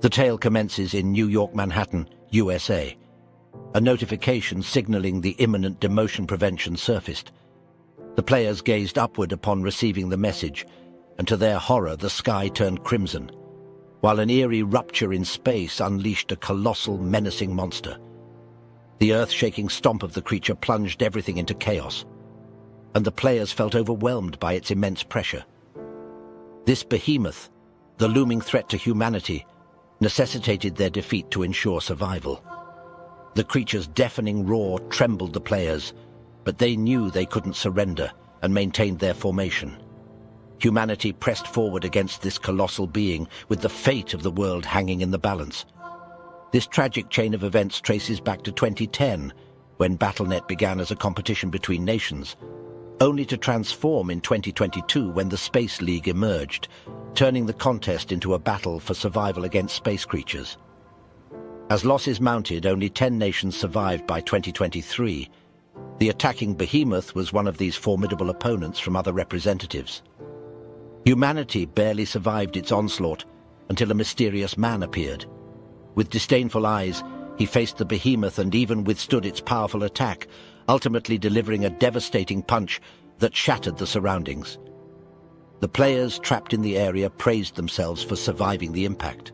The tale commences in New York, Manhattan, USA. A notification signaling the imminent demotion prevention surfaced. The players gazed upward upon receiving the message, and to their horror the sky turned crimson, while an eerie rupture in space unleashed a colossal, menacing monster. The earth-shaking stomp of the creature plunged everything into chaos, and the players felt overwhelmed by its immense pressure. This behemoth, the looming threat to humanity, necessitated their defeat to ensure survival. The creature's deafening roar trembled the players, but they knew they couldn't surrender and maintained their formation. Humanity pressed forward against this colossal being, with the fate of the world hanging in the balance. This tragic chain of events traces back to 2010, when BattleNet began as a competition between nations, only to transform in 2022 when the Space League emerged, turning the contest into a battle for survival against space creatures. As losses mounted, only 10 nations survived by 2023. The attacking behemoth was one of these formidable opponents from other representatives. Humanity barely survived its onslaught until a mysterious man appeared. With disdainful eyes, he faced the behemoth and even withstood its powerful attack, ultimately delivering a devastating punch that shattered the surroundings. The players trapped in the area praised themselves for surviving the impact.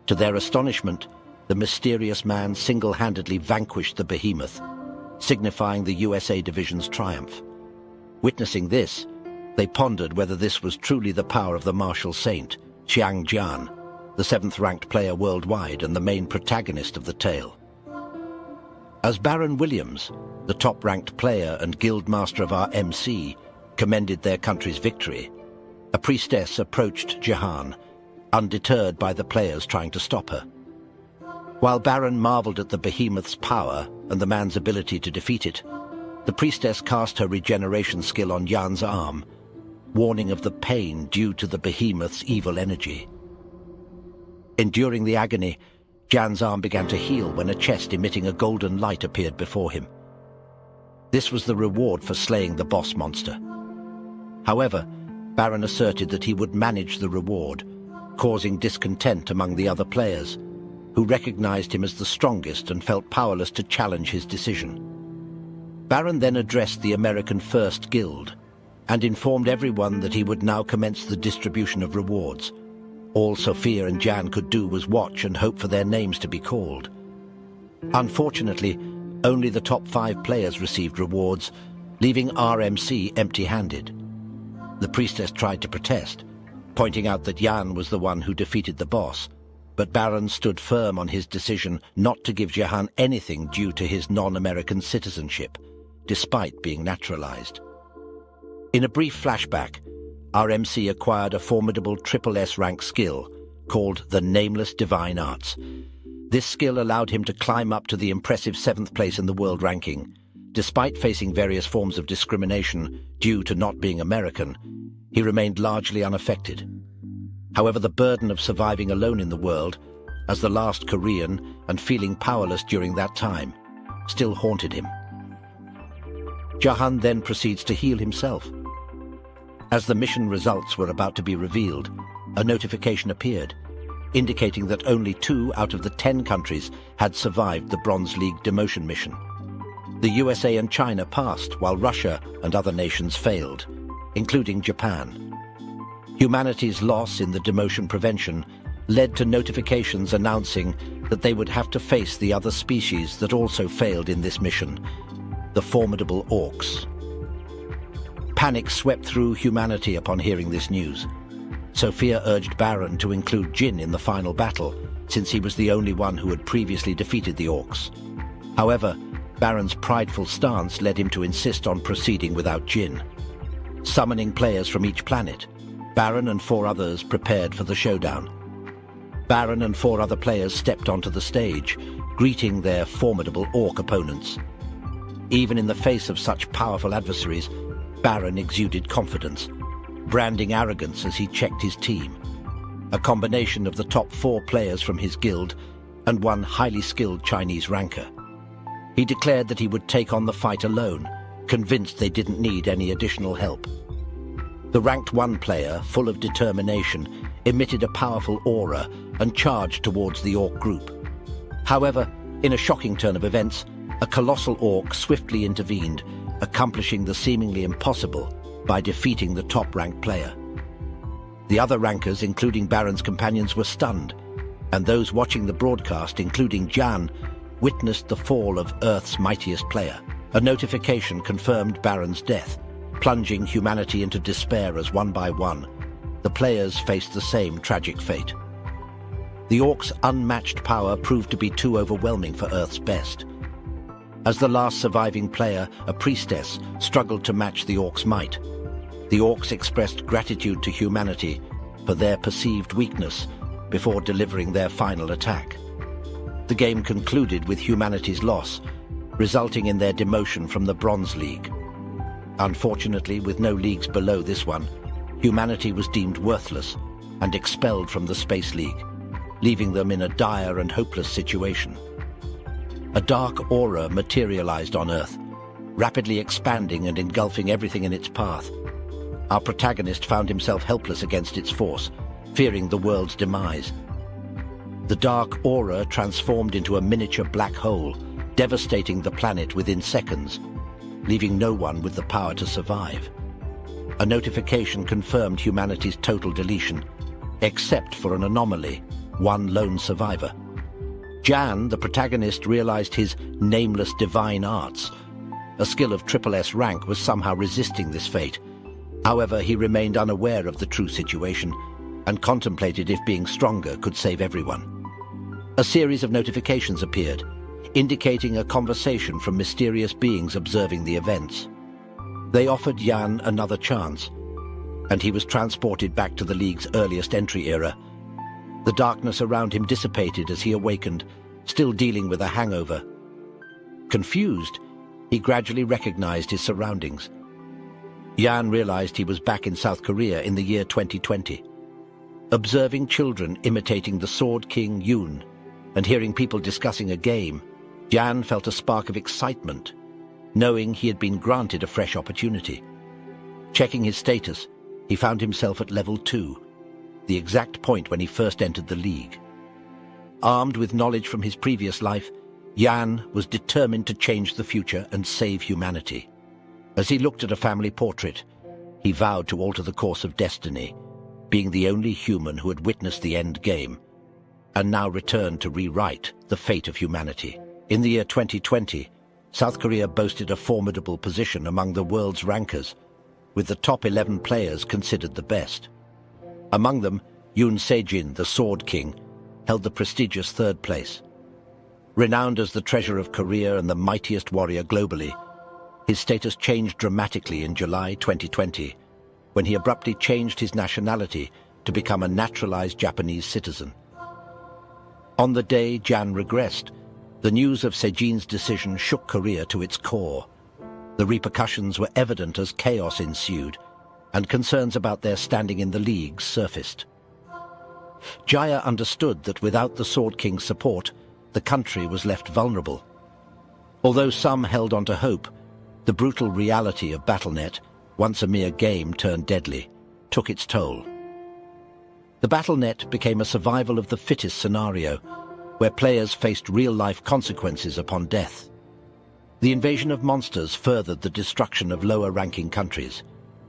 To their astonishment, the mysterious man single-handedly vanquished the behemoth, signifying the USA division's triumph. Witnessing this, they pondered whether this was truly the power of the martial saint, Xiang Jian, the 7th-ranked player worldwide and the main protagonist of the tale. As Baron Williams, the top-ranked player and guildmaster of our MC, commended their country's victory, a priestess approached Jahan, undeterred by the players trying to stop her. While Baron marveled at the behemoth's power and the man's ability to defeat it, the priestess cast her regeneration skill on Jan's arm, warning of the pain due to the behemoth's evil energy. Enduring the agony, Jan's arm began to heal when a chest emitting a golden light appeared before him. This was the reward for slaying the boss monster. However, Baron asserted that he would manage the reward, causing discontent among the other players, who recognized him as the strongest and felt powerless to challenge his decision. Baron then addressed the American First Guild and informed everyone that he would now commence the distribution of rewards. All Sophia and Jan could do was watch and hope for their names to be called. Unfortunately, only the top 5 players received rewards, leaving RMC empty-handed. The priestess tried to protest, pointing out that Jan was the one who defeated the boss, but Baron stood firm on his decision not to give Jahan anything due to his non-American citizenship, despite being naturalized. In a brief flashback, our MC acquired a formidable SSS rank skill called the Nameless Divine Arts. This skill allowed him to climb up to the impressive 7th place in the world ranking. Despite facing various forms of discrimination due to not being American, he remained largely unaffected. However, the burden of surviving alone in the world, as the last Korean and feeling powerless during that time, still haunted him. Jahan then proceeds to heal himself. As the mission results were about to be revealed, a notification appeared, indicating that only 2 out of the 10 countries had survived the Bronze League demotion mission. The USA and China passed, while Russia and other nations failed, including Japan. Humanity's loss in the demotion prevention led to notifications announcing that they would have to face the other species that also failed in this mission, the formidable orcs. Panic swept through humanity upon hearing this news. Sophia urged Baron to include Jin in the final battle, since he was the only one who had previously defeated the orcs. However, Baron's prideful stance led him to insist on proceeding without Jin. Summoning players from each planet, Baron and 4 others prepared for the showdown. Baron and 4 other players stepped onto the stage, greeting their formidable orc opponents. Even in the face of such powerful adversaries, Baron exuded confidence, branding arrogance as he checked his team. A combination of the top 4 players from his guild and 1 highly skilled Chinese ranker. He declared that he would take on the fight alone, convinced they didn't need any additional help. The ranked 1 player, full of determination, emitted a powerful aura and charged towards the orc group. However, in a shocking turn of events, a colossal orc swiftly intervened, accomplishing the seemingly impossible by defeating the top-ranked player. The other rankers, including Baron's companions, were stunned, and those watching the broadcast, including Jan, witnessed the fall of Earth's mightiest player. A notification confirmed Baron's death, plunging humanity into despair as one by one, the players faced the same tragic fate. The orcs' unmatched power proved to be too overwhelming for Earth's best. As the last surviving player, a priestess, struggled to match the orcs' might. The orcs expressed gratitude to humanity for their perceived weakness before delivering their final attack. The game concluded with humanity's loss, resulting in their demotion from the Bronze League. Unfortunately, with no leagues below this one, humanity was deemed worthless and expelled from the Space League, leaving them in a dire and hopeless situation. A dark aura materialized on Earth, rapidly expanding and engulfing everything in its path. Our protagonist found himself helpless against its force, fearing the world's demise. The dark aura transformed into a miniature black hole, devastating the planet within seconds, leaving no one with the power to survive. A notification confirmed humanity's total deletion, except for an anomaly, one lone survivor. Jan, the protagonist, realized his nameless divine arts. A skill of S rank was somehow resisting this fate. However, he remained unaware of the true situation and contemplated if being stronger could save everyone. A series of notifications appeared, indicating a conversation from mysterious beings observing the events. They offered Jan another chance, and he was transported back to the League's earliest entry era. The darkness around him dissipated as he awakened, still dealing with a hangover. Confused, he gradually recognized his surroundings. Jan realized he was back in South Korea in the year 2020. Observing children imitating the Sword King Yoon and hearing people discussing a game, Jan felt a spark of excitement, knowing he had been granted a fresh opportunity. Checking his status, he found himself at level 2, the exact point when he first entered the League. Armed with knowledge from his previous life, Jan was determined to change the future and save humanity. As he looked at a family portrait, he vowed to alter the course of destiny, being the only human who had witnessed the end game, and now returned to rewrite the fate of humanity. In the year 2020, South Korea boasted a formidable position among the world's rankers, with the top 11 players considered the best. Among them, Yoon Se-jin, the Sword King, held the prestigious third place. Renowned as the treasure of Korea and the mightiest warrior globally, his status changed dramatically in July 2020, when he abruptly changed his nationality to become a naturalized Japanese citizen. On the day Jan regressed, the news of Se-jin's decision shook Korea to its core. The repercussions were evident as chaos ensued, and concerns about their standing in the League surfaced. Jaya understood that without the Sword King's support, the country was left vulnerable. Although some held on to hope, the brutal reality of BattleNet, once a mere game turned deadly, took its toll. The BattleNet became a survival of the fittest scenario, where players faced real-life consequences upon death. The invasion of monsters furthered the destruction of lower-ranking countries,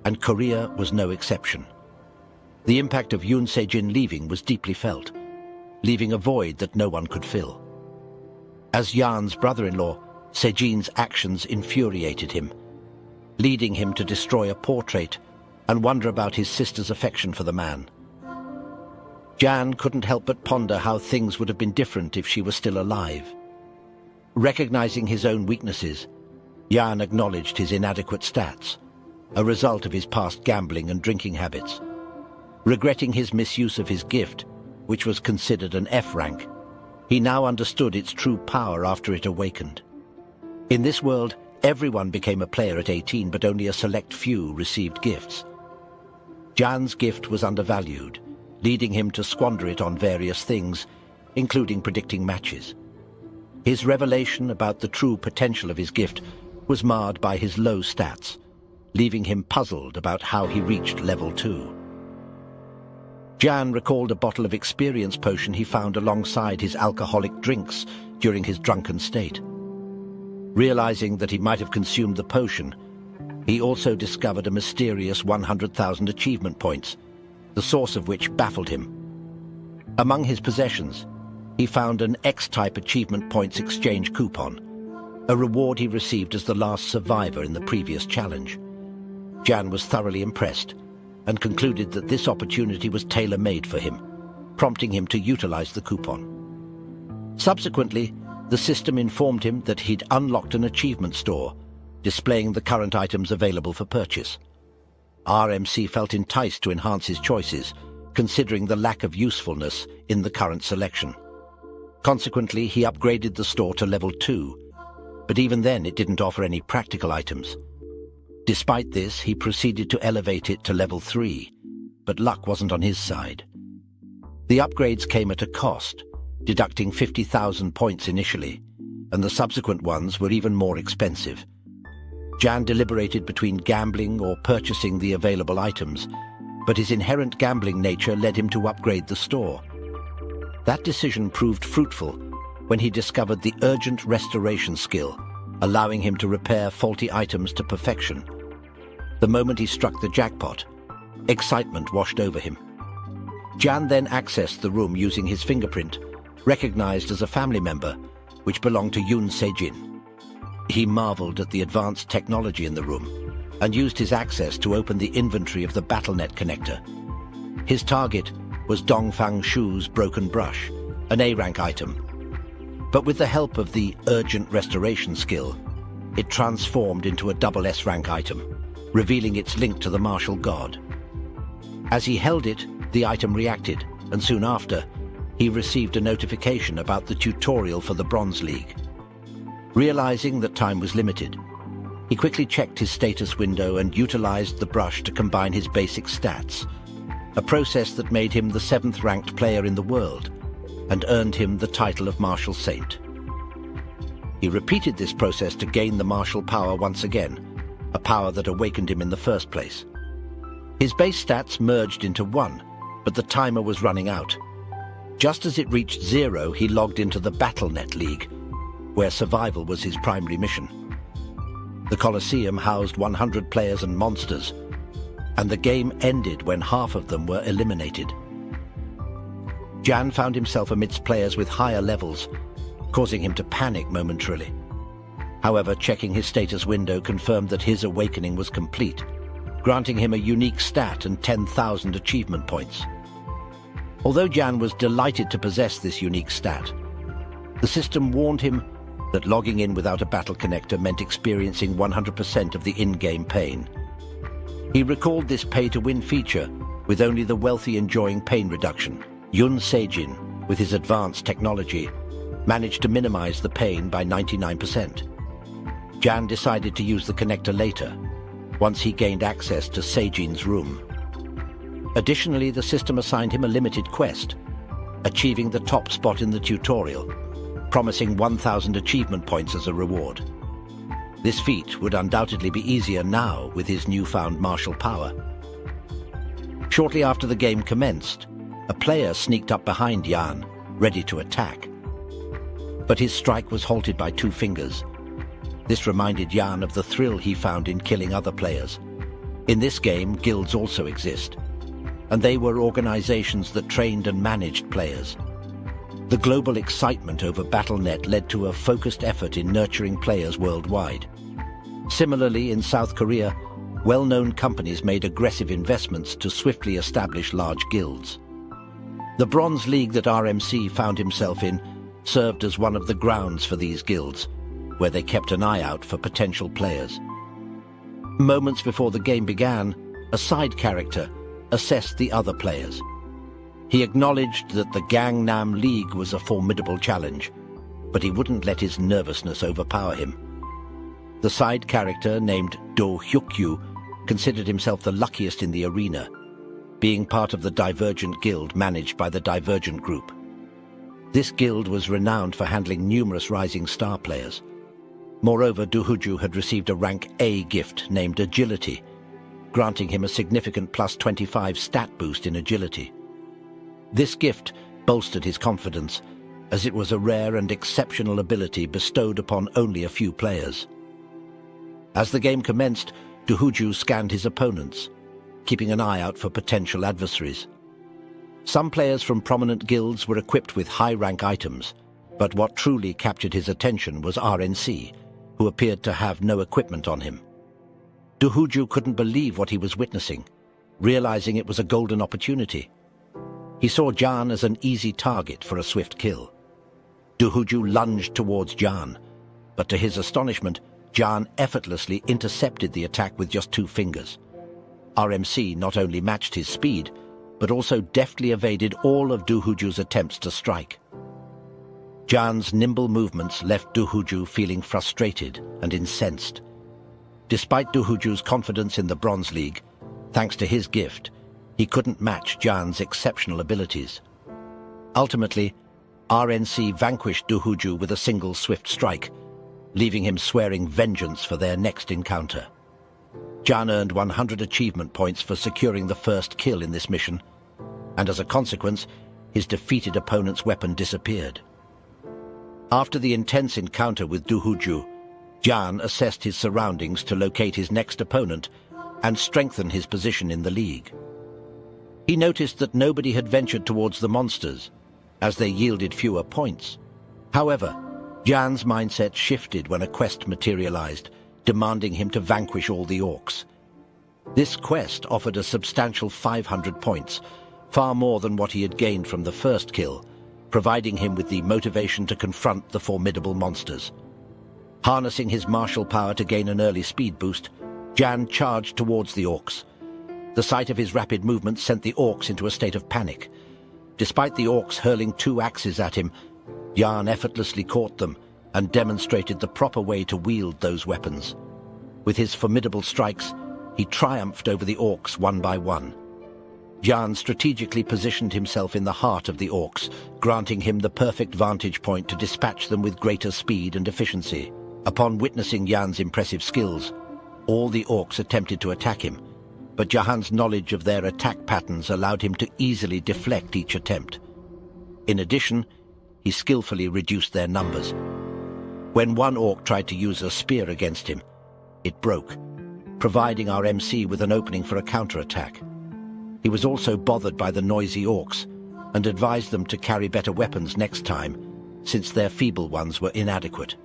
and Korea was no exception. The impact of Yoon Se-jin leaving was deeply felt, leaving a void that no one could fill. As Jan's brother-in-law, Se-jin's actions infuriated him, leading him to destroy a portrait and wonder about his sister's affection for the man. Jan couldn't help but ponder how things would have been different if she were still alive. Recognizing his own weaknesses, Jan acknowledged his inadequate stats, a result of his past gambling and drinking habits. Regretting his misuse of his gift, which was considered an F rank, he now understood its true power after it awakened. In this world, everyone became a player at 18, but only a select few received gifts. Jan's gift was undervalued, leading him to squander it on various things, including predicting matches. His revelation about the true potential of his gift was marred by his low stats, leaving him puzzled about how he reached level 2. Jan recalled a bottle of experience potion he found alongside his alcoholic drinks during his drunken state. Realizing that he might have consumed the potion, he also discovered a mysterious 100,000 achievement points, the source of which baffled him. Among his possessions, he found an X-type achievement points exchange coupon, a reward he received as the last survivor in the previous challenge. Jan was thoroughly impressed and concluded that this opportunity was tailor-made for him, prompting him to utilize the coupon. Subsequently, the system informed him that he'd unlocked an achievement store, displaying the current items available for purchase. RMC felt enticed to enhance his choices, considering the lack of usefulness in the current selection. Consequently, he upgraded the store to level 2, but even then it didn't offer any practical items. Despite this, he proceeded to elevate it to level 3, but luck wasn't on his side. The upgrades came at a cost, deducting 50,000 points initially, and the subsequent ones were even more expensive. Jan deliberated between gambling or purchasing the available items, but his inherent gambling nature led him to upgrade the store. That decision proved fruitful when he discovered the urgent restoration skill, allowing him to repair faulty items to perfection. The moment he struck the jackpot, excitement washed over him. Jan then accessed the room using his fingerprint, recognized as a family member, which belonged to Yoon Se-jin. He marveled at the advanced technology in the room and used his access to open the inventory of the BattleNet connector. His target was Dongfang Shu's broken brush, an A-rank item. But with the help of the urgent restoration skill, it transformed into a double S-rank item, revealing its link to the martial god. As he held it, the item reacted, and soon after, he received a notification about the tutorial for the Bronze League. Realizing that time was limited, he quickly checked his status window and utilized the brush to combine his basic stats, a process that made him the 7th-ranked player in the world and earned him the title of Martial Saint. He repeated this process to gain the martial power once again, a power that awakened him in the first place. His base stats merged into 1, but the timer was running out. Just as it reached 0, he logged into the BattleNet League, where survival was his primary mission. The Colosseum housed 100 players and monsters, and the game ended when half of them were eliminated. Jan found himself amidst players with higher levels, causing him to panic momentarily. However, checking his status window confirmed that his awakening was complete, granting him a unique stat and 10,000 achievement points. Although Jan was delighted to possess this unique stat, the system warned him that logging in without a battle connector meant experiencing 100% of the in-game pain. He recalled this pay-to-win feature with only the wealthy enjoying pain reduction. Yoon Se-jin, with his advanced technology, managed to minimize the pain by 99%. Jan decided to use the connector later, once he gained access to Se-jin's room. Additionally, the system assigned him a limited quest, achieving the top spot in the tutorial, promising 1,000 achievement points as a reward. This feat would undoubtedly be easier now with his newfound martial power. Shortly after the game commenced, a player sneaked up behind Jan, ready to attack. But his strike was halted by 2 fingers. This reminded Jan of the thrill he found in killing other players. In this game, guilds also exist, and they were organizations that trained and managed players. The global excitement over BattleNet led to a focused effort in nurturing players worldwide. Similarly, in South Korea, well-known companies made aggressive investments to swiftly establish large guilds. The Bronze League that RMC found himself in served as one of the grounds for these guilds, where they kept an eye out for potential players. Moments before the game began, a side character assessed the other players. He acknowledged that the Gangnam League was a formidable challenge, but he wouldn't let his nervousness overpower him. The side character, named Do Hyukyu, considered himself the luckiest in the arena, being part of the Divergent Guild managed by the Divergent Group. This guild was renowned for handling numerous rising star players. Moreover, Do Hyukyu had received a rank A gift named Agility, granting him a significant plus 25 stat boost in agility. This gift bolstered his confidence, as it was a rare and exceptional ability bestowed upon only a few players. As the game commenced, Duhuju scanned his opponents, keeping an eye out for potential adversaries. Some players from prominent guilds were equipped with high-rank items, but what truly captured his attention was RNC, who appeared to have no equipment on him. Duhuju couldn't believe what he was witnessing, realizing it was a golden opportunity. He saw Jan as an easy target for a swift kill. Duhuju lunged towards Jan, but to his astonishment, Jan effortlessly intercepted the attack with just 2 fingers. RMC not only matched his speed, but also deftly evaded all of Duhuju's attempts to strike. Jan's nimble movements left Duhuju feeling frustrated and incensed. Despite Duhuju's confidence in the Bronze League, thanks to his gift, he couldn't match Jan's exceptional abilities. Ultimately, RNC vanquished Duhuju with a single swift strike, leaving him swearing vengeance for their next encounter. Jan earned 100 achievement points for securing the first kill in this mission, and as a consequence, his defeated opponent's weapon disappeared. After the intense encounter with Duhuju, Jan assessed his surroundings to locate his next opponent and strengthen his position in the league. He noticed that nobody had ventured towards the monsters, as they yielded fewer points. However, Jan's mindset shifted when a quest materialized, demanding him to vanquish all the orcs. This quest offered a substantial 500 points, far more than what he had gained from the first kill, providing him with the motivation to confront the formidable monsters. Harnessing his martial power to gain an early speed boost, Jan charged towards the orcs. The sight of his rapid movement sent the orcs into a state of panic. Despite the orcs hurling 2 axes at him, Jan effortlessly caught them and demonstrated the proper way to wield those weapons. With his formidable strikes, he triumphed over the orcs one by one. Jan strategically positioned himself in the heart of the orcs, granting him the perfect vantage point to dispatch them with greater speed and efficiency. Upon witnessing Jan's impressive skills, all the orcs attempted to attack him, but Jahan's knowledge of their attack patterns allowed him to easily deflect each attempt. In addition, he skillfully reduced their numbers. When one orc tried to use a spear against him, it broke, providing our MC with an opening for a counterattack. He was also bothered by the noisy orcs and advised them to carry better weapons next time, since their feeble ones were inadequate.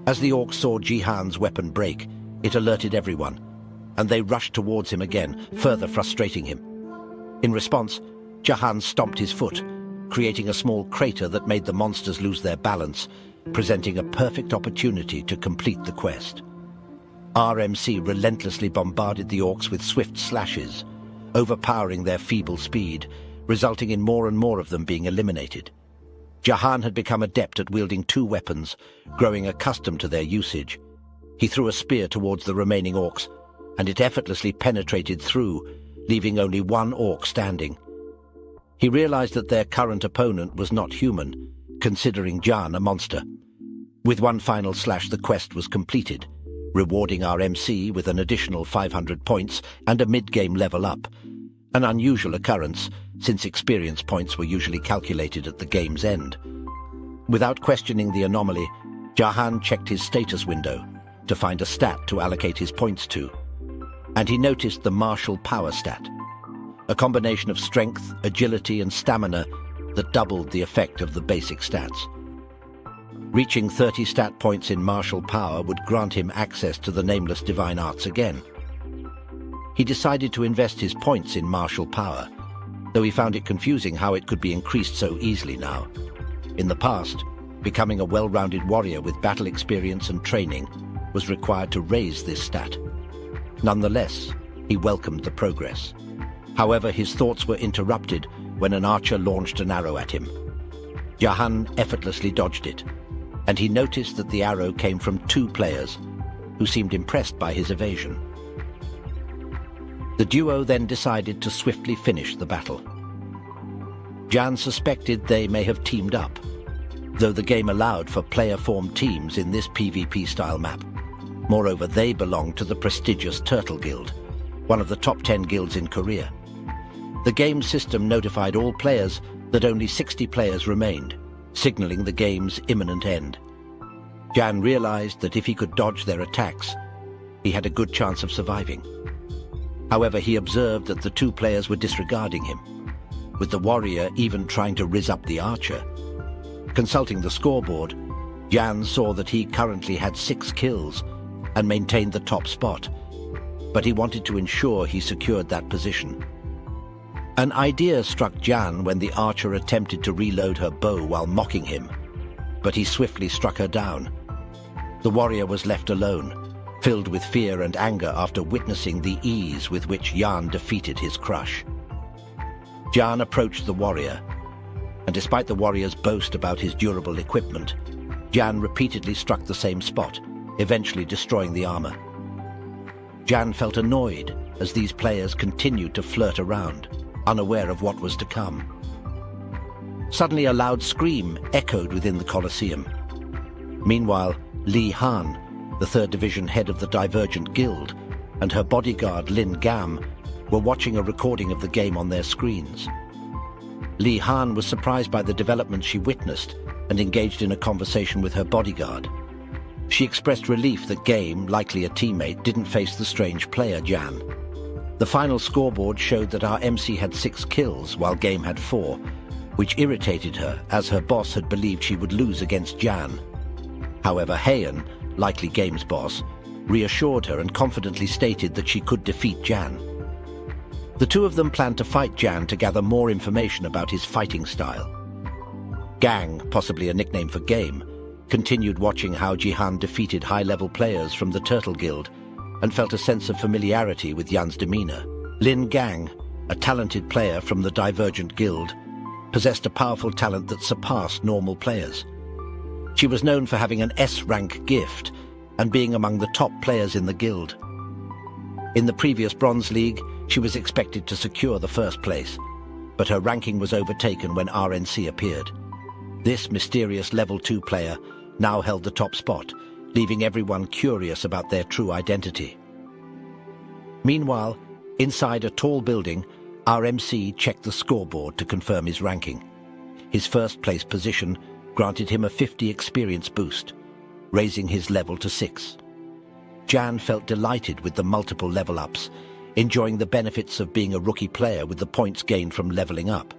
As the orcs saw Jihan's weapon break, it alerted everyone, and they rushed towards him again, further frustrating him. In response, Jahan stomped his foot, creating a small crater that made the monsters lose their balance, presenting a perfect opportunity to complete the quest. RMC relentlessly bombarded the orcs with swift slashes, overpowering their feeble speed, resulting in more and more of them being eliminated. Jahan had become adept at wielding 2 weapons, growing accustomed to their usage. He threw a spear towards the remaining orcs, and it effortlessly penetrated through, leaving only 1 orc standing. He realized that their current opponent was not human, considering Jan a monster. With 1 final slash, the quest was completed, rewarding our MC with an additional 500 points and a mid-game level up, an unusual occurrence since experience points were usually calculated at the game's end. Without questioning the anomaly, Jahan checked his status window to find a stat to allocate his points to, and he noticed the martial power stat, a combination of strength, agility and stamina that doubled the effect of the basic stats. Reaching 30 stat points in martial power would grant him access to the nameless divine arts again. He decided to invest his points in martial power, though he found it confusing how it could be increased so easily now. In the past, becoming a well-rounded warrior with battle experience and training was required to raise this stat. Nonetheless, he welcomed the progress. However, his thoughts were interrupted when an archer launched an arrow at him. Jahan effortlessly dodged it, and he noticed that the arrow came from 2 players, who seemed impressed by his evasion. The duo then decided to swiftly finish the battle. Jan suspected they may have teamed up, though the game allowed for player-formed teams in this PvP-style map. Moreover, they belonged to the prestigious Turtle Guild, one of the top 10 guilds in Korea. The game system notified all players that only 60 players remained, signaling the game's imminent end. Jan realized that if he could dodge their attacks, he had a good chance of surviving. However, he observed that the two players were disregarding him, with the warrior even trying to riz up the archer. Consulting the scoreboard, Jan saw that he currently had 6 kills and maintained the top spot, but he wanted to ensure he secured that position. An idea struck Jan when the archer attempted to reload her bow while mocking him, but he swiftly struck her down. The warrior was left alone, filled with fear and anger after witnessing the ease with which Jan defeated his crush. Jan approached the warrior, and despite the warrior's boast about his durable equipment, Jan repeatedly struck the same spot, eventually destroying the armor. Jan felt annoyed as these players continued to flirt around, unaware of what was to come. Suddenly a loud scream echoed within the Colosseum. Meanwhile, Li Han, the 3rd Division head of the Divergent Guild, and her bodyguard Lin Gam were watching a recording of the game on their screens. Li Han was surprised by the developments she witnessed and engaged in a conversation with her bodyguard. She expressed relief that Game, likely a teammate, didn't face the strange player Jan. The final scoreboard showed that our MC had 6 kills while Game had 4, which irritated her as her boss had believed she would lose against Jan. However, Heian, likely Game's boss, reassured her and confidently stated that she could defeat Jan. The two of them planned to fight Jan to gather more information about his fighting style. Gang, possibly a nickname for Game, continued watching how Jihan defeated high-level players from the Turtle Guild and felt a sense of familiarity with Jan's demeanor. Lin Gang, a talented player from the Divergent Guild, possessed a powerful talent that surpassed normal players. She was known for having an S-rank gift and being among the top players in the guild. In the previous Bronze League, she was expected to secure the first place, but her ranking was overtaken when RNC appeared. This mysterious level 2 player now held the top spot, leaving everyone curious about their true identity. Meanwhile, inside a tall building, our MC checked the scoreboard to confirm his ranking. His first place position granted him a 50 experience boost, raising his level to 6. Jan felt delighted with the multiple level-ups, enjoying the benefits of being a rookie player with the points gained from leveling up.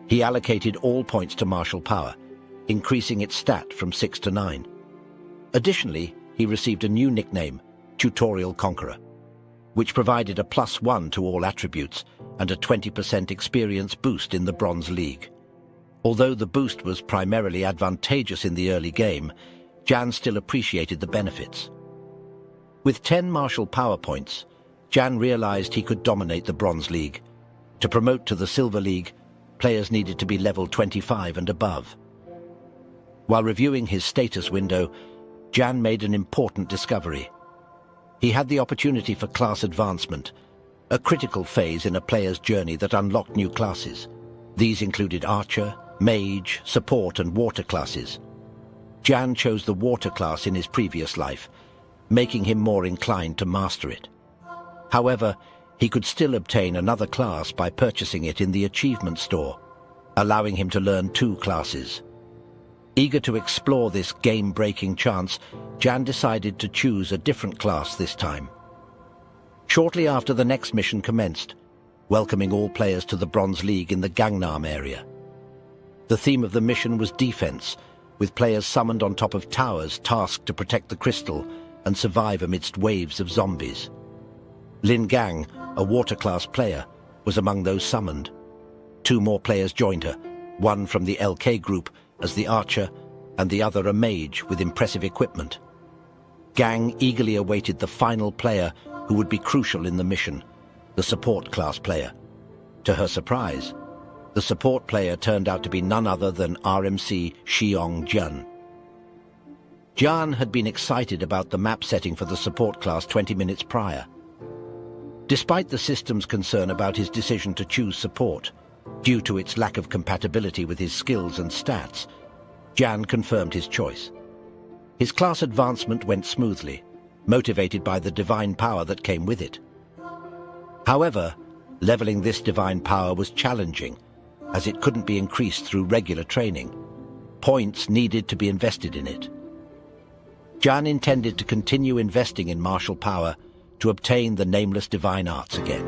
He allocated all points to martial power, increasing its stat from 6 to 9. Additionally, he received a new nickname, Tutorial Conqueror, which provided a +1 to all attributes and a 20% experience boost in the Bronze League. Although the boost was primarily advantageous in the early game, Jan still appreciated the benefits. With 10 martial power points, Jan realized he could dominate the Bronze League. To promote to the Silver League, players needed to be level 25 and above. While reviewing his status window, Jan made an important discovery. He had the opportunity for class advancement, a critical phase in a player's journey that unlocked new classes. These included Archer, Mage, Support and Water classes. Jan chose the Water class in his previous life, making him more inclined to master it. However, he could still obtain another class by purchasing it in the achievement store, allowing him to learn 2 classes. Eager to explore this game-breaking chance, Jan decided to choose a different class this time. Shortly after the next mission commenced, welcoming all players to the Bronze League in the Gangnam area. The theme of the mission was defense, with players summoned on top of towers tasked to protect the crystal and survive amidst waves of zombies. Lin Gang, a Water class player, was among those summoned. 2 more players joined her, one from the LK group as the Archer and the other a Mage with impressive equipment. Gang eagerly awaited the final player who would be crucial in the mission, the Support class player. To her surprise, the Support player turned out to be none other than RMC Xiong Jun. Jan had been excited about the map setting for the Support class 20 minutes prior. Despite the system's concern about his decision to choose Support, due to its lack of compatibility with his skills and stats, Jan confirmed his choice. His class advancement went smoothly, motivated by the divine power that came with it. However, Leveling this divine power was challenging, as it couldn't be increased through regular training. Points needed to be invested in it. Jan intended to continue investing in martial power to obtain the nameless divine arts again.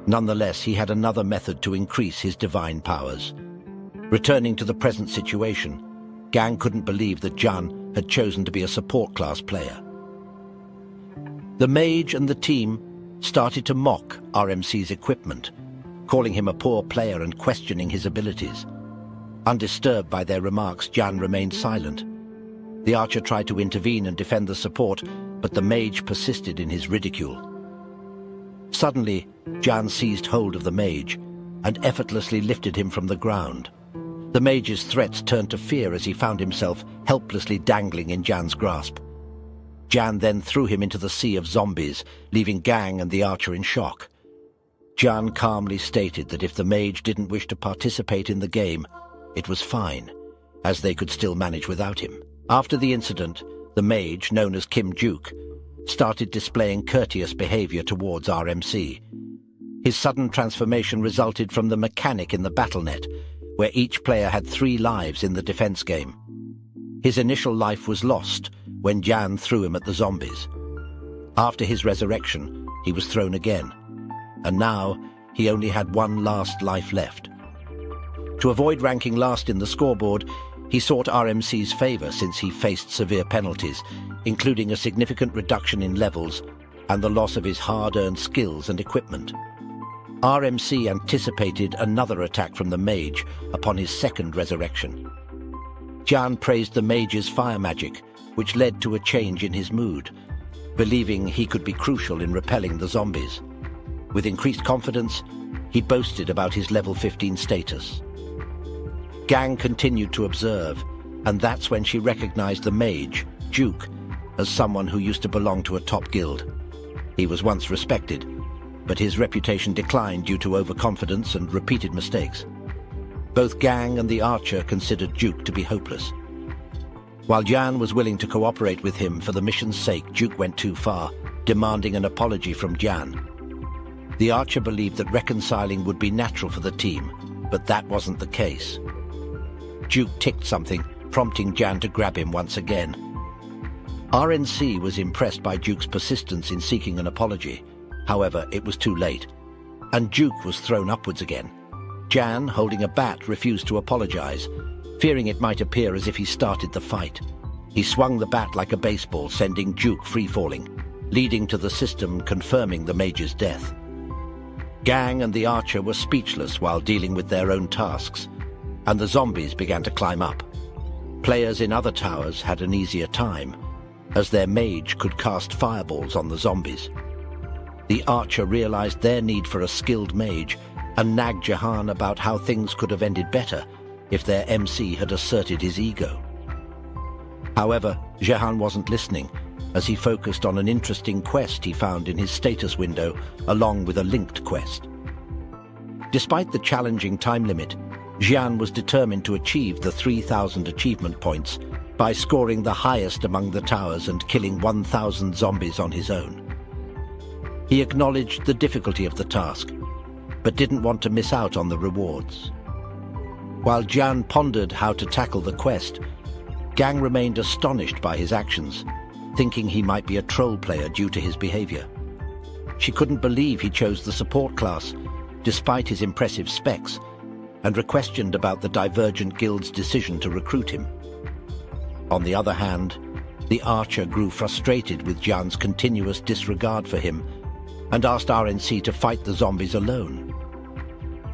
Nonetheless, he had another method to increase his divine powers. Returning to the present situation, Gang couldn't believe that Jan had chosen to be a support class player. The mage and the team started to mock RMC's equipment, calling him a poor player and questioning his abilities. Undisturbed by their remarks, Jan remained silent. The archer tried to intervene and defend the support, but the mage persisted in his ridicule. Suddenly, Jan seized hold of the mage and effortlessly lifted him from the ground. The mage's threats turned to fear as he found himself helplessly dangling in Jan's grasp. Jan then threw him into the sea of zombies, leaving Gang and the archer in shock. Jan calmly stated that if the mage didn't wish to participate in the game, it was fine, as they could still manage without him. After the incident, the mage, known as Kim Duke, started displaying courteous behavior towards RMC. His sudden transformation resulted from the mechanic in the BattleNet, where each player had 3 lives in the defense game. His initial life was lost when Jan threw him at the zombies. After his resurrection, he was thrown again, and now he only had 1 last life left. To avoid ranking last in the scoreboard, he sought RMC's favor since he faced severe penalties, including a significant reduction in levels and the loss of his hard-earned skills and equipment. RMC anticipated another attack from the mage upon his second resurrection. Jan praised the mage's fire magic, which led to a change in his mood, believing he could be crucial in repelling the zombies. With increased confidence, he boasted about his level 15 status. Gang continued to observe, and that's when she recognized the mage, Duke, as someone who used to belong to a top guild. He was once respected, but his reputation declined due to overconfidence and repeated mistakes. Both Gang and the archer considered Duke to be hopeless. While Jan was willing to cooperate with him for the mission's sake, Duke went too far, demanding an apology from Jan. The archer believed that reconciling would be natural for the team, but that wasn't the case. Duke ticked something, prompting Jan to grab him once again. RNC was impressed by Duke's persistence in seeking an apology. However, it was too late, and Duke was thrown upwards again. Jan, holding a bat, refused to apologize, fearing it might appear as if he started the fight. He swung the bat like a baseball, sending Duke free-falling, leading to the system confirming the mage's death. Gang and the archer were speechless while dealing with their own tasks, and the zombies began to climb up. Players in other towers had an easier time, as their mage could cast fireballs on the zombies. The archer realized their need for a skilled mage and nagged Jahan about how things could have ended better if their MC had asserted his ego. However, Jahan wasn't listening, as he focused on an interesting quest he found in his status window along with a linked quest. Despite the challenging time limit, Jian was determined to achieve the 3,000 achievement points by scoring the highest among the towers and killing 1,000 zombies on his own. He acknowledged the difficulty of the task, but didn't want to miss out on the rewards. While Jian pondered how to tackle the quest, Gang remained astonished by his actions, thinking he might be a troll player due to his behavior. She couldn't believe he chose the support class, despite his impressive specs, and questioned about the divergent guild's decision to recruit him. On the other hand, the archer grew frustrated with Jian's continuous disregard for him and asked RNC to fight the zombies alone.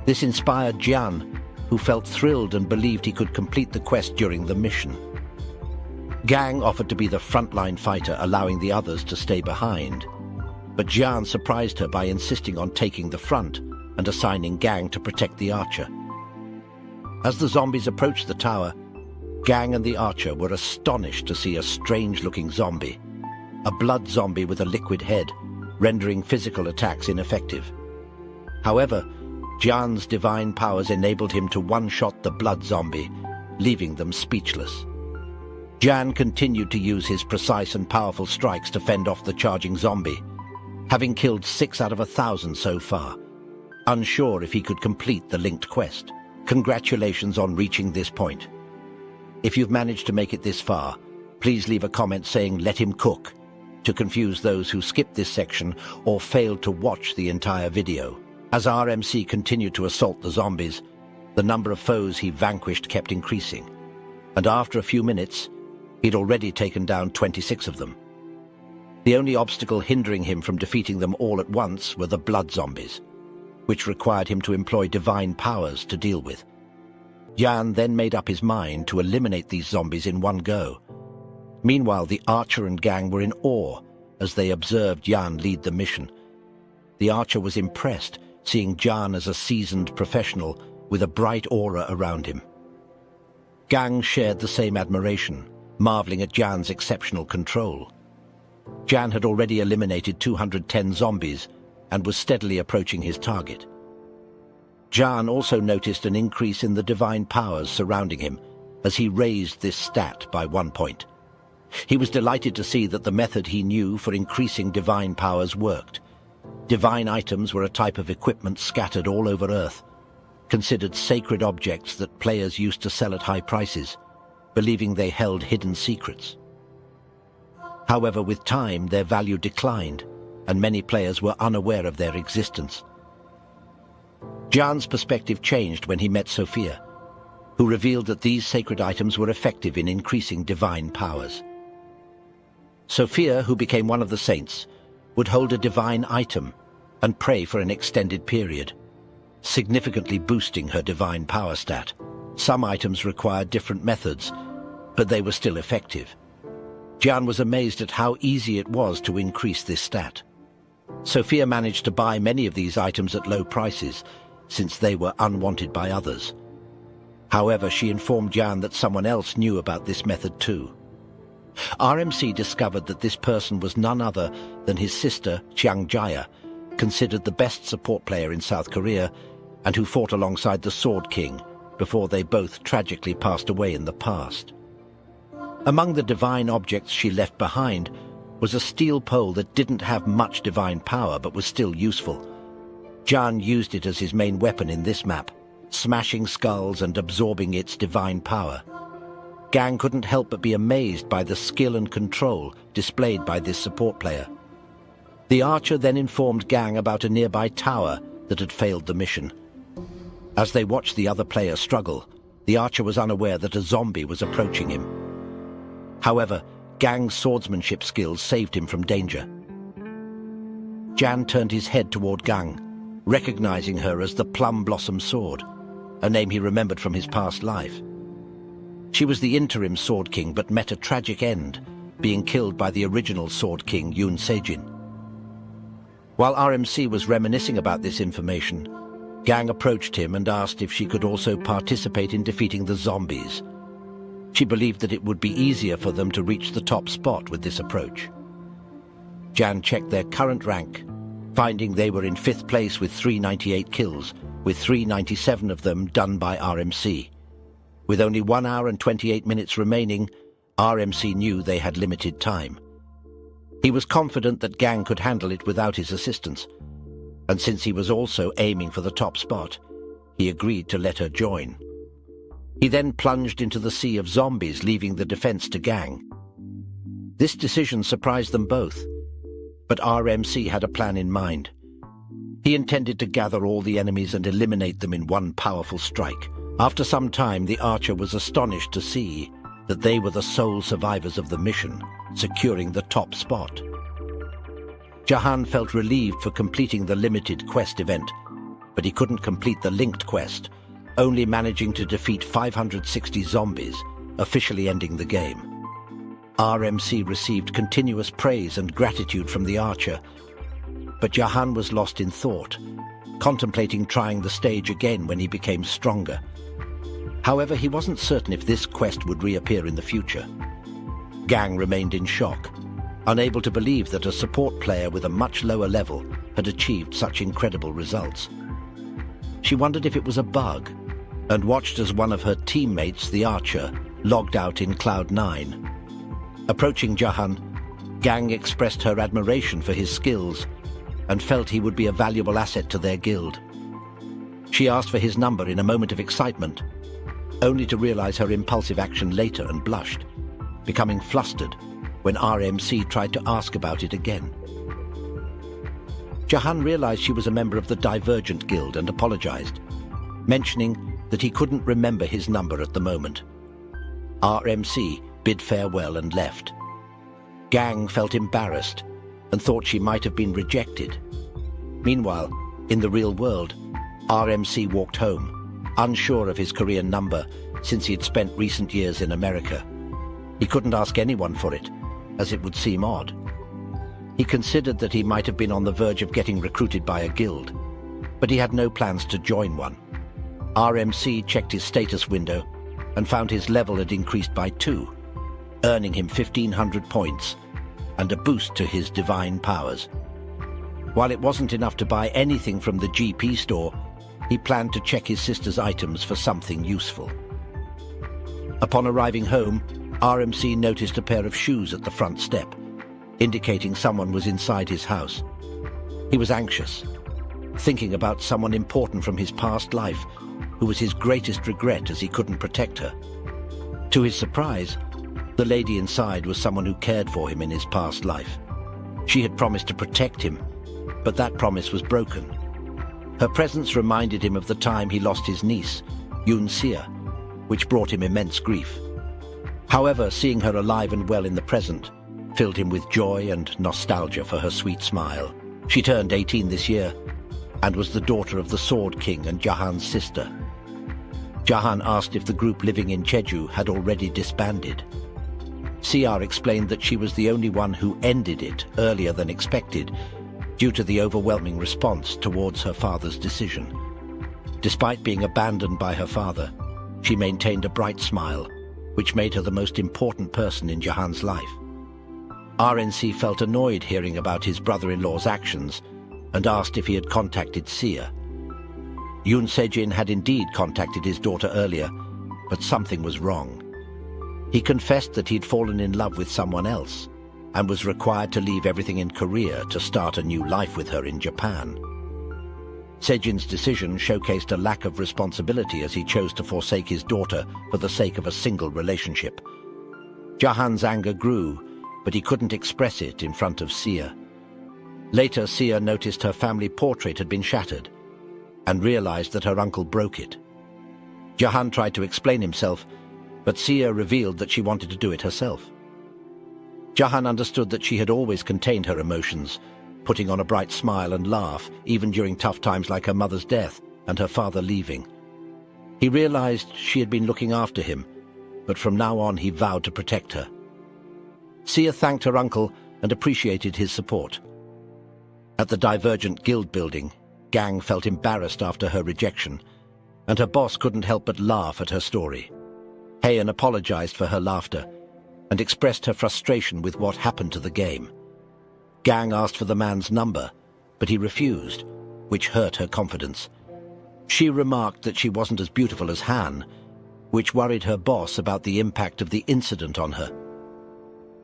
This inspired Jian, who felt thrilled and believed he could complete the quest during the mission. Gang offered to be the frontline fighter, allowing the others to stay behind, but Jian surprised her by insisting on taking the front and assigning Gang to protect the archer. As the zombies approached the tower, Gang and the archer were astonished to see a strange-looking zombie, a blood zombie with a liquid head, rendering physical attacks ineffective. However, Jian's divine powers enabled him to one-shot the blood zombie, leaving them speechless. Jian continued to use his precise and powerful strikes to fend off the charging zombie, having killed 6 out of 1,000 so far. unsure if he could complete the linked quest. Congratulations on reaching this point. If you've managed to make it this far, please leave a comment saying "let him cook" to confuse those who skipped this section or failed to watch the entire video. As RMC continued to assault the zombies, the number of foes he vanquished kept increasing, and after a few minutes, he'd already taken down 26 of them. The only obstacle hindering him from defeating them all at once were the blood zombies, which required him to employ divine powers to deal with. Jan then made up his mind to eliminate these zombies in one go. Meanwhile, the archer and gang were in awe as they observed Jan lead the mission. The archer was impressed, seeing Jan as a seasoned professional with a bright aura around him. Gang shared the same admiration, marveling at Jan's exceptional control. Jan had already eliminated 210 zombies and was steadily approaching his target. Jan also noticed an increase in the divine powers surrounding him as he raised this stat by 1 point. He was delighted to see that the method he knew for increasing divine powers worked. Divine items were a type of equipment scattered all over Earth, considered sacred objects that players used to sell at high prices, believing they held hidden secrets. However, with time, their value declined, and many players were unaware of their existence. Jan's perspective changed when he met Sophia, who revealed that these sacred items were effective in increasing divine powers. Sophia, who became one of the saints, would hold a divine item and pray for an extended period, significantly boosting her divine power stat. Some items required different methods, but they were still effective. Jan was amazed at how easy it was to increase this stat. Sophia managed to buy many of these items at low prices, since they were unwanted by others. However, she informed Jan that someone else knew about this method too. RMC discovered that this person was none other than his sister, Chiang Jaya, considered the best support player in South Korea, and who fought alongside the Sword King before they both tragically passed away in the past. Among the divine objects she left behind was a steel pole that didn't have much divine power but was still useful. Jan used it as his main weapon in this map, smashing skulls and absorbing its divine power. Gang couldn't help but be amazed by the skill and control displayed by this support player. The archer then informed Gang about a nearby tower that had failed the mission. As they watched the other player struggle, the archer was unaware that a zombie was approaching him. However, Gang's swordsmanship skills saved him from danger. Jan turned his head toward Gang, recognizing her as the Plum Blossom Sword, a name he remembered from his past life. She was the interim Sword King but met a tragic end, being killed by the original Sword King Yoon Sejin. While RMC was reminiscing about this information, Gang approached him and asked if she could also participate in defeating the zombies. She believed that it would be easier for them to reach the top spot with this approach. Jan checked their current rank, finding they were in 5th place with 398 kills, with 397 of them done by RMC. With only 1 hour and 28 minutes remaining, RMC knew they had limited time. He was confident that Gang could handle it without his assistance, and since he was also aiming for the top spot, he agreed to let her join. He then plunged into the sea of zombies, leaving the defense to Gang. This decision surprised them both, but RMC had a plan in mind. He intended to gather all the enemies and eliminate them in one powerful strike. After some time, the archer was astonished to see that they were the sole survivors of the mission, securing the top spot. Jahan felt relieved for completing the limited quest event, but he couldn't complete the linked quest, only managing to defeat 560 zombies, officially ending the game. RMC received continuous praise and gratitude from the archer, but Jahan was lost in thought, contemplating trying the stage again when he became stronger. However, he wasn't certain if this quest would reappear in the future. Gang remained in shock, unable to believe that a support player with a much lower level had achieved such incredible results. She wondered if it was a bug, and watched as one of her teammates, the archer, logged out in Cloud 9. Approaching Jahan, Gang expressed her admiration for his skills and felt he would be a valuable asset to their guild. She asked for his number in a moment of excitement, only to realize her impulsive action later and blushed, becoming flustered when RMC tried to ask about it again. Jahan realized she was a member of the Divergent Guild and apologized, mentioning that he couldn't remember his number at the moment. RMC bid farewell and left. Gang felt embarrassed and thought she might have been rejected. Meanwhile, in the real world, RMC walked home, unsure of his Korean number since he had spent recent years in America. He couldn't ask anyone for it, as it would seem odd. He considered that he might have been on the verge of getting recruited by a guild, but he had no plans to join one. RMC checked his status window and found his level had increased by 2, earning him 1,500 points and a boost to his divine powers. While it wasn't enough to buy anything from the GP store, he planned to check his sister's items for something useful. Upon arriving home, RMC noticed a pair of shoes at the front step, indicating someone was inside his house. He was anxious, thinking about someone important from his past life who was his greatest regret as he couldn't protect her. To his surprise, the lady inside was someone who cared for him in his past life. She had promised to protect him, but that promise was broken. Her presence reminded him of the time he lost his niece, Yoon Sia, which brought him immense grief. However, seeing her alive and well in the present filled him with joy and nostalgia for her sweet smile. She turned 18 this year and was the daughter of the Sword King and Jahan's sister. Jahan asked if the group living in Jeju had already disbanded. CR explained that she was the only one who ended it earlier than expected due to the overwhelming response towards her father's decision. Despite being abandoned by her father, she maintained a bright smile, which made her the most important person in Jahan's life. RNC felt annoyed hearing about his brother-in-law's actions and asked if he had contacted Sia. Yoon Sejin had indeed contacted his daughter earlier, but something was wrong. He confessed that he'd fallen in love with someone else and was required to leave everything in Korea to start a new life with her in Japan. Sejin's decision showcased a lack of responsibility as he chose to forsake his daughter for the sake of a single relationship. Jahan's anger grew, but he couldn't express it in front of Sia. Later, Sia noticed her family portrait had been shattered and realized that her uncle broke it. Jahan tried to explain himself, but Sia revealed that she wanted to do it herself. Jahan understood that she had always contained her emotions, putting on a bright smile and laugh even during tough times like her mother's death and her father leaving. He realized she had been looking after him, but from now on he vowed to protect her. Sia thanked her uncle and appreciated his support. At the Divergent Guild building, Gang felt embarrassed after her rejection, and her boss couldn't help but laugh at her story. Haeun apologized for her laughter and expressed her frustration with what happened to the game. Gang asked for the man's number, but he refused, which hurt her confidence. She remarked that she wasn't as beautiful as Han, which worried her boss about the impact of the incident on her.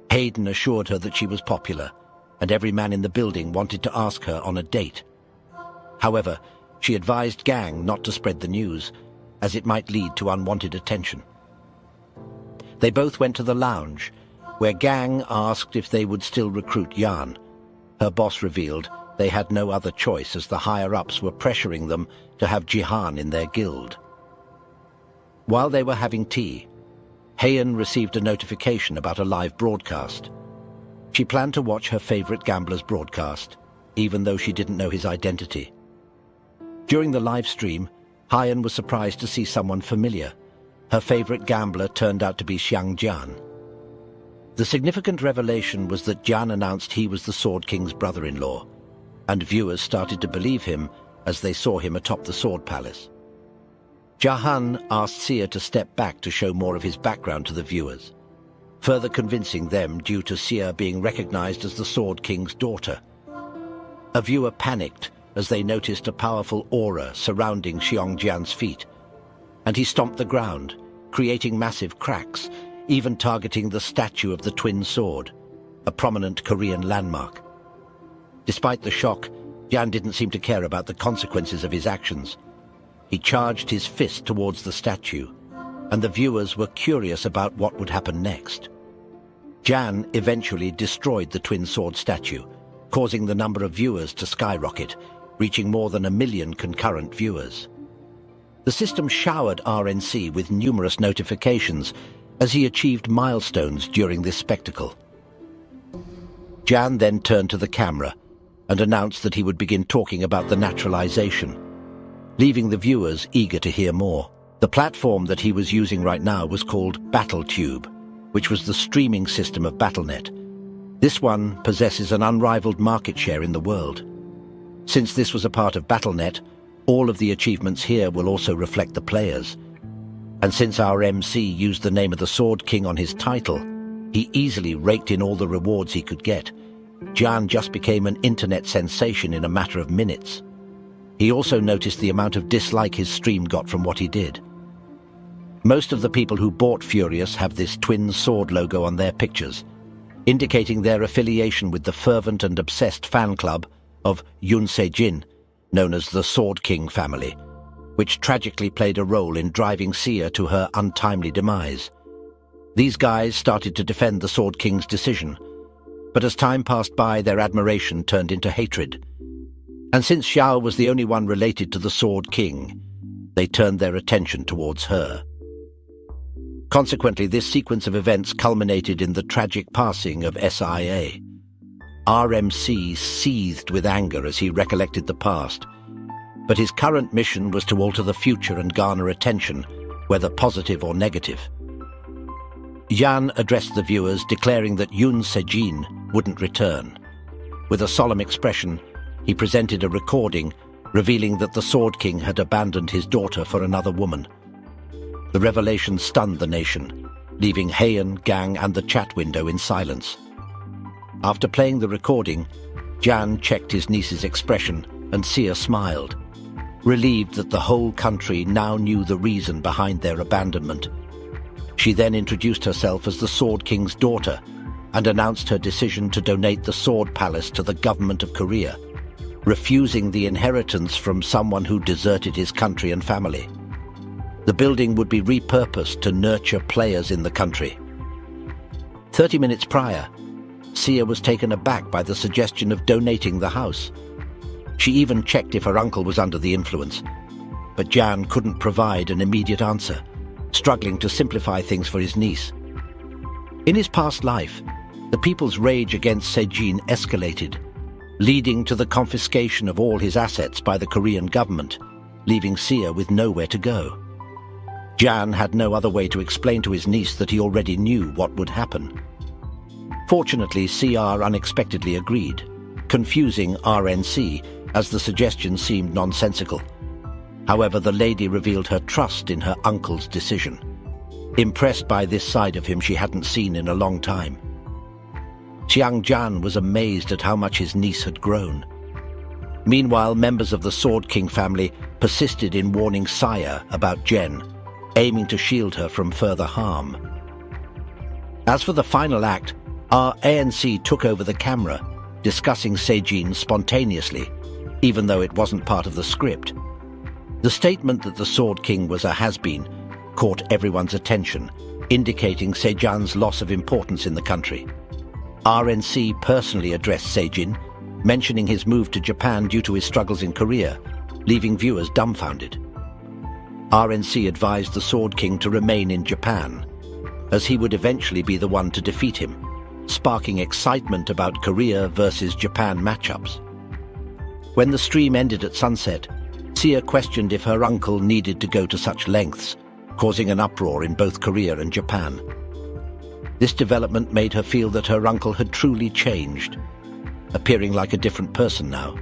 Hayden assured her that she was popular, and every man in the building wanted to ask her on a date. However, she advised Gang not to spread the news, as it might lead to unwanted attention. They both went to the lounge, where Gang asked if they would still recruit Yan. Her boss revealed they had no other choice as the higher-ups were pressuring them to have Jihan in their guild. While they were having tea, Haeun received a notification about a live broadcast. She planned to watch her favorite gambler's broadcast, even though she didn't know his identity. During the live stream, Haeun was surprised to see someone familiar. Her favorite gambler turned out to be Xiang Jian. The significant revelation was that Jian announced he was the Sword King's brother-in-law, and viewers started to believe him as they saw him atop the Sword Palace. Jahan asked Sia to step back to show more of his background to the viewers, further convincing them due to Sia being recognized as the Sword King's daughter. A viewer panicked as they noticed a powerful aura surrounding Xiang Jian's feet, and he stomped the ground, creating massive cracks, even targeting the statue of the twin sword, a prominent Korean landmark. Despite the shock, Jian didn't seem to care about the consequences of his actions. He charged his fist towards the statue, and the viewers were curious about what would happen next. Jan eventually destroyed the twin sword statue, causing the number of viewers to skyrocket, reaching more than 1 million concurrent viewers. The system showered RNC with numerous notifications as he achieved milestones during this spectacle. Jan then turned to the camera and announced that he would begin talking about the naturalization, leaving the viewers eager to hear more. The platform that he was using right now was called BattleTube, which was the streaming system of Battle.net. This one possesses an unrivaled market share in the world. Since this was a part of Battle.net, all of the achievements here will also reflect the players. And since our MC used the name of the Sword King on his title, he easily raked in all the rewards he could get. Jan just became an internet sensation in a matter of minutes. He also noticed the amount of dislike his stream got from what he did. Most of the people who bought Furious have this twin sword logo on their pictures, indicating their affiliation with the fervent and obsessed fan club of Yoon Se-jin, known as the Sword King family, which tragically played a role in driving Sia to her untimely demise. These guys started to defend the Sword King's decision, but as time passed by, their admiration turned into hatred. And since Xiao was the only one related to the Sword King, they turned their attention towards her. Consequently, this sequence of events culminated in the tragic passing of SIA. RMC seethed with anger as he recollected the past, but his current mission was to alter the future and garner attention, whether positive or negative. Jan addressed the viewers, declaring that Yoon Se-jin wouldn't return. With a solemn expression, he presented a recording revealing that the Sword King had abandoned his daughter for another woman. The revelation stunned the nation, leaving Heian, Gang, and the chat window in silence. After playing the recording, Jan checked his niece's expression, and Sia smiled, relieved that the whole country now knew the reason behind their abandonment. She then introduced herself as the Sword King's daughter and announced her decision to donate the Sword Palace to the government of Korea, refusing the inheritance from someone who deserted his country and family. The building would be repurposed to nurture players in the country. 30 minutes prior, Sia was taken aback by the suggestion of donating the house. She even checked if her uncle was under the influence, but Jan couldn't provide an immediate answer, struggling to simplify things for his niece. In his past life, the people's rage against Se-jin escalated, leading to the confiscation of all his assets by the Korean government, leaving Sia with nowhere to go. Jan had no other way to explain to his niece that he already knew what would happen. Fortunately, CR unexpectedly agreed, confusing RNC as the suggestion seemed nonsensical. However, the lady revealed her trust in her uncle's decision, impressed by this side of him she hadn't seen in a long time. Xiang Jan was amazed at how much his niece had grown. Meanwhile, members of the Sword King family persisted in warning Saya about Jen, aiming to shield her from further harm. As for the final act, our ANC took over the camera, discussing Se-jin spontaneously, even though it wasn't part of the script. The statement that the Sword King was a has-been caught everyone's attention, indicating Se-jin's loss of importance in the country. RNC personally addressed Se-jin, mentioning his move to Japan due to his struggles in Korea, leaving viewers dumbfounded. RNC advised the Sword King to remain in Japan, as he would eventually be the one to defeat him, sparking excitement about Korea versus Japan matchups. When the stream ended at sunset, Sia questioned if her uncle needed to go to such lengths, causing an uproar in both Korea and Japan. This development made her feel that her uncle had truly changed, appearing like a different person now.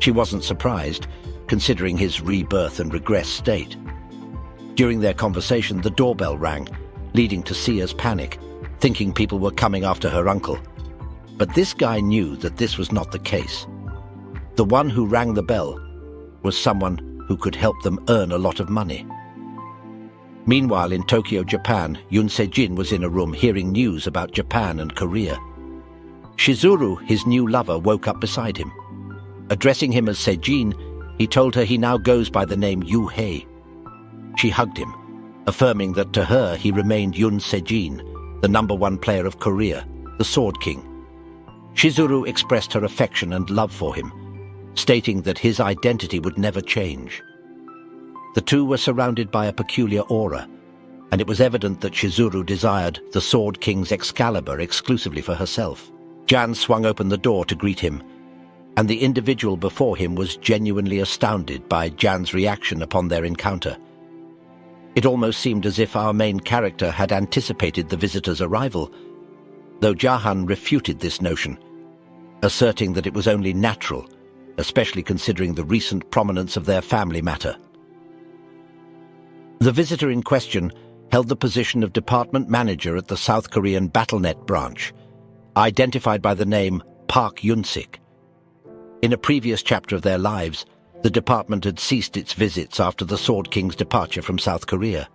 She wasn't surprised, considering his rebirth and regressed state. During their conversation, the doorbell rang, leading to Sia's panic, thinking people were coming after her uncle. But this guy knew that this was not the case. The one who rang the bell was someone who could help them earn a lot of money. Meanwhile, in Tokyo, Japan, Yoon Se-jin was in a room hearing news about Japan and Korea. Shizuru, his new lover, woke up beside him. Addressing him as Se-jin, he told her he now goes by the name Yu Hei. She hugged him, affirming that to her he remained Yun Sejin, the #1 player of Korea, the Sword King. Shizuru expressed her affection and love for him, stating that his identity would never change. The two were surrounded by a peculiar aura, and it was evident that Shizuru desired the Sword King's Excalibur exclusively for herself. Jan swung open the door to greet him, and the individual before him was genuinely astounded by Jan's reaction upon their encounter. It almost seemed as if our main character had anticipated the visitor's arrival, though Jahan refuted this notion, asserting that it was only natural, especially considering the recent prominence of their family matter. The visitor in question held the position of department manager at the South Korean BattleNet branch, identified by the name Park Yun-sik. In a previous chapter of their lives, the department had ceased its visits after the Sword King's departure from South Korea,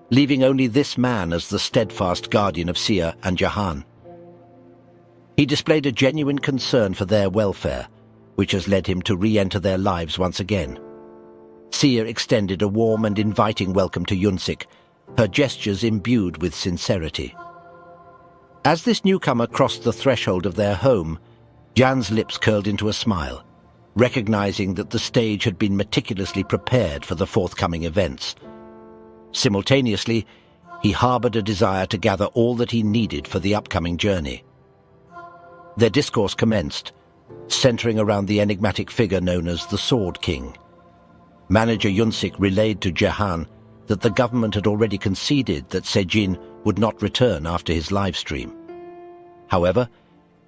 leaving only this man as the steadfast guardian of Sia and Jahan. He displayed a genuine concern for their welfare, which has led him to re-enter their lives once again. Sia extended a warm and inviting welcome to Yun-sik, her gestures imbued with sincerity. As this newcomer crossed the threshold of their home, Jan's lips curled into a smile, recognizing that the stage had been meticulously prepared for the forthcoming events. Simultaneously, he harbored a desire to gather all that he needed for the upcoming journey. Their discourse commenced, centering around the enigmatic figure known as the Sword King. Manager Yun-sik relayed to Jahan that the government had already conceded that Sejin would not return after his live stream. However,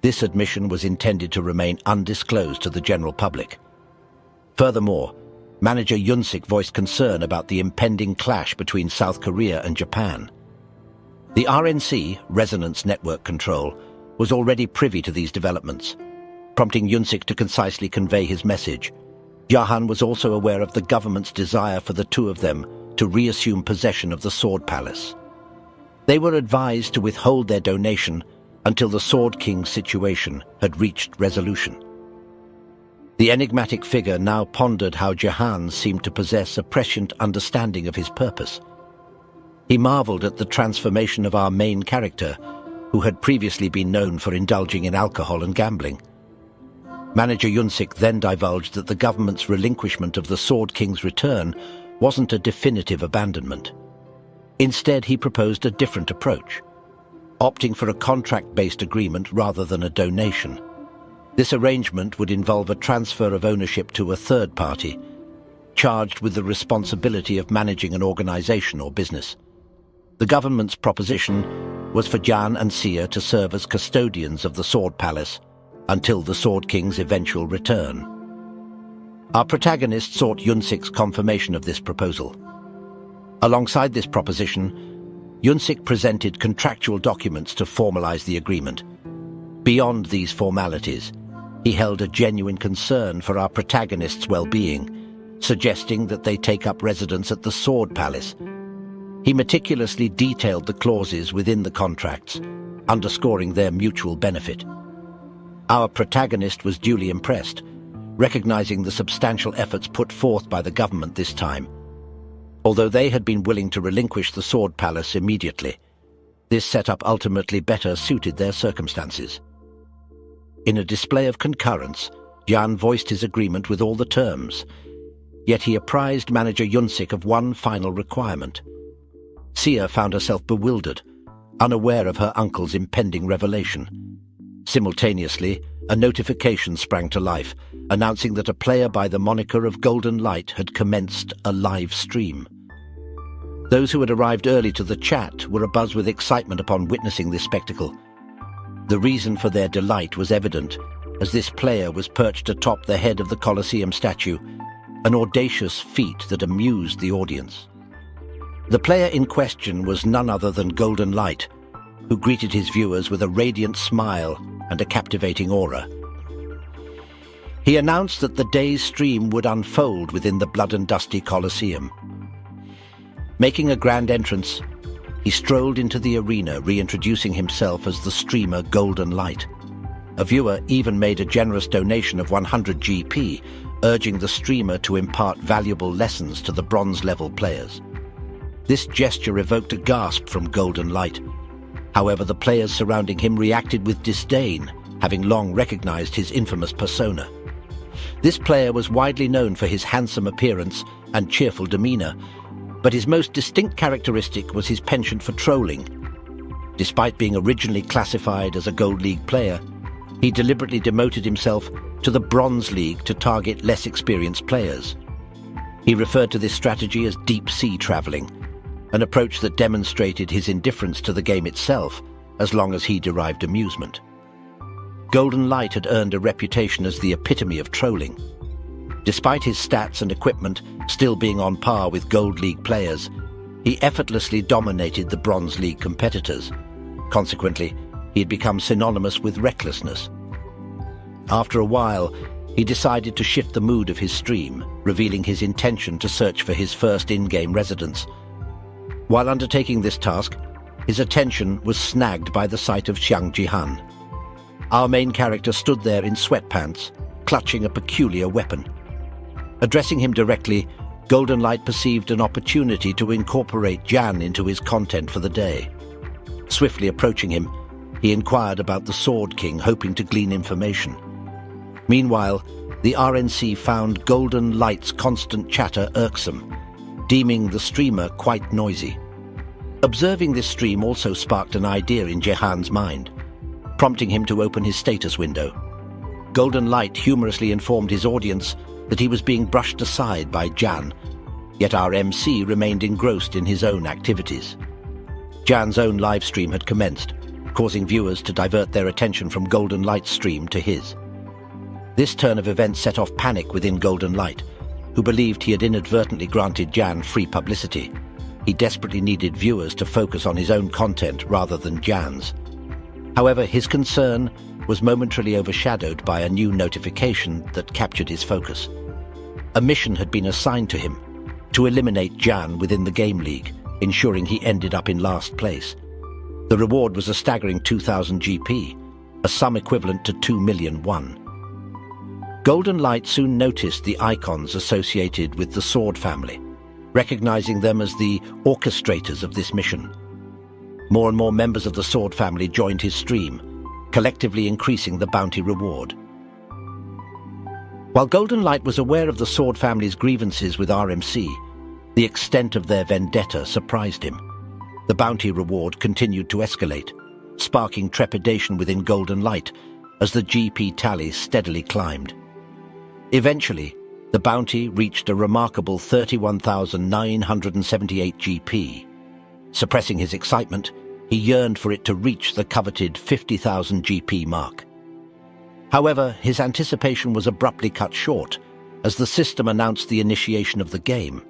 this admission was intended to remain undisclosed to the general public. Furthermore, Manager Yun-sik voiced concern about the impending clash between South Korea and Japan. The RNC, Resonance Network Control, was already privy to these developments, prompting Yun-sik to concisely convey his message. Jahan was also aware of the government's desire for the two of them to reassume possession of the Sword Palace. They were advised to withhold their donation until the Sword King's situation had reached resolution. The enigmatic figure now pondered how Jahan seemed to possess a prescient understanding of his purpose. He marveled at the transformation of our main character, who had previously been known for indulging in alcohol and gambling. Manager Yun-sik then divulged that the government's relinquishment of the Sword King's return wasn't a definitive abandonment. Instead, he proposed a different approach, opting for a contract-based agreement rather than a donation. This arrangement would involve a transfer of ownership to a third party, charged with the responsibility of managing an organization or business. The government's proposition was for Jan and Sia to serve as custodians of the Sword Palace until the Sword King's eventual return. Our protagonist sought Yun-sik's confirmation of this proposal. Alongside this proposition, Yun-sik presented contractual documents to formalize the agreement. Beyond these formalities, he held a genuine concern for our protagonist's well-being, suggesting that they take up residence at the Sword Palace. He meticulously detailed the clauses within the contracts, underscoring their mutual benefit. Our protagonist was duly impressed, recognizing the substantial efforts put forth by the government this time. Although they had been willing to relinquish the Sword Palace immediately, this setup ultimately better suited their circumstances. In a display of concurrence, Jan voiced his agreement with all the terms, yet he apprised Manager Yun-sik of one final requirement. Sia found herself bewildered, unaware of her uncle's impending revelation. Simultaneously, a notification sprang to life, announcing that a player by the moniker of Golden Light had commenced a live stream. Those who had arrived early to the chat were abuzz with excitement upon witnessing this spectacle. The reason for their delight was evident, as this player was perched atop the head of the Colosseum statue, an audacious feat that amused the audience. The player in question was none other than Golden Light, who greeted his viewers with a radiant smile and a captivating aura. He announced that the day's stream would unfold within the blood and dusty Colosseum. Making a grand entrance, he strolled into the arena, reintroducing himself as the streamer Golden Light. A viewer even made a generous donation of 100 GP, urging the streamer to impart valuable lessons to the bronze-level players. This gesture evoked a gasp from Golden Light. However, the players surrounding him reacted with disdain, having long recognized his infamous persona. This player was widely known for his handsome appearance and cheerful demeanor, but his most distinct characteristic was his penchant for trolling. Despite being originally classified as a Gold League player, he deliberately demoted himself to the Bronze League to target less experienced players. He referred to this strategy as deep-sea traveling, an approach that demonstrated his indifference to the game itself as long as he derived amusement. Golden Light had earned a reputation as the epitome of trolling. Despite his stats and equipment still being on par with Gold League players, he effortlessly dominated the Bronze League competitors. Consequently, he had become synonymous with recklessness. After a while, he decided to shift the mood of his stream, revealing his intention to search for his first in-game residence. While undertaking this task, his attention was snagged by the sight of Xiang Jihan. Our main character stood there in sweatpants, clutching a peculiar weapon. Addressing him directly, Golden Light perceived an opportunity to incorporate Jan into his content for the day. Swiftly approaching him, he inquired about the Sword King, hoping to glean information. Meanwhile, the RNC found Golden Light's constant chatter irksome, deeming the streamer quite noisy. Observing this stream also sparked an idea in Jehan's mind, prompting him to open his status window. Golden Light humorously informed his audience that he was being brushed aside by Jan, yet our MC remained engrossed in his own activities. Jan's own live stream had commenced, causing viewers to divert their attention from Golden Light's stream to his. This turn of events set off panic within Golden Light, who believed he had inadvertently granted Jan free publicity. He desperately needed viewers to focus on his own content rather than Jan's. However, his concern was momentarily overshadowed by a new notification that captured his focus. A mission had been assigned to him to eliminate Jan within the Game League, ensuring he ended up in last place. The reward was a staggering 2,000 GP, a sum equivalent to 2 million won. Golden Light soon noticed the icons associated with the Sword family, recognizing them as the orchestrators of this mission. More and more members of the Sword family joined his stream, collectively increasing the bounty reward. While Golden Light was aware of the Sword family's grievances with RMC, the extent of their vendetta surprised him. The bounty reward continued to escalate, sparking trepidation within Golden Light as the GP tally steadily climbed. Eventually, the bounty reached a remarkable 31,978 GP. Suppressing his excitement, he yearned for it to reach the coveted 50,000 GP mark. However, his anticipation was abruptly cut short as the system announced the initiation of the game.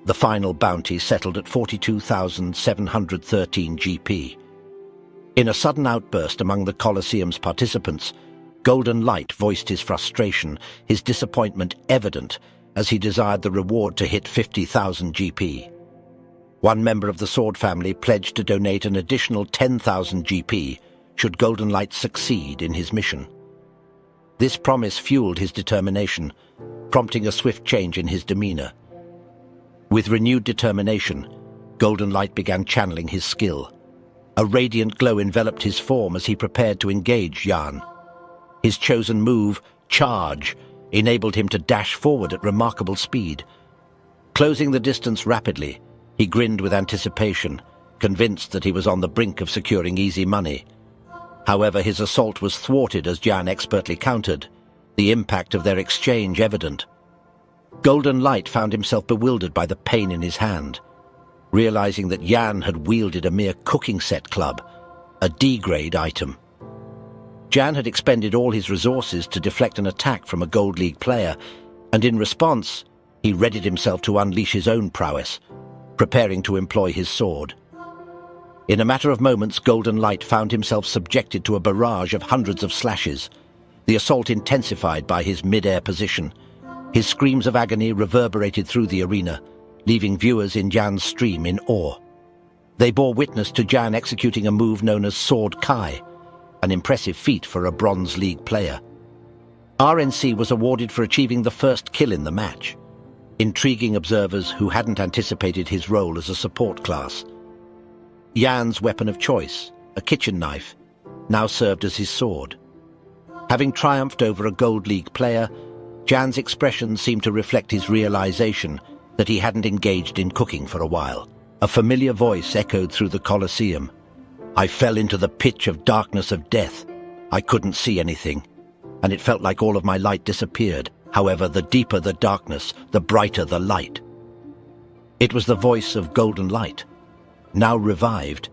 The final bounty settled at 42,713 GP. In a sudden outburst among the Colosseum's participants, Golden Light voiced his frustration, his disappointment evident as he desired the reward to hit 50,000 GP. One member of the Sword family pledged to donate an additional 10,000 GP should Golden Light succeed in his mission. This promise fueled his determination, prompting a swift change in his demeanor. With renewed determination, Golden Light began channeling his skill. A radiant glow enveloped his form as he prepared to engage Jan. His chosen move, Charge, enabled him to dash forward at remarkable speed. Closing the distance rapidly, he grinned with anticipation, convinced that he was on the brink of securing easy money. However, his assault was thwarted as Jan expertly countered, the impact of their exchange evident. Golden Light found himself bewildered by the pain in his hand, realizing that Jan had wielded a mere cooking set club, a D-grade item. Jan had expended all his resources to deflect an attack from a Gold League player, and in response, he readied himself to unleash his own prowess, preparing to employ his sword. In a matter of moments, Golden Light found himself subjected to a barrage of hundreds of slashes, the assault intensified by his mid-air position. His screams of agony reverberated through the arena, leaving viewers in Jan's stream in awe. They bore witness to Jan executing a move known as Sword Kai, an impressive feat for a Bronze League player. RNC was awarded for achieving the first kill in the match, intriguing observers who hadn't anticipated his role as a support class. Jan's weapon of choice, a kitchen knife, now served as his sword. Having triumphed over a Gold League player, Jan's expression seemed to reflect his realization that he hadn't engaged in cooking for a while. A familiar voice echoed through the Colosseum. I fell into the pitch of darkness of death. I couldn't see anything, and it felt like all of my light disappeared. However, the deeper the darkness, the brighter the light. It was the voice of Golden Light. Now revived,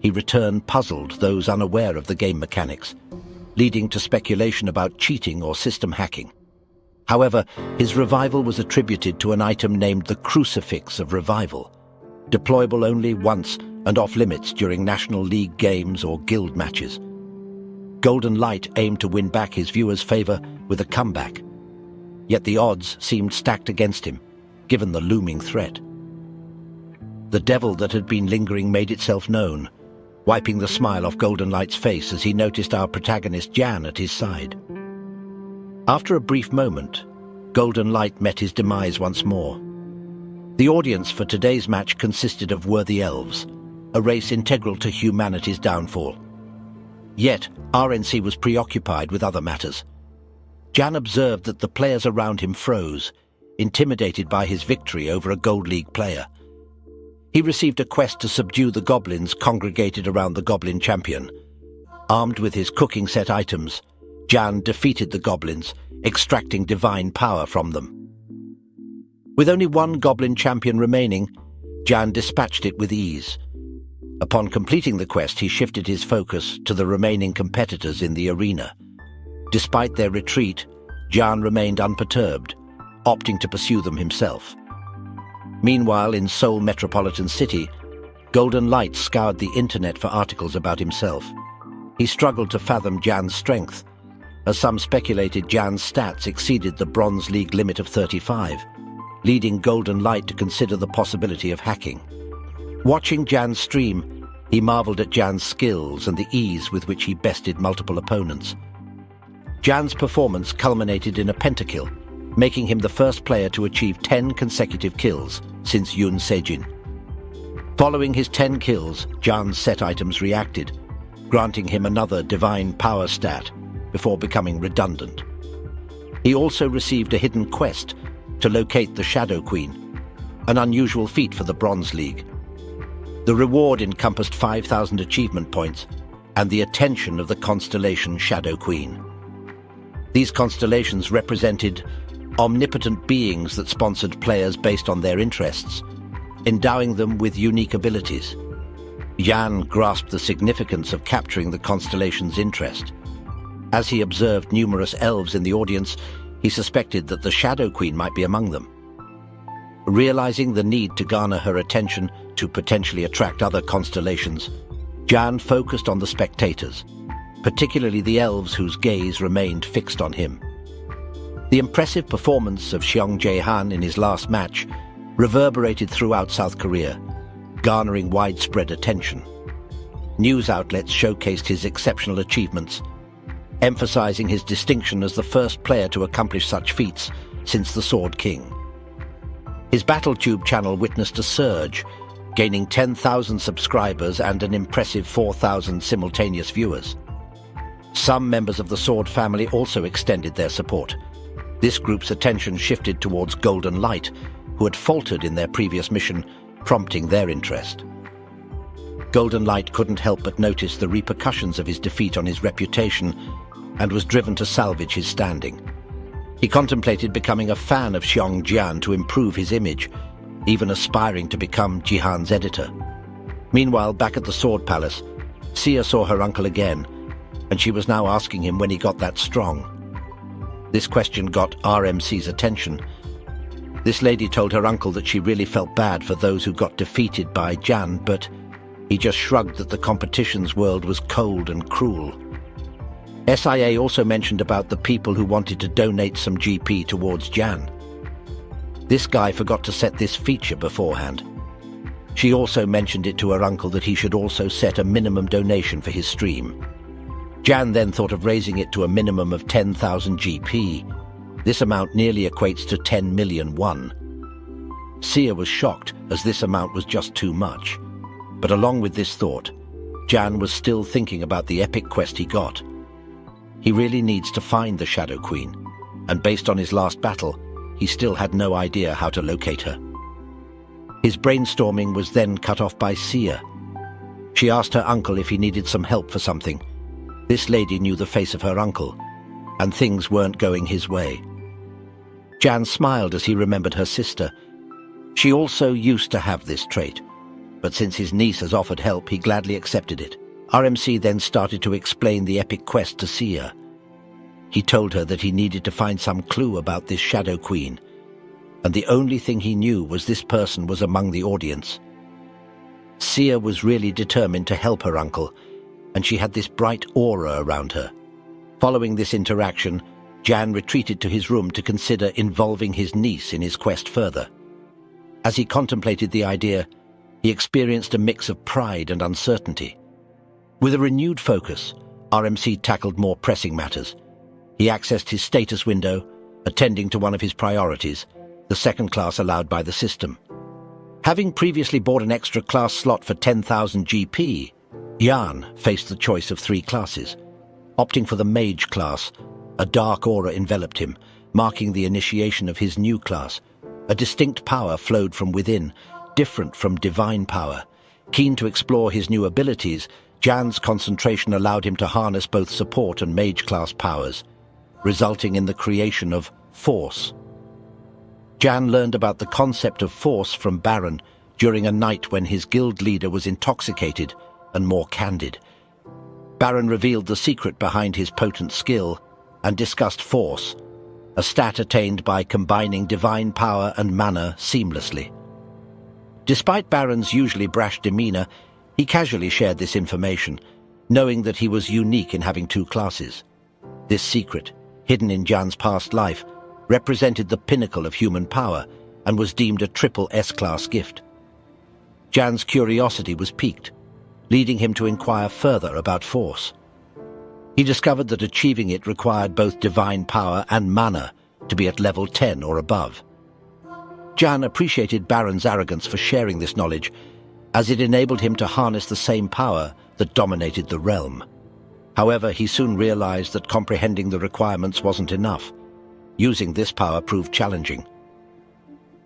he returned puzzled those unaware of the game mechanics, leading to speculation about cheating or system hacking. However, his revival was attributed to an item named the Crucifix of Revival, deployable only once and off-limits during National League games or guild matches. Golden Light aimed to win back his viewers' favor with a comeback, yet the odds seemed stacked against him, given the looming threat. The devil that had been lingering made itself known, wiping the smile off Golden Light's face as he noticed our protagonist Jan at his side. After a brief moment, Golden Light met his demise once more. The audience for today's match consisted of worthy elves, a race integral to humanity's downfall. Yet, RNC was preoccupied with other matters. Jan observed that the players around him froze, intimidated by his victory over a Gold League player. He received a quest to subdue the goblins congregated around the goblin champion. Armed with his cooking set items, Jan defeated the goblins, extracting divine power from them. With only one goblin champion remaining, Jan dispatched it with ease. Upon completing the quest, he shifted his focus to the remaining competitors in the arena. Despite their retreat, Jan remained unperturbed, opting to pursue them himself. Meanwhile, in Seoul Metropolitan City, Golden Light scoured the internet for articles about himself. He struggled to fathom Jan's strength, as some speculated Jan's stats exceeded the Bronze League limit of 35, leading Golden Light to consider the possibility of hacking. Watching Jan's stream, he marveled at Jan's skills and the ease with which he bested multiple opponents. Jan's performance culminated in a pentakill, making him the first player to achieve 10 consecutive kills since Yoon Sejin. Following his 10 kills, Jan's set items reacted, granting him another divine power stat before becoming redundant. He also received a hidden quest to locate the Shadow Queen, an unusual feat for the Bronze League. The reward encompassed 5,000 achievement points and the attention of the constellation Shadow Queen. These constellations represented omnipotent beings that sponsored players based on their interests, endowing them with unique abilities. Jan grasped the significance of capturing the constellation's interest. As he observed numerous elves in the audience, he suspected that the Shadow Queen might be among them. Realizing the need to garner her attention to potentially attract other constellations, Jan focused on the spectators, particularly the elves whose gaze remained fixed on him. The impressive performance of Seong Jae-han in his last match reverberated throughout South Korea, garnering widespread attention. News outlets showcased his exceptional achievements, emphasizing his distinction as the first player to accomplish such feats since the Sword King. His BattleTube channel witnessed a surge, gaining 10,000 subscribers and an impressive 4,000 simultaneous viewers. Some members of the Sword family also extended their support. This group's attention shifted towards Golden Light, who had faltered in their previous mission, prompting their interest. Golden Light couldn't help but notice the repercussions of his defeat on his reputation and was driven to salvage his standing. He contemplated becoming a fan of Seong Jian to improve his image, even aspiring to become Jihan's editor. Meanwhile, back at the Sword Palace, Sia saw her uncle again, and she was now asking him when he got that strong. This question got RMC's attention. This lady told her uncle that she really felt bad for those who got defeated by Jan, but he just shrugged that the competition's world was cold and cruel. SIA also mentioned about the people who wanted to donate some GP towards Jan. This guy forgot to set this feature beforehand. She also mentioned it to her uncle that he should also set a minimum donation for his stream. Jan then thought of raising it to a minimum of 10,000 GP. This amount nearly equates to 10 million won. Sia was shocked, as this amount was just too much. But along with this thought, Jan was still thinking about the epic quest he got. He really needs to find the Shadow Queen, and based on his last battle, he still had no idea how to locate her. His brainstorming was then cut off by Sia. She asked her uncle if he needed some help for something. This lady knew the face of her uncle, and things weren't going his way. Jan smiled as he remembered her sister. She also used to have this trait, but since his niece has offered help, he gladly accepted it. RMC then started to explain the epic quest to Sia. He told her that he needed to find some clue about this Shadow Queen, and the only thing he knew was this person was among the audience. Sia was really determined to help her uncle, and she had this bright aura around her. Following this interaction, Jan retreated to his room to consider involving his niece in his quest further. As he contemplated the idea, he experienced a mix of pride and uncertainty. With a renewed focus, RMC tackled more pressing matters. He accessed his status window, attending to one of his priorities, the second class allowed by the system. Having previously bought an extra class slot for 10,000 GP, Jan faced the choice of 3 classes. Opting for the Mage class, a dark aura enveloped him, marking the initiation of his new class. A distinct power flowed from within, different from divine power. Keen to explore his new abilities, Jan's concentration allowed him to harness both support and Mage class powers, resulting in the creation of Force. Jan learned about the concept of Force from Baron during a night when his guild leader was intoxicated and more candid. Baron revealed the secret behind his potent skill and discussed Force, a stat attained by combining divine power and mana seamlessly. Despite Baron's usually brash demeanor, he casually shared this information, knowing that he was unique in having 2 classes. This secret, hidden in Jan's past life, represented the pinnacle of human power and was deemed a triple S-class gift. Jan's curiosity was piqued, leading him to inquire further about Force. He discovered that achieving it required both divine power and mana to be at level 10 or above. Jan appreciated Baron's arrogance for sharing this knowledge, as it enabled him to harness the same power that dominated the realm. However, he soon realized that comprehending the requirements wasn't enough. Using this power proved challenging.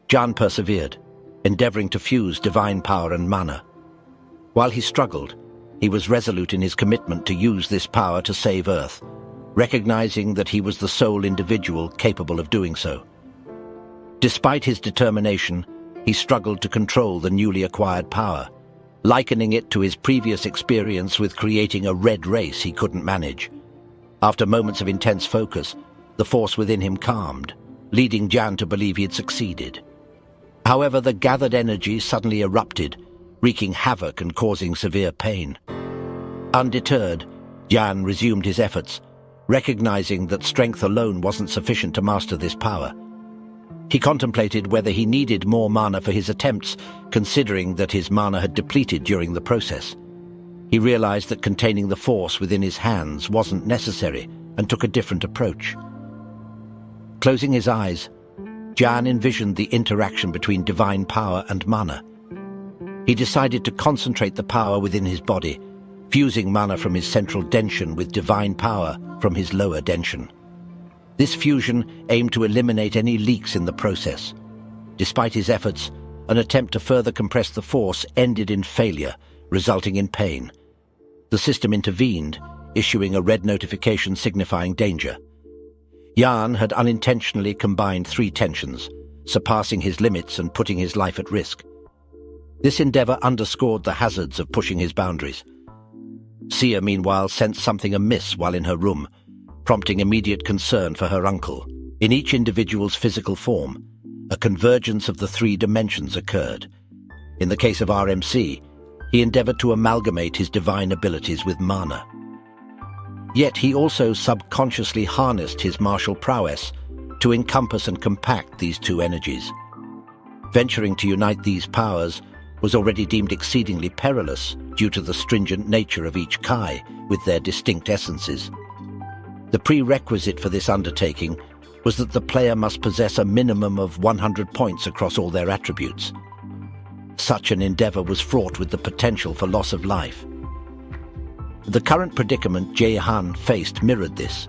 Jan persevered, endeavoring to fuse divine power and mana. While he struggled, he was resolute in his commitment to use this power to save Earth, recognizing that he was the sole individual capable of doing so. Despite his determination, he struggled to control the newly acquired power, likening it to his previous experience with creating a red race he couldn't manage. After moments of intense focus, the force within him calmed, leading Jan to believe he had succeeded. However, the gathered energy suddenly erupted, wreaking havoc and causing severe pain. Undeterred, Jan resumed his efforts, recognizing that strength alone wasn't sufficient to master this power. He contemplated whether he needed more mana for his attempts, considering that his mana had depleted during the process. He realized that containing the force within his hands wasn't necessary and took a different approach. Closing his eyes, Jan envisioned the interaction between divine power and mana. He decided to concentrate the power within his body, fusing mana from his central denshin with divine power from his lower denshin. This fusion aimed to eliminate any leaks in the process. Despite his efforts, an attempt to further compress the force ended in failure, resulting in pain. The system intervened, issuing a red notification signifying danger. Jan had unintentionally combined 3 tensions, surpassing his limits and putting his life at risk. This endeavor underscored the hazards of pushing his boundaries. Sia, meanwhile, sensed something amiss while in her room, prompting immediate concern for her uncle. In each individual's physical form, a convergence of the 3 dimensions occurred. In the case of RMC, he endeavored to amalgamate his divine abilities with mana. Yet he also subconsciously harnessed his martial prowess to encompass and compact these 2 energies. Venturing to unite these powers, was already deemed exceedingly perilous due to the stringent nature of each kai with their distinct essences. The prerequisite for this undertaking was that the player must possess a minimum of 100 points across all their attributes. Such an endeavor was fraught with the potential for loss of life. The current predicament Jae-han faced mirrored this.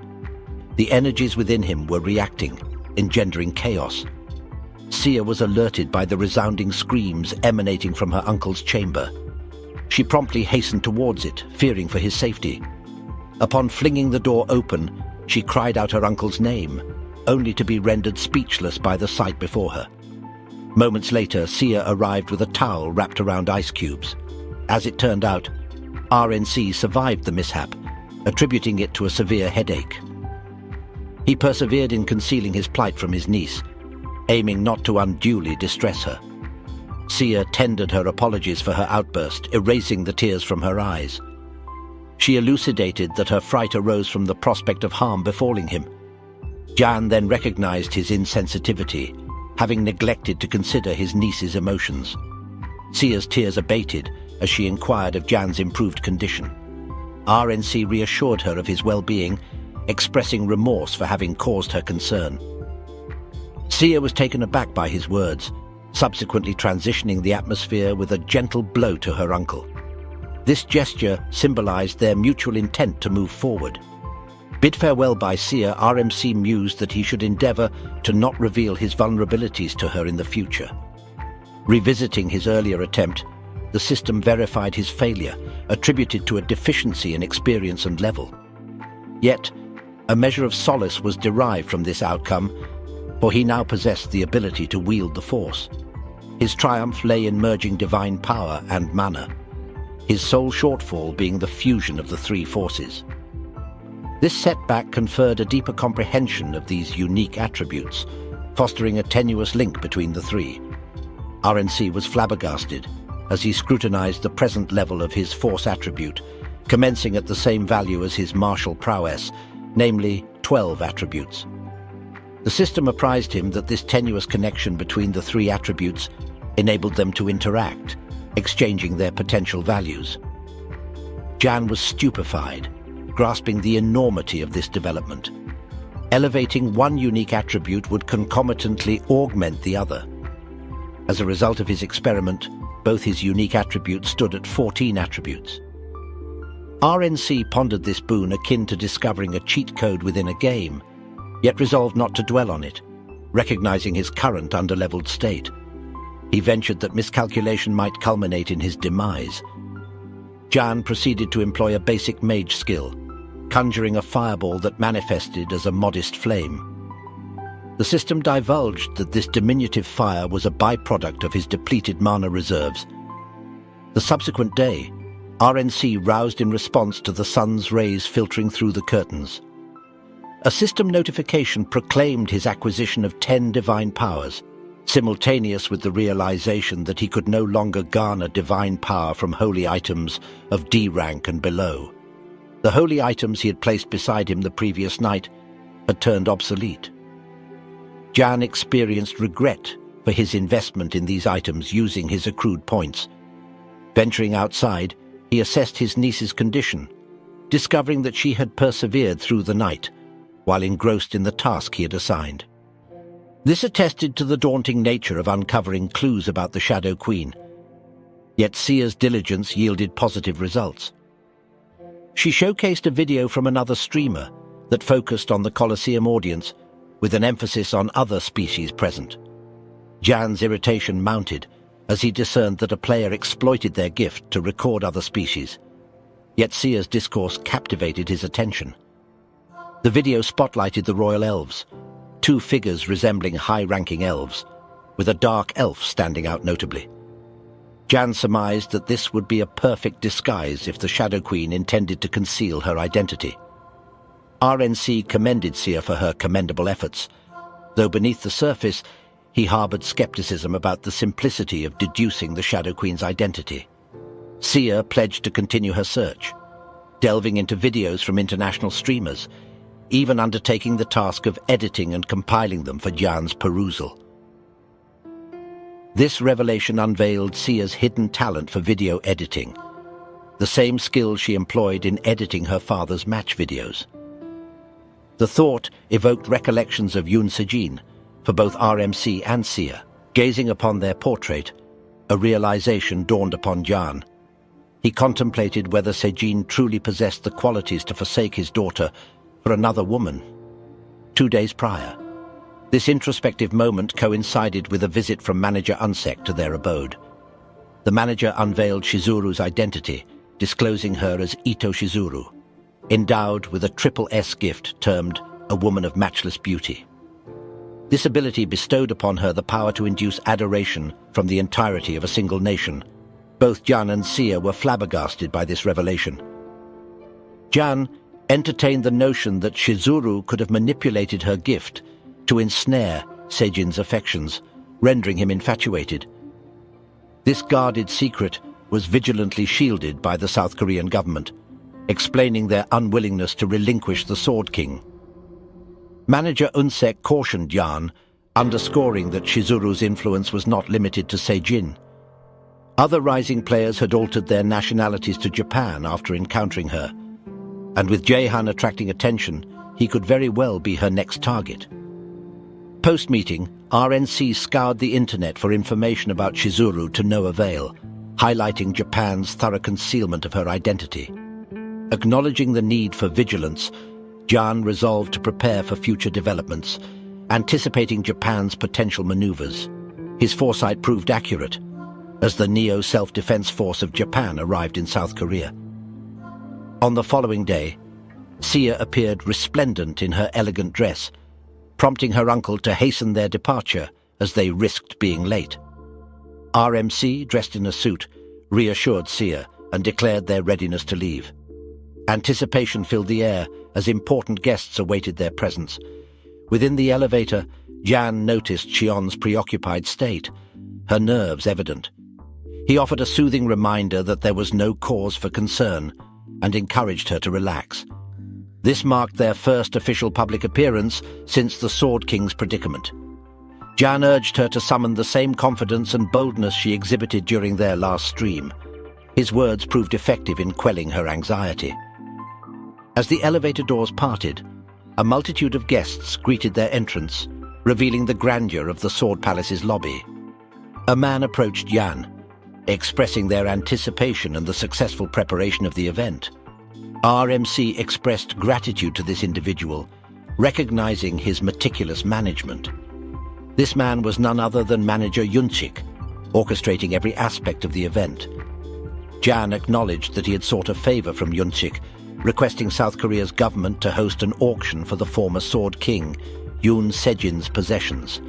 The energies within him were reacting, engendering chaos. Sia was alerted by the resounding screams emanating from her uncle's chamber. She promptly hastened towards it, fearing for his safety. Upon flinging the door open, she cried out her uncle's name, only to be rendered speechless by the sight before her. Moments later, Sia arrived with a towel wrapped around ice cubes. As it turned out, RNC survived the mishap, attributing it to a severe headache. He persevered in concealing his plight from his niece, aiming not to unduly distress her. Sia tendered her apologies for her outburst, erasing the tears from her eyes. She elucidated that her fright arose from the prospect of harm befalling him. Jan then recognized his insensitivity, having neglected to consider his niece's emotions. Sia's tears abated as she inquired of Jan's improved condition. RNC reassured her of his well-being, expressing remorse for having caused her concern. Sia was taken aback by his words, subsequently transitioning the atmosphere with a gentle blow to her uncle. This gesture symbolized their mutual intent to move forward. Bid farewell by Sia, RMC mused that he should endeavor to not reveal his vulnerabilities to her in the future. Revisiting his earlier attempt, the system verified his failure, attributed to a deficiency in experience and level. Yet, a measure of solace was derived from this outcome, for he now possessed the ability to wield the Force. His triumph lay in merging divine power and mana, his sole shortfall being the fusion of the three forces. This setback conferred a deeper comprehension of these unique attributes, fostering a tenuous link between the three. RNC was flabbergasted as he scrutinized the present level of his Force attribute, commencing at the same value as his martial prowess, namely 12 attributes. The system apprised him that this tenuous connection between the three attributes enabled them to interact, exchanging their potential values. Jan was stupefied, grasping the enormity of this development. Elevating one unique attribute would concomitantly augment the other. As a result of his experiment, both his unique attributes stood at 14 attributes. RNC pondered this boon akin to discovering a cheat code within a game, yet resolved not to dwell on it, recognizing his current underleveled state. He ventured that miscalculation might culminate in his demise. Jan proceeded to employ a basic mage skill, conjuring a fireball that manifested as a modest flame. The system divulged that this diminutive fire was a byproduct of his depleted mana reserves. The subsequent day, RNC roused in response to the sun's rays filtering through the curtains. A system notification proclaimed his acquisition of 10 divine powers, simultaneous with the realization that he could no longer garner divine power from holy items of D rank and below. The holy items he had placed beside him the previous night had turned obsolete. Jan experienced regret for his investment in these items using his accrued points. Venturing outside, he assessed his niece's condition, discovering that she had persevered through the night, while engrossed in the task he had assigned. This attested to the daunting nature of uncovering clues about the Shadow Queen, yet Sia's diligence yielded positive results. She showcased a video from another streamer that focused on the Colosseum audience, with an emphasis on other species present. Jan's irritation mounted as he discerned that a player exploited their gift to record other species, yet Sia's discourse captivated his attention. The video spotlighted the royal elves, two figures resembling high-ranking elves, with a dark elf standing out notably. Jan surmised that this would be a perfect disguise if the Shadow Queen intended to conceal her identity. RNC commended Sia for her commendable efforts, though beneath the surface he harbored skepticism about the simplicity of deducing the Shadow Queen's identity. Sia pledged to continue her search, delving into videos from international streamers, even undertaking the task of editing and compiling them for Jan's perusal. This revelation unveiled Sia's hidden talent for video editing, the same skill she employed in editing her father's match videos. The thought evoked recollections of Yoon Se-jin for both RMC and Sia. Gazing upon their portrait, a realization dawned upon Jan. He contemplated whether Se-jin truly possessed the qualities to forsake his daughter for another woman. 2 days prior, this introspective moment coincided with a visit from manager Unsek to their abode. The manager unveiled Shizuru's identity, disclosing her as Ito Shizuru, endowed with a triple S gift termed a woman of matchless beauty. This ability bestowed upon her the power to induce adoration from the entirety of a single nation. Both Jan and Sia were flabbergasted by this revelation. Jan entertained the notion that Shizuru could have manipulated her gift to ensnare Se-jin's affections, rendering him infatuated. This guarded secret was vigilantly shielded by the South Korean government, explaining their unwillingness to relinquish the Sword King. Manager Unsek cautioned Jan, underscoring that Shizuru's influence was not limited to Se-jin. Other rising players had altered their nationalities to Japan after encountering her, and with Jaehan attracting attention, he could very well be her next target. Post-meeting, RNC scoured the internet for information about Shizuru to no avail, highlighting Japan's thorough concealment of her identity. Acknowledging the need for vigilance, Jan resolved to prepare for future developments, anticipating Japan's potential maneuvers. His foresight proved accurate, as the Neo Self-Defense Force of Japan arrived in South Korea. On the following day, Sia appeared resplendent in her elegant dress, prompting her uncle to hasten their departure as they risked being late. RMC, dressed in a suit, reassured Sia and declared their readiness to leave. Anticipation filled the air as important guests awaited their presence. Within the elevator, Jan noticed Chion's preoccupied state, her nerves evident. He offered a soothing reminder that there was no cause for concern and encouraged her to relax. This marked their first official public appearance since the Sword King's predicament. Jan urged her to summon the same confidence and boldness she exhibited during their last stream. His words proved effective in quelling her anxiety. As the elevator doors parted, a multitude of guests greeted their entrance, revealing the grandeur of the Sword Palace's lobby. A man approached Jan, expressing their anticipation and the successful preparation of the event. RMC expressed gratitude to this individual, recognizing his meticulous management. This man was none other than manager Yunchik, orchestrating every aspect of the event. Jan acknowledged that he had sought a favor from Yunchik, requesting South Korea's government to host an auction for the former Sword King, Yoon Se-jin's possessions.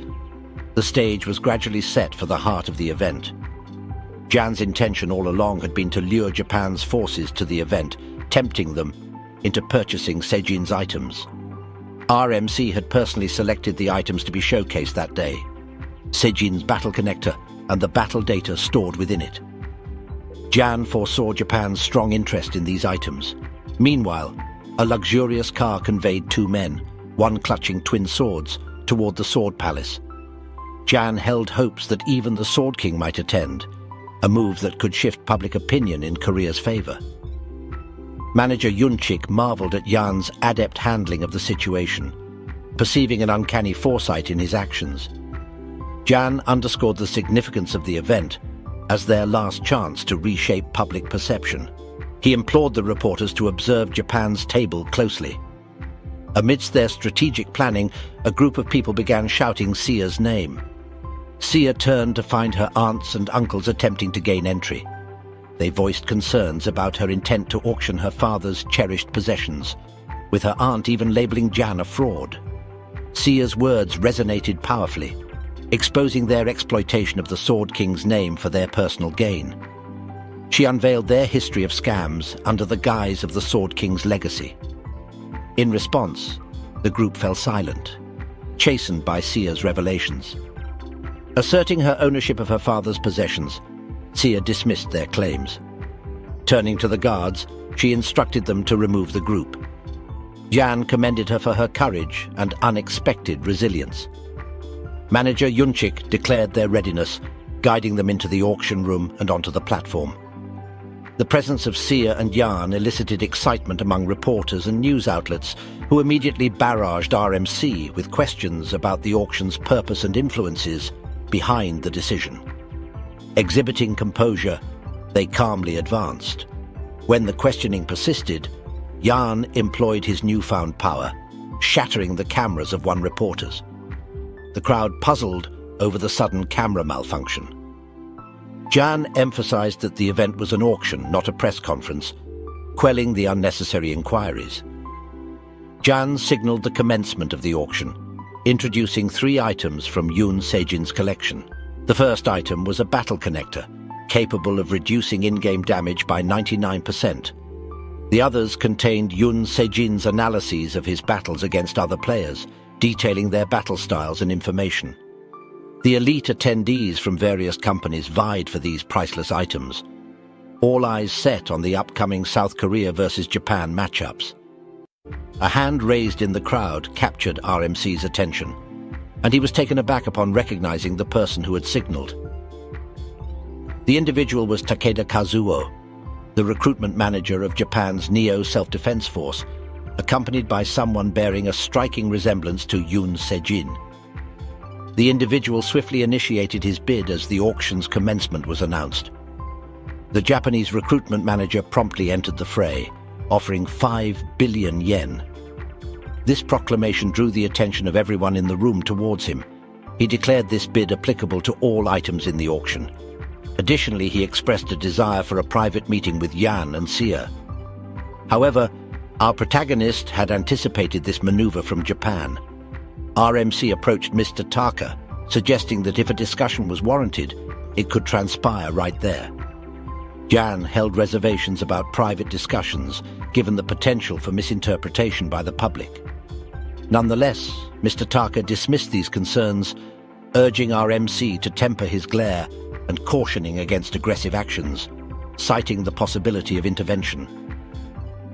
The stage was gradually set for the heart of the event. Jan's intention all along had been to lure Japan's forces to the event, tempting them into purchasing Se-jin's items. RMC had personally selected the items to be showcased that day: Se-jin's battle connector and the battle data stored within it. Jan foresaw Japan's strong interest in these items. Meanwhile, a luxurious car conveyed two men, one clutching twin swords, toward the Sword Palace. Jan held hopes that even the Sword King might attend, a move that could shift public opinion in Korea's favor. Manager Yunchik marveled at Jan's adept handling of the situation, perceiving an uncanny foresight in his actions. Jan underscored the significance of the event as their last chance to reshape public perception. He implored the reporters to observe Japan's table closely. Amidst their strategic planning, a group of people began shouting Sia's name. Sia turned to find her aunts and uncles attempting to gain entry. They voiced concerns about her intent to auction her father's cherished possessions, with her aunt even labeling Jan a fraud. Sia's words resonated powerfully, exposing their exploitation of the Sword King's name for their personal gain. She unveiled their history of scams under the guise of the Sword King's legacy. In response, the group fell silent, chastened by Sia's revelations. Asserting her ownership of her father's possessions, Sia dismissed their claims. Turning to the guards, she instructed them to remove the group. Jan commended her for her courage and unexpected resilience. Manager Yunchik declared their readiness, guiding them into the auction room and onto the platform. The presence of Sia and Jan elicited excitement among reporters and news outlets, who immediately barraged RMC with questions about the auction's purpose and influences behind the decision. Exhibiting composure, they calmly advanced. When the questioning persisted, Jan employed his newfound power, shattering the cameras of one reporter's. The crowd puzzled over the sudden camera malfunction. Jan emphasized that the event was an auction, not a press conference, quelling the unnecessary inquiries. Jan signaled the commencement of the auction, introducing 3 items from Yoon Sejin's collection. The first item was a battle connector, capable of reducing in-game damage by 99%. The others contained Yoon Sejin's analyses of his battles against other players, detailing their battle styles and information. The elite attendees from various companies vied for these priceless items, all eyes set on the upcoming South Korea versus Japan matchups. A hand raised in the crowd captured RMC's attention, and he was taken aback upon recognizing the person who had signaled. The individual was Takeda Kazuo, the recruitment manager of Japan's Neo Self-Defense Force, accompanied by someone bearing a striking resemblance to Yoon Sejin. The individual swiftly initiated his bid as the auction's commencement was announced. The Japanese recruitment manager promptly entered the fray, offering 5 billion yen. This proclamation drew the attention of everyone in the room towards him. He declared this bid applicable to all items in the auction. Additionally, he expressed a desire for a private meeting with Jan and Sia. However, our protagonist had anticipated this maneuver from Japan. RMC approached Mr. Taka, suggesting that if a discussion was warranted, it could transpire right there. Jan held reservations about private discussions, given the potential for misinterpretation by the public. Nonetheless, Mr. Taka dismissed these concerns, urging RMC to temper his glare and cautioning against aggressive actions, citing the possibility of intervention.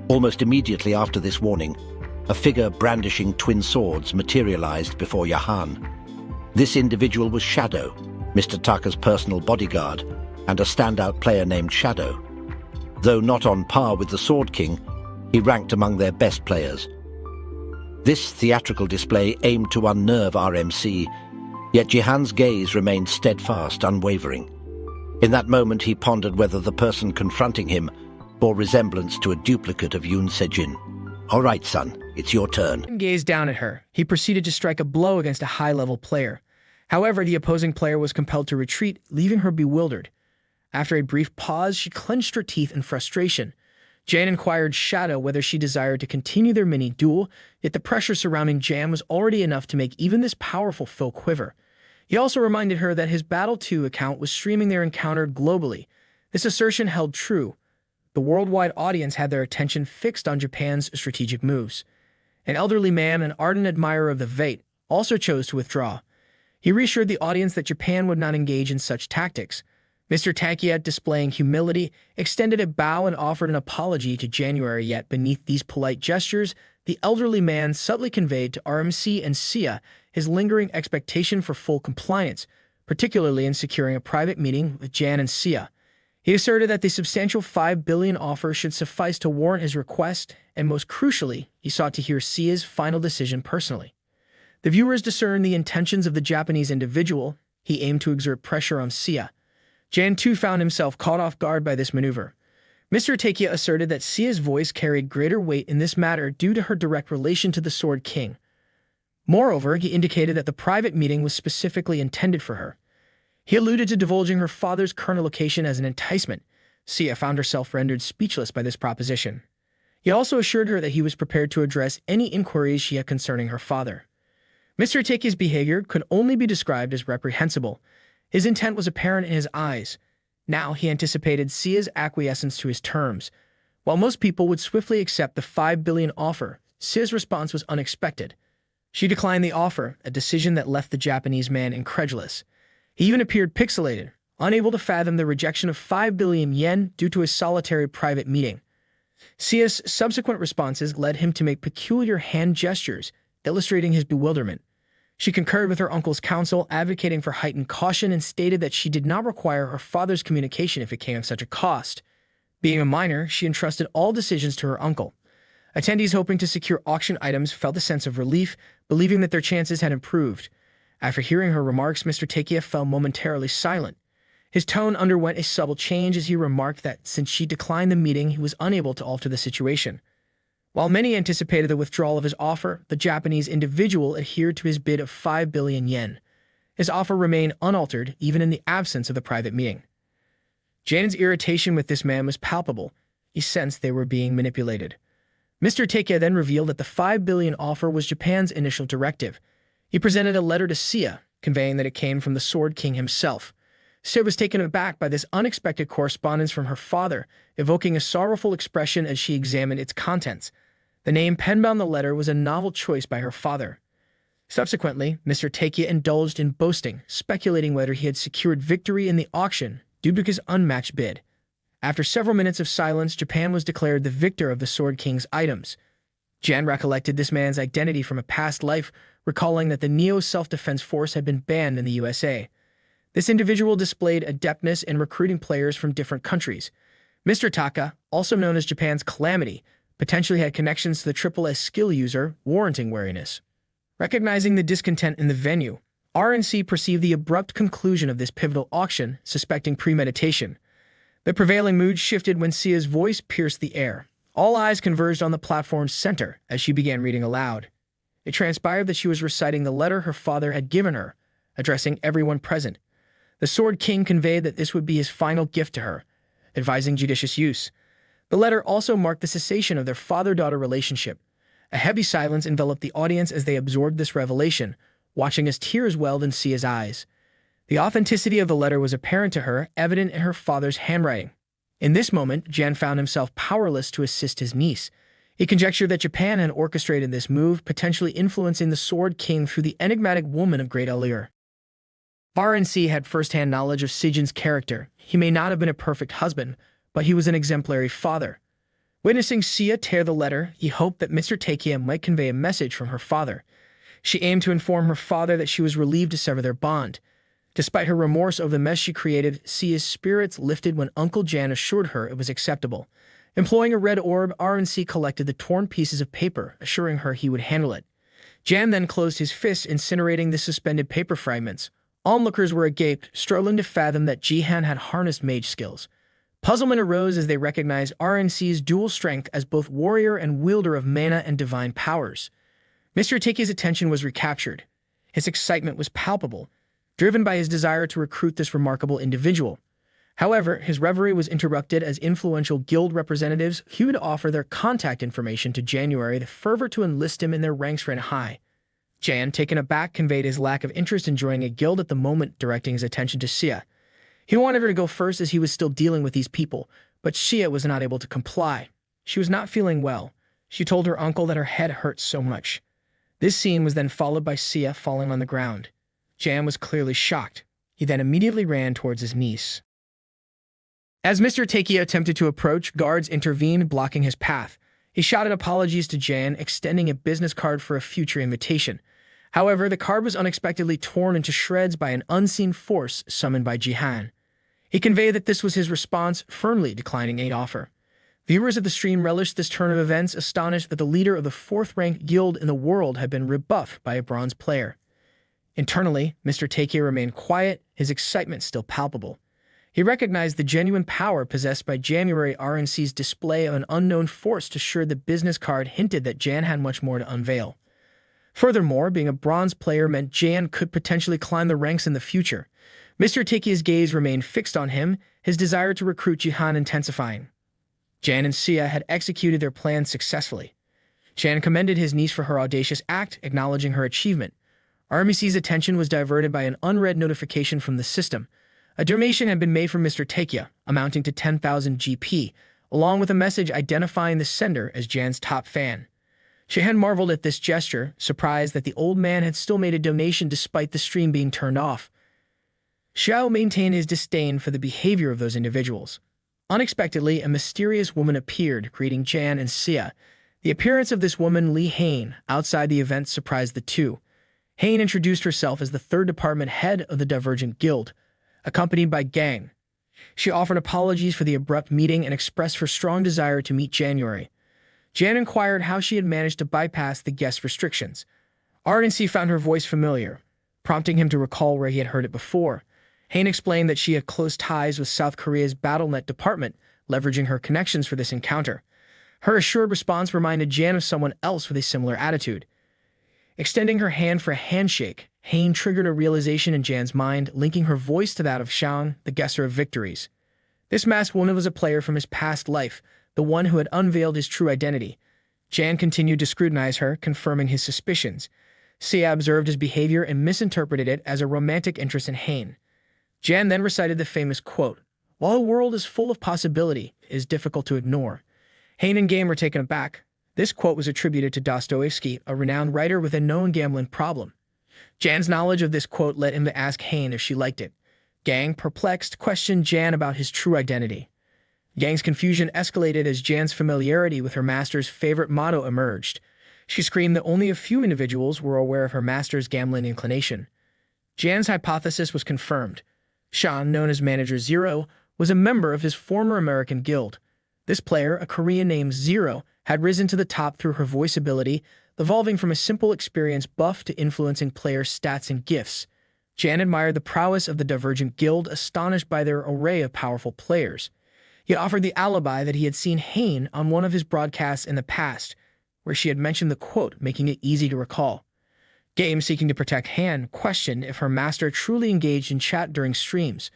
Almost immediately after this warning, a figure brandishing twin swords materialized before Yahan. This individual was Shadow, Mr. Taka's personal bodyguard, and a standout player named Shadow. Though not on par with the Sword King, he ranked among their best players. This theatrical display aimed to unnerve RMC, yet Jihan's gaze remained steadfast, unwavering. In that moment he pondered whether the person confronting him bore resemblance to a duplicate of Yoon Sejin. "All right, son, it's your turn." He gazed down at her. He proceeded to strike a blow against a high-level player. However, the opposing player was compelled to retreat, leaving her bewildered. After a brief pause, she clenched her teeth in frustration. Jane inquired Shadow whether she desired to continue their mini-duel, yet the pressure surrounding Jam was already enough to make even this powerful foe quiver. He also reminded her that his Battle 2 account was streaming their encounter globally. This assertion held true. The worldwide audience had their attention fixed on Japan's strategic moves. An elderly man, an ardent admirer of the Vate, also chose to withdraw. He reassured the audience that Japan would not engage in such tactics. Mr. Takia, displaying humility, extended a bow and offered an apology to January, yet beneath these polite gestures, the elderly man subtly conveyed to RMC and Sia his lingering expectation for full compliance, particularly in securing a private meeting with Jan and Sia. He asserted that the substantial 5 billion offer should suffice to warrant his request, and most crucially, he sought to hear Sia's final decision personally. The viewers discerned the intentions of the Japanese individual. He aimed to exert pressure on Sia. Jan too found himself caught off guard by this maneuver. Mr. Takia asserted that Sia's voice carried greater weight in this matter due to her direct relation to the Sword King. Moreover, he indicated that the private meeting was specifically intended for her. He alluded to divulging her father's current location as an enticement. Sia found herself rendered speechless by this proposition. He also assured her that he was prepared to address any inquiries she had concerning her father. Mr. Takia's behavior could only be described as reprehensible. His intent was apparent in his eyes. Now he anticipated Sia's acquiescence to his terms. While most people would swiftly accept the 5 billion offer, Sia's response was unexpected. She declined the offer, a decision that left the Japanese man incredulous. He even appeared pixelated, unable to fathom the rejection of 5 billion yen due to his solitary private meeting. Sia's subsequent responses led him to make peculiar hand gestures, illustrating his bewilderment. She concurred with her uncle's counsel, advocating for heightened caution, and stated that she did not require her father's communication if it came at such a cost. Being a minor, she entrusted all decisions to her uncle. Attendees hoping to secure auction items felt a sense of relief, believing that their chances had improved. After hearing her remarks, Mr. Takia fell momentarily silent. His tone underwent a subtle change as he remarked that since she declined the meeting, he was unable to alter the situation. While many anticipated the withdrawal of his offer, the Japanese individual adhered to his bid of 5 billion yen. His offer remained unaltered, even in the absence of the private meeting. Jan's irritation with this man was palpable. He sensed they were being manipulated. Mr. Takia then revealed that the 5 billion offer was Japan's initial directive. He presented a letter to Sia, conveying that it came from the Sword King himself. Sia was taken aback by this unexpected correspondence from her father, evoking a sorrowful expression as she examined its contents. The name penned on the letter was a novel choice by her father. Subsequently, Mr. Takia indulged in boasting, speculating whether he had secured victory in the auction due to his unmatched bid. After several minutes of silence, Japan was declared the victor of the Sword King's items. Jan recollected this man's identity from a past life, recalling that the Neo Self-Defense Force had been banned in the USA. This individual displayed adeptness in recruiting players from different countries. Mr. Taka, also known as Japan's Calamity, potentially had connections to the Triple S skill user, warranting wariness. Recognizing the discontent in the venue, RNC perceived the abrupt conclusion of this pivotal auction, suspecting premeditation. The prevailing mood shifted when Sia's voice pierced the air. All eyes converged on the platform's center as she began reading aloud. It transpired that she was reciting the letter her father had given her, addressing everyone present. The Sword King conveyed that this would be his final gift to her, advising judicious use. The letter also marked the cessation of their father-daughter relationship. A heavy silence enveloped the audience as they absorbed this revelation, watching as tears welled in Sia's eyes. The authenticity of the letter was apparent to her, evident in her father's handwriting. In this moment, Jan found himself powerless to assist his niece. He conjectured that Japan had orchestrated this move, potentially influencing the Sword King through the enigmatic woman of great allure. RNC had first-hand knowledge of Sijin's character. He may not have been a perfect husband, but he was an exemplary father. Witnessing Sia tear the letter, he hoped that Mr. Takia might convey a message from her father. She aimed to inform her father that she was relieved to sever their bond. Despite her remorse over the mess she created, Sia's spirits lifted when Uncle Jan assured her it was acceptable. Employing a red orb, RNC collected the torn pieces of paper, assuring her he would handle it. Jan then closed his fists, incinerating the suspended paper fragments. Onlookers were agape, struggling to fathom that Jihan had harnessed mage skills. Puzzlement arose as they recognized RNC's dual strength as both warrior and wielder of mana and divine powers. Mr. Takia's attention was recaptured. His excitement was palpable, driven by his desire to recruit this remarkable individual. However, his reverie was interrupted as influential guild representatives queued to offer their contact information to January, the fervor to enlist him in their ranks ran high. Jan, taken aback, conveyed his lack of interest in joining a guild at the moment, directing his attention to Sia. He wanted her to go first as he was still dealing with these people, but Sia was not able to comply. She was not feeling well. She told her uncle that her head hurt so much. This scene was then followed by Sia falling on the ground. Jan was clearly shocked. He then immediately ran towards his niece. As Mr. Takia attempted to approach, guards intervened, blocking his path. He shouted apologies to Jan, extending a business card for a future invitation. However, the card was unexpectedly torn into shreds by an unseen force summoned by Jihan. He conveyed that this was his response, firmly declining aid offer. Viewers of the stream relished this turn of events, astonished that the leader of the fourth-ranked guild in the world had been rebuffed by a bronze player. Internally, Mr. Takia remained quiet, his excitement still palpable. He recognized the genuine power possessed by January RNC's display of an unknown force to assure the business card hinted that Jan had much more to unveil. Furthermore, being a bronze player meant Jan could potentially climb the ranks in the future. Mr. Takia's gaze remained fixed on him, his desire to recruit Jihan intensifying. Jan and Sia had executed their plan successfully. Jan commended his niece for her audacious act, acknowledging her achievement. RMC's attention was diverted by an unread notification from the system. A donation had been made from Mr. Takia, amounting to 10,000 GP, along with a message identifying the sender as Jan's top fan. Jihan marveled at this gesture, surprised that the old man had still made a donation despite the stream being turned off. Xiao maintained his disdain for the behavior of those individuals. Unexpectedly, a mysterious woman appeared, greeting Jan and Sia. The appearance of this woman, Li Hain, outside the event surprised the two. Hain introduced herself as the third department head of the Divergent Guild, accompanied by Gang. She offered apologies for the abrupt meeting and expressed her strong desire to meet January. Jan inquired how she had managed to bypass the guest restrictions. RNC found her voice familiar, prompting him to recall where he had heard it before. Hain explained that she had close ties with South Korea's BattleNet department, leveraging her connections for this encounter. Her assured response reminded Jan of someone else with a similar attitude. Extending her hand for a handshake, Hain triggered a realization in Jan's mind, linking her voice to that of Shang, the guesser of victories. This masked woman was a player from his past life, the one who had unveiled his true identity. Jan continued to scrutinize her, confirming his suspicions. Sia observed his behavior and misinterpreted it as a romantic interest in Hain. Jan then recited the famous quote, "While the world is full of possibility, it is difficult to ignore." Hain and Game were taken aback. This quote was attributed to Dostoevsky, a renowned writer with a known gambling problem. Jan's knowledge of this quote led him to ask Hain if she liked it. Gang, perplexed, questioned Jan about his true identity. Gang's confusion escalated as Jan's familiarity with her master's favorite motto emerged. She screamed that only a few individuals were aware of her master's gambling inclination. Jan's hypothesis was confirmed. Sean, known as Manager Zero, was a member of his former American guild. This player, a Korean named Zero, had risen to the top through her voice ability, evolving from a simple experience buff to influencing players' stats and gifts. Jan admired the prowess of the Divergent Guild, astonished by their array of powerful players. He offered the alibi that he had seen Hain on one of his broadcasts in the past, where she had mentioned the quote, making it easy to recall. Game, seeking to protect Han, questioned if her master truly engaged in chat during streams.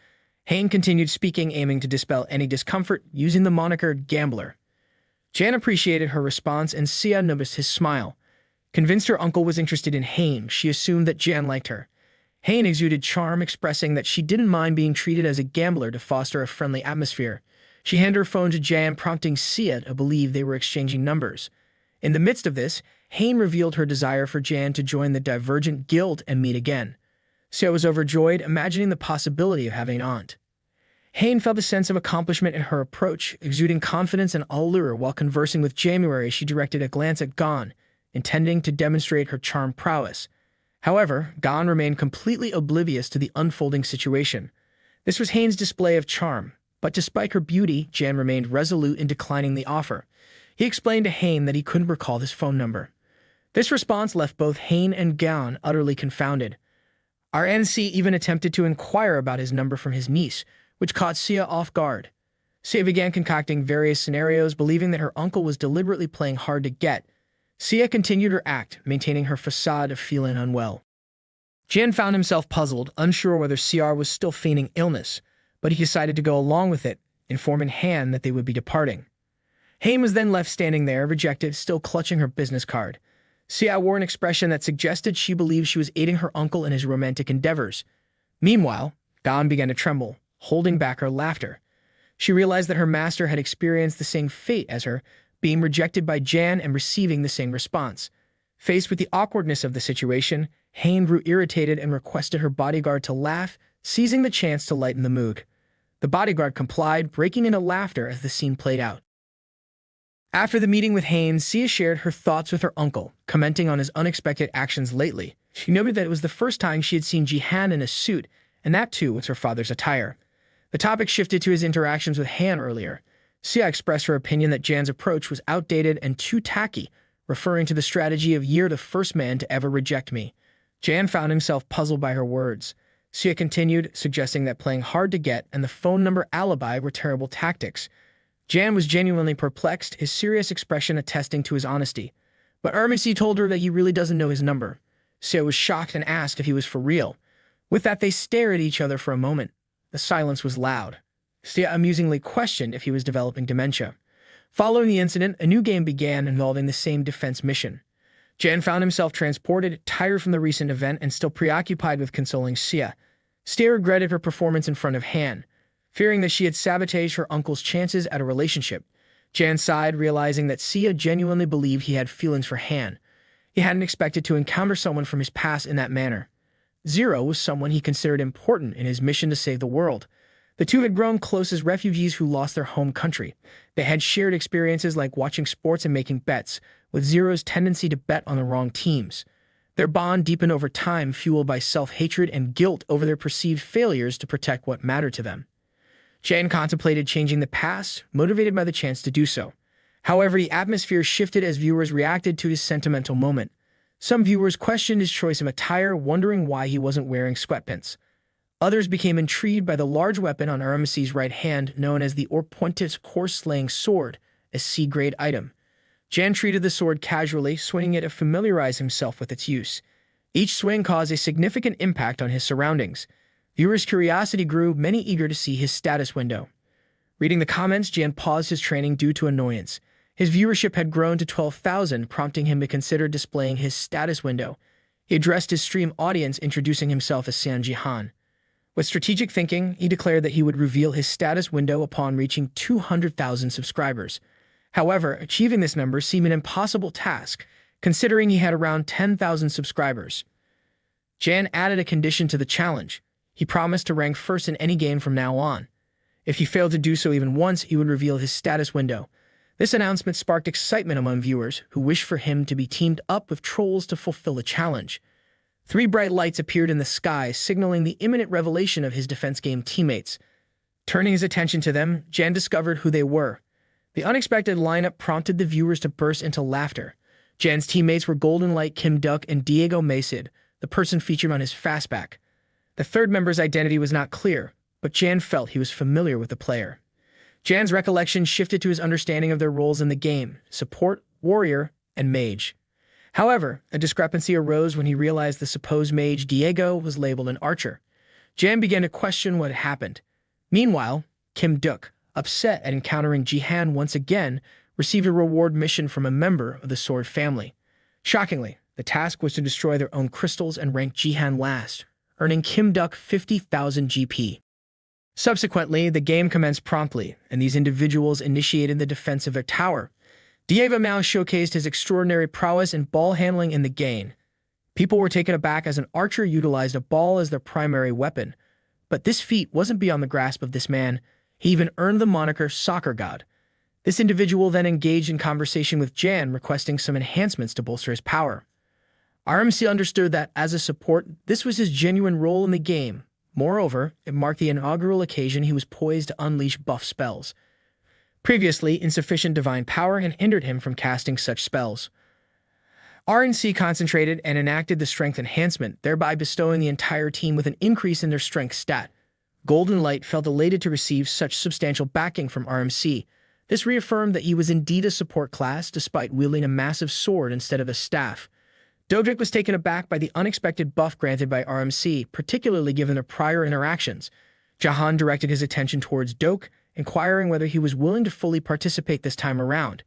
Hain continued speaking, aiming to dispel any discomfort, using the moniker Gambler. Jan appreciated her response, and Sia noticed his smile. Convinced her uncle was interested in Hain, she assumed that Jan liked her. Hain exuded charm, expressing that she didn't mind being treated as a gambler to foster a friendly atmosphere. She handed her phone to Jan, prompting Sia to believe they were exchanging numbers. In the midst of this, Hain revealed her desire for Jan to join the Divergent Guild and meet again. Sia was overjoyed, imagining the possibility of having an aunt. Hain felt a sense of accomplishment in her approach, exuding confidence and allure. While conversing with January, she directed a glance at Gon, intending to demonstrate her charm prowess. However, Gon remained completely oblivious to the unfolding situation. This was Hain's display of charm, but despite her beauty, Jan remained resolute in declining the offer. He explained to Hain that he couldn't recall his phone number. This response left both Hain and Gon utterly confounded. RNC even attempted to inquire about his number from his niece, which caught Sia off guard. Sia began concocting various scenarios, believing that her uncle was deliberately playing hard to get. Sia continued her act, maintaining her facade of feeling unwell. Jan found himself puzzled, unsure whether CR was still feigning illness, but he decided to go along with it, informing Han that they would be departing. Hain was then left standing there, rejected, still clutching her business card. Sia wore an expression that suggested she believed she was aiding her uncle in his romantic endeavors. Meanwhile, Gon began to tremble, holding back her laughter. She realized that her master had experienced the same fate as her, being rejected by Jan and receiving the same response. Faced with the awkwardness of the situation, Hain grew irritated and requested her bodyguard to laugh, seizing the chance to lighten the mood. The bodyguard complied, breaking into laughter as the scene played out. After the meeting with Hain, Sia shared her thoughts with her uncle, commenting on his unexpected actions lately. She noted that it was the first time she had seen Jihan in a suit, and that too was her father's attire. The topic shifted to his interactions with Han earlier. Sia expressed her opinion that Jan's approach was outdated and too tacky, referring to the strategy of "You're the first man to ever reject me." Jan found himself puzzled by her words. Sia continued, suggesting that playing hard to get and the phone number alibi were terrible tactics. Jan was genuinely perplexed, his serious expression attesting to his honesty. But Ermisi told her that he really doesn't know his number. Sia was shocked and asked if he was for real. With that, they stared at each other for a moment. The silence was loud. Sia amusingly questioned if he was developing dementia. Following the incident, a new game began involving the same defense mission. Jan found himself transported, tired from the recent event and still preoccupied with consoling Sia. Sia regretted her performance in front of Han, fearing that she had sabotaged her uncle's chances at a relationship. Jan sighed, realizing that Sia genuinely believed he had feelings for Han. He hadn't expected to encounter someone from his past in that manner. Zero was someone he considered important in his mission to save the world. The two had grown close as refugees who lost their home country. They had shared experiences like watching sports and making bets, with Zero's tendency to bet on the wrong teams. Their bond deepened over time, fueled by self-hatred and guilt over their perceived failures to protect what mattered to them. Jan contemplated changing the past, motivated by the chance to do so. However, the atmosphere shifted as viewers reacted to his sentimental moment. Some viewers questioned his choice of attire, wondering why he wasn't wearing sweatpants. Others became intrigued by the large weapon on RMC's right hand, known as the Orpointis horse-slaying sword, a C-grade item. Jan treated the sword casually, swinging it to familiarize himself with its use. Each swing caused a significant impact on his surroundings. Viewers' curiosity grew, many eager to see his status window. Reading the comments, Jan paused his training due to annoyance. His viewership had grown to 12,000, prompting him to consider displaying his status window. He addressed his stream audience, introducing himself as San Jihan. With strategic thinking, he declared that he would reveal his status window upon reaching 200,000 subscribers. However, achieving this number seemed an impossible task, considering he had around 10,000 subscribers. Jan added a condition to the challenge. He promised to rank first in any game from now on. If he failed to do so even once, he would reveal his status window. This announcement sparked excitement among viewers, who wished for him to be teamed up with trolls to fulfill the challenge. 3 bright lights appeared in the sky, signaling the imminent revelation of his defense game teammates. Turning his attention to them, Jan discovered who they were. The unexpected lineup prompted the viewers to burst into laughter. Jan's teammates were Golden Light Kim Duck and Diego Macid, the person featured on his fastback. The third member's identity was not clear, but Jan felt he was familiar with the player. Jan's recollection shifted to his understanding of their roles in the game: support, warrior, and mage. However, a discrepancy arose when he realized the supposed mage Diego was labeled an archer. Jan began to question what had happened. Meanwhile, Kim Duck, upset at encountering Jihan once again, received a reward mission from a member of the Sword family. Shockingly, the task was to destroy their own crystals and rank Jihan last, earning Kim Duck 50,000 GP. Subsequently, the game commenced promptly, and these individuals initiated the defense of their tower. Diego now showcased his extraordinary prowess in ball handling in the game. People were taken aback as an archer utilized a ball as their primary weapon. But this feat wasn't beyond the grasp of this man. He even earned the moniker Soccer God. This individual then engaged in conversation with Jan, requesting some enhancements to bolster his power. RMC understood that, as a support, this was his genuine role in the game. Moreover, it marked the inaugural occasion he was poised to unleash buff spells. Previously, insufficient divine power had hindered him from casting such spells. RNC concentrated and enacted the strength enhancement, thereby bestowing the entire team with an increase in their strength stat. Golden Light felt elated to receive such substantial backing from RMC. This reaffirmed that he was indeed a support class, despite wielding a massive sword instead of a staff. Dodric was taken aback by the unexpected buff granted by RMC, particularly given their prior interactions. Jahan directed his attention towards Doak, inquiring whether he was willing to fully participate this time around.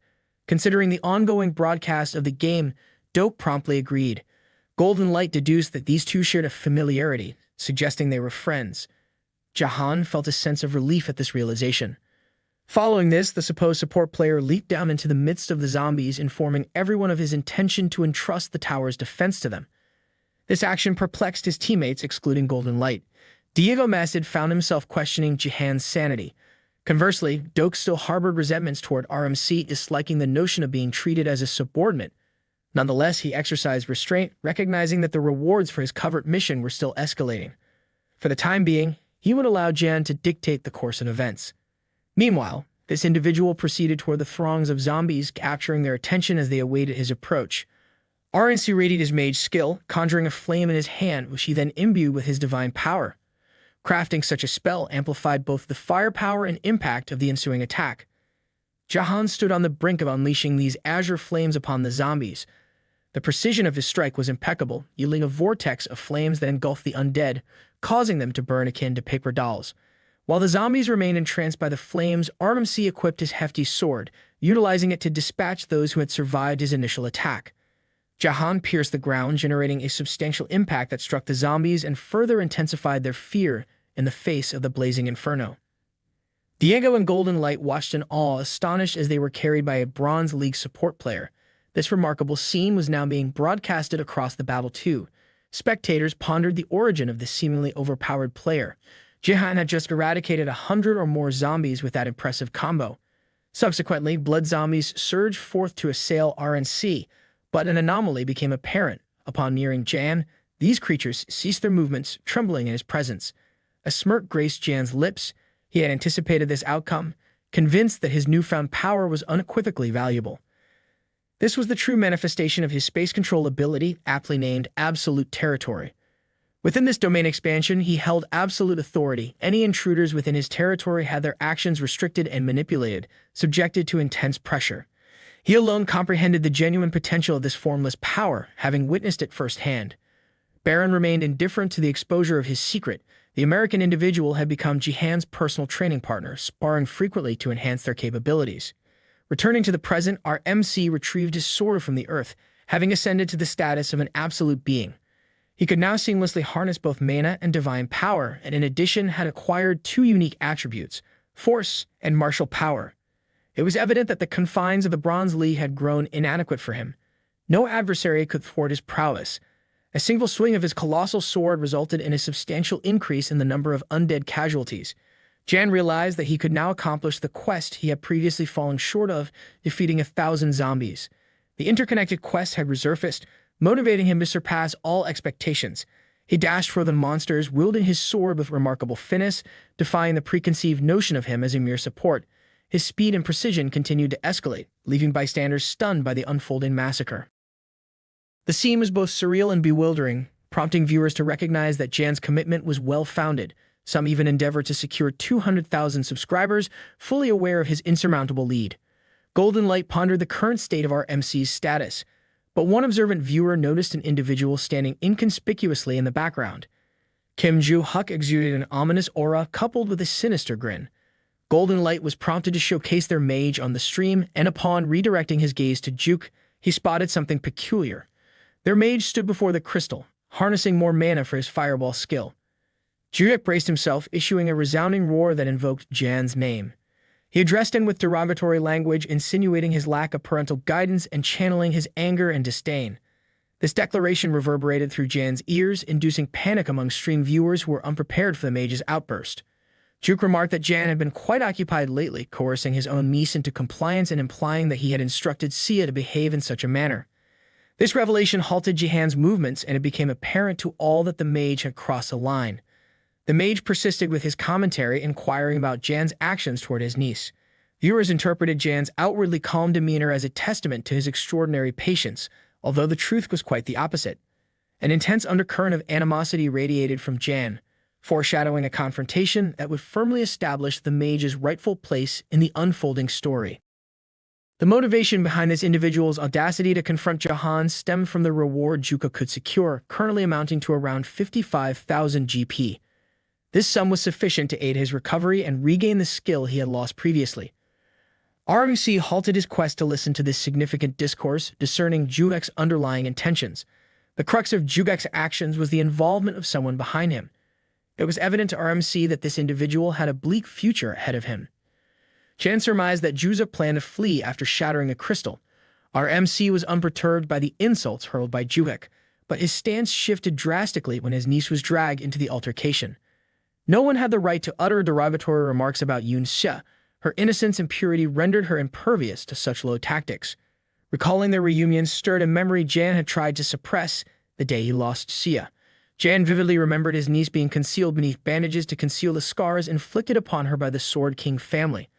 Considering the ongoing broadcast of the game, Doak promptly agreed. Golden Light deduced that these two shared a familiarity, suggesting they were friends. Jahan felt a sense of relief at this realization. Following this, the supposed support player leaped down into the midst of the zombies, informing everyone of his intention to entrust the tower's defense to them. This action perplexed his teammates, excluding Golden Light. Diego Macid found himself questioning Jihan's sanity. Conversely, Doak still harbored resentments toward RMC, disliking the notion of being treated as a subordinate. Nonetheless, he exercised restraint, recognizing that the rewards for his covert mission were still escalating. For the time being, he would allow Jan to dictate the course of events. Meanwhile, this individual proceeded toward the throngs of zombies, capturing their attention as they awaited his approach. RNC radiated his mage skill, conjuring a flame in his hand, which he then imbued with his divine power. Crafting such a spell amplified both the firepower and impact of the ensuing attack. Jahan stood on the brink of unleashing these azure flames upon the zombies. The precision of his strike was impeccable, yielding a vortex of flames that engulfed the undead, causing them to burn akin to paper dolls. While the zombies remained entranced by the flames, RMC equipped his hefty sword, utilizing it to dispatch those who had survived his initial attack. Jahan pierced the ground, generating a substantial impact that struck the zombies and further intensified their fear in the face of the blazing inferno. Diego and Golden Light watched in awe, astonished as they were carried by a Bronze League support player. This remarkable scene was now being broadcasted across the battle too. Spectators pondered the origin of this seemingly overpowered player. Jihan had just eradicated 100 or more zombies with that impressive combo. Subsequently, blood zombies surged forth to assail RNC, but an anomaly became apparent. Upon nearing Jan, these creatures ceased their movements, trembling in his presence. A smirk graced Jan's lips. He had anticipated this outcome, convinced that his newfound power was unequivocally valuable. This was the true manifestation of his space control ability, aptly named Absolute Territory. Within this domain expansion, he held absolute authority. Any intruders within his territory had their actions restricted and manipulated, subjected to intense pressure. He alone comprehended the genuine potential of this formless power, having witnessed it firsthand. Baron remained indifferent to the exposure of his secret. The American individual had become Jihan's personal training partner, sparring frequently to enhance their capabilities. Returning to the present, our MC retrieved his sword from the earth, having ascended to the status of an absolute being. He could now seamlessly harness both mana and divine power, and in addition had acquired two unique attributes, force and martial power. It was evident that the confines of the Bronze League had grown inadequate for him. No adversary could thwart his prowess. A single swing of his colossal sword resulted in a substantial increase in the number of undead casualties. Jan realized that he could now accomplish the quest he had previously fallen short of, defeating 1,000 zombies. The interconnected quest had resurfaced, motivating him to surpass all expectations. He dashed for the monsters, wielding his sword with remarkable finesse, defying the preconceived notion of him as a mere support. His speed and precision continued to escalate, leaving bystanders stunned by the unfolding massacre. The scene was both surreal and bewildering, prompting viewers to recognize that Jan's commitment was well-founded. Some even endeavored to secure 200,000 subscribers, fully aware of his insurmountable lead. Golden Light pondered the current state of our MC's status, but one observant viewer noticed an individual standing inconspicuously in the background. Kim Ju-huk exuded an ominous aura coupled with a sinister grin. Golden Light was prompted to showcase their mage on the stream, and upon redirecting his gaze to Juk, he spotted something peculiar. Their mage stood before the crystal, harnessing more mana for his fireball skill. Juk braced himself, issuing a resounding roar that invoked Jan's name. He addressed him with derogatory language, insinuating his lack of parental guidance and channeling his anger and disdain. This declaration reverberated through Jan's ears, inducing panic among stream viewers who were unprepared for the mage's outburst. Juk remarked that Jan had been quite occupied lately, coercing his own niece into compliance and implying that he had instructed Sia to behave in such a manner. This revelation halted Jihan's movements, and it became apparent to all that the mage had crossed a line. The mage persisted with his commentary, inquiring about Jan's actions toward his niece. Viewers interpreted Jan's outwardly calm demeanor as a testament to his extraordinary patience, although the truth was quite the opposite. An intense undercurrent of animosity radiated from Jan, foreshadowing a confrontation that would firmly establish the mage's rightful place in the unfolding story. The motivation behind this individual's audacity to confront Jihan stemmed from the reward Juka could secure, currently amounting to around 55,000 GP. This sum was sufficient to aid his recovery and regain the skill he had lost previously. RMC halted his quest to listen to this significant discourse, discerning Jugek's underlying intentions. The crux of Jugek's actions was the involvement of someone behind him. It was evident to RMC that this individual had a bleak future ahead of him. Jan surmised that Juzek planned to flee after shattering a crystal. RMC was unperturbed by the insults hurled by Jugek, but his stance shifted drastically when his niece was dragged into the altercation. No one had the right to utter derogatory remarks about Yoon Xia. Her innocence and purity rendered her impervious to such low tactics. Recalling their reunion stirred a memory Jan had tried to suppress the day he lost Xia. Jan vividly remembered his niece being concealed beneath bandages to conceal the scars inflicted upon her by the Sword King family.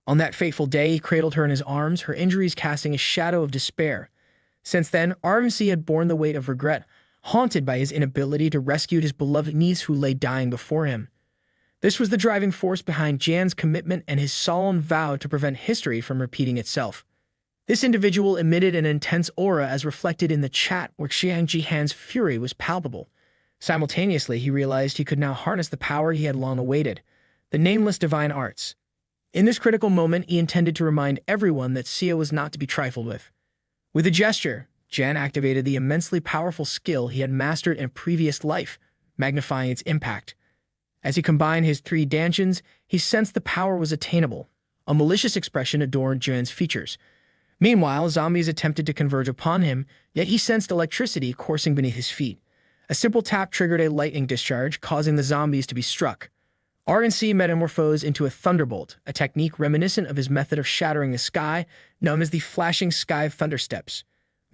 On that fateful day, he cradled her in his arms, her injuries casting a shadow of despair. Since then, RMC had borne the weight of regret, haunted by his inability to rescue his beloved niece who lay dying before him. This was the driving force behind Jan's commitment and his solemn vow to prevent history from repeating itself. This individual emitted an intense aura as reflected in the chat where Xiang Jihan's fury was palpable. Simultaneously, he realized he could now harness the power he had long awaited, the nameless divine arts. In this critical moment, he intended to remind everyone that Sia was not to be trifled with. With a gesture, Jan activated the immensely powerful skill he had mastered in a previous life, magnifying its impact. As he combined his three dantians, he sensed the power was attainable. A malicious expression adorned Jan's features. Meanwhile, zombies attempted to converge upon him, yet he sensed electricity coursing beneath his feet. A simple tap triggered a lightning discharge, causing the zombies to be struck. RNC metamorphosed into a thunderbolt, a technique reminiscent of his method of shattering the sky, known as the flashing sky thundersteps.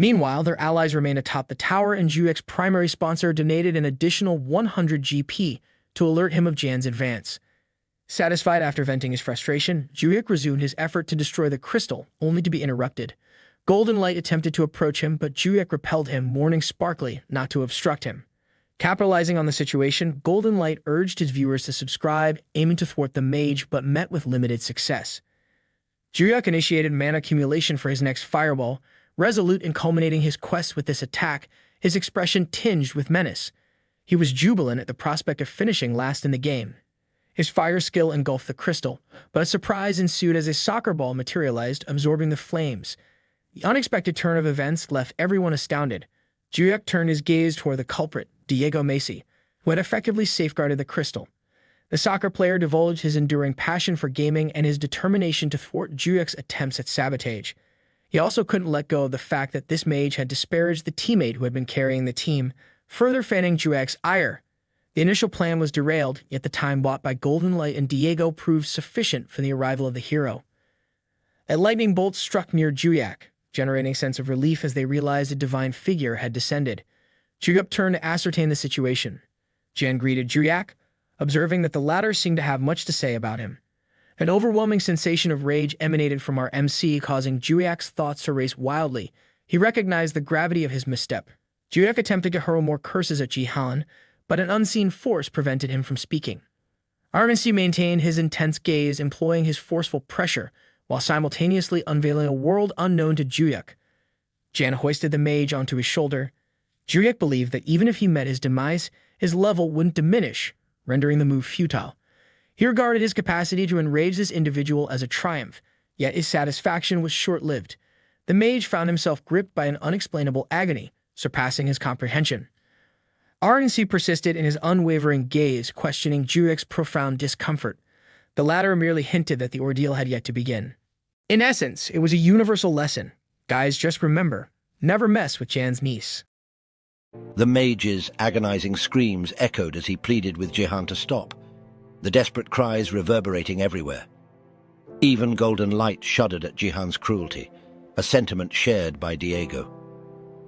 Meanwhile, their allies remained atop the tower, and Juyek's primary sponsor donated an additional 100 GP to alert him of Jan's advance. Satisfied after venting his frustration, Juyek resumed his effort to destroy the crystal, only to be interrupted. Golden Light attempted to approach him, but Juyek repelled him, warning Sparkly not to obstruct him. Capitalizing on the situation, Golden Light urged his viewers to subscribe, aiming to thwart the mage, but met with limited success. Juyek initiated mana accumulation for his next fireball, resolute in culminating his quest with this attack, his expression tinged with menace. He was jubilant at the prospect of finishing last in the game. His fire skill engulfed the crystal, but a surprise ensued as a soccer ball materialized, absorbing the flames. The unexpected turn of events left everyone astounded. Juyek turned his gaze toward the culprit, Diego Macy, who had effectively safeguarded the crystal. The soccer player divulged his enduring passion for gaming and his determination to thwart Juyek's attempts at sabotage. He also couldn't let go of the fact that this mage had disparaged the teammate who had been carrying the team, further fanning Juyek's ire. The initial plan was derailed, yet the time bought by Golden Light and Diego proved sufficient for the arrival of the hero. A lightning bolt struck near Juyek, generating a sense of relief as they realized a divine figure had descended. Juyek turned to ascertain the situation. Jan greeted Juyek, observing that the latter seemed to have much to say about him. An overwhelming sensation of rage emanated from our MC, causing Juyek's thoughts to race wildly. He recognized the gravity of his misstep. Juyek attempted to hurl more curses at Jihan, but an unseen force prevented him from speaking. Our MC maintained his intense gaze, employing his forceful pressure, while simultaneously unveiling a world unknown to Juyek. Jan hoisted the mage onto his shoulder. Juyek believed that even if he met his demise, his level wouldn't diminish, rendering the move futile. He regarded his capacity to enrage this individual as a triumph, yet his satisfaction was short-lived. The mage found himself gripped by an unexplainable agony, surpassing his comprehension. RNC persisted in his unwavering gaze, questioning Juyek's profound discomfort. The latter merely hinted that the ordeal had yet to begin. In essence, it was a universal lesson. Guys, just remember, never mess with Jan's niece. The mage's agonizing screams echoed as he pleaded with Jihan to stop, the desperate cries reverberating everywhere. Even Golden Light shuddered at Jihan's cruelty, a sentiment shared by Diego.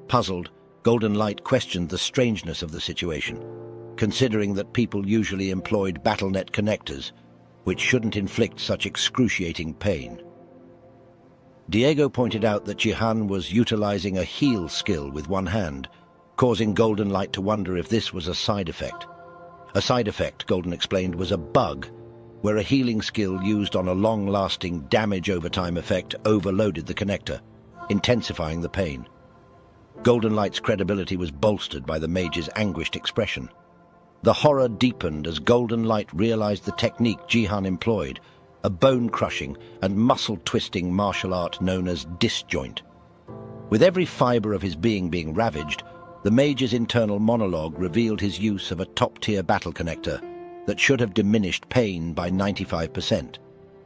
Puzzled, Golden Light questioned the strangeness of the situation, considering that people usually employed BattleNet connectors, which shouldn't inflict such excruciating pain. Diego pointed out that Jihan was utilizing a heal skill with one hand, causing Golden Light to wonder if this was a side effect. A side effect, Golden explained, was a bug, where a healing skill used on a long-lasting damage over time effect overloaded the connector, intensifying the pain. Golden Light's credibility was bolstered by the mage's anguished expression. The horror deepened as Golden Light realized the technique Jihan employed, a bone-crushing and muscle-twisting martial art known as disjoint. With every fiber of his being ravaged, the mage's internal monologue revealed his use of a top-tier battle connector that should have diminished pain by 95%,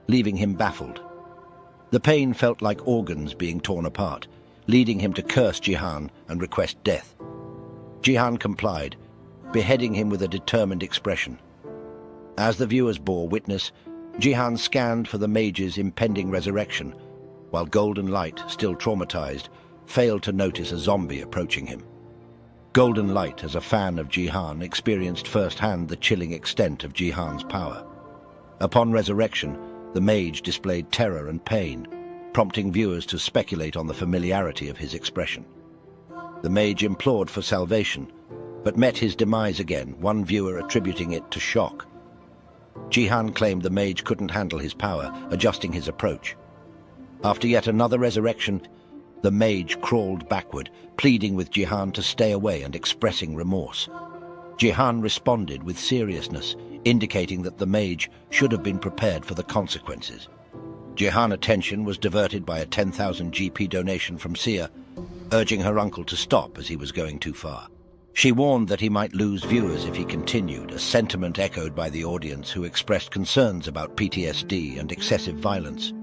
leaving him baffled. The pain felt like organs being torn apart, leading him to curse Jihan and request death. Jihan complied, beheading him with a determined expression. As the viewers bore witness, Jihan scanned for the mage's impending resurrection, while Golden Light, still traumatized, failed to notice a zombie approaching him. Golden Light, as a fan of Jihan, experienced firsthand the chilling extent of Jihan's power. Upon resurrection, the mage displayed terror and pain, prompting viewers to speculate on the familiarity of his expression. The mage implored for salvation, but met his demise again, one viewer attributing it to shock. Jihan claimed the mage couldn't handle his power, adjusting his approach. After yet another resurrection, the mage crawled backward, pleading with Jihan to stay away and expressing remorse. Jihan responded with seriousness, indicating that the mage should have been prepared for the consequences. Jihan's attention was diverted by a 10,000 GP donation from Sia, urging her uncle to stop as he was going too far. She warned that he might lose viewers if he continued, a sentiment echoed by the audience who expressed concerns about PTSD and excessive violence.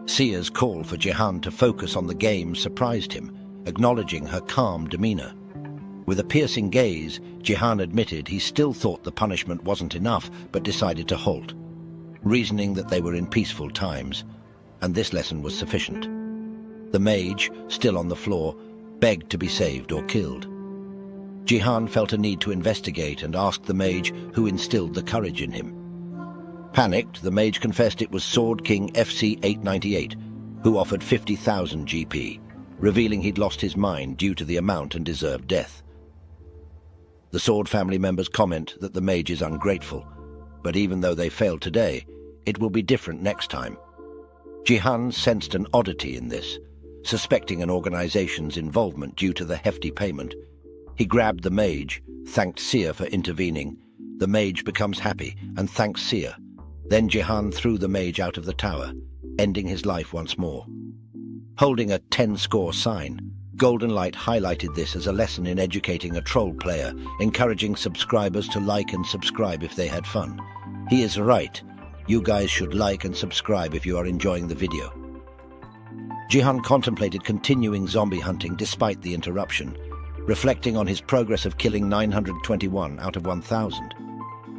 Sia's call for Jihan to focus on the game surprised him, acknowledging her calm demeanor. With a piercing gaze, Jihan admitted he still thought the punishment wasn't enough, but decided to halt, reasoning that they were in peaceful times, and this lesson was sufficient. The mage, still on the floor, begged to be saved or killed. Jihan felt a need to investigate and asked the mage who instilled the courage in him. Panicked, the mage confessed it was Sword King FC 898, who offered 50,000 GP, revealing he'd lost his mind due to the amount and deserved death. The Sword family members comment that the mage is ungrateful, but even though they failed today, it will be different next time. Jihan sensed an oddity in this, suspecting an organization's involvement due to the hefty payment. He grabbed the mage, thanked Sia for intervening. The mage becomes happy and thanks Sia. Then Jihan threw the mage out of the tower, ending his life once more. Holding a 10-score sign, Golden Light highlighted this as a lesson in educating a troll player, encouraging subscribers to like and subscribe if they had fun. He is right. You guys should like and subscribe if you are enjoying the video. Jihan contemplated continuing zombie hunting despite the interruption, reflecting on his progress of killing 921 out of 1,000.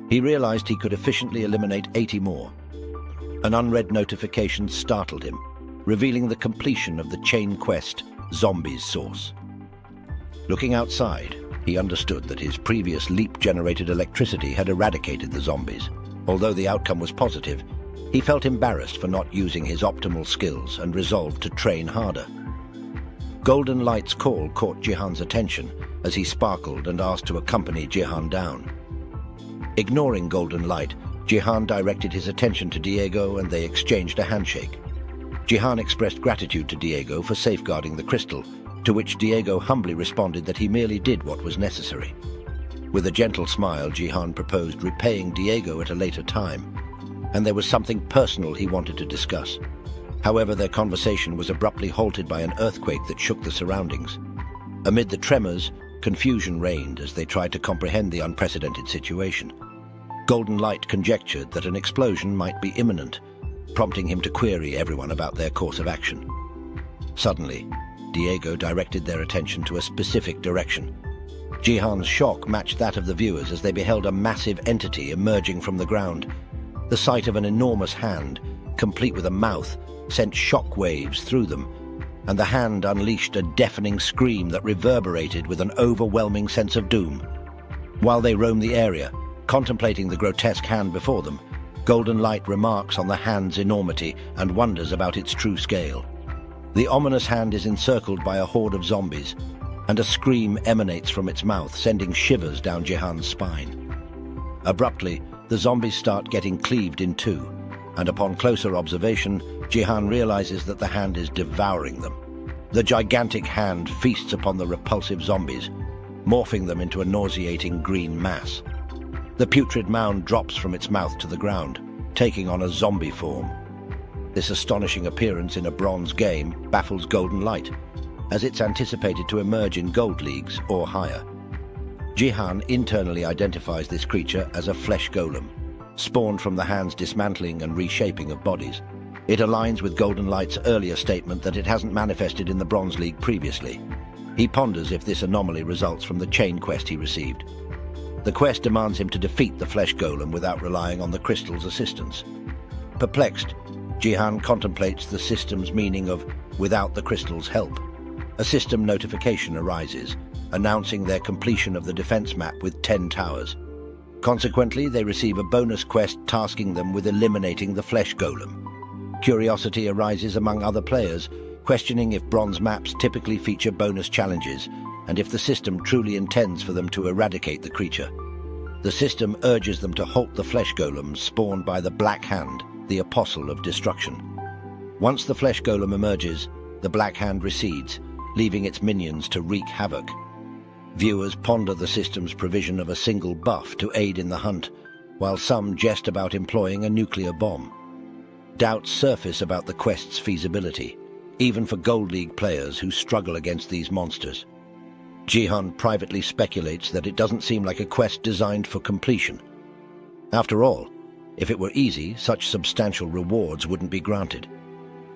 He realized he could efficiently eliminate 80 more. An unread notification startled him, revealing the completion of the chain quest Zombies source. Looking outside, he understood that his previous leap-generated electricity had eradicated the zombies. Although the outcome was positive, he felt embarrassed for not using his optimal skills and resolved to train harder. Golden Light's call caught Jihan's attention as he sparkled and asked to accompany Jihan down. Ignoring Golden Light, Jihan directed his attention to Diego and they exchanged a handshake. Jihan expressed gratitude to Diego for safeguarding the crystal, to which Diego humbly responded that he merely did what was necessary. With a gentle smile, Jihan proposed repaying Diego at a later time, and there was something personal he wanted to discuss. However, their conversation was abruptly halted by an earthquake that shook the surroundings. Amid the tremors, confusion reigned as they tried to comprehend the unprecedented situation. Golden Light conjectured that an explosion might be imminent, prompting him to query everyone about their course of action. Suddenly, Diego directed their attention to a specific direction. Jihan's shock matched that of the viewers as they beheld a massive entity emerging from the ground. The sight of an enormous hand, complete with a mouth, sent shock waves through them, and the hand unleashed a deafening scream that reverberated with an overwhelming sense of doom. While they roamed the area, contemplating the grotesque hand before them, Golden Light remarks on the hand's enormity and wonders about its true scale. The ominous hand is encircled by a horde of zombies, and a scream emanates from its mouth, sending shivers down Jihan's spine. Abruptly, the zombies start getting cleaved in two, and upon closer observation, Jihan realizes that the hand is devouring them. The gigantic hand feasts upon the repulsive zombies, morphing them into a nauseating green mass. The putrid mound drops from its mouth to the ground, taking on a zombie form. This astonishing appearance in a bronze game baffles Golden Light, as it's anticipated to emerge in gold leagues or higher. Jihan internally identifies this creature as a flesh golem, spawned from the hand's dismantling and reshaping of bodies. It aligns with Golden Light's earlier statement that it hasn't manifested in the Bronze League previously. He ponders if this anomaly results from the chain quest he received. The quest demands him to defeat the flesh golem without relying on the crystal's assistance. Perplexed, Jihan contemplates the system's meaning of "without the crystal's help." A system notification arises, announcing their completion of the defense map with 10 towers. Consequently, they receive a bonus quest tasking them with eliminating the flesh golem. Curiosity arises among other players, questioning if bronze maps typically feature bonus challenges, and if the system truly intends for them to eradicate the creature. The system urges them to halt the flesh golems spawned by the Black Hand, the Apostle of Destruction. Once the flesh golem emerges, the Black Hand recedes, leaving its minions to wreak havoc. Viewers ponder the system's provision of a single buff to aid in the hunt, while some jest about employing a nuclear bomb. Doubts surface about the quest's feasibility, even for Gold League players who struggle against these monsters. Jihan privately speculates that it doesn't seem like a quest designed for completion. After all, if it were easy, such substantial rewards wouldn't be granted.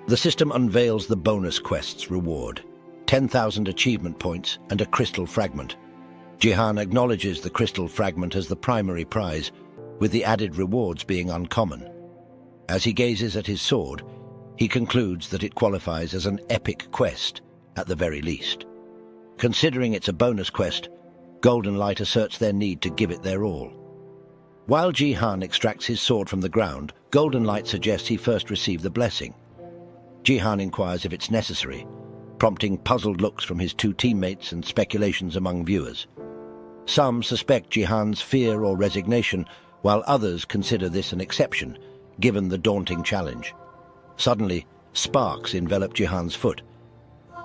The system unveils the bonus quest's reward: 10,000 achievement points and a crystal fragment. Jihan acknowledges the crystal fragment as the primary prize, with the added rewards being uncommon. As he gazes at his sword, he concludes that it qualifies as an epic quest, at the very least. Considering it's a bonus quest, Golden Light asserts their need to give it their all. While Jihan extracts his sword from the ground, Golden Light suggests he first receive the blessing. Jihan inquires if it's necessary, prompting puzzled looks from his two teammates and speculations among viewers. Some suspect Jihan's fear or resignation, while others consider this an exception, given the daunting challenge. Suddenly, sparks envelop Jihan's foot,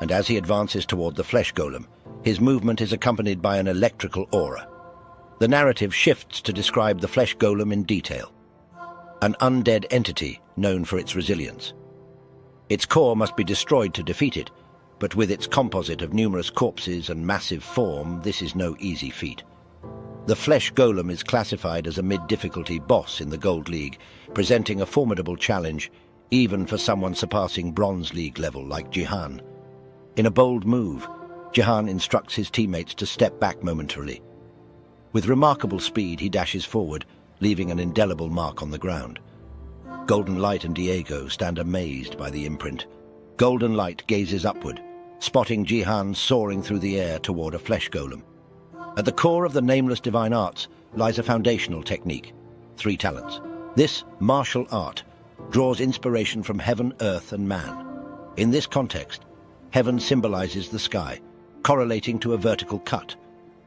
and as he advances toward the flesh golem, his movement is accompanied by an electrical aura. The narrative shifts to describe the flesh golem in detail, an undead entity known for its resilience. Its core must be destroyed to defeat it, but with its composite of numerous corpses and massive form, this is no easy feat. The flesh golem is classified as a mid-difficulty boss in the Gold League, presenting a formidable challenge even for someone surpassing Bronze League level like Jihan. In a bold move, Jihan instructs his teammates to step back momentarily. With remarkable speed, he dashes forward, leaving an indelible mark on the ground. Golden Light and Diego stand amazed by the imprint. Golden Light gazes upward, spotting Jihan soaring through the air toward a flesh golem. At the core of the nameless divine arts lies a foundational technique, 3 talents. This martial art draws inspiration from heaven, earth, and man. In this context, heaven symbolizes the sky, correlating to a vertical cut.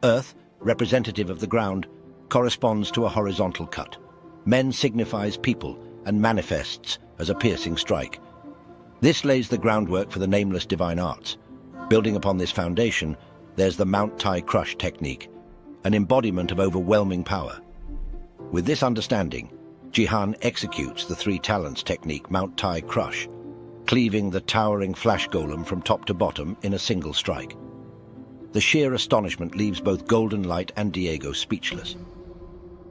Earth, representative of the ground, corresponds to a horizontal cut. Men signifies people and manifests as a piercing strike. This lays the groundwork for the nameless divine arts. Building upon this foundation, there's the Mount Tai Crush technique, an embodiment of overwhelming power. With this understanding, Jihan executes the 3 talents technique Mount Tai Crush, cleaving the towering flash golem from top to bottom in a single strike. The sheer astonishment leaves both Golden Light and Diego speechless.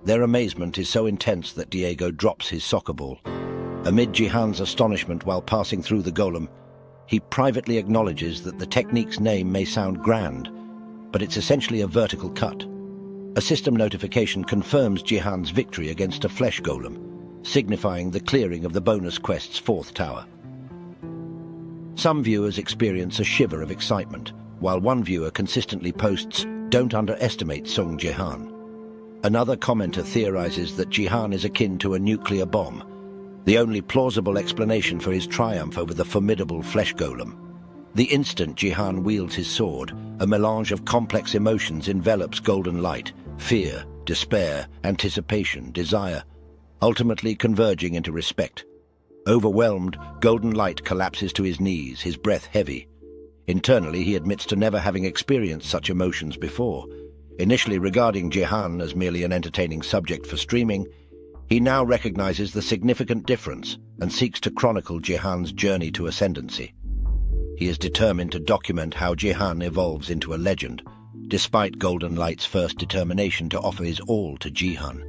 Their amazement is so intense that Diego drops his soccer ball. Amid Jihan's astonishment while passing through the golem, he privately acknowledges that the technique's name may sound grand, but it's essentially a vertical cut. A system notification confirms Jihan's victory against a flesh golem, signifying the clearing of the bonus quest's 4th tower. Some viewers experience a shiver of excitement, while one viewer consistently posts, "Don't underestimate Sung Jihan." Another commenter theorizes that Jihan is akin to a nuclear bomb, the only plausible explanation for his triumph over the formidable flesh golem. The instant Jihan wields his sword, a melange of complex emotions envelops Golden Light: fear, despair, anticipation, desire, ultimately converging into respect. Overwhelmed, Golden Light collapses to his knees, his breath heavy. Internally, he admits to never having experienced such emotions before. Initially regarding Jihan as merely an entertaining subject for streaming, he now recognizes the significant difference and seeks to chronicle Jihan's journey to ascendancy. He is determined to document how Jihan evolves into a legend, despite Golden Light's first determination to offer his all to Jihan.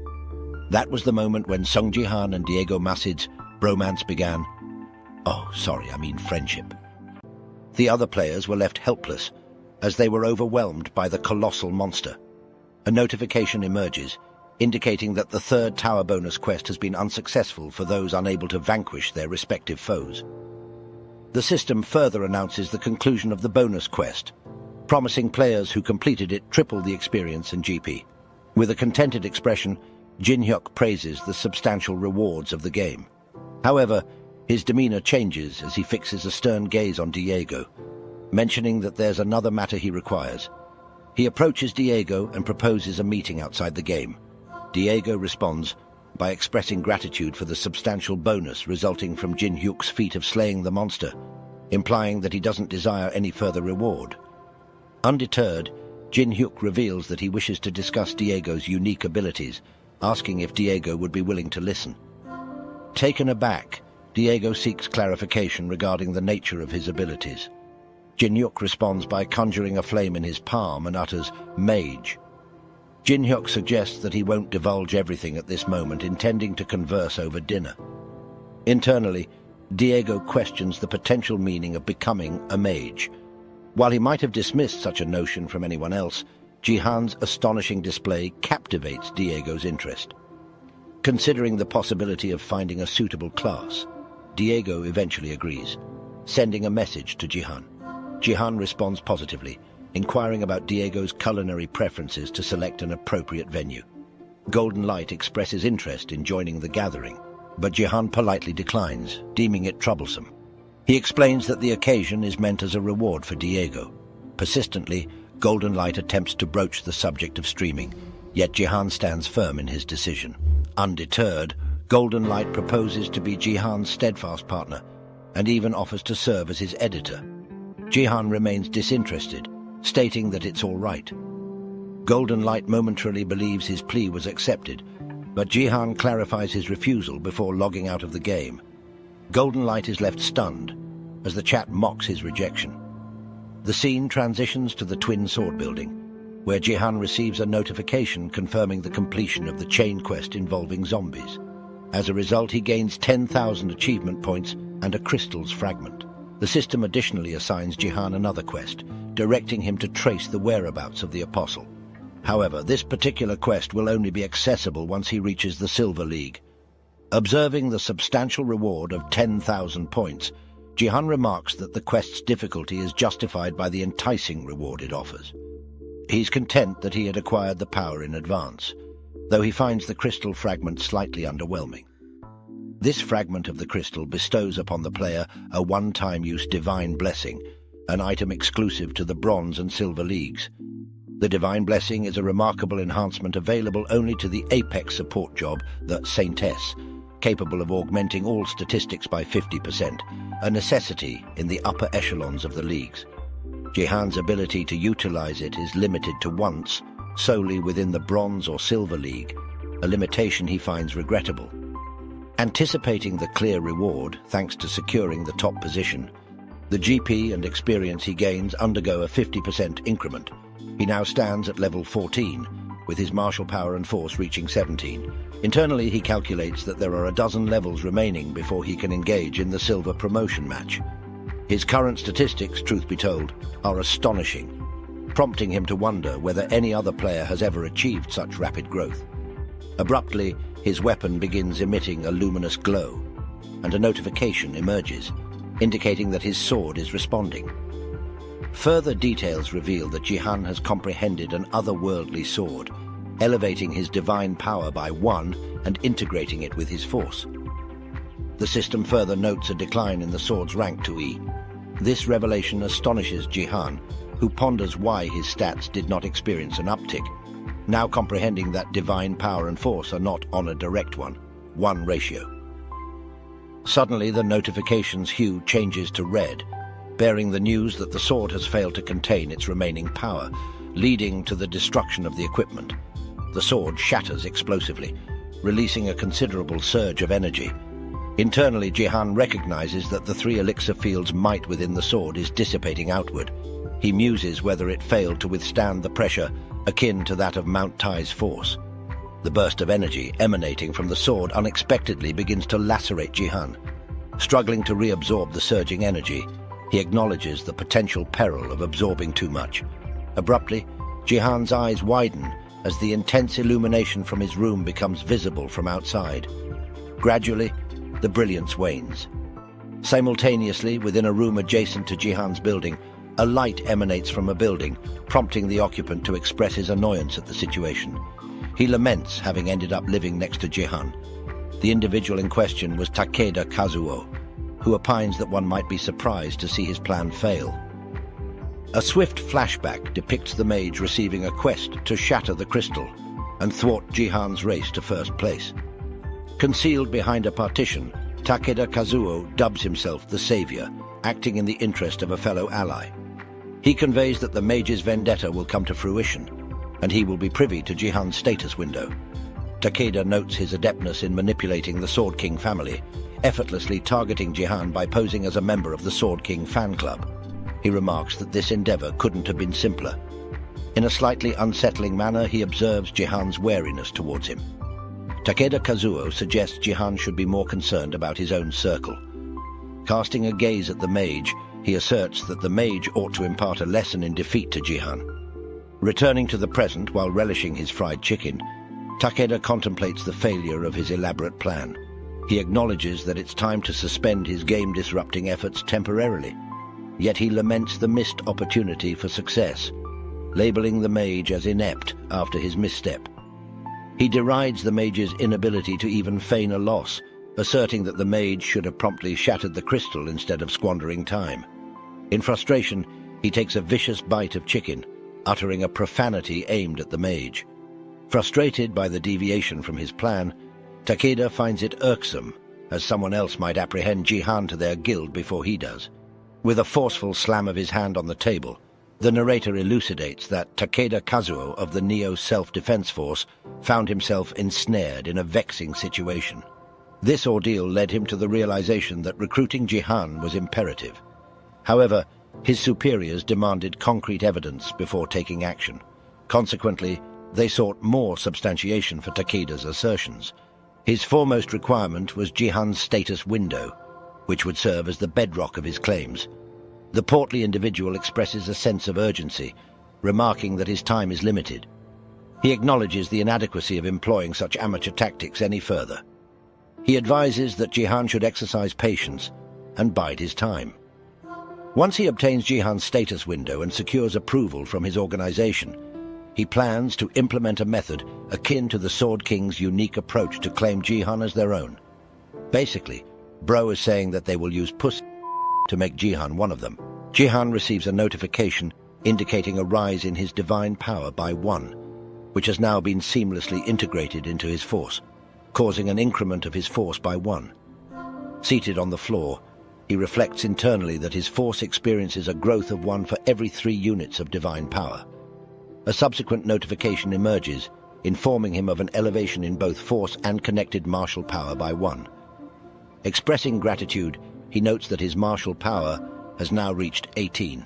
That was the moment when Sung Jihan and Diego Masid's bromance began. Friendship. The other players were left helpless, as they were overwhelmed by the colossal monster. A notification emerges, indicating that the 3rd tower bonus quest has been unsuccessful for those unable to vanquish their respective foes. The system further announces the conclusion of the bonus quest, promising players who completed it triple the experience and GP. With a contented expression, Jin Hyuk praises the substantial rewards of the game. However, his demeanor changes as he fixes a stern gaze on Diego, mentioning that there's another matter he requires. He approaches Diego and proposes a meeting outside the game. Diego responds by expressing gratitude for the substantial bonus resulting from Jin Hyuk's feat of slaying the monster, implying that he doesn't desire any further reward. Undeterred, Jin Hyuk reveals that he wishes to discuss Diego's unique abilities, asking if Diego would be willing to listen. Taken aback, Diego seeks clarification regarding the nature of his abilities. Jin Hyuk responds by conjuring a flame in his palm and utters, "Mage." Jin Hyuk suggests that he won't divulge everything at this moment, intending to converse over dinner. Internally, Diego questions the potential meaning of becoming a mage. While he might have dismissed such a notion from anyone else, Jihan's astonishing display captivates Diego's interest. Considering the possibility of finding a suitable class, Diego eventually agrees, sending a message to Jihan. Jihan responds positively, inquiring about Diego's culinary preferences to select an appropriate venue. Golden Light expresses interest in joining the gathering, but Jihan politely declines, deeming it troublesome. He explains that the occasion is meant as a reward for Diego. Persistently, Golden Light attempts to broach the subject of streaming, yet Jihan stands firm in his decision. Undeterred, Golden Light proposes to be Jihan's steadfast partner, and even offers to serve as his editor. Jihan remains disinterested, stating that it's all right. Golden Light momentarily believes his plea was accepted, but Jihan clarifies his refusal before logging out of the game. Golden Light is left stunned, as the chat mocks his rejection. The scene transitions to the Twin Sword Building, where Jihan receives a notification confirming the completion of the chain quest involving zombies. As a result, he gains 10,000 achievement points and a crystal's fragment. The system additionally assigns Jihan another quest, directing him to trace the whereabouts of the Apostle. However, this particular quest will only be accessible once he reaches the Silver League. Observing the substantial reward of 10,000 points, Jihan remarks that the quest's difficulty is justified by the enticing reward it offers. He's content that he had acquired the power in advance, though he finds the crystal fragment slightly underwhelming. This fragment of the crystal bestows upon the player a one-time use divine blessing, an item exclusive to the Bronze and Silver Leagues. The divine blessing is a remarkable enhancement available only to the apex support job, the Saintess, capable of augmenting all statistics by 50%, a necessity in the upper echelons of the leagues. Jihan's ability to utilize it is limited to once, solely within the Bronze or Silver League, a limitation he finds regrettable. Anticipating the clear reward, thanks to securing the top position, the GP and experience he gains undergo a 50% increment. He now stands at level 14, with his martial power and force reaching 17. Internally, he calculates that there are a dozen levels remaining before he can engage in the silver promotion match. His current statistics, truth be told, are astonishing, prompting him to wonder whether any other player has ever achieved such rapid growth. Abruptly, his weapon begins emitting a luminous glow, and a notification emerges, indicating that his sword is responding. Further details reveal that Jihan has comprehended an otherworldly sword, elevating his divine power by 1 and integrating it with his force. The system further notes a decline in the sword's rank to E. This revelation astonishes Jihan, who ponders why his stats did not experience an uptick, now comprehending that divine power and force are not on a direct one ratio. Suddenly, the notification's hue changes to red, bearing the news that the sword has failed to contain its remaining power, leading to the destruction of the equipment. The sword shatters explosively, releasing a considerable surge of energy. Internally, Jihan recognizes that the 3 elixir field's might within the sword is dissipating outward. He muses whether it failed to withstand the pressure akin to that of Mount Tai's force. The burst of energy emanating from the sword unexpectedly begins to lacerate Jihan. Struggling to reabsorb the surging energy, he acknowledges the potential peril of absorbing too much. Abruptly, Jihan's eyes widen as the intense illumination from his room becomes visible from outside. Gradually, the brilliance wanes. Simultaneously, within a room adjacent to Jihan's building, a light emanates from a building, prompting the occupant to express his annoyance at the situation. He laments having ended up living next to Jihan. The individual in question was Takeda Kazuo, who opines that one might be surprised to see his plan fail. A swift flashback depicts the mage receiving a quest to shatter the crystal and thwart Jihan's race to first place. Concealed behind a partition, Takeda Kazuo dubs himself the savior, acting in the interest of a fellow ally. He conveys that the mage's vendetta will come to fruition, and he will be privy to Jihan's status window. Takeda notes his adeptness in manipulating the Sword King family, effortlessly targeting Jihan by posing as a member of the Sword King fan club. He remarks that this endeavor couldn't have been simpler. In a slightly unsettling manner, he observes Jihan's wariness towards him. Takeda Kazuo suggests Jihan should be more concerned about his own circle. Casting a gaze at the mage, he asserts that the mage ought to impart a lesson in defeat to Jihan. Returning to the present while relishing his fried chicken, Takeda contemplates the failure of his elaborate plan. He acknowledges that it's time to suspend his game-disrupting efforts temporarily, yet he laments the missed opportunity for success. labeling the mage as inept after his misstep. He derides the mage's inability to even feign a loss, asserting that the mage should have promptly shattered the crystal instead of squandering time. In frustration, he takes a vicious bite of chicken, uttering a profanity aimed at the mage. Frustrated by the deviation from his plan, Takeda finds it irksome, as someone else might apprehend Jihan to their guild before he does. With a forceful slam of his hand on the table, the narrator elucidates that Takeda Kazuo of the Neo Self-Defense Force found himself ensnared in a vexing situation. This ordeal led him to the realization that recruiting Jihan was imperative. However, his superiors demanded concrete evidence before taking action. Consequently, they sought more substantiation for Takeda's assertions. His foremost requirement was Jihan's status window, which would serve as the bedrock of his claims. The portly individual expresses a sense of urgency, remarking that his time is limited. He acknowledges the inadequacy of employing such amateur tactics any further. He advises that Jihan should exercise patience and bide his time. Once he obtains Jihan's status window and secures approval from his organization, he plans to implement a method akin to the Sword King's unique approach to claim Jihan as their own. Basically, Bro is saying that they will use puss to make Jihan one of them. Jihan receives a notification indicating a rise in his divine power by 1, which has now been seamlessly integrated into his force, causing an increment of his force by 1. Seated on the floor, he reflects internally that his force experiences a growth of 1 for every 3 units of divine power. A subsequent notification emerges, informing him of an elevation in both force and connected martial power by 1. Expressing gratitude, he notes that his martial power has now reached 18.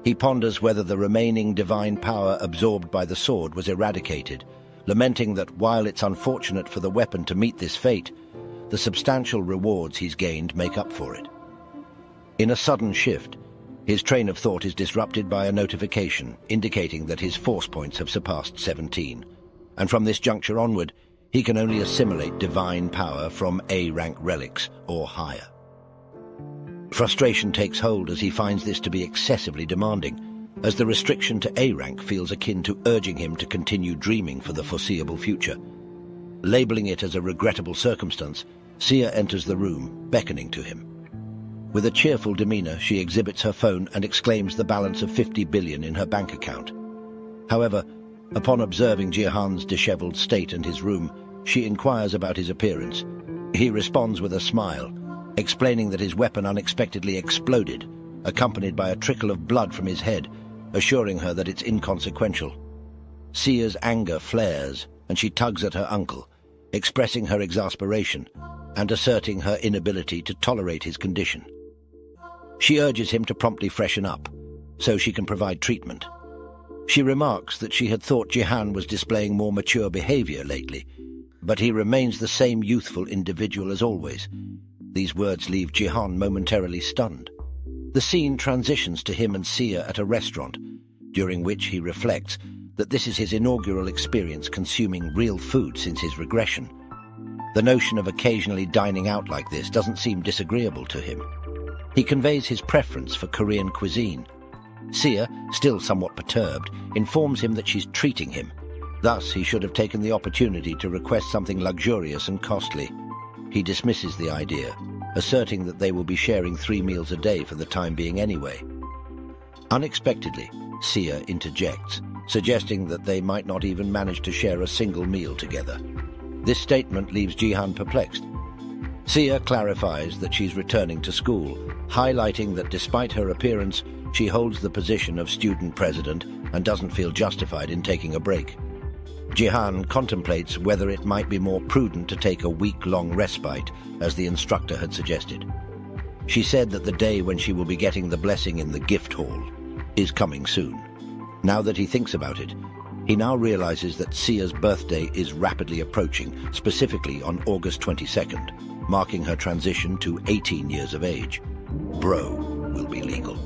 He ponders whether the remaining divine power absorbed by the sword was eradicated, lamenting that while it's unfortunate for the weapon to meet this fate, the substantial rewards he's gained make up for it. In a sudden shift, his train of thought is disrupted by a notification indicating that his force points have surpassed 17, and from this juncture onward, he can only assimilate divine power from A-rank relics or higher. Frustration takes hold as he finds this to be excessively demanding, as the restriction to A-rank feels akin to urging him to continue dreaming for the foreseeable future. Labeling it as a regrettable circumstance, Sia enters the room, beckoning to him. With a cheerful demeanor, she exhibits her phone and exclaims the balance of 50 billion in her bank account. However, upon observing Jihan's disheveled state and his room, she inquires about his appearance. He responds with a smile, explaining that his weapon unexpectedly exploded, accompanied by a trickle of blood from his head, assuring her that it's inconsequential. Sia's anger flares, and she tugs at her uncle, expressing her exasperation and asserting her inability to tolerate his condition. She urges him to promptly freshen up, so she can provide treatment. She remarks that she had thought Jihan was displaying more mature behavior lately, but he remains the same youthful individual as always. These words leave Jihan momentarily stunned. The scene transitions to him and Sia at a restaurant, during which he reflects that this is his inaugural experience consuming real food since his regression. The notion of occasionally dining out like this doesn't seem disagreeable to him. He conveys his preference for Korean cuisine. Sia, still somewhat perturbed, informs him that she's treating him. Thus, he should have taken the opportunity to request something luxurious and costly. He dismisses the idea, asserting that they will be sharing 3 meals a day for the time being anyway. Unexpectedly, Sia interjects, suggesting that they might not even manage to share a single meal together. This statement leaves Jihan perplexed. Sia clarifies that she's returning to school, highlighting that despite her appearance, she holds the position of student president and doesn't feel justified in taking a break. Jihan contemplates whether it might be more prudent to take a week-long respite, as the instructor had suggested. She said that the day when she will be getting the blessing in the gift hall is coming soon. Now that he thinks about it, he now realizes that Sia's birthday is rapidly approaching, specifically on August 22nd, marking her transition to 18 years of age. Bro will be legal.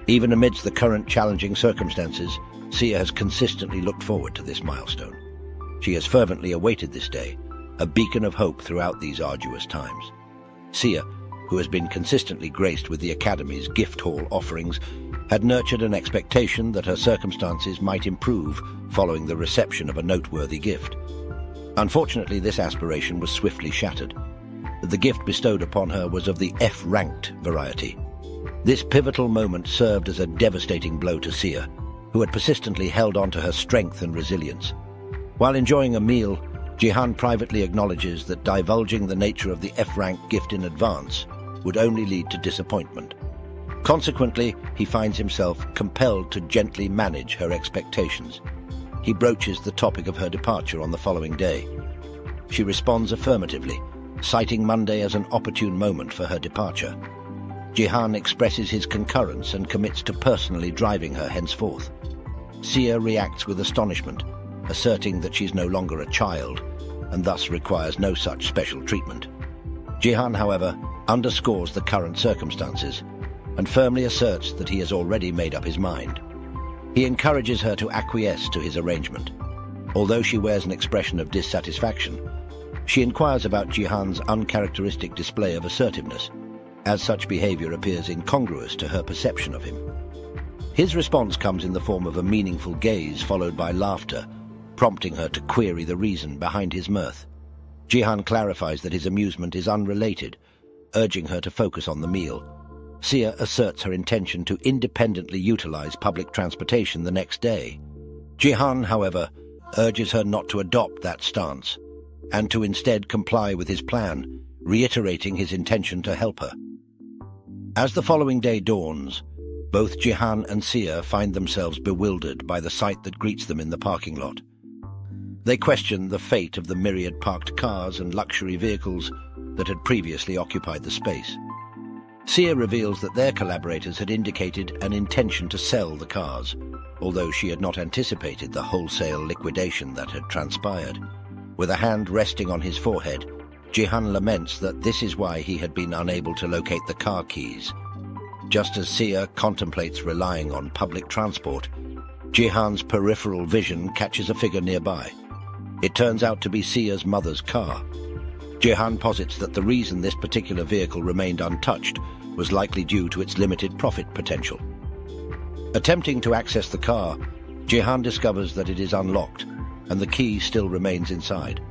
Even amidst the current challenging circumstances, Sia has consistently looked forward to this milestone. She has fervently awaited this day, a beacon of hope throughout these arduous times. Sia, who has been consistently graced with the Academy's gift hall offerings, had nurtured an expectation that her circumstances might improve following the reception of a noteworthy gift. Unfortunately, this aspiration was swiftly shattered. The gift bestowed upon her was of the F-ranked variety. This pivotal moment served as a devastating blow to Sia, who had persistently held on to her strength and resilience. While enjoying a meal, Jihan privately acknowledges that divulging the nature of the F-rank gift in advance would only lead to disappointment. Consequently, he finds himself compelled to gently manage her expectations. He broaches the topic of her departure on the following day. She responds affirmatively, citing Monday as an opportune moment for her departure. Jihan expresses his concurrence and commits to personally driving her henceforth. Sia reacts with astonishment, asserting that she's no longer a child and thus requires no such special treatment. Jihan, however, underscores the current circumstances and firmly asserts that he has already made up his mind. He encourages her to acquiesce to his arrangement. Although she wears an expression of dissatisfaction, she inquires about Jihan's uncharacteristic display of assertiveness, as such behavior appears incongruous to her perception of him. His response comes in the form of a meaningful gaze followed by laughter, prompting her to query the reason behind his mirth. Jihan clarifies that his amusement is unrelated, urging her to focus on the meal. Sia asserts her intention to independently utilize public transportation the next day. Jihan, however, urges her not to adopt that stance, and to instead comply with his plan, reiterating his intention to help her. As the following day dawns, both Jihan and Sia find themselves bewildered by the sight that greets them in the parking lot. They question the fate of the myriad parked cars and luxury vehicles that had previously occupied the space. Sia reveals that their collaborators had indicated an intention to sell the cars, although she had not anticipated the wholesale liquidation that had transpired. With a hand resting on his forehead, Jihan laments that this is why he had been unable to locate the car keys. Just as Sia contemplates relying on public transport, Jihan's peripheral vision catches a figure nearby. It turns out to be Sia's mother's car. Jihan posits that the reason this particular vehicle remained untouched was likely due to its limited profit potential. Attempting to access the car, Jihan discovers that it is unlocked, and the key still remains inside.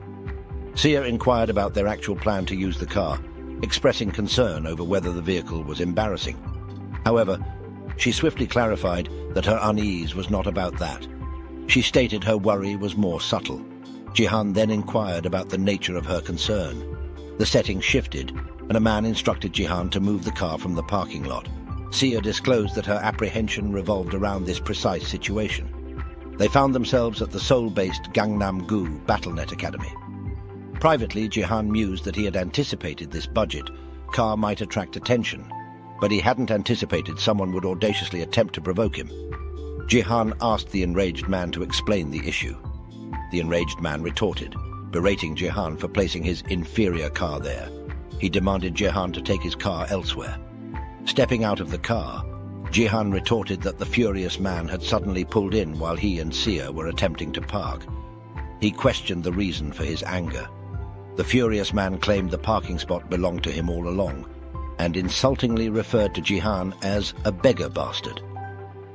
Sia inquired about their actual plan to use the car, expressing concern over whether the vehicle was embarrassing. However, she swiftly clarified that her unease was not about that. She stated her worry was more subtle. Jihan then inquired about the nature of her concern. The setting shifted, and a man instructed Jihan to move the car from the parking lot. Sia disclosed that her apprehension revolved around this precise situation. They found themselves at the Seoul-based Gangnam-gu BattleNet Academy. Privately, Jihan mused that he had anticipated this budget car might attract attention, but he hadn't anticipated someone would audaciously attempt to provoke him. Jihan asked the enraged man to explain the issue. The enraged man retorted, berating Jihan for placing his inferior car there. He demanded Jihan to take his car elsewhere. Stepping out of the car, Jihan retorted that the furious man had suddenly pulled in while he and Sia were attempting to park. He questioned the reason for his anger. The furious man claimed the parking spot belonged to him all along, and insultingly referred to Jihan as a beggar bastard.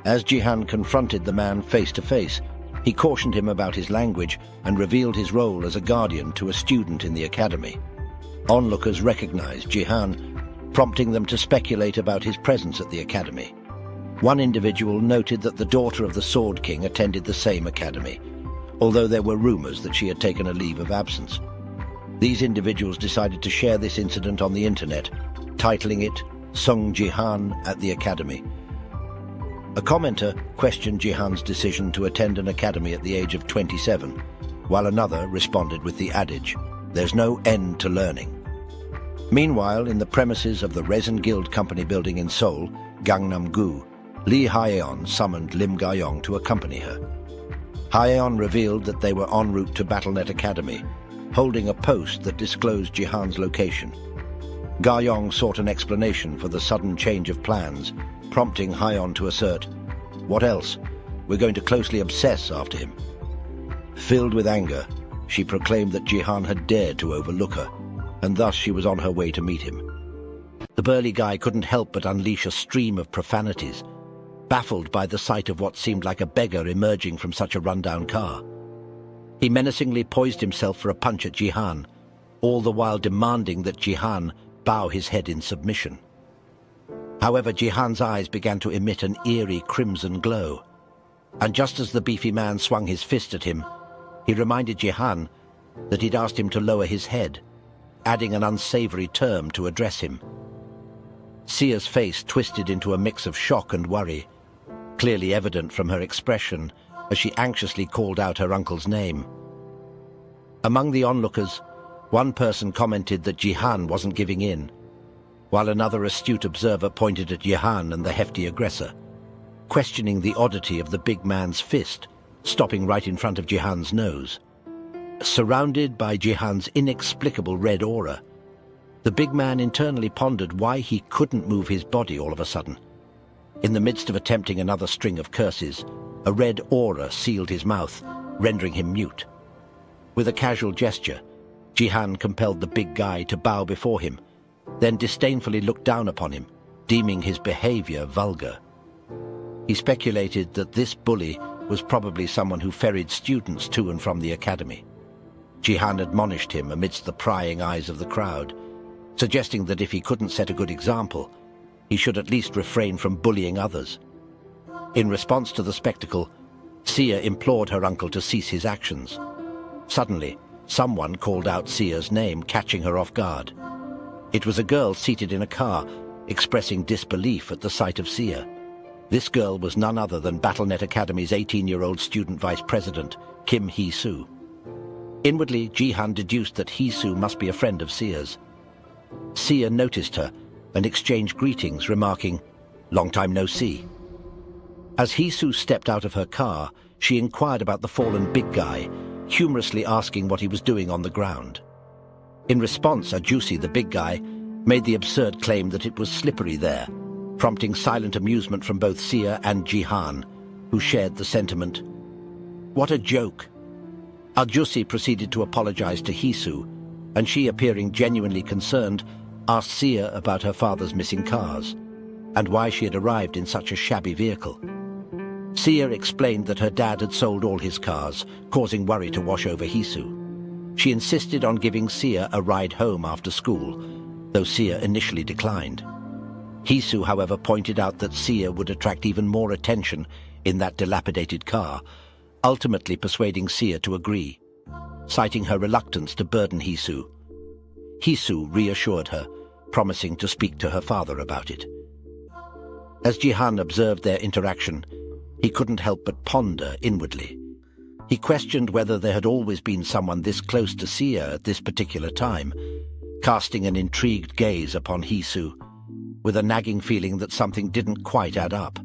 As Jihan confronted the man face to face, he cautioned him about his language and revealed his role as a guardian to a student in the academy. Onlookers recognized Jihan, prompting them to speculate about his presence at the academy. One individual noted that the daughter of the Sword King attended the same academy, although there were rumors that she had taken a leave of absence. These individuals decided to share this incident on the internet, titling it Sung Jihan at the Academy. A commenter questioned Jihan's decision to attend an academy at the age of 27, while another responded with the adage, "There's no end to learning." Meanwhile, in the premises of the Resin Guild Company building in Seoul, Gangnam-gu, Lee Haeon summoned Lim Ga-yong to accompany her. Haeon revealed that they were en route to BattleNet Academy, holding a post that disclosed Jihan's location. Ga-yong sought an explanation for the sudden change of plans, prompting Haeon to assert, "What else? We're going to closely obsess after him." Filled with anger, she proclaimed that Jihan had dared to overlook her, and thus she was on her way to meet him. The burly guy couldn't help but unleash a stream of profanities. baffled by the sight of what seemed like a beggar emerging from such a rundown car. He menacingly poised himself for a punch at Jihan, all the while demanding that Jihan bow his head in submission. However, Jihan's eyes began to emit an eerie crimson glow, and just as the beefy man swung his fist at him, he reminded Jihan that he'd asked him to lower his head, adding an unsavory term to address him. Sia's face twisted into a mix of shock and worry, clearly evident from her expression as she anxiously called out her uncle's name. Among the onlookers, one person commented that Jihan wasn't giving in, while another astute observer pointed at Jihan and the hefty aggressor, questioning the oddity of the big man's fist stopping right in front of Jihan's nose. Surrounded by Jihan's inexplicable red aura, the big man internally pondered why he couldn't move his body all of a sudden. In the midst of attempting another string of curses, a red aura sealed his mouth, rendering him mute. With a casual gesture, Jihan compelled the big guy to bow before him, then disdainfully looked down upon him, deeming his behavior vulgar. He speculated that this bully was probably someone who ferried students to and from the academy. Jihan admonished him amidst the prying eyes of the crowd, suggesting that if he couldn't set a good example, he should at least refrain from bullying others. In response to the spectacle, Sia implored her uncle to cease his actions. Suddenly, someone called out Sia's name, catching her off guard. It was a girl seated in a car, expressing disbelief at the sight of Sia. This girl was none other than BattleNet Academy's 18-year-old student vice president, Kim Hee-soo. Inwardly, Jihan deduced that Hee-soo must be a friend of Sia's. Sia noticed her and exchanged greetings, remarking, "Long time no see." As Hee-soo stepped out of her car, she inquired about the fallen big guy, humorously asking what he was doing on the ground. In response, Ajusi, the big guy, made the absurd claim that it was slippery there, prompting silent amusement from both Sia and Jihan, who shared the sentiment. What a joke! Ajusi proceeded to apologize to Hee-soo, and she, appearing genuinely concerned, asked Sia about her father's missing cars, and why she had arrived in such a shabby vehicle. Sia explained that her dad had sold all his cars, causing worry to wash over Hee-soo. She insisted on giving Sia a ride home after school, though Sia initially declined. Hee-soo, however, pointed out that Sia would attract even more attention in that dilapidated car, ultimately persuading Sia to agree, citing her reluctance to burden Hee-soo. Hee-soo reassured her, promising to speak to her father about it. As Jihan observed their interaction, he couldn't help but ponder inwardly. He questioned whether there had always been someone this close to Sia at this particular time, casting an intrigued gaze upon Hee-soo, with a nagging feeling that something didn't quite add up.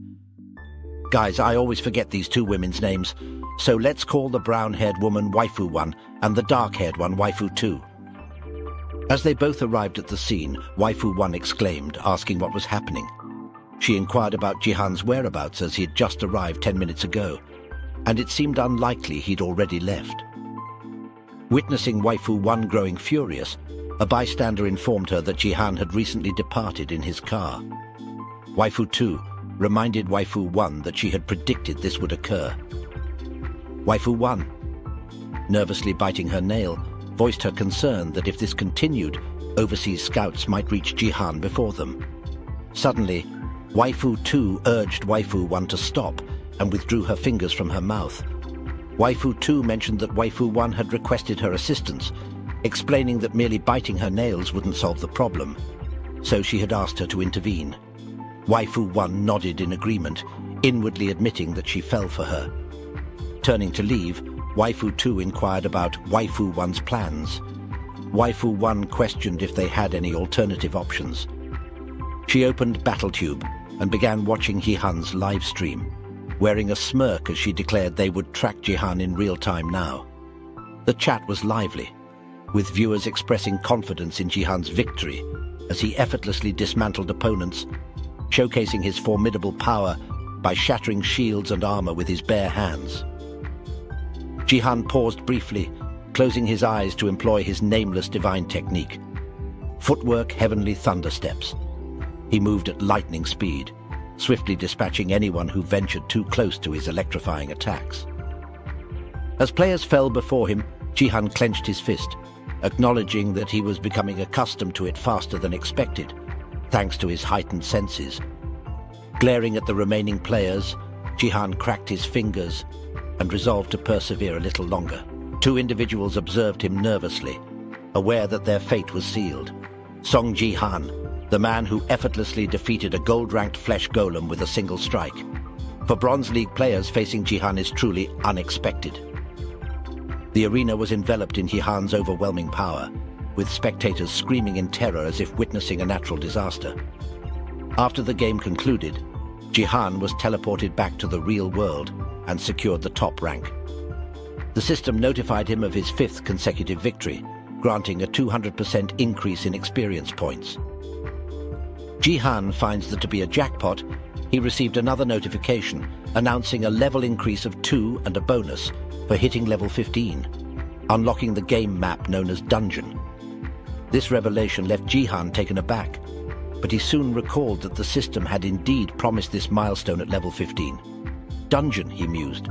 Guys, I always forget these two women's names, so let's call the brown-haired woman Waifu 1 and the dark-haired one Waifu 2. As they both arrived at the scene, Waifu 1 exclaimed, asking what was happening. She inquired about Jihan's whereabouts as he had just arrived 10 minutes ago, and it seemed unlikely he'd already left. Witnessing Waifu 1 growing furious, a bystander informed her that Jihan had recently departed in his car. Waifu 2 reminded Waifu 1 that she had predicted this would occur. Waifu 1, nervously biting her nail, voiced her concern that if this continued, overseas scouts might reach Jihan before them. Suddenly, Waifu 2 urged Waifu 1 to stop and withdrew her fingers from her mouth. Waifu 2 mentioned that Waifu 1 had requested her assistance, explaining that merely biting her nails wouldn't solve the problem, so she had asked her to intervene. Waifu 1 nodded in agreement, inwardly admitting that she fell for her. Turning to leave, Waifu 2 inquired about Waifu 1's plans. Waifu 1 questioned if they had any alternative options. She opened BattleTube and began watching Jihan's live stream, wearing a smirk as she declared they would track Jihan in real time now. The chat was lively, with viewers expressing confidence in Jihan's victory as he effortlessly dismantled opponents, showcasing his formidable power by shattering shields and armor with his bare hands. Jihan paused briefly, closing his eyes to employ his nameless divine technique. Footwork heavenly thunder steps. He moved at lightning speed, swiftly dispatching anyone who ventured too close to his electrifying attacks. As players fell before him, Jihan clenched his fist, acknowledging that he was becoming accustomed to it faster than expected, thanks to his heightened senses. Glaring at the remaining players, Jihan cracked his fingers and resolved to persevere a little longer. Two individuals observed him nervously, aware that their fate was sealed. Song Jihan, the man who effortlessly defeated a gold-ranked flesh golem with a single strike. For Bronze League players, facing Jihan is truly unexpected. The arena was enveloped in Jihan's overwhelming power, with spectators screaming in terror as if witnessing a natural disaster. After the game concluded, Jihan was teleported back to the real world and secured the top rank. The system notified him of his 5th consecutive victory, granting a 200% increase in experience points. Jihan finds that to be a jackpot, he received another notification announcing a level increase of 2 and a bonus for hitting level 15, unlocking the game map known as Dungeon. This revelation left Jihan taken aback, but he soon recalled that the system had indeed promised this milestone at level 15. Dungeon, he mused,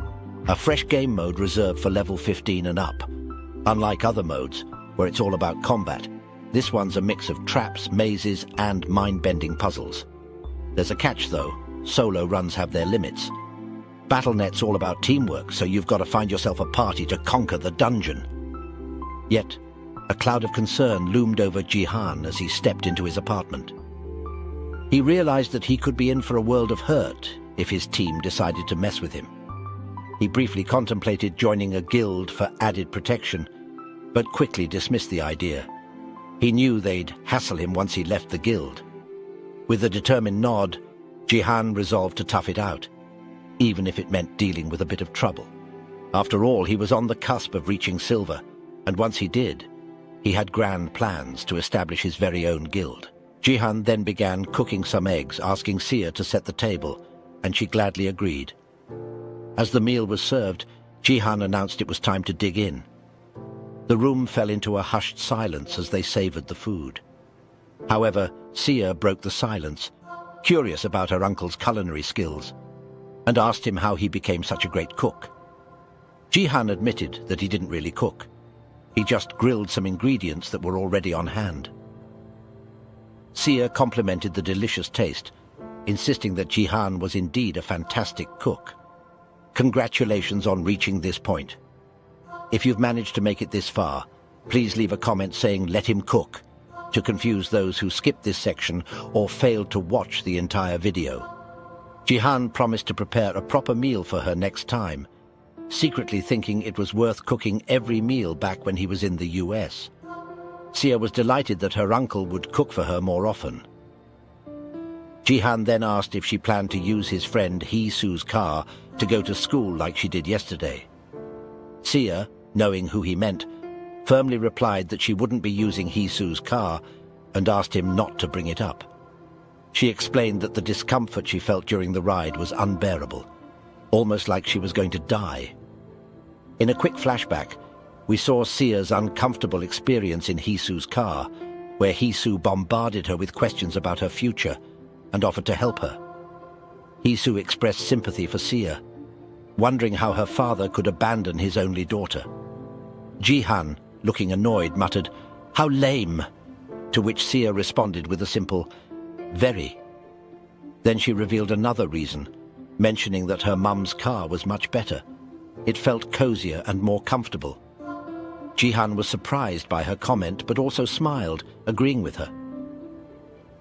a fresh game mode reserved for level 15 and up. Unlike other modes, where it's all about combat, this one's a mix of traps, mazes, and mind-bending puzzles. There's a catch though: solo runs have their limits. BattleNet's all about teamwork, so you've got to find yourself a party to conquer the dungeon. Yet, a cloud of concern loomed over Jihan as he stepped into his apartment. He realized that he could be in for a world of hurt if his team decided to mess with him. He briefly contemplated joining a guild for added protection, but quickly dismissed the idea. He knew they'd hassle him once he left the guild. With a determined nod, Jihan resolved to tough it out, even if it meant dealing with a bit of trouble. After all, he was on the cusp of reaching silver, and once he did, he had grand plans to establish his very own guild. Jihan then began cooking some eggs, asking Sia to set the table, and she gladly agreed. As the meal was served, Jihan announced it was time to dig in. The room fell into a hushed silence as they savored the food. However, Sia broke the silence, curious about her uncle's culinary skills, and asked him how he became such a great cook. Jihan admitted that he didn't really cook. He just grilled some ingredients that were already on hand. Sia complimented the delicious taste, insisting that Jihan was indeed a fantastic cook. Congratulations on reaching this point. If you've managed to make it this far, please leave a comment saying "let him cook" to confuse those who skipped this section or failed to watch the entire video. Jihan promised to prepare a proper meal for her next time, secretly thinking it was worth cooking every meal back when he was in the US. Sia was delighted that her uncle would cook for her more often. Jihan then asked if she planned to use his friend Hee-Soo's car to go to school like she did yesterday. Sia, knowing who he meant, firmly replied that she wouldn't be using Hee-Soo's car and asked him not to bring it up. She explained that the discomfort she felt during the ride was unbearable, almost like she was going to die. In a quick flashback, we saw Sia's uncomfortable experience in Hee-Soo's car, where Hee-Soo bombarded her with questions about her future and offered to help her. Hee-Soo expressed sympathy for Sia, wondering how her father could abandon his only daughter. Jihan, looking annoyed, muttered, "How lame," to which Sia responded with a simple, "Very." Then she revealed another reason, mentioning that her mum's car was much better. It felt cozier and more comfortable. Jihan was surprised by her comment, but also smiled, agreeing with her.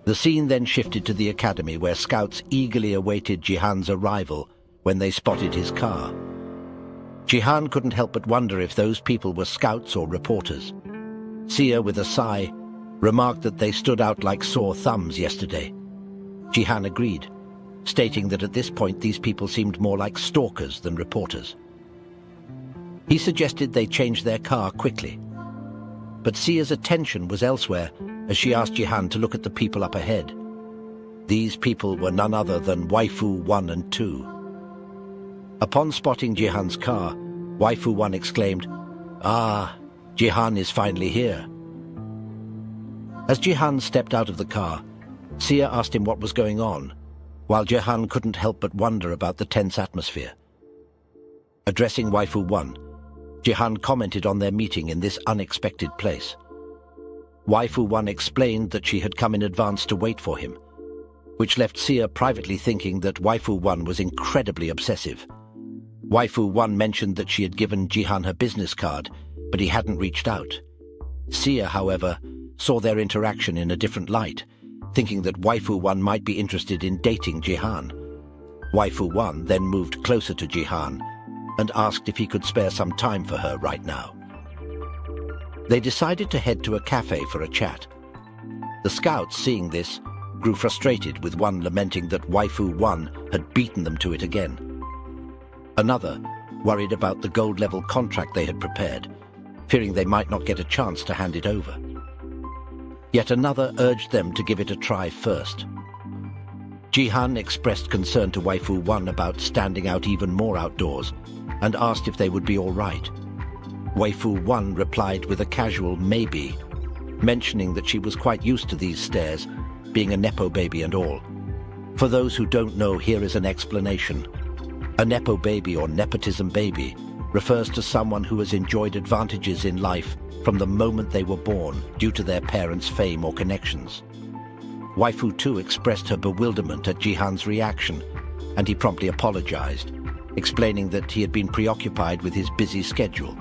The scene then shifted to the academy, where scouts eagerly awaited Jihan's arrival when they spotted his car. Jihan couldn't help but wonder if those people were scouts or reporters. Sia, with a sigh, remarked that they stood out like sore thumbs yesterday. Jihan agreed, stating that at this point these people seemed more like stalkers than reporters. He suggested they change their car quickly, but Sia's attention was elsewhere as she asked Jihan to look at the people up ahead. These people were none other than Waifu 1 and 2. Upon spotting Jihan's car, Waifu 1 exclaimed, "Ah, Jihan is finally here." As Jihan stepped out of the car, Sia asked him what was going on, while Jihan couldn't help but wonder about the tense atmosphere. Addressing Waifu 1, Jihan commented on their meeting in this unexpected place. Waifu 1 explained that she had come in advance to wait for him, which left Sia privately thinking that Waifu 1 was incredibly obsessive. Waifu 1 mentioned that she had given Jihan her business card, but he hadn't reached out. Sia, however, saw their interaction in a different light, thinking that Waifu 1 might be interested in dating Jihan. Waifu 1 then moved closer to Jihan and asked if he could spare some time for her right now. They decided to head to a cafe for a chat. The scouts, seeing this, grew frustrated, with one lamenting that Waifu 1 had beaten them to it again. Another worried about the gold-level contract they had prepared, fearing they might not get a chance to hand it over. Yet another urged them to give it a try first. Jihan expressed concern to Waifu 1 about standing out even more outdoors and asked if they would be all right. Waifu 1 replied with a casual maybe, mentioning that she was quite used to these stares, being a Nepo baby and all. For those who don't know, here is an explanation. A Nepo baby or nepotism baby refers to someone who has enjoyed advantages in life from the moment they were born due to their parents' fame or connections. Waifu 2 expressed her bewilderment at Jihan's reaction, and he promptly apologized, explaining that he had been preoccupied with his busy schedule.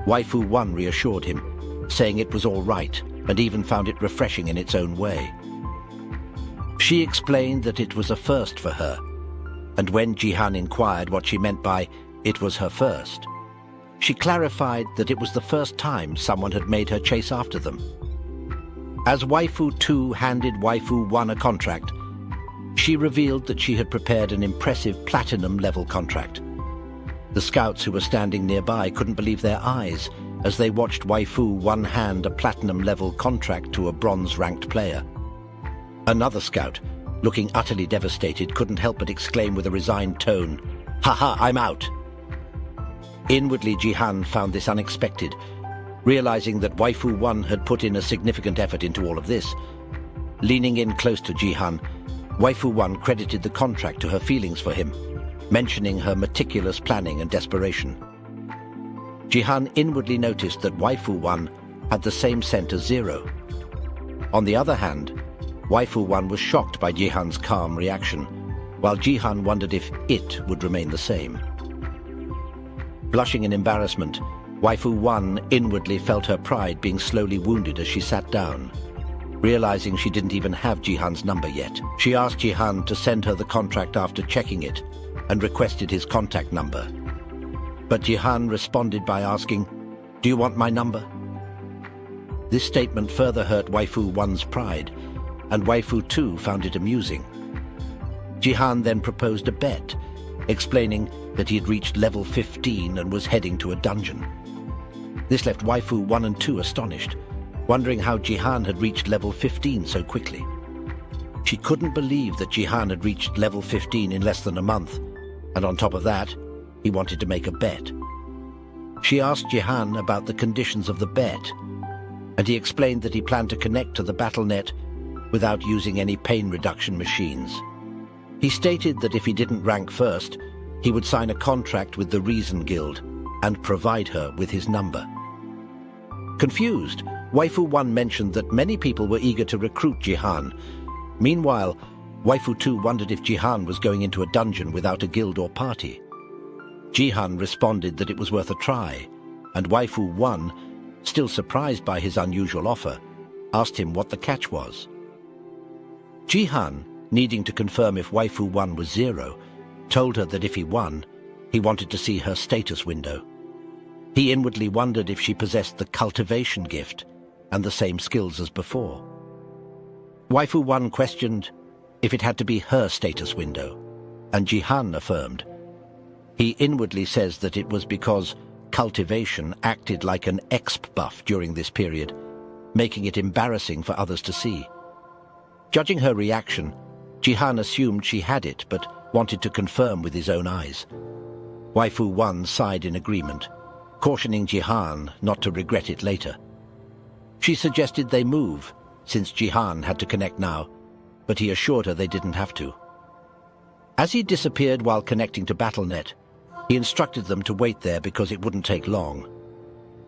Waifu 1 reassured him, saying it was all right, and even found it refreshing in its own way. She explained that it was a first for her, and when Jihan inquired what she meant by "it was her first," she clarified that it was the first time someone had made her chase after them. As Waifu 2 handed Waifu 1 a contract, she revealed that she had prepared an impressive platinum-level contract. The scouts who were standing nearby couldn't believe their eyes as they watched Waifu 1 hand a platinum-level contract to a bronze-ranked player. Another scout, looking utterly devastated, couldn't help but exclaim with a resigned tone, "Haha, I'm out!" Inwardly, Jihan found this unexpected, realizing that Waifu 1 had put in a significant effort into all of this. Leaning in close to Jihan, Waifu 1 credited the contract to her feelings for him, mentioning her meticulous planning and desperation. Jihan inwardly noticed that Waifu 1 had the same scent as Zero. On the other hand, Waifu 1 was shocked by Jihan's calm reaction, while Jihan wondered if it would remain the same. Blushing in embarrassment, Waifu 1 inwardly felt her pride being slowly wounded as she sat down. Realizing she didn't even have Jihan's number yet, she asked Jihan to send her the contract after checking it and requested his contact number. But Jihan responded by asking, "Do you want my number?" This statement further hurt Waifu 1's pride, and Waifu 2 found it amusing. Jihan then proposed a bet, explaining that he had reached level 15 and was heading to a dungeon. This left Waifu 1 and 2 astonished, wondering how Jihan had reached level 15 so quickly. She couldn't believe that Jihan had reached level 15 in less than a month, and on top of that, he wanted to make a bet. She asked Jihan about the conditions of the bet, and he explained that he planned to connect to the BattleNet without using any pain reduction machines. He stated that if he didn't rank first, he would sign a contract with the Reason Guild and provide her with his number. Confused, Waifu 1 mentioned that many people were eager to recruit Jihan. Meanwhile, Waifu 2 wondered if Jihan was going into a dungeon without a guild or party. Jihan responded that it was worth a try, and Waifu 1, still surprised by his unusual offer, asked him what the catch was. Jihan, needing to confirm if Waifu 1 was Zero, told her that if he won, he wanted to see her status window. He inwardly wondered if she possessed the cultivation gift and the same skills as before. Waifu 1 questioned if it had to be her status window, and Jihan affirmed. He inwardly says that it was because cultivation acted like an exp buff during this period, making it embarrassing for others to see. Judging her reaction, Jihan assumed she had it, but wanted to confirm with his own eyes. Waifu 1 sighed in agreement, cautioning Jihan not to regret it later. She suggested they move, since Jihan had to connect now, but he assured her they didn't have to. As he disappeared while connecting to BattleNet, he instructed them to wait there because it wouldn't take long.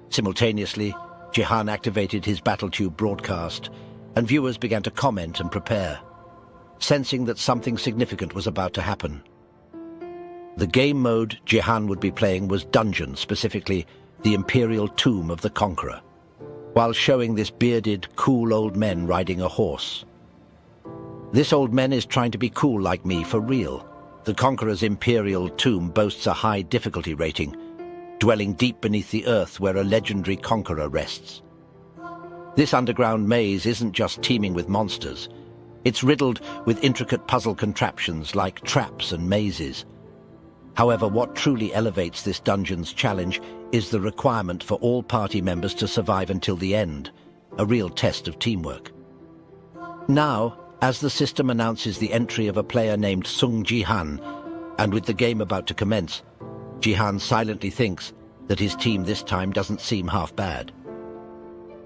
Simultaneously, Jihan activated his BattleTube broadcast, and viewers began to comment and prepare, sensing that something significant was about to happen. The game mode Jihan would be playing was Dungeon, specifically the Imperial Tomb of the Conqueror, while showing this bearded, cool old man riding a horse. This old man is trying to be cool like me for real. The Conqueror's Imperial Tomb boasts a high difficulty rating, dwelling deep beneath the earth where a legendary conqueror rests. This underground maze isn't just teeming with monsters. It's riddled with intricate puzzle contraptions like traps and mazes. However, what truly elevates this dungeon's challenge is the requirement for all party members to survive until the end, a real test of teamwork. Now, as the system announces the entry of a player named Sung Jihan, and with the game about to commence, Jihan silently thinks that his team this time doesn't seem half bad.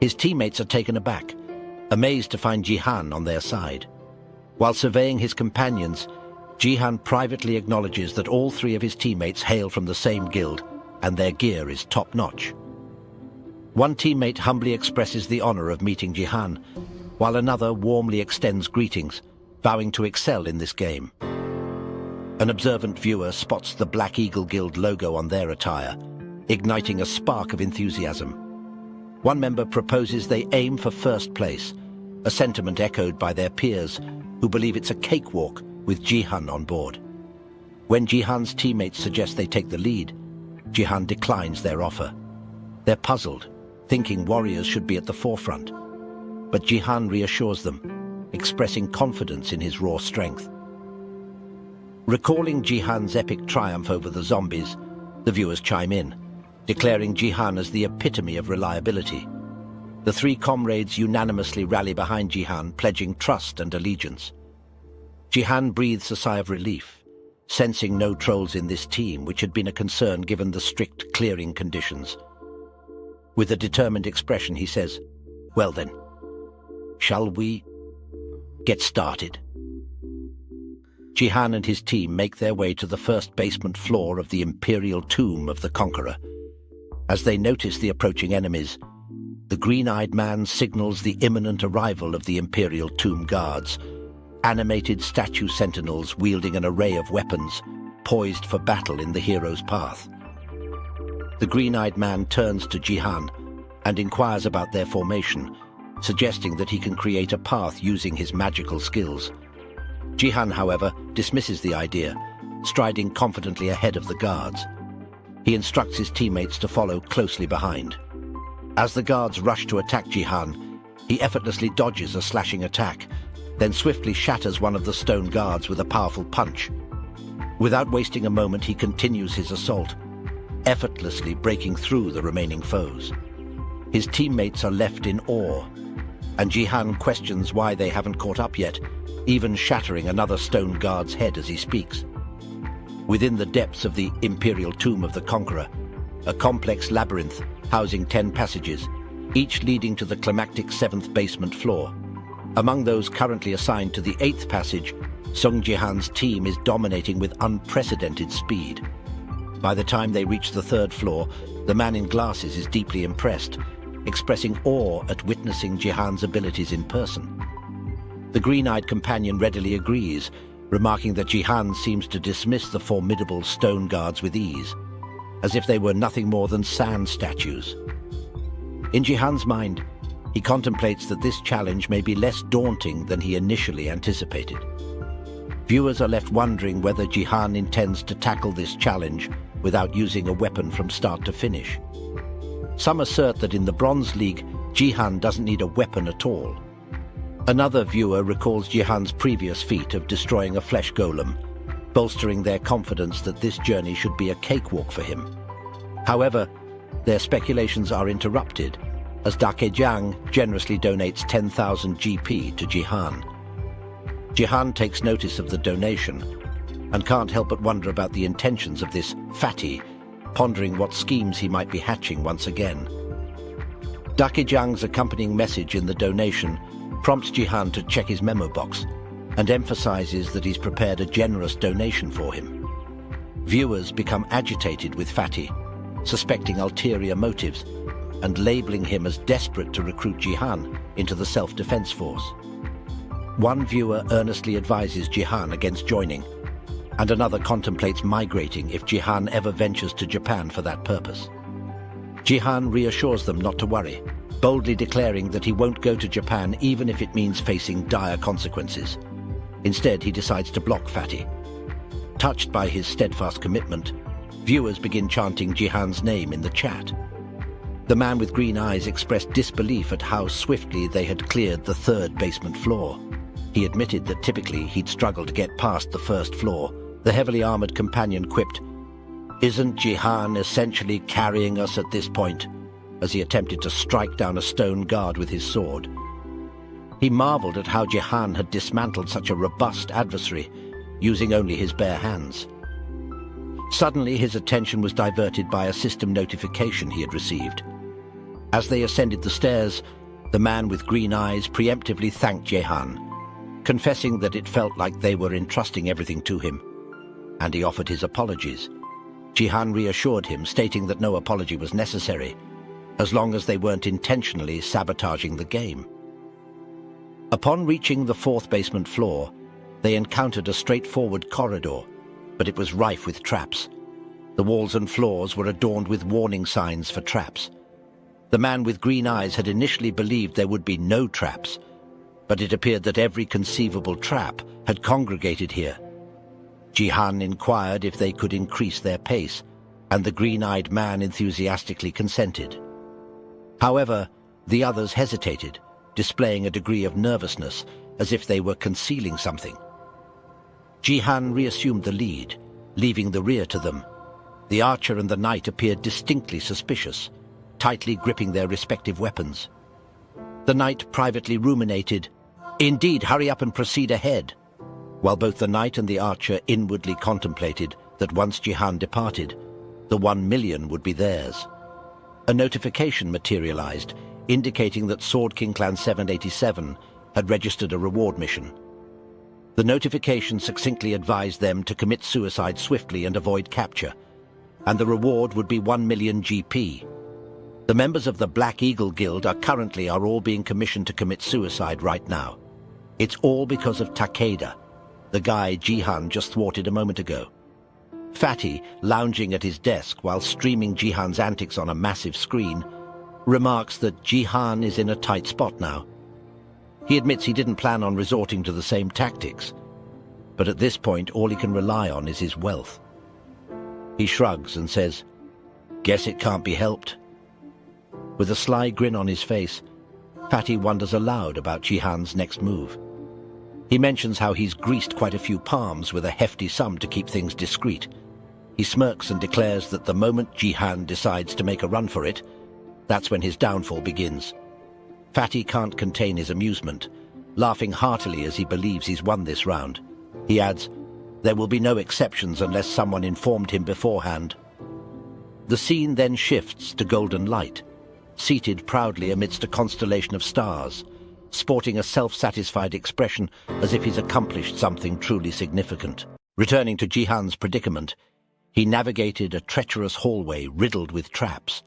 His teammates are taken aback, amazed to find Jihan on their side. While surveying his companions, Jihan privately acknowledges that all three of his teammates hail from the same guild, and their gear is top-notch. One teammate humbly expresses the honor of meeting Jihan, while another warmly extends greetings, vowing to excel in this game. An observant viewer spots the Black Eagle Guild logo on their attire, igniting a spark of enthusiasm. One member proposes they aim for first place, a sentiment echoed by their peers, who believe it's a cakewalk with Jihan on board. When Jihan's teammates suggest they take the lead, Jihan declines their offer. They're puzzled, thinking warriors should be at the forefront. But Jihan reassures them, expressing confidence in his raw strength. Recalling Jihan's epic triumph over the zombies, the viewers chime in, declaring Jihan as the epitome of reliability. The three comrades unanimously rally behind Jihan, pledging trust and allegiance. Jihan breathes a sigh of relief, sensing no trolls in this team, which had been a concern given the strict clearing conditions. With a determined expression, he says, "Well then, shall we get started?" Jihan and his team make their way to the first basement floor of the Imperial Tomb of the Conqueror. As they notice the approaching enemies, the green-eyed man signals the imminent arrival of the Imperial Tomb guards, animated statue sentinels wielding an array of weapons, poised for battle in the hero's path. The green-eyed man turns to Jihan and inquires about their formation, suggesting that he can create a path using his magical skills. Jihan, however, dismisses the idea, striding confidently ahead of the guards. He instructs his teammates to follow closely behind. As the guards rush to attack Jihan, he effortlessly dodges a slashing attack, then swiftly shatters one of the stone guards with a powerful punch. Without wasting a moment, he continues his assault, effortlessly breaking through the remaining foes. His teammates are left in awe, and Jihan questions why they haven't caught up yet, even shattering another stone guard's head as he speaks. Within the depths of the Imperial Tomb of the Conqueror, a complex labyrinth housing 10 passages, each leading to the climactic 7th basement floor. Among those currently assigned to the 8th passage, Sung Jihan's team is dominating with unprecedented speed. By the time they reach the 3rd floor, the man in glasses is deeply impressed, expressing awe at witnessing Jihan's abilities in person. The green-eyed companion readily agrees, remarking that Jihan seems to dismiss the formidable stone guards with ease, as if they were nothing more than sand statues. In Jihan's mind, he contemplates that this challenge may be less daunting than he initially anticipated. Viewers are left wondering whether Jihan intends to tackle this challenge without using a weapon from start to finish. Some assert that in the Bronze League, Jihan doesn't need a weapon at all. Another viewer recalls Jihan's previous feat of destroying a flesh golem, bolstering their confidence that this journey should be a cakewalk for him. However, their speculations are interrupted as Dakejiang generously donates 10,000 GP to Jihan. Jihan takes notice of the donation and can't help but wonder about the intentions of this fatty, pondering what schemes he might be hatching once again. Dakejiang's accompanying message in the donation prompts Jihan to check his memo box, and emphasizes that he's prepared a generous donation for him. Viewers become agitated with Fatih, suspecting ulterior motives and labeling him as desperate to recruit Jihan into the self-defense force. One viewer earnestly advises Jihan against joining, and another contemplates migrating if Jihan ever ventures to Japan for that purpose. Jihan reassures them not to worry, boldly declaring that he won't go to Japan even if it means facing dire consequences. Instead, he decides to block Fatih. Touched by his steadfast commitment, viewers begin chanting Jihan's name in the chat. The man with green eyes expressed disbelief at how swiftly they had cleared the third basement floor. He admitted that typically he'd struggle to get past the first floor. The heavily armored companion quipped, "Isn't Jihan essentially carrying us at this point?" as he attempted to strike down a stone guard with his sword. He marveled at how Jihan had dismantled such a robust adversary, using only his bare hands. Suddenly, his attention was diverted by a system notification he had received. As they ascended the stairs, the man with green eyes preemptively thanked Jihan, confessing that it felt like they were entrusting everything to him, and he offered his apologies. Jihan reassured him, stating that no apology was necessary, as long as they weren't intentionally sabotaging the game. Upon reaching the fourth basement floor, they encountered a straightforward corridor, but it was rife with traps. The walls and floors were adorned with warning signs for traps. The man with green eyes had initially believed there would be no traps, but it appeared that every conceivable trap had congregated here. Jihan inquired if they could increase their pace, and the green-eyed man enthusiastically consented. However, the others hesitated, displaying a degree of nervousness, as if they were concealing something. Jihan reassumed the lead, leaving the rear to them. The archer and the knight appeared distinctly suspicious, tightly gripping their respective weapons. The knight privately ruminated, "Indeed, hurry up and proceed ahead," while both the knight and the archer inwardly contemplated that once Jihan departed, the 1 million would be theirs. A notification materialized, indicating that Sword King Clan 787 had registered a reward mission. The notification succinctly advised them to commit suicide swiftly and avoid capture, and the reward would be 1 million GP. The members of the Black Eagle Guild are all being commissioned to commit suicide right now. It's all because of Takeda, the guy Jihan just thwarted a moment ago. Fatih, lounging at his desk while streaming Jihan's antics on a massive screen, remarks that Jihan is in a tight spot now. He admits he didn't plan on resorting to the same tactics, but at this point all he can rely on is his wealth. He shrugs and says, "Guess it can't be helped." With a sly grin on his face, Fatih wonders aloud about Jihan's next move. He mentions how he's greased quite a few palms with a hefty sum to keep things discreet. He smirks and declares that the moment Jihan decides to make a run for it, that's when his downfall begins. Fatih can't contain his amusement, laughing heartily as he believes he's won this round. He adds, "There will be no exceptions unless someone informed him beforehand." The scene then shifts to Golden Light, seated proudly amidst a constellation of stars, sporting a self-satisfied expression as if he's accomplished something truly significant. Returning to Jihan's predicament, he navigated a treacherous hallway riddled with traps.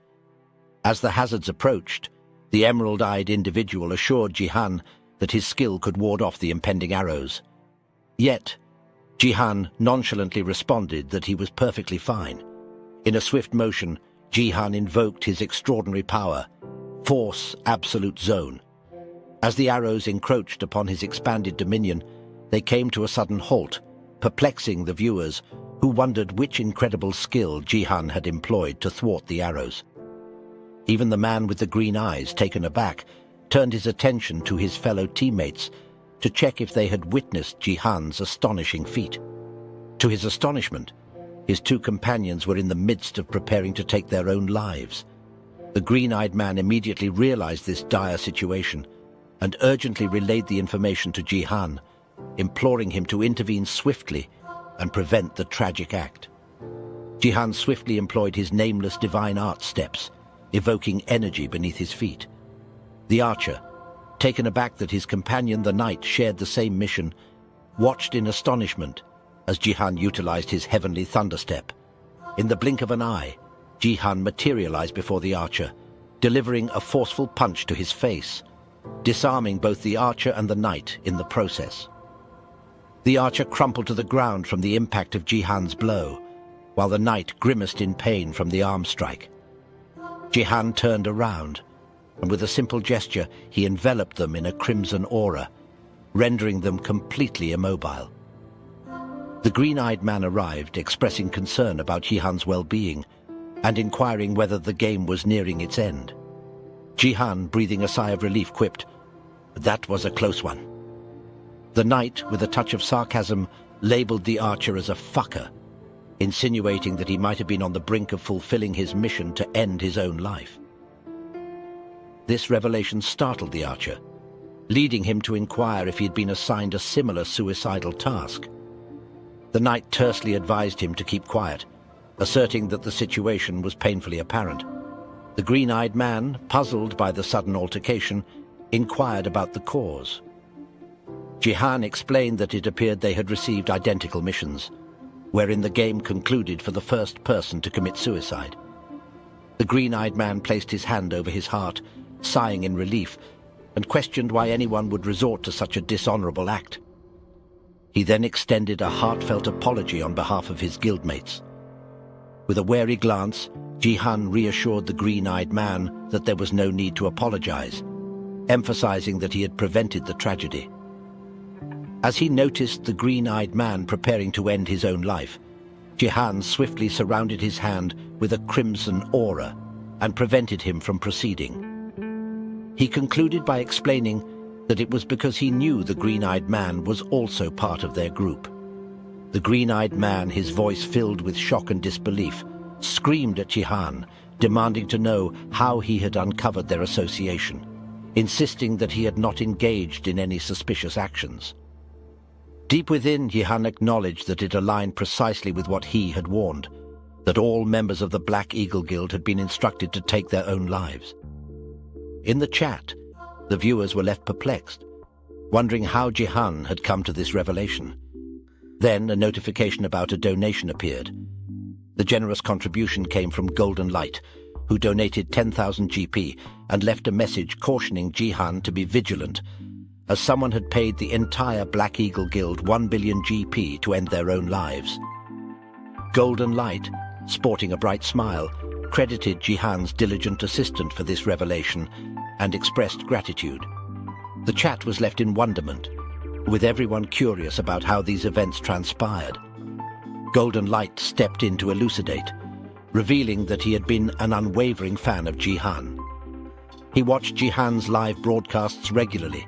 As the hazards approached, the emerald-eyed individual assured Jihan that his skill could ward off the impending arrows. Yet, Jihan nonchalantly responded that he was perfectly fine. In a swift motion, Jihan invoked his extraordinary power, Force Absolute Zone. As the arrows encroached upon his expanded dominion, they came to a sudden halt, perplexing the viewers, who wondered which incredible skill Jihan had employed to thwart the arrows. Even the man with the green eyes, taken aback, turned his attention to his fellow teammates to check if they had witnessed Jihan's astonishing feat. To his astonishment, his two companions were in the midst of preparing to take their own lives. The green-eyed man immediately realized this dire situation and urgently relayed the information to Jihan, imploring him to intervene swiftly and prevent the tragic act. Jihan swiftly employed his nameless divine art steps, evoking energy beneath his feet. The archer, taken aback that his companion the knight shared the same mission, watched in astonishment as Jihan utilized his heavenly thunderstep. In the blink of an eye, Jihan materialized before the archer, delivering a forceful punch to his face, disarming both the archer and the knight in the process. The archer crumpled to the ground from the impact of Jihan's blow, while the knight grimaced in pain from the arm strike. Jihan turned around, and with a simple gesture he enveloped them in a crimson aura, rendering them completely immobile. The green-eyed man arrived, expressing concern about Jihan's well-being and inquiring whether the game was nearing its end. Jihan, breathing a sigh of relief, quipped, "That was a close one." The knight, with a touch of sarcasm, labeled the archer as a fucker, insinuating that he might have been on the brink of fulfilling his mission to end his own life. This revelation startled the archer, leading him to inquire if he had been assigned a similar suicidal task. The knight tersely advised him to keep quiet, asserting that the situation was painfully apparent. The green-eyed man, puzzled by the sudden altercation, inquired about the cause. Jihan explained that it appeared they had received identical missions, wherein the game concluded for the first person to commit suicide. The green-eyed man placed his hand over his heart, sighing in relief, and questioned why anyone would resort to such a dishonorable act. He then extended a heartfelt apology on behalf of his guildmates. With a wary glance, Jihan reassured the green-eyed man that there was no need to apologize, emphasizing that he had prevented the tragedy. As he noticed the green-eyed man preparing to end his own life, Jihan swiftly surrounded his hand with a crimson aura and prevented him from proceeding. He concluded by explaining that it was because he knew the green-eyed man was also part of their group. The green-eyed man, his voice filled with shock and disbelief, screamed at Jihan, demanding to know how he had uncovered their association, insisting that he had not engaged in any suspicious actions. Deep within, Jihan acknowledged that it aligned precisely with what he had warned, that all members of the Black Eagle Guild had been instructed to take their own lives. In the chat, the viewers were left perplexed, wondering how Jihan had come to this revelation. Then a notification about a donation appeared. The generous contribution came from Golden Light, who donated 10,000 GP and left a message cautioning Jihan to be vigilant, as someone had paid the entire Black Eagle Guild 1 billion GP to end their own lives. Golden Light, sporting a bright smile, credited Jihan's diligent assistant for this revelation and expressed gratitude. The chat was left in wonderment, with everyone curious about how these events transpired. Golden Light stepped in to elucidate, revealing that he had been an unwavering fan of Jihan. He watched Jihan's live broadcasts regularly,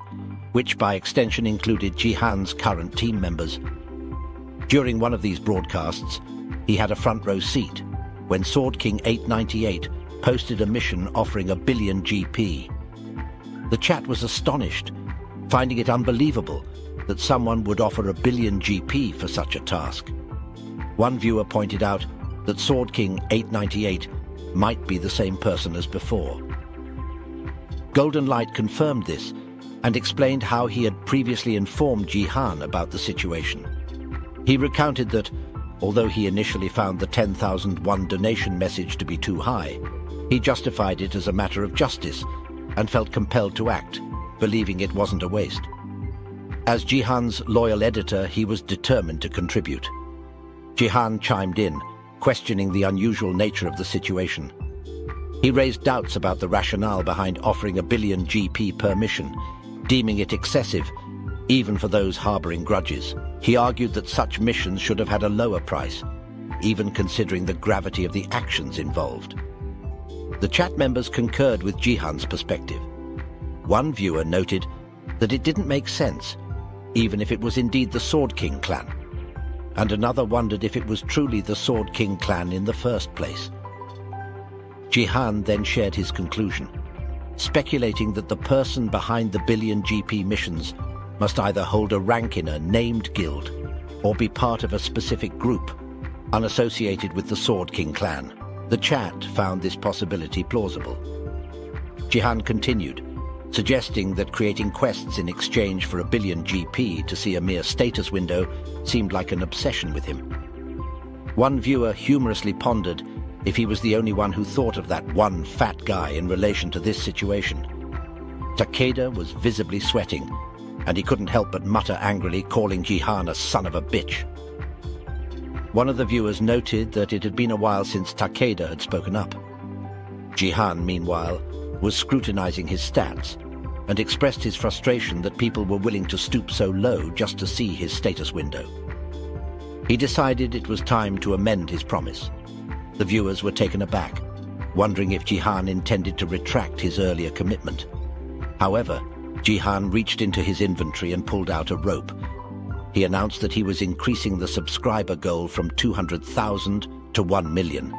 which by extension included Jihan's current team members. During one of these broadcasts, he had a front row seat when Sword King 898 posted a mission offering 1 billion GP. The chat was astonished, finding it unbelievable that someone would offer 1 billion GP for such a task. One viewer pointed out that Sword King 898 might be the same person as before. Golden Light confirmed this and explained how he had previously informed Jihan about the situation. He recounted that, although he initially found the 10,001 donation message to be too high, he justified it as a matter of justice and felt compelled to act, believing it wasn't a waste. As Jihan's loyal editor, he was determined to contribute. Jihan chimed in, questioning the unusual nature of the situation. He raised doubts about the rationale behind offering 1 billion GP per mission, deeming it excessive, even for those harboring grudges. He argued that such missions should have had a lower price, even considering the gravity of the actions involved. The chat members concurred with Jihan's perspective. One viewer noted that it didn't make sense, even if it was indeed the Sword King clan, and another wondered if it was truly the Sword King clan in the first place. Jihan then shared his conclusion, speculating that the person behind the 1 billion GP missions must either hold a rank in a named guild or be part of a specific group, unassociated with the Sword King clan. The chat found this possibility plausible. Jihan continued, suggesting that creating quests in exchange for 1 billion GP to see a mere status window seemed like an obsession with him. One viewer humorously pondered if he was the only one who thought of that one fat guy in relation to this situation. Takeda was visibly sweating, and he couldn't help but mutter angrily, calling Jihan a son of a bitch. One of the viewers noted that it had been a while since Takeda had spoken up. Jihan, meanwhile, was scrutinizing his stats and expressed his frustration that people were willing to stoop so low just to see his status window. He decided it was time to amend his promise. The viewers were taken aback, wondering if Jihan intended to retract his earlier commitment. However, Jihan reached into his inventory and pulled out a rope. He announced that he was increasing the subscriber goal from 200,000 to 1 million,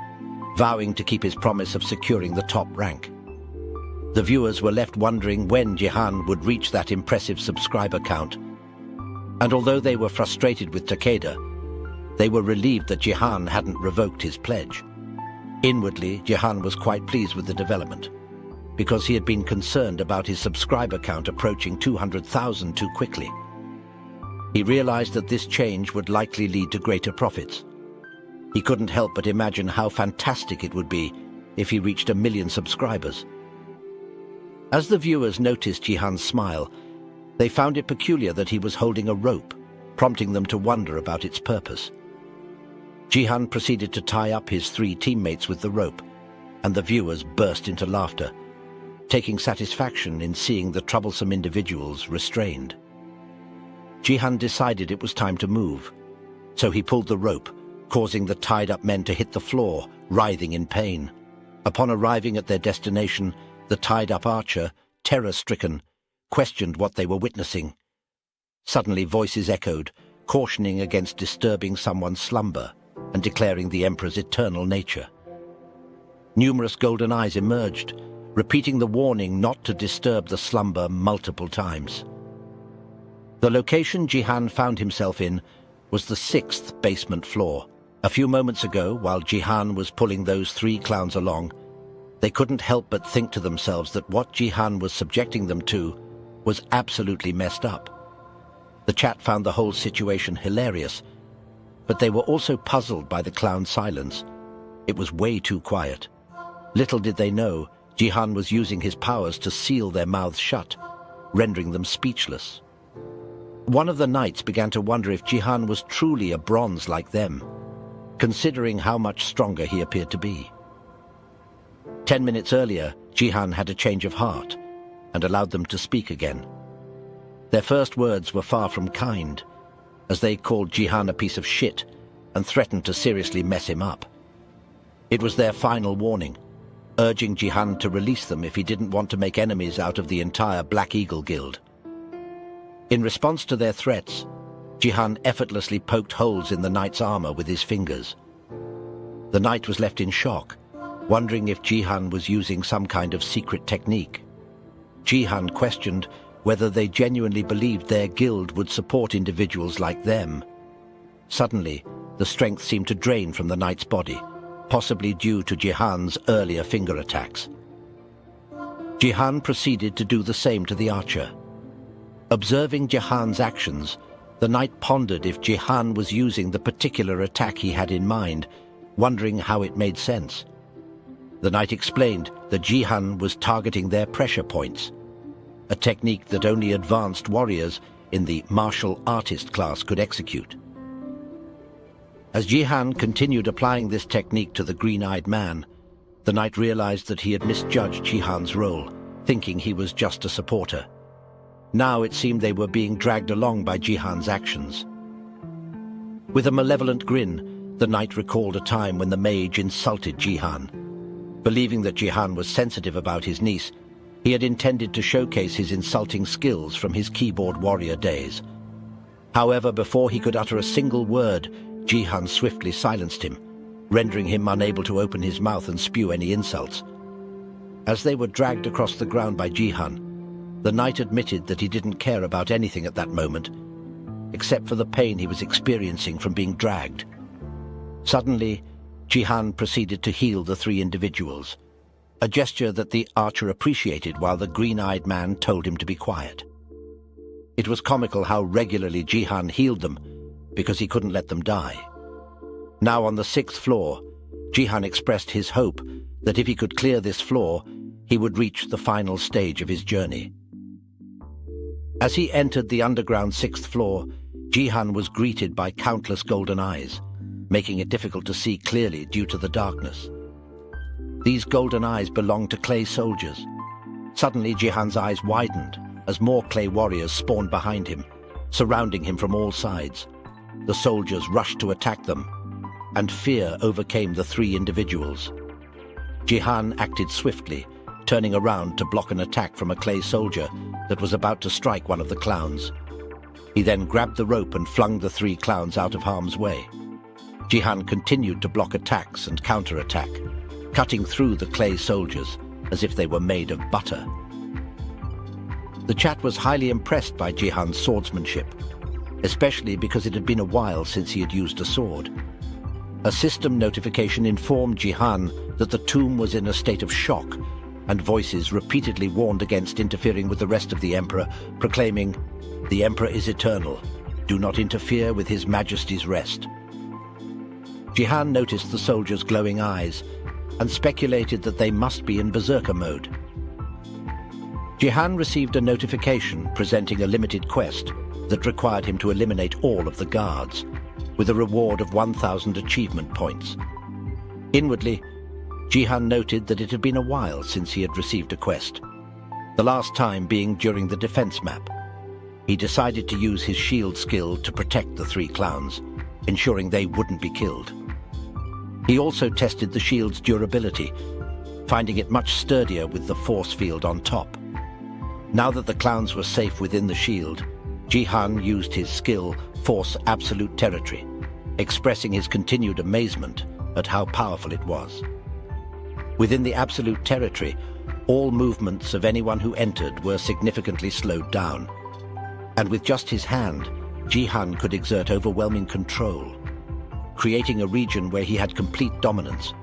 vowing to keep his promise of securing the top rank. The viewers were left wondering when Jihan would reach that impressive subscriber count. And although they were frustrated with Takeda, they were relieved that Jihan hadn't revoked his pledge. Inwardly, Jihan was quite pleased with the development, because he had been concerned about his subscriber count approaching 200,000 too quickly. He realized that this change would likely lead to greater profits. He couldn't help but imagine how fantastic it would be if he reached 1 million subscribers. As the viewers noticed Jihan's smile, they found it peculiar that he was holding a rope, prompting them to wonder about its purpose. Jihan proceeded to tie up his 3 teammates with the rope, and the viewers burst into laughter, taking satisfaction in seeing the troublesome individuals restrained. Jihan decided it was time to move, so he pulled the rope, causing the tied-up men to hit the floor, writhing in pain. Upon arriving at their destination, the tied-up archer, terror-stricken, questioned what they were witnessing. Suddenly voices echoed, cautioning against disturbing someone's slumber and declaring the Emperor's eternal nature. Numerous golden eyes emerged, repeating the warning not to disturb the slumber multiple times. The location Jihan found himself in was the 6th basement floor. A few moments ago, while Jihan was pulling those 3 clowns along, they couldn't help but think to themselves that what Jihan was subjecting them to was absolutely messed up. The chat found the whole situation hilarious, but they were also puzzled by the clown's silence. It was way too quiet. Little did they know, Jihan was using his powers to seal their mouths shut, rendering them speechless. One of the knights began to wonder if Jihan was truly a bronze like them, considering how much stronger he appeared to be. 10 minutes earlier, Jihan had a change of heart and allowed them to speak again. Their first words were far from kind, as they called Jihan a piece of shit and threatened to seriously mess him up. It was their final warning, urging Jihan to release them if he didn't want to make enemies out of the entire Black Eagle Guild. In response to their threats, Jihan effortlessly poked holes in the knight's armor with his fingers. The knight was left in shock, wondering if Jihan was using some kind of secret technique. Jihan questioned whether they genuinely believed their guild would support individuals like them. Suddenly, the strength seemed to drain from the knight's body, possibly due to Jihan's earlier finger attacks. Jihan proceeded to do the same to the archer. Observing Jihan's actions, the knight pondered if Jihan was using the particular attack he had in mind, wondering how it made sense. The knight explained that Jihan was targeting their pressure points, a technique that only advanced warriors in the martial artist class could execute. As Jihan continued applying this technique to the green-eyed man, the knight realized that he had misjudged Jihan's role, thinking he was just a supporter. Now it seemed they were being dragged along by Jihan's actions. With a malevolent grin, the knight recalled a time when the mage insulted Jihan. Believing that Jihan was sensitive about his niece, he had intended to showcase his insulting skills from his keyboard warrior days. However, before he could utter a single word, Jihan swiftly silenced him, rendering him unable to open his mouth and spew any insults. As they were dragged across the ground by Jihan, the knight admitted that he didn't care about anything at that moment, except for the pain he was experiencing from being dragged. Suddenly, Jihan proceeded to heal the 3 individuals, a gesture that the archer appreciated while the green-eyed man told him to be quiet. It was comical how regularly Jihan healed them because he couldn't let them die. Now on the 6th floor, Jihan expressed his hope that if he could clear this floor, he would reach the final stage of his journey. As he entered the underground 6th floor, Jihan was greeted by countless golden eyes, making it difficult to see clearly due to the darkness. These golden eyes belonged to clay soldiers. Suddenly, Jihan's eyes widened as more clay warriors spawned behind him, surrounding him from all sides. The soldiers rushed to attack them, and fear overcame the 3 individuals. Jihan acted swiftly, turning around to block an attack from a clay soldier that was about to strike one of the clowns. He then grabbed the rope and flung the 3 clowns out of harm's way. Jihan continued to block attacks and counterattack, cutting through the clay soldiers as if they were made of butter. The chat was highly impressed by Jihan's swordsmanship, especially because it had been a while since he had used a sword. A system notification informed Jihan that the tomb was in a state of shock, and voices repeatedly warned against interfering with the rest of the Emperor, proclaiming, "The Emperor is eternal. Do not interfere with His Majesty's rest." Jihan noticed the soldiers' glowing eyes and speculated that they must be in berserker mode. Jihan received a notification presenting a limited quest that required him to eliminate all of the guards, with a reward of 1,000 achievement points. Inwardly, Jihan noted that it had been a while since he had received a quest, the last time being during the defense map. He decided to use his shield skill to protect the 3 clowns, ensuring they wouldn't be killed. He also tested the shield's durability, finding it much sturdier with the force field on top. Now that the clowns were safe within the shield, Jihan used his skill, Force Absolute Territory, expressing his continued amazement at how powerful it was. Within the Absolute Territory, all movements of anyone who entered were significantly slowed down, and with just his hand, Jihan could exert overwhelming control, creating a region where he had complete dominance.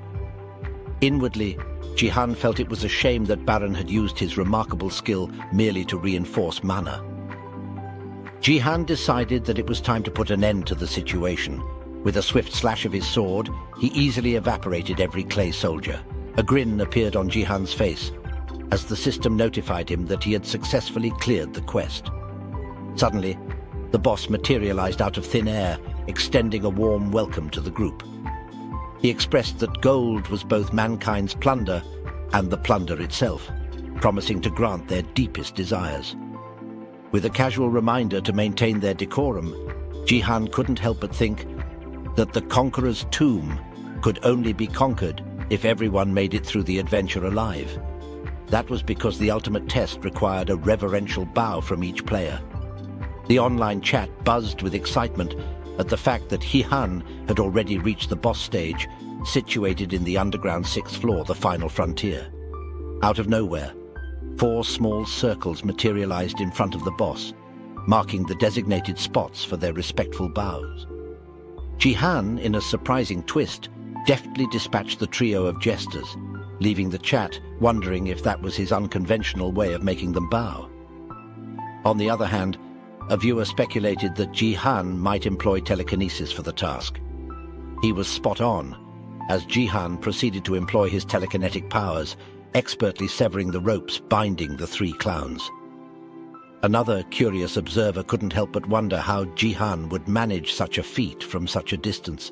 Inwardly, Jihan felt it was a shame that Baron had used his remarkable skill merely to reinforce mana. Jihan decided that it was time to put an end to the situation. With a swift slash of his sword, he easily evaporated every clay soldier. A grin appeared on Jihan's face as the system notified him that he had successfully cleared the quest. Suddenly, the boss materialized out of thin air, extending a warm welcome to the group. He expressed that gold was both mankind's plunder and the plunder itself, promising to grant their deepest desires. With a casual reminder to maintain their decorum, Jihan couldn't help but think that the conqueror's tomb could only be conquered if everyone made it through the adventure alive. That was because the ultimate test required a reverential bow from each player. The online chat buzzed with excitement at the fact that Jihan had already reached the boss stage, situated in the underground 6th floor, the final frontier. Out of nowhere, 4 small circles materialized in front of the boss, marking the designated spots for their respectful bows. Jihan, in a surprising twist, deftly dispatched the trio of jesters, leaving the chat wondering if that was his unconventional way of making them bow. On the other hand, a viewer speculated that Jihan might employ telekinesis for the task. He was spot on, as Jihan proceeded to employ his telekinetic powers, expertly severing the ropes binding the 3 clowns. Another curious observer couldn't help but wonder how Jihan would manage such a feat from such a distance.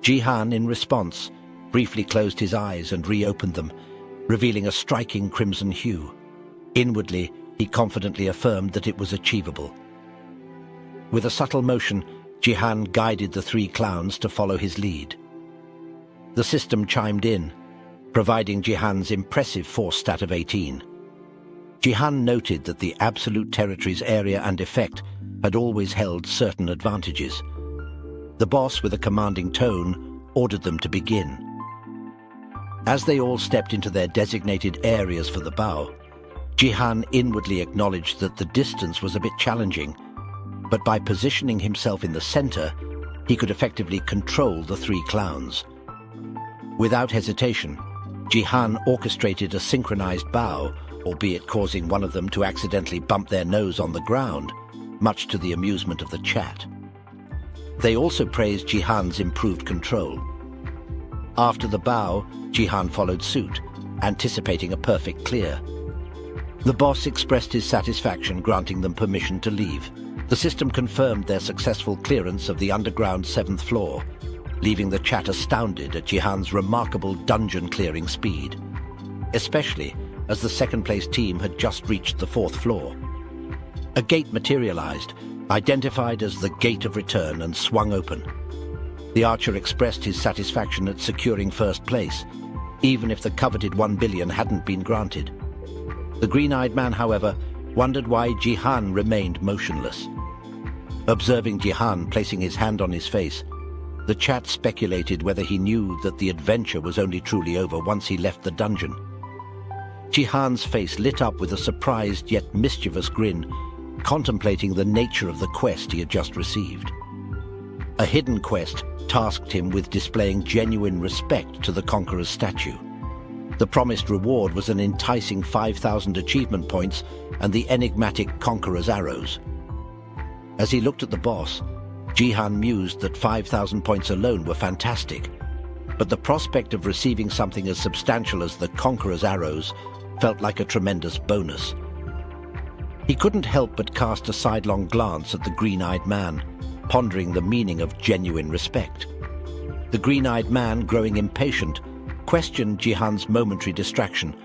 Jihan, in response, briefly closed his eyes and reopened them, revealing a striking crimson hue. Inwardly, he confidently affirmed that it was achievable. With a subtle motion, Jihan guided the 3 clowns to follow his lead. The system chimed in, providing Jihan's impressive force stat of 18. Jihan noted that the Absolute Territory's area and effect had always held certain advantages. The boss, with a commanding tone, ordered them to begin. As they all stepped into their designated areas for the bow, Jihan inwardly acknowledged that the distance was a bit challenging, but by positioning himself in the center, he could effectively control the 3 clowns. Without hesitation, Jihan orchestrated a synchronized bow, albeit causing one of them to accidentally bump their nose on the ground, much to the amusement of the chat. They also praised Jihan's improved control. After the bow, Jihan followed suit, anticipating a perfect clear. The boss expressed his satisfaction, granting them permission to leave. The system confirmed their successful clearance of the underground 7th floor, leaving the chat astounded at Jihan's remarkable dungeon-clearing speed, especially as the second-place team had just reached the 4th floor. A gate materialized, identified as the Gate of Return, and swung open. The archer expressed his satisfaction at securing first place, even if the coveted 1 billion hadn't been granted. The green-eyed man, however, wondered why Jihan remained motionless. Observing Jihan placing his hand on his face, the chat speculated whether he knew that the adventure was only truly over once he left the dungeon. Jihan's face lit up with a surprised yet mischievous grin, contemplating the nature of the quest he had just received. A hidden quest tasked him with displaying genuine respect to the Conqueror's statue. The promised reward was an enticing 5,000 achievement points and the enigmatic Conqueror's arrows. As he looked at the boss, Jihan mused that 5,000 points alone were fantastic, but the prospect of receiving something as substantial as the Conqueror's arrows felt like a tremendous bonus. He couldn't help but cast a sidelong glance at the green-eyed man, pondering the meaning of genuine respect. The green-eyed man, growing impatient, questioned Jihan's momentary distraction,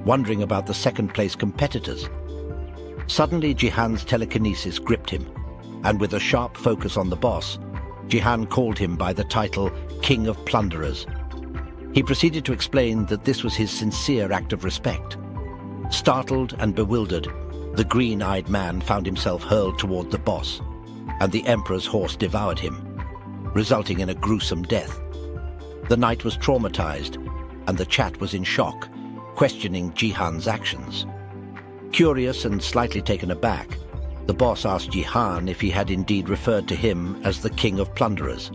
wondering about the second-place competitors. Suddenly, Jihan's telekinesis gripped him, and with a sharp focus on the boss, Jihan called him by the title King of Plunderers. He proceeded to explain that this was his sincere act of respect. Startled and bewildered, the green-eyed man found himself hurled toward the boss, and the Emperor's horse devoured him, resulting in a gruesome death. The knight was traumatized, and the chat was in shock, questioning Jihan's actions. Curious and slightly taken aback, the boss asked Jihan if he had indeed referred to him as the King of Plunderers.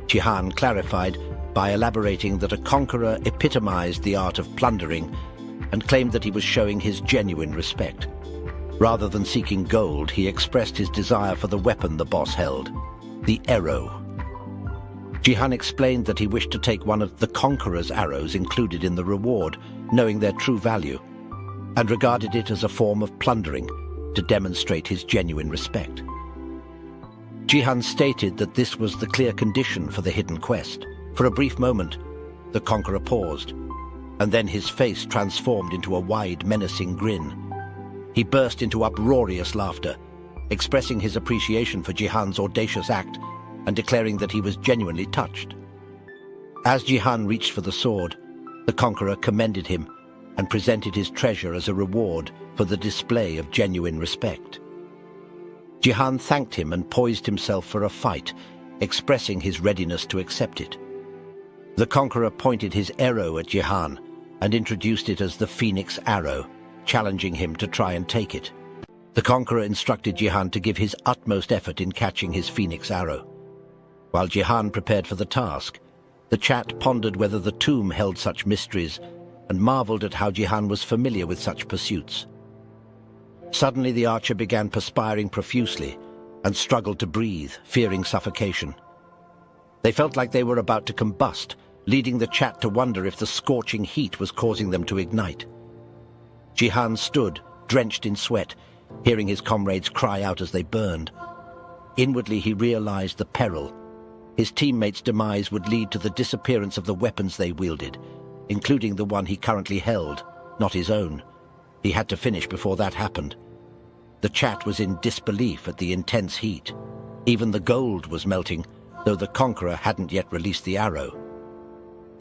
Jihan clarified by elaborating that a conqueror epitomized the art of plundering and claimed that he was showing his genuine respect. Rather than seeking gold, he expressed his desire for the weapon the boss held, the enro. Jihan explained that he wished to take one of the conqueror's arrows included in the reward, knowing their true value, and regarded it as a form of plundering to demonstrate his genuine respect. Jihan stated that this was the clear condition for the hidden quest. For a brief moment, the conqueror paused, and then his face transformed into a wide, menacing grin. He burst into uproarious laughter, expressing his appreciation for Jihan's audacious act and declaring that he was genuinely touched. As Jihan reached for the sword, the conqueror commended him and presented his treasure as a reward for the display of genuine respect. Jihan thanked him and poised himself for a fight, expressing his readiness to accept it. The conqueror pointed his arrow at Jihan and introduced it as the Phoenix Arrow, challenging him to try and take it. The conqueror instructed Jihan to give his utmost effort in catching his Phoenix Arrow. While Jihan prepared for the task, the chat pondered whether the tomb held such mysteries and marveled at how Jihan was familiar with such pursuits. Suddenly the archer began perspiring profusely and struggled to breathe, fearing suffocation. They felt like they were about to combust, leading the chat to wonder if the scorching heat was causing them to ignite. Jihan stood, drenched in sweat, hearing his comrades cry out as they burned. Inwardly he realized the peril. His teammates' demise would lead to the disappearance of the weapons they wielded, including the one he currently held, not his own. He had to finish before that happened. The chat was in disbelief at the intense heat. Even the gold was melting, though the conqueror hadn't yet released the arrow.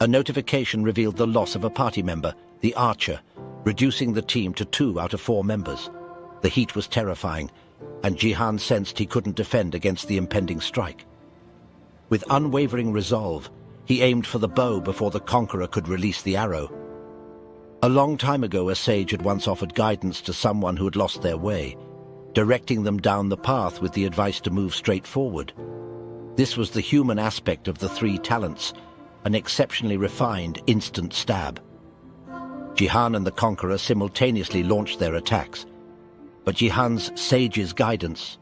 A notification revealed the loss of a party member, the archer, reducing the team to 2 out of 4 members. The heat was terrifying, and Jihan sensed he couldn't defend against the impending strike. With unwavering resolve, he aimed for the bow before the conqueror could release the arrow. A long time ago, a sage had once offered guidance to someone who had lost their way, directing them down the path with the advice to move straight forward. This was the human aspect of the 3 talents, an exceptionally refined instant stab. Jihan and the Conqueror simultaneously launched their attacks, but Jihan's sage's guidance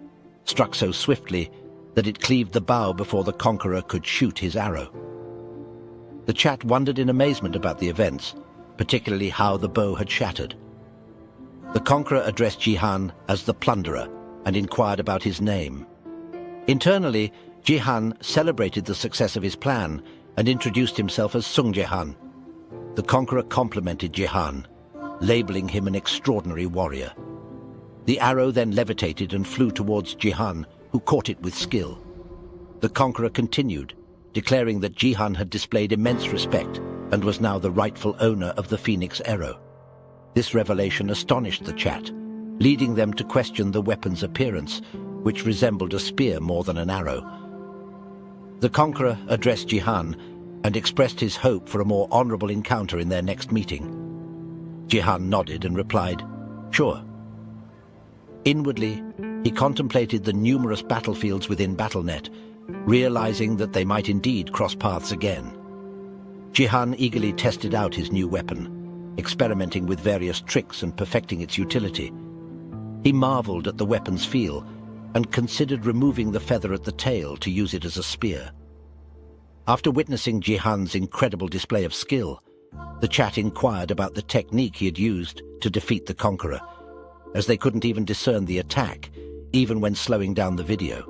struck so swiftly that it cleaved the bow before the Conqueror could shoot his arrow. The chat wondered in amazement about the events, particularly how the bow had shattered. The Conqueror addressed Jihan as the Plunderer and inquired about his name. Internally, Jihan celebrated the success of his plan and introduced himself as Sung Jihan. The Conqueror complimented Jihan, labeling him an extraordinary warrior. The arrow then levitated and flew towards Jihan, who caught it with skill. The Conqueror continued, declaring that Jihan had displayed immense respect and was now the rightful owner of the Phoenix arrow. This revelation astonished the chat, leading them to question the weapon's appearance, which resembled a spear more than an arrow. The Conqueror addressed Jihan and expressed his hope for a more honorable encounter in their next meeting. Jihan nodded and replied, "Sure." Inwardly, he contemplated the numerous battlefields within BattleNet, realizing that they might indeed cross paths again. Jihan eagerly tested out his new weapon, experimenting with various tricks and perfecting its utility. He marveled at the weapon's feel and considered removing the feather at the tail to use it as a spear. After witnessing Jihan's incredible display of skill, the chat inquired about the technique he had used to defeat the Conqueror, as they couldn't even discern the attack, even when slowing down the video.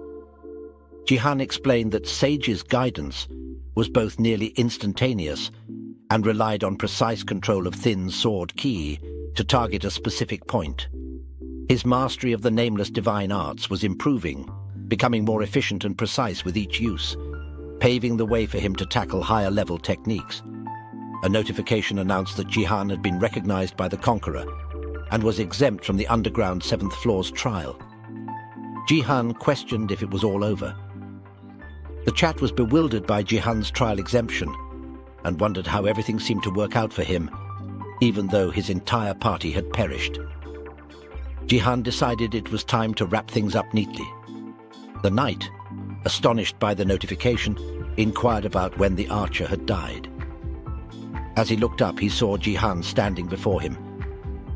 Jihan explained that Sage's guidance was both nearly instantaneous and relied on precise control of thin sword ki to target a specific point. His mastery of the nameless divine arts was improving, becoming more efficient and precise with each use, paving the way for him to tackle higher-level techniques. A notification announced that Jihan had been recognized by the Conqueror and was exempt from the underground 7th floor's trial. Jihan questioned if it was all over. The chat was bewildered by Jihan's trial exemption and wondered how everything seemed to work out for him, even though his entire party had perished. Jihan decided it was time to wrap things up neatly. The knight, astonished by the notification, inquired about when the archer had died. As he looked up, he saw Jihan standing before him.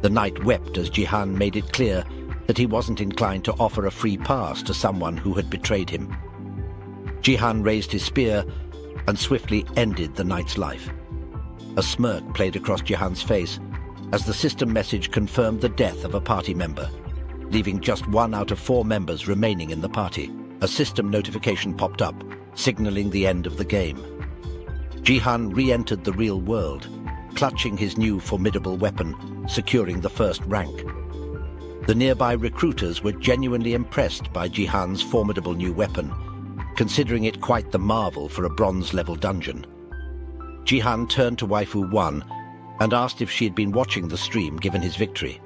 The knight wept as Jihan made it clear that he wasn't inclined to offer a free pass to someone who had betrayed him. Jihan raised his spear and swiftly ended the knight's life. A smirk played across Jihan's face as the system message confirmed the death of a party member, leaving just 1 out of 4 members remaining in the party. A system notification popped up, signaling the end of the game. Jihan re-entered the real world, clutching his new formidable weapon, securing the first rank. The nearby recruiters were genuinely impressed by Jihan's formidable new weapon, considering it quite the marvel for a bronze-level dungeon. Jihan turned to Waifu 1 and asked if she had been watching the stream given his victory.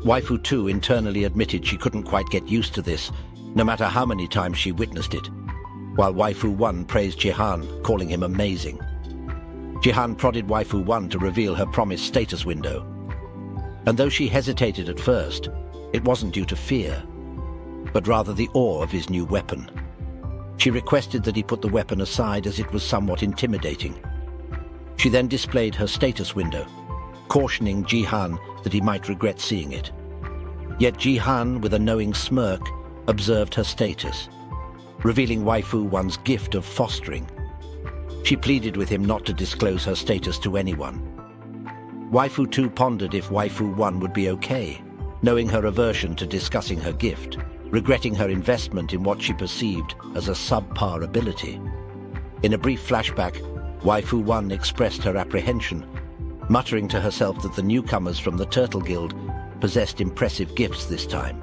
Waifu 2 internally admitted she couldn't quite get used to this, no matter how many times she witnessed it, while Waifu 1 praised Jihan, calling him amazing. Jihan prodded Waifu 1 to reveal her promised status window. And though she hesitated at first, it wasn't due to fear, but rather the awe of his new weapon. She requested that he put the weapon aside as it was somewhat intimidating. She then displayed her status window, cautioning Jihan that he might regret seeing it. Yet Jihan, with a knowing smirk, observed her status, revealing Waifu 1's gift of fostering. She pleaded with him not to disclose her status to anyone. Waifu 2 pondered if Waifu 1 would be okay, knowing her aversion to discussing her gift, regretting her investment in what she perceived as a subpar ability. In a brief flashback, Waifu 1 expressed her apprehension, muttering to herself that the newcomers from the Turtle Guild possessed impressive gifts this time.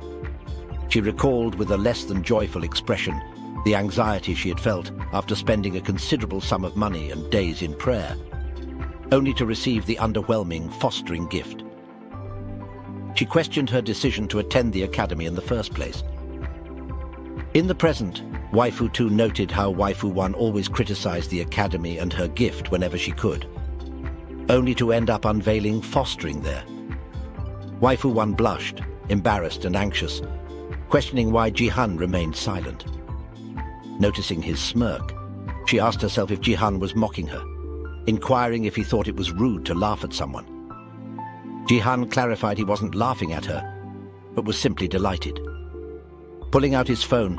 She recalled with a less than joyful expression the anxiety she had felt after spending a considerable sum of money and days in prayer, only to receive the underwhelming fostering gift. She questioned her decision to attend the academy in the first place. In the present, Waifu 2 noted how Waifu 1 always criticized the academy and her gift whenever she could, only to end up unveiling fostering there. Waifu 1 blushed, embarrassed and anxious, questioning why Jihan remained silent. Noticing his smirk, she asked herself if Jihan was mocking her, inquiring if he thought it was rude to laugh at someone. Jihan clarified he wasn't laughing at her, but was simply delighted. Pulling out his phone,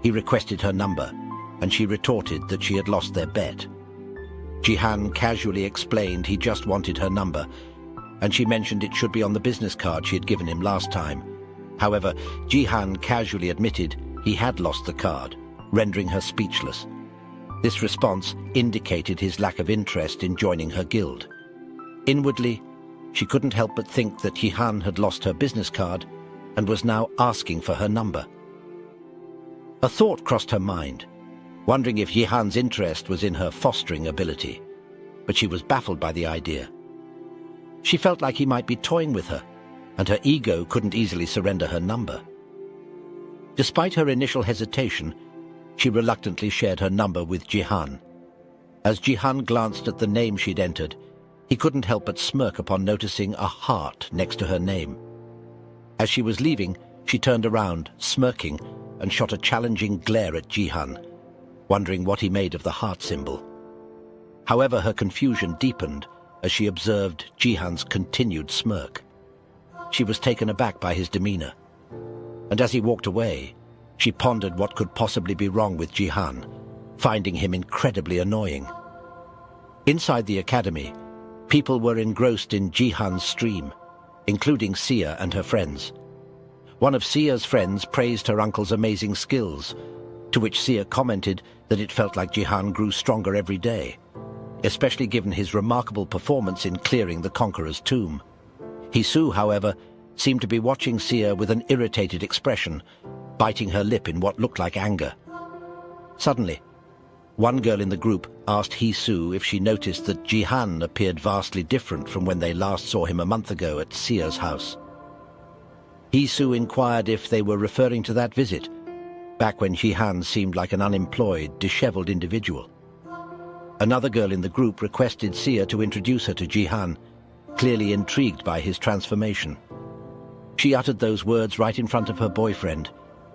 he requested her number, and she retorted that she had lost their bet. Jihan casually explained he just wanted her number, and she mentioned it should be on the business card she had given him last time. However, Jihan casually admitted he had lost the card, rendering her speechless. This response indicated his lack of interest in joining her guild. Inwardly, she couldn't help but think that Jihan had lost her business card and was now asking for her number. A thought crossed her mind, wondering if Jihan's interest was in her fostering ability, but she was baffled by the idea. She felt like he might be toying with her, and her ego couldn't easily surrender her number. Despite her initial hesitation, she reluctantly shared her number with Jihan. As Jihan glanced at the name she'd entered, he couldn't help but smirk upon noticing a heart next to her name. As she was leaving, she turned around, smirking, and shot a challenging glare at Jihan, wondering what he made of the heart symbol. However, her confusion deepened as she observed Jihan's continued smirk. She was taken aback by his demeanor, and as he walked away, she pondered what could possibly be wrong with Jihan, finding him incredibly annoying. Inside the academy, people were engrossed in Jihan's stream, including Sia and her friends. One of Sia's friends praised her uncle's amazing skills, to which Sia commented that it felt like Jihan grew stronger every day, especially given his remarkable performance in clearing the Conqueror's tomb. Hisu, however, seemed to be watching Sia with an irritated expression, biting her lip in what looked like anger. Suddenly, one girl in the group asked Hisu if she noticed that Jihan appeared vastly different from when they last saw him a month ago at Sia's house. Hisu inquired if they were referring to that visit, back when Jihan seemed like an unemployed, disheveled individual. Another girl in the group requested Sia to introduce her to Jihan, clearly intrigued by his transformation. She uttered those words right in front of her boyfriend.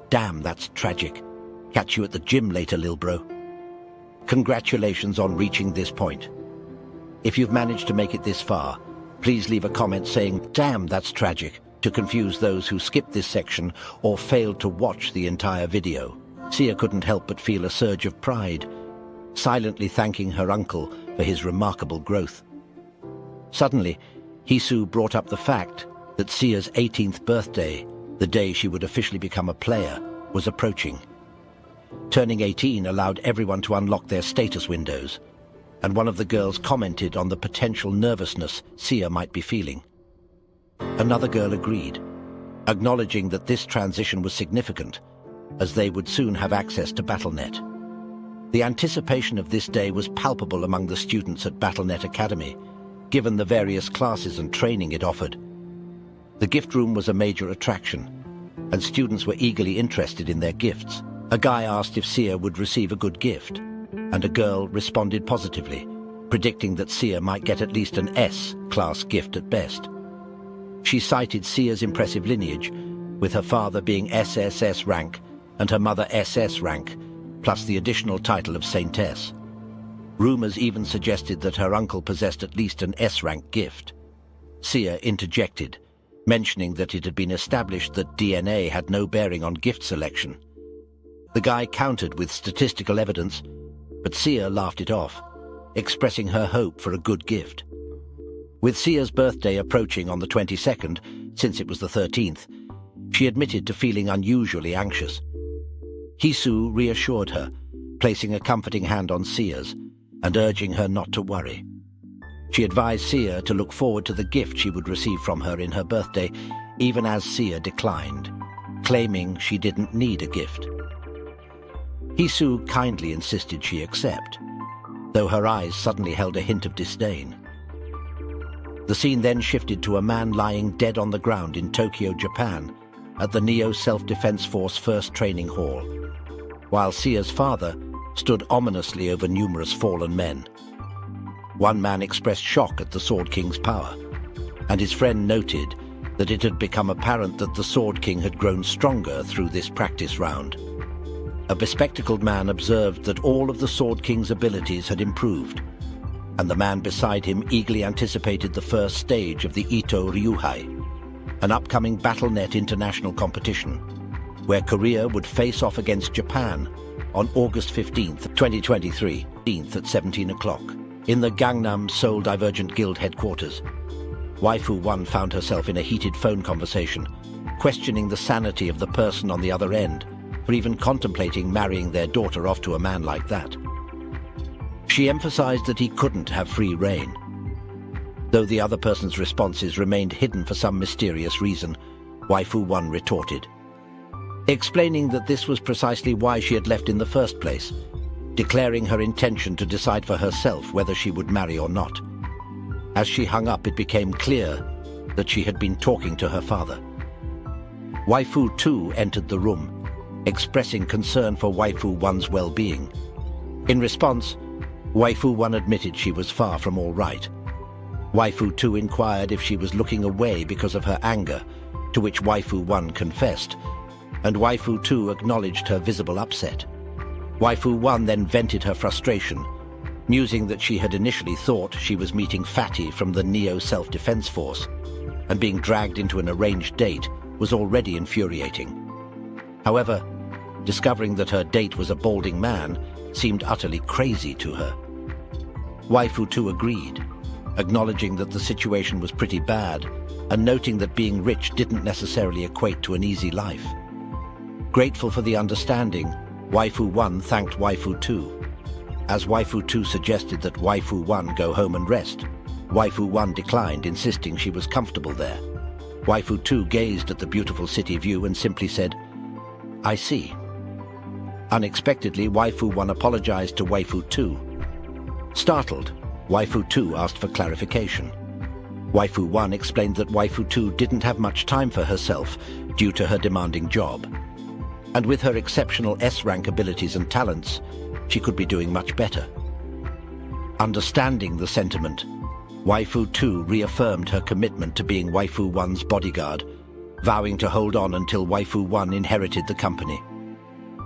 "Damn, that's tragic. Catch you at the gym later, lil bro." Congratulations on reaching this point. If you've managed to make it this far, please leave a comment saying, "Damn, that's tragic," to confuse those who skipped this section or failed to watch the entire video. Sia couldn't help but feel a surge of pride, silently thanking her uncle for his remarkable growth. Suddenly, Hisu brought up the fact that Sia's 18th birthday, the day she would officially become a player, was approaching. Turning 18 allowed everyone to unlock their status windows, and one of the girls commented on the potential nervousness Sia might be feeling. Another girl agreed, acknowledging that this transition was significant, as they would soon have access to BattleNet. The anticipation of this day was palpable among the students at BattleNet Academy, given the various classes and training it offered. The gift room was a major attraction, and students were eagerly interested in their gifts. A guy asked if Sia would receive a good gift, and a girl responded positively, predicting that Sia might get at least an S-class gift at best. She cited Sia's impressive lineage, with her father being SSS rank and her mother SS rank, plus the additional title of Saintess. Rumors even suggested that her uncle possessed at least an S-rank gift. Sia interjected, mentioning that it had been established that DNA had no bearing on gift selection. The guy countered with statistical evidence, but Sia laughed it off, expressing her hope for a good gift. With Sia's birthday approaching on the 22nd, since it was the 13th, she admitted to feeling unusually anxious. Hisu reassured her, placing a comforting hand on Sia's and urging her not to worry. She advised Sia to look forward to the gift she would receive from her in her birthday, even as Sia declined, claiming she didn't need a gift. Hisu kindly insisted she accept, though her eyes suddenly held a hint of disdain. The scene then shifted to a man lying dead on the ground in Tokyo, Japan, at the Neo Self-Defense Force First Training Hall, while Sia's father stood ominously over numerous fallen men. One man expressed shock at the Sword King's power, and his friend noted that it had become apparent that the Sword King had grown stronger through this practice round. A bespectacled man observed that all of the Sword King's abilities had improved, and the man beside him eagerly anticipated the first stage of the Ito Ryuhai, an upcoming BattleNet international competition, where Korea would face off against Japan on August 15th, 2023, at 17 o'clock, in the Gangnam Seoul Divergent Guild headquarters. Waifu 1 found herself in a heated phone conversation, questioning the sanity of the person on the other end for even contemplating marrying their daughter off to a man like that. She emphasized that he couldn't have free rein. Though the other person's responses remained hidden for some mysterious reason, Waifu 1 retorted, explaining that this was precisely why she had left in the first place, declaring her intention to decide for herself whether she would marry or not. As she hung up, it became clear that she had been talking to her father. Waifu 2 entered the room, expressing concern for Waifu 1's well-being. In response, Waifu 1 admitted she was far from all right. Waifu 2 inquired if she was looking away because of her anger, to which Waifu 1 confessed, and Waifu 2 acknowledged her visible upset. Waifu 1 then vented her frustration, musing that she had initially thought she was meeting Fatty from the Neo Self-Defense Force, and being dragged into an arranged date was already infuriating. However, discovering that her date was a balding man seemed utterly crazy to her. Waifu 2 agreed, acknowledging that the situation was pretty bad and noting that being rich didn't necessarily equate to an easy life. Grateful for the understanding, Waifu 1 thanked Waifu 2. As Waifu 2 suggested that Waifu 1 go home and rest, Waifu 1 declined, insisting she was comfortable there. Waifu 2 gazed at the beautiful city view and simply said, "I see." Unexpectedly, Waifu 1 apologized to Waifu 2. Startled, Waifu 2 asked for clarification. Waifu 1 explained that Waifu 2 didn't have much time for herself due to her demanding job. And with her exceptional S-rank abilities and talents, she could be doing much better. Understanding the sentiment, Waifu 2 reaffirmed her commitment to being Waifu 1's bodyguard, vowing to hold on until Waifu 1 inherited the company.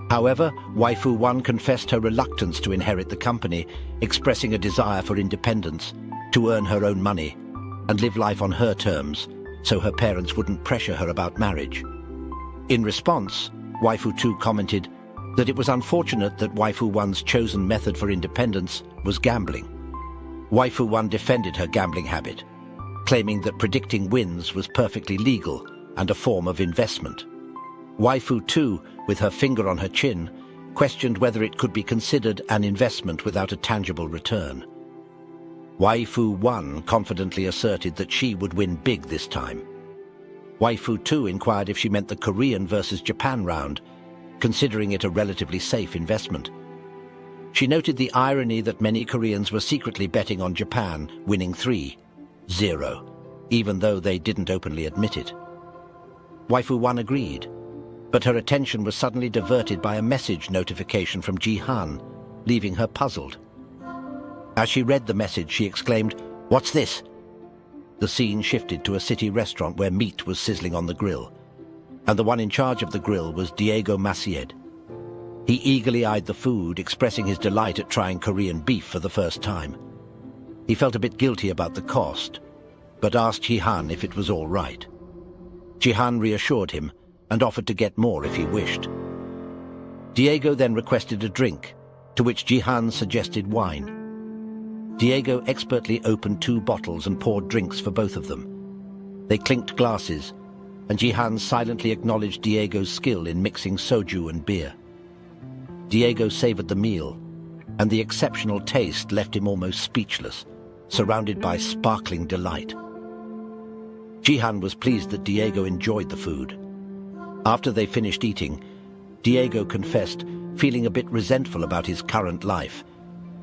However, Waifu 1 confessed her reluctance to inherit the company, expressing a desire for independence, to earn her own money, and live life on her terms, so her parents wouldn't pressure her about marriage. In response, Waifu 2 commented that it was unfortunate that Waifu 1's chosen method for independence was gambling. Waifu 1 defended her gambling habit, claiming that predicting wins was perfectly legal and a form of investment. Waifu 2, with her finger on her chin, questioned whether it could be considered an investment without a tangible return. Waifu 1 confidently asserted that she would win big this time. Waifu 2 inquired if she meant the Korean versus Japan round, considering it a relatively safe investment. She noted the irony that many Koreans were secretly betting on Japan winning 3-0, even though they didn't openly admit it. Waifu 1 agreed, but her attention was suddenly diverted by a message notification from Jihan, leaving her puzzled. As she read the message, she exclaimed, "What's this?" The scene shifted to a city restaurant where meat was sizzling on the grill, and the one in charge of the grill was Diego Macied. He eagerly eyed the food, expressing his delight at trying Korean beef for the first time. He felt a bit guilty about the cost, but asked Jihan if it was all right. Jihan reassured him and offered to get more if he wished. Diego then requested a drink, to which Jihan suggested wine. Diego expertly opened 2 bottles and poured drinks for both of them. They clinked glasses, and Jihan silently acknowledged Diego's skill in mixing soju and beer. Diego savored the meal, and the exceptional taste left him almost speechless, surrounded by sparkling delight. Jihan was pleased that Diego enjoyed the food. After they finished eating, Diego confessed feeling a bit resentful about his current life,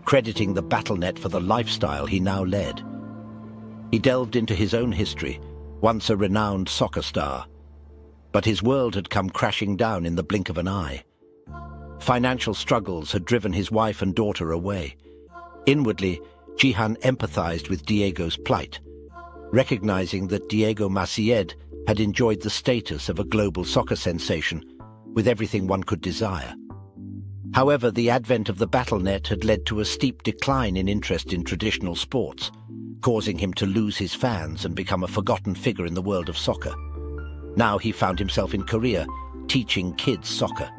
crediting the BattleNet for the lifestyle he now led. He delved into his own history, once a renowned soccer star, but his world had come crashing down in the blink of an eye. Financial struggles had driven his wife and daughter away. Inwardly, Jihan empathized with Diego's plight, recognizing that Diego Macied had enjoyed the status of a global soccer sensation with everything one could desire. However, the advent of the BattleNet had led to a steep decline in interest in traditional sports, causing him to lose his fans and become a forgotten figure in the world of soccer. Now he found himself in Korea, teaching kids soccer.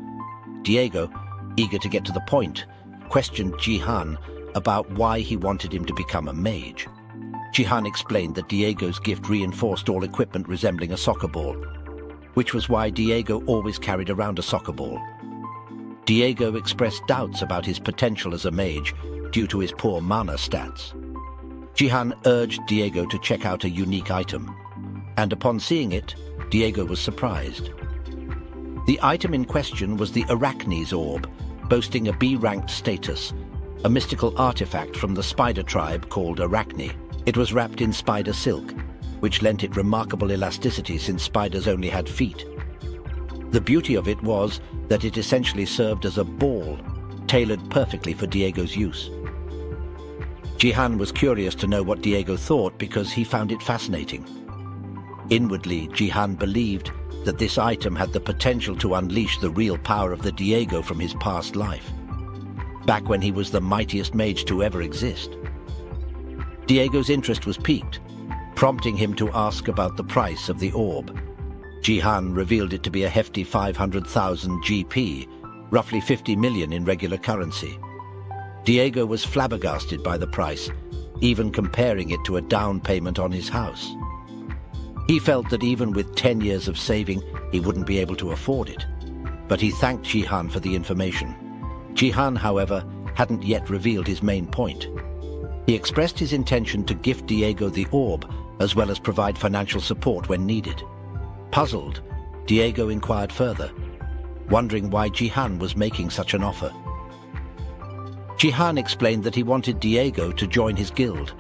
Diego, eager to get to the point, questioned Jihan about why he wanted him to become a mage. Jihan explained that Diego's gift reinforced all equipment resembling a soccer ball, which was why Diego always carried around a soccer ball. Diego expressed doubts about his potential as a mage due to his poor mana stats. Jihan urged Diego to check out a unique item, and upon seeing it, Diego was surprised. The item in question was the Arachne's Orb, boasting a B-ranked status, a mystical artifact from the spider tribe called Arachne. It was wrapped in spider silk, which lent it remarkable elasticity since spiders only had feet. The beauty of it was that it essentially served as a ball, tailored perfectly for Diego's use. Jihan was curious to know what Diego thought because he found it fascinating. Inwardly, Jihan believed that this item had the potential to unleash the real power of the Diego from his past life, back when he was the mightiest mage to ever exist. Diego's interest was piqued, prompting him to ask about the price of the orb. Jihan revealed it to be a hefty 500,000 GP, roughly 50 million in regular currency. Diego was flabbergasted by the price, even comparing it to a down payment on his house. He felt that even with 10 years of saving, he wouldn't be able to afford it. But he thanked Jihan for the information. Jihan, however, hadn't yet revealed his main point. He expressed his intention to gift Diego the orb, as well as provide financial support when needed. Puzzled, Diego inquired further, wondering why Jihan was making such an offer. Jihan explained that he wanted Diego to join his guild,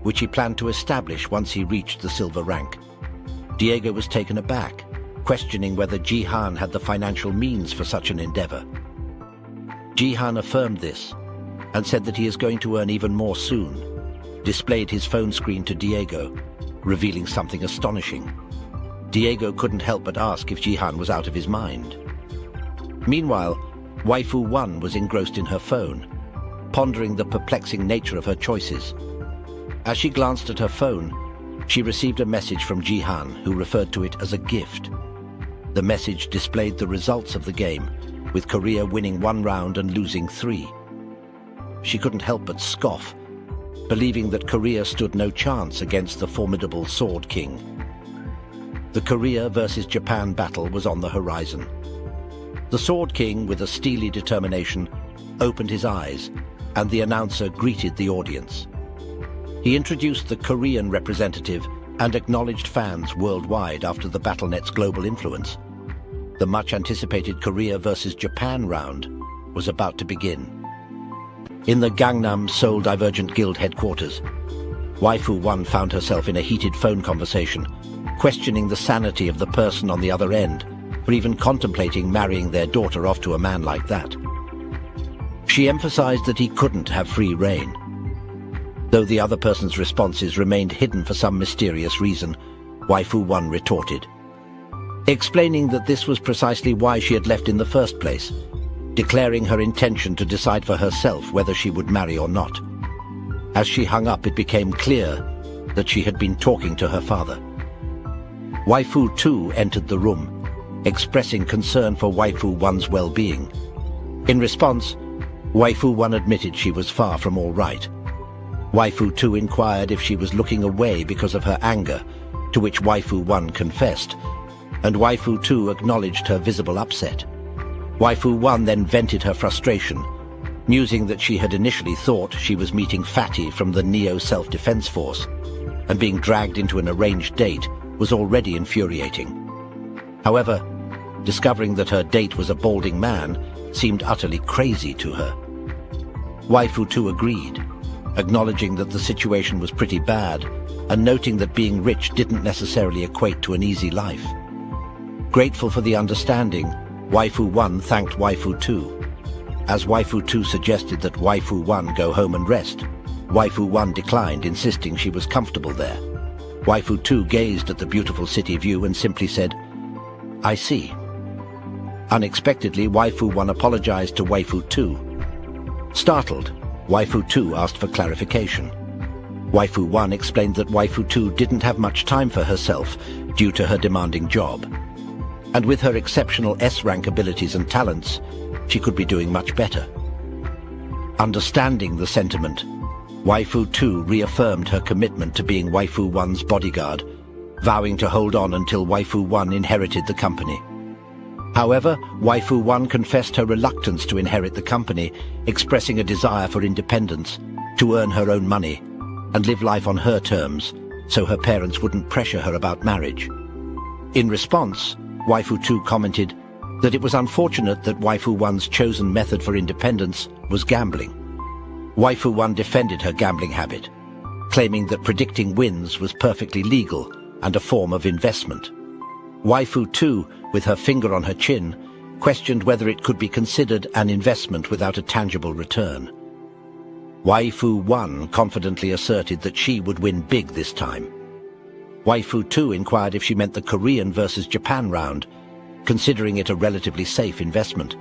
which he planned to establish once he reached the silver rank. Diego was taken aback, questioning whether Jihan had the financial means for such an endeavor. Jihan affirmed this and said that he is going to earn even more soon, displayed his phone screen to Diego, revealing something astonishing. Diego couldn't help but ask if Jihan was out of his mind. Meanwhile, Waifu 1 was engrossed in her phone, pondering the perplexing nature of her choices. As she glanced at her phone, she received a message from Jihan, who referred to it as a gift. The message displayed the results of the game, with Korea winning 1 round and losing 3. She couldn't help but scoff, believing that Korea stood no chance against the formidable Sword King. The Korea versus Japan battle was on the horizon. The Sword King, with a steely determination, opened his eyes, and the announcer greeted the audience. He introduced the Korean representative and acknowledged fans worldwide after the BattleNet's global influence. The much-anticipated Korea versus Japan round was about to begin. In the Gangnam Seoul Divergent Guild headquarters, Waifu 1 found herself in a heated phone conversation, questioning the sanity of the person on the other end for even contemplating marrying their daughter off to a man like that. She emphasized that he couldn't have free reign. Though the other person's responses remained hidden for some mysterious reason, Waifu 1 retorted, explaining that this was precisely why she had left in the first place, declaring her intention to decide for herself whether she would marry or not. As she hung up, it became clear that she had been talking to her father. Waifu 2 entered the room, expressing concern for Waifu 1's well-being. In response, Waifu 1 admitted she was far from all right. Waifu 2 inquired if she was looking away because of her anger, to which Waifu 1 confessed, and Waifu 2 acknowledged her visible upset. Waifu 1 then vented her frustration, musing that she had initially thought she was meeting Fatty from the Neo Self-Defense Force, and being dragged into an arranged date was already infuriating. However, discovering that her date was a balding man seemed utterly crazy to her. Waifu 2 agreed, acknowledging that the situation was pretty bad and noting that being rich didn't necessarily equate to an easy life. Grateful for the understanding, Waifu 1 thanked Waifu 2. As Waifu 2 suggested that Waifu 1 go home and rest, Waifu 1 declined, insisting she was comfortable there. Waifu 2 gazed at the beautiful city view and simply said, "I see." Unexpectedly, Waifu 1 apologized to Waifu 2. Startled, Waifu 2 asked for clarification. Waifu 1 explained that Waifu 2 didn't have much time for herself due to her demanding job. And with her exceptional S-rank abilities and talents, she could be doing much better. Understanding the sentiment, Waifu 2 reaffirmed her commitment to being Waifu 1's bodyguard, vowing to hold on until Waifu 1 inherited the company. However, Waifu 1 confessed her reluctance to inherit the company, expressing a desire for independence, to earn her own money, and live life on her terms, so her parents wouldn't pressure her about marriage. In response, Waifu 2 commented that it was unfortunate that Waifu 1's chosen method for independence was gambling. Waifu 1 defended her gambling habit, claiming that predicting wins was perfectly legal and a form of investment. Waifu 2, with her finger on her chin, questioned whether it could be considered an investment without a tangible return. Waifu 1 confidently asserted that she would win big this time. Waifu 2 inquired if she meant the Korean versus Japan round, considering it a relatively safe investment.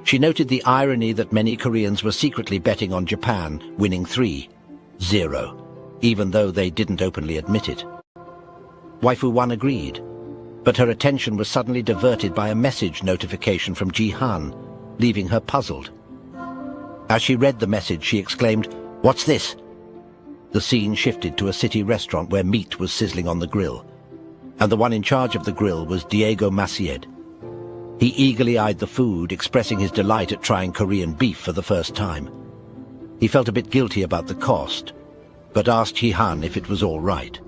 She noted the irony that many Koreans were secretly betting on Japan winning 3-0, even though they didn't openly admit it. Waifu 1 agreed, but her attention was suddenly diverted by a message notification from Jihan, leaving her puzzled. As she read the message, she exclaimed, "What's this?" The scene shifted to a city restaurant where meat was sizzling on the grill, and the one in charge of the grill was Diego Maciel. He eagerly eyed the food, expressing his delight at trying Korean beef for the first time. He felt a bit guilty about the cost, but asked Jihan if it was all right.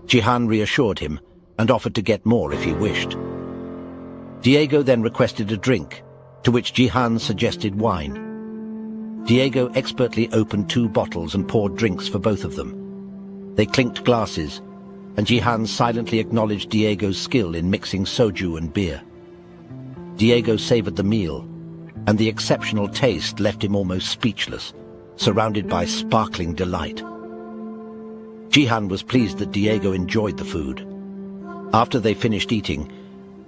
Jihan reassured him and offered to get more if he wished. Diego then requested a drink, to which Jihan suggested wine. Diego expertly opened 2 bottles and poured drinks for both of them. They clinked glasses, and Jihan silently acknowledged Diego's skill in mixing soju and beer. Diego savored the meal, and the exceptional taste left him almost speechless, surrounded by sparkling delight. Jihan was pleased that Diego enjoyed the food. After they finished eating,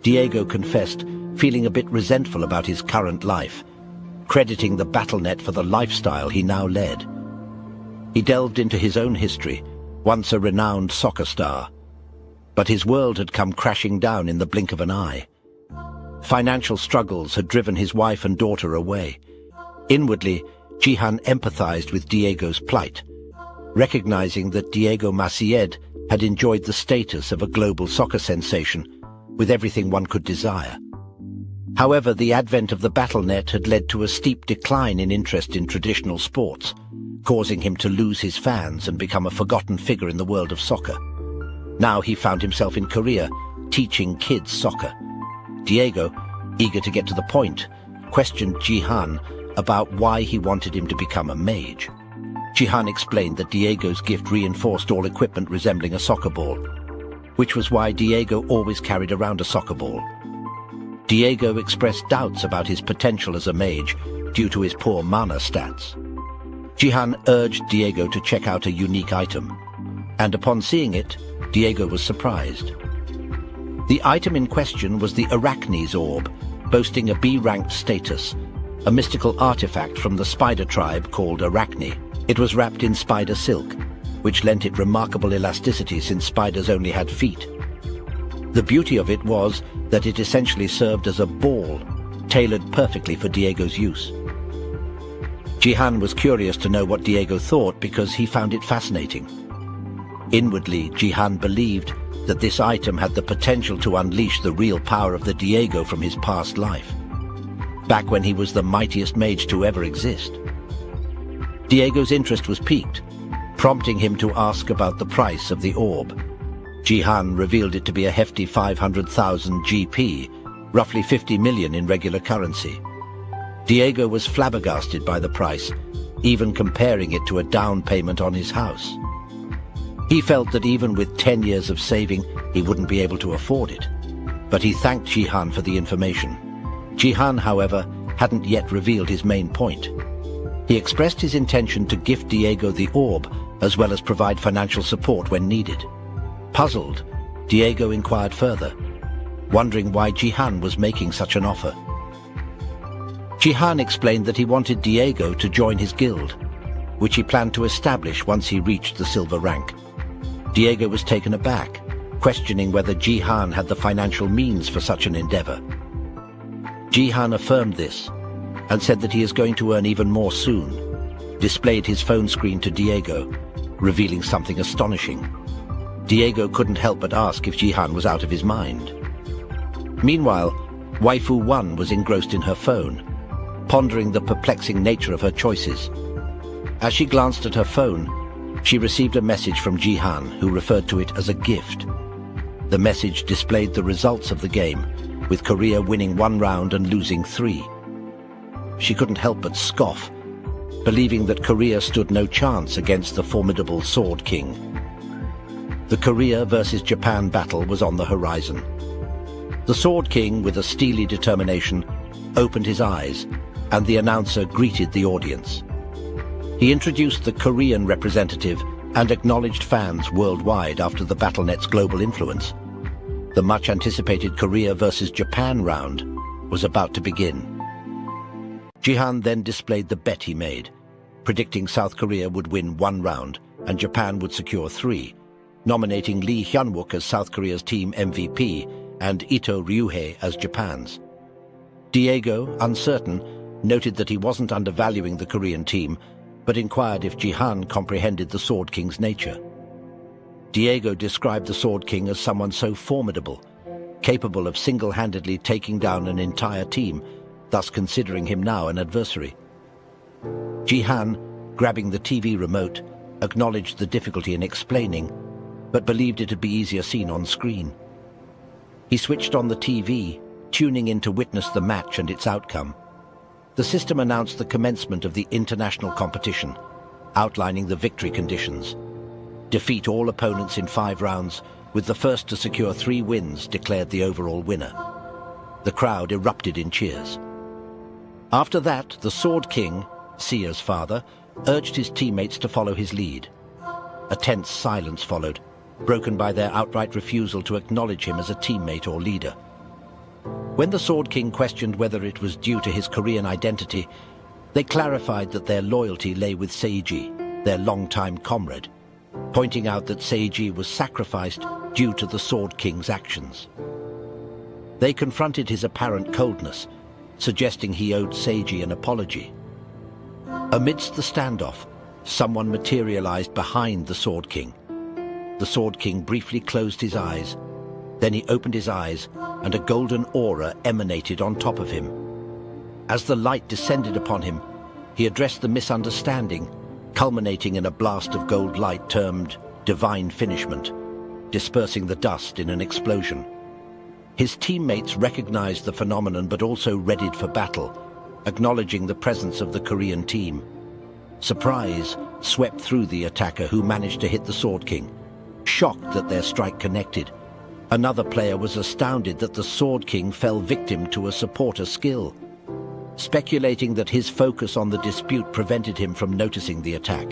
Diego confessed feeling a bit resentful about his current life, crediting the BattleNet for the lifestyle he now led. He delved into his own history, once a renowned soccer star, but his world had come crashing down in the blink of an eye. Financial struggles had driven his wife and daughter away. Inwardly, Jihan empathized with Diego's plight, recognizing that Diego Maciel had enjoyed the status of a global soccer sensation, with everything one could desire. However, the advent of the BattleNet had led to a steep decline in interest in traditional sports, causing him to lose his fans and become a forgotten figure in the world of soccer. Now he found himself in Korea, teaching kids soccer. Diego, eager to get to the point, questioned Jihan about why he wanted him to become a mage. Jihan explained that Diego's gift reinforced all equipment resembling a soccer ball, which was why Diego always carried around a soccer ball. Diego expressed doubts about his potential as a mage due to his poor mana stats. Jihan urged Diego to check out a unique item, and upon seeing it, Diego was surprised. The item in question was the Arachne's Orb, boasting a B-ranked status, a mystical artifact from the spider tribe called Arachne. It was wrapped in spider silk, which lent it remarkable elasticity since spiders only had feet. The beauty of it was that it essentially served as a ball, tailored perfectly for Diego's use. Jihan was curious to know what Diego thought because he found it fascinating. Inwardly, Jihan believed that this item had the potential to unleash the real power of the Diego from his past life, back when he was the mightiest mage to ever exist. Diego's interest was piqued, prompting him to ask about the price of the orb. Jihan revealed it to be a hefty 500,000 GP, roughly 50 million in regular currency. Diego was flabbergasted by the price, even comparing it to a down payment on his house. He felt that even with 10 years of saving, he wouldn't be able to afford it. But he thanked Jihan for the information. Jihan, however, hadn't yet revealed his main point. He expressed his intention to gift Diego the orb, as well as provide financial support when needed. Puzzled, Diego inquired further. wondering why Jihan was making such an offer. Jihan explained that he wanted Diego to join his guild, which he planned to establish once he reached the silver rank. Diego was taken aback, questioning whether Jihan had the financial means for such an endeavor. Jihan affirmed this and said that he is going to earn even more soon, displayed his phone screen to Diego, revealing something astonishing. Diego couldn't help but ask if Jihan was out of his mind. Meanwhile, Waifu 1 was engrossed in her phone, pondering the perplexing nature of her choices. As she glanced at her phone, she received a message from Jihan, who referred to it as a gift. The message displayed the results of the game, with Korea winning 1 round and losing 3. She couldn't help but scoff, believing that Korea stood no chance against the formidable Sword King. The Korea versus Japan battle was on the horizon. The Sword King, with a steely determination, opened his eyes, and the announcer greeted the audience. He introduced the Korean representative and acknowledged fans worldwide after the BattleNet's global influence. The much-anticipated Korea versus Japan round was about to begin. Jihan then displayed the bet he made, predicting South Korea would win 1 round and Japan would secure 3, nominating Lee Hyun-wook as South Korea's team MVP and Ito Ryuhei as Japan's. Diego, uncertain, noted that he wasn't undervaluing the Korean team, but inquired if Jihan comprehended the Sword King's nature. Diego described the Sword King as someone so formidable, capable of single-handedly taking down an entire team, thus considering him now an adversary. Jihan, grabbing the TV remote, acknowledged the difficulty in explaining, but believed it'd be easier seen on screen. He switched on the TV, tuning in to witness the match and its outcome. The system announced the commencement of the international competition, outlining the victory conditions. Defeat all opponents in 5 rounds, with the first to secure 3 wins declared the overall winner. The crowd erupted in cheers. After that, the Sword King, Sia's father, urged his teammates to follow his lead. A tense silence followed, broken by their outright refusal to acknowledge him as a teammate or leader. When the Sword King questioned whether it was due to his Korean identity, they clarified that their loyalty lay with Seiji, their longtime comrade, pointing out that Seiji was sacrificed due to the Sword King's actions. They confronted his apparent coldness, suggesting he owed Seiji an apology. Amidst the standoff, someone materialized behind the Sword King. The Sword King briefly closed his eyes, then he opened his eyes, and a golden aura emanated on top of him. As the light descended upon him, he addressed the misunderstanding, culminating in a blast of gold light termed divine finishment, dispersing the dust in an explosion. His teammates recognized the phenomenon but also readied for battle, acknowledging the presence of the Korean team. Surprise swept through the attacker, who managed to hit the Sword King, shocked that their strike connected. Another player was astounded that the Sword King fell victim to a supporter skill, speculating that his focus on the dispute prevented him from noticing the attack.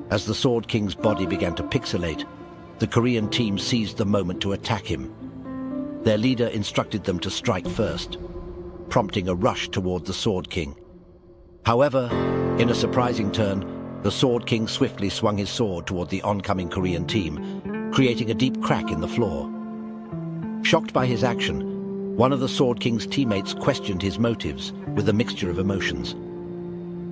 As the Sword King's body began to pixelate, the Korean team seized the moment to attack him. Their leader instructed them to strike first, prompting a rush toward the Sword King. However, in a surprising turn, the Sword King swiftly swung his sword toward the oncoming Korean team, creating a deep crack in the floor. Shocked by his action, one of the Sword King's teammates questioned his motives with a mixture of emotions.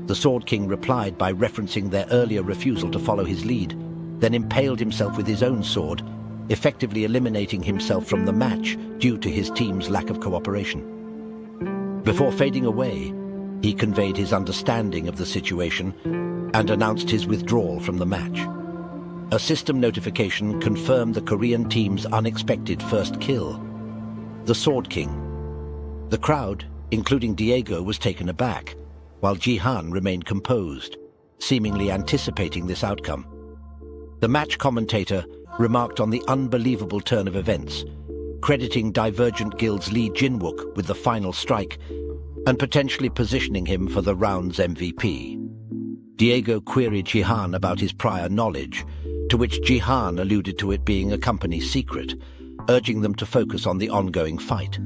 The Sword King replied by referencing their earlier refusal to follow his lead, then impaled himself with his own sword, effectively eliminating himself from the match due to his team's lack of cooperation. Before fading away, he conveyed his understanding of the situation and announced his withdrawal from the match. A system notification confirmed the Korean team's unexpected first kill, the Sword King. The crowd, including Diego, was taken aback, while Jihan remained composed, seemingly anticipating this outcome. The match commentator remarked on the unbelievable turn of events, crediting Divergent Guild's Lee Jin-wook with the final strike and potentially positioning him for the round's MVP. Diego queried Jihan about his prior knowledge, to which Jihan alluded to it being a company secret, urging them to focus on the ongoing fight.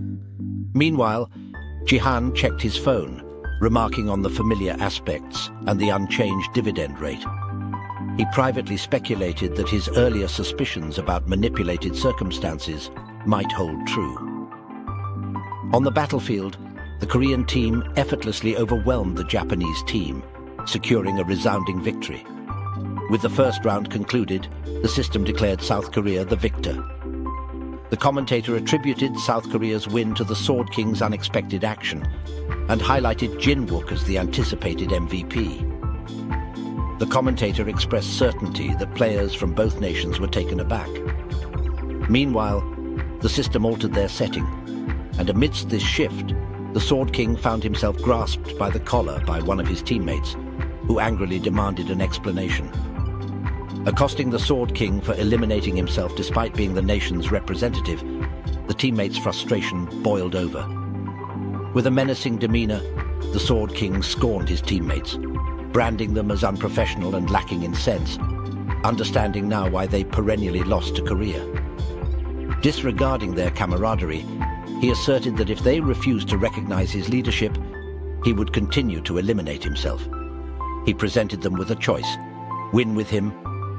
Meanwhile, Jihan checked his phone, remarking on the familiar aspects and the unchanged dividend rate. He privately speculated that his earlier suspicions about manipulated circumstances might hold true. On the battlefield, the Korean team effortlessly overwhelmed the Japanese team, securing a resounding victory. With the first round concluded, the system declared South Korea the victor. The commentator attributed South Korea's win to the Sword King's unexpected action and highlighted Jinwook as the anticipated MVP. The commentator expressed certainty that players from both nations were taken aback. Meanwhile, the system altered their setting, and amidst this shift, the Sword King found himself grasped by the collar by one of his teammates, who angrily demanded an explanation. Accosting the Sword King for eliminating himself despite being the nation's representative, the teammate's frustration boiled over. With a menacing demeanor, the Sword King scorned his teammates, branding them as unprofessional and lacking in sense, understanding now why they perennially lost to Korea. Disregarding their camaraderie, he asserted that if they refused to recognize his leadership, he would continue to eliminate himself. He presented them with a choice: win with him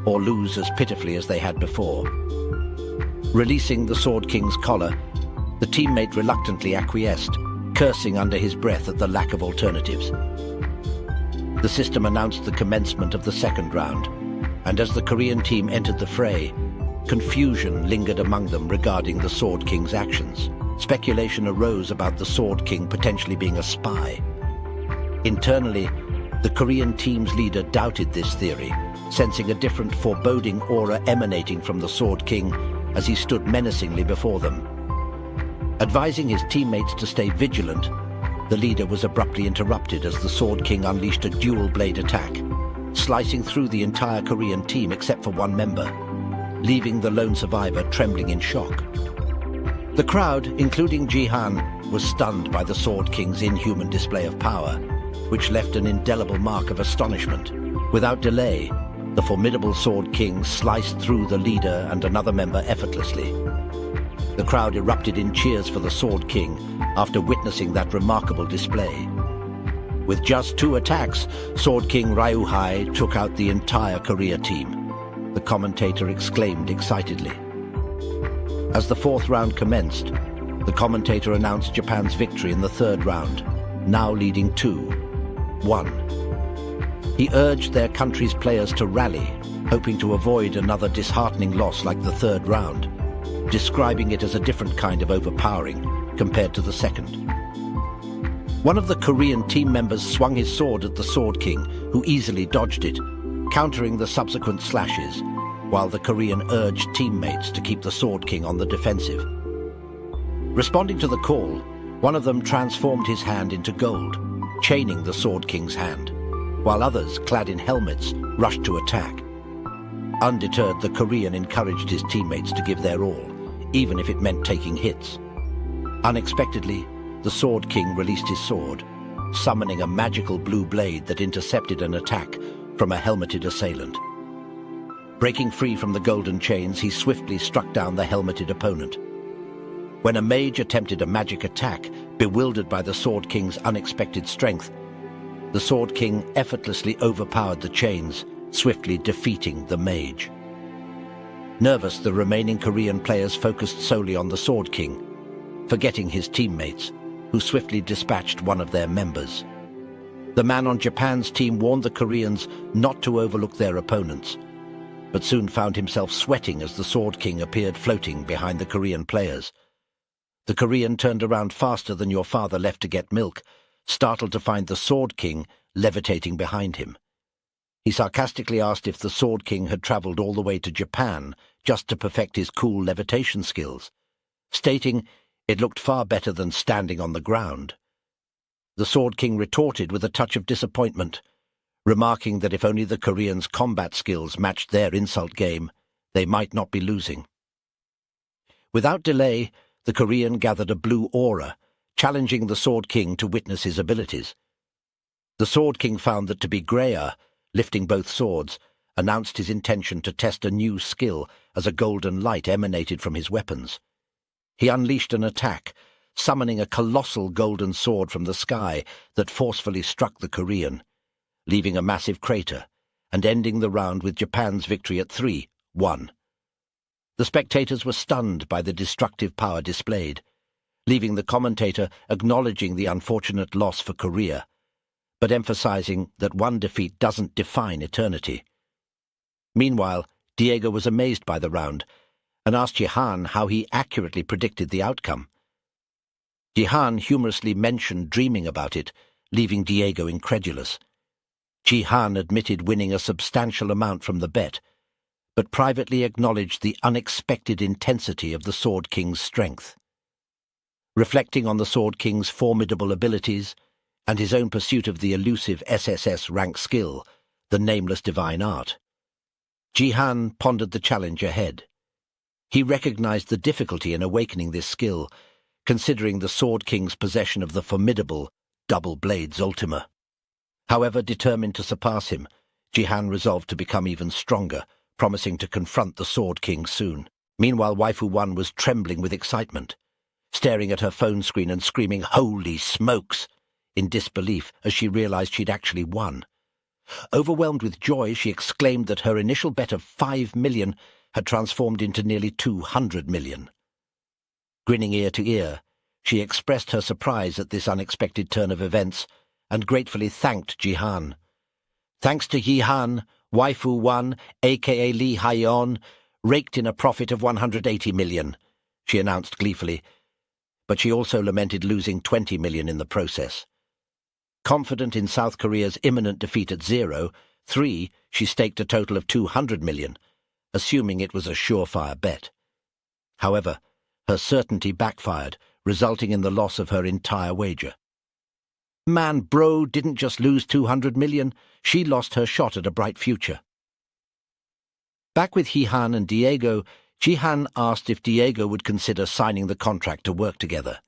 or lose as pitifully as they had before. Releasing the Sword King's collar, the teammate reluctantly acquiesced, cursing under his breath at the lack of alternatives. The system announced the commencement of the second round, and as the Korean team entered the fray, confusion lingered among them regarding the Sword King's actions. Speculation arose about the Sword King potentially being a spy. Internally, the Korean team's leader doubted this theory, sensing a different foreboding aura emanating from the Sword King as he stood menacingly before them. Advising his teammates to stay vigilant, the leader was abruptly interrupted as the Sword King unleashed a dual-blade attack, slicing through the entire Korean team except for one member, leaving the lone survivor trembling in shock. The crowd, including Jihan, was stunned by the Sword King's inhuman display of power, which left an indelible mark of astonishment. Without delay, the formidable Sword King sliced through the leader and another member effortlessly. The crowd erupted in cheers for the Sword King after witnessing that remarkable display. With just 2 attacks, Sword King Ryuhai took out the entire Korea team. The commentator exclaimed excitedly. As the 4th round commenced, the commentator announced Japan's victory in the 3rd round, now leading 2-1. He urged their country's players to rally, hoping to avoid another disheartening loss like the 3rd round, describing it as a different kind of overpowering compared to the 2nd. One of the Korean team members swung his sword at the Sword King, who easily dodged it, countering the subsequent slashes, while the Korean urged teammates to keep the Sword King on the defensive. Responding to the call, one of them transformed his hand into gold, chaining the Sword King's hand, while others, clad in helmets, rushed to attack. Undeterred, the Korean encouraged his teammates to give their all, even if it meant taking hits. Unexpectedly, the Sword King released his sword, summoning a magical blue blade that intercepted an attack from a helmeted assailant. Breaking free from the golden chains, he swiftly struck down the helmeted opponent. When a mage attempted a magic attack, bewildered by the Sword King's unexpected strength, the Sword King effortlessly overpowered the chains, swiftly defeating the mage. Nervous, the remaining Korean players focused solely on the Sword King, forgetting his teammates, who swiftly dispatched one of their members. The man on Japan's team warned the Koreans not to overlook their opponents, but soon found himself sweating as the Sword King appeared floating behind the Korean players. The Korean turned around faster than your father left to get milk, startled to find the Sword King levitating behind him. He sarcastically asked if the Sword King had traveled all the way to Japan just to perfect his cool levitation skills, stating it looked far better than standing on the ground. The Sword King retorted with a touch of disappointment, remarking that if only the Koreans' combat skills matched their insult game, they might not be losing. Without delay, the Korean gathered a blue aura, challenging the Sword King to witness his abilities. The Sword King found that to be Greya, lifting both swords, announced his intention to test a new skill as a golden light emanated from his weapons. He unleashed an attack, summoning a colossal golden sword from the sky that forcefully struck the Korean, leaving a massive crater, and ending the round with Japan's victory at 3-1. The spectators were stunned by the destructive power displayed, leaving the commentator acknowledging the unfortunate loss for Korea, but emphasizing that one defeat doesn't define eternity. Meanwhile, Diego was amazed by the round and asked Jihan how he accurately predicted the outcome. Jihan humorously mentioned dreaming about it, leaving Diego incredulous. Jihan admitted winning a substantial amount from the bet, but privately acknowledged the unexpected intensity of the Sword King's strength. Reflecting on the Sword King's formidable abilities and his own pursuit of the elusive SSS rank skill, the nameless divine art, Jihan pondered the challenge ahead. He recognized the difficulty in awakening this skill, considering the Sword King's possession of the formidable Double Blades Ultima. However, determined to surpass him, Jihan resolved to become even stronger, promising to confront the Sword King soon. Meanwhile, Waifu 1 was trembling with excitement, staring at her phone screen and screaming, "Holy smokes!" in disbelief as she realized she'd actually won. Overwhelmed with joy, she exclaimed that her initial bet of 5 million had transformed into nearly 200 million. Grinning ear to ear, she expressed her surprise at this unexpected turn of events and gratefully thanked Jihan. Thanks to Jihan, Waifu 1, aka Lee Haeyeon, raked in a profit of 180 million, she announced gleefully, but she also lamented losing 20 million in the process. Confident in South Korea's imminent defeat at 0-3, she staked a total of 200 million, assuming it was a surefire bet. However, her certainty backfired, resulting in the loss of her entire wager. Man, bro didn't just lose 200 million, she lost her shot at a bright future. Back with Jihan and Diego, Jihan asked if Diego would consider signing the contract to work together.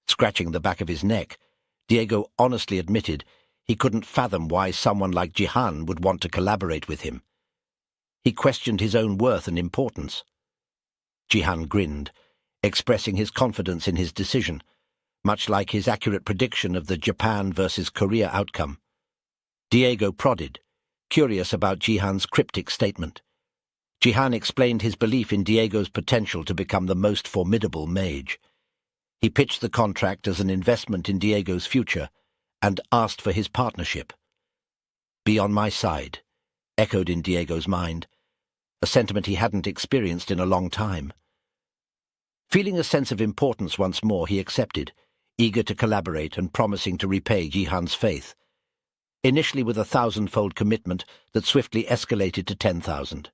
Scratching the back of his neck, Diego honestly admitted he couldn't fathom why someone like Jihan would want to collaborate with him. He questioned his own worth and importance. Jihan grinned, expressing his confidence in his decision, much like his accurate prediction of the Japan versus Korea outcome. Diego prodded, curious about Jihan's cryptic statement. Jihan explained his belief in Diego's potential to become the most formidable mage. He pitched the contract as an investment in Diego's future and asked for his partnership. "Be on my side," echoed in Diego's mind, a sentiment he hadn't experienced in a long time. Feeling a sense of importance once more, he accepted, eager to collaborate and promising to repay Jihan's faith, initially with a 1,000-fold commitment that swiftly escalated to 10,000.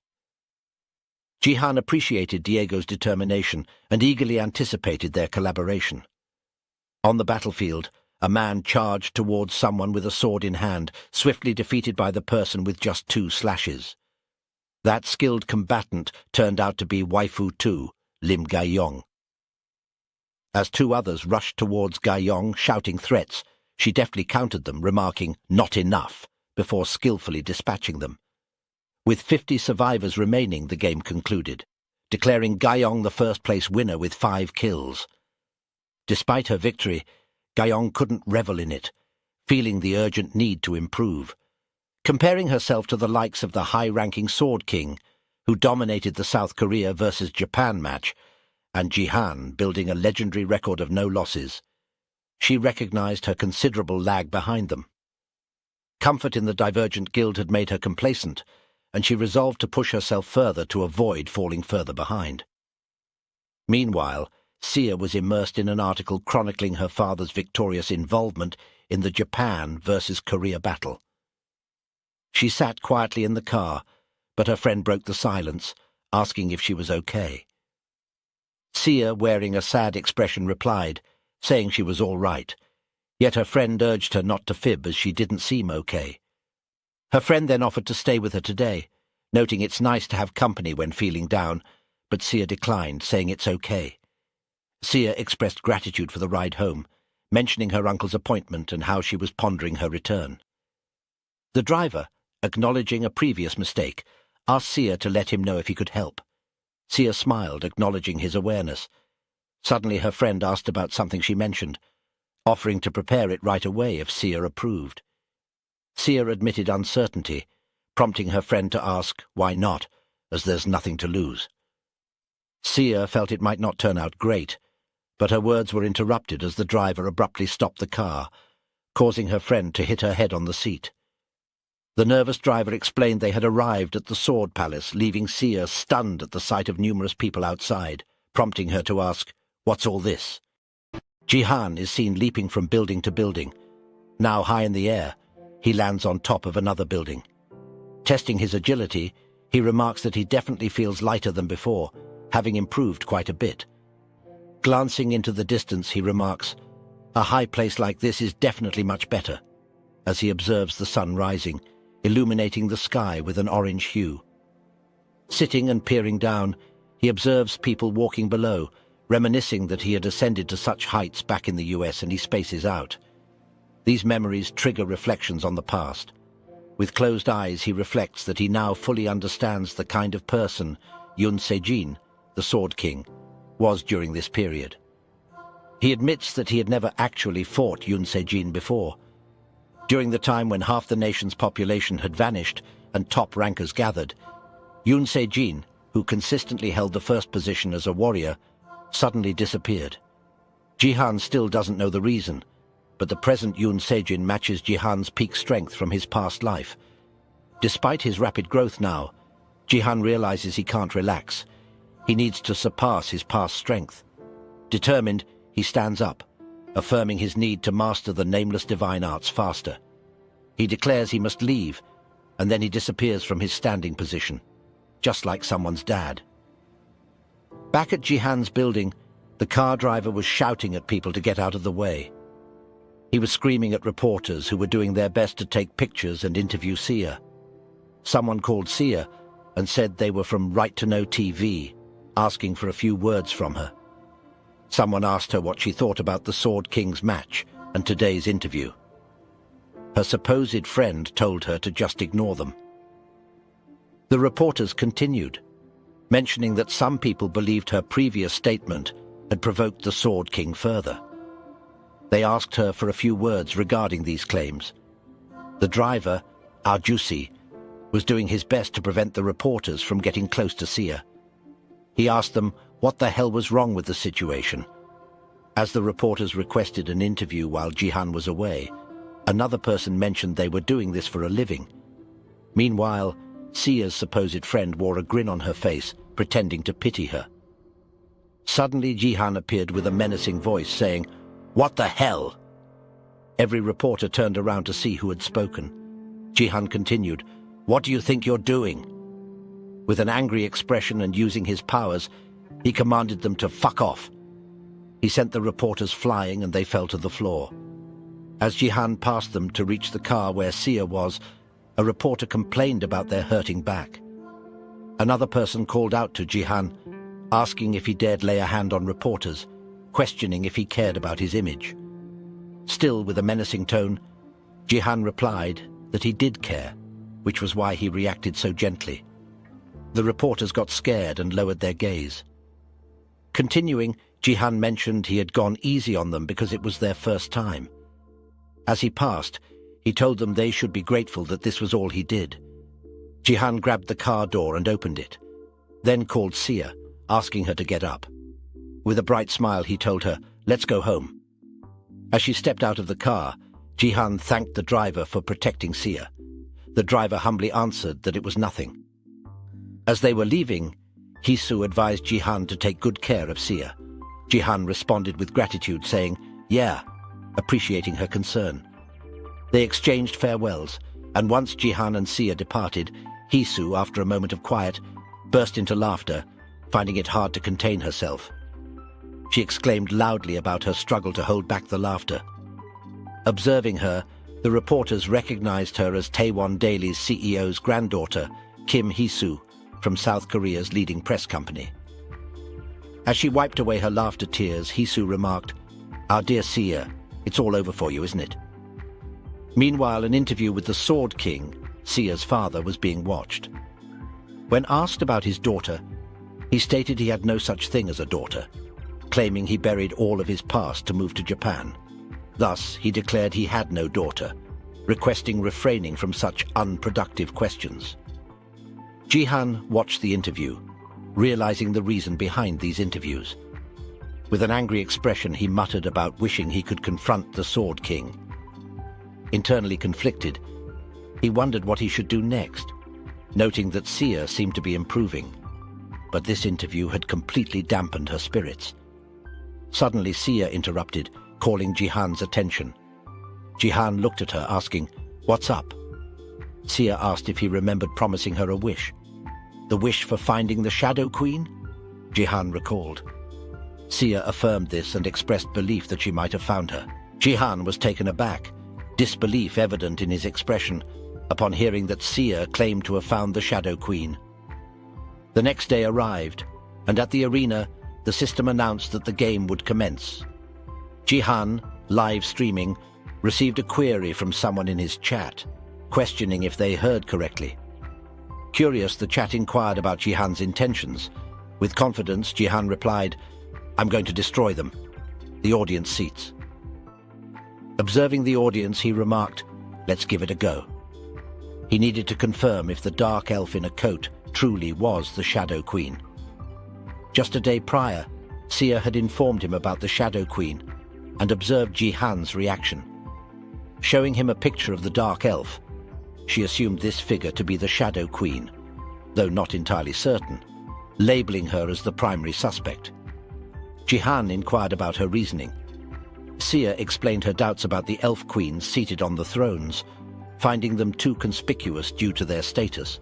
Jihan appreciated Diego's determination and eagerly anticipated their collaboration. On the battlefield, a man charged towards someone with a sword in hand, swiftly defeated by the person with just 2 slashes. That skilled combatant turned out to be Waifu 2, Lim Gaiyong. As 2 others rushed towards Gaiyong, shouting threats, she deftly countered them, remarking, "Not enough," before skillfully dispatching them. With 50 survivors remaining, the game concluded, declaring Gaiyong the first-place winner with 5 kills. Despite her victory, Gaiyong couldn't revel in it, feeling the urgent need to improve. Comparing herself to the likes of the high-ranking Sword King, who dominated the South Korea versus Japan match, and Jihan building a legendary record of no losses, she recognized her considerable lag behind them. Comfort in the divergent guild had made her complacent, and she resolved to push herself further to avoid falling further behind. Meanwhile, Sia was immersed in an article chronicling her father's victorious involvement in the Japan versus Korea battle. She sat quietly in the car, but her friend broke the silence, asking if she was okay. Sia, wearing a sad expression, replied, saying she was all right, yet her friend urged her not to fib as she didn't seem okay. Her friend then offered to stay with her today, noting it's nice to have company when feeling down, but Sia declined, saying it's okay. Sia expressed gratitude for the ride home, mentioning her uncle's appointment and how she was pondering her return. The driver, acknowledging a previous mistake, asked Sia to let him know if he could help, Sia smiled, acknowledging his awareness. Suddenly her friend asked about something she mentioned, offering to prepare it right away if Sia approved. Sia admitted uncertainty, prompting her friend to ask, why not, as there's nothing to lose. Sia felt it might not turn out great, but her words were interrupted as the driver abruptly stopped the car, causing her friend to hit her head on the seat. The nervous driver explained they had arrived at the Sword Palace, leaving Sia stunned at the sight of numerous people outside, prompting her to ask, "What's all this?" Jihan is seen leaping from building to building. Now high in the air, he lands on top of another building. Testing his agility, he remarks that he definitely feels lighter than before, having improved quite a bit. Glancing into the distance, he remarks, "A high place like this is definitely much better," as he observes the sun rising, illuminating the sky with an orange hue. Sitting and peering down, he observes people walking below, reminiscing that he had ascended to such heights back in the US, and he spaces out. These memories trigger reflections on the past. With closed eyes, he reflects that he now fully understands the kind of person Yoon Se-jin, the Sword King, was during this period. He admits that he had never actually fought Yoon Se-jin before. During the time when half the nation's population had vanished and top rankers gathered, Yoon Se-jin, who consistently held the first position as a warrior, suddenly disappeared. Jihan still doesn't know the reason, but the present Yoon Se-jin matches Jihan's peak strength from his past life. Despite his rapid growth now, Jihan realizes he can't relax. He needs to surpass his past strength. Determined, he stands up, affirming his need to master the nameless divine arts faster. He declares he must leave, and then he disappears from his standing position, just like someone's dad. Back at Jihan's building, the car driver was shouting at people to get out of the way. He was screaming at reporters who were doing their best to take pictures and interview Sia. Someone called Sia and said they were from Right to Know TV, asking for a few words from her. Someone asked her what she thought about the Sword King's match and today's interview. Her supposed friend told her to just ignore them. The reporters continued, mentioning that some people believed her previous statement had provoked the Sword King further. They asked her for a few words regarding these claims. The driver, Arjusi, was doing his best to prevent the reporters from getting close to Sia. He asked them what the hell was wrong with the situation. As the reporters requested an interview while Jihan was away, another person mentioned they were doing this for a living. Meanwhile, Sia's supposed friend wore a grin on her face, pretending to pity her. Suddenly, Jihan appeared with a menacing voice, saying, "What the hell?" Every reporter turned around to see who had spoken. Jihan continued, "What do you think you're doing?" With an angry expression and using his powers, he commanded them to fuck off. He sent the reporters flying and they fell to the floor. As Jihan passed them to reach the car where Sia was, a reporter complained about their hurting back. Another person called out to Jihan, asking if he dared lay a hand on reporters, questioning if he cared about his image. Still with a menacing tone, Jihan replied that he did care, which was why he reacted so gently. The reporters got scared and lowered their gaze. Continuing, Jihan mentioned he had gone easy on them because it was their first time. As he passed, he told them they should be grateful that this was all he did. Jihan grabbed the car door and opened it, then called Sia, asking her to get up. With a bright smile, he told her, "Let's go home." As she stepped out of the car, Jihan thanked the driver for protecting Sia. The driver humbly answered that it was nothing. As they were leaving, Hisu advised Jihan to take good care of Sia. Jihan responded with gratitude, saying, "Yeah," appreciating her concern. They exchanged farewells, and once Jihan and Sia departed, Hisu, after a moment of quiet, burst into laughter, finding it hard to contain herself. She exclaimed loudly about her struggle to hold back the laughter. Observing her, the reporters recognized her as Taewon Daily's CEO's granddaughter, Kim Hisu, from South Korea's leading press company. As she wiped away her laughter tears, Hisu remarked, "Our dear Sia, it's all over for you, isn't it?" Meanwhile, an interview with the Sword King, Sia's father, was being watched. When asked about his daughter, He stated he had no such thing as a daughter, claiming he buried all of his past to move to Japan. Thus, he declared he had no daughter, requesting refraining from such unproductive questions. Jihan watched the interview, realizing the reason behind these interviews. With an angry expression, he muttered about wishing he could confront the Sword King. Internally conflicted, he wondered what he should do next, noting that Sia seemed to be improving. But this interview had completely dampened her spirits. Suddenly, Sia interrupted, calling Jihan's attention. Jihan looked at her, asking, "What's up?" Sia asked if he remembered promising her a wish. The wish for finding the Shadow Queen? Jihan recalled. Sia affirmed this and expressed belief that she might have found her. Jihan was taken aback, disbelief evident in his expression, upon hearing that Sia claimed to have found the Shadow Queen. The next day arrived, and at the arena, the system announced that the game would commence. Jihan, live streaming, received a query from someone in his chat, questioning if they heard correctly. Curious, the chat inquired about Jihan's intentions. With confidence, Jihan replied, "I'm going to destroy them." The audience seats. Observing the audience, he remarked, "Let's give it a go." He needed to confirm if the dark elf in a coat truly was the Shadow Queen. Just a day prior, Sia had informed him about the Shadow Queen and observed Jihan's reaction. Showing him a picture of the dark elf, she assumed this figure to be the Shadow Queen, though not entirely certain, labeling her as the primary suspect. Jihan inquired about her reasoning. Sia explained her doubts about the elf queens seated on the thrones, finding them too conspicuous due to their status.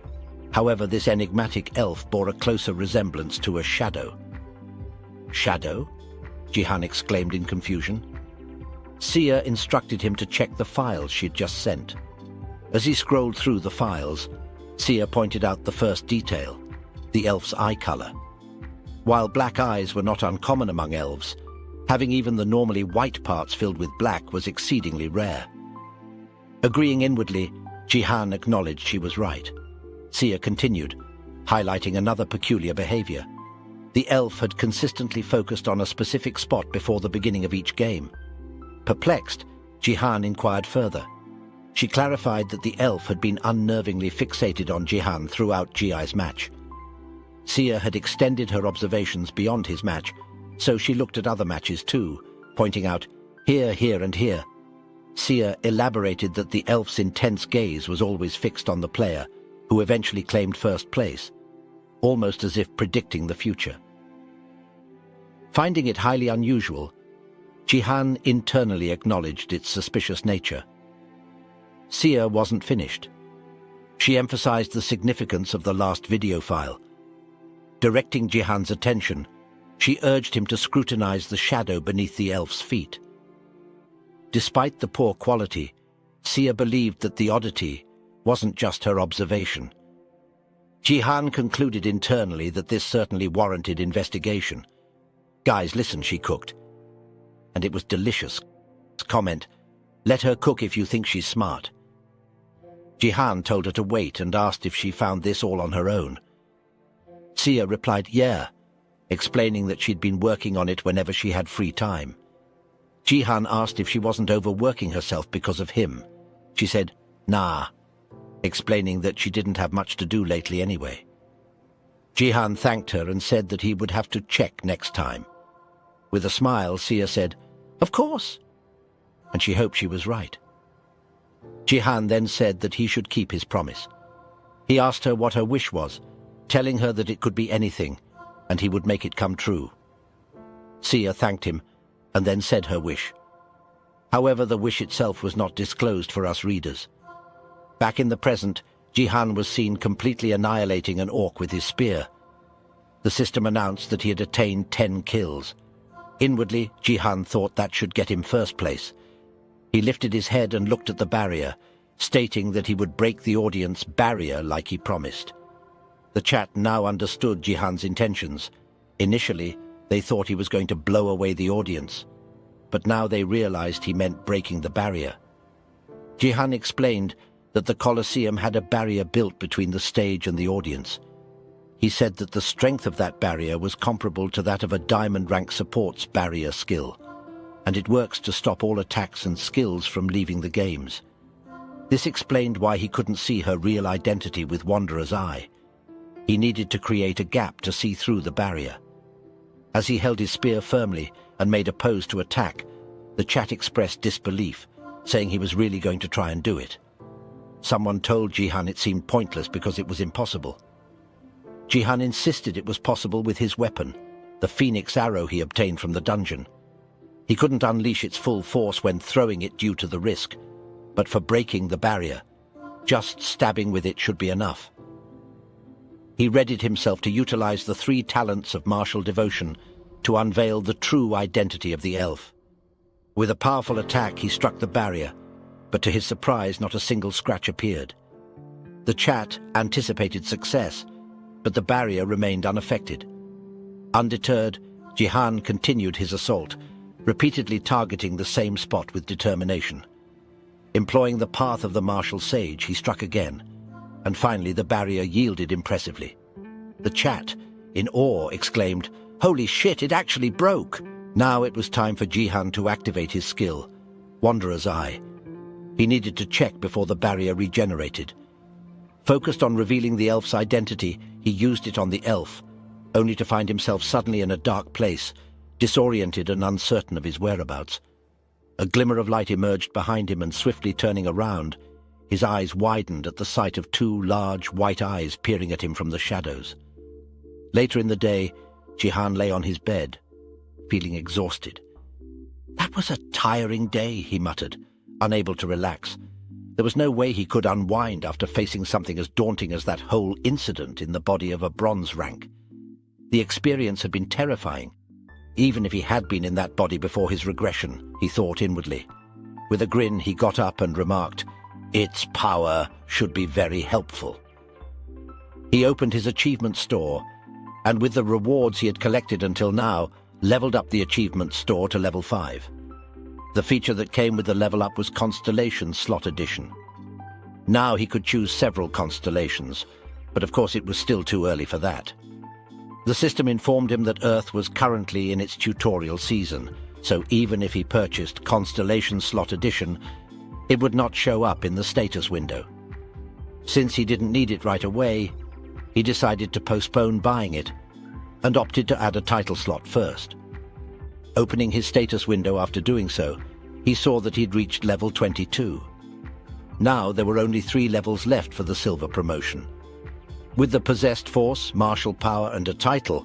However, this enigmatic elf bore a closer resemblance to a shadow. "Shadow?" Jihan exclaimed in confusion. Sia instructed him to check the files she'd just sent. As he scrolled through the files, Sia pointed out the first detail, the elf's eye color. While black eyes were not uncommon among elves, having even the normally white parts filled with black was exceedingly rare. Agreeing inwardly, Jihan acknowledged she was right. Sia continued, highlighting another peculiar behavior. The elf had consistently focused on a specific spot before the beginning of each game. Perplexed, Jihan inquired further. She clarified that the elf had been unnervingly fixated on Jihan throughout Ji's match. Sia had extended her observations beyond his match, so she looked at other matches too, pointing out, "Here, here, and here." Sia elaborated that the elf's intense gaze was always fixed on the player, who eventually claimed first place, almost as if predicting the future. Finding it highly unusual, Jihan internally acknowledged its suspicious nature. Sia wasn't finished. She emphasized the significance of the last video file. Directing Jihan's attention, she urged him to scrutinize the shadow beneath the elf's feet. Despite the poor quality, Sia believed that the oddity wasn't just her observation. Jihan concluded internally that this certainly warranted investigation. "Guys, listen," she cooked. And it was delicious. Comment, "Let her cook if you think she's smart." Jihan told her to wait and asked if she found this all on her own. Sia replied, "Yeah," explaining that she'd been working on it whenever she had free time. Jihan asked if she wasn't overworking herself because of him. She said, "Nah," explaining that she didn't have much to do lately anyway. Jihan thanked her and said that he would have to check next time. With a smile, Sia said, "Of course," and she hoped she was right. Jihan then said that he should keep his promise. He asked her what her wish was, telling her that it could be anything, and he would make it come true. Sia thanked him, and then said her wish. However, the wish itself was not disclosed for us readers. Back in the present, Jihan was seen completely annihilating an orc with his spear. The system announced that he had attained 10 kills. Inwardly, Jihan thought that should get him first place. He lifted his head and looked at the barrier, stating that he would break the audience barrier like he promised. The chat now understood Jihan's intentions. Initially, they thought he was going to blow away the audience, but now they realized he meant breaking the barrier. Jihan explained that the Colosseum had a barrier built between the stage and the audience. He said that the strength of that barrier was comparable to that of a diamond rank support's barrier skill, and it works to stop all attacks and skills from leaving the games. This explained why he couldn't see her real identity with Wanderer's eye. He needed to create a gap to see through the barrier. As he held his spear firmly and made a pose to attack, the chat expressed disbelief, saying he was really going to try and do it. Someone told Jihan it seemed pointless because it was impossible. Jihan insisted it was possible with his weapon, the phoenix arrow he obtained from the dungeon. He couldn't unleash its full force when throwing it due to the risk, but for breaking the barrier, just stabbing with it should be enough. He readied himself to utilize the 3 talents of martial devotion to unveil the true identity of the elf. With a powerful attack, he struck the barrier, but to his surprise, not a single scratch appeared. The chat anticipated success, but the barrier remained unaffected. Undeterred, Jihan continued his assault, repeatedly targeting the same spot with determination. Employing the path of the martial sage, he struck again, and finally the barrier yielded impressively. The chat, in awe, exclaimed, "Holy shit, it actually broke!" Now it was time for Jihan to activate his skill, Wanderer's Eye. He needed to check before the barrier regenerated. Focused on revealing the elf's identity, he used it on the elf, only to find himself suddenly in a dark place, disoriented and uncertain of his whereabouts. A glimmer of light emerged behind him, and swiftly turning around, his eyes widened at the sight of 2 large white eyes peering at him from the shadows. Later in the day, Jihan lay on his bed, feeling exhausted. "That was a tiring day," he muttered, unable to relax. There was no way he could unwind after facing something as daunting as that whole incident in the body of a bronze rank. The experience had been terrifying, even if he had been in that body before his regression, he thought inwardly. With a grin, he got up and remarked, "Its power should be very helpful." He opened his achievement store, and with the rewards he had collected until now, leveled up the achievement store to level 5. The feature that came with the level up was Constellation Slot Edition. Now he could choose several constellations, but of course it was still too early for that. The system informed him that Earth was currently in its tutorial season, so even if he purchased Constellation Slot Edition, it would not show up in the status window. Since he didn't need it right away, he decided to postpone buying it and opted to add a title slot first. Opening his status window after doing so, he saw that he'd reached level 22. Now there were only 3 levels left for the silver promotion. With the possessed force, martial power, and a title,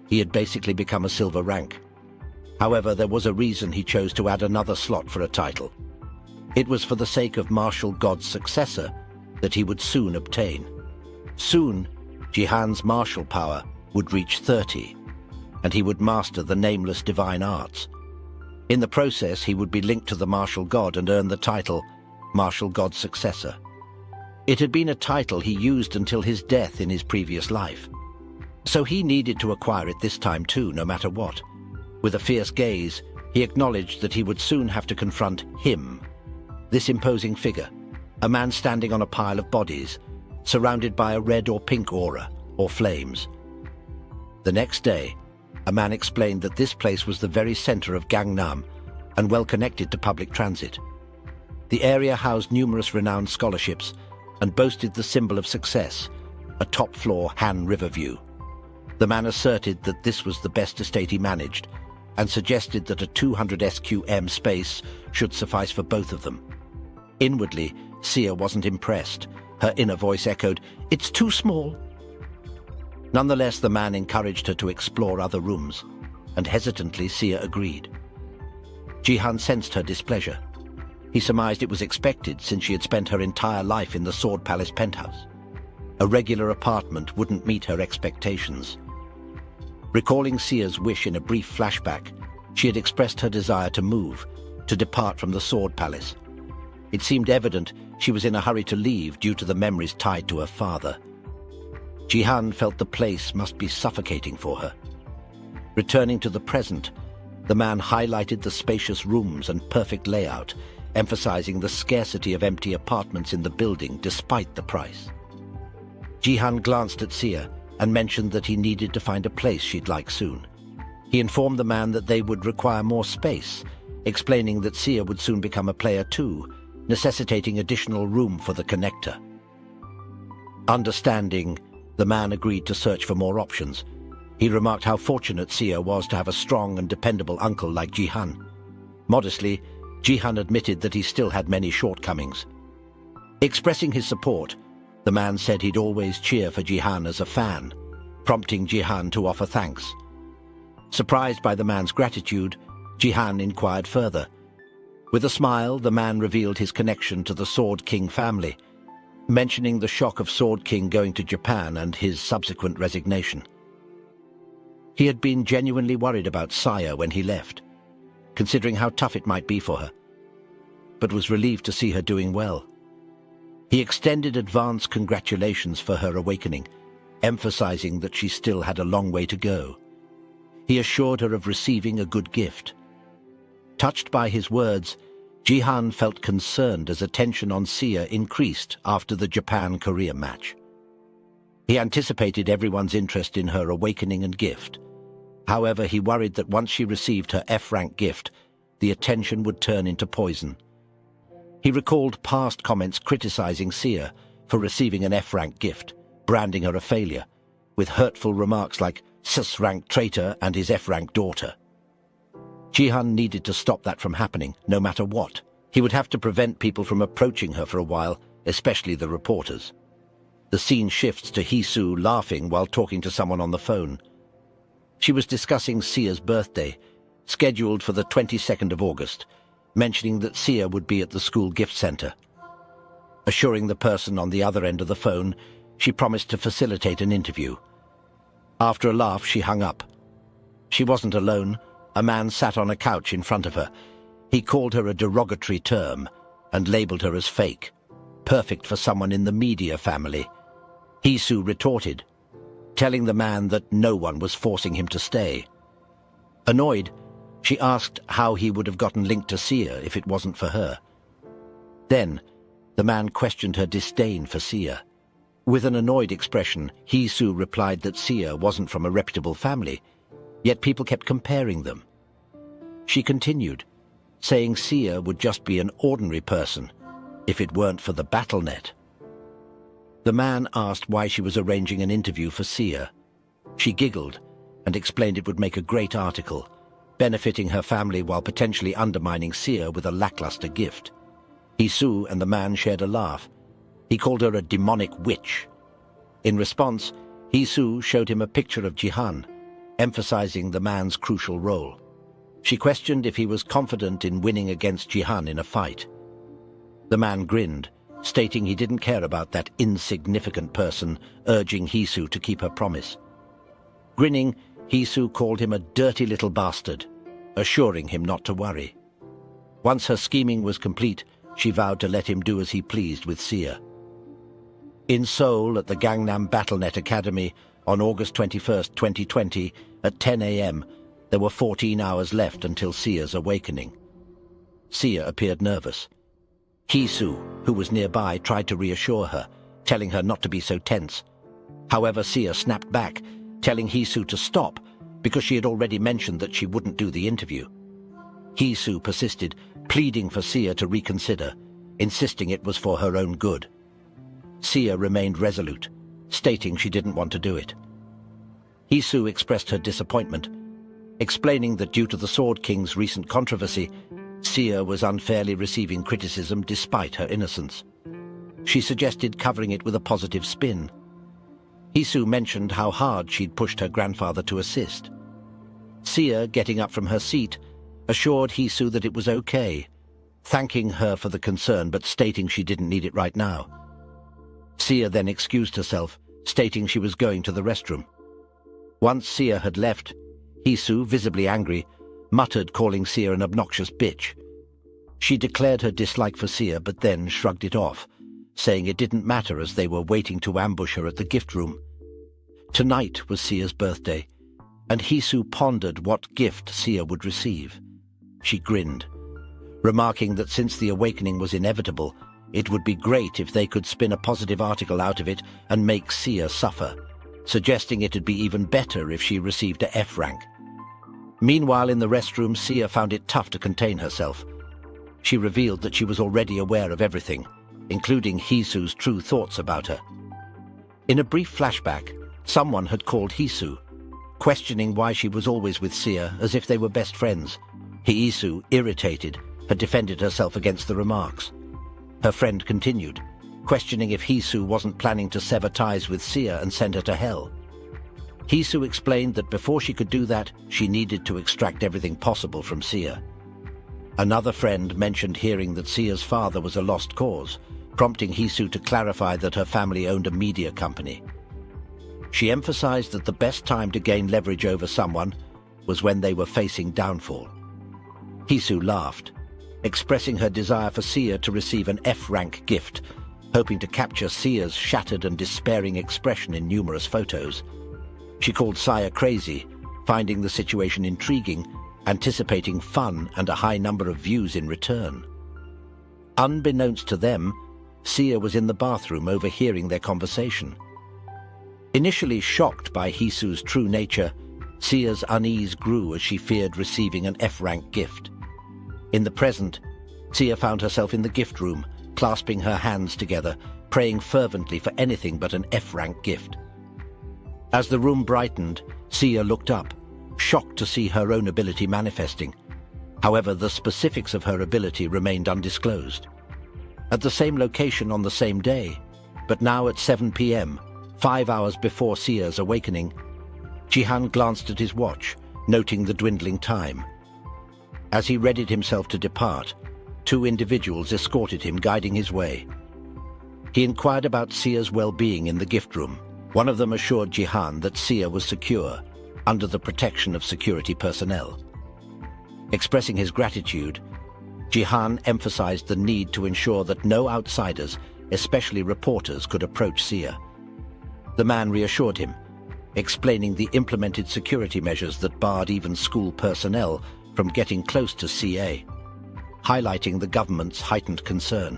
he had basically become a silver rank. However, there was a reason he chose to add another slot for a title. It was for the sake of martial god's successor that he would soon obtain. Soon, Jihan's martial power would reach 30, and he would master the nameless divine arts. In the process, he would be linked to the martial god and earn the title Martial God's Successor. It had been a title he used until his death in his previous life. So he needed to acquire it this time too, no matter what. With a fierce gaze, he acknowledged that he would soon have to confront him, this imposing figure, a man standing on a pile of bodies, surrounded by a red or pink aura, or flames. The next day, a man explained that this place was the very center of Gangnam and well connected to public transit. The area housed numerous renowned scholarships and boasted the symbol of success, a top-floor Han River view. The man asserted that this was the best estate he managed and suggested that a 200 SQM space should suffice for both of them. Inwardly, Sia wasn't impressed. Her inner voice echoed, "It's too small." Nonetheless, the man encouraged her to explore other rooms, and hesitantly Sia agreed. Jihan sensed her displeasure. He surmised it was expected since she had spent her entire life in the Sword Palace penthouse. A regular apartment wouldn't meet her expectations. Recalling Sia's wish in a brief flashback, she had expressed her desire to move, to depart from the Sword Palace. It seemed evident she was in a hurry to leave due to the memories tied to her father. Jihan felt the place must be suffocating for her. Returning to the present, the man highlighted the spacious rooms and perfect layout, emphasizing the scarcity of empty apartments in the building despite the price. Jihan glanced at Sia, and mentioned that he needed to find a place she'd like soon. He informed the man that they would require more space, explaining that Sia would soon become a player too, necessitating additional room for the connector. Understanding, the man agreed to search for more options. He remarked how fortunate Sia was to have a strong and dependable uncle like Jihan. Modestly, Jihan admitted that he still had many shortcomings. Expressing his support, the man said he'd always cheer for Jihan as a fan, prompting Jihan to offer thanks. Surprised by the man's gratitude, Jihan inquired further. With a smile, the man revealed his connection to the Sword King family, mentioning the shock of Sword King going to Japan and his subsequent resignation. He had been genuinely worried about Saya when he left, considering how tough it might be for her, but was relieved to see her doing well. He extended advance congratulations for her awakening, emphasizing that she still had a long way to go. He assured her of receiving a good gift. Touched by his words, Jihan felt concerned as attention on Sia increased after the Japan-Korea match. He anticipated everyone's interest in her awakening and gift. However, he worried that once she received her F-rank gift, the attention would turn into poison. He recalled past comments criticizing Sia for receiving an F-rank gift, branding her a failure, with hurtful remarks like S-rank traitor and his F-rank daughter. Jihan needed to stop that from happening, no matter what. He would have to prevent people from approaching her for a while, especially the reporters. The scene shifts to Hee-soo laughing while talking to someone on the phone. She was discussing Sia's birthday, scheduled for the 22nd of August, mentioning that Sia would be at the school gift center. Assuring the person on the other end of the phone, she promised to facilitate an interview. After a laugh, she hung up. She wasn't alone. A man sat on a couch in front of her. He called her a derogatory term and labeled her as fake, perfect for someone in the media family. Hee-soo retorted, telling the man that no one was forcing him to stay. Annoyed, she asked how he would have gotten linked to Sia if it wasn't for her. Then, the man questioned her disdain for Sia. With an annoyed expression, Hee-soo replied that Sia wasn't from a reputable family, yet people kept comparing them. She continued, saying Sia would just be an ordinary person if it weren't for the BattleNet. The man asked why she was arranging an interview for Sia. She giggled and explained it would make a great article, benefiting her family while potentially undermining Sia with a lackluster gift. Hee-soo and the man shared a laugh. He called her a demonic witch. In response, Hee-soo showed him a picture of Jihan, emphasizing the man's crucial role. She questioned if he was confident in winning against Jihan in a fight. The man grinned, stating he didn't care about that insignificant person, urging Hee-soo to keep her promise. Grinning, Hee-soo called him a dirty little bastard, assuring him not to worry. Once her scheming was complete, she vowed to let him do as he pleased with Sia. In Seoul, at the Gangnam BattleNet Academy, on August 21, 2020, at 10 a.m., there were 14 hours left until Sia's awakening. Sia appeared nervous. Hee-soo, who was nearby, tried to reassure her, telling her not to be so tense. However, Sia snapped back, telling Hee-soo to stop because she had already mentioned that she wouldn't do the interview. Hee-soo persisted, pleading for Sia to reconsider, insisting it was for her own good. Sia remained resolute, stating she didn't want to do it. Hee-soo expressed her disappointment, explaining that due to the Sword King's recent controversy, Sia was unfairly receiving criticism despite her innocence. She suggested covering it with a positive spin. Hee-soo mentioned how hard she'd pushed her grandfather to assist. Sia, getting up from her seat, assured Hee-soo that it was okay, thanking her for the concern but stating she didn't need it right now. Sia then excused herself, stating she was going to the restroom. Once Sia had left, Hee-soo, visibly angry, muttered, calling Sia an obnoxious bitch. She declared her dislike for Sia but then shrugged it off, saying it didn't matter as they were waiting to ambush her at the gift room. Tonight was Sia's birthday, and Hee-soo pondered what gift Sia would receive. She grinned, remarking that since the awakening was inevitable, it would be great if they could spin a positive article out of it and make Sia suffer, suggesting it'd be even better if she received a F rank. Meanwhile, in the restroom, Sia found it tough to contain herself. She revealed that she was already aware of everything, including Hisu's true thoughts about her. In a brief flashback, someone had called Hisu, questioning why she was always with Sia as if they were best friends. Hisu, irritated, had defended herself against the remarks. Her friend continued, questioning if Hisu wasn't planning to sever ties with Sia and send her to hell. Hisu explained that before she could do that, she needed to extract everything possible from Sia. Another friend mentioned hearing that Sia's father was a lost cause, prompting Hisu to clarify that her family owned a media company. She emphasized that the best time to gain leverage over someone was when they were facing downfall. Hisu laughed, expressing her desire for Sia to receive an F-rank gift, hoping to capture Sia's shattered and despairing expression in numerous photos. She called Sia crazy, finding the situation intriguing, anticipating fun and a high number of views in return. Unbeknownst to them, Sia was in the bathroom overhearing their conversation. Initially shocked by Hisu's true nature, Sia's unease grew as she feared receiving an F-rank gift. In the present, Sia found herself in the gift room, clasping her hands together, praying fervently for anything but an F-rank gift. As the room brightened, Sia looked up, shocked to see her own ability manifesting. However, the specifics of her ability remained undisclosed. At the same location on the same day, but now at 7 p.m., 5 hours before Sia's awakening, Jihan glanced at his watch, noting the dwindling time. As he readied himself to depart, 2 individuals escorted him, guiding his way. He inquired about Sia's well-being in the gift room. One of them assured Jihan that Sia was secure, under the protection of security personnel. Expressing his gratitude, Jihan emphasized the need to ensure that no outsiders, especially reporters, could approach Sia. The man reassured him, explaining the implemented security measures that barred even school personnel from getting close to CA, highlighting the government's heightened concern.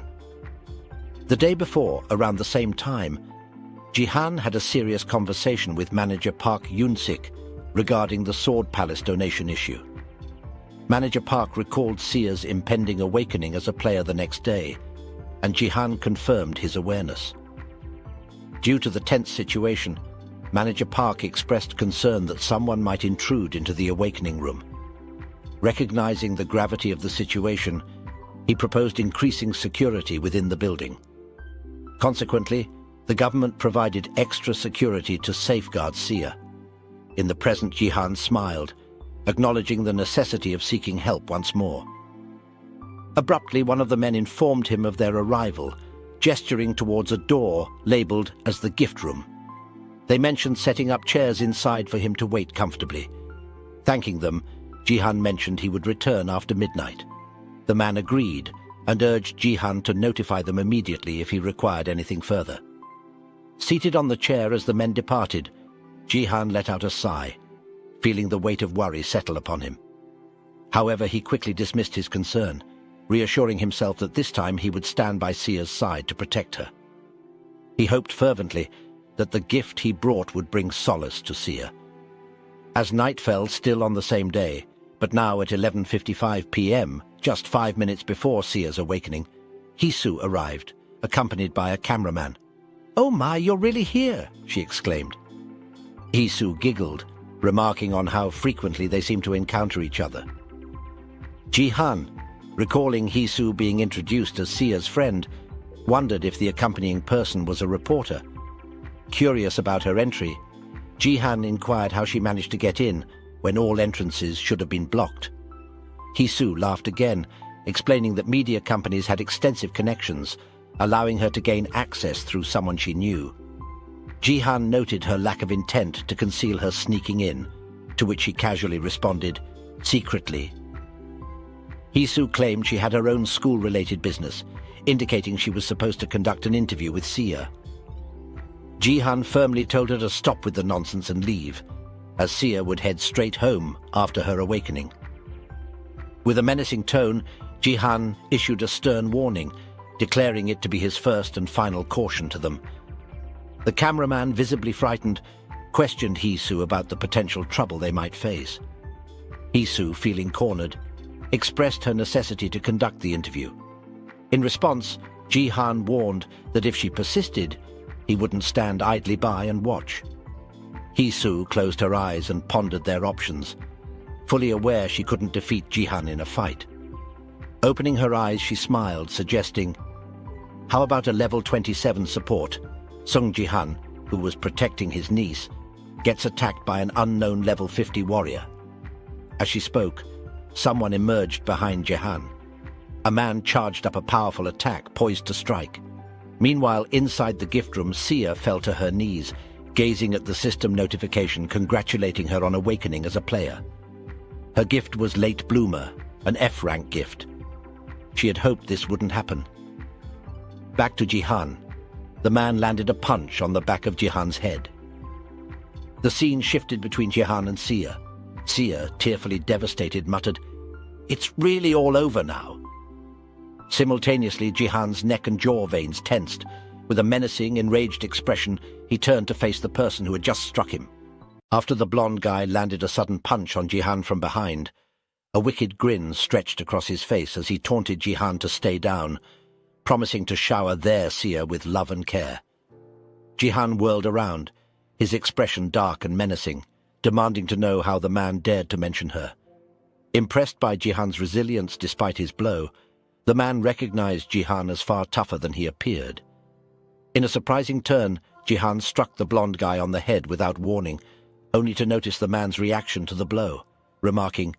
The day before, around the same time, Jihan had a serious conversation with manager Park Yoon-sik regarding the Sword Palace donation issue. Manager Park recalled Sia's impending awakening as a player the next day, and Jihan confirmed his awareness. Due to the tense situation, Manager Park expressed concern that someone might intrude into the awakening room. Recognizing the gravity of the situation, he proposed increasing security within the building. Consequently, the government provided extra security to safeguard Sia. In the present, Jihan smiled, acknowledging the necessity of seeking help once more. Abruptly, one of the men informed him of their arrival, gesturing towards a door labeled as the gift room. They mentioned setting up chairs inside for him to wait comfortably. Thanking them, Jihan mentioned he would return after midnight. The man agreed and urged Jihan to notify them immediately if he required anything further. Seated on the chair as the men departed, Jihan let out a sigh, feeling the weight of worry settle upon him. However, he quickly dismissed his concern, reassuring himself that this time he would stand by Sia's side to protect her. He hoped fervently that the gift he brought would bring solace to Sia. As night fell, still on the same day, but now at 11:55 p.m., just 5 minutes before Sia's awakening, Hisu arrived, accompanied by a cameraman. "Oh my, you're really here!" she exclaimed. Hisu giggled, remarking on how frequently they seemed to encounter each other. Jihan, recalling Hisu being introduced as Sia's friend, wondered if the accompanying person was a reporter. Curious about her entry, Jihan inquired how she managed to get in when all entrances should have been blocked. Hisu laughed again, explaining that media companies had extensive connections, allowing her to gain access through someone she knew. Jihan noted her lack of intent to conceal her sneaking in, to which she casually responded, "Secretly." Hisu claimed she had her own school-related business, indicating she was supposed to conduct an interview with Sia. Jihan firmly told her to stop with the nonsense and leave, as Sia would head straight home after her awakening. With a menacing tone, Jihan issued a stern warning, declaring it to be his first and final caution to them. The cameraman, visibly frightened, questioned Hee-soo about the potential trouble they might face. Hee-soo, feeling cornered, expressed her necessity to conduct the interview. In response, Ji-han warned that if she persisted, he wouldn't stand idly by and watch. Hee-soo closed her eyes and pondered their options, fully aware she couldn't defeat Ji-han in a fight. Opening her eyes, she smiled, suggesting, "How about a level 27 support? Sung Ji-han, who was protecting his niece, gets attacked by an unknown level 50 warrior." As she spoke, someone emerged behind Ji-han. A man charged up a powerful attack, poised to strike. Meanwhile, inside the gift room, Sia fell to her knees, gazing at the system notification congratulating her on awakening as a player. Her gift was Late Bloomer, an F-rank gift. She had hoped this wouldn't happen. Back to Ji-han. The man landed a punch on the back of Ji-han's head. The scene shifted between Ji-han and Sia. Sia, tearfully devastated, muttered, "It's really all over now." Simultaneously, Ji-han's neck and jaw veins tensed. With a menacing, enraged expression, he turned to face the person who had just struck him. After the blonde guy landed a sudden punch on Ji-han from behind, a wicked grin stretched across his face as he taunted Ji-han to stay down, promising to shower their Sia with love and care. Ji-han whirled around, his expression dark and menacing, demanding to know how the man dared to mention her. Impressed by Ji-han's resilience despite his blow, the man recognized Ji-han as far tougher than he appeared. In a surprising turn, Ji-han struck the blonde guy on the head without warning, only to notice the man's reaction to the blow, remarking,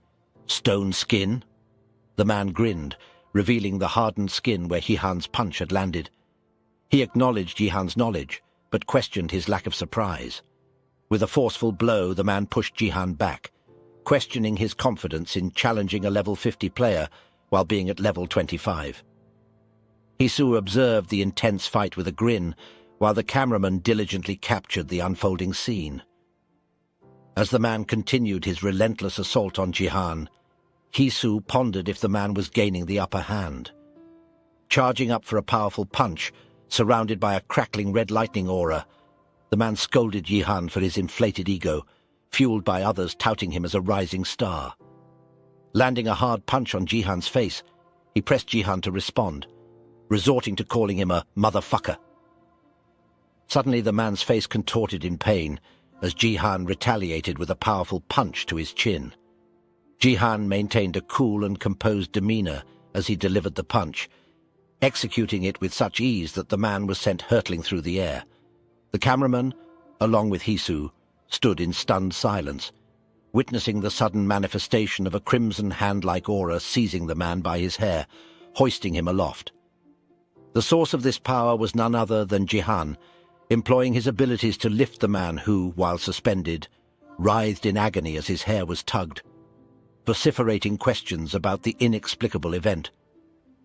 "Stone skin?" The man grinned, revealing the hardened skin where Ji-han's punch had landed. He acknowledged Ji-han's knowledge, but questioned his lack of surprise. With a forceful blow, the man pushed Ji-han back, questioning his confidence in challenging a level 50 player while being at level 25. Hee-soo observed the intense fight with a grin, while the cameraman diligently captured the unfolding scene. As the man continued his relentless assault on Ji-han, Hee-soo pondered if the man was gaining the upper hand. Charging up for a powerful punch, surrounded by a crackling red lightning aura, the man scolded Ji-han for his inflated ego, fueled by others touting him as a rising star. Landing a hard punch on Ji-han's face, he pressed Ji-han to respond, resorting to calling him a motherfucker. Suddenly the man's face contorted in pain as Ji-han retaliated with a powerful punch to his chin. Ji-han maintained a cool and composed demeanor as he delivered the punch, executing it with such ease that the man was sent hurtling through the air. The cameraman, along with Hee-soo, stood in stunned silence, witnessing the sudden manifestation of a crimson hand-like aura seizing the man by his hair, hoisting him aloft. The source of this power was none other than Ji-han, employing his abilities to lift the man who, while suspended, writhed in agony as his hair was tugged, vociferating questions about the inexplicable event.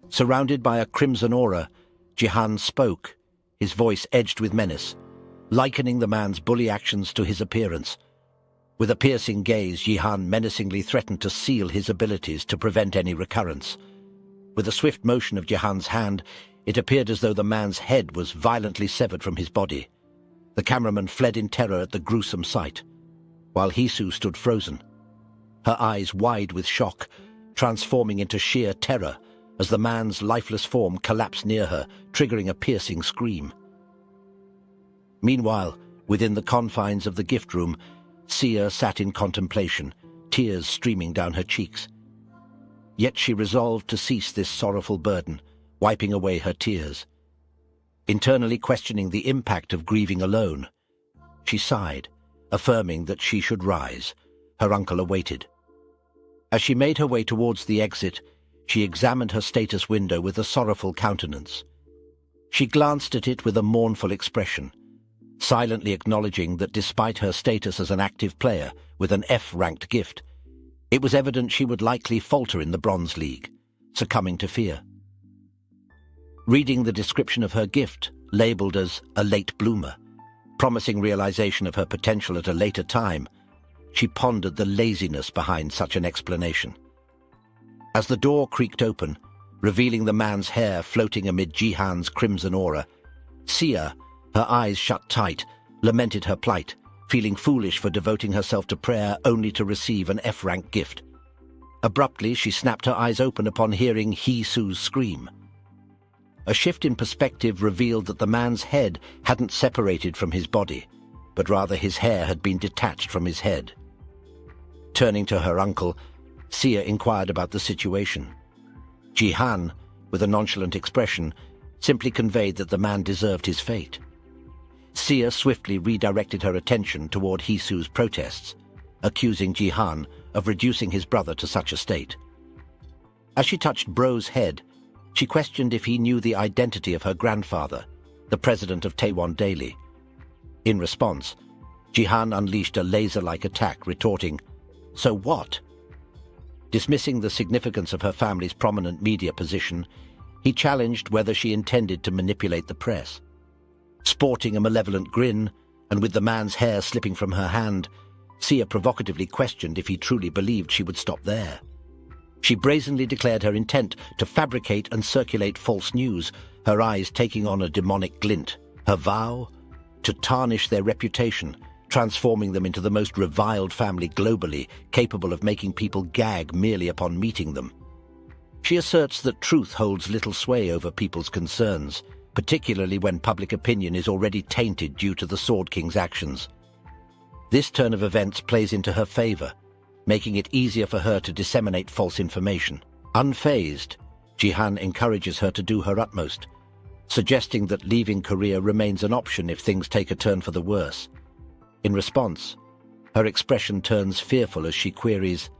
Surrounded by a crimson aura, Ji-han spoke, his voice edged with menace, likening the man's bully actions to his appearance. With a piercing gaze, Ji-han menacingly threatened to seal his abilities to prevent any recurrence. With a swift motion of Ji-han's hand, it appeared as though the man's head was violently severed from his body. The cameraman fled in terror at the gruesome sight, while Hee-soo stood frozen, her eyes wide with shock, transforming into sheer terror as the man's lifeless form collapsed near her, triggering a piercing scream. Meanwhile, within the confines of the gift room, Sia sat in contemplation, tears streaming down her cheeks. Yet she resolved to cease this sorrowful burden, wiping away her tears. Internally questioning the impact of grieving alone, she sighed, affirming that she should rise. Her uncle awaited. As she made her way towards the exit, she examined her status window with a sorrowful countenance. She glanced at it with a mournful expression, silently acknowledging that despite her status as an active player with an F-ranked gift, it was evident she would likely falter in the Bronze League, succumbing to fear. Reading the description of her gift, labeled as a late bloomer, promising realization of her potential at a later time, she pondered the laziness behind such an explanation. As the door creaked open, revealing the man's hair floating amid Ji-han's crimson aura, Sia, her eyes shut tight, lamented her plight, feeling foolish for devoting herself to prayer only to receive an F-rank gift. Abruptly, she snapped her eyes open upon hearing Hee-Soo's scream. A shift in perspective revealed that the man's head hadn't separated from his body, but rather his hair had been detached from his head. Turning to her uncle, Sia inquired about the situation. Ji-han, with a nonchalant expression, simply conveyed that the man deserved his fate. Sia swiftly redirected her attention toward Hee-Soo's protests, accusing Ji-han of reducing his brother to such a state. As she touched Bro's head, she questioned if he knew the identity of her grandfather, the president of Taewon Daily. In response, Ji-han unleashed a laser-like attack, retorting, "So what?" Dismissing the significance of her family's prominent media position, he challenged whether she intended to manipulate the press. Sporting a malevolent grin, and with the man's hair slipping from her hand, Sia provocatively questioned if he truly believed she would stop there. She brazenly declared her intent to fabricate and circulate false news, her eyes taking on a demonic glint. Her vow? To tarnish their reputation, transforming them into the most reviled family globally, capable of making people gag merely upon meeting them. She asserts that truth holds little sway over people's concerns, particularly when public opinion is already tainted due to the Sword King's actions. This turn of events plays into her favor, making it easier for her to disseminate false information. Unfazed, Ji-han encourages her to do her utmost, suggesting that leaving Korea remains an option if things take a turn for the worse. In response, her expression turns fearful as she queries,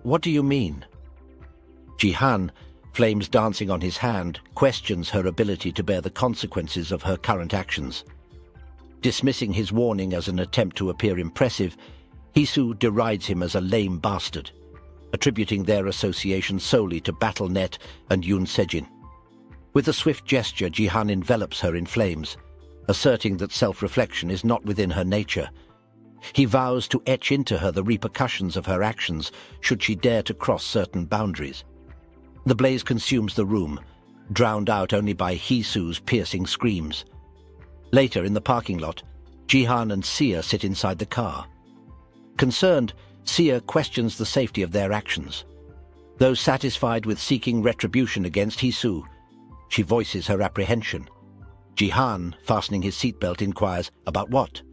"What do you mean?" Ji-han, flames dancing on his hand, questions her ability to bear the consequences of her current actions. Dismissing his warning as an attempt to appear impressive, Hee-Soo derides him as a lame bastard, attributing their association solely to Battle.net and Yoon Sejin. With a swift gesture, Ji-han envelops her in flames, asserting that self-reflection is not within her nature. He vows to etch into her the repercussions of her actions should she dare to cross certain boundaries. The blaze consumes the room, drowned out only by Hee-Soo's piercing screams. Later, in the parking lot, Ji-han and Sia sit inside the car. Concerned, Sia questions the safety of their actions. Though satisfied with seeking retribution against Hee-Soo, she voices her apprehension. Ji-han, fastening his seatbelt, inquires, "About what?"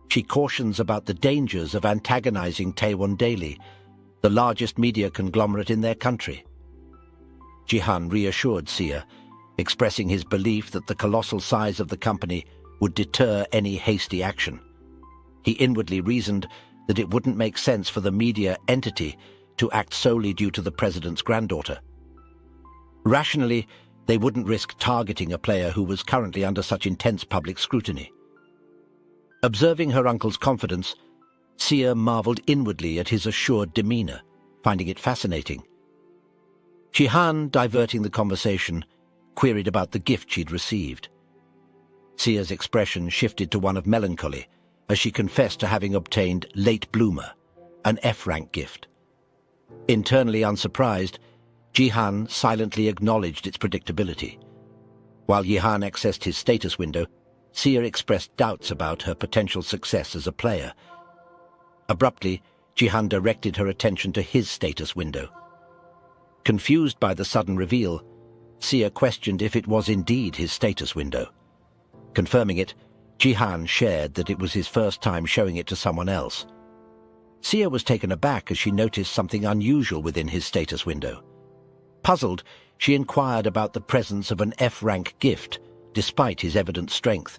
She cautions about the dangers of antagonizing Taewon Daily, the largest media conglomerate in their country. Ji-han reassured Sia, expressing his belief that the colossal size of the company would deter any hasty action. He inwardly reasoned that it wouldn't make sense for the media entity to act solely due to the president's granddaughter. Rationally, they wouldn't risk targeting a player who was currently under such intense public scrutiny. Observing her uncle's confidence, Sia marveled inwardly at his assured demeanor, finding it fascinating. Ji-han, diverting the conversation, queried about the gift she'd received. Sia's expression shifted to one of melancholy as she confessed to having obtained Late Bloomer, an F-rank gift. Internally unsurprised, Ji-han silently acknowledged its predictability. While Ji-han accessed his status window, Sia expressed doubts about her potential success as a player. Abruptly, Ji-han directed her attention to his status window. Confused by the sudden reveal, Sia questioned if it was indeed his status window. Confirming it, Ji-han shared that it was his first time showing it to someone else. Sia was taken aback as she noticed something unusual within his status window. Puzzled, she inquired about the presence of an F-rank gift, despite his evident strength.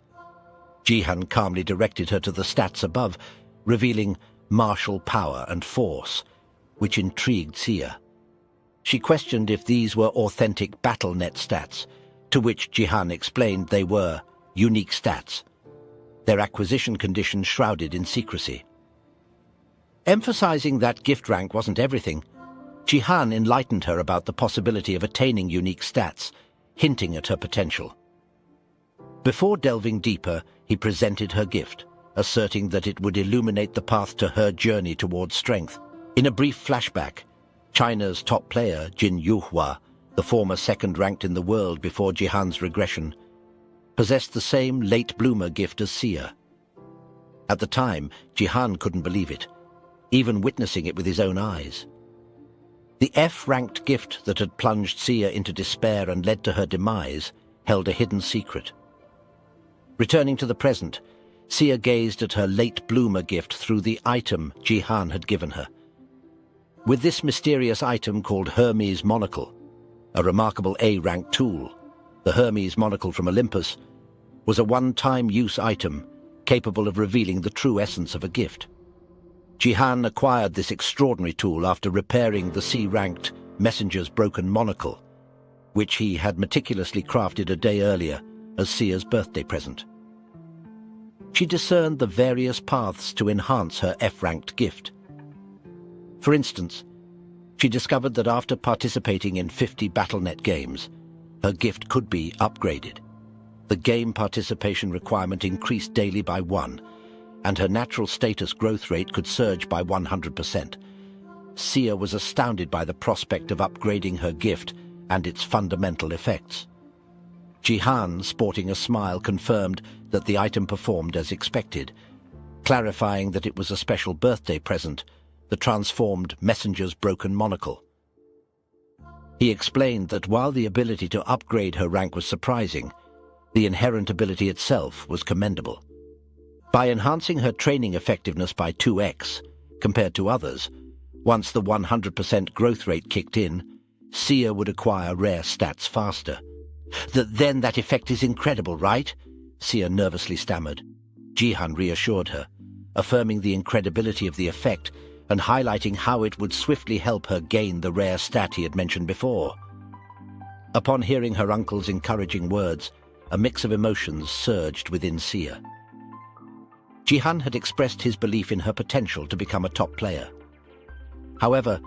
Ji-han calmly directed her to the stats above, revealing martial power and force, which intrigued Sia. She questioned if these were authentic Battle.net stats, to which Ji-han explained they were unique stats, their acquisition conditions shrouded in secrecy. Emphasizing that gift rank wasn't everything, Ji-han enlightened her about the possibility of attaining unique stats, hinting at her potential. Before delving deeper, he presented her gift, asserting that it would illuminate the path to her journey towards strength. In a brief flashback, China's top player, Jin Yuhua, the former second-ranked in the world before Ji-han's regression, possessed the same late bloomer gift as Sia. At the time, Jihan couldn't believe it, even witnessing it with his own eyes. The F-ranked gift that had plunged Sia into despair and led to her demise held a hidden secret. Returning to the present, Sia gazed at her late bloomer gift through the item Jihan had given her. With this mysterious item called Hermes Monocle, a remarkable A-rank tool, the Hermes Monocle from Olympus was a one-time use item capable of revealing the true essence of a gift. Jihan acquired this extraordinary tool after repairing the C-ranked messenger's broken monocle, which he had meticulously crafted a day earlier as Sia's birthday present. She discerned the various paths to enhance her F-ranked gift. For instance, she discovered that after participating in 50 BattleNet games, her gift could be upgraded. The game participation requirement increased daily by 1, and her natural status growth rate could surge by 100%. Sia was astounded by the prospect of upgrading her gift and its fundamental effects. Jihan, sporting a smile, confirmed that the item performed as expected, clarifying that it was a special birthday present, the transformed messenger's broken monocle. He explained that while the ability to upgrade her rank was surprising, the inherent ability itself was commendable. By enhancing her training effectiveness by 2x, compared to others, once the 100% growth rate kicked in, Sia would acquire rare stats faster. Then that effect is incredible, right? Sia nervously stammered. Jihan reassured her, affirming the incredibility of the effect and highlighting how it would swiftly help her gain the rare stat he had mentioned before. Upon hearing her uncle's encouraging words, a mix of emotions surged within Sia. Jihan had expressed his belief in her potential to become a top player. However,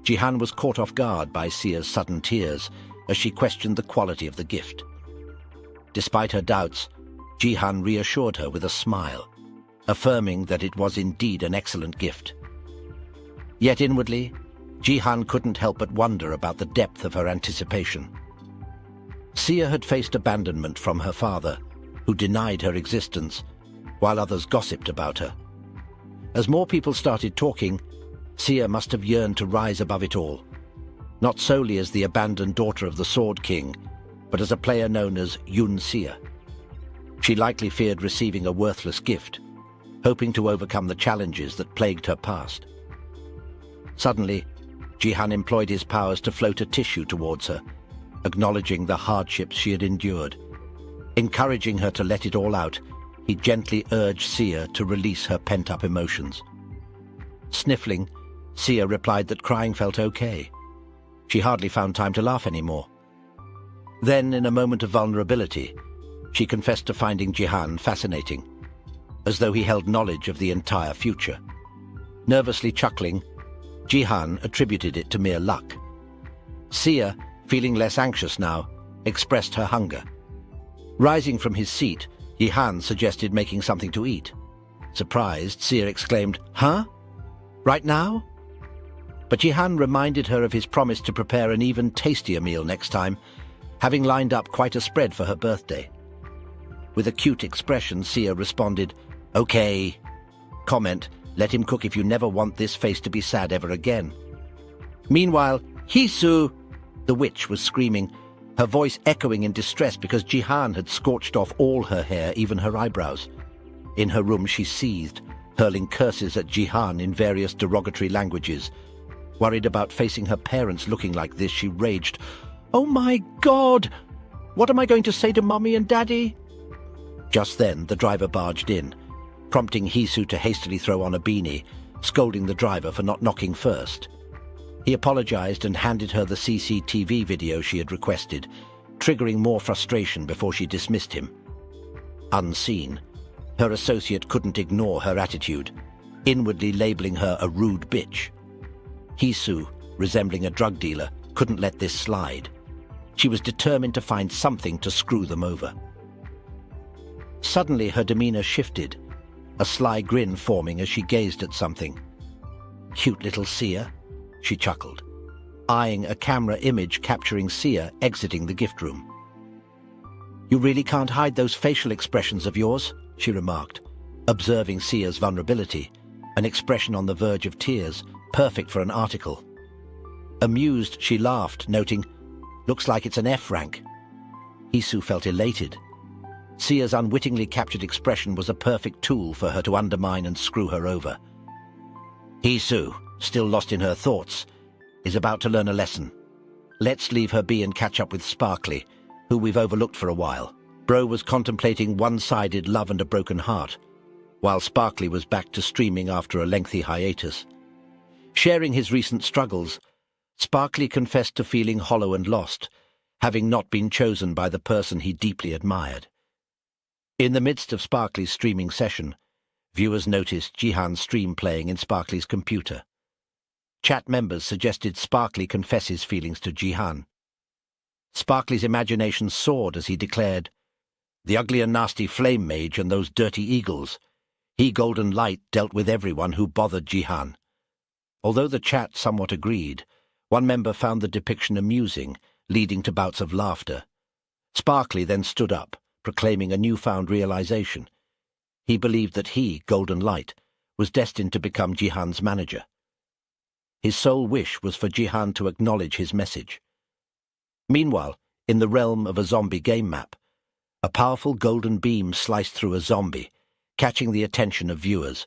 Jihan was caught off guard by Sia's sudden tears as she questioned the quality of the gift. Despite her doubts, Jihan reassured her with a smile, affirming that it was indeed an excellent gift. Yet inwardly, Jihan couldn't help but wonder about the depth of her anticipation. Sia had faced abandonment from her father, who denied her existence, while others gossiped about her. As more people started talking, Sia must have yearned to rise above it all, not solely as the abandoned daughter of the Sword King, but as a player known as Yun Sia. She likely feared receiving a worthless gift, hoping to overcome the challenges that plagued her past. Suddenly, Jihan employed his powers to float a tissue towards her, acknowledging the hardships she had endured. Encouraging her to let it all out, he gently urged Sia to release her pent-up emotions. Sniffling, Sia replied that crying felt okay. She hardly found time to laugh anymore. Then, in a moment of vulnerability, she confessed to finding Jihan fascinating, as though he held knowledge of the entire future. Nervously chuckling, Jihan attributed it to mere luck. Sia, feeling less anxious now, expressed her hunger. Rising from his seat, Jihan suggested making something to eat. Surprised, Sia exclaimed, "Huh? Right now?" But Jihan reminded her of his promise to prepare an even tastier meal next time, having lined up quite a spread for her birthday. With a cute expression, Sia responded, "Okay." Comment, "Let him cook if you never want this face to be sad ever again." Meanwhile, "Hisu!" the witch was screaming, her voice echoing in distress because Jihan had scorched off all her hair, even her eyebrows. In her room she seethed, hurling curses at Jihan in various derogatory languages. Worried about facing her parents looking like this, she raged, "Oh my God! What am I going to say to Mommy and Daddy?" Just then, the driver barged in, prompting Hisu to hastily throw on a beanie, scolding the driver for not knocking first. He apologized and handed her the CCTV video she had requested, triggering more frustration before she dismissed him. Unseen, her associate couldn't ignore her attitude, inwardly labeling her a rude bitch. Hisu, resembling a drug dealer, couldn't let this slide. She was determined to find something to screw them over. Suddenly her demeanor shifted, a sly grin forming as she gazed at something. "Cute little Sia," she chuckled, eyeing a camera image capturing Sia exiting the gift room. "You really can't hide those facial expressions of yours," she remarked, Observing Sia's vulnerability, an expression on the verge of tears, perfect for an article. Amused, she laughed, noting, "Looks like it's an F rank." Hisu felt elated. Sia's unwittingly captured expression was a perfect tool for her to undermine and screw her over. Hisu, still lost in her thoughts, is about to learn a lesson. Let's leave her be and catch up with Sparkly, who we've overlooked for a while. Bro was contemplating one-sided love and a broken heart, while Sparkly was back to streaming after a lengthy hiatus. Sharing his recent struggles, Sparkly confessed to feeling hollow and lost, having not been chosen by the person he deeply admired. In the midst of Sparkly's streaming session, viewers noticed Jihan's stream playing in Sparkly's computer. Chat members suggested Sparkly confess his feelings to Jihan. Sparkly's imagination soared as he declared, "The ugly and nasty flame mage and those dirty eagles. He, Golden Light, dealt with everyone who bothered Jihan." Although the chat somewhat agreed, one member found the depiction amusing, leading to bouts of laughter. Sparkly then stood up, proclaiming a newfound realization. He believed that he, Golden Light, was destined to become Jihan's manager. His sole wish was for Jihan to acknowledge his message. Meanwhile, in the realm of a zombie game map, a powerful golden beam sliced through a zombie, catching the attention of viewers.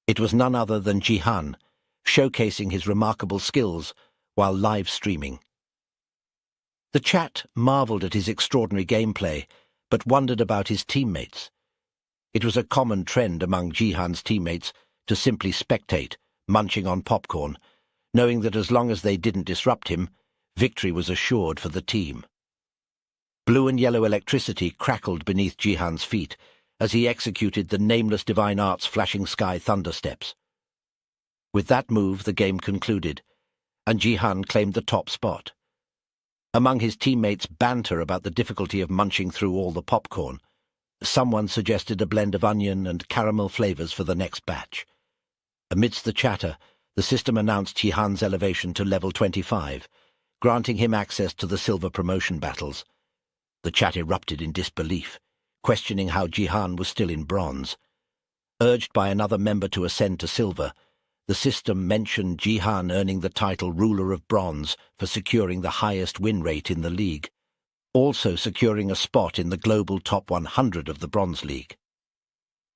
It was none other than Jihan, showcasing his remarkable skills while live streaming. The chat marveled at his extraordinary gameplay, but wondered about his teammates. It was a common trend among Jihan's teammates to simply spectate, munching on popcorn, knowing that as long as they didn't disrupt him, victory was assured for the team. Blue and yellow electricity crackled beneath Jihan's feet as he executed the nameless divine art's flashing sky thunder steps. With that move, the game concluded, and Jihan claimed the top spot. Among his teammates' banter about the difficulty of munching through all the popcorn, someone suggested a blend of onion and caramel flavors for the next batch. Amidst the chatter, the system announced Jihan's elevation to level 25, granting him access to the silver promotion battles. The chat erupted in disbelief, questioning how Jihan was still in bronze. Urged by another member to ascend to silver, the system mentioned Jihan earning the title Ruler of Bronze for securing the highest win rate in the league, also securing a spot in the global top 100 of the Bronze League.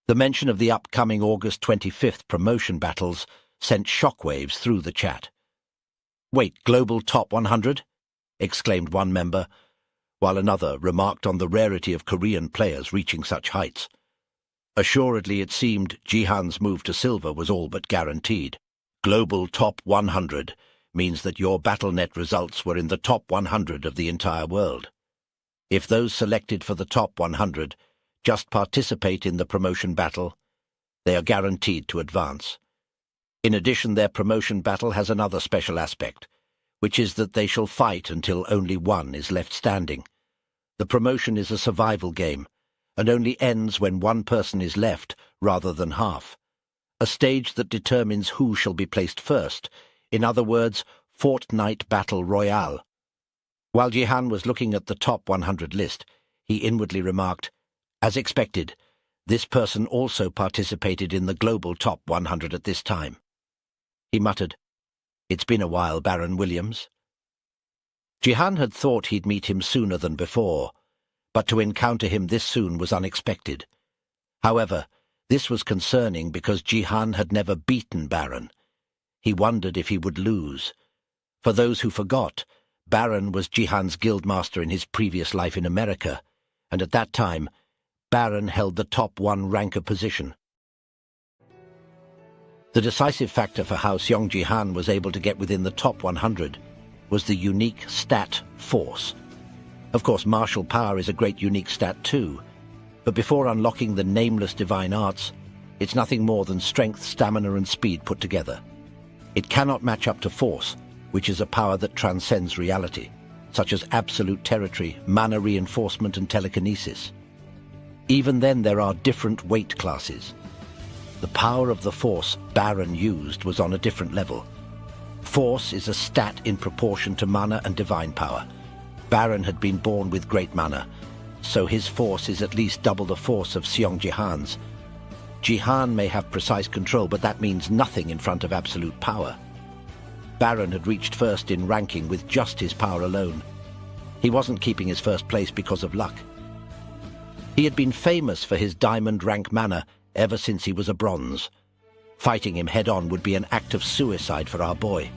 The mention of the upcoming August 25th promotion battles sent shockwaves through the chat. "Wait, global top 100?" exclaimed one member, while another remarked on the rarity of Korean players reaching such heights. Assuredly, it seemed Jihan's move to silver was all but guaranteed. Global top 100 means that your BattleNet results were in the top 100 of the entire world. If those selected for the top 100 just participate in the promotion battle, they are guaranteed to advance. In addition, their promotion battle has another special aspect, which is that they shall fight until only one is left standing. The promotion is a survival game, and only ends when one person is left rather than half. A stage that determines who shall be placed first, in other words, Fortnite Battle Royale. While Jihan was looking at the top 100 list, he inwardly remarked, "As expected, this person also participated in the global top 100 at this time." He muttered, "It's been a while, Baron Williams." Jihan had thought he'd meet him sooner than before, but to encounter him this soon was unexpected. However, this was concerning because Jihan had never beaten Baron. He wondered if he would lose. For those who forgot, Baron was Jihan's guildmaster in his previous life in America, and at that time, Baron held the top 1 ranker position. The decisive factor for how Seong Jihan was able to get within the top 100 was the unique stat Force. Of course, martial power is a great unique stat too, but before unlocking the nameless divine arts, it's nothing more than strength, stamina and speed put together. It cannot match up to Force, which is a power that transcends reality, such as absolute territory, mana reinforcement and telekinesis. Even then, there are different weight classes. The power of the Force Baron used was on a different level. Force is a stat in proportion to mana and divine power. Baron had been born with great mana, so his force is at least double the force of Seong Jihan's. Jihan may have precise control, but that means nothing in front of absolute power. Baron had reached first in ranking with just his power alone. He wasn't keeping his first place because of luck. He had been famous for his diamond rank manner ever since he was a bronze. Fighting him head-on would be an act of suicide for our boy.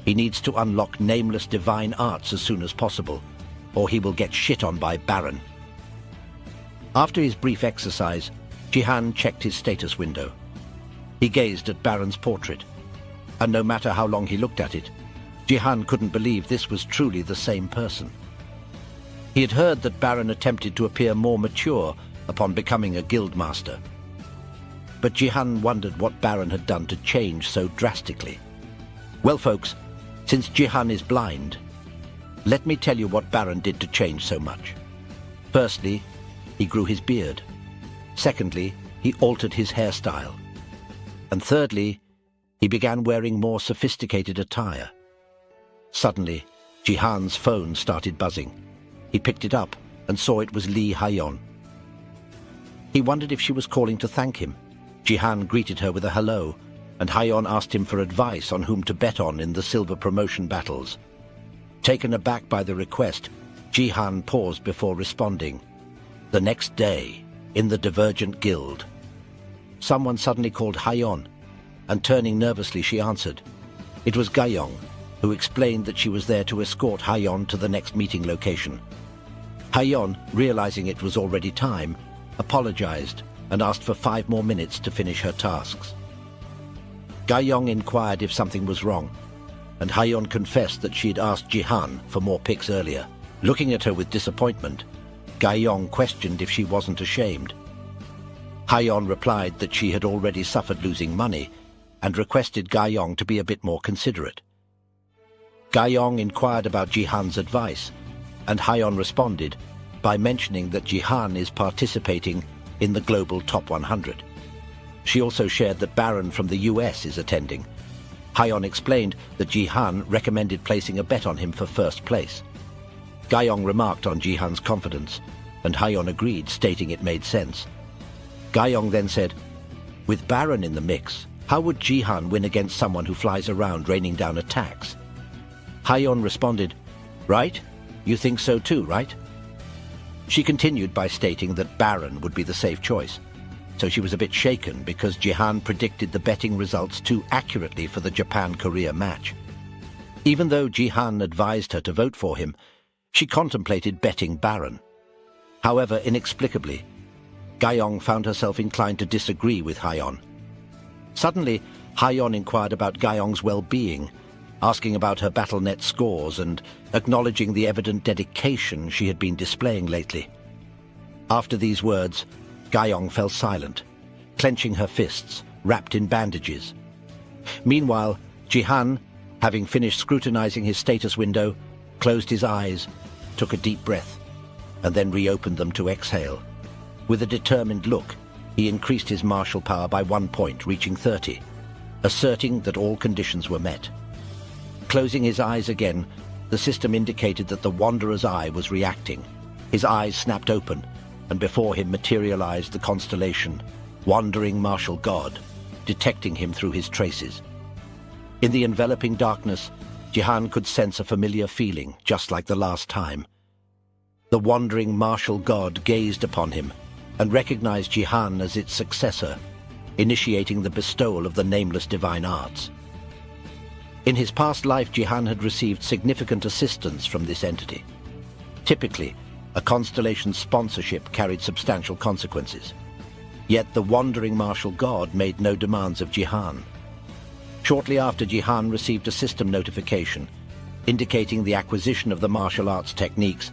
He needs to unlock nameless divine arts as soon as possible, or he will get shit on by Baron. After his brief exercise, Jihan checked his status window. He gazed at Baron's portrait, and no matter how long he looked at it, Jihan couldn't believe this was truly the same person. He had heard that Baron attempted to appear more mature upon becoming a guildmaster. But Jihan wondered what Baron had done to change so drastically. Well, folks, since Jihan is blind, let me tell you what Baron did to change so much. Firstly, he grew his beard. Secondly, he altered his hairstyle. And thirdly, he began wearing more sophisticated attire. Suddenly, Jihan's phone started buzzing. He picked it up and saw it was Lee Hayon. He wondered if she was calling to thank him. Jihan greeted her with a hello, and Hayon asked him for advice on whom to bet on in the silver promotion battles. Taken aback by the request, Jihan paused before responding. The next day, in the Divergent Guild. Someone suddenly called Hayon, and turning nervously she answered. It was Gayong, who explained that she was there to escort Hayon to the next meeting location. Hayon, realizing it was already time, apologized and asked for 5 more minutes to finish her tasks. Gayong inquired if something was wrong, and Hayon confessed that she had asked Jihan for more pics earlier. Looking at her with disappointment, Gayong questioned if she wasn't ashamed. Hayon replied that she had already suffered losing money and requested Gayong to be a bit more considerate. Gayong inquired about Jihan's advice, and Hayon responded by mentioning that Jihan is participating in the global top 100. She also shared that Baron from the US is attending. Hayon explained that Jihan recommended placing a bet on him for first place. Gayong remarked on Jihan's confidence, and Hayon agreed, stating it made sense. Gayong then said, with Baron in the mix, how would Jihan win against someone who flies around raining down attacks? Hayon responded, right? You think so too, right? She continued by stating that Baron would be the safe choice, so she was a bit shaken because Jihan predicted the betting results too accurately for the Japan-Korea match. Even though Jihan advised her to vote for him, she contemplated betting Baron. However, inexplicably, Gayong found herself inclined to disagree with Hayon. Suddenly, Hayon inquired about Gayong's well-being, asking about her BattleNet scores and acknowledging the evident dedication she had been displaying lately. After these words, Gayong fell silent, clenching her fists, wrapped in bandages. Meanwhile, Jihan, having finished scrutinizing his status window, closed his eyes, took a deep breath, and then reopened them to exhale. With a determined look, he increased his martial power by 1 point, reaching 30, asserting that all conditions were met. Closing his eyes again, the system indicated that the Wanderer's eye was reacting. His eyes snapped open, and before him materialized the constellation, Wandering Martial God, detecting him through his traces. In the enveloping darkness, Jihan could sense a familiar feeling, just like the last time. The Wandering Martial God gazed upon him and recognized Jihan as its successor, initiating the bestowal of the nameless divine arts. In his past life, Jihan had received significant assistance from this entity. Typically, a constellation's sponsorship carried substantial consequences. Yet the Wandering Martial God made no demands of Jihan. Shortly after, Jihan received a system notification indicating the acquisition of the martial arts techniques,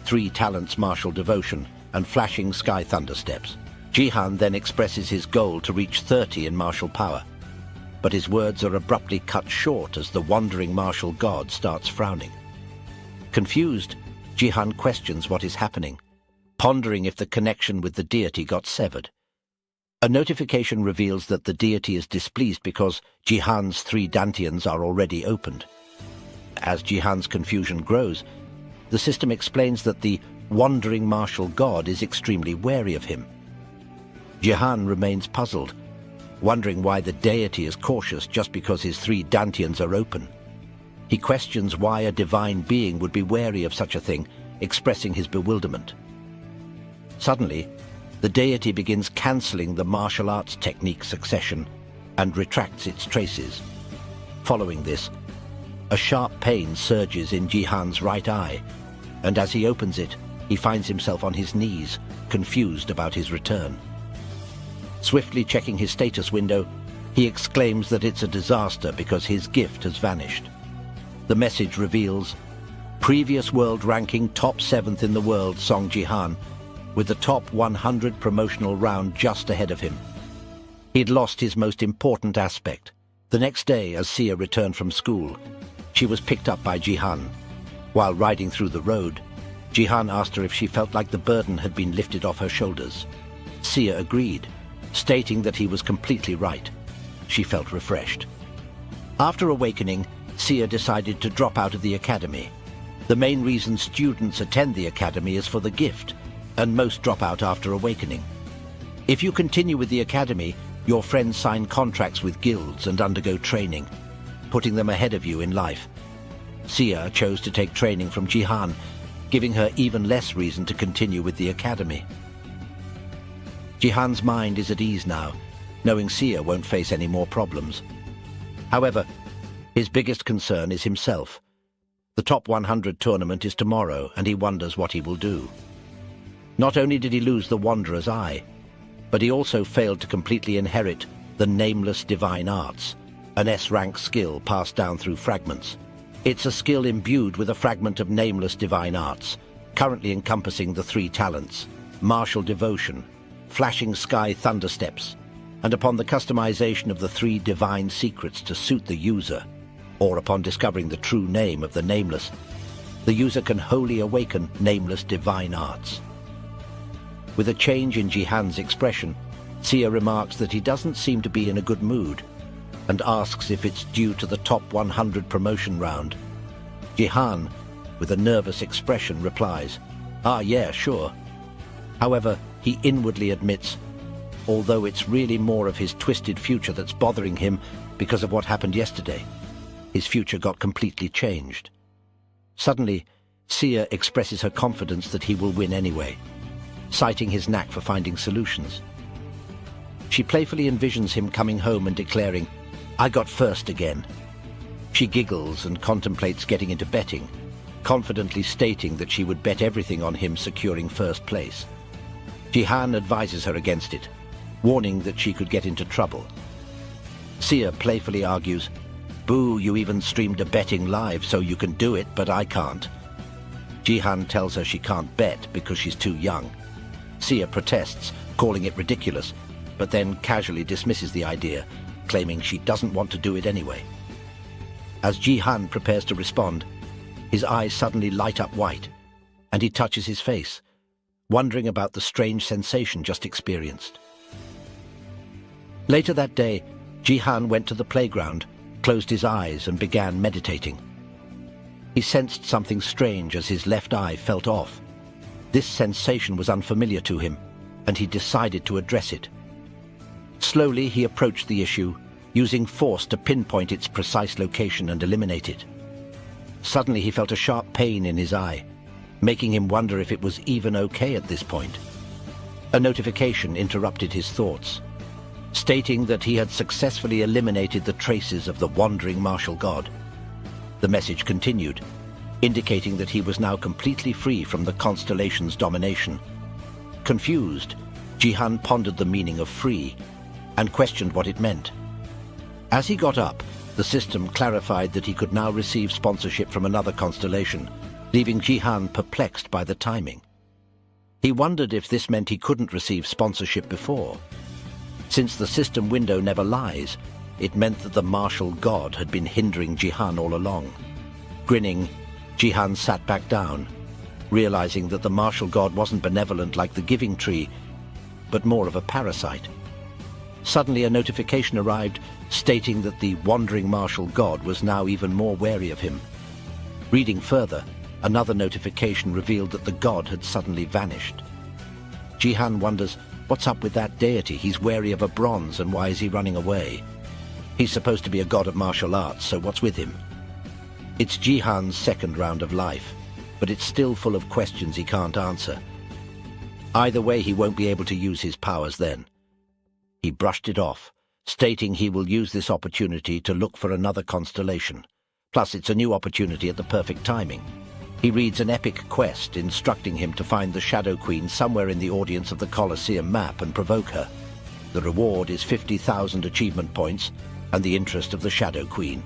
3 talents martial devotion, and flashing sky thunder steps. Jihan then expresses his goal to reach 30 in martial power, but his words are abruptly cut short as the Wandering Martial God starts frowning. Confused, Jihan questions what is happening, pondering if the connection with the deity got severed. A notification reveals that the deity is displeased because Jihan's 3 dantians are already opened. As Jihan's confusion grows, the system explains that the Wandering Martial God is extremely wary of him. Jihan remains puzzled, wondering why the deity is cautious just because his 3 dantians are open. He questions why a divine being would be wary of such a thing, expressing his bewilderment. Suddenly, the deity begins cancelling the martial arts technique succession and retracts its traces. Following this, a sharp pain surges in Jihan's right eye, and as he opens it, he finds himself on his knees, confused about his return. Swiftly checking his status window, he exclaims that it's a disaster because his gift has vanished. The message reveals, previous world ranking top 7th in the world Song Jihan, with the top 100 promotional round just ahead of him. He'd lost his most important aspect. The next day, as Sia returned from school, she was picked up by Jihan. While riding through the road, Jihan asked her if she felt like the burden had been lifted off her shoulders. Sia agreed, stating that he was completely right. She felt refreshed. After awakening, Sia decided to drop out of the academy. The main reason students attend the academy is for the gift, and most drop out after awakening. If you continue with the academy, your friends sign contracts with guilds and undergo training, putting them ahead of you in life. Sia chose to take training from Jihan, giving her even less reason to continue with the academy. Jihan's mind is at ease now, knowing Sia won't face any more problems. However, his biggest concern is himself. The top 100 tournament is tomorrow, and he wonders what he will do. Not only did he lose the Wanderer's Eye, but he also failed to completely inherit the Nameless Divine Arts, an S-rank skill passed down through fragments. It's a skill imbued with a fragment of Nameless Divine Arts, currently encompassing the 3 talents, Martial Devotion, Flashing Sky Thundersteps, and upon the customization of the 3 divine secrets to suit the user, or upon discovering the true name of the Nameless, the user can wholly awaken Nameless Divine Arts. With a change in Jihan's expression, Sia remarks that he doesn't seem to be in a good mood, and asks if it's due to the top 100 promotion round. Jihan, with a nervous expression, replies, "Ah, yeah, sure." However, he inwardly admits, although it's really more of his twisted future that's bothering him because of what happened yesterday. His future got completely changed. Suddenly, Sia expresses her confidence that he will win anyway, citing his knack for finding solutions. She playfully envisions him coming home and declaring, "I got first again." She giggles and contemplates getting into betting, confidently stating that she would bet everything on him securing first place. Jihan advises her against it, warning that she could get into trouble. Sia playfully argues, "Boo, you even streamed a betting live, so you can do it, but I can't." Jihan tells her she can't bet because she's too young. Sia protests, calling it ridiculous, but then casually dismisses the idea, claiming she doesn't want to do it anyway. As Jihan prepares to respond, his eyes suddenly light up white, and he touches his face, wondering about the strange sensation just experienced. Later that day, Jihan went to the playground, closed his eyes and began meditating. He sensed something strange as his left eye felt off. This sensation was unfamiliar to him, and he decided to address it. Slowly, he approached the issue, using force to pinpoint its precise location and eliminate it. Suddenly, he felt a sharp pain in his eye, making him wonder if it was even okay at this point. A notification interrupted his thoughts, stating that he had successfully eliminated the traces of the wandering martial god. The message continued, indicating that he was now completely free from the constellation's domination. Confused, Jihan pondered the meaning of free and questioned what it meant. As he got up, the system clarified that he could now receive sponsorship from another constellation, leaving Jihan perplexed by the timing. He wondered if this meant he couldn't receive sponsorship before. Since the system window never lies, it meant that the martial god had been hindering Jihan all along. Grinning, Jihan sat back down, realizing that the martial god wasn't benevolent like the giving tree, but more of a parasite. Suddenly a notification arrived stating that the wandering martial god was now even more wary of him. Reading further, another notification revealed that the god had suddenly vanished. Jihan wonders What's up with that deity? He's wary of a bronze, and why is he running away? He's supposed to be a god of martial arts, so what's with him? It's Jihan's second round of life, but it's still full of questions he can't answer. Either way, he won't be able to use his powers then. He brushed it off, stating he will use this opportunity to look for another constellation. Plus, it's a new opportunity at the perfect timing. He reads an epic quest instructing him to find the Shadow Queen somewhere in the audience of the Colosseum map and provoke her. The reward is 50,000 achievement points and the interest of the Shadow Queen.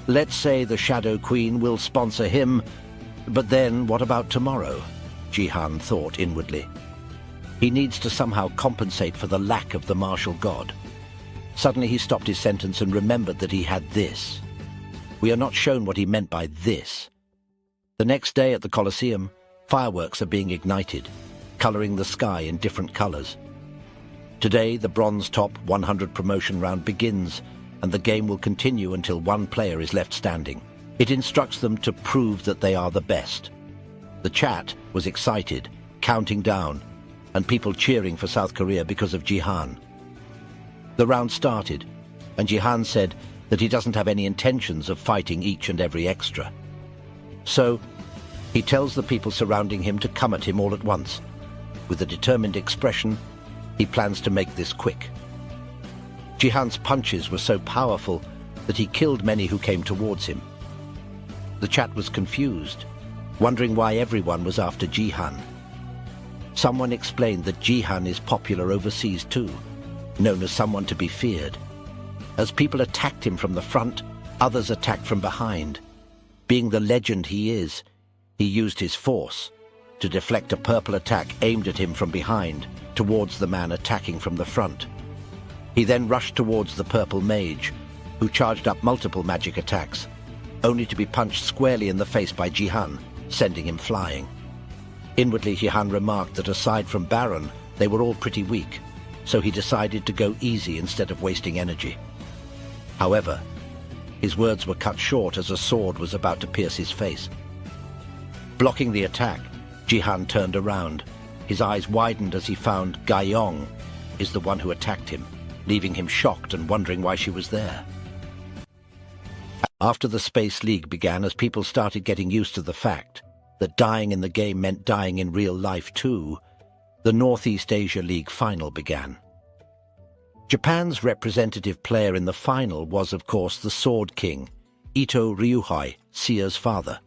Let's say the Shadow Queen will sponsor him, but then what about tomorrow? Jihan thought inwardly. He needs to somehow compensate for the lack of the martial god. Suddenly he stopped his sentence and remembered that he had this. We are not shown what he meant by this. The next day at the Colosseum, fireworks are being ignited, coloring the sky in different colors. Today, the Bronze Top 100 promotion round begins, and the game will continue until one player is left standing. It instructs them to prove that they are the best. The chat was excited, counting down, and people cheering for South Korea because of Jihan. The round started, and Jihan said that he doesn't have any intentions of fighting each and every extra. So, he tells the people surrounding him to come at him all at once. With a determined expression, he plans to make this quick. Jihan's punches were so powerful that he killed many who came towards him. The chat was confused, wondering why everyone was after Jihan. Someone explained that Jihan is popular overseas too, known as someone to be feared. As people attacked him from the front, others attacked from behind. Being the legend he is, he used his force to deflect a purple attack aimed at him from behind towards the man attacking from the front. He then rushed towards the purple mage, who charged up multiple magic attacks, only to be punched squarely in the face by Jihan, sending him flying. Inwardly, Jihan remarked that aside from Baron, they were all pretty weak, so he decided to go easy instead of wasting energy. However, his words were cut short as a sword was about to pierce his face. Blocking the attack, Jihan turned around. His eyes widened as he found Gaiyong is the one who attacked him, leaving him shocked and wondering why she was there. After the Space League began, as people started getting used to the fact that dying in the game meant dying in real life too, the Northeast Asia League final began. Japan's representative player in the final was, of course, the Sword King, Ito Ryuhei, Sea's father.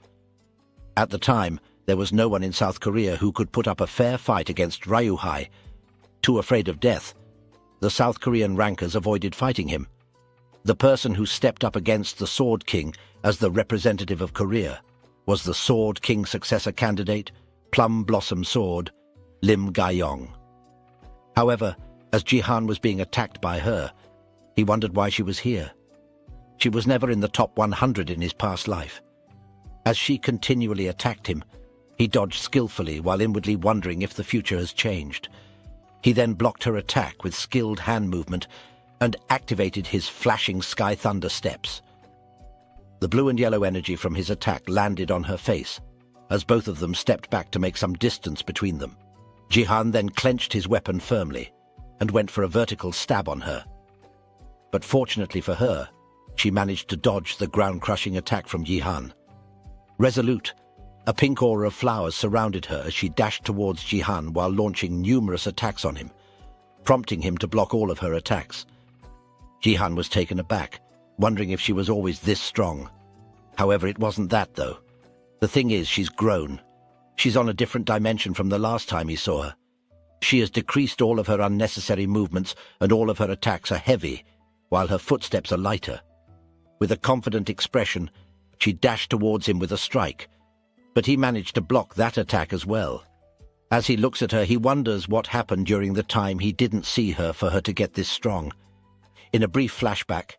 At the time, there was no one in South Korea who could put up a fair fight against Ryuhei. Too afraid of death, the South Korean rankers avoided fighting him. The person who stepped up against the Sword King as the representative of Korea was the Sword King successor candidate, Plum Blossom Sword, Lim Gaiyong. However, as Jihan was being attacked by her, he wondered why she was here. She was never in the top 100 in his past life. As she continually attacked him, he dodged skillfully while inwardly wondering if the future has changed. He then blocked her attack with skilled hand movement and activated his flashing Sky Thunder steps. The blue and yellow energy from his attack landed on her face, as both of them stepped back to make some distance between them. Jihan then clenched his weapon firmly and went for a vertical stab on her. But fortunately for her, she managed to dodge the ground-crushing attack from Jihan. Resolute, a pink aura of flowers surrounded her as she dashed towards Jihan while launching numerous attacks on him, prompting him to block all of her attacks. Jihan was taken aback, wondering if she was always this strong. However, it wasn't that, though. The thing is, she's grown. She's on a different dimension from the last time he saw her. She has decreased all of her unnecessary movements, and all of her attacks are heavy, while her footsteps are lighter. With a confident expression, she dashed towards him with a strike, but he managed to block that attack as well. As he looks at her, he wonders what happened during the time he didn't see her for her to get this strong. In a brief flashback,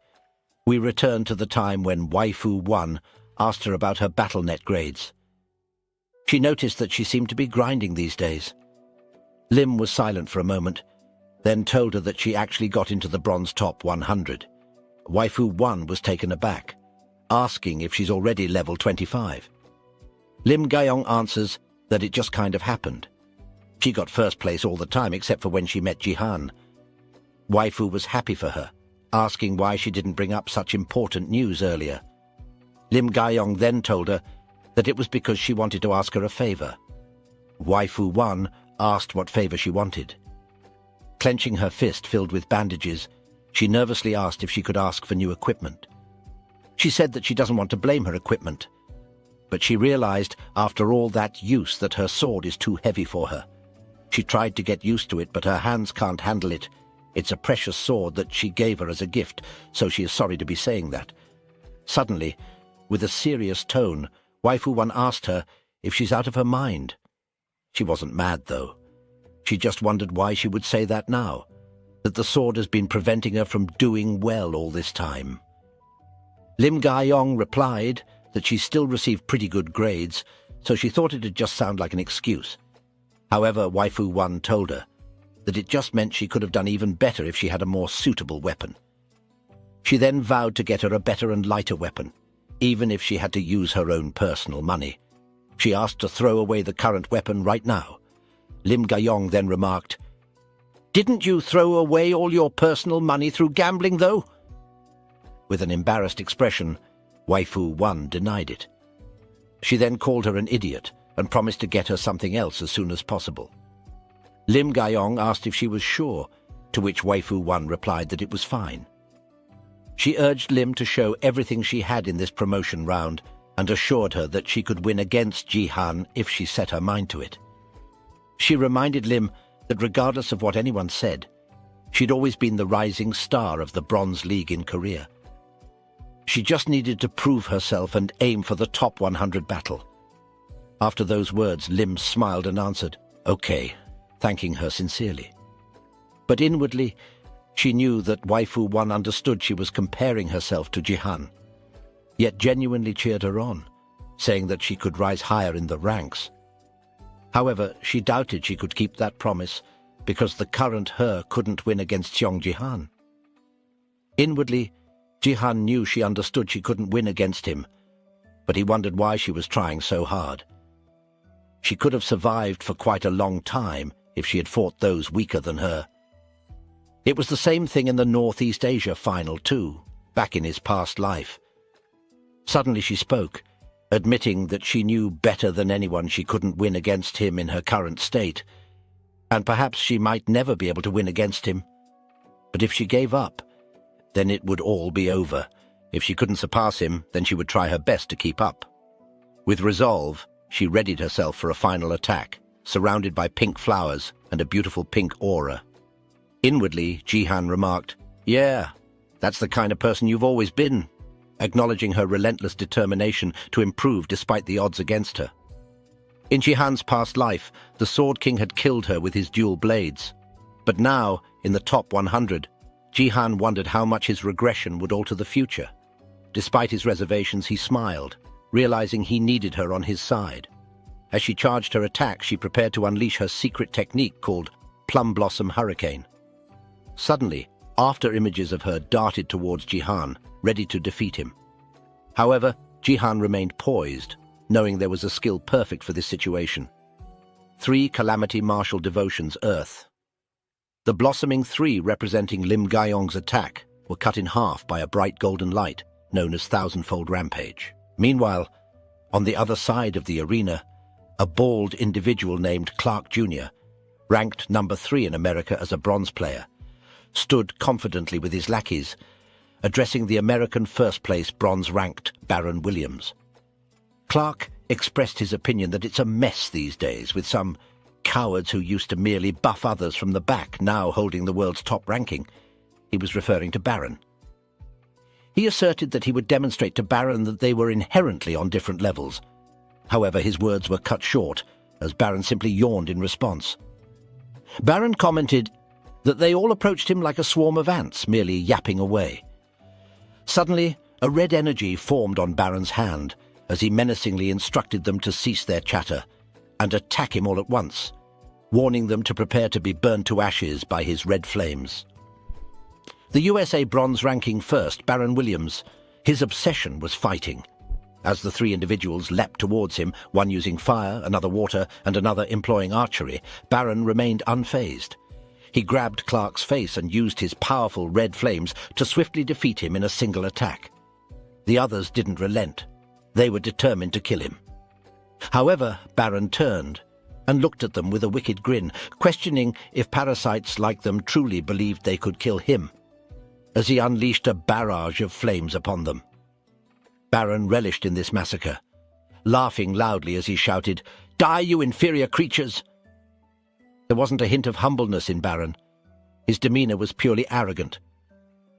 we return to the time when Waifu 1 asked her about her BattleNet grades. She noticed that she seemed to be grinding these days. Lim was silent for a moment, then told her that she actually got into the Bronze Top 100. Waifu 1 was taken aback, asking if she's already level 25. Lim Gaiyong answers that it just kind of happened. She got first place all the time except for when she met Jihan. Waifu was happy for her, asking why she didn't bring up such important news earlier. Lim Gaiyong then told her that it was because she wanted to ask her a favor. Waifu 1 asked what favor she wanted. Clenching her fist filled with bandages, she nervously asked if she could ask for new equipment. She said that she doesn't want to blame her equipment, but she realized after all that use that her sword is too heavy for her. She tried to get used to it, but her hands can't handle it. It's a precious sword that she gave her as a gift, so she is sorry to be saying that. Suddenly, with a serious tone, Waifu 1 asked her if she's out of her mind. She wasn't mad, though. She just wondered why she would say that now, that the sword has been preventing her from doing well all this time. Lim Gaiyong replied that she still received pretty good grades, so she thought it'd just sound like an excuse. However, Waifu 1 told her that it just meant she could have done even better if she had a more suitable weapon. She then vowed to get her a better and lighter weapon, even if she had to use her own personal money. She asked to throw away the current weapon right now. Lim Gaiyong then remarked, "Didn't you throw away all your personal money through gambling, though?" With an embarrassed expression, Waifu 1 denied it. She then called her an idiot and promised to get her something else as soon as possible. Lim Gaiyong asked if she was sure, to which Waifu 1 replied that it was fine. She urged Lim to show everything she had in this promotion round and assured her that she could win against Jihan if she set her mind to it. She reminded Lim that regardless of what anyone said, she'd always been the rising star of the Bronze League in Korea. She just needed to prove herself and aim for the top 100 battle. After those words, Lim smiled and answered, "Okay," thanking her sincerely. But inwardly, she knew that Waifu 1 understood she was comparing herself to Jihan, yet genuinely cheered her on, saying that she could rise higher in the ranks. However, she doubted she could keep that promise because the current her couldn't win against Xiong Jihan. Inwardly, Jihan knew she understood she couldn't win against him, but he wondered why she was trying so hard. She could have survived for quite a long time if she had fought those weaker than her. It was the same thing in the Northeast Asia final too, back in his past life. Suddenly she spoke, admitting that she knew better than anyone she couldn't win against him in her current state, and perhaps she might never be able to win against him. But if she gave up, then it would all be over. If she couldn't surpass him, then she would try her best to keep up. With resolve, she readied herself for a final attack, surrounded by pink flowers and a beautiful pink aura. Inwardly, Jihan remarked, "Yeah, that's the kind of person you've always been," acknowledging her relentless determination to improve despite the odds against her. In Jihan's past life, the Sword King had killed her with his dual blades. But now, in the top 100, Jihan wondered how much his regression would alter the future. Despite his reservations, he smiled, realizing he needed her on his side. As she charged her attack, she prepared to unleash her secret technique called Plum Blossom Hurricane. Suddenly, after images of her darted towards Jihan, ready to defeat him. However, Jihan remained poised, knowing there was a skill perfect for this situation. 3 Calamity Martial Devotions Earth. The blossoming 3 representing Lim Gaiyong's attack were cut in half by a bright golden light, known as Thousandfold Rampage. Meanwhile, on the other side of the arena, a bald individual named Clark Jr., ranked number 3 in America as a bronze player, stood confidently with his lackeys, addressing the American first-place bronze-ranked Baron Williams. Clark expressed his opinion that it's a mess these days, with some cowards who used to merely buff others from the back now holding the world's top ranking. He was referring to Baron. He asserted that he would demonstrate to Baron that they were inherently on different levels. However, his words were cut short, as Baron simply yawned in response. Baron commented that they all approached him like a swarm of ants, merely yapping away. Suddenly, a red energy formed on Baron's hand, as he menacingly instructed them to cease their chatter and attack him all at once, warning them to prepare to be burned to ashes by his red flames. The USA bronze ranking first, Baron Williams, his obsession was fighting. As the three individuals leapt towards him, one using fire, another water, and another employing archery, Baron remained unfazed. He grabbed Clark's face and used his powerful red flames to swiftly defeat him in a single attack. The others didn't relent. They were determined to kill him. However, Baron turned and looked at them with a wicked grin, questioning if parasites like them truly believed they could kill him, as he unleashed a barrage of flames upon them. Baron relished in this massacre, laughing loudly as he shouted, "Die, you inferior creatures!" There wasn't a hint of humbleness in Baron. His demeanor was purely arrogant.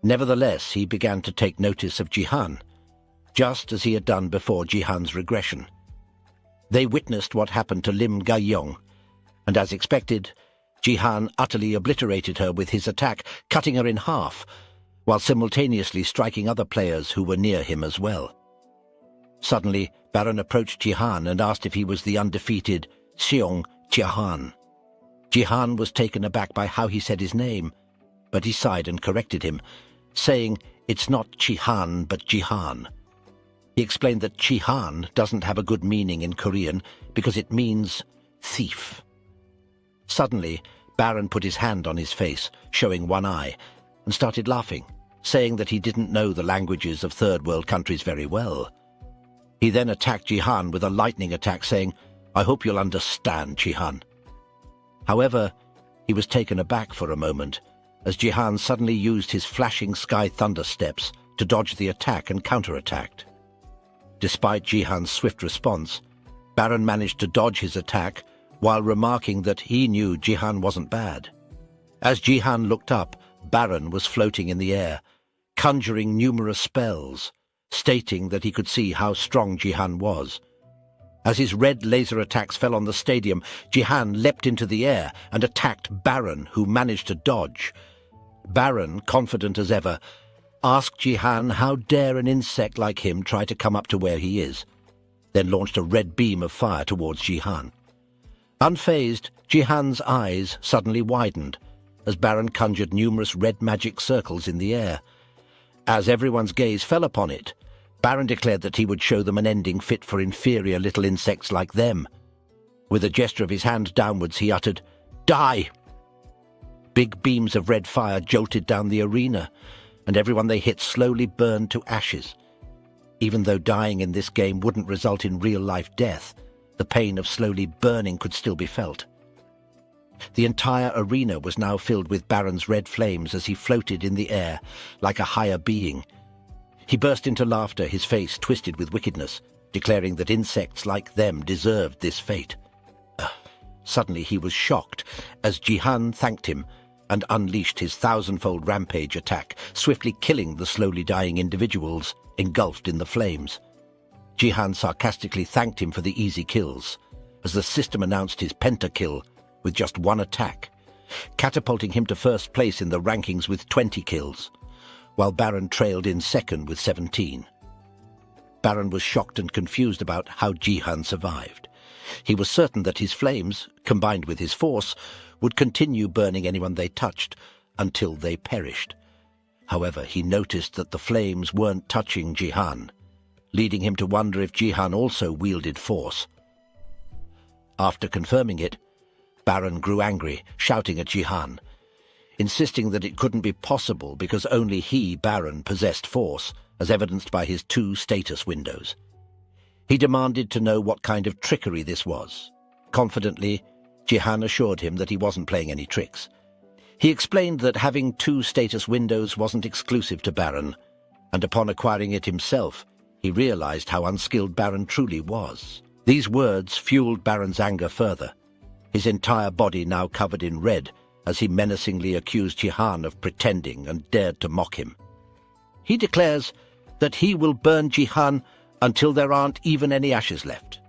Nevertheless, he began to take notice of Jihan, just as he had done before Jihan's regression. They witnessed what happened to Lim Ga-yong, and as expected, Jihan utterly obliterated her with his attack, cutting her in half, while simultaneously striking other players who were near him as well. Suddenly, Baron approached Jihan and asked if he was the undefeated Xiong Jihan. Jihan was taken aback by how he said his name, but he sighed and corrected him, saying it's not Jihan but Jihan. He explained that Jihan doesn't have a good meaning in Korean because it means thief. Suddenly, Baron put his hand on his face, showing one eye, and started laughing, saying that he didn't know the languages of third world countries very well. He then attacked Jihan with a lightning attack, saying, "I hope you'll understand, Jihan." However, he was taken aback for a moment, as Jihan suddenly used his flashing sky thunder steps to dodge the attack and counterattacked. Despite Jihan's swift response, Baron managed to dodge his attack while remarking that he knew Jihan wasn't bad. As Jihan looked up, Baron was floating in the air, conjuring numerous spells, stating that he could see how strong Jihan was. As his red laser attacks fell on the stadium, Jihan leapt into the air and attacked Baron, who managed to dodge. Baron, confident as ever, asked Jihan how dare an insect like him try to come up to where he is, then launched a red beam of fire towards Jihan. Unfazed, Jihan's eyes suddenly widened, as Baron conjured numerous red magic circles in the air. As everyone's gaze fell upon it, Baron declared that he would show them an ending fit for inferior little insects like them. With a gesture of his hand downwards, he uttered, "Die!" Big beams of red fire jolted down the arena, and everyone they hit slowly burned to ashes. Even though dying in this game wouldn't result in real-life death, the pain of slowly burning could still be felt. The entire arena was now filled with Baron's red flames as he floated in the air like a higher being. He burst into laughter, his face twisted with wickedness, declaring that insects like them deserved this fate. Suddenly he was shocked as Jihan thanked him and unleashed his thousandfold rampage attack, swiftly killing the slowly dying individuals engulfed in the flames. Jihan sarcastically thanked him for the easy kills, as the system announced his pentakill with just one attack, catapulting him to first place in the rankings with 20 kills, while Baron trailed in second with 17. Baron was shocked and confused about how Jihan survived. He was certain that his flames, combined with his force, would continue burning anyone they touched until they perished. However, he noticed that the flames weren't touching Jihan, leading him to wonder if Jihan also wielded force. After confirming it, Baron grew angry, shouting at Jihan, insisting that it couldn't be possible because only he, Baron, possessed force, as evidenced by his 2 status windows. He demanded to know what kind of trickery this was. Confidently, Jihan assured him that he wasn't playing any tricks. He explained that having 2 status windows wasn't exclusive to Baron, and upon acquiring it himself, he realized how unskilled Baron truly was. These words fueled Baron's anger further, his entire body now covered in red, as he menacingly accused Jihan of pretending and dared to mock him. He declares that he will burn Jihan until there aren't even any ashes left.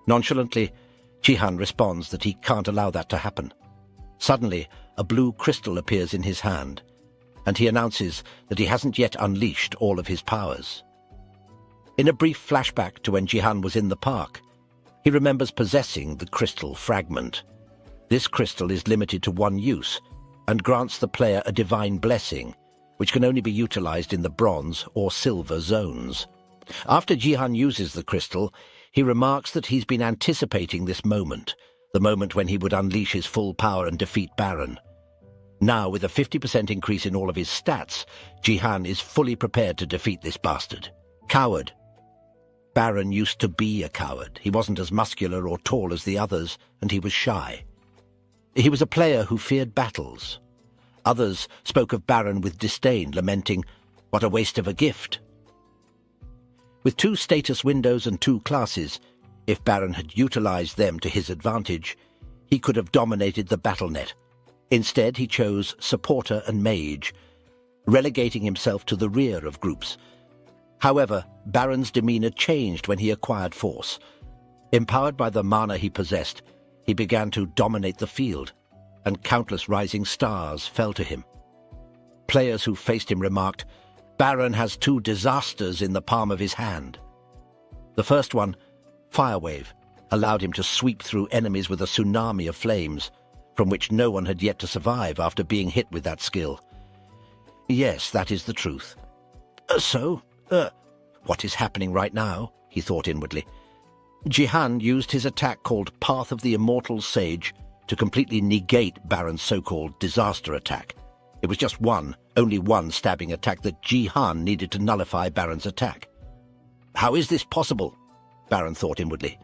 Nonchalantly, Jihan responds that he can't allow that to happen. Suddenly, a blue crystal appears in his hand, and he announces that he hasn't yet unleashed all of his powers. In a brief flashback to when Jihan was in the park, he remembers possessing the crystal fragment. This crystal is limited to one use and grants the player a divine blessing, which can only be utilized in the bronze or silver zones. After Jihan uses the crystal, he remarks that he's been anticipating this moment, the moment when he would unleash his full power and defeat Baron. Now, with a 50% increase in all of his stats, Jihan is fully prepared to defeat this bastard. Coward. Baron used to be a coward. He wasn't as muscular or tall as the others, and he was shy. He was a player who feared battles. Others spoke of Baron with disdain, lamenting, "What a waste of a gift." With 2 status windows and 2 classes, if Baron had utilized them to his advantage, he could have dominated the battle.net. Instead, he chose supporter and mage, relegating himself to the rear of groups. However, Baron's demeanor changed when he acquired force. Empowered by the mana he possessed, he began to dominate the field, and countless rising stars fell to him. Players who faced him remarked, "Baron has 2 disasters in the palm of his hand." The first one, Firewave, allowed him to sweep through enemies with a tsunami of flames, from which no one had yet to survive after being hit with that skill. Yes, that is the truth. What is happening right now? He thought inwardly. Jihan used his attack called Path of the Immortal Sage to completely negate Baron's so-called disaster attack. It was just only one stabbing attack that Jihan needed to nullify Baron's attack. How is this possible? Baron thought inwardly.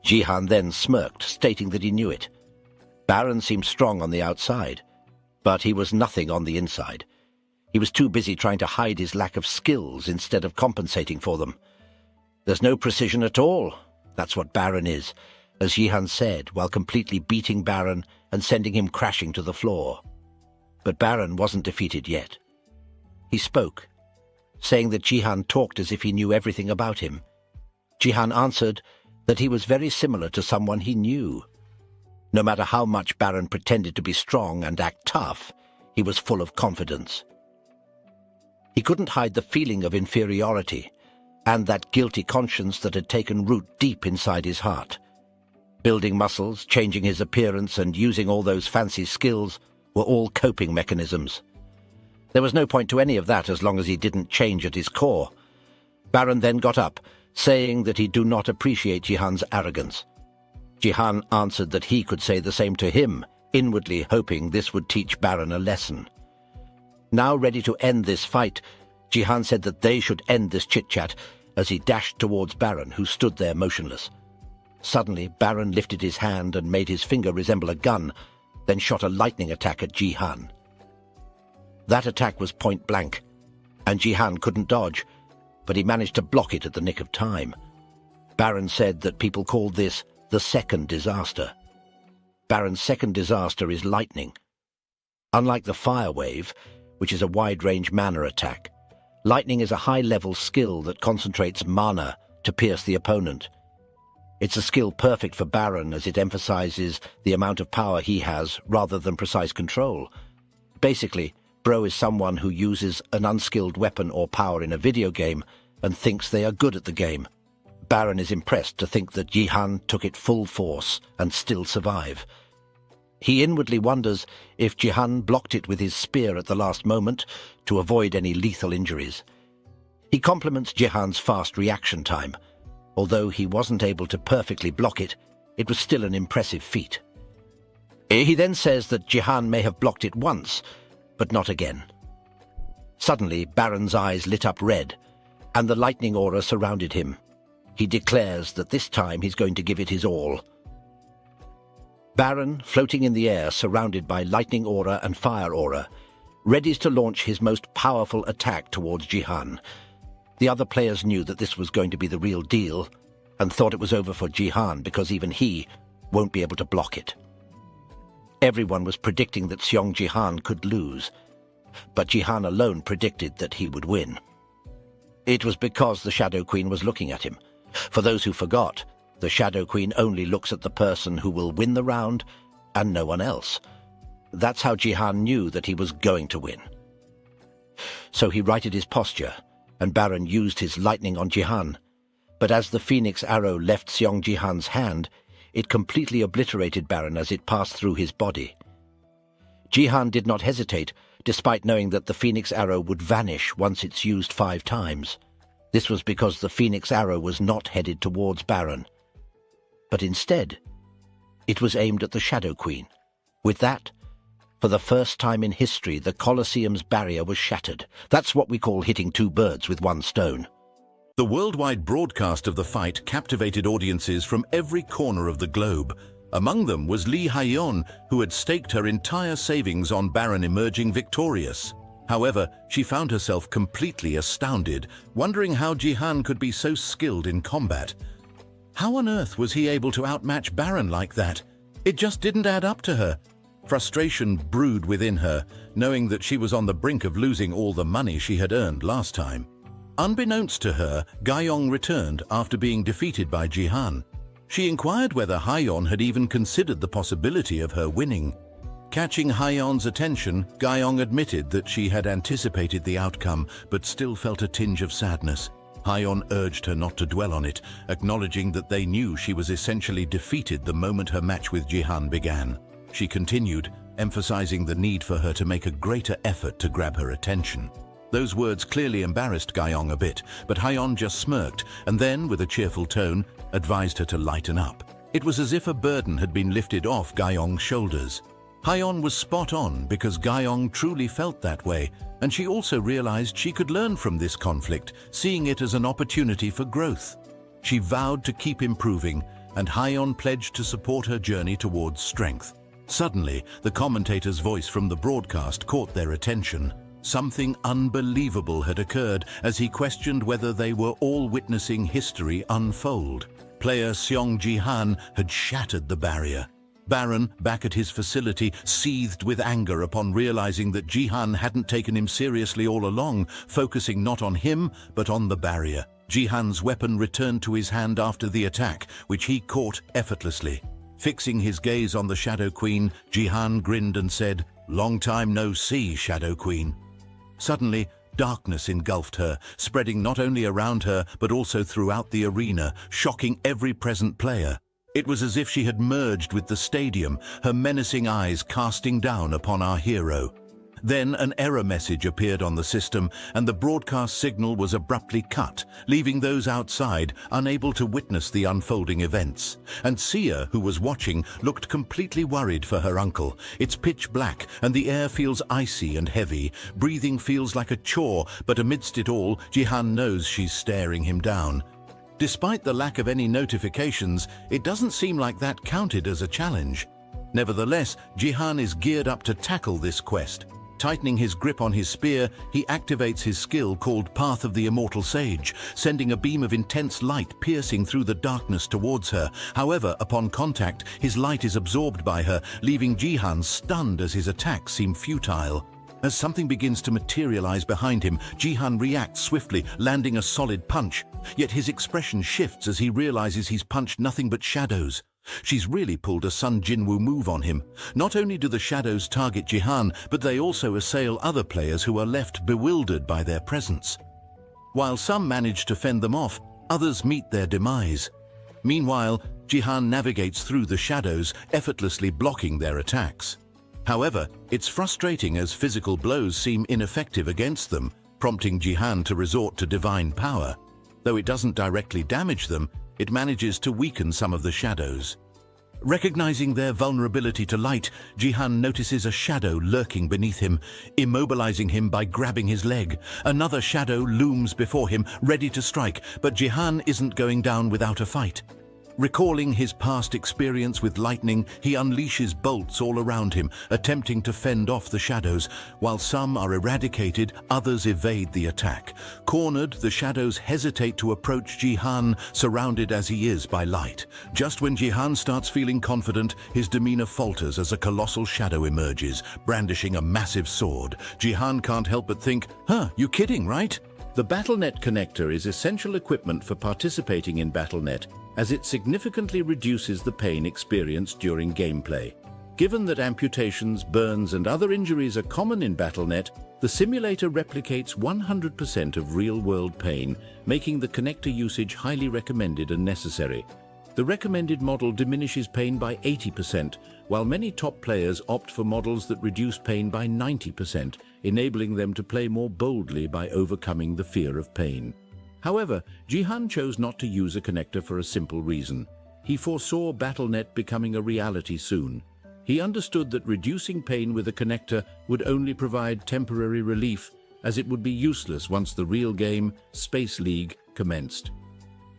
Jihan then smirked, stating that he knew it. Baron seemed strong on the outside, but he was nothing on the inside. He was too busy trying to hide his lack of skills instead of compensating for them. There's no precision at all. That's what Baron is, as Jihan said, while completely beating Baron and sending him crashing to the floor. But Baron wasn't defeated yet. He spoke, saying that Jihan talked as if he knew everything about him. Jihan answered that he was very similar to someone he knew. No matter how much Baron pretended to be strong and act tough, he was full of confidence. He couldn't hide the feeling of inferiority and that guilty conscience that had taken root deep inside his heart. Building muscles, changing his appearance, and using all those fancy skills were all coping mechanisms. There was no point to any of that as long as he didn't change at his core. Baron then got up, saying that he do not appreciate Jihan's arrogance. Jihan answered that he could say the same to him, inwardly hoping this would teach Baron a lesson. Now ready to end this fight, Jihan said that they should end this chit-chat as he dashed towards Baron, who stood there motionless. Suddenly, Baron lifted his hand and made his finger resemble a gun, then shot a lightning attack at Jihan. That attack was point blank, and Jihan couldn't dodge, but he managed to block it at the nick of time. Baron said that people called this the second disaster. Baron's second disaster is lightning. Unlike the fire wave, which is a wide-range mana attack, lightning is a high-level skill that concentrates mana to pierce the opponent. It's a skill perfect for Baron as it emphasizes the amount of power he has rather than precise control. Basically, Bro is someone who uses an unskilled weapon or power in a video game and thinks they are good at the game. Baron is impressed to think that Jihan took it full force and still survive. He inwardly wonders if Jihan blocked it with his spear at the last moment to avoid any lethal injuries. He compliments Jihan's fast reaction time. Although he wasn't able to perfectly block it, it was still an impressive feat. He then says that Jihan may have blocked it once, but not again. Suddenly, Baron's eyes lit up red, and the lightning aura surrounded him. He declares that this time he's going to give it his all. Baron, floating in the air, surrounded by lightning aura and fire aura, readies to launch his most powerful attack towards Jihan. The other players knew that this was going to be the real deal, and thought it was over for Jihan because even he won't be able to block it. Everyone was predicting that Seong Jihan could lose, but Jihan alone predicted that he would win. It was because the Shadow Queen was looking at him. For those who forgot, the Shadow Queen only looks at the person who will win the round and no one else. That's how Jihan knew that he was going to win. So he righted his posture, and Baron used his lightning on Jihan. But as the phoenix arrow left Seong Jihan's hand, it completely obliterated Baron as it passed through his body. Jihan did not hesitate, despite knowing that the phoenix arrow would vanish once it's used 5 times. This was because the Phoenix arrow was not headed towards Baron, but instead, it was aimed at the Shadow Queen. With that, for the first time in history, the Colosseum's barrier was shattered. That's what we call hitting two birds with one stone. The worldwide broadcast of the fight captivated audiences from every corner of the globe. Among them was Lee Hyeon, who had staked her entire savings on Baron emerging victorious. However, she found herself completely astounded, wondering how Jihan could be so skilled in combat. How on earth was he able to outmatch Baron like that? It just didn't add up to her. Frustration brewed within her, knowing that she was on the brink of losing all the money she had earned last time. Unbeknownst to her, Gyeong returned after being defeated by Jihan. She inquired whether Hyeon had even considered the possibility of her winning. Catching Hyeon's attention, Gyeong admitted that she had anticipated the outcome, but still felt a tinge of sadness. Hyeon urged her not to dwell on it, acknowledging that they knew she was essentially defeated the moment her match with Jihan began. She continued, emphasizing the need for her to make a greater effort to grab her attention. Those words clearly embarrassed Gyeong a bit, but Hyeon just smirked and then, with a cheerful tone, advised her to lighten up. It was as if a burden had been lifted off Gyeong's shoulders. Hyeon was spot on because Gyeong truly felt that way, and she also realized she could learn from this conflict, seeing it as an opportunity for growth. She vowed to keep improving, and Hyeon pledged to support her journey towards strength. Suddenly, the commentator's voice from the broadcast caught their attention. Something unbelievable had occurred as he questioned whether they were all witnessing history unfold. Player Seong Ji-han had shattered the barrier. Baron, back at his facility, seethed with anger upon realizing that Ji-han hadn't taken him seriously all along, focusing not on him, but on the barrier. Ji-han's weapon returned to his hand after the attack, which he caught effortlessly. Fixing his gaze on the Shadow Queen, Ji-han grinned and said, "Long time no see, Shadow Queen." Suddenly, darkness engulfed her, spreading not only around her but also throughout the arena, shocking every present player. It was as if she had merged with the stadium, her menacing eyes casting down upon our hero. Then an error message appeared on the system, and the broadcast signal was abruptly cut, leaving those outside unable to witness the unfolding events. And Sia, who was watching, looked completely worried for her uncle. It's pitch black, and the air feels icy and heavy. Breathing feels like a chore, but amidst it all, Jihan knows she's staring him down. Despite the lack of any notifications, it doesn't seem like that counted as a challenge. Nevertheless, Jihan is geared up to tackle this quest. Tightening his grip on his spear, he activates his skill called Path of the Immortal Sage, sending a beam of intense light piercing through the darkness towards her. However, upon contact, his light is absorbed by her, leaving Jihan stunned as his attacks seem futile. As something begins to materialize behind him, Jihan reacts swiftly, landing a solid punch. Yet his expression shifts as he realizes he's punched nothing but shadows. She's really pulled a Sun Jinwoo move on him. Not only do the shadows target Jihan, but they also assail other players who are left bewildered by their presence. While some manage to fend them off, others meet their demise. Meanwhile, Jihan navigates through the shadows, effortlessly blocking their attacks. However, it's frustrating as physical blows seem ineffective against them, prompting Jihan to resort to divine power. Though it doesn't directly damage them, it manages to weaken some of the shadows. Recognizing their vulnerability to light, Jihan notices a shadow lurking beneath him, immobilizing him by grabbing his leg. Another shadow looms before him, ready to strike, but Jihan isn't going down without a fight. Recalling his past experience with lightning, he unleashes bolts all around him, attempting to fend off the shadows. While some are eradicated, others evade the attack. Cornered, the shadows hesitate to approach Jihan, surrounded as he is by light. Just when Jihan starts feeling confident, his demeanor falters as a colossal shadow emerges, brandishing a massive sword. Jihan can't help but think, you kidding, right? The BattleNet connector is essential equipment for participating in BattleNet, as it significantly reduces the pain experienced during gameplay. Given that amputations, burns, and other injuries are common in BattleNet, the simulator replicates 100% of real-world pain, making the connector usage highly recommended and necessary. The recommended model diminishes pain by 80%, while many top players opt for models that reduce pain by 90%, enabling them to play more boldly by overcoming the fear of pain. However, Jihan chose not to use a connector for a simple reason. He foresaw BattleNet becoming a reality soon. He understood that reducing pain with a connector would only provide temporary relief, as it would be useless once the real game, Space League, commenced.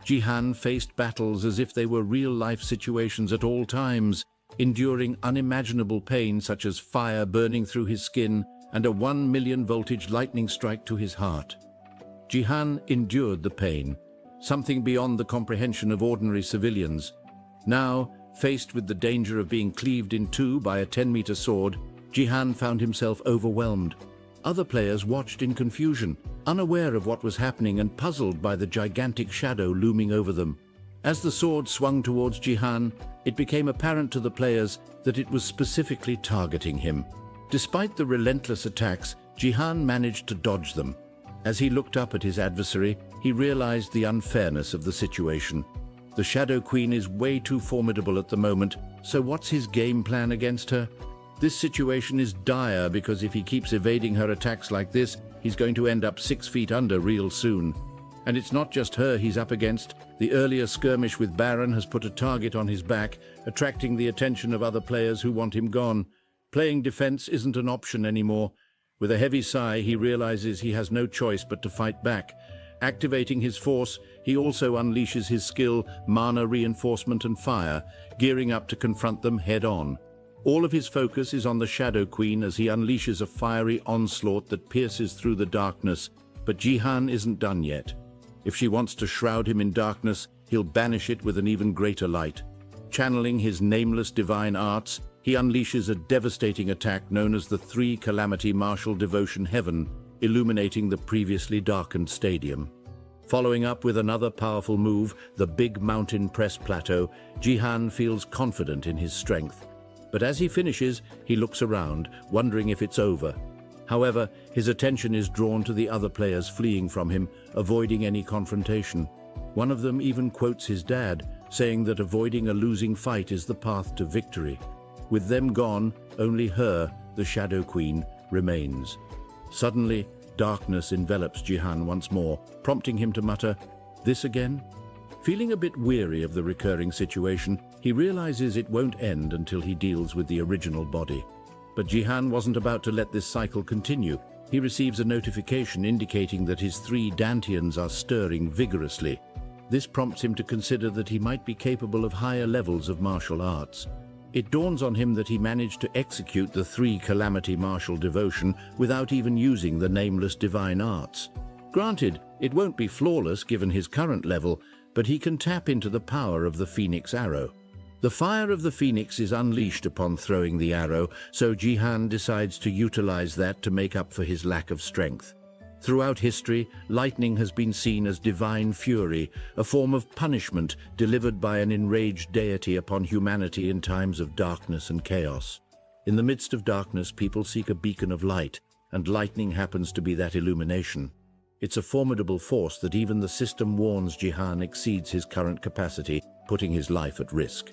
Jihan faced battles as if they were real-life situations at all times, enduring unimaginable pain such as fire burning through his skin and a 1 million voltage lightning strike to his heart. Jihan endured the pain, something beyond the comprehension of ordinary civilians. Now, faced with the danger of being cleaved in two by a 10-meter sword, Jihan found himself overwhelmed. Other players watched in confusion, unaware of what was happening and puzzled by the gigantic shadow looming over them. As the sword swung towards Jihan, it became apparent to the players that it was specifically targeting him. Despite the relentless attacks, Jihan managed to dodge them. As he looked up at his adversary, he realized the unfairness of the situation. The Shadow Queen is way too formidable at the moment, so what's his game plan against her? This situation is dire because if he keeps evading her attacks like this, he's going to end up 6 feet under real soon. And it's not just her he's up against. The earlier skirmish with Baron has put a target on his back, attracting the attention of other players who want him gone. Playing defense isn't an option anymore. With a heavy sigh, he realizes he has no choice but to fight back. Activating his force, he also unleashes his skill, mana reinforcement and fire, gearing up to confront them head-on. All of his focus is on the Shadow Queen as he unleashes a fiery onslaught that pierces through the darkness, but Jihan isn't done yet. If she wants to shroud him in darkness, he'll banish it with an even greater light. Channeling his nameless divine arts, he unleashes a devastating attack known as the Three Calamity Martial Devotion Heaven, illuminating the previously darkened stadium. Following up with another powerful move, the Big Mountain Press Plateau, Jihan feels confident in his strength. But as he finishes, he looks around, wondering if it's over. However, his attention is drawn to the other players fleeing from him, avoiding any confrontation. One of them even quotes his dad, saying that avoiding a losing fight is the path to victory. With them gone, only her, the Shadow Queen, remains. Suddenly, darkness envelops Jihan once more, prompting him to mutter, "This again?" Feeling a bit weary of the recurring situation, he realizes it won't end until he deals with the original body. But Jihan wasn't about to let this cycle continue. He receives a notification indicating that his 3 Dantians are stirring vigorously. This prompts him to consider that he might be capable of higher levels of martial arts. It dawns on him that he managed to execute the 3 Calamity Martial Devotion without even using the nameless divine arts. Granted, it won't be flawless given his current level, but he can tap into the power of the Phoenix Arrow. The fire of the Phoenix is unleashed upon throwing the arrow, so Jihan decides to utilize that to make up for his lack of strength. Throughout history, lightning has been seen as divine fury, a form of punishment delivered by an enraged deity upon humanity in times of darkness and chaos. In the midst of darkness, people seek a beacon of light, and lightning happens to be that illumination. It's a formidable force that even the system warns Jihan exceeds his current capacity, putting his life at risk.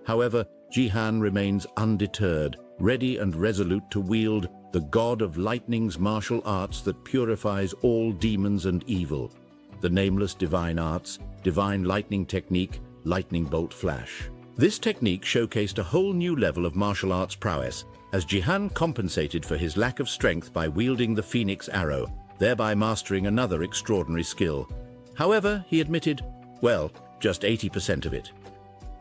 However, Jihan remains undeterred, ready and resolute to wield the god of lightning's martial arts that purifies all demons and evil. The nameless divine arts, divine lightning technique, lightning bolt flash. This technique showcased a whole new level of martial arts prowess, as Jihan compensated for his lack of strength by wielding the Phoenix Arrow, thereby mastering another extraordinary skill. However, he admitted, well, just 80% of it.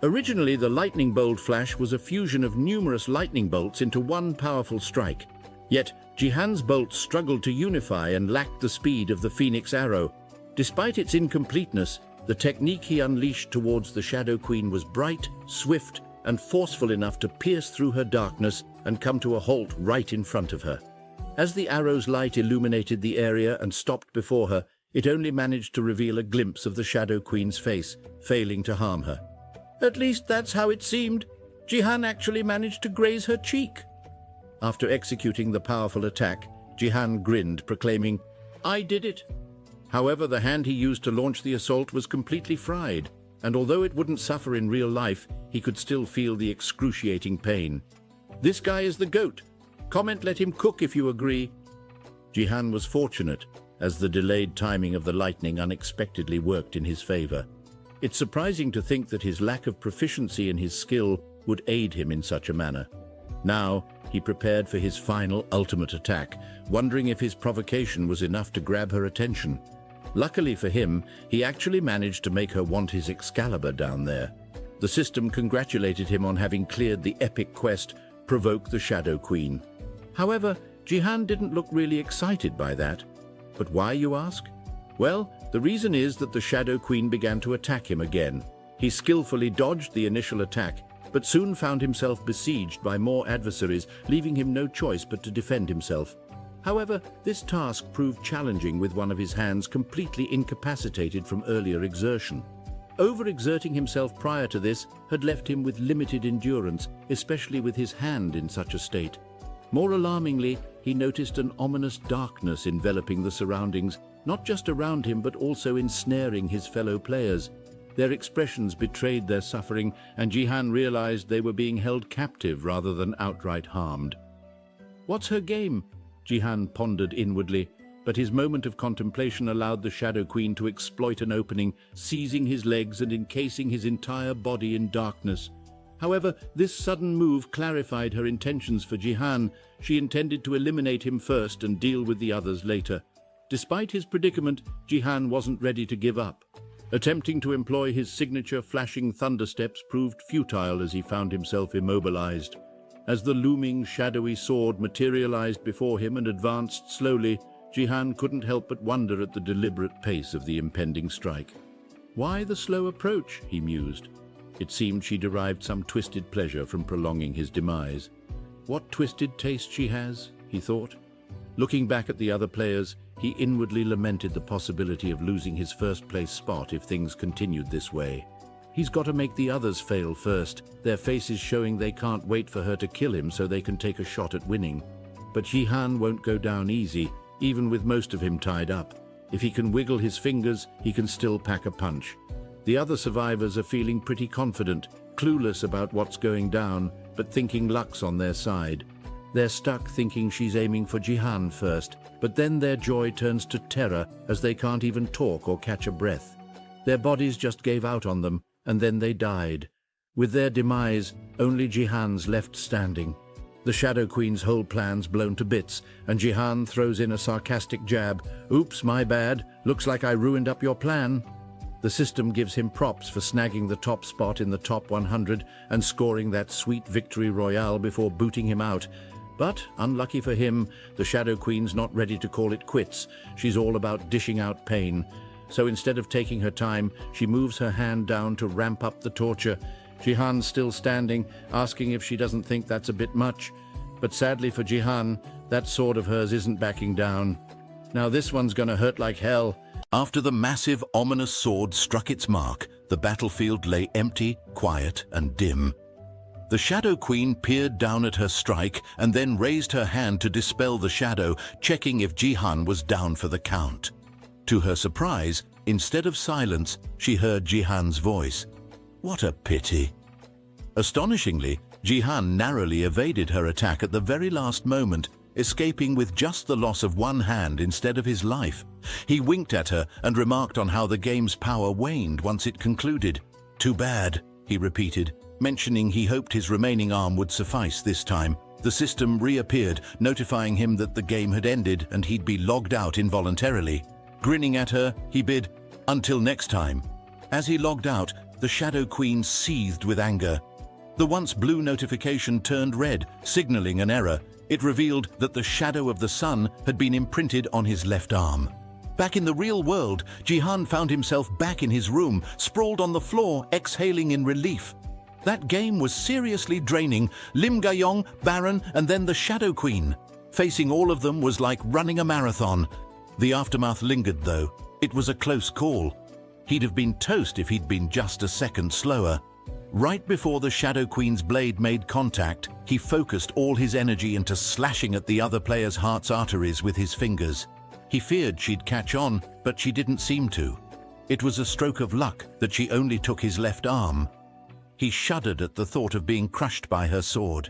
Originally, the lightning bolt flash was a fusion of numerous lightning bolts into one powerful strike. Yet, Jihan's bolts struggled to unify and lacked the speed of the Phoenix Arrow. Despite its incompleteness, the technique he unleashed towards the Shadow Queen was bright, swift, and forceful enough to pierce through her darkness and come to a halt right in front of her. As the arrow's light illuminated the area and stopped before her, it only managed to reveal a glimpse of the Shadow Queen's face, failing to harm her. At least that's how it seemed. Jihan actually managed to graze her cheek. After executing the powerful attack, Jihan grinned, proclaiming, "I did it." However, the hand he used to launch the assault was completely fried, and although it wouldn't suffer in real life, he could still feel the excruciating pain. "This guy is the GOAT. Comment let him cook if you agree." Jihan was fortunate. as the delayed timing of the lightning unexpectedly worked in his favor. It's surprising to think that his lack of proficiency in his skill would aid him in such a manner. Now, he prepared for his final ultimate attack, wondering if his provocation was enough to grab her attention. Luckily for him, he actually managed to make her want his Excalibur down there. The system congratulated him on having cleared the epic quest, Provoke the Shadow Queen. However, Jihan didn't look really excited by that. But why, you ask? Well, the reason is that the Shadow Queen began to attack him again. He skillfully dodged the initial attack, but soon found himself besieged by more adversaries, leaving him no choice but to defend himself. However, this task proved challenging with one of his hands completely incapacitated from earlier exertion. Overexerting himself prior to this had left him with limited endurance, especially with his hand in such a state. More alarmingly, he noticed an ominous darkness enveloping the surroundings, not just around him but also ensnaring his fellow players. Their expressions betrayed their suffering, and Jihan realized they were being held captive rather than outright harmed. What's her game? Jihan pondered inwardly, but his moment of contemplation allowed the Shadow Queen to exploit an opening, seizing his legs and encasing his entire body in darkness. However, this sudden move clarified her intentions for Jihan. She intended to eliminate him first and deal with the others later. Despite his predicament, Jihan wasn't ready to give up. Attempting to employ his signature flashing thundersteps proved futile as he found himself immobilized. As the looming, shadowy sword materialized before him and advanced slowly, Jihan couldn't help but wonder at the deliberate pace of the impending strike. Why the slow approach, he mused. It seemed she derived some twisted pleasure from prolonging his demise. What twisted taste she has, he thought. Looking back at the other players, he inwardly lamented the possibility of losing his first-place spot if things continued this way. He's got to make the others fail first, their faces showing they can't wait for her to kill him so they can take a shot at winning. But Jihan won't go down easy, even with most of him tied up. If he can wiggle his fingers, he can still pack a punch. The other survivors are feeling pretty confident, clueless about what's going down, but thinking luck's on their side. They're stuck thinking she's aiming for Jihan first, but then their joy turns to terror as they can't even talk or catch a breath. Their bodies just gave out on them, and then they died. With their demise, only Jihan's left standing. The Shadow Queen's whole plan's blown to bits, and Jihan throws in a sarcastic jab. Oops, my bad. Looks like I ruined up your plan. The system gives him props for snagging the top spot in the top 100 and scoring that sweet victory royale before booting him out. But, unlucky for him, the Shadow Queen's not ready to call it quits. She's all about dishing out pain. So instead of taking her time, she moves her hand down to ramp up the torture. Jihan's still standing, asking if she doesn't think that's a bit much. But sadly for Jihan, that sword of hers isn't backing down. Now this one's gonna hurt like hell. After the massive, ominous sword struck its mark, the battlefield lay empty, quiet, and dim. The Shadow Queen peered down at her strike and then raised her hand to dispel the shadow, checking if Jihan was down for the count. To her surprise, instead of silence, she heard Jihan's voice. What a pity. Astonishingly, Jihan narrowly evaded her attack at the very last moment, escaping with just the loss of one hand instead of his life. He winked at her and remarked on how the game's power waned once it concluded. Too bad, he repeated, mentioning he hoped his remaining arm would suffice this time. The system reappeared, notifying him that the game had ended and he'd be logged out involuntarily. Grinning at her, he bid, "Until next time." As he logged out, the Shadow Queen seethed with anger. The once blue notification turned red, signaling an error. It revealed that the shadow of the sun had been imprinted on his left arm. Back in the real world, Jihan found himself back in his room, sprawled on the floor, exhaling in relief. That game was seriously draining. Lim Gayong, Baron, and then the Shadow Queen. Facing all of them was like running a marathon. The aftermath lingered, though. It was a close call. He'd have been toast if he'd been just a second slower. Right before the Shadow Queen's blade made contact, he focused all his energy into slashing at the other player's heart's arteries with his fingers. He feared she'd catch on, but she didn't seem to. It was a stroke of luck that she only took his left arm. He shuddered at the thought of being crushed by her sword.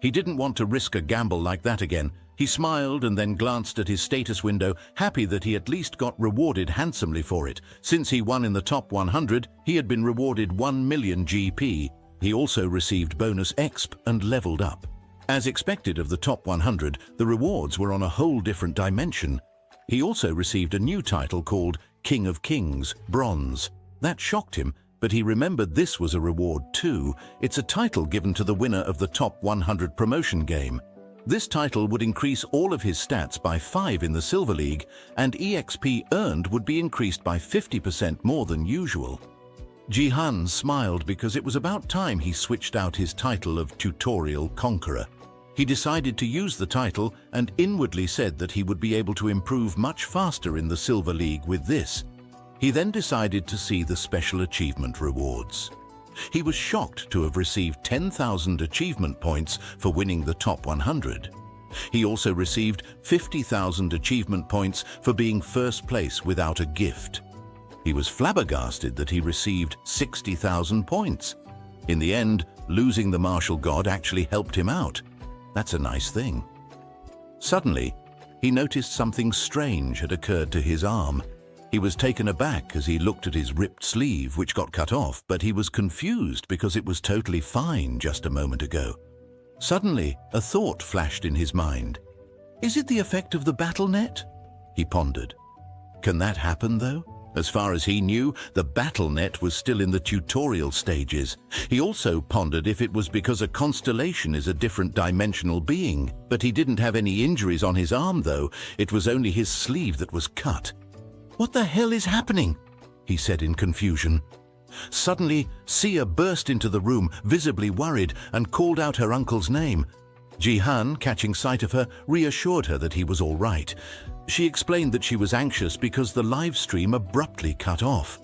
He didn't want to risk a gamble like that again, He smiled and then glanced at his status window, happy that he at least got rewarded handsomely for it. Since he won in the top 100, he had been rewarded 1 million GP. He also received bonus exp and leveled up. As expected of the top 100, the rewards were on a whole different dimension. He also received a new title called King of Kings, Bronze. That shocked him, but he remembered this was a reward too. It's a title given to the winner of the top 100 promotion game. This title would increase all of his stats by 5 in the Silver League, and EXP earned would be increased by 50% more than usual. Jihan smiled because it was about time he switched out his title of Tutorial Conqueror. He decided to use the title and inwardly said that he would be able to improve much faster in the Silver League with this. He then decided to see the special achievement rewards. He was shocked to have received 10,000 achievement points for winning the top 100. He also received 50,000 achievement points for being first place without a gift. He was flabbergasted that he received 60,000 points. In the end, losing the martial god actually helped him out. That's a nice thing. Suddenly, he noticed something strange had occurred to his arm. He was taken aback as he looked at his ripped sleeve, which got cut off, but he was confused because it was totally fine just a moment ago. Suddenly, a thought flashed in his mind. Is it the effect of the battle net? He pondered. Can that happen, though? As far as he knew, the battle net was still in the tutorial stages. He also pondered if it was because a constellation is a different dimensional being. But he didn't have any injuries on his arm, though. It was only his sleeve that was cut. What the hell is happening? He said in confusion. Suddenly, Sia burst into the room, visibly worried, and called out her uncle's name. Jihan, catching sight of her, reassured her that he was all right. She explained that she was anxious because the live stream abruptly cut off.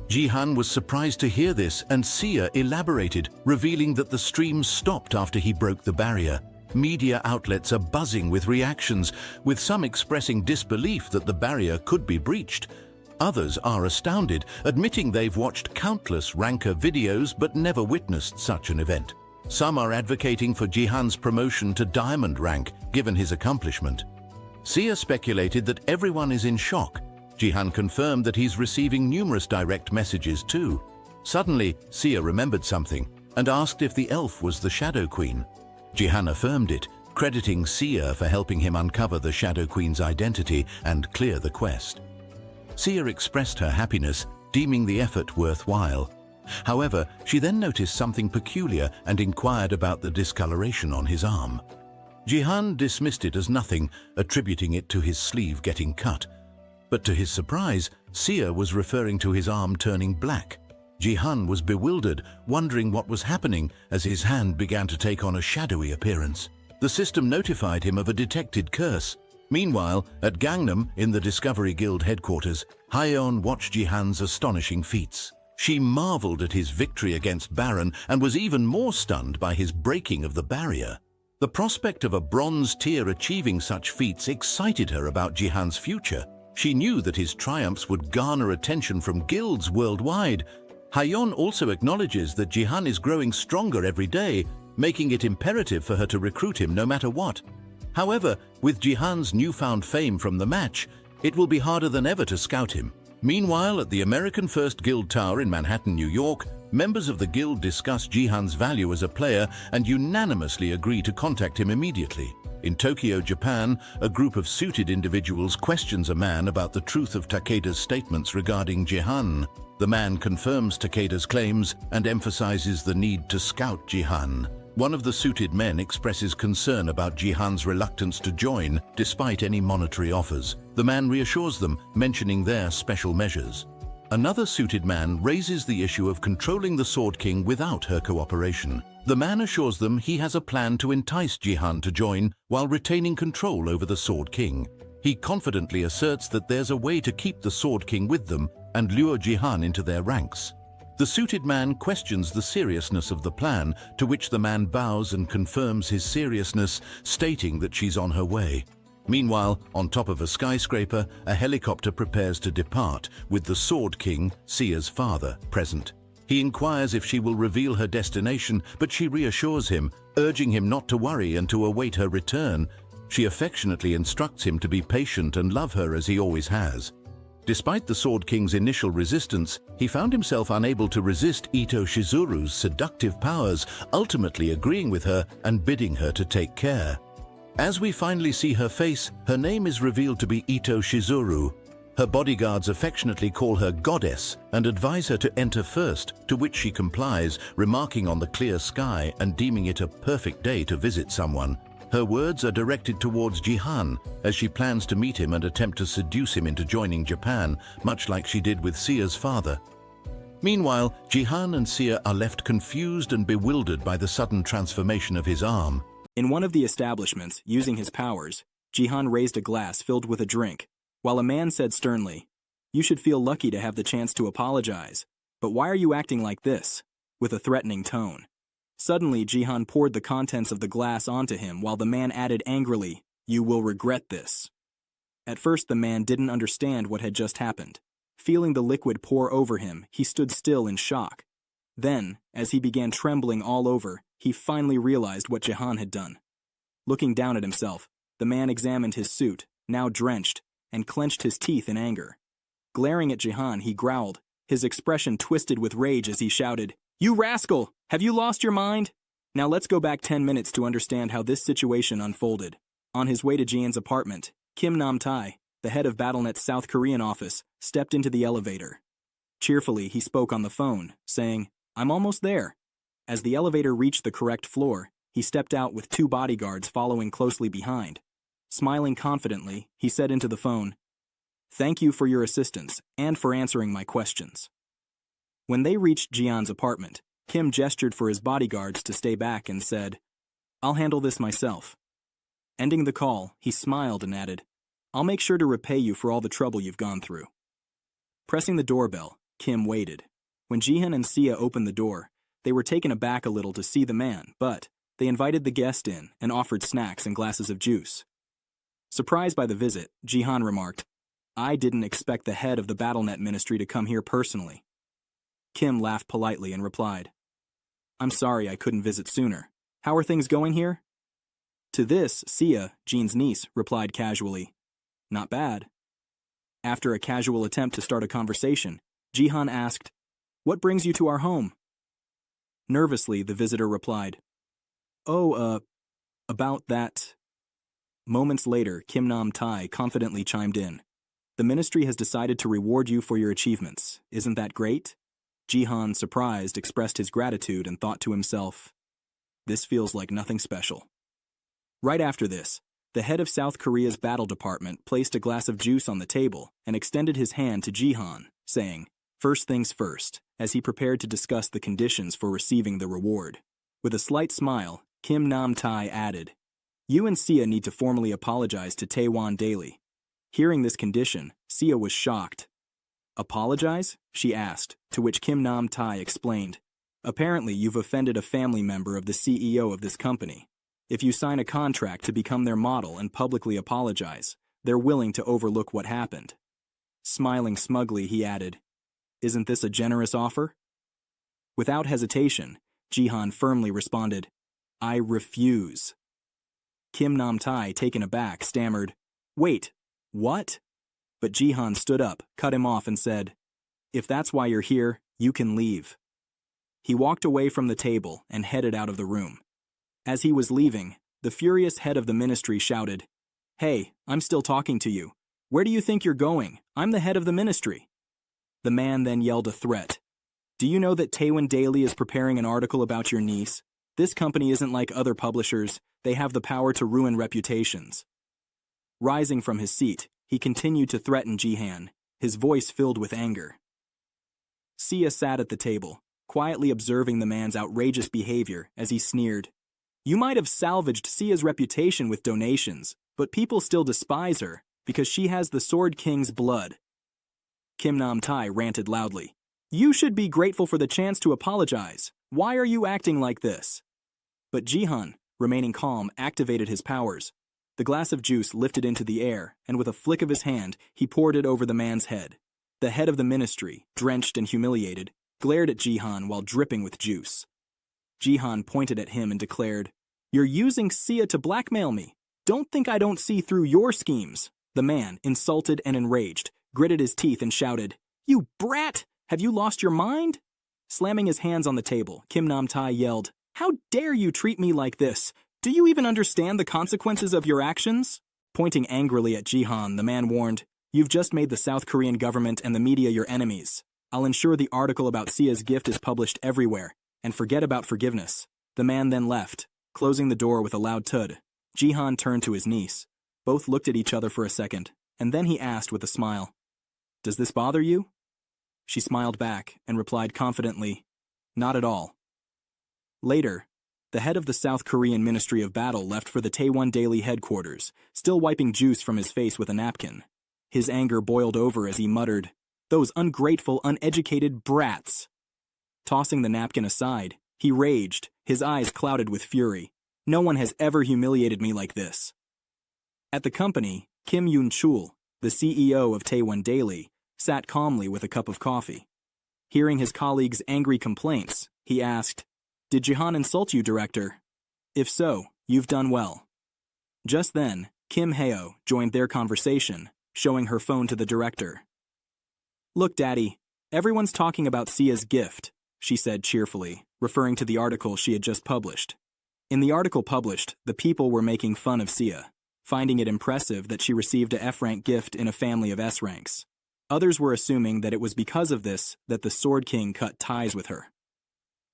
Jihan was surprised to hear this, and Sia elaborated, revealing that the stream stopped after he broke the barrier. Media outlets are buzzing with reactions, with some expressing disbelief that the barrier could be breached. Others are astounded, admitting they've watched countless ranker videos but never witnessed such an event. Some are advocating for Jihan's promotion to diamond rank, given his accomplishment. Sia speculated that everyone is in shock. Jihan confirmed that he's receiving numerous direct messages too. Suddenly, Sia remembered something and asked if the elf was the Shadow Queen. Jihan affirmed it, crediting Sia for helping him uncover the Shadow Queen's identity and clear the quest. Sia expressed her happiness, deeming the effort worthwhile. However, she then noticed something peculiar and inquired about the discoloration on his arm. Jihan dismissed it as nothing, attributing it to his sleeve getting cut. But to his surprise, Sia was referring to his arm turning black. Jihan was bewildered, wondering what was happening as his hand began to take on a shadowy appearance. The system notified him of a detected curse. Meanwhile, at Gangnam, in the Discovery Guild headquarters, Hyeon watched Jihan's astonishing feats. She marveled at his victory against Baron and was even more stunned by his breaking of the barrier. The prospect of a bronze tier achieving such feats excited her about Jihan's future. She knew that his triumphs would garner attention from guilds worldwide. Hyeon also acknowledges that Jihan is growing stronger every day, making it imperative for her to recruit him no matter what. However, with Jihan's newfound fame from the match, it will be harder than ever to scout him. Meanwhile, at the American First Guild Tower in Manhattan, New York, members of the guild discuss Jihan's value as a player and unanimously agree to contact him immediately. In Tokyo, Japan, a group of suited individuals questions a man about the truth of Takeda's statements regarding Jihan. The man confirms Takeda's claims and emphasizes the need to scout Jihan. One of the suited men expresses concern about Jihan's reluctance to join, despite any monetary offers. The man reassures them, mentioning their special measures. Another suited man raises the issue of controlling the Sword King without her cooperation. The man assures them he has a plan to entice Jihan to join while retaining control over the Sword King. He confidently asserts that there's a way to keep the Sword King with them and lure Jihan into their ranks. The suited man questions the seriousness of the plan, to which the man bows and confirms his seriousness, stating that she's on her way. Meanwhile, on top of a skyscraper, a helicopter prepares to depart, with the Sword King, Sia's father, present. He inquires if she will reveal her destination, but she reassures him, urging him not to worry and to await her return. She affectionately instructs him to be patient and love her as he always has. Despite the Sword King's initial resistance, he found himself unable to resist Ito Shizuru's seductive powers, ultimately agreeing with her and bidding her to take care. As we finally see her face, her name is revealed to be Ito Shizuru. Her bodyguards affectionately call her Goddess and advise her to enter first, to which she complies, remarking on the clear sky and deeming it a perfect day to visit someone. Her words are directed towards Jihan, as she plans to meet him and attempt to seduce him into joining Japan, much like she did with Sia's father. Meanwhile, Jihan and Sia are left confused and bewildered by the sudden transformation of his arm. In one of the establishments, using his powers, Jihan raised a glass filled with a drink, while a man said sternly, "You should feel lucky to have the chance to apologize. But why are you acting like this?" with a threatening tone. Suddenly, Jihan poured the contents of the glass onto him while the man added angrily, "You will regret this." At first, the man didn't understand what had just happened. Feeling the liquid pour over him, he stood still in shock. Then, as he began trembling all over, he finally realized what Jihan had done. Looking down at himself, the man examined his suit, now drenched, and clenched his teeth in anger. Glaring at Jihan, he growled, his expression twisted with rage as he shouted, "You rascal! Have you lost your mind?" Now let's go back 10 minutes to understand how this situation unfolded. On his way to Jian's apartment, Kim Nam-tae, the head of BattleNet's South Korean office, stepped into the elevator. Cheerfully, he spoke on the phone, saying, "I'm almost there." As the elevator reached the correct floor, he stepped out with 2 bodyguards following closely behind. Smiling confidently, he said into the phone, "Thank you for your assistance and for answering my questions." When they reached Jian's apartment, Kim gestured for his bodyguards to stay back and said, "I'll handle this myself." Ending the call, he smiled and added, "I'll make sure to repay you for all the trouble you've gone through." Pressing the doorbell, Kim waited. When Jihan and Sia opened the door, they were taken aback a little to see the man, but they invited the guest in and offered snacks and glasses of juice. Surprised by the visit, Jihan remarked, "I didn't expect the head of the BattleNet ministry to come here personally." Kim laughed politely and replied, "I'm sorry I couldn't visit sooner. How are things going here?" To this, Sia, Jean's niece, replied casually, "Not bad." After a casual attempt to start a conversation, Jihan asked, "What brings you to our home?" Nervously, the visitor replied, "Oh, about that." Moments later, Kim Nam-tae confidently chimed in, "The ministry has decided to reward you for your achievements. Isn't that great?" Jihan, surprised, expressed his gratitude and thought to himself, "This feels like nothing special." Right after this, the head of South Korea's battle department placed a glass of juice on the table and extended his hand to Jihan, saying, "First things first," as he prepared to discuss the conditions for receiving the reward. With a slight smile, Kim Nam-tae added, "You and Sia need to formally apologize to Taewon Daily." Hearing this condition, Sia was shocked. "Apologize?" she asked, to which Kim Nam-tae explained, "Apparently you've offended a family member of the CEO of this company. If you sign a contract to become their model and publicly apologize, they're willing to overlook what happened." Smiling smugly, he added, "Isn't this a generous offer?" Without hesitation, Jihan firmly responded, "I refuse." Kim Nam-tae, taken aback, stammered, "Wait, what?" But Jihan stood up, cut him off, and said, "If that's why you're here, you can leave." He walked away from the table and headed out of the room. As he was leaving, the furious head of the ministry shouted, "Hey, I'm still talking to you. Where do you think you're going? I'm the head of the ministry." The man then yelled a threat. "Do you know that Taewon Daily is preparing an article about your niece? This company isn't like other publishers. They have the power to ruin reputations." Rising from his seat, he continued to threaten Jihan, his voice filled with anger. Sia sat at the table, quietly observing the man's outrageous behavior as he sneered, "You might have salvaged Sia's reputation with donations, but people still despise her because she has the Sword King's blood." Kim Nam-tae ranted loudly, "You should be grateful for the chance to apologize. Why are you acting like this?" But Jihan, remaining calm, activated his powers. The glass of juice lifted into the air, and with a flick of his hand, he poured it over the man's head. The head of the ministry, drenched and humiliated, glared at Jihan while dripping with juice. Jihan pointed at him and declared, "You're using Sia to blackmail me. Don't think I don't see through your schemes. The man, insulted and enraged, gritted his teeth and shouted, "You brat! Have you lost your mind?" Slamming his hands on the table, Kim Nam-tae yelled, "How dare you treat me like this? Do you even understand the consequences of your actions?" Pointing angrily at Jihan, the man warned, "You've just made the South Korean government and the media your enemies. I'll ensure the article about Sia's gift is published everywhere, and forget about forgiveness." The man then left, closing the door with a loud thud. Jihan turned to his niece. Both looked at each other for a second, and then he asked with a smile, "Does this bother you?" She smiled back and replied confidently, "Not at all." Later, the head of the South Korean Ministry of Battle left for the Taewon Daily headquarters, still wiping juice from his face with a napkin. His anger boiled over as he muttered, "Those ungrateful, uneducated brats!" Tossing the napkin aside, he raged, his eyes clouded with fury. "No one has ever humiliated me like this." At the company, Kim Yoon-chul, the CEO of Taewon Daily, sat calmly with a cup of coffee. Hearing his colleagues' angry complaints, he asked, "Did Jihan insult you, Director? If so, you've done well." Just then, Kim Hyo joined their conversation, showing her phone to the director. "Look, Daddy, everyone's talking about Sia's gift," she said cheerfully, referring to the article she had just published. In the article published, the people were making fun of Sia, finding it impressive that she received a F-rank gift in a family of S ranks. Others were assuming that it was because of this that the Sword King cut ties with her.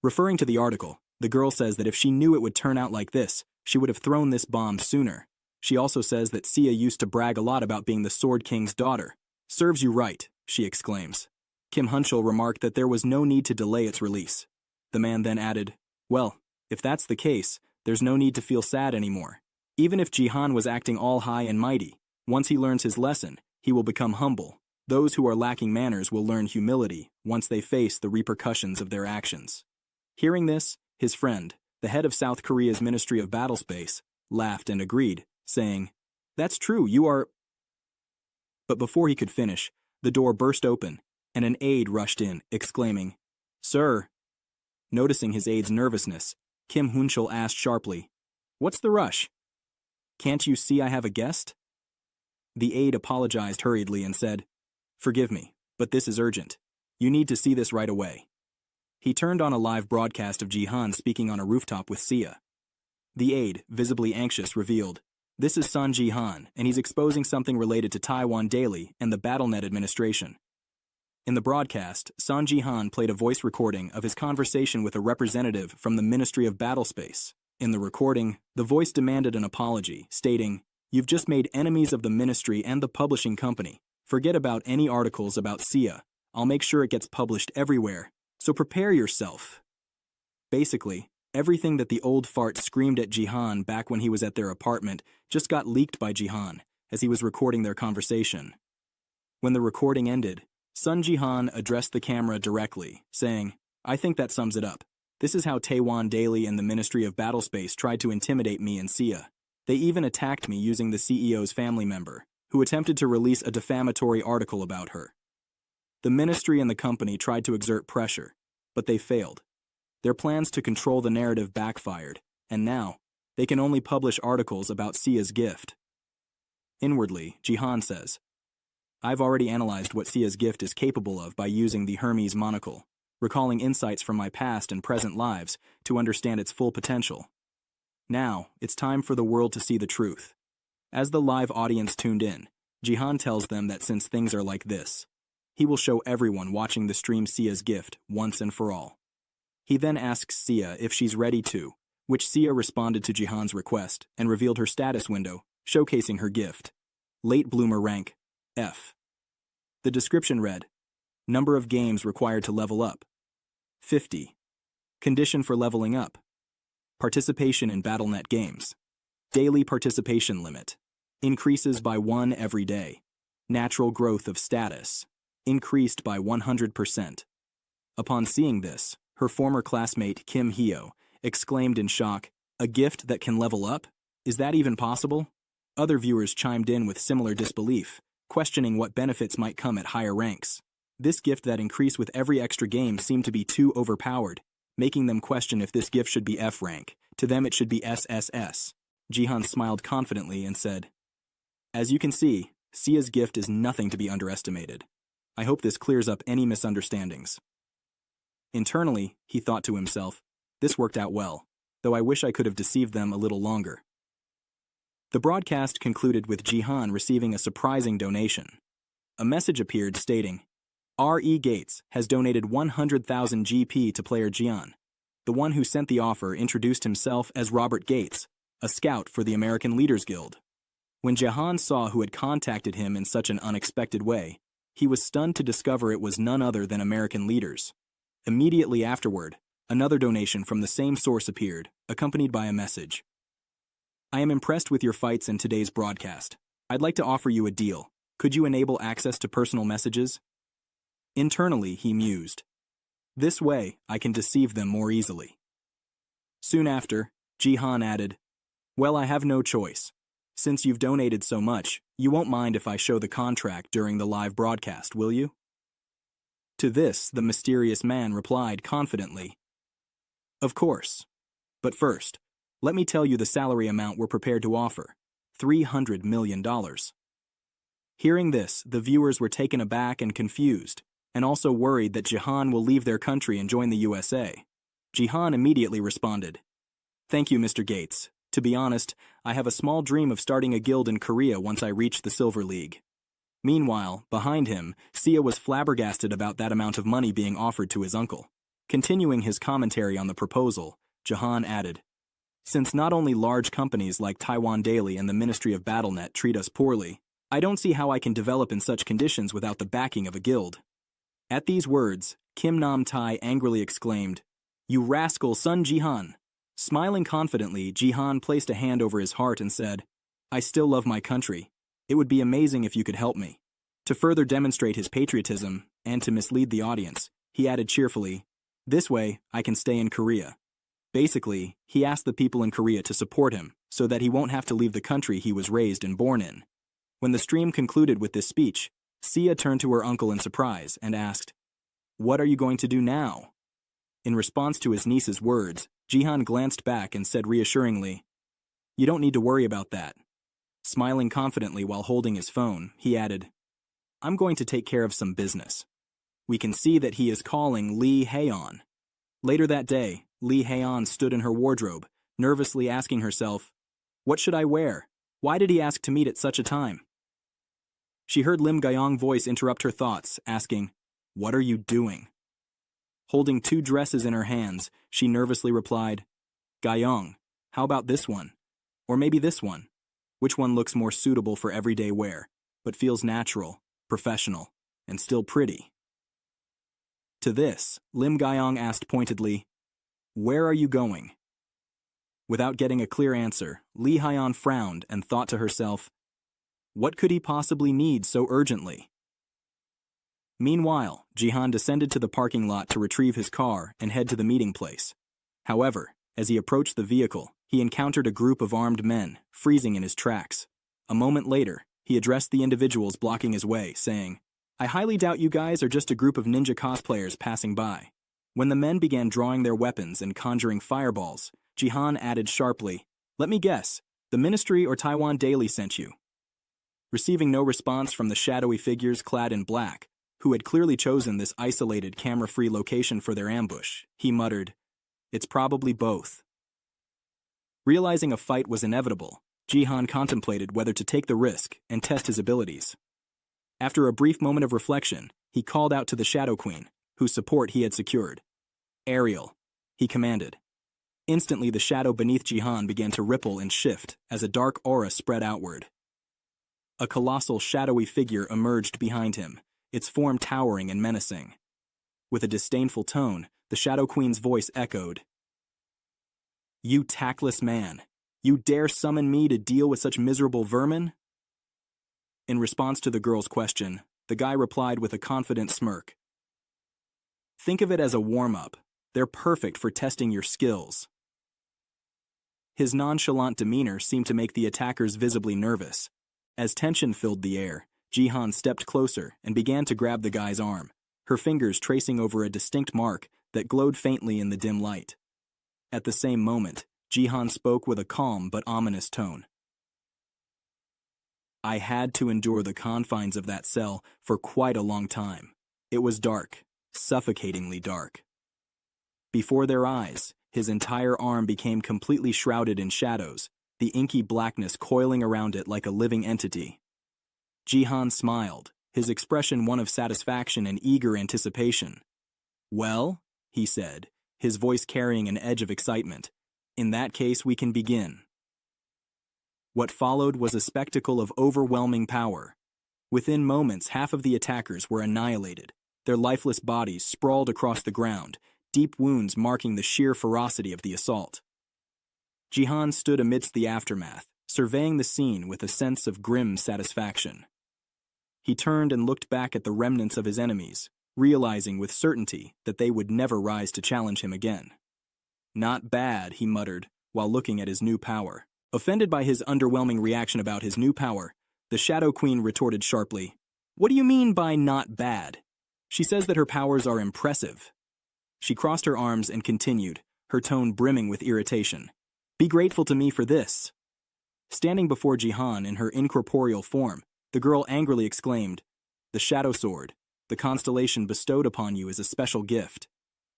Referring to the article, the girl says that if she knew it would turn out like this, she would have thrown this bomb sooner. She also says that Sia used to brag a lot about being the Sword King's daughter. "Serves you right," she exclaims. Kim Hunchul remarked that there was no need to delay its release. The man then added, "Well, if that's the case, there's no need to feel sad anymore. Even if Jihan was acting all high and mighty, once he learns his lesson, he will become humble. Those who are lacking manners will learn humility once they face the repercussions of their actions." Hearing this, his friend, the head of South Korea's Ministry of Battlespace, laughed and agreed, saying, "That's true, you are—" But before he could finish, the door burst open, and an aide rushed in, exclaiming, "Sir." Noticing his aide's nervousness, Kim Hunchul asked sharply, "What's the rush? Can't you see I have a guest?" The aide apologized hurriedly and said, "Forgive me, but this is urgent. You need to see this right away." He turned on a live broadcast of Jihan speaking on a rooftop with Sia. The aide, visibly anxious, revealed, "This is Son Jihan, and he's exposing something related to Taewon Daily and the BattleNet administration." In the broadcast, Son Jihan played a voice recording of his conversation with a representative from the Ministry of Battlespace. In the recording, the voice demanded an apology, stating, "You've just made enemies of the ministry and the publishing company. Forget about any articles about Sia. I'll make sure it gets published everywhere. So prepare yourself." Basically, everything that the old fart screamed at Jihan back when he was at their apartment just got leaked by Jihan as he was recording their conversation. When the recording ended, Son Jihan addressed the camera directly, saying, "I think that sums it up. This is how Taewon Daily and the Ministry of Battlespace tried to intimidate me and Sia. They even attacked me using the CEO's family member, who attempted to release a defamatory article about her. The ministry and the company tried to exert pressure, but they failed. Their plans to control the narrative backfired, and now, they can only publish articles about Sia's gift." Inwardly, Jihan says, "I've already analyzed what Sia's gift is capable of by using the Hermes monocle, recalling insights from my past and present lives to understand its full potential. Now, it's time for the world to see the truth." As the live audience tuned in, Jihan tells them that since things are like this, he will show everyone watching the stream Sia's gift once and for all. He then asks Sia if she's ready to, which Sia responded to Jihan's request and revealed her status window, showcasing her gift. Late bloomer rank, F. The description read, "Number of games required to level up, 50. Condition for leveling up, participation in BattleNet games. Daily participation limit, increases by 1 every day. Natural growth of status, increased by 100%. Upon seeing this, her former classmate Kim Hyo exclaimed in shock, "A gift that can level up? Is that even possible?" Other viewers chimed in with similar disbelief, questioning what benefits might come at higher ranks. This gift that increased with every extra game seemed to be too overpowered, making them question if this gift should be F rank. To them it should be SSS. Jihan smiled confidently and said, "As you can see, Sia's gift is nothing to be underestimated. I hope this clears up any misunderstandings." Internally, he thought to himself, "This worked out well, though I wish I could have deceived them a little longer." The broadcast concluded with Jihan receiving a surprising donation. A message appeared stating, "R.E. Gates has donated 100,000 GP to player Jihan." The one who sent the offer introduced himself as Robert Gates, a scout for the American Leaders Guild. When Jihan saw who had contacted him in such an unexpected way, he was stunned to discover it was none other than American leaders. Immediately afterward, another donation from the same source appeared, accompanied by a message. "I am impressed with your fights in today's broadcast. I'd like to offer you a deal. Could you enable access to personal messages?" Internally, he mused. "This way, I can deceive them more easily." Soon after, Jihan added, "Well, I have no choice. Since you've donated so much, you won't mind if I show the contract during the live broadcast, will you?" To this, the mysterious man replied confidently, "Of course. But first, let me tell you the salary amount we're prepared to offer, $300 million. Hearing this, the viewers were taken aback and confused, and also worried that Jihan will leave their country and join the USA. Jihan immediately responded, "Thank you, Mr. Gates. To be honest, I have a small dream of starting a guild in Korea once I reach the Silver League." Meanwhile, behind him, Sia was flabbergasted about that amount of money being offered to his uncle. Continuing his commentary on the proposal, Jihan added, "Since not only large companies like Taiwan Daily and the Ministry of BattleNet treat us poorly, I don't see how I can develop in such conditions without the backing of a guild." At these words, Kim Nam-tae angrily exclaimed, "You rascal, son Jihan!" Smiling confidently, Jihan placed a hand over his heart and said, "I still love my country. It would be amazing if you could help me." To further demonstrate his patriotism, and to mislead the audience, he added cheerfully, "This way, I can stay in Korea." Basically, he asked the people in Korea to support him, so that he won't have to leave the country he was raised and born in. When the stream concluded with this speech, Sia turned to her uncle in surprise and asked, "What are you going to do now?" In response to his niece's words, Jihan glanced back and said reassuringly, "You don't need to worry about that." Smiling confidently while holding his phone, he added, "I'm going to take care of some business." We can see that he is calling Lee Haeon. Later that day, Lee Haeon stood in her wardrobe, nervously asking herself, "What should I wear? Why did he ask to meet at such a time?" She heard Lim Gayong's voice interrupt her thoughts, asking, "What are you doing?" Holding two dresses in her hands, she nervously replied, "Gayong, how about this one? Or maybe this one? Which one looks more suitable for everyday wear, but feels natural, professional, and still pretty?" To this, Lim Gayong asked pointedly, "Where are you going?" Without getting a clear answer, Lee Haeon frowned and thought to herself, what could he possibly need so urgently? Meanwhile, Jihan descended to the parking lot to retrieve his car and head to the meeting place. However, as he approached the vehicle, he encountered a group of armed men, freezing in his tracks. A moment later, he addressed the individuals blocking his way, saying, "I highly doubt you guys are just a group of ninja cosplayers passing by." When the men began drawing their weapons and conjuring fireballs, Jihan added sharply, "Let me guess, the Ministry or Taiwan Daily sent you." Receiving no response from the shadowy figures clad in black, who had clearly chosen this isolated, camera-free location for their ambush, he muttered, "It's probably both." Realizing a fight was inevitable, Jihan contemplated whether to take the risk and test his abilities. After a brief moment of reflection, he called out to the Shadow Queen, whose support he had secured. "Ariel," he commanded. Instantly, the shadow beneath Jihan began to ripple and shift as a dark aura spread outward. A colossal, shadowy figure emerged behind him, its form towering and menacing. With a disdainful tone, the Shadow Queen's voice echoed, "You tactless man! You dare summon me to deal with such miserable vermin?" In response to the girl's question, the guy replied with a confident smirk, "Think of it as a warm-up. They're perfect for testing your skills." His nonchalant demeanor seemed to make the attackers visibly nervous. As tension filled the air, Jihan stepped closer and began to grab the guy's arm, her fingers tracing over a distinct mark that glowed faintly in the dim light. At the same moment, Jihan spoke with a calm but ominous tone. I had to endure the confines of that cell for quite a long time. It was dark, suffocatingly dark. Before their eyes, his entire arm became completely shrouded in shadows, the inky blackness coiling around it like a living entity. Jihan smiled, his expression one of satisfaction and eager anticipation. Well, he said, his voice carrying an edge of excitement. In that case, we can begin. What followed was a spectacle of overwhelming power. Within moments, half of the attackers were annihilated, their lifeless bodies sprawled across the ground, deep wounds marking the sheer ferocity of the assault. Jihan stood amidst the aftermath, surveying the scene with a sense of grim satisfaction. He turned and looked back at the remnants of his enemies, realizing with certainty that they would never rise to challenge him again. Not bad, he muttered, while looking at his new power. Offended by his underwhelming reaction about his new power, the Shadow Queen retorted sharply, What do you mean by not bad? She says that her powers are impressive. She crossed her arms and continued, her tone brimming with irritation. Be grateful to me for this. Standing before Jihan in her incorporeal form, the girl angrily exclaimed, The Shadow Sword, the constellation bestowed upon you is a special gift.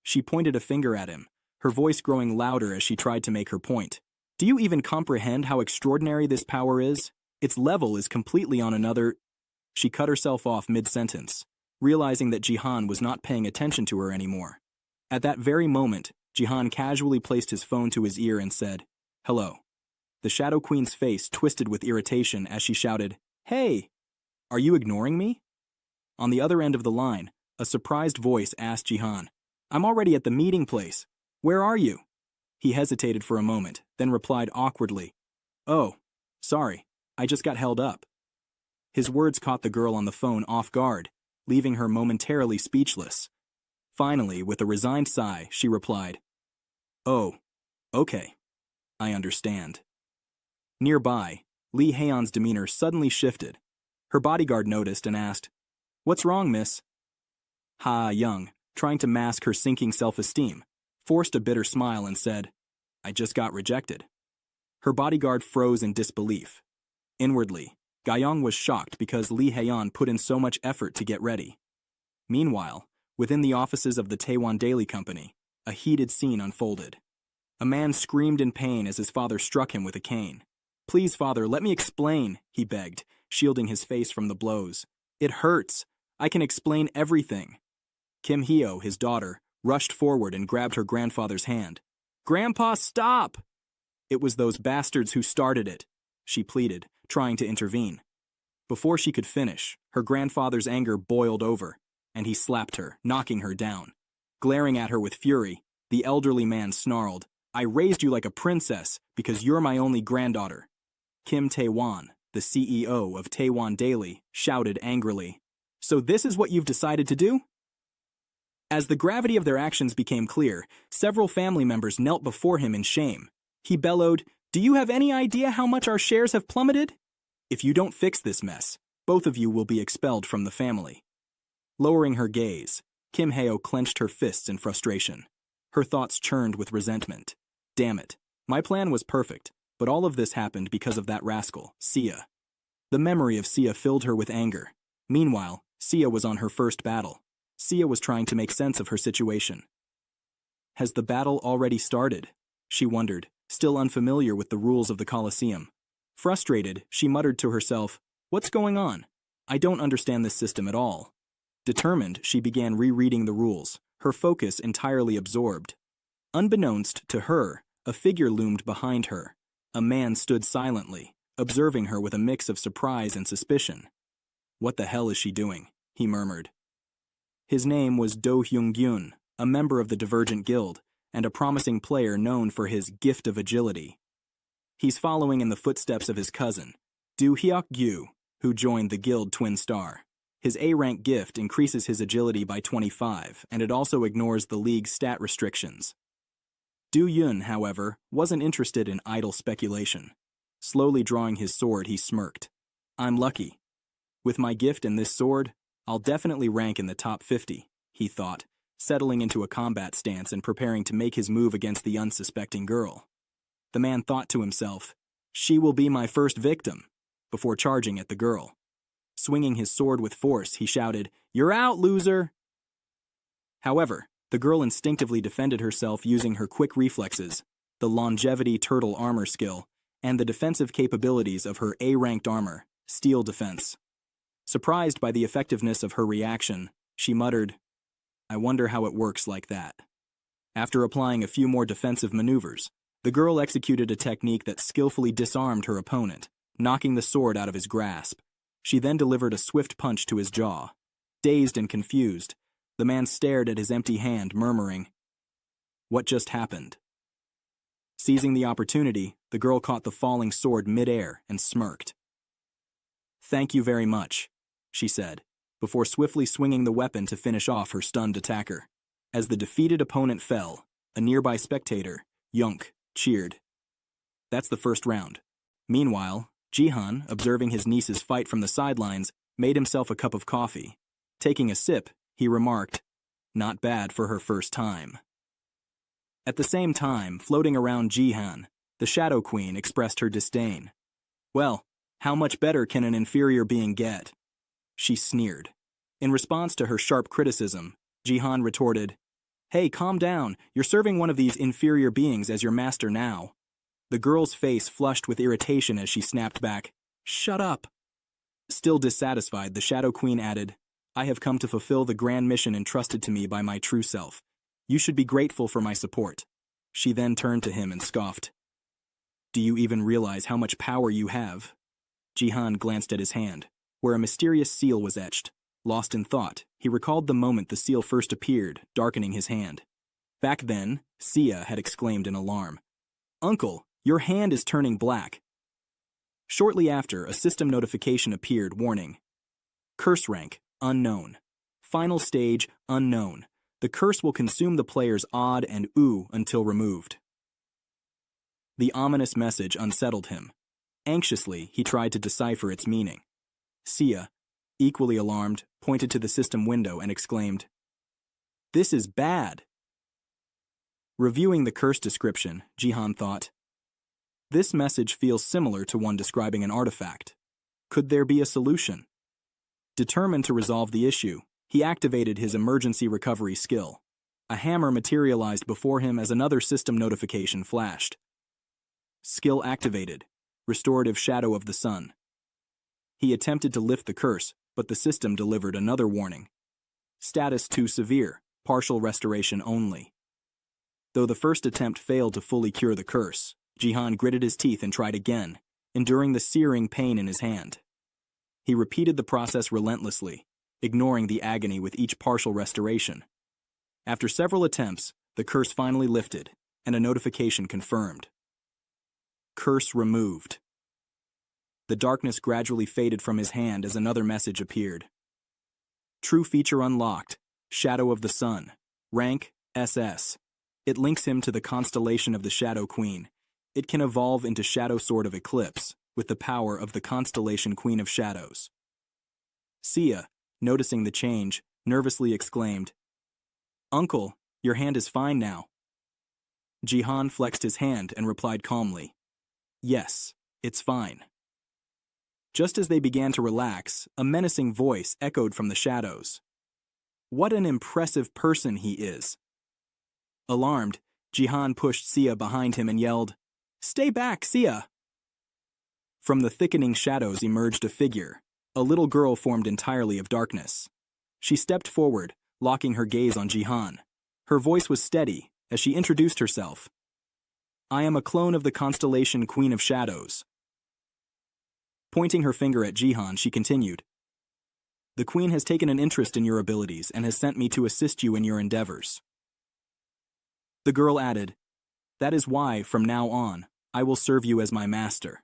She pointed a finger at him, her voice growing louder as she tried to make her point. Do you even comprehend how extraordinary this power is? Its level is completely on another... She cut herself off mid-sentence, realizing that Jihan was not paying attention to her anymore. At that very moment, Jihan casually placed his phone to his ear and said, Hello. The Shadow Queen's face twisted with irritation as she shouted, Hey! Are you ignoring me? On the other end of the line, a surprised voice asked Jihan, I'm already at the meeting place. Where are you? He hesitated for a moment, then replied awkwardly, Oh, sorry, I just got held up. His words caught the girl on the phone off guard, leaving her momentarily speechless. Finally, with a resigned sigh, she replied, Oh, okay, I understand. Nearby, Lee Haeon's demeanor suddenly shifted. Her bodyguard noticed and asked, What's wrong, miss? Ha Young, trying to mask her sinking self-esteem, forced a bitter smile and said, I just got rejected. Her bodyguard froze in disbelief. Inwardly, Gayong was shocked because Lee Haeon put in so much effort to get ready. Meanwhile, within the offices of the Taewon Daily Company, a heated scene unfolded. A man screamed in pain as his father struck him with a cane. Please, father, let me explain, he begged, shielding his face from the blows. It hurts. I can explain everything. Kim Hyo, his daughter, rushed forward and grabbed her grandfather's hand. Grandpa, stop! It was those bastards who started it, she pleaded, trying to intervene. Before she could finish, her grandfather's anger boiled over, and he slapped her, knocking her down. Glaring at her with fury, the elderly man snarled, I raised you like a princess because you're my only granddaughter. Kim Taewon, the CEO of Taewon Daily, shouted angrily, So this is what you've decided to do? As the gravity of their actions became clear, several family members knelt before him in shame. He bellowed, Do you have any idea how much our shares have plummeted? If you don't fix this mess, both of you will be expelled from the family. Lowering her gaze, Kim Hyo clenched her fists in frustration. Her thoughts churned with resentment. Damn it. My plan was perfect, but all of this happened because of that rascal, Sia. The memory of Sia filled her with anger. Meanwhile, Sia was on her first battle. Sia was trying to make sense of her situation. Has the battle already started? She wondered, still unfamiliar with the rules of the Colosseum. Frustrated, she muttered to herself, What's going on? I don't understand this system at all. Determined, she began rereading the rules, her focus entirely absorbed. Unbeknownst to her, a figure loomed behind her. A man stood silently, observing her with a mix of surprise and suspicion. What the hell is she doing? He murmured. His name was Do Hyung-gyun, a member of the Divergent Guild, and a promising player known for his gift of agility. He's following in the footsteps of his cousin, Do Hyuk-gyu, who joined the guild Twin Star. His A-rank gift increases his agility by 25, and it also ignores the league's stat restrictions. Do Yun, however, wasn't interested in idle speculation. Slowly drawing his sword, he smirked. I'm lucky. With my gift and this sword, I'll definitely rank in the top 50, he thought, settling into a combat stance and preparing to make his move against the unsuspecting girl. The man thought to himself, "She will be my first victim," before charging at the girl. Swinging his sword with force, he shouted, "You're out, loser!" However, the girl instinctively defended herself using her quick reflexes, the longevity turtle armor skill, and the defensive capabilities of her A-ranked armor, steel defense. Surprised by the effectiveness of her reaction, she muttered, "I wonder how it works like that." After applying a few more defensive maneuvers, the girl executed a technique that skillfully disarmed her opponent, knocking the sword out of his grasp. She then delivered a swift punch to his jaw. Dazed and confused, the man stared at his empty hand, murmuring, "What just happened?" Seizing the opportunity, the girl caught the falling sword mid-air and smirked. "Thank you very much," she said, before swiftly swinging the weapon to finish off her stunned attacker. As the defeated opponent fell, a nearby spectator, Yunk, cheered. That's the first round. Meanwhile, Jihan, observing his niece's fight from the sidelines, made himself a cup of coffee. Taking a sip, he remarked, "Not bad for her first time." At the same time, floating around Jihan, the Shadow Queen expressed her disdain. "Well, how much better can an inferior being get?" She sneered. In response to her sharp criticism, Jihan retorted, "Hey, calm down. You're serving one of these inferior beings as your master now." The girl's face flushed with irritation as she snapped back, "Shut up." Still dissatisfied, the Shadow Queen added, "I have come to fulfill the grand mission entrusted to me by my true self. You should be grateful for my support." She then turned to him and scoffed. "Do you even realize how much power you have?" Jihan glanced at his hand, where a mysterious seal was etched. Lost in thought, he recalled the moment the seal first appeared, darkening his hand. Back then, Sia had exclaimed in alarm, "Uncle, your hand is turning black." Shortly after, a system notification appeared warning, "Curse rank, unknown. Final stage, unknown. The curse will consume the player's odd and oo until removed." The ominous message unsettled him. Anxiously, he tried to decipher its meaning. Sia, equally alarmed, pointed to the system window and exclaimed, "This is bad." Reviewing the curse description, Jihan thought, "This message feels similar to one describing an artifact. Could there be a solution?" Determined to resolve the issue, he activated his emergency recovery skill. A hammer materialized before him as another system notification flashed. Skill activated. Restorative Shadow of the Sun. He attempted to lift the curse, but the system delivered another warning. Status too severe, partial restoration only. Though the first attempt failed to fully cure the curse, Jihan gritted his teeth and tried again, enduring the searing pain in his hand. He repeated the process relentlessly, ignoring the agony with each partial restoration. After several attempts, the curse finally lifted, and a notification confirmed. Curse removed. The darkness gradually faded from his hand as another message appeared. True feature unlocked, Shadow of the Sun, rank SS. It links him to the constellation of the Shadow Queen. It can evolve into Shadow Sword of Eclipse, with the power of the constellation Queen of Shadows. Sia, noticing the change, nervously exclaimed, "Uncle, your hand is fine now." Jihan flexed his hand and replied calmly, "Yes, it's fine." Just as they began to relax, a menacing voice echoed from the shadows. "What an impressive person he is." Alarmed, Jihan pushed Sia behind him and yelled, "Stay back, Sia!" From the thickening shadows emerged a figure. A little girl formed entirely of darkness. She stepped forward, locking her gaze on Jihan. Her voice was steady as she introduced herself. "I am a clone of the constellation Queen of Shadows." Pointing her finger at Jihan, she continued, "The Queen has taken an interest in your abilities and has sent me to assist you in your endeavors." The girl added, "That is why, from now on, I will serve you as my master."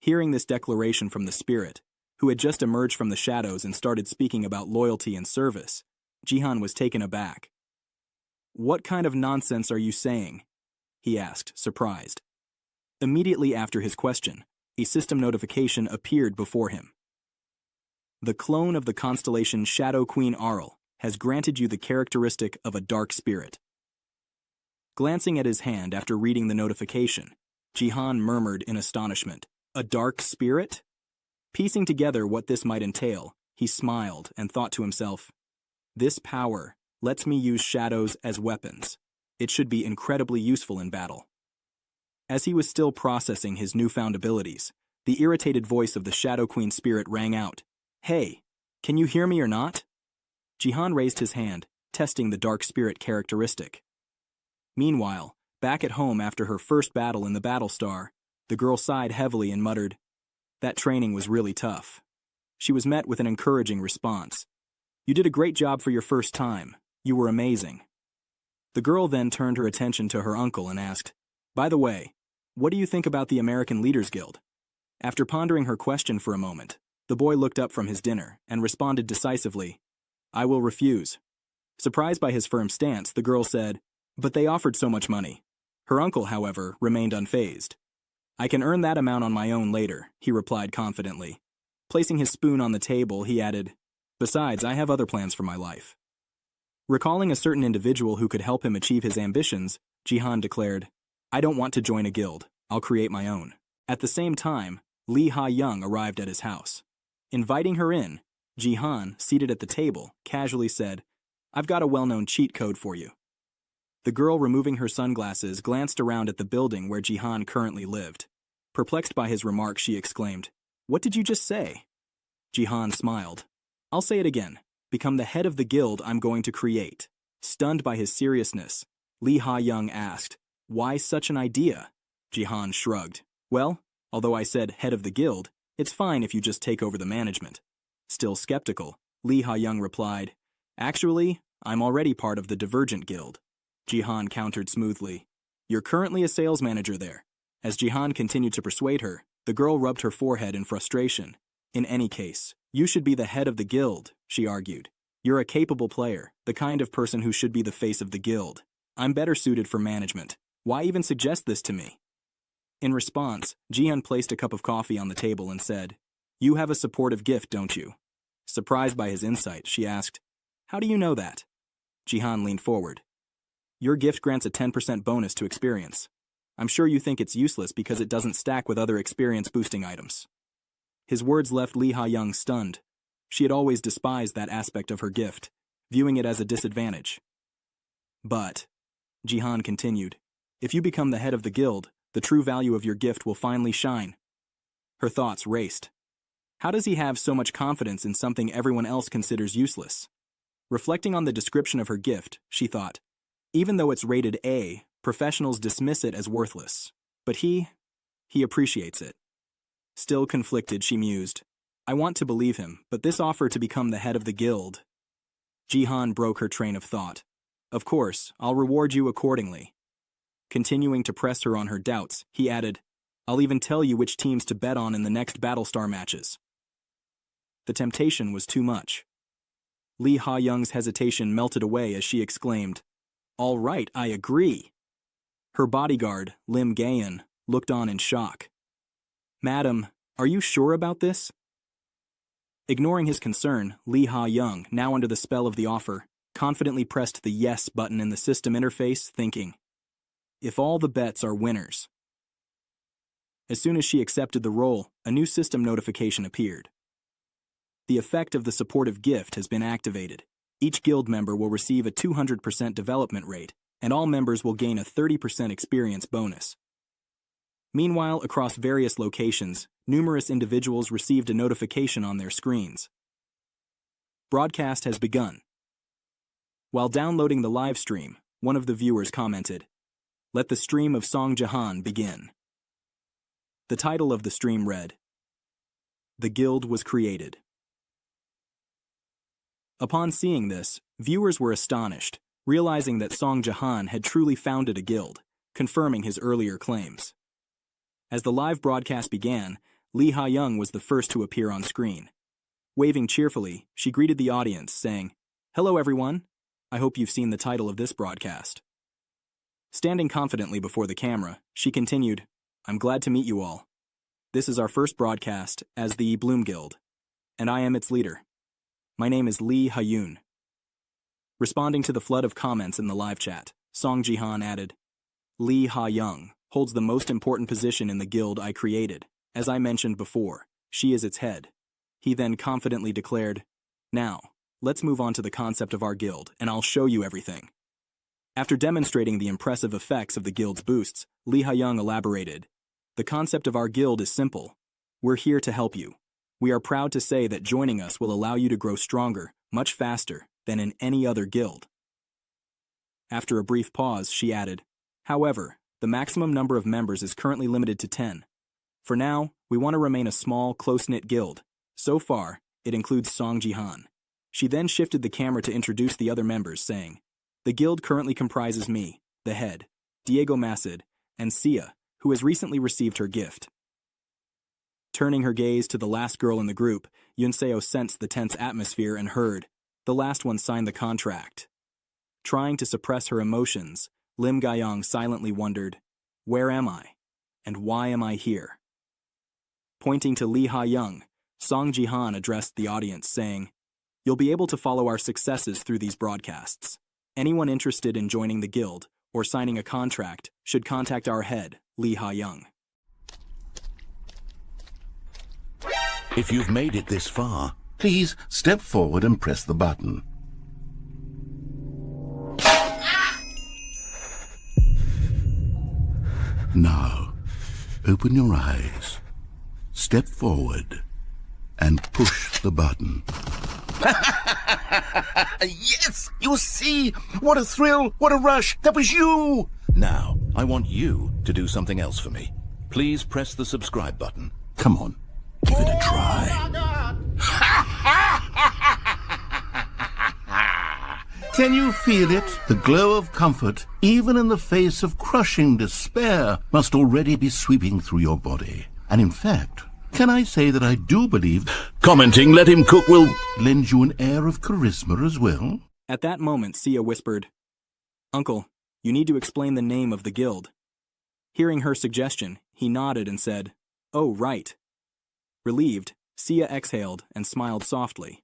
Hearing this declaration from the spirit, who had just emerged from the shadows and started speaking about loyalty and service, Jihan was taken aback. "What kind of nonsense are you saying?" he asked, surprised. Immediately after his question, a system notification appeared before him. The clone of the constellation Shadow Queen Arl has granted you the characteristic of a dark spirit. Glancing at his hand after reading the notification, Jihan murmured in astonishment, "A dark spirit?" Piecing together what this might entail, he smiled and thought to himself, "This power lets me use shadows as weapons. It should be incredibly useful in battle." As he was still processing his newfound abilities, the irritated voice of the Shadow Queen spirit rang out, "Hey, can you hear me or not?" Jihan raised his hand, testing the dark spirit characteristic. Meanwhile, back at home after her first battle in the Battlestar, the girl sighed heavily and muttered, "That training was really tough." She was met with an encouraging response. "You did a great job for your first time. You were amazing." The girl then turned her attention to her uncle and asked, "By the way, what do you think about the American Leaders Guild?" After pondering her question for a moment, the boy looked up from his dinner and responded decisively, "I will refuse." Surprised by his firm stance, the girl said, "But they offered so much money." Her uncle, however, remained unfazed. "I can earn that amount on my own later," he replied confidently. Placing his spoon on the table, he added, "Besides, I have other plans for my life." Recalling a certain individual who could help him achieve his ambitions, Jihan declared, "I don't want to join a guild. I'll create my own." At the same time, Lee Ha-young arrived at his house. Inviting her in, Jihan, seated at the table, casually said, "I've got a well-known cheat code for you." The girl, removing her sunglasses, glanced around at the building where Jihan currently lived. Perplexed by his remark, she exclaimed, "What did you just say?" Jihan smiled. "I'll say it again. Become the head of the guild I'm going to create." Stunned by his seriousness, Lee Ha-young asked, "Why such an idea?" Jihan shrugged. "Well, although I said head of the guild, it's fine if you just take over the management." Still skeptical, Lee Ha-young replied, "Actually, I'm already part of the Divergent Guild." Jihan countered smoothly, "You're currently a sales manager there." As Jihan continued to persuade her, the girl rubbed her forehead in frustration. "In any case, you should be the head of the guild," she argued. "You're a capable player, the kind of person who should be the face of the guild. I'm better suited for management. Why even suggest this to me?" In response, Jihan placed a cup of coffee on the table and said, "You have a supportive gift, don't you?" Surprised by his insight, she asked, "How do you know that?" Jihan leaned forward. "Your gift grants a 10% bonus to experience. I'm sure you think it's useless because it doesn't stack with other experience-boosting items." His words left Lee Ha-young stunned. She had always despised that aspect of her gift, viewing it as a disadvantage. "But," Jihan continued, "if you become the head of the guild, the true value of your gift will finally shine." Her thoughts raced. How does he have so much confidence in something everyone else considers useless? Reflecting on the description of her gift, she thought, even though it's rated A, professionals dismiss it as worthless. But he appreciates it. Still conflicted, she mused, "I want to believe him, but this offer to become the head of the guild..." Jihan broke her train of thought. "Of course, I'll reward you accordingly." Continuing to press her on her doubts, he added, "I'll even tell you which teams to bet on in the next Battlestar matches." The temptation was too much. Lee Ha-young's hesitation melted away as she exclaimed, "All right, I agree." Her bodyguard, Lim Gayan, looked on in shock. "Madam, are you sure about this?" Ignoring his concern, Lee Ha-young, now under the spell of the offer, confidently pressed the yes button in the system interface, thinking, "If all the bets are winners." As soon as she accepted the role, a new system notification appeared. The effect of the supportive gift has been activated. Each guild member will receive a 200% development rate, and all members will gain a 30% experience bonus. Meanwhile, across various locations, numerous individuals received a notification on their screens. Broadcast has begun. While downloading the live stream, one of the viewers commented, "Let the stream of Song Jihan begin." The title of the stream read, "The Guild was created." Upon seeing this, viewers were astonished, realizing that Song Jihan had truly founded a guild, confirming his earlier claims. As the live broadcast began, Lee Ha-young was the first to appear on screen. Waving cheerfully, she greeted the audience, saying, "Hello everyone, I hope you've seen the title of this broadcast." Standing confidently before the camera, she continued, "I'm glad to meet you all. This is our first broadcast as the Bloom Guild, and I am its leader. My name is Lee Ha-yoon." Responding to the flood of comments in the live chat, Song Jihan added, Lee Ha-young, holds the most important position in the guild I created. As I mentioned before, she is its head. He then confidently declared, "Now, let's move on to the concept of our guild, and I'll show you everything." After demonstrating the impressive effects of the guild's boosts, Lee Ha-young elaborated, "The concept of our guild is simple. We're here to help you. We are proud to say that joining us will allow you to grow stronger, much faster, than in any other guild." After a brief pause, she added, "However, the maximum number of members is currently limited to 10. For now, we want to remain a small, close-knit guild. So far, it includes Song Ji-han." She then shifted the camera to introduce the other members, saying, "The guild currently comprises me, the head, Diego Macid, and Sia, who has recently received her gift." Turning her gaze to the last girl in the group, Yunseo sensed the tense atmosphere and heard, "The last one signed the contract." Trying to suppress her emotions, Lim Gayong silently wondered, "Where am I? And why am I here?" Pointing to Lee Ha-young, Song Ji-han addressed the audience, saying, "You'll be able to follow our successes through these broadcasts. Anyone interested in joining the guild or signing a contract should contact our head, Lee Ha-young." If you've made it this far, Please step forward and press the button. Now, open your eyes, step forward, and push the button. Yes! You see! What a thrill! What a rush! That was you! now I want you to do something else for me. Please press the subscribe button. Come on, give it a try. Can you feel it? The glow of comfort, even in the face of crushing despair, must already be sweeping through your body. And in fact, can I say that I do believe Commenting "Let him cook" will lend you an air of charisma as well? At that moment, Sia whispered, "Uncle, you need to explain the name of the guild." Hearing her suggestion, he nodded and said, "Oh, right." Relieved, Sia exhaled and smiled softly.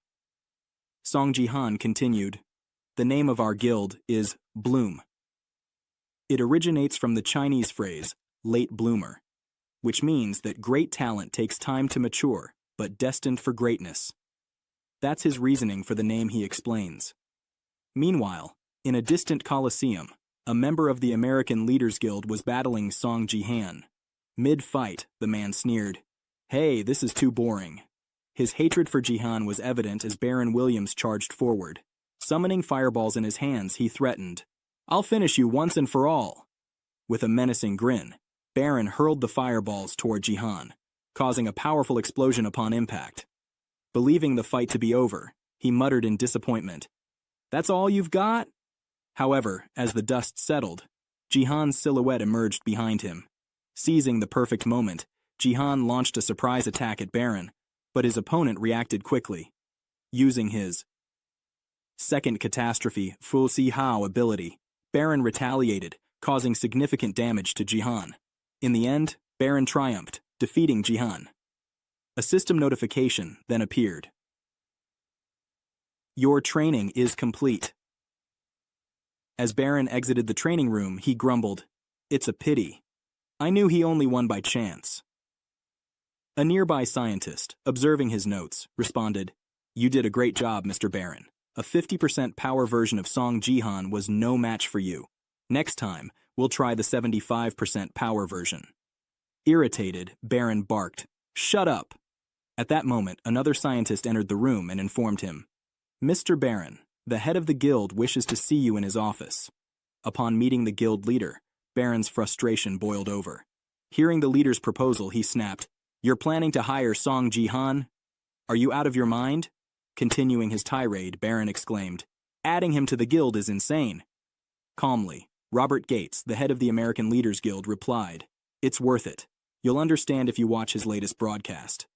Song Ji-han continued, "The name of our guild is Bloom. It originates from the Chinese phrase, late bloomer, which means that great talent takes time to mature, but destined for greatness. That's his reasoning for the name, he explains. Meanwhile, in a distant coliseum, a member of the American Leaders Guild was battling Song Ji-han. Mid-fight, the man sneered, "Hey, this is too boring." His hatred for Ji-han was evident as Baron Williams charged forward. Summoning fireballs in his hands, he threatened, "I'll finish you once and for all." With a menacing grin, Baron hurled the fireballs toward Ji-han, causing a powerful explosion upon impact. Believing the fight to be over, he muttered in disappointment, "That's all you've got?" However, as the dust settled, Ji-han's silhouette emerged behind him. Seizing the perfect moment, Ji-han launched a surprise attack at Baron, but his opponent reacted quickly. Using his second catastrophe, Fu Si Hao ability, Baron retaliated, causing significant damage to Ji-han. In the end, Baron triumphed, defeating Ji-han. A system notification then appeared. Your training is complete. As Baron exited the training room, he grumbled, "It's a pity. I knew he only won by chance." A nearby scientist, observing his notes, responded, "You did a great job, Mr. Baron. A 50% power version of Song Ji-han was no match for you. Next time, we'll try the 75% power version." Irritated, Baron barked, "Shut up!" At that moment, another scientist entered the room and informed him, "Mr. Baron, the head of the guild wishes to see you in his office." Upon meeting the guild leader, Baron's frustration boiled over. Hearing the leader's proposal, he snapped, "You're planning to hire Song Ji-han? Are you out of your mind?" Continuing his tirade, Baron exclaimed, "Adding him to the guild is insane." Calmly, Robert Gates, the head of the American Leaders Guild, replied, "It's worth it. You'll understand if you watch his latest broadcast."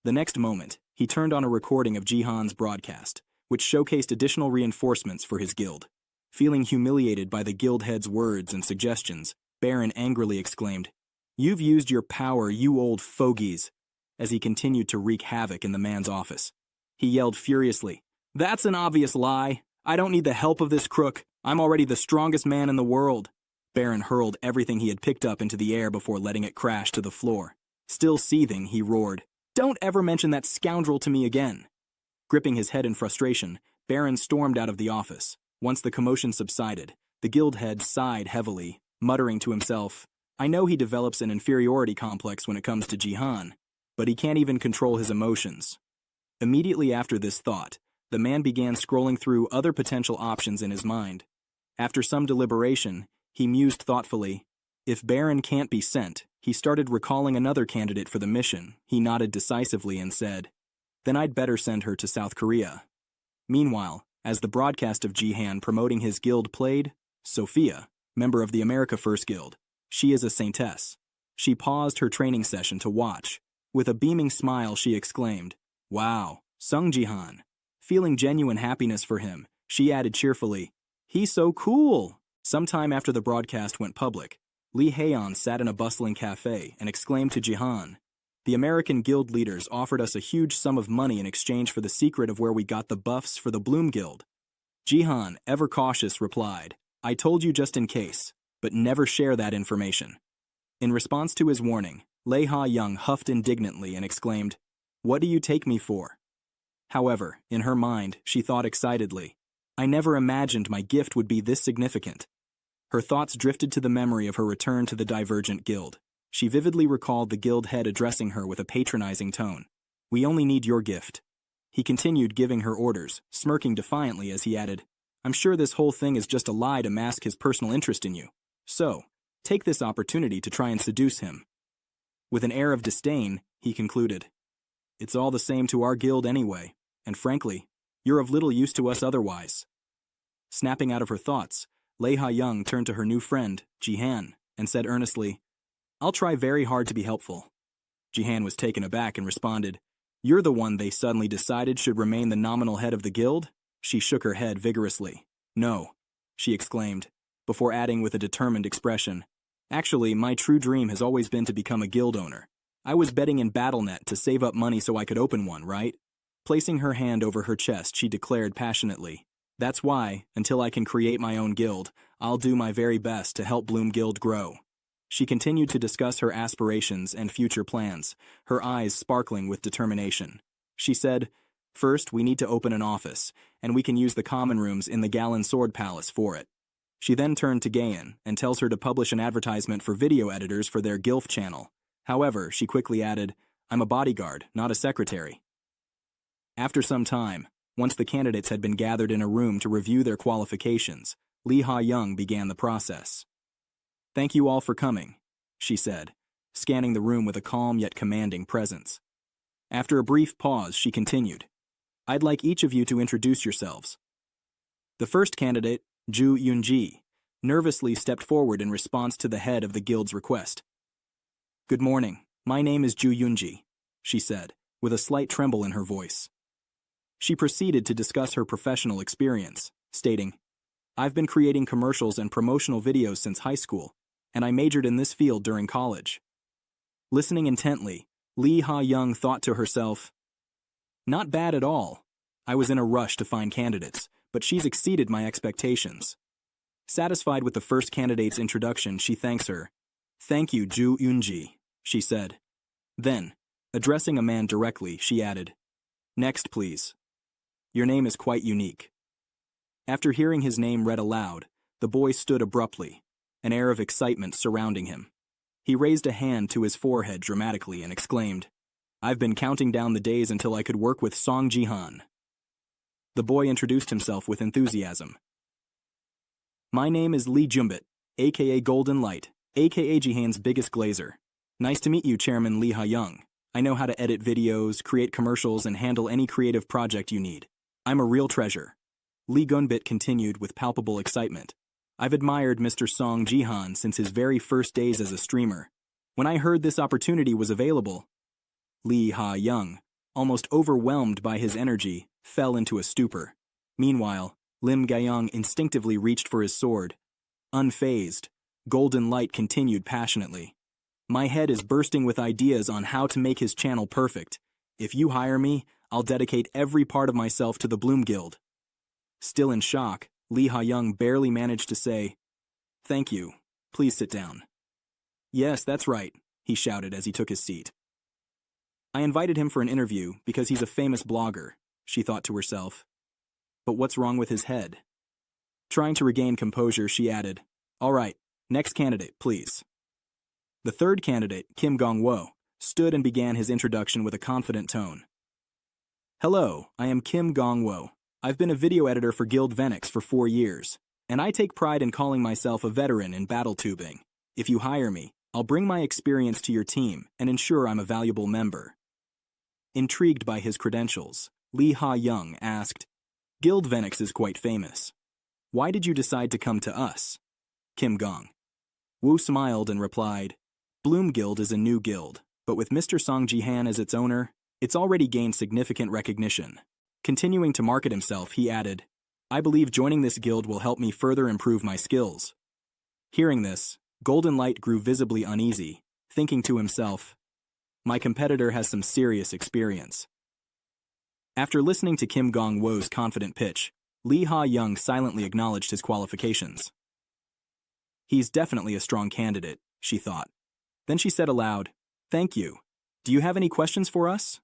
The next moment, he turned on a recording of Ji-han's broadcast, which showcased additional reinforcements for his guild. Feeling humiliated by the guild head's words and suggestions, Baron angrily exclaimed, "You've used your power, you old fogies," as he continued to wreak havoc in the man's office. He yelled furiously, "That's an obvious lie. I don't need the help of this crook. I'm already the strongest man in the world." Baron hurled everything he had picked up into the air before letting it crash to the floor. Still seething, he roared, "Don't ever mention that scoundrel to me again!" Gripping his head in frustration, Baron stormed out of the office. Once the commotion subsided, the guild head sighed heavily, muttering to himself, "I know he develops an inferiority complex when it comes to Jihan, but he can't even control his emotions." Immediately after this thought, the man began scrolling through other potential options in his mind. After some deliberation, he mused thoughtfully. If Baron can't be sent, he started recalling another candidate for the mission. He nodded decisively and said, "Then I'd better send her to South Korea." Meanwhile, as the broadcast of Jihan promoting his guild played, Sophia, member of the America First Guild, she is a saintess. She paused her training session to watch. With a beaming smile, she exclaimed, "Wow, Sung Jihan." Feeling genuine happiness for him, she added cheerfully, "He's so cool." Sometime after the broadcast went public, Lee Haeon sat in a bustling cafe and exclaimed to Jihan, "The American Guild leaders offered us a huge sum of money in exchange for the secret of where we got the buffs for the Bloom Guild." Jihan, ever cautious, replied, "I told you just in case, but never share that information." In response to his warning, Lei Ha-young huffed indignantly and exclaimed, "What do you take me for?" However, in her mind, she thought excitedly, "I never imagined my gift would be this significant." Her thoughts drifted to the memory of her return to the Divergent Guild. She vividly recalled the guild head addressing her with a patronizing tone. "We only need your gift." He continued giving her orders, smirking defiantly as he added, "I'm sure this whole thing is just a lie to mask his personal interest in you. So, take this opportunity to try and seduce him." With an air of disdain, he concluded, "It's all the same to our guild anyway, and frankly, you're of little use to us otherwise." Snapping out of her thoughts, Lei Ha-young turned to her new friend, Jihan, and said earnestly, "I'll try very hard to be helpful." Jihan was taken aback and responded, "You're the one they suddenly decided should remain the nominal head of the guild?" She shook her head vigorously. "No," she exclaimed, before adding with a determined expression, "Actually, my true dream has always been to become a guild owner. I was betting in BattleNet to save up money so I could open one, right?" Placing her hand over her chest, she declared passionately, "That's why, until I can create my own guild, I'll do my very best to help Bloom Guild grow." She continued to discuss her aspirations and future plans, her eyes sparkling with determination. She said, "First, we need to open an office, and we can use the common rooms in the Gallon Sword Palace for it." She then turned to Gayan and tells her to publish an advertisement for video editors for their GILF channel. However, she quickly added, "I'm a bodyguard, not a secretary." After some time, once the candidates had been gathered in a room to review their qualifications, Lee Ha-young began the process. "Thank you all for coming," she said, scanning the room with a calm yet commanding presence. After a brief pause, she continued, "I'd like each of you to introduce yourselves." The first candidate, Ju Yunji, nervously stepped forward in response to the head of the guild's request. "Good morning, my name is Ju Yunji," she said, with a slight tremble in her voice. She proceeded to discuss her professional experience, stating, "I've been creating commercials and promotional videos since high school, and I majored in this field during college." Listening intently, Lee Ha-young thought to herself, "Not bad at all. I was in a rush to find candidates, but she's exceeded my expectations." Satisfied with the first candidate's introduction, she thanks her. "Thank you, Ju Yunji," she said. Then, addressing a man directly, she added, "Next, please. Your name is quite unique." After hearing his name read aloud, the boy stood abruptly, an air of excitement surrounding him. He raised a hand to his forehead dramatically and exclaimed, "I've been counting down the days until I could work with Song Jihan." The boy introduced himself with enthusiasm. "My name is Lee Jumbit, aka Golden Light, aka Jihan's biggest glazer. Nice to meet you, Chairman Lee Ha-young. I know how to edit videos, create commercials, and handle any creative project you need. I'm a real treasure." Lee Gunbit continued with palpable excitement. "I've admired Mr. Song Jihan since his very first days as a streamer. When I heard this opportunity was available..." Lee Ha-young, almost overwhelmed by his energy, fell into a stupor. Meanwhile, Lim Gayong instinctively reached for his sword. Unfazed, Golden Light continued passionately, "My head is bursting with ideas on how to make his channel perfect. If you hire me, I'll dedicate every part of myself to the Bloom Guild." Still in shock, Lee Ha-young barely managed to say, "Thank you. Please sit down." "Yes, that's right," he shouted as he took his seat. "I invited him for an interview because he's a famous blogger," she thought to herself. But what's wrong with his head? Trying to regain composure, she added, "All right, next candidate, please." The third candidate, Kim Gong-wo, stood and began his introduction with a confident tone. "Hello, I am Kim Gong-wo. I've been a video editor for Guild Venix for 4 years, and I take pride in calling myself a veteran in battle tubing. If you hire me, I'll bring my experience to your team and ensure I'm a valuable member." Intrigued by his credentials, Lee Ha-young asked, "Guild Venix is quite famous. Why did you decide to come to us?" Kim Gong-wo smiled and replied, "Bloom Guild is a new guild, but with Mr. Song Ji-han as its owner, it's already gained significant recognition." Continuing to market himself, he added, "I believe joining this guild will help me further improve my skills." Hearing this, Golden Light grew visibly uneasy, thinking to himself, "My competitor has some serious experience." After listening to Kim Gong-wo's confident pitch, Lee Ha-young silently acknowledged his qualifications. "He's definitely a strong candidate," she thought. Then she said aloud, "Thank you. Do you have any questions for us?"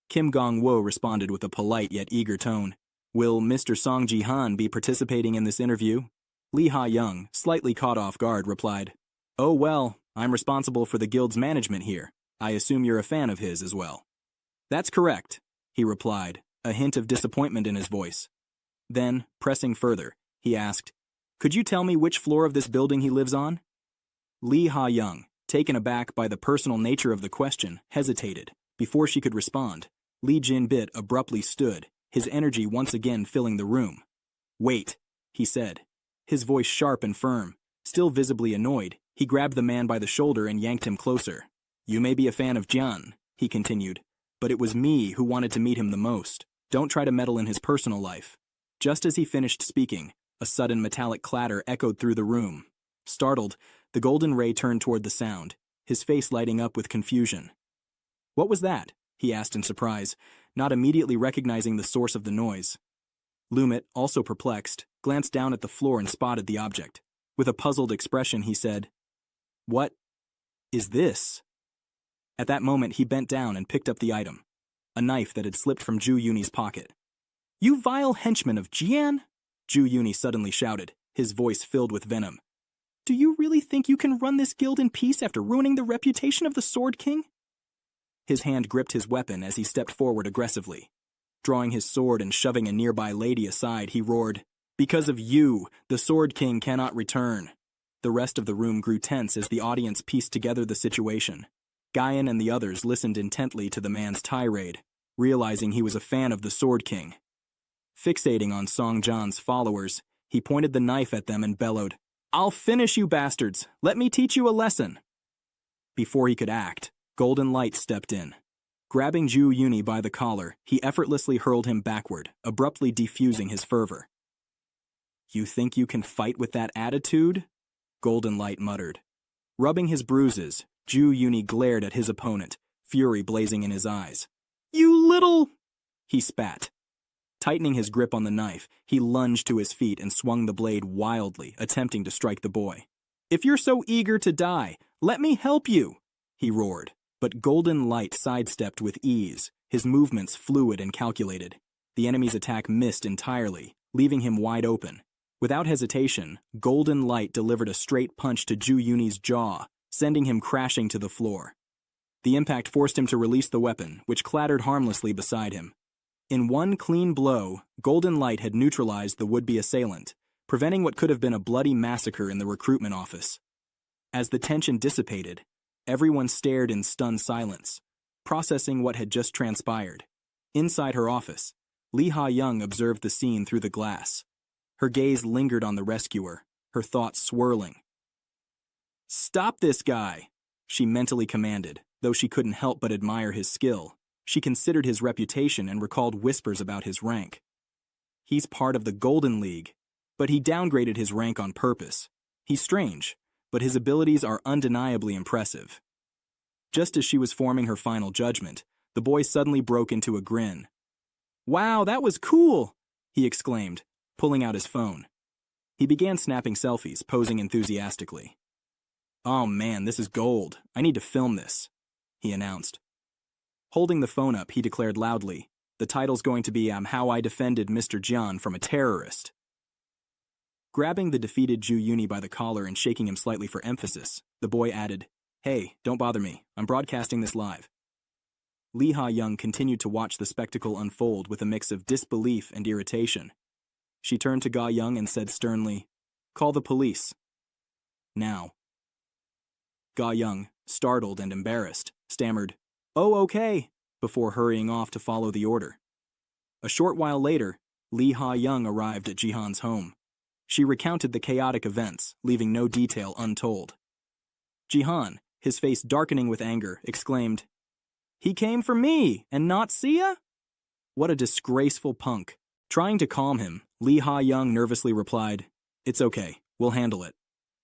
Kim Gong-wo responded with a polite yet eager tone. "Will Mr. Song Ji-han be participating in this interview?" Lee Ha-young, slightly caught off guard, replied, "Oh well, I'm responsible for the guild's management here. I assume you're a fan of his as well." "That's correct," he replied, a hint of disappointment in his voice. Then, pressing further, he asked, "Could you tell me which floor of this building he lives on?" Lee Ha-young, taken aback by the personal nature of the question, hesitated. Before she could respond, Lee Jin-bit abruptly stood, his energy once again filling the room. "Wait," he said, his voice sharp and firm. Still visibly annoyed, he grabbed the man by the shoulder and yanked him closer. "You may be a fan of Jian," he continued, "but it was me who wanted to meet him the most. Don't try to meddle in his personal life." Just as he finished speaking, a sudden metallic clatter echoed through the room. Startled, the golden ray turned toward the sound, his face lighting up with confusion. "What was that?" he asked in surprise, not immediately recognizing the source of the noise. Lumit, also perplexed, glanced down at the floor and spotted the object. With a puzzled expression, he said, "What is this?" At that moment, he bent down and picked up the item, a knife that had slipped from Ju Yuni's pocket. "You vile henchman of Jian!" Ju Yuni suddenly shouted, his voice filled with venom. "Do you really think you can run this guild in peace after ruining the reputation of the Sword King?" His hand gripped his weapon as he stepped forward aggressively. Drawing his sword and shoving a nearby lady aside, he roared, "Because of you, the Sword King cannot return." The rest of the room grew tense as the audience pieced together the situation. Guyan and the others listened intently to the man's tirade, realizing he was a fan of the Sword King. Fixating on Song Jan's followers, he pointed the knife at them and bellowed, "I'll finish you bastards! Let me teach you a lesson!" Before he could act, Golden Light stepped in. Grabbing Ju Yuni by the collar, he effortlessly hurled him backward, abruptly defusing his fervor. "You think you can fight with that attitude?" Golden Light muttered. Rubbing his bruises, Ju Yuni glared at his opponent, fury blazing in his eyes. "You little—" he spat. Tightening his grip on the knife, he lunged to his feet and swung the blade wildly, attempting to strike the boy. "If you're so eager to die, let me help you!" he roared. But Golden Light sidestepped with ease, his movements fluid and calculated. The enemy's attack missed entirely, leaving him wide open. Without hesitation, Golden Light delivered a straight punch to Ju Yuni's jaw, sending him crashing to the floor. The impact forced him to release the weapon, which clattered harmlessly beside him. In one clean blow, Golden Light had neutralized the would-be assailant, preventing what could have been a bloody massacre in the recruitment office. As the tension dissipated, everyone stared in stunned silence, processing what had just transpired. Inside her office, Lee Ha-young observed the scene through the glass. Her gaze lingered on the rescuer, her thoughts swirling. "Stop this guy!" she mentally commanded, though she couldn't help but admire his skill. She considered his reputation and recalled whispers about his rank. He's part of the Golden League, but he downgraded his rank on purpose. He's strange, but his abilities are undeniably impressive. Just as she was forming her final judgment, the boy suddenly broke into a grin. "Wow, that was cool!" he exclaimed, pulling out his phone. He began snapping selfies, posing enthusiastically. "Oh man, this is gold. I need to film this," he announced. Holding the phone up, he declared loudly, "The title's going to be How I Defended Mr. Jian from a Terrorist." Grabbing the defeated Ju Yuni by the collar and shaking him slightly for emphasis, the boy added, "Hey, don't bother me. I'm broadcasting this live." Lee Ha-young continued to watch the spectacle unfold with a mix of disbelief and irritation. She turned to Ga-young and said sternly, "Call the police. Now." Ga-young, startled and embarrassed, stammered, "Oh, okay," before hurrying off to follow the order. A short while later, Lee Ha-young arrived at Jihan's home. She recounted the chaotic events, leaving no detail untold. Jihan, his face darkening with anger, exclaimed, "He came for me, and not Sia? What a disgraceful punk." Trying to calm him, Lee Ha-young nervously replied, "It's okay, we'll handle it."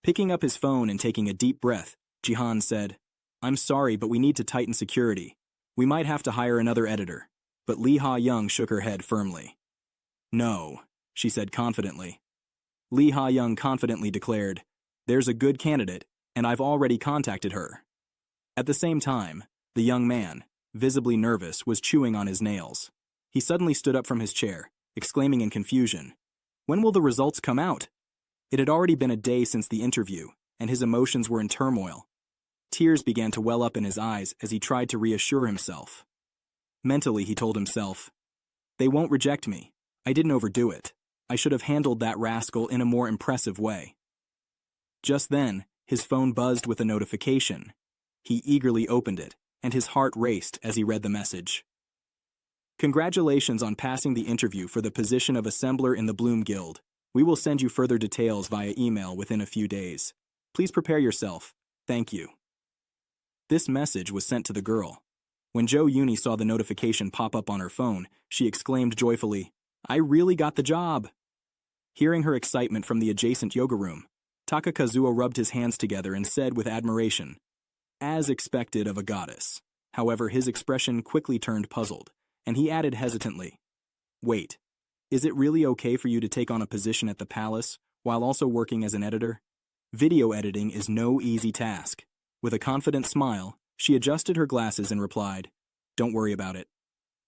Picking up his phone and taking a deep breath, Jihan said, "I'm sorry, but we need to tighten security. We might have to hire another editor." But Lee Ha-young shook her head firmly. "No," she said confidently. Lee Ha-young confidently declared, "There's a good candidate, and I've already contacted her." At the same time, the young man, visibly nervous, was chewing on his nails. He suddenly stood up from his chair, exclaiming in confusion, "When will the results come out?" It had already been a day since the interview, and his emotions were in turmoil. Tears began to well up in his eyes as he tried to reassure himself. Mentally, he told himself, "They won't reject me. I didn't overdo it. I should have handled that rascal in a more impressive way." Just then, his phone buzzed with a notification. He eagerly opened it, and his heart raced as he read the message. "Congratulations on passing the interview for the position of assembler in the Bloom Guild. We will send you further details via email within a few days. Please prepare yourself. Thank you." This message was sent to the girl. When Jo Yuni saw the notification pop up on her phone, she exclaimed joyfully, "I really got the job." Hearing her excitement from the adjacent yoga room, Takakazuo rubbed his hands together and said with admiration, "As expected of a goddess." However, his expression quickly turned puzzled, and he added hesitantly, "Wait, is it really okay for you to take on a position at the palace while also working as an editor? Video editing is no easy task." With a confident smile, she adjusted her glasses and replied, "Don't worry about it."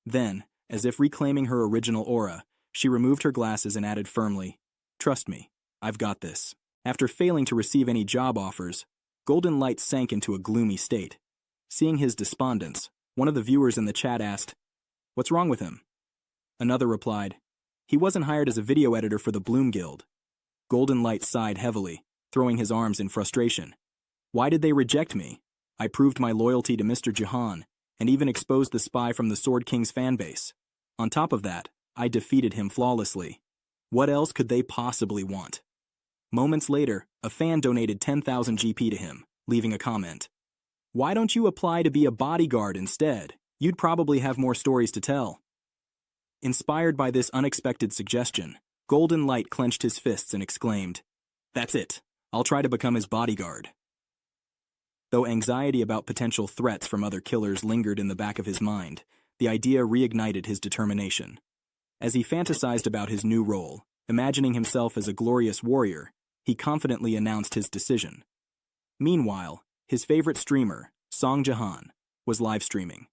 Then, as if reclaiming her original aura, she removed her glasses and added firmly, "Trust me, I've got this." After failing to receive any job offers, Golden Light sank into a gloomy state. Seeing his despondence, one of the viewers in the chat asked, "What's wrong with him?" Another replied, "He wasn't hired as a video editor for the Bloom Guild." Golden Light sighed heavily, throwing his arms in frustration. "Why did they reject me? I proved my loyalty to Mr. Jihan, and even exposed the spy from the Sword King's fanbase. On top of that, I defeated him flawlessly. What else could they possibly want?" Moments later, a fan donated 10,000 GP to him, leaving a comment. "Why don't you apply to be a bodyguard instead? You'd probably have more stories to tell." Inspired by this unexpected suggestion, Golden Light clenched his fists and exclaimed, "That's it. I'll try to become his bodyguard." Though anxiety about potential threats from other killers lingered in the back of his mind, the idea reignited his determination. As he fantasized about his new role, imagining himself as a glorious warrior, he confidently announced his decision. Meanwhile, his favorite streamer, Song Jahan, was live streaming.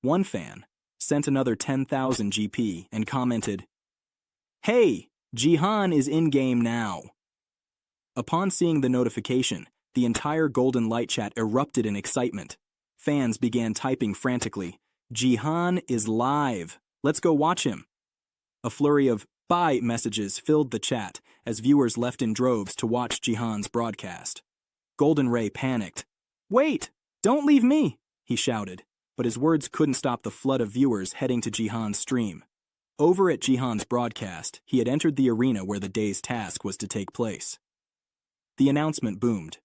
One fan sent another 10,000 GP and commented, "Hey, Jihan is in-game now." Upon seeing the notification, the entire Golden Light chat erupted in excitement. Fans began typing frantically, "Jihan is live. Let's go watch him." A flurry of "bye" messages filled the chat as viewers left in droves to watch Jihan's broadcast. Golden Ray panicked. "Wait! Don't leave me!" he shouted, but his words couldn't stop the flood of viewers heading to Jihan's stream. Over at Jihan's broadcast, he had entered the arena where the day's task was to take place. The announcement boomed.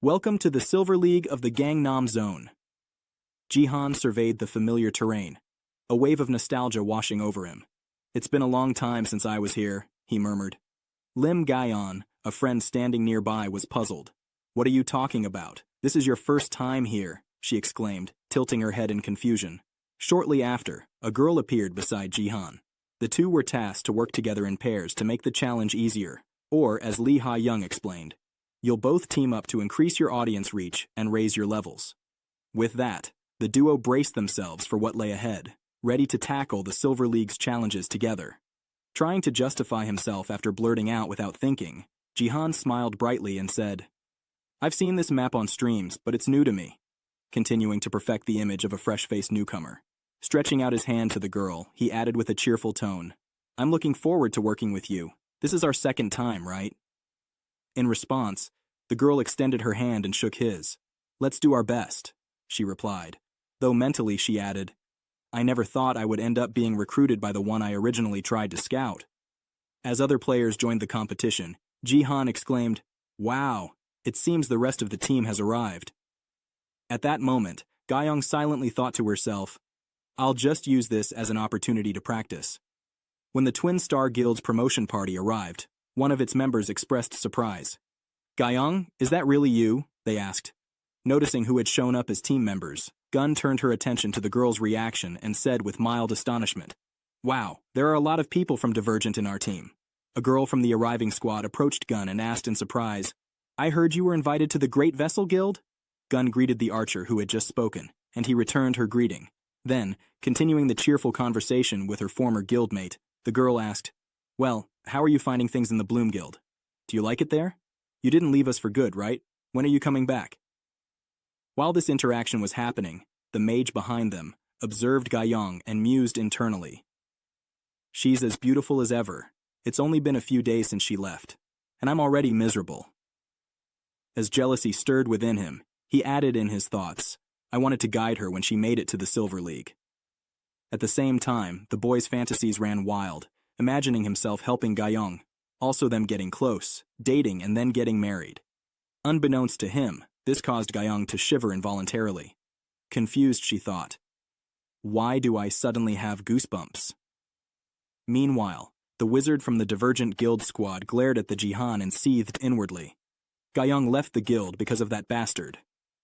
"Welcome to the Silver League of the Gangnam Zone." Jihan surveyed the familiar terrain, a wave of nostalgia washing over him. "It's been a long time since I was here," he murmured. Lim Gayon, a friend standing nearby, was puzzled. "What are you talking about? This is your first time here," she exclaimed, tilting her head in confusion. Shortly after, a girl appeared beside Jihan. The two were tasked to work together in pairs to make the challenge easier, or, as Lee Ha-young explained, You'll both team up to increase your audience reach and raise your levels. With that, the duo braced themselves for what lay ahead, ready to tackle the Silver League's challenges together. Trying to justify himself after blurting out without thinking, Jihan smiled brightly and said, "I've seen this map on streams, but it's new to me," continuing to perfect the image of a fresh-faced newcomer. Stretching out his hand to the girl, he added with a cheerful tone, "I'm looking forward to working with you. This is our second time, right?" In response, the girl extended her hand and shook his. "Let's do our best," she replied, though mentally she added, "I never thought I would end up being recruited by the one I originally tried to scout." As other players joined the competition, Jihan exclaimed, "Wow, it seems the rest of the team has arrived." At that moment, Gayong silently thought to herself, "I'll just use this as an opportunity to practice." When the Twin Star Guild's promotion party arrived, one of its members expressed surprise. "Gayong, is that really you?" they asked. Noticing who had shown up as team members, Gun turned her attention to the girl's reaction and said with mild astonishment, "Wow, there are a lot of people from Divergent in our team." A girl from the arriving squad approached Gun and asked in surprise, "I heard you were invited to the Great Vessel Guild?" Gun greeted the archer who had just spoken, and he returned her greeting. Then, continuing the cheerful conversation with her former guildmate, the girl asked, "Well, how are you finding things in the Bloom Guild? Do you like it there? You didn't leave us for good, right? When are you coming back?" While this interaction was happening, the mage behind them observed Gayong and mused internally. "She's as beautiful as ever. It's only been a few days since she left, and I'm already miserable." As jealousy stirred within him, he added in his thoughts, "I wanted to guide her when she made it to the Silver League." At the same time, the boy's fantasies ran wild, imagining himself helping Gayong, also them getting close, dating and then getting married. Unbeknownst to him, this caused Gayong to shiver involuntarily. Confused, she thought, "Why do I suddenly have goosebumps?" Meanwhile, the wizard from the Divergent Guild squad glared at the Jihan and seethed inwardly. Gayong left the guild because of that bastard.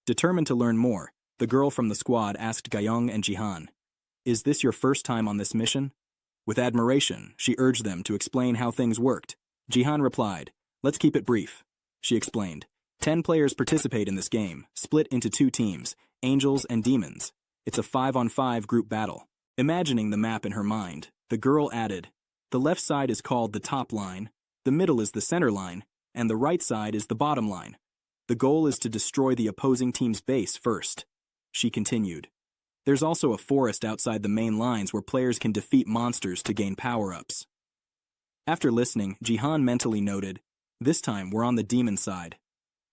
Determined to learn more, the girl from the squad asked Gayong and Jihan, "Is this your first time on this mission?" With admiration, she urged them to explain how things worked. Jihan replied, "Let's keep it brief." She explained, 10 players participate in this game, split into 2 teams, angels and demons. It's a 5-on-5 group battle. Imagining the map in her mind, the girl added, "The left side is called the top line, the middle is the center line, and the right side is the bottom line. The goal is to destroy the opposing team's base first." She continued, "There's also a forest outside the main lines where players can defeat monsters to gain power-ups." After listening, Jihan mentally noted, "This time we're on the demon side."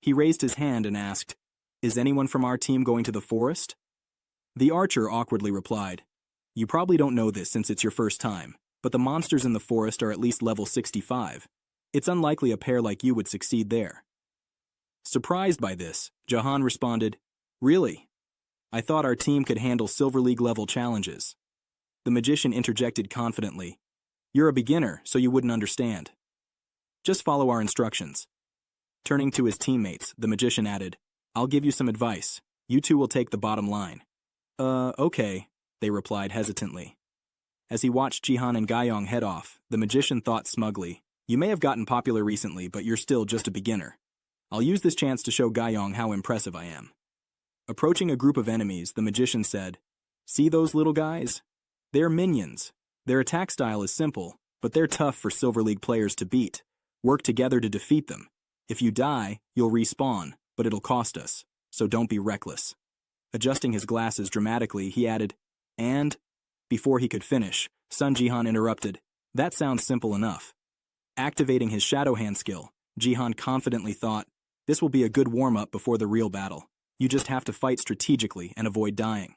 He raised his hand and asked, "Is anyone from our team going to the forest?" The archer awkwardly replied, "You probably don't know this since it's your first time, but the monsters in the forest are at least level 65. It's unlikely a pair like you would succeed there." Surprised by this, Jahan responded, "Really? I thought our team could handle Silver League level challenges." The magician interjected confidently, "You're a beginner, so you wouldn't understand. Just follow our instructions." Turning to his teammates, the magician added, "I'll give you some advice. You two will take the bottom line." Okay, they replied hesitantly. As he watched Jihan and Gayong head off, the magician thought smugly, "You may have gotten popular recently, but you're still just a beginner. I'll use this chance to show Gayong how impressive I am." Approaching a group of enemies, the magician said, "See those little guys? They're minions. Their attack style is simple, but they're tough for Silver League players to beat. Work together to defeat them. If you die, you'll respawn, but it'll cost us, so don't be reckless." Adjusting his glasses dramatically, he added, "And?" Before he could finish, Sun Jihan interrupted, "That sounds simple enough." Activating his shadow hand skill, Jihan confidently thought, "This will be a good warm-up before the real battle. You just have to fight strategically and avoid dying."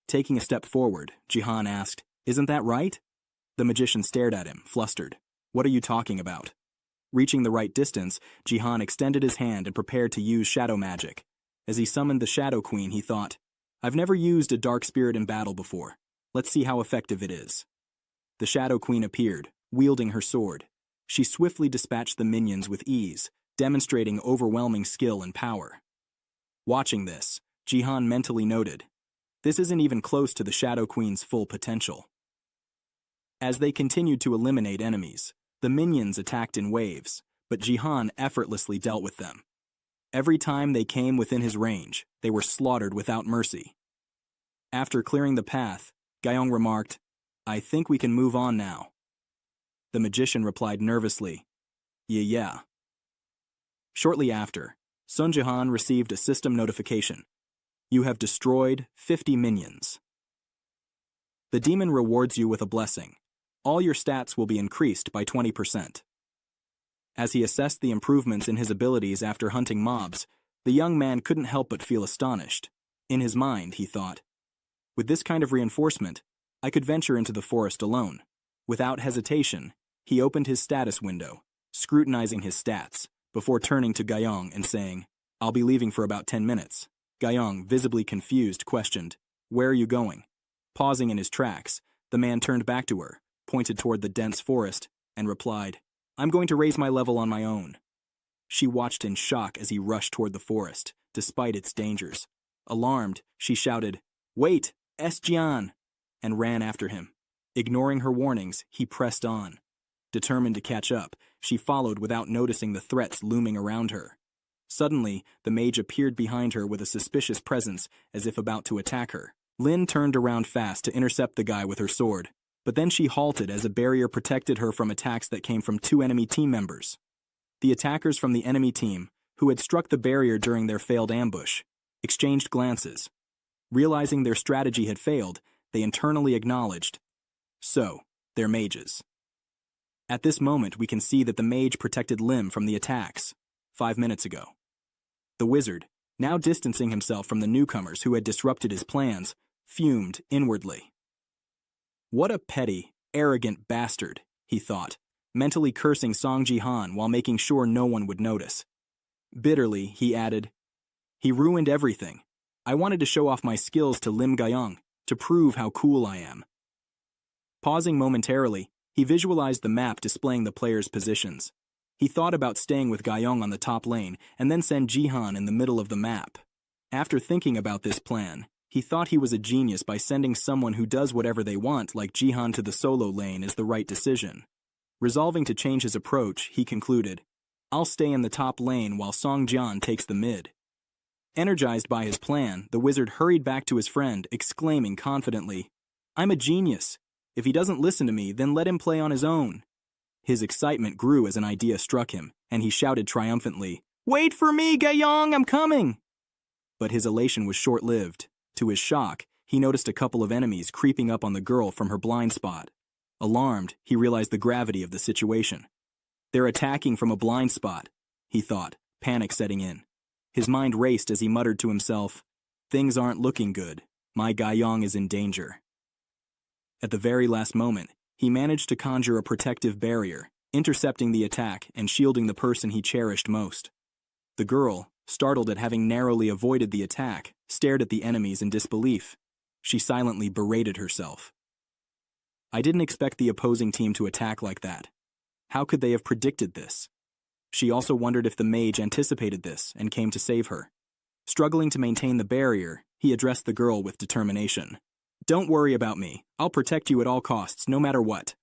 Taking a step forward, Jihan asked, "Isn't that right?" The magician stared at him, flustered. "What are you talking about?" Reaching the right distance, Jihan extended his hand and prepared to use shadow magic. As he summoned the Shadow Queen, he thought, "I've never used a dark spirit in battle before. Let's see how effective it is." The Shadow Queen appeared, wielding her sword. She swiftly dispatched the minions with ease, demonstrating overwhelming skill and power. Watching this, Jihan mentally noted, "This isn't even close to the Shadow Queen's full potential." As they continued to eliminate enemies, the minions attacked in waves, but Jihan effortlessly dealt with them. Every time they came within his range, they were slaughtered without mercy. After clearing the path, Gayong remarked, "I think we can move on now." The magician replied nervously, Yeah. Shortly after, Sun Jihan received a system notification. You have destroyed 50 minions. The demon rewards you with a blessing. All your stats will be increased by 20%. As he assessed the improvements in his abilities after hunting mobs, the young man couldn't help but feel astonished. In his mind, he thought, with this kind of reinforcement, I could venture into the forest alone. Without hesitation, he opened his status window, scrutinizing his stats, before turning to Gayong and saying, I'll be leaving for about 10 minutes. Gayong, visibly confused, questioned, Where are you going? Pausing in his tracks, the man turned back to her, pointed toward the dense forest, and replied, I'm going to raise my level on my own. She watched in shock as he rushed toward the forest, despite its dangers. Alarmed, she shouted, Wait, Jian, and ran after him. Ignoring her warnings, he pressed on. Determined to catch up, she followed without noticing the threats looming around her. Suddenly, the mage appeared behind her with a suspicious presence, as if about to attack her. Lin turned around fast to intercept the guy with her sword, but then she halted as a barrier protected her from attacks that came from 2 enemy team members. The attackers from the enemy team, who had struck the barrier during their failed ambush, exchanged glances. Realizing their strategy had failed, they internally acknowledged, So, they're mages. At this moment, we can see that the mage protected Lim from the attacks 5 minutes ago. The wizard, now distancing himself from the newcomers who had disrupted his plans, fumed inwardly. What a petty, arrogant bastard, he thought, mentally cursing Song Jihan while making sure no one would notice. Bitterly, he added, He ruined everything. I wanted to show off my skills to Lim Gayong, to prove how cool I am. Pausing momentarily, he visualized the map displaying the players' positions. He thought about staying with Gayong on the top lane and then send Jihan in the middle of the map. After thinking about this plan, he thought he was a genius by sending someone who does whatever they want like Jihan to the solo lane is the right decision. Resolving to change his approach, he concluded, I'll stay in the top lane while Song Jian takes the mid. Energized by his plan, the wizard hurried back to his friend, exclaiming confidently, I'm a genius. If he doesn't listen to me, then let him play on his own. His excitement grew as an idea struck him, and he shouted triumphantly, Wait for me, Gayong, I'm coming! But his elation was short-lived. To his shock, he noticed a couple of enemies creeping up on the girl from her blind spot. Alarmed, he realized the gravity of the situation. They're attacking from a blind spot, he thought, panic setting in. His mind raced as he muttered to himself, Things aren't looking good. My Gayong is in danger. At the very last moment, he managed to conjure a protective barrier, intercepting the attack and shielding the person he cherished most. The girl, startled at having narrowly avoided the attack, stared at the enemies in disbelief. She silently berated herself. I didn't expect the opposing team to attack like that. How could they have predicted this? She also wondered if the mage anticipated this and came to save her. Struggling to maintain the barrier, he addressed the girl with determination. Don't worry about me. I'll protect you at all costs, no matter what.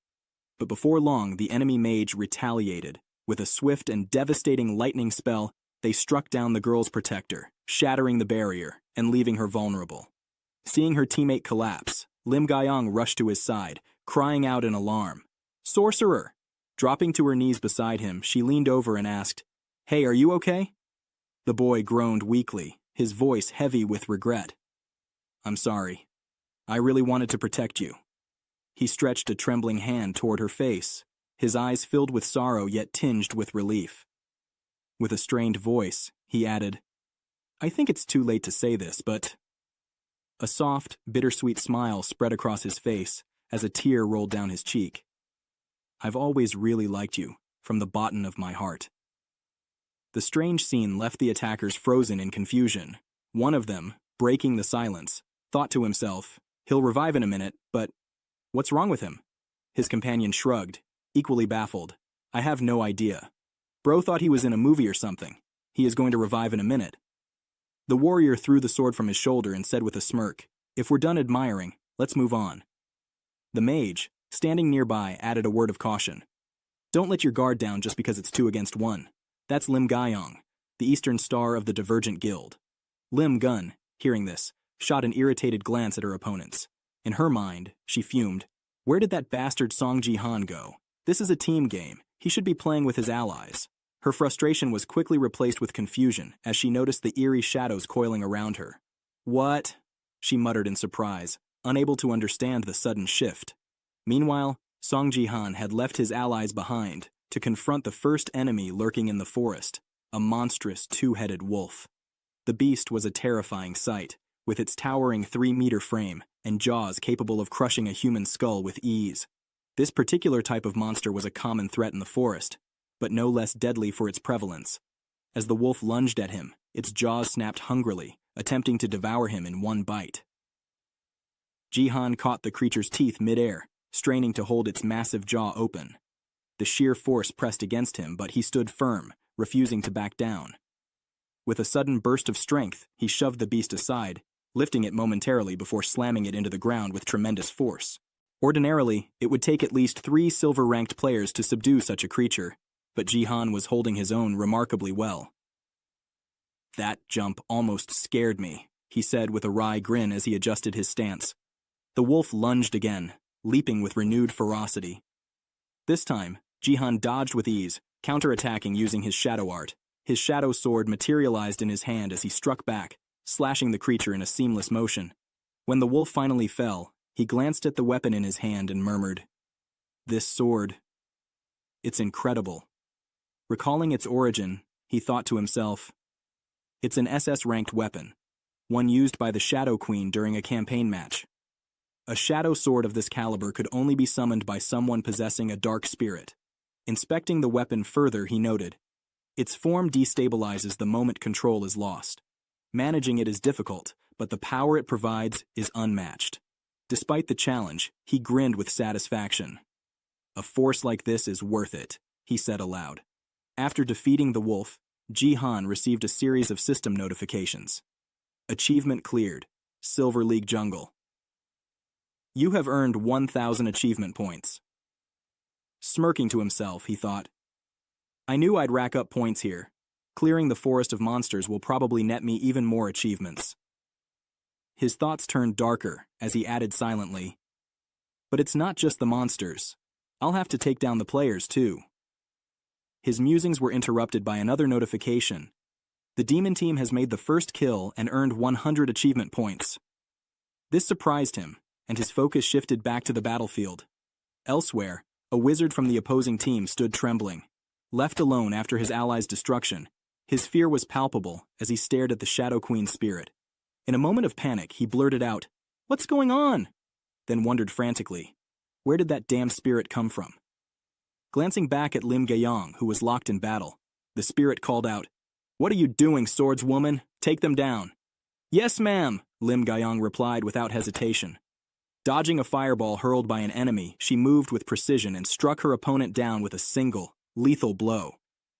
But before long, the enemy mage retaliated. With a swift and devastating lightning spell, they struck down the girl's protector, shattering the barrier and leaving her vulnerable. Seeing her teammate collapse, Lim Gayong rushed to his side, crying out in alarm. Sorcerer! Dropping to her knees beside him, she leaned over and asked, Hey, are you okay? The boy groaned weakly, his voice heavy with regret. I'm sorry. I really wanted to protect you. He stretched a trembling hand toward her face, his eyes filled with sorrow yet tinged with relief. With a strained voice, he added, I think it's too late to say this, but... A soft, bittersweet smile spread across his face as a tear rolled down his cheek. I've always really liked you, from the bottom of my heart. The strange scene left the attackers frozen in confusion. One of them, breaking the silence, thought to himself, He'll revive in a minute, but what's wrong with him? His companion shrugged, equally baffled. I have no idea. Bro thought he was in a movie or something. He is going to revive in a minute. The warrior threw the sword from his shoulder and said with a smirk, If we're done admiring, let's move on. The mage, standing nearby, added a word of caution. Don't let your guard down just because it's 2 against 1. That's Lim Gayong. the Eastern Star of the Divergent Guild. Lim Gun, hearing this, shot an irritated glance at her opponents. In her mind, she fumed. Where did that bastard Song Ji-han go? This is a team game. He should be playing with his allies. Her frustration was quickly replaced with confusion as she noticed the eerie shadows coiling around her. What? She muttered in surprise, unable to understand the sudden shift. Meanwhile, Song Ji-han had left his allies behind to confront the first enemy lurking in the forest, a monstrous two-headed wolf. The beast was a terrifying sight, with its towering 3-meter frame and jaws capable of crushing a human skull with ease. This particular type of monster was a common threat in the forest, but no less deadly for its prevalence. As the wolf lunged at him, its jaws snapped hungrily, attempting to devour him in one bite. Ji-han caught the creature's teeth mid-air, straining to hold its massive jaw open. The sheer force pressed against him, but he stood firm, refusing to back down. With a sudden burst of strength, he shoved the beast aside, lifting it momentarily before slamming it into the ground with tremendous force. Ordinarily, it would take at least 3 silver-ranked players to subdue such a creature, but Ji-han was holding his own remarkably well. That jump almost scared me, he said with a wry grin as he adjusted his stance. The wolf lunged again, leaping with renewed ferocity. This time, Ji-han dodged with ease, counterattacking using his shadow art. His shadow sword materialized in his hand as he struck back, slashing the creature in a seamless motion. When the wolf finally fell, he glanced at the weapon in his hand and murmured, "This sword, it's incredible." Recalling its origin, he thought to himself, "It's an SS-ranked weapon, one used by the Shadow Queen during a campaign match. A shadow sword of this caliber could only be summoned by someone possessing a dark spirit." Inspecting the weapon further, he noted, "Its form destabilizes the moment control is lost. Managing it is difficult, but the power it provides is unmatched." Despite the challenge, he grinned with satisfaction. "A force like this is worth it," he said aloud. After defeating the wolf, Ji-han received a series of system notifications. Achievement cleared. Silver League Jungle. You have earned 1,000 achievement points. Smirking to himself, he thought, I knew I'd rack up points here. Clearing the forest of monsters will probably net me even more achievements. His thoughts turned darker as he added silently, but it's not just the monsters. I'll have to take down the players too. His musings were interrupted by another notification. The demon team has made the first kill and earned 100 achievement points. This surprised him, and his focus shifted back to the battlefield. Elsewhere, a wizard from the opposing team stood trembling. Left alone after his ally's destruction, his fear was palpable as he stared at the Shadow Queen's spirit. In a moment of panic, he blurted out, "What's going on?" Then wondered frantically, where did that damned spirit come from? Glancing back at Lim Gayong, who was locked in battle, the spirit called out, "What are you doing, swordswoman? Take them down." "Yes, ma'am," Lim Gayong replied without hesitation. Dodging a fireball hurled by an enemy, she moved with precision and struck her opponent down with a single, lethal blow.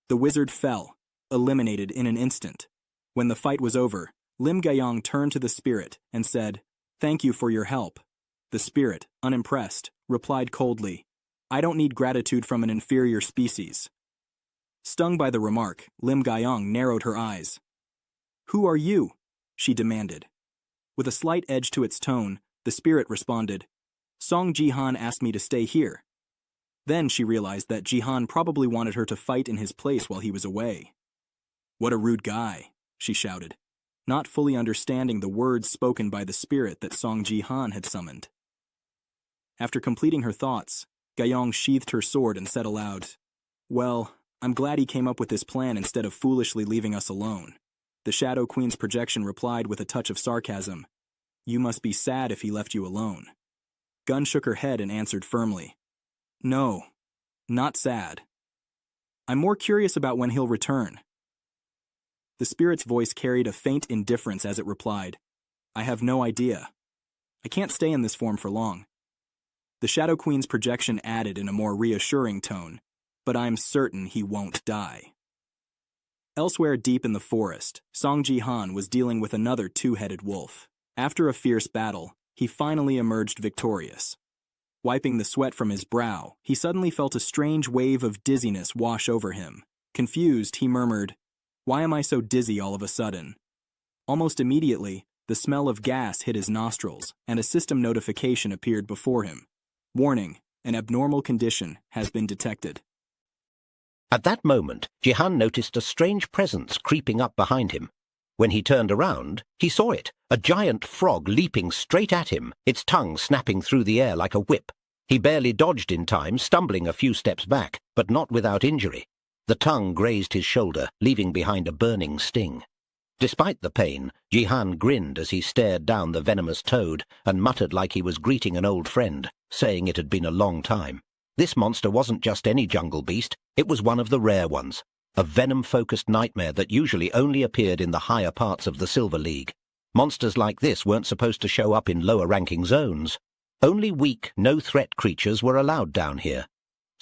The wizard fell, eliminated in an instant. When the fight was over, Lim Gayong turned to the spirit and said, "Thank you for your help." The spirit, unimpressed, replied coldly, "I don't need gratitude from an inferior species." Stung by the remark, Lim Gayong narrowed her eyes. "Who are you?" she demanded. With a slight edge to its tone, the spirit responded, "Song Ji-han asked me to stay here." Then she realized that Ji-han probably wanted her to fight in his place while he was away. "What a rude guy," she shouted, not fully understanding the words spoken by the spirit that Song Ji-han had summoned. After completing her thoughts, Gayong sheathed her sword and said aloud, "Well, I'm glad he came up with this plan instead of foolishly leaving us alone." The Shadow Queen's projection replied with a touch of sarcasm, "You must be sad if he left you alone." Gun shook her head and answered firmly, "No, not sad. I'm more curious about when he'll return." The spirit's voice carried a faint indifference as it replied, "I have no idea. I can't stay in this form for long." The Shadow Queen's projection added in a more reassuring tone, "But I'm certain he won't die." Elsewhere deep in the forest, Song Ji-han was dealing with another two-headed wolf. After a fierce battle, he finally emerged victorious. Wiping the sweat from his brow, he suddenly felt a strange wave of dizziness wash over him. Confused, he murmured, Why am I so dizzy all of a sudden? Almost immediately, the smell of gas hit his nostrils, and a system notification appeared before him. Warning, an abnormal condition has been detected. At that moment, Jihan noticed a strange presence creeping up behind him. When he turned around, he saw it, a giant frog leaping straight at him, its tongue snapping through the air like a whip. He barely dodged in time, stumbling a few steps back, but not without injury. The tongue grazed his shoulder, leaving behind a burning sting. Despite the pain, Jihan grinned as he stared down the venomous toad and muttered like he was greeting an old friend, saying it had been a long time. This monster wasn't just any jungle beast, it was one of the rare ones, a venom-focused nightmare that usually only appeared in the higher parts of the Silver League. Monsters like this weren't supposed to show up in lower-ranking zones. Only weak, no-threat creatures were allowed down here.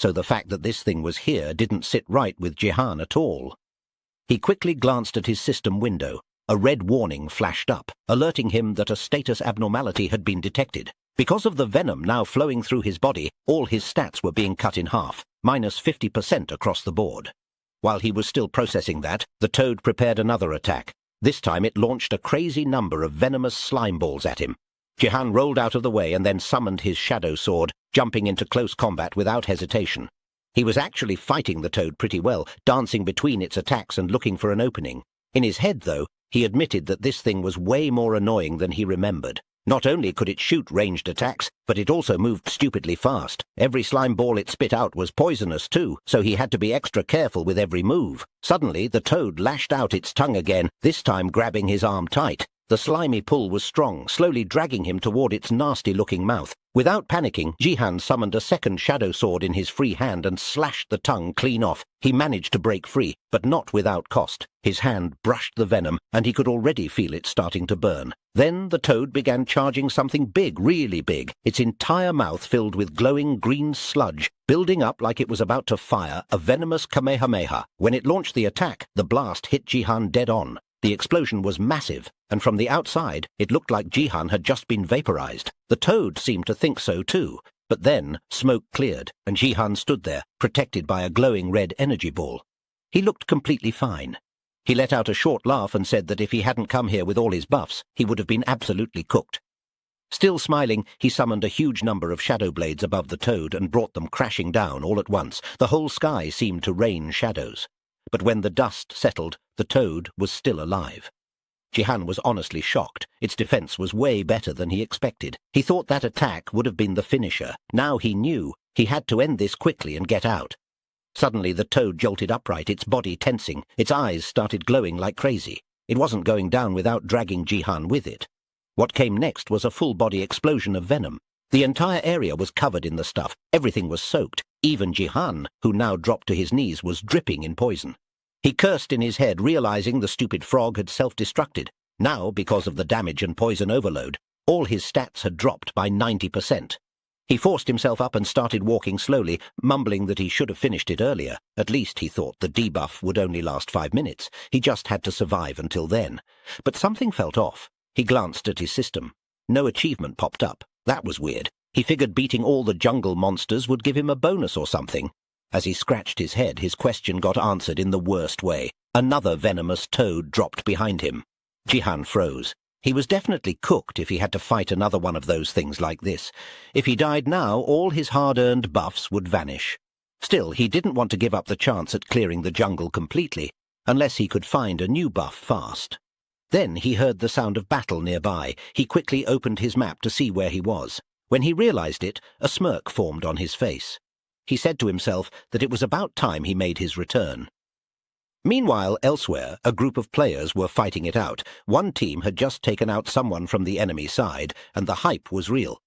So the fact that this thing was here didn't sit right with Jihan at all. He quickly glanced at his system window. A red warning flashed up, alerting him that a status abnormality had been detected. Because of the venom now flowing through his body, all his stats were being cut in half, minus 50% across the board. While he was still processing that, the toad prepared another attack. This time it launched a crazy number of venomous slime balls at him. Jihan rolled out of the way and then summoned his shadow sword, jumping into close combat without hesitation. He was actually fighting the toad pretty well, dancing between its attacks and looking for an opening. In his head, though, he admitted that this thing was way more annoying than he remembered. Not only could it shoot ranged attacks, but it also moved stupidly fast. Every slime ball it spit out was poisonous too, so he had to be extra careful with every move. Suddenly, the toad lashed out its tongue again, this time grabbing his arm tight. The slimy pull was strong, slowly dragging him toward its nasty-looking mouth. Without panicking, Jihan summoned a second shadow sword in his free hand and slashed the tongue clean off. He managed to break free, but not without cost. His hand brushed the venom, and he could already feel it starting to burn. Then the toad began charging something big, really big, its entire mouth filled with glowing green sludge, building up like it was about to fire a venomous Kamehameha. When it launched the attack, the blast hit Jihan dead on. The explosion was massive, and from the outside, it looked like Jihan had just been vaporized. The toad seemed to think so too. But then, smoke cleared, and Jihan stood there, protected by a glowing red energy ball. He looked completely fine. He let out a short laugh and said that if he hadn't come here with all his buffs, he would have been absolutely cooked. Still smiling, he summoned a huge number of shadow blades above the toad and brought them crashing down all at once. The whole sky seemed to rain shadows. But when the dust settled, the toad was still alive. Jihan was honestly shocked. Its defense was way better than he expected. He thought that attack would have been the finisher. Now he knew he had to end this quickly and get out. Suddenly the toad jolted upright, its body tensing. Its eyes started glowing like crazy. It wasn't going down without dragging Jihan with it. What came next was a full-body explosion of venom. The entire area was covered in the stuff. Everything was soaked. Even Jihan, who now dropped to his knees, was dripping in poison. He cursed in his head, realizing the stupid frog had self-destructed. Now, because of the damage and poison overload, all his stats had dropped by 90%. He forced himself up and started walking slowly, mumbling that he should have finished it earlier. At least, he thought, the debuff would only last 5 minutes. He just had to survive until then. But something felt off. He glanced at his system. No achievement popped up. That was weird. He figured beating all the jungle monsters would give him a bonus or something. As he scratched his head, his question got answered in the worst way. Another venomous toad dropped behind him. Jihan froze. He was definitely cooked if he had to fight another one of those things like this. If he died now, all his hard-earned buffs would vanish. Still, he didn't want to give up the chance at clearing the jungle completely, unless he could find a new buff fast. Then he heard the sound of battle nearby. He quickly opened his map to see where he was. When he realized it, a smirk formed on his face. He said to himself that it was about time he made his return. Meanwhile, elsewhere, a group of players were fighting it out. One team had just taken out someone from the enemy side, and the hype was real.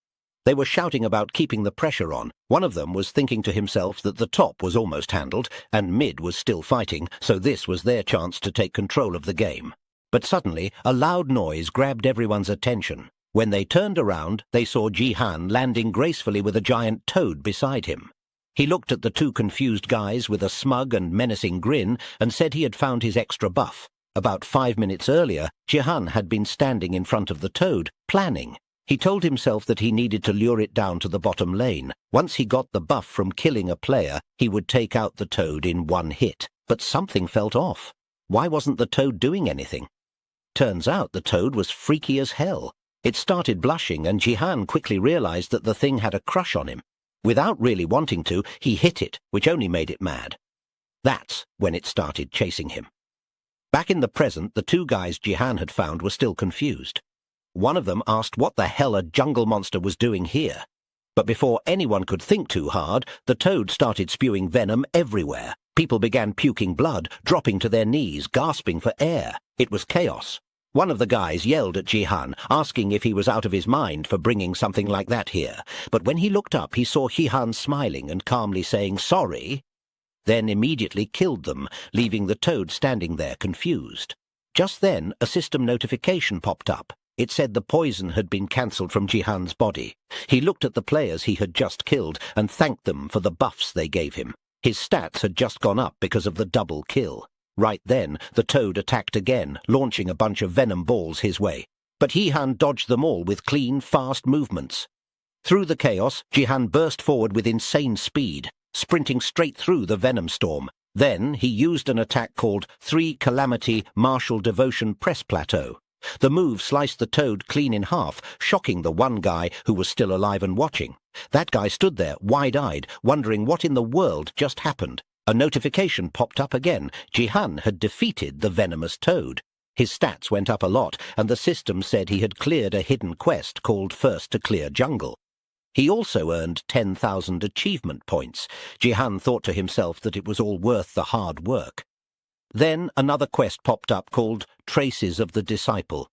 They were shouting about keeping the pressure on. One of them was thinking to himself that the top was almost handled, and mid was still fighting, so this was their chance to take control of the game. But suddenly, a loud noise grabbed everyone's attention. When they turned around, they saw Jihan landing gracefully with a giant toad beside him. He looked at the two confused guys with a smug and menacing grin and said he had found his extra buff. About 5 minutes earlier, Jihan had been standing in front of the toad, planning. He told himself that he needed to lure it down to the bottom lane. Once he got the buff from killing a player, he would take out the toad in one hit. But something felt off. Why wasn't the toad doing anything? Turns out the toad was freaky as hell. It started blushing, and Jihan quickly realized that the thing had a crush on him. Without really wanting to, he hit it, which only made it mad. That's when it started chasing him. Back in the present, the two guys Jihan had found were still confused. One of them asked what the hell a jungle monster was doing here. But before anyone could think too hard, the toad started spewing venom everywhere. People began puking blood, dropping to their knees, gasping for air. It was chaos. One of the guys yelled at Jihan, asking if he was out of his mind for bringing something like that here. But when he looked up, he saw Jihan smiling and calmly saying, "Sorry," then immediately killed them, leaving the toad standing there confused. Just then, a system notification popped up. It said the poison had been cancelled from Jihan's body. He looked at the players he had just killed and thanked them for the buffs they gave him. His stats had just gone up because of the double kill. Right then, the toad attacked again, launching a bunch of venom balls his way. But Jihan dodged them all with clean, fast movements. Through the chaos, Jihan burst forward with insane speed, sprinting straight through the venom storm. Then he used an attack called 3 Calamity Martial Devotion Press Plateau. The move sliced the toad clean in half, shocking the one guy who was still alive and watching. That guy stood there, wide-eyed, wondering what in the world just happened. A notification popped up again. Jihan had defeated the venomous toad. His stats went up a lot, and the system said he had cleared a hidden quest called First to Clear Jungle. He also earned 10,000 achievement points. Jihan thought to himself that it was all worth the hard work. Then another quest popped up called Traces of the Disciple.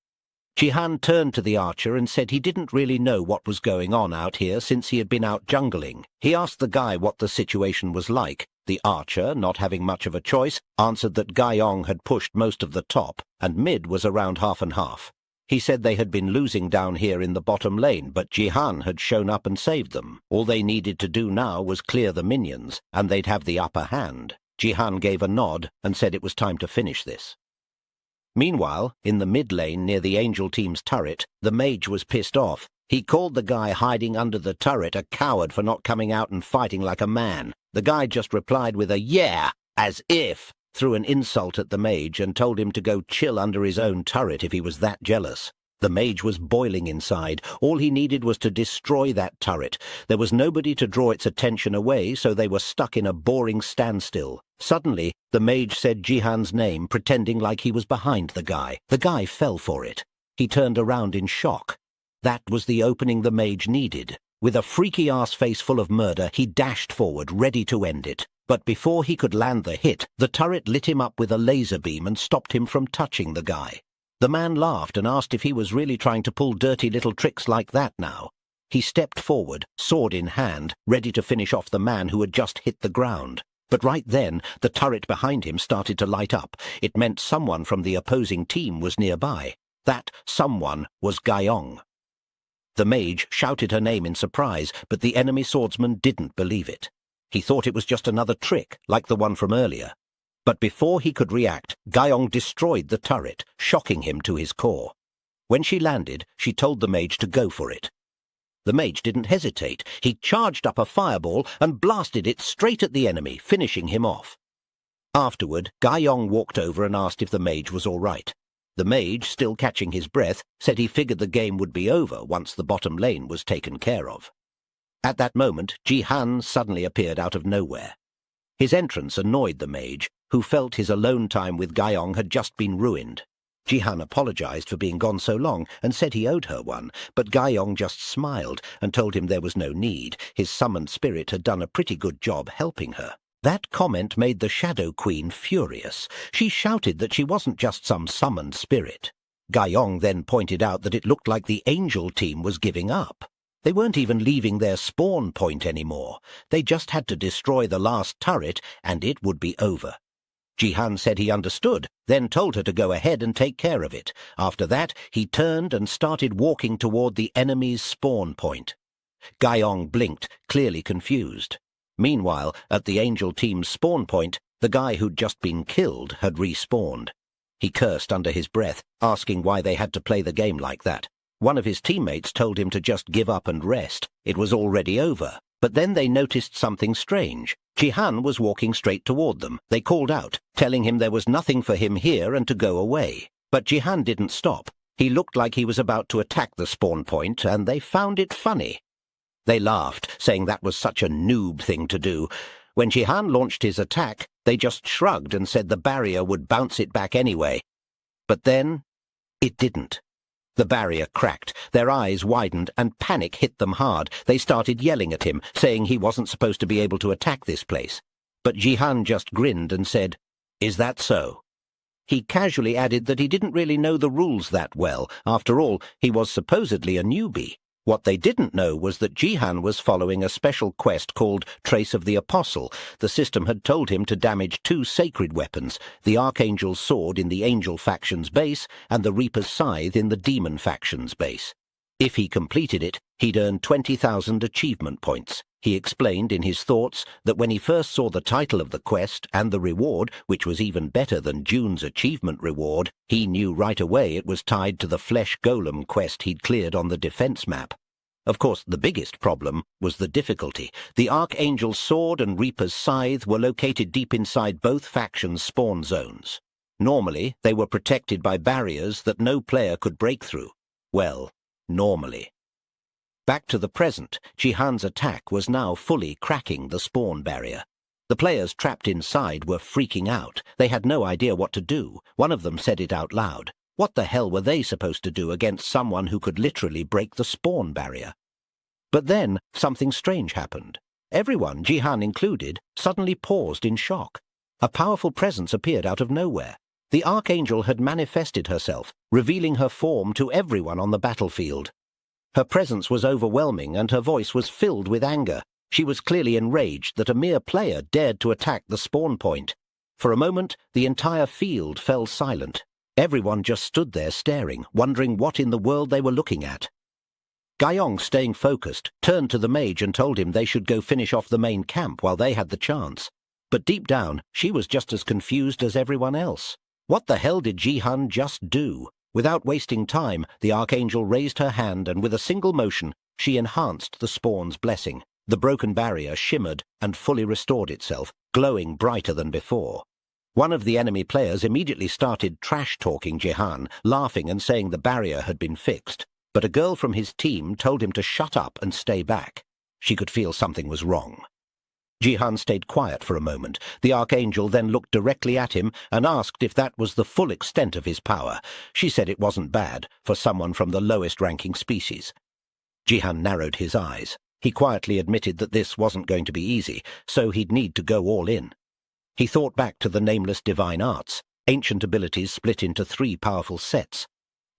Jihan turned to the archer and said he didn't really know what was going on out here since he had been out jungling. He asked the guy what the situation was like. The archer, not having much of a choice, answered that Guyong had pushed most of the top, and mid was around half and half. He said they had been losing down here in the bottom lane, but Jihan had shown up and saved them. All they needed to do now was clear the minions, and they'd have the upper hand. Jihan gave a nod and said it was time to finish this. Meanwhile, in the mid lane near the Angel team's turret, the mage was pissed off. He called the guy hiding under the turret a coward for not coming out and fighting like a man. The guy just replied with a "yeah," as if, threw an insult at the mage and told him to go chill under his own turret if he was that jealous. The mage was boiling inside. All he needed was to destroy that turret. There was nobody to draw its attention away, so they were stuck in a boring standstill. Suddenly, the mage said Jihan's name, pretending like he was behind the guy. The guy fell for it. He turned around in shock. That was the opening the mage needed. With a freaky-ass face full of murder, he dashed forward, ready to end it. But before he could land the hit, the turret lit him up with a laser beam and stopped him from touching the guy. The man laughed and asked if he was really trying to pull dirty little tricks like that now. He stepped forward, sword in hand, ready to finish off the man who had just hit the ground. But right then, the turret behind him started to light up. It meant someone from the opposing team was nearby. That someone was Guyong. The mage shouted her name in surprise, but the enemy swordsman didn't believe it. He thought it was just another trick, like the one from earlier. But before he could react, Guyong destroyed the turret, shocking him to his core. When she landed, she told the mage to go for it. The mage didn't hesitate. He charged up a fireball and blasted it straight at the enemy, finishing him off. Afterward, Guyong walked over and asked if the mage was all right. The mage, still catching his breath, said he figured the game would be over once the bottom lane was taken care of. At that moment, Jihan suddenly appeared out of nowhere. His entrance annoyed the mage, who felt his alone time with Guyong had just been ruined. Jihan apologized for being gone so long and said he owed her one, but Guyong just smiled and told him there was no need. His summoned spirit had done a pretty good job helping her. That comment made the Shadow Queen furious. She shouted that she wasn't just some summoned spirit. Guyong then pointed out that it looked like the Angel team was giving up. They weren't even leaving their spawn point anymore. They just had to destroy the last turret, and it would be over. Jihan said he understood, then told her to go ahead and take care of it. After that, he turned and started walking toward the enemy's spawn point. Guyong blinked, clearly confused. Meanwhile, at the Angel team's spawn point, the guy who'd just been killed had respawned. He cursed under his breath, asking why they had to play the game like that. One of his teammates told him to just give up and rest. It was already over. But then they noticed something strange. Jihan was walking straight toward them. They called out, telling him there was nothing for him here and to go away. But Jihan didn't stop. He looked like he was about to attack the spawn point, and they found it funny. They laughed, saying that was such a noob thing to do. When Jihan launched his attack, they just shrugged and said the barrier would bounce it back anyway. But then, it didn't. The barrier cracked, their eyes widened, and panic hit them hard. They started yelling at him, saying he wasn't supposed to be able to attack this place. But Jihan just grinned and said, "Is that so?" He casually added that he didn't really know the rules that well. After all, he was supposedly a newbie. What they didn't know was that Jihan was following a special quest called Trace of the Apostle. The system had told him to damage 2 sacred weapons, the Archangel's sword in the Angel faction's base and the Reaper's scythe in the Demon faction's base. If he completed it, he'd earn 20,000 achievement points. He explained in his thoughts that when he first saw the title of the quest and the reward, which was even better than June's achievement reward, he knew right away it was tied to the Flesh Golem quest he'd cleared on the defense map. Of course, the biggest problem was the difficulty. The Archangel's sword and Reaper's scythe were located deep inside both factions' spawn zones. Normally, they were protected by barriers that no player could break through. Well, normally. Back to the present, Jihan's attack was now fully cracking the spawn barrier. The players trapped inside were freaking out. They had no idea what to do. One of them said it out loud. What the hell were they supposed to do against someone who could literally break the spawn barrier? But then something strange happened. Everyone, Jihan included, suddenly paused in shock. A powerful presence appeared out of nowhere. The Archangel had manifested herself, revealing her form to everyone on the battlefield. Her presence was overwhelming and her voice was filled with anger. She was clearly enraged that a mere player dared to attack the spawn point. For a moment, the entire field fell silent. Everyone just stood there staring, wondering what in the world they were looking at. Guyong, staying focused, turned to the mage and told him they should go finish off the main camp while they had the chance. But deep down, she was just as confused as everyone else. What the hell did Jihan just do? Without wasting time, the Archangel raised her hand and with a single motion, she enhanced the spawn's blessing. The broken barrier shimmered and fully restored itself, glowing brighter than before. One of the enemy players immediately started trash-talking Jihan, laughing and saying the barrier had been fixed. But a girl from his team told him to shut up and stay back. She could feel something was wrong. Jihan stayed quiet for a moment. The Archangel then looked directly at him and asked if that was the full extent of his power. She said it wasn't bad for someone from the lowest-ranking species. Jihan narrowed his eyes. He quietly admitted that this wasn't going to be easy, so he'd need to go all in. He thought back to the nameless divine arts, ancient abilities split into 3 powerful sets.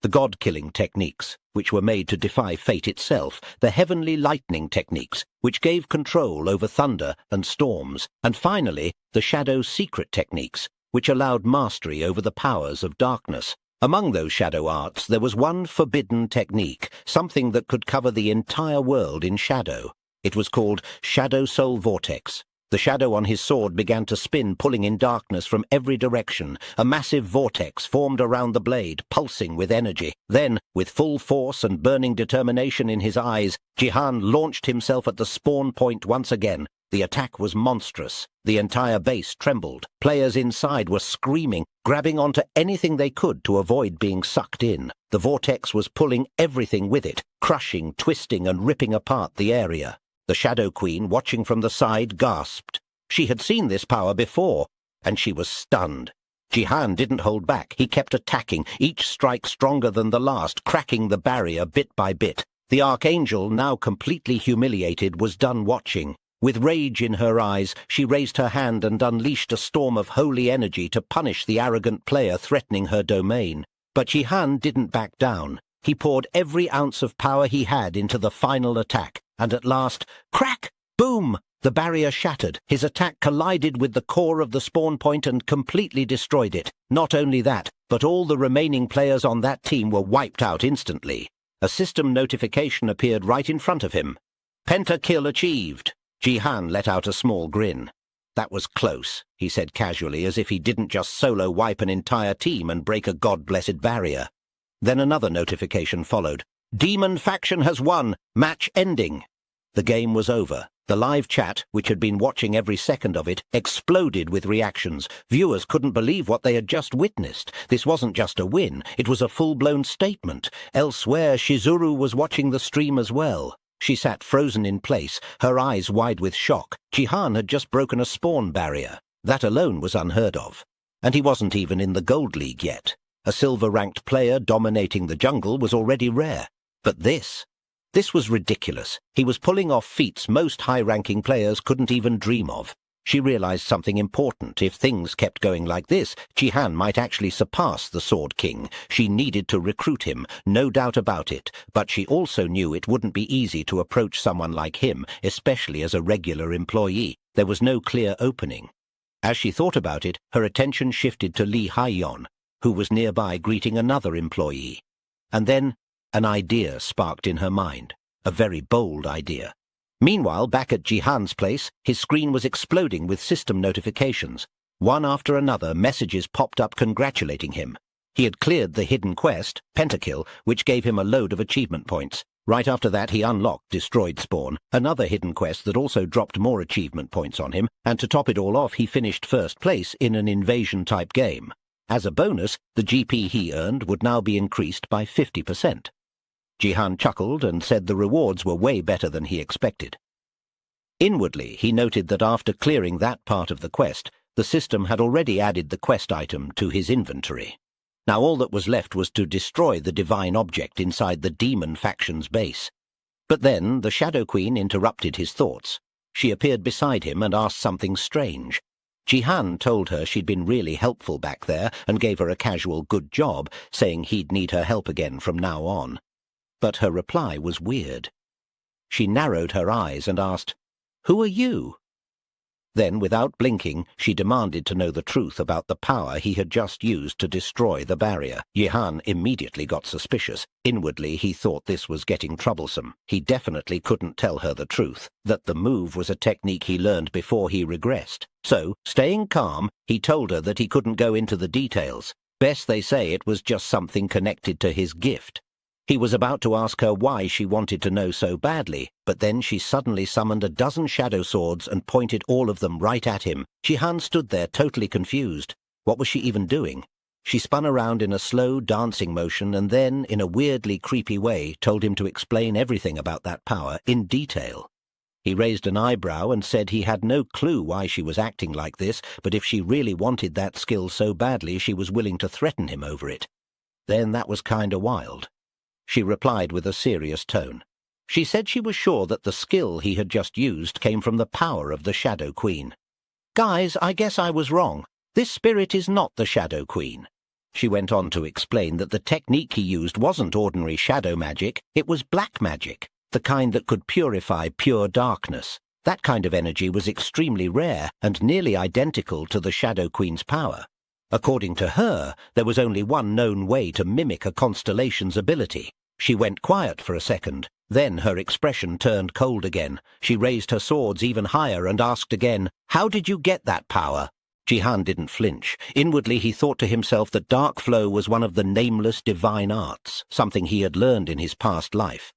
The god-killing techniques, which were made to defy fate itself, the heavenly lightning techniques, which gave control over thunder and storms, and finally, the shadow secret techniques, which allowed mastery over the powers of darkness. Among those shadow arts, there was one forbidden technique, something that could cover the entire world in shadow. It was called Shadow Soul Vortex. The shadow on his sword began to spin, pulling in darkness from every direction. A massive vortex formed around the blade, pulsing with energy. Then, with full force and burning determination in his eyes, Jihan launched himself at the spawn point once again. The attack was monstrous. The entire base trembled. Players inside were screaming, grabbing onto anything they could to avoid being sucked in. The vortex was pulling everything with it, crushing, twisting, and ripping apart the area. The Shadow Queen, watching from the side, gasped. She had seen this power before, and she was stunned. Jihan didn't hold back. He kept attacking, each strike stronger than the last, cracking the barrier bit by bit. The Archangel, now completely humiliated, was done watching. With rage in her eyes, she raised her hand and unleashed a storm of holy energy to punish the arrogant player threatening her domain. But Jihan didn't back down. He poured every ounce of power he had into the final attack, and at last, crack! Boom! The barrier shattered. His attack collided with the core of the spawn point and completely destroyed it. Not only that, but all the remaining players on that team were wiped out instantly. A system notification appeared right in front of him. Pentakill achieved. Jihan let out a small grin. That was close, he said casually, as if he didn't just solo wipe an entire team and break a god-blessed barrier. Then another notification followed. Demon faction has won. Match ending. The game was over. The live chat, which had been watching every second of it, exploded with reactions. Viewers couldn't believe what they had just witnessed. This wasn't just a win, it was a full-blown statement. Elsewhere, Shizuru was watching the stream as well. She sat frozen in place, her eyes wide with shock. Jihan had just broken a spawn barrier. That alone was unheard of. And he wasn't even in the Gold League yet. A silver-ranked player dominating the jungle was already rare. But this was ridiculous. He was pulling off feats most high-ranking players couldn't even dream of. She realized something important. If things kept going like this, Jihan might actually surpass the Sword King. She needed to recruit him, no doubt about it, but she also knew it wouldn't be easy to approach someone like him, especially as a regular employee. There was no clear opening. As she thought about it, her attention shifted to Lee Hyeon, who was nearby greeting another employee. And then an idea sparked in her mind, a very bold idea. Meanwhile, back at Jihan's place, his screen was exploding with system notifications. One after another, messages popped up congratulating him. He had cleared the hidden quest, Pentakill, which gave him a load of achievement points. Right after that, he unlocked Destroyed Spawn, another hidden quest that also dropped more achievement points on him, and to top it all off, he finished first place in an invasion-type game. As a bonus, the GP he earned would now be increased by 50%. Jihan chuckled and said the rewards were way better than he expected. Inwardly, he noted that after clearing that part of the quest, the system had already added the quest item to his inventory. Now all that was left was to destroy the divine object inside the demon faction's base. But then the Shadow Queen interrupted his thoughts. She appeared beside him and asked something strange. Jihan told her she'd been really helpful back there and gave her a casual good job, saying he'd need her help again from now on. But her reply was weird. She narrowed her eyes and asked, "Who are you?" Then, without blinking, she demanded to know the truth about the power he had just used to destroy the barrier. Jihan immediately got suspicious. Inwardly, he thought this was getting troublesome. He definitely couldn't tell her the truth, that the move was a technique he learned before he regressed. So, staying calm, he told her that he couldn't go into the details. Best they say it was just something connected to his gift. He was about to ask her why she wanted to know so badly, but then she suddenly summoned a dozen shadow swords and pointed all of them right at him. Jihan stood there totally confused. What was she even doing? She spun around in a slow dancing motion and then, in a weirdly creepy way, told him to explain everything about that power in detail. He raised an eyebrow and said he had no clue why she was acting like this, but if she really wanted that skill so badly, she was willing to threaten him over it. Then that was kinda wild. She replied with a serious tone. She said she was sure that the skill he had just used came from the power of the Shadow Queen. "Guys, I guess I was wrong. This spirit is not the Shadow Queen." She went on to explain that the technique he used wasn't ordinary shadow magic, it was black magic, the kind that could purify pure darkness. That kind of energy was extremely rare and nearly identical to the Shadow Queen's power. According to her, there was only one known way to mimic a constellation's ability. She went quiet for a second. Then her expression turned cold again. She raised her swords even higher and asked again, "How did you get that power?" Jihan didn't flinch. Inwardly he thought to himself that dark flow was one of the nameless divine arts, something he had learned in his past life.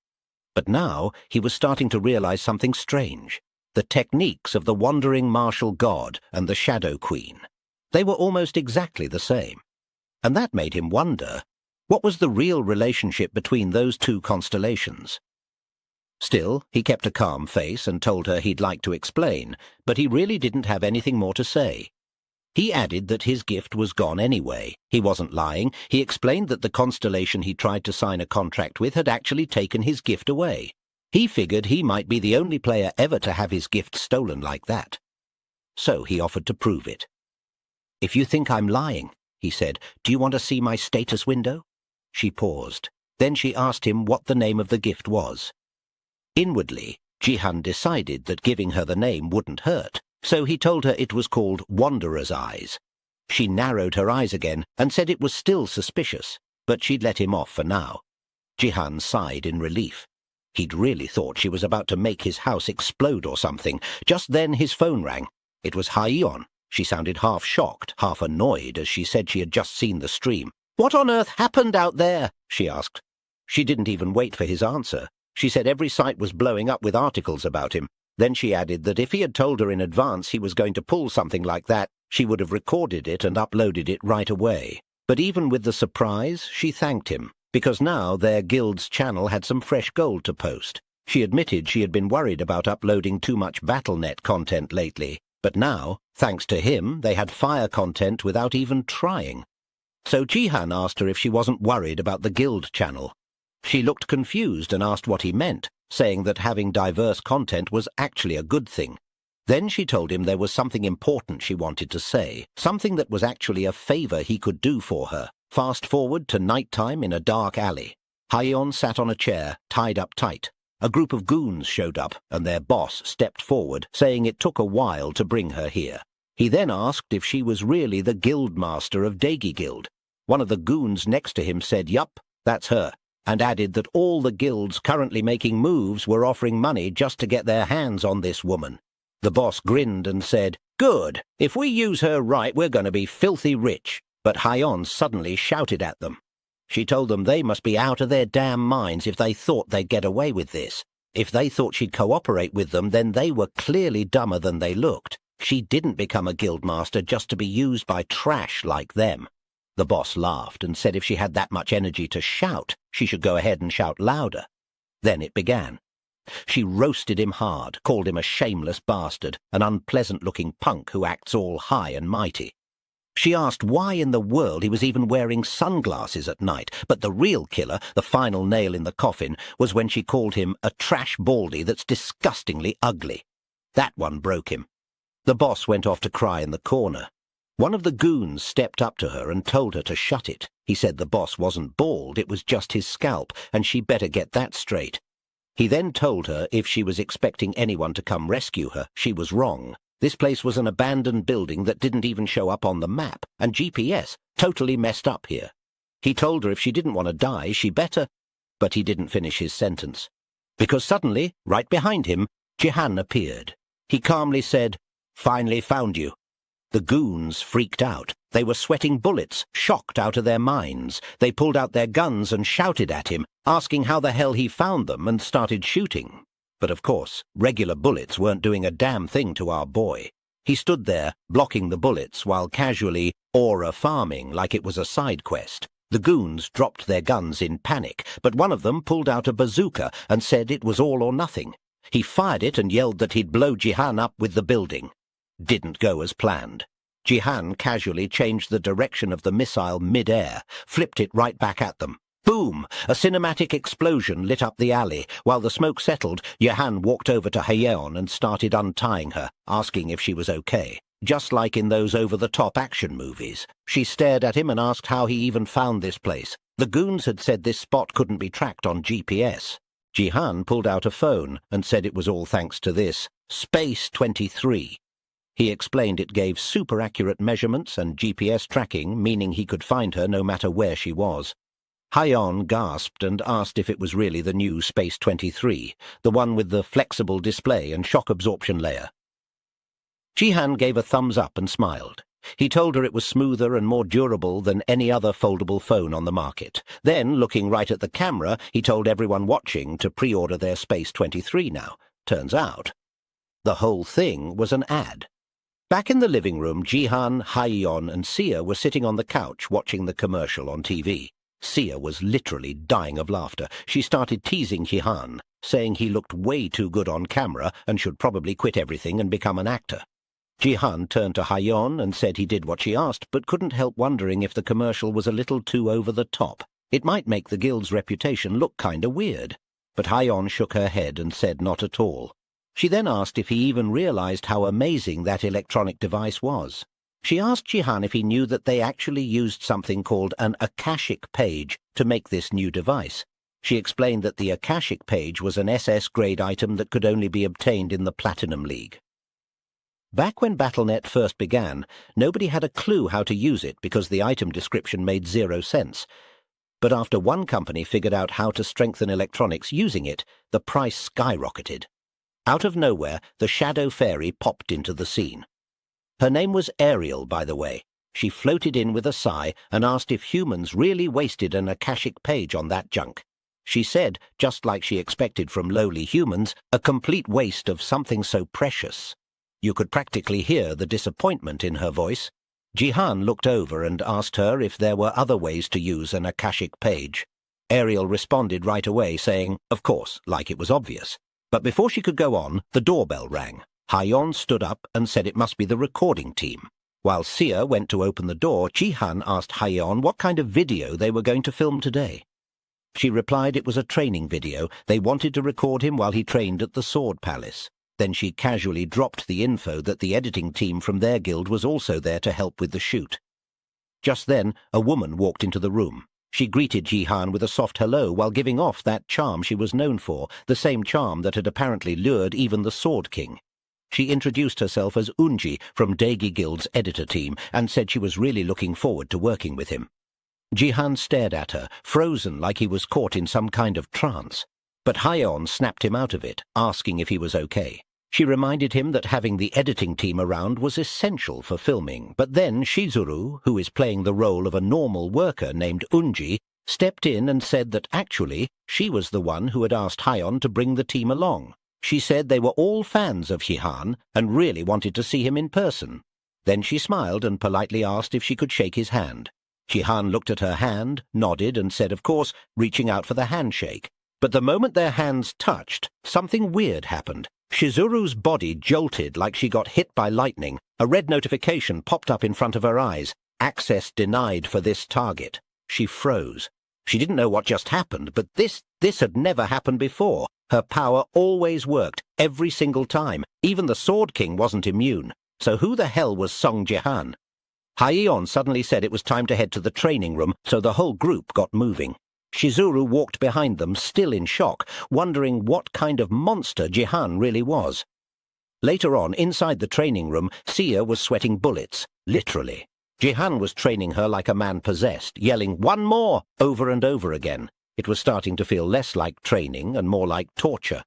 But now he was starting to realize something strange. The techniques of the wandering martial god and the Shadow Queen. They were almost exactly the same. And that made him wonder, what was the real relationship between those two constellations? Still, he kept a calm face and told her he'd like to explain, but he really didn't have anything more to say. He added that his gift was gone anyway. He wasn't lying. He explained that the constellation he tried to sign a contract with had actually taken his gift away. He figured he might be the only player ever to have his gift stolen like that. So he offered to prove it. "If you think I'm lying," he said, "do you want to see my status window?" She paused. Then she asked him what the name of the gift was. Inwardly, Jihan decided that giving her the name wouldn't hurt, so he told her it was called Wanderer's Eyes. She narrowed her eyes again and said it was still suspicious, but she'd let him off for now. Jihan sighed in relief. He'd really thought she was about to make his house explode or something. Just then his phone rang. It was Hyeon. She sounded half shocked, half annoyed as she said she had just seen the stream. "What on earth happened out there?" she asked. She didn't even wait for his answer. She said every site was blowing up with articles about him. Then she added that if he had told her in advance he was going to pull something like that, she would have recorded it and uploaded it right away. But even with the surprise, she thanked him, because now their guild's channel had some fresh gold to post. She admitted she had been worried about uploading too much Battle.net content lately, but now, thanks to him, they had fire content without even trying. So Jihan asked her if she wasn't worried about the guild channel. She looked confused and asked what he meant, saying that having diverse content was actually a good thing. Then she told him there was something important she wanted to say, something that was actually a favor he could do for her. Fast forward to nighttime in a dark alley. Haeyeon sat on a chair, tied up tight. A group of goons showed up, and their boss stepped forward, saying it took a while to bring her here. He then asked if she was really the guild master of Daegi Guild. One of the goons next to him said, "Yup, that's her," and added that all the guilds currently making moves were offering money just to get their hands on this woman. The boss grinned and said, "Good. If we use her right, we're going to be filthy rich." But Haeyeon suddenly shouted at them. She told them they must be out of their damn minds if they thought they'd get away with this. If they thought she'd cooperate with them, then they were clearly dumber than they looked. She didn't become a guildmaster just to be used by trash like them. The boss laughed and said if she had that much energy to shout, she should go ahead and shout louder. Then it began. She roasted him hard, called him a shameless bastard, an unpleasant-looking punk who acts all high and mighty. She asked why in the world he was even wearing sunglasses at night, but the real killer, the final nail in the coffin, was when she called him a trash baldy that's disgustingly ugly. That one broke him. The boss went off to cry in the corner. One of the goons stepped up to her and told her to shut it. He said the boss wasn't bald, it was just his scalp, and she better get that straight. He then told her if she was expecting anyone to come rescue her, she was wrong. This place was an abandoned building that didn't even show up on the map, and GPS totally messed up here. He told her if she didn't want to die, she better... But he didn't finish his sentence. Because suddenly, right behind him, Jihan appeared. He calmly said, "Finally found you." The goons freaked out. They were sweating bullets, shocked out of their minds. They pulled out their guns and shouted at him, asking how the hell he found them, and started shooting. But of course, regular bullets weren't doing a damn thing to our boy. He stood there, blocking the bullets, while casually aura farming like it was a side quest. The goons dropped their guns in panic, but one of them pulled out a bazooka and said it was all or nothing. He fired it and yelled that he'd blow Jihan up with the building. Didn't go as planned. Jihan casually changed the direction of the missile mid-air, flipped it right back at them. Boom! A cinematic explosion lit up the alley. While the smoke settled, Jihan walked over to Haeyeon and started untying her, asking if she was okay. Just like in those over-the-top action movies. She stared at him and asked how he even found this place. The goons had said this spot couldn't be tracked on GPS. Jihan pulled out a phone and said it was all thanks to this Space 23. He explained it gave super-accurate measurements and GPS tracking, meaning he could find her no matter where she was. Haeyeon gasped and asked if it was really the new Space 23, the one with the flexible display and shock absorption layer. Jihan gave a thumbs up and smiled. He told her it was smoother and more durable than any other foldable phone on the market. Then, looking right at the camera, he told everyone watching to pre-order their Space 23 now. Turns out, the whole thing was an ad. Back in the living room, Jihan, Haeyeon and Sia were sitting on the couch watching the commercial on TV. Sia was literally dying of laughter. She started teasing Jihan, saying he looked way too good on camera and should probably quit everything and become an actor. Jihan turned to Haeyeon and said he did what she asked, but couldn't help wondering if the commercial was a little too over the top. It might make the guild's reputation look kinda weird. But Haeyeon shook her head and said not at all. She then asked if he even realized how amazing that electronic device was. She asked Jihan if he knew that they actually used something called an Akashic page to make this new device. She explained that the Akashic page was an SS-grade item that could only be obtained in the Platinum League. Back when Battle.net first began, nobody had a clue how to use it because the item description made 0 sense. But after one company figured out how to strengthen electronics using it, the price skyrocketed. Out of nowhere, the Shadow Fairy popped into the scene. Her name was Ariel, by the way. She floated in with a sigh and asked if humans really wasted an Akashic page on that junk. She said, just like she expected from lowly humans, a complete waste of something so precious. You could practically hear the disappointment in her voice. Jihan looked over and asked her if there were other ways to use an Akashic page. Ariel responded right away, saying, of course, like it was obvious. But before she could go on, the doorbell rang. Hayon stood up and said it must be the recording team. While Sia went to open the door, Jihan asked Hayon what kind of video they were going to film today. She replied it was a training video. They wanted to record him while he trained at the Sword Palace. Then she casually dropped the info that the editing team from their guild was also there to help with the shoot. Just then, a woman walked into the room. She greeted Jihan with a soft hello while giving off that charm she was known for, the same charm that had apparently lured even the Sword King. She introduced herself as Unji from Daegi Guild's editor team and said she was really looking forward to working with him. Jihan stared at her, frozen like he was caught in some kind of trance. But Hayon snapped him out of it, asking if he was okay. She reminded him that having the editing team around was essential for filming, but then Shizuru, who is playing the role of a normal worker named Unji, stepped in and said that actually she was the one who had asked Hayon to bring the team along. She said they were all fans of Jihan and really wanted to see him in person. Then she smiled and politely asked if she could shake his hand. Jihan looked at her hand, nodded and said of course, reaching out for the handshake. But the moment their hands touched, something weird happened. Shizuru's body jolted like she got hit by lightning. A red notification popped up in front of her eyes. Access denied for this target. She froze. She didn't know what just happened, but this had never happened before. Her power always worked, every single time. Even the Sword King wasn't immune. So who the hell was Song Jihan? Haeon suddenly said it was time to head to the training room, so the whole group got moving. Shizuru walked behind them, still in shock, wondering what kind of monster Jihan really was. Later on, inside the training room, Sia was sweating bullets, literally. Jihan was training her like a man possessed, yelling, "One more!" over and over again. It was starting to feel less like training and more like torture.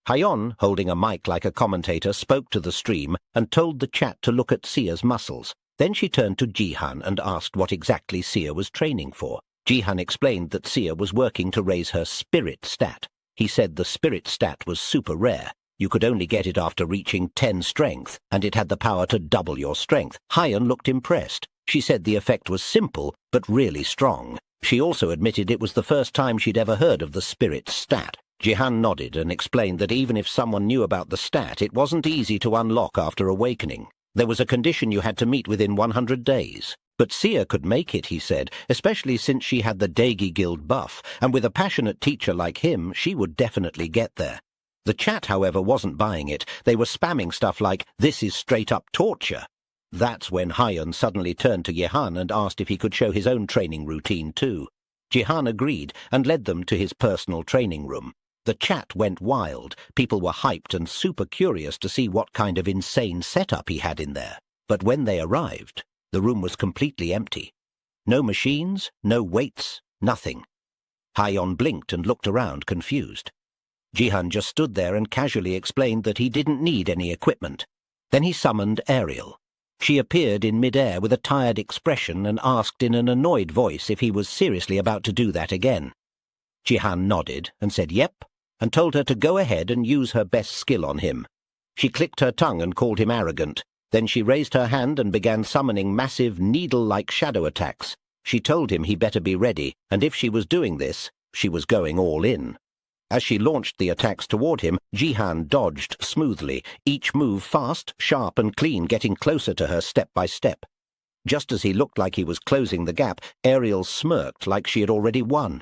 Hayon, holding a mic like a commentator, spoke to the stream and told the chat to look at Sia's muscles. Then she turned to Jihan and asked what exactly Sia was training for. Jihan explained that Sia was working to raise her spirit stat. He said the spirit stat was super rare. You could only get it after reaching 10 strength, and it had the power to double your strength. Hayon looked impressed. She said the effect was simple, but really strong. She also admitted it was the first time she'd ever heard of the spirit stat. Jihan nodded and explained that even if someone knew about the stat, it wasn't easy to unlock after awakening. There was a condition you had to meet within 100 days. But Sia could make it, he said, especially since she had the Daegi Guild buff, and with a passionate teacher like him, she would definitely get there. The chat, however, wasn't buying it. They were spamming stuff like, "This is straight-up torture." That's when Hayon suddenly turned to Jihan and asked if he could show his own training routine too. Jihan agreed and led them to his personal training room. The chat went wild. People were hyped and super curious to see what kind of insane setup he had in there. But when they arrived, the room was completely empty. No machines, no weights, nothing. Hayon blinked and looked around, confused. Jihan just stood there and casually explained that he didn't need any equipment. Then he summoned Ariel. She appeared in mid-air with a tired expression and asked in an annoyed voice if he was seriously about to do that again. Jihan nodded and said yep, and told her to go ahead and use her best skill on him. She clicked her tongue and called him arrogant. Then she raised her hand and began summoning massive needle-like shadow attacks. She told him he better be ready, and if she was doing this, she was going all in. As she launched the attacks toward him, Jihan dodged smoothly, each move fast, sharp and clean, getting closer to her step by step. Just as he looked like he was closing the gap, Ariel smirked like she had already won.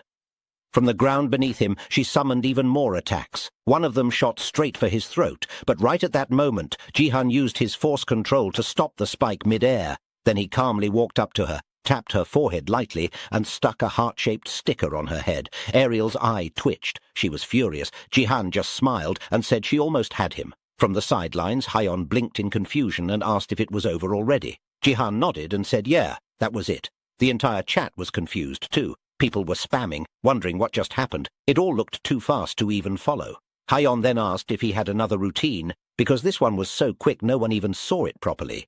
From the ground beneath him, she summoned even more attacks. One of them shot straight for his throat, but right at that moment, Jihan used his force control to stop the spike mid-air. Then he calmly walked up to her, tapped her forehead lightly, and stuck a heart-shaped sticker on her head. Ariel's eye twitched. She was furious. Jihan just smiled and said she almost had him. From the sidelines, Hayon blinked in confusion and asked if it was over already. Jihan nodded and said yeah, that was it. The entire chat was confused too. People were spamming, wondering what just happened. It all looked too fast to even follow. Hayon then asked if he had another routine, because this one was so quick no one even saw it properly.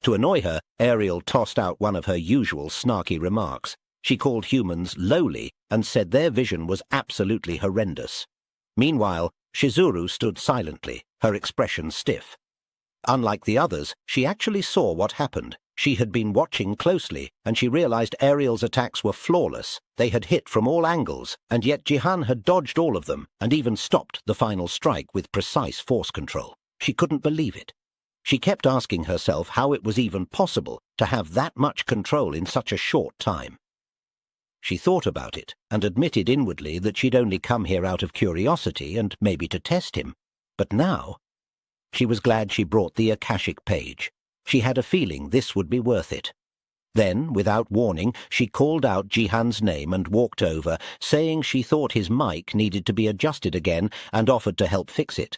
To annoy her, Ariel tossed out one of her usual snarky remarks. She called humans lowly and said their vision was absolutely horrendous. Meanwhile, Shizuru stood silently, her expression stiff. Unlike the others, she actually saw what happened. She had been watching closely, and she realized Ariel's attacks were flawless. They had hit from all angles, and yet Jihan had dodged all of them, and even stopped the final strike with precise force control. She couldn't believe it. She kept asking herself how it was even possible to have that much control in such a short time. She thought about it, and admitted inwardly that she'd only come here out of curiosity and maybe to test him. But now, she was glad she brought the Akashic page. She had a feeling this would be worth it. Then, without warning, she called out Jihan's name and walked over, saying she thought his mic needed to be adjusted again and offered to help fix it.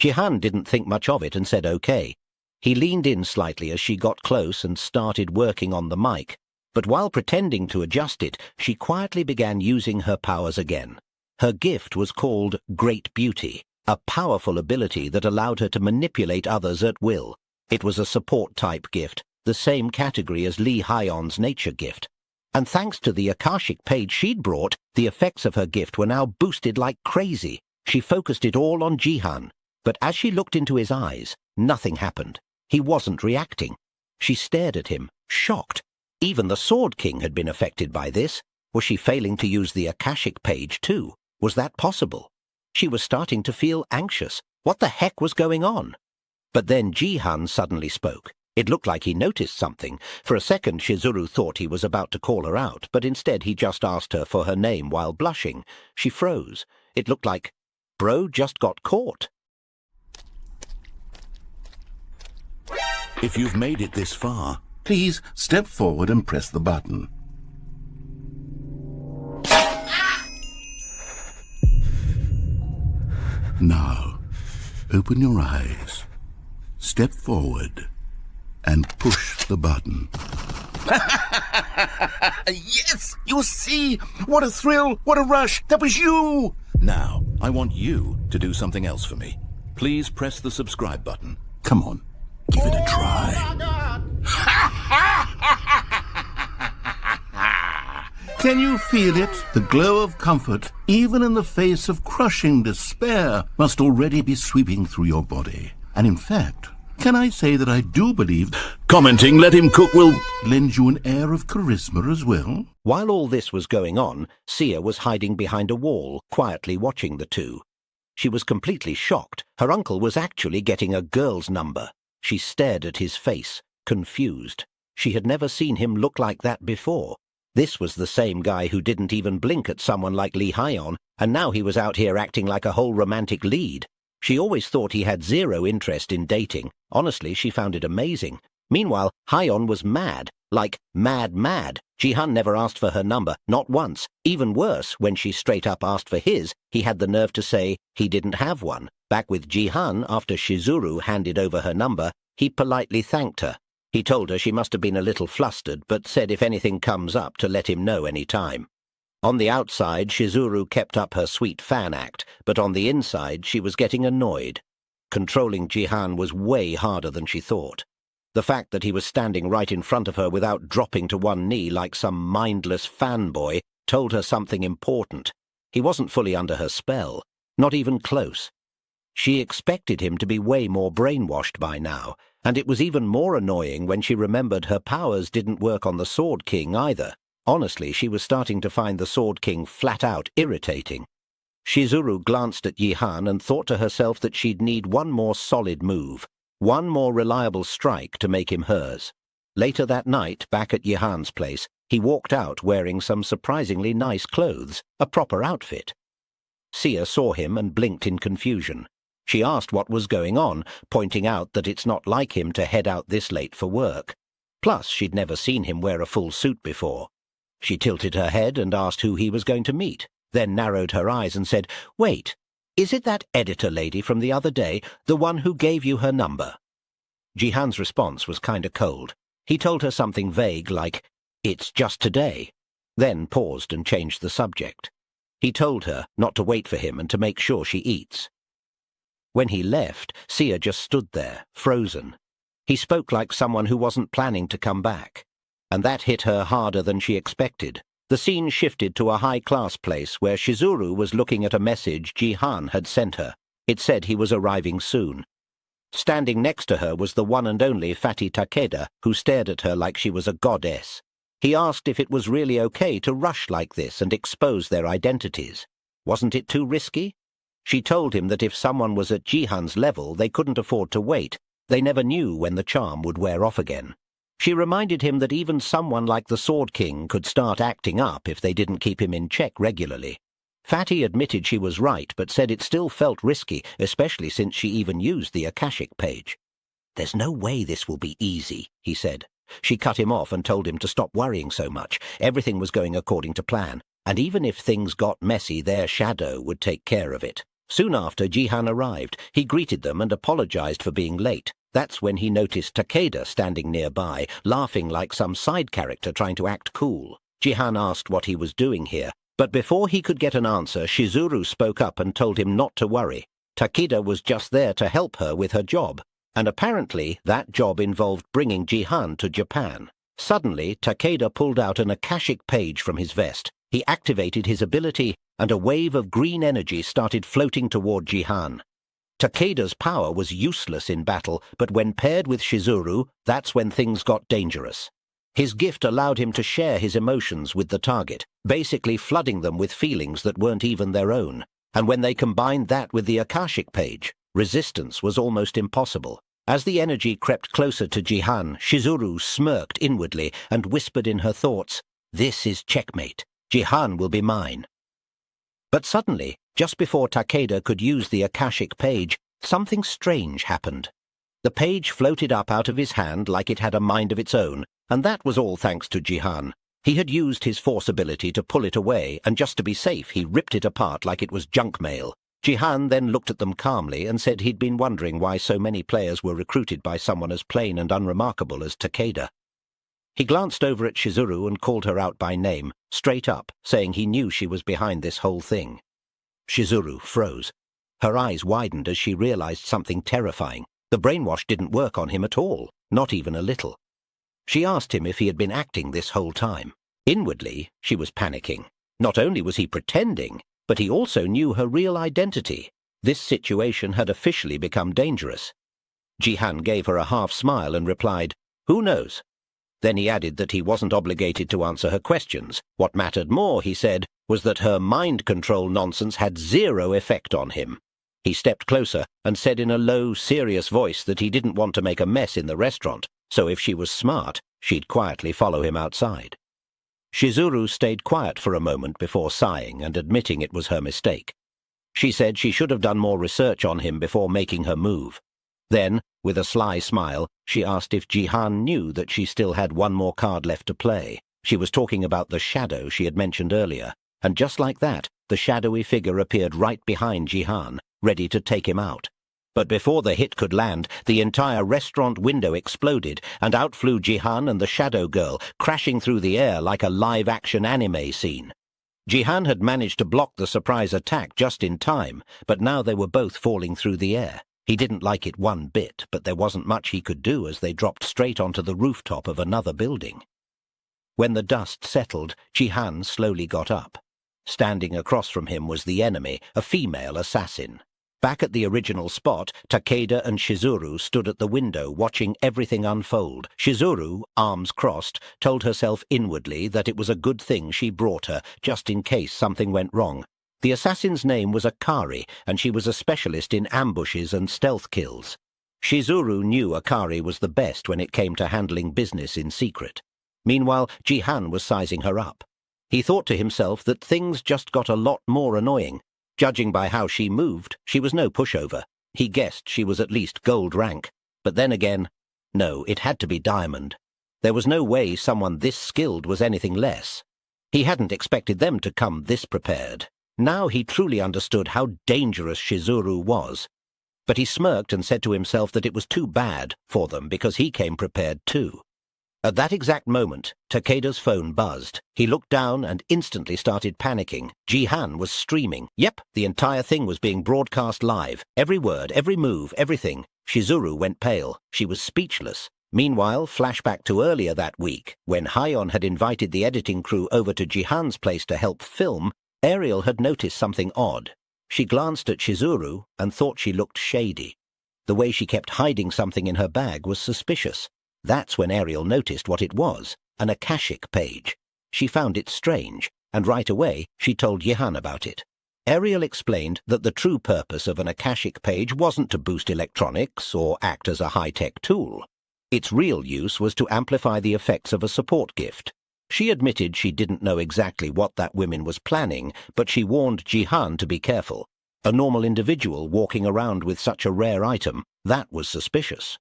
Jihan didn't think much of it and said okay. He leaned in slightly as she got close and started working on the mic. But while pretending to adjust it, she quietly began using her powers again. Her gift was called Great Beauty, a powerful ability that allowed her to manipulate others at will. It was a support-type gift, the same category as Lee Hyon's nature gift. And thanks to the Akashic page she'd brought, the effects of her gift were now boosted like crazy. She focused it all on Jihan, but as she looked into his eyes, nothing happened. He wasn't reacting. She stared at him, shocked. Even the Sword King had been affected by this. Was she failing to use the Akashic page too? Was that possible? She was starting to feel anxious. What the heck was going on? But then Jihan suddenly spoke. It looked like he noticed something. For a second, Shizuru thought he was about to call her out, but instead he just asked her for her name while blushing. She froze. It looked like, bro just got caught. If you've made it this far, Please step forward and press the button. Now, open your eyes, step forward, and push the button. Yes! You see! What a thrill! What a rush! That was you! now I want you to do something else for me. Please press the subscribe button. Come on, give it a try. Can you feel it? The glow of comfort, even in the face of crushing despair, must already be sweeping through your body. And in fact, can I say that I do believe Commenting "Let him cook" will lend you an air of charisma as well? While all this was going on, Sia was hiding behind a wall, quietly watching the two. She was completely shocked. Her uncle was actually getting a girl's number. She stared at his face, confused. She had never seen him look like that before. This was the same guy who didn't even blink at someone like Lee Hyon, and now he was out here acting like a whole romantic lead. She always thought he had zero interest in dating. Honestly, she found it amazing. Meanwhile, Hyon was mad. Like, mad. Jihan never asked for her number, not once. Even worse, when she straight up asked for his, he had the nerve to say he didn't have one. Back with Jihan, after Shizuru handed over her number, he politely thanked her. He told her she must have been a little flustered, but said if anything comes up to let him know any time. On the outside, Shizuru kept up her sweet fan act, but on the inside she was getting annoyed. Controlling Jihan was way harder than she thought. The fact that he was standing right in front of her without dropping to one knee like some mindless fanboy told her something important. He wasn't fully under her spell, not even close. She expected him to be way more brainwashed by now, and it was even more annoying when she remembered her powers didn't work on the Sword King either. Honestly, she was starting to find the Sword King flat-out irritating. Shizuru glanced at Jihan and thought to herself that she'd need one more solid move, one more reliable strike to make him hers. Later that night, back at Jihan's place, he walked out wearing some surprisingly nice clothes, a proper outfit. Sia saw him and blinked in confusion. She asked what was going on, pointing out that it's not like him to head out this late for work. Plus, she'd never seen him wear a full suit before. She tilted her head and asked who he was going to meet, then narrowed her eyes and said, "Wait, is it that editor lady from the other day, the one who gave you her number?" Jihan's response was kinda cold. He told her something vague like, "It's just today," then paused and changed the subject. He told her not to wait for him and to make sure she eats. When he left, Sia just stood there, frozen. He spoke like someone who wasn't planning to come back, and that hit her harder than she expected. The scene shifted to a high-class place where Shizuru was looking at a message Jihan had sent her. It said he was arriving soon. Standing next to her was the one and only Fatty Takeda, who stared at her like she was a goddess. He asked if it was really okay to rush like this and expose their identities. Wasn't it too risky? She told him that if someone was at Jihan's level, they couldn't afford to wait. They never knew when the charm would wear off again. She reminded him that even someone like the Sword King could start acting up if they didn't keep him in check regularly. Fatty admitted she was right, but said it still felt risky, especially since she even used the Akashic page. "There's no way this will be easy," he said. She cut him off and told him to stop worrying so much. Everything was going according to plan, and even if things got messy, their shadow would take care of it. Soon after, Jihan arrived. He greeted them and apologized for being late. That's when he noticed Takeda standing nearby, laughing like some side character trying to act cool. Jihan asked what he was doing here, but before he could get an answer, Shizuru spoke up and told him not to worry. Takeda was just there to help her with her job, and apparently that job involved bringing Jihan to Japan. Suddenly, Takeda pulled out an Akashic page from his vest. He activated his ability, and a wave of green energy started floating toward Jihan. Takeda's power was useless in battle, but when paired with Shizuru, that's when things got dangerous. His gift allowed him to share his emotions with the target, basically flooding them with feelings that weren't even their own. And when they combined that with the Akashic page, resistance was almost impossible. As the energy crept closer to Jihan, Shizuru smirked inwardly and whispered in her thoughts, "This is checkmate. Jihan will be mine." But suddenly, just before Takeda could use the Akashic page, something strange happened. The page floated up out of his hand like it had a mind of its own, and that was all thanks to Jihan. He had used his force ability to pull it away, and just to be safe, he ripped it apart like it was junk mail. Jihan then looked at them calmly and said he'd been wondering why so many players were recruited by someone as plain and unremarkable as Takeda. He glanced over at Shizuru and called her out by name, straight up, saying he knew she was behind this whole thing. Shizuru froze. Her eyes widened as she realized something terrifying. The brainwash didn't work on him at all, not even a little. She asked him if he had been acting this whole time. Inwardly, she was panicking. Not only was he pretending, but he also knew her real identity. This situation had officially become dangerous. Jihan gave her a half smile and replied, "Who knows?" Then he added that he wasn't obligated to answer her questions. What mattered more, he said, was that her mind control nonsense had zero effect on him. He stepped closer and said in a low, serious voice that he didn't want to make a mess in the restaurant, so if she was smart, she'd quietly follow him outside. Shizuru stayed quiet for a moment before sighing and admitting it was her mistake. She said she should have done more research on him before making her move. Then, with a sly smile, she asked if Jihan knew that she still had one more card left to play. She was talking about the shadow she had mentioned earlier, and just like that, the shadowy figure appeared right behind Jihan, ready to take him out. But before the hit could land, the entire restaurant window exploded, and out flew Jihan and the shadow girl, crashing through the air like a live-action anime scene. Jihan had managed to block the surprise attack just in time, but now they were both falling through the air. He didn't like it one bit, but there wasn't much he could do as they dropped straight onto the rooftop of another building. When the dust settled, Jihan slowly got up. Standing across from him was the enemy, a female assassin. Back at the original spot, Takeda and Shizuru stood at the window watching everything unfold. Shizuru, arms crossed, told herself inwardly that it was a good thing she brought her, just in case something went wrong. The assassin's name was Akari, and she was a specialist in ambushes and stealth kills. Shizuru knew Akari was the best when it came to handling business in secret. Meanwhile, Jihan was sizing her up. He thought to himself that things just got a lot more annoying. Judging by how she moved, she was no pushover. He guessed she was at least gold rank. But then again, no, it had to be diamond. There was no way someone this skilled was anything less. He hadn't expected them to come this prepared. Now he truly understood how dangerous Shizuru was. But he smirked and said to himself that it was too bad for them because he came prepared too. At that exact moment, Takeda's phone buzzed. He looked down and instantly started panicking. Jihan was streaming. Yep, the entire thing was being broadcast live. Every word, every move, everything. Shizuru went pale. She was speechless. Meanwhile, flashback to earlier that week, when Hayon had invited the editing crew over to Jihan's place to help film, Ariel had noticed something odd. She glanced at Shizuru and thought she looked shady. The way she kept hiding something in her bag was suspicious. That's when Ariel noticed what it was, an akashic page. She found it strange, and right away she told Jihan about it. Ariel explained that the true purpose of an akashic page wasn't to boost electronics or act as a high-tech tool. Its real use was to amplify the effects of a support gift. She admitted she didn't know exactly what that woman was planning, but she warned Jihan to be careful. A normal individual walking around with such a rare item, that was suspicious.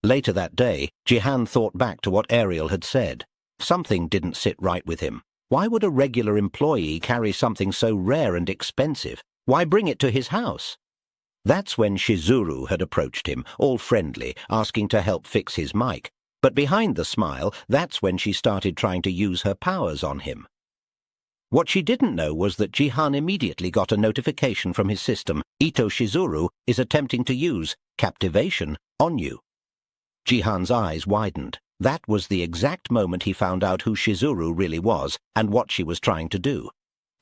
Later that day, Jihan thought back to what Ariel had said. Something didn't sit right with him. Why would a regular employee carry something so rare and expensive? Why bring it to his house? That's when Shizuru had approached him, all friendly, asking to help fix his mic. But behind the smile, that's when she started trying to use her powers on him. What she didn't know was that Jihan immediately got a notification from his system. Ito Shizuru is attempting to use captivation on you. Jihan's eyes widened. That was the exact moment he found out who Shizuru really was and what she was trying to do.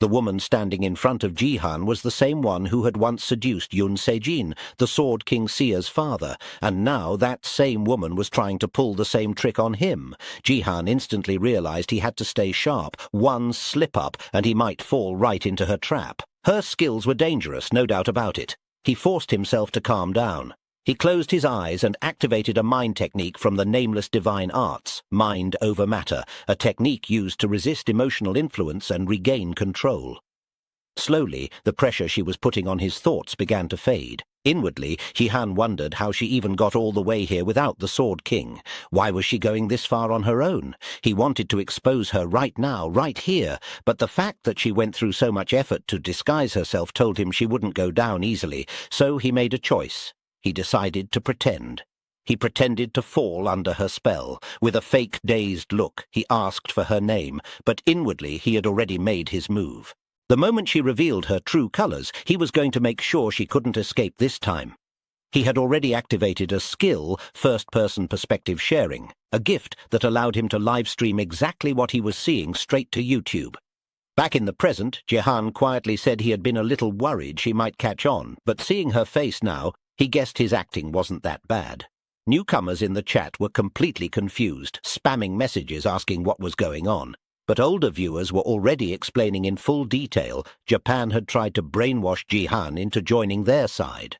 The woman standing in front of Jihan was the same one who had once seduced Yun Sejin, the Sword King Sia's father, and now that same woman was trying to pull the same trick on him. Jihan instantly realized he had to stay sharp. One slip-up and he might fall right into her trap. Her skills were dangerous, no doubt about it. He forced himself to calm down. He closed his eyes and activated a mind technique from the nameless divine arts, mind over matter, a technique used to resist emotional influence and regain control. Slowly, the pressure she was putting on his thoughts began to fade. Inwardly, Jihan wondered how she even got all the way here without the Sword King. Why was she going this far on her own? He wanted to expose her right now, right here, but the fact that she went through so much effort to disguise herself told him she wouldn't go down easily, so he made a choice. He decided to pretend. He pretended to fall under her spell. With a fake, dazed look, he asked for her name, but inwardly he had already made his move. The moment she revealed her true colors, he was going to make sure she couldn't escape this time. He had already activated a skill, first-person perspective sharing, a gift that allowed him to live-stream exactly what he was seeing straight to YouTube. Back in the present, Jihan quietly said he had been a little worried she might catch on, but seeing her face now, he guessed his acting wasn't that bad. Newcomers in the chat were completely confused, spamming messages asking what was going on. But older viewers were already explaining in full detail Japan had tried to brainwash Jihan into joining their side.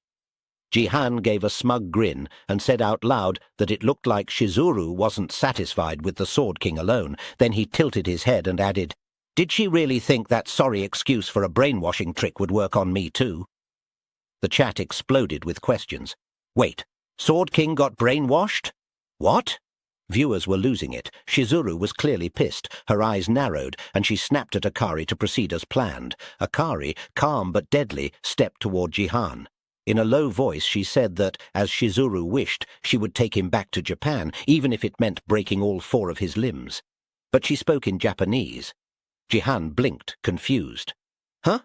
Jihan gave a smug grin and said out loud that it looked like Shizuru wasn't satisfied with the Sword King alone. Then he tilted his head and added, "Did she really think that sorry excuse for a brainwashing trick would work on me too?" The chat exploded with questions. Wait, Sword King got brainwashed? What? Viewers were losing it. Shizuru was clearly pissed. Her eyes narrowed, and she snapped at Akari to proceed as planned. Akari, calm but deadly, stepped toward Jihan. In a low voice she said that, as Shizuru wished, she would take him back to Japan, even if it meant breaking all 4 of his limbs. But she spoke in Japanese. Jihan blinked, confused. Huh?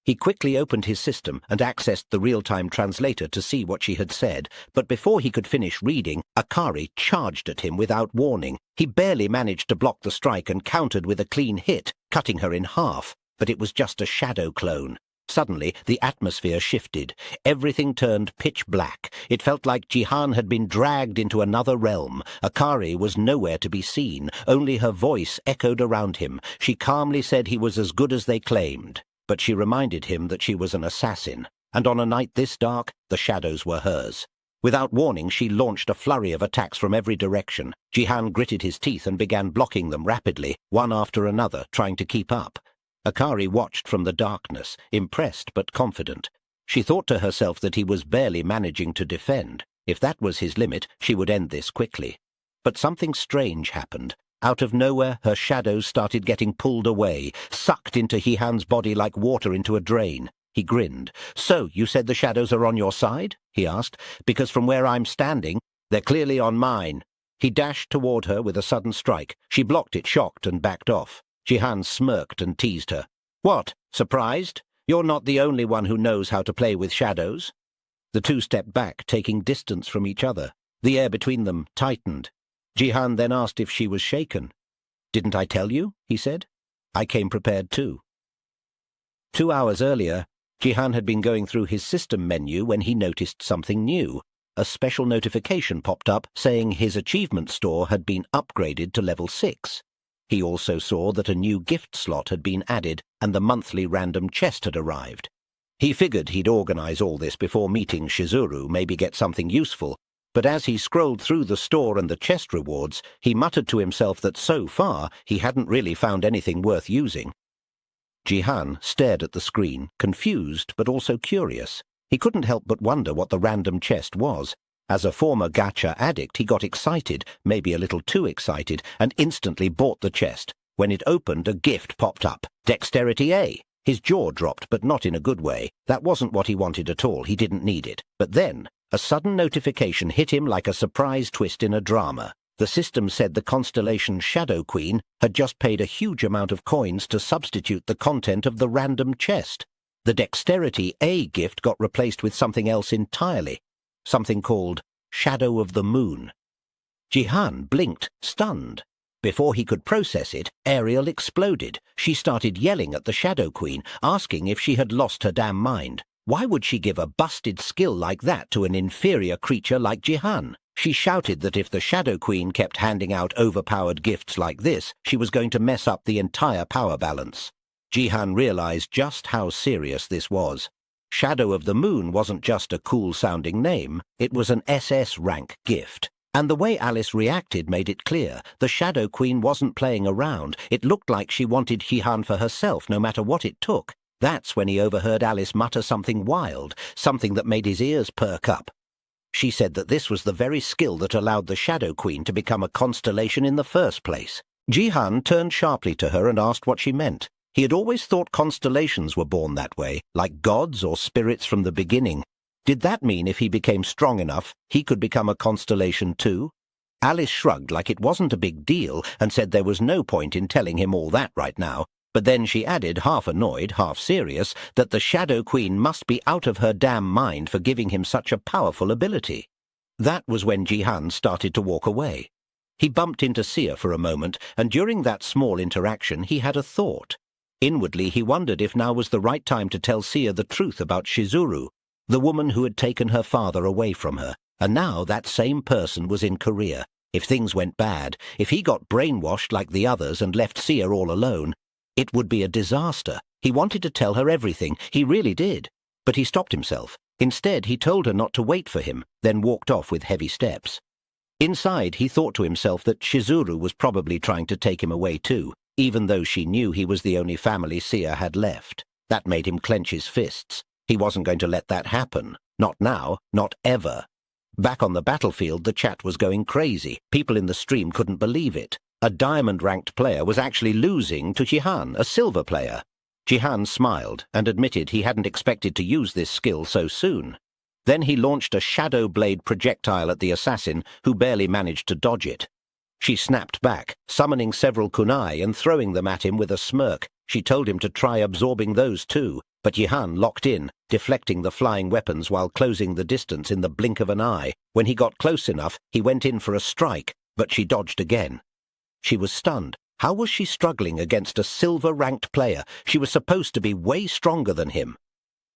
He quickly opened his system and accessed the real-time translator to see what she had said, but before he could finish reading, Akari charged at him without warning. He barely managed to block the strike and countered with a clean hit, cutting her in half, but it was just a shadow clone. Suddenly, the atmosphere shifted. Everything turned pitch black. It felt like Jihan had been dragged into another realm. Akari was nowhere to be seen. Only her voice echoed around him. She calmly said he was as good as they claimed. But she reminded him that she was an assassin, and on a night this dark, the shadows were hers. Without warning, she launched a flurry of attacks from every direction. Jihan gritted his teeth and began blocking them rapidly, one after another, trying to keep up. Akari watched from the darkness, impressed but confident. She thought to herself that he was barely managing to defend. If that was his limit, she would end this quickly. But something strange happened. Out of nowhere, her shadows started getting pulled away, sucked into Jihan's body like water into a drain. He grinned. "So, you said the shadows are on your side?" he asked. "Because from where I'm standing, they're clearly on mine." He dashed toward her with a sudden strike. She blocked it, shocked, and backed off. Jihan smirked and teased her. "What, surprised? You're not the only one who knows how to play with shadows." The two stepped back, taking distance from each other. The air between them tightened. Jihan then asked if she was shaken. "Didn't I tell you?" he said. "I came prepared too." 2 hours earlier, Jihan had been going through his system menu when he noticed something new. A special notification popped up saying his achievement store had been upgraded to level 6. He also saw that a new gift slot had been added and the monthly random chest had arrived. He figured he'd organize all this before meeting Shizuru, maybe get something useful, but as he scrolled through the store and the chest rewards, he muttered to himself that so far he hadn't really found anything worth using. Jihan stared at the screen, confused but also curious. He couldn't help but wonder what the random chest was. As a former gacha addict, he got excited, maybe a little too excited, and instantly bought the chest. When it opened, a gift popped up. Dexterity A. His jaw dropped, but not in a good way. That wasn't what he wanted at all. He didn't need it. But then, a sudden notification hit him like a surprise twist in a drama. The system said the constellation Shadow Queen had just paid a huge amount of coins to substitute the content of the random chest. The Dexterity A gift got replaced with something else entirely, something called Shadow of the Moon. Jihan blinked, stunned. Before he could process it, Ariel exploded. She started yelling at the Shadow Queen, asking if she had lost her damn mind. Why would she give a busted skill like that to an inferior creature like Jihan? She shouted that if the Shadow Queen kept handing out overpowered gifts like this, she was going to mess up the entire power balance. Jihan realized just how serious this was. Shadow of the Moon wasn't just a cool-sounding name, it was an SS rank gift. And the way Alice reacted made it clear. The Shadow Queen wasn't playing around. It looked like she wanted Jihan for herself, no matter what it took. That's when he overheard Alice mutter something wild, something that made his ears perk up. She said that this was the very skill that allowed the Shadow Queen to become a constellation in the first place. Jihan turned sharply to her and asked what she meant. He had always thought constellations were born that way, like gods or spirits from the beginning. Did that mean if he became strong enough, he could become a constellation too? Alice shrugged like it wasn't a big deal and said there was no point in telling him all that right now, but then she added, half annoyed, half serious, that the Shadow Queen must be out of her damn mind for giving him such a powerful ability. That was when Jihan started to walk away. He bumped into Sia for a moment, and during that small interaction he had a thought. Inwardly he wondered if now was the right time to tell Sia the truth about Shizuru, the woman who had taken her father away from her, and now that same person was in Korea. If things went bad, if he got brainwashed like the others and left Sia all alone, it would be a disaster. He wanted to tell her everything, he really did. But he stopped himself. Instead, he told her not to wait for him, then walked off with heavy steps. Inside, he thought to himself that Shizuru was probably trying to take him away too, even though she knew he was the only family Sia had left. That made him clench his fists. He wasn't going to let that happen. Not now, not ever. Back on the battlefield, the chat was going crazy. People in the stream couldn't believe it. A diamond-ranked player was actually losing to Jihan, a silver player. Jihan smiled and admitted he hadn't expected to use this skill so soon. Then he launched a shadow blade projectile at the assassin, who barely managed to dodge it. She snapped back, summoning several kunai and throwing them at him with a smirk. She told him to try absorbing those too, but Jihan locked in, deflecting the flying weapons while closing the distance in the blink of an eye. When he got close enough, he went in for a strike, but she dodged again. She was stunned. How was she struggling against a silver-ranked player? She was supposed to be way stronger than him.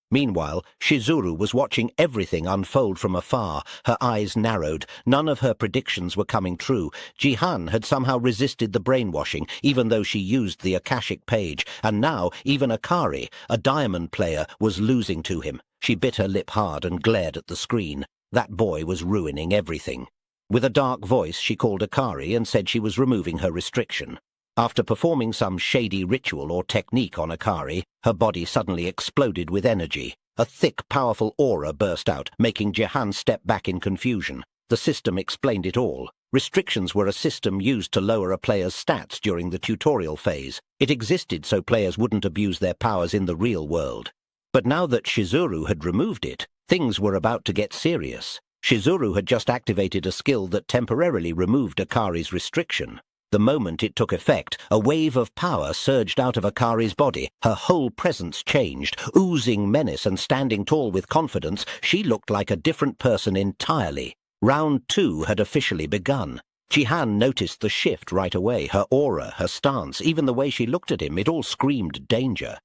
Meanwhile, Shizuru was watching everything unfold from afar. Her eyes narrowed. None of her predictions were coming true. Jihan had somehow resisted the brainwashing, even though she used the Akashic page, and now even Akari, a diamond player, was losing to him. She bit her lip hard and glared at the screen. That boy was ruining everything. With a dark voice, she called Akari and said she was removing her restriction. After performing some shady ritual or technique on Akari, her body suddenly exploded with energy. A thick, powerful aura burst out, making Jihan step back in confusion. The system explained it all. Restrictions were a system used to lower a player's stats during the tutorial phase. It existed so players wouldn't abuse their powers in the real world. But now that Shizuru had removed it, things were about to get serious. Shizuru had just activated a skill that temporarily removed Akari's restriction. The moment it took effect, a wave of power surged out of Akari's body. Her whole presence changed. Oozing menace and standing tall with confidence, she looked like a different person entirely. Round 2 had officially begun. Jihan noticed the shift right away, her aura, her stance, even the way she looked at him, it all screamed danger.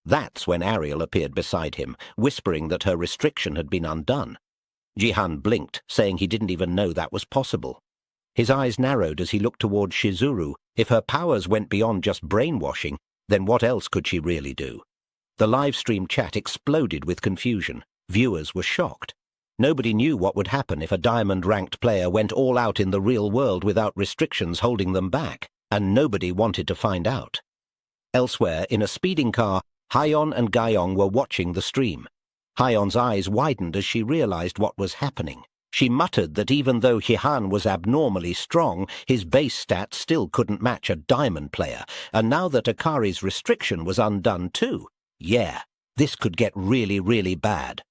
That's when Ariel appeared beside him, whispering that her restriction had been undone. Jihan blinked, saying he didn't even know that was possible. His eyes narrowed as he looked toward Shizuru. If her powers went beyond just brainwashing, then what else could she really do? The live-stream chat exploded with confusion. Viewers were shocked. Nobody knew what would happen if a diamond-ranked player went all out in the real world without restrictions holding them back, and nobody wanted to find out. Elsewhere, in a speeding car, Haeyeon and Gyeong were watching the stream. Haeyeon's eyes widened as she realized what was happening. She muttered that even though Jihan was abnormally strong, his base stats still couldn't match a diamond player, and now that Akari's restriction was undone too, yeah, this could get really, really bad.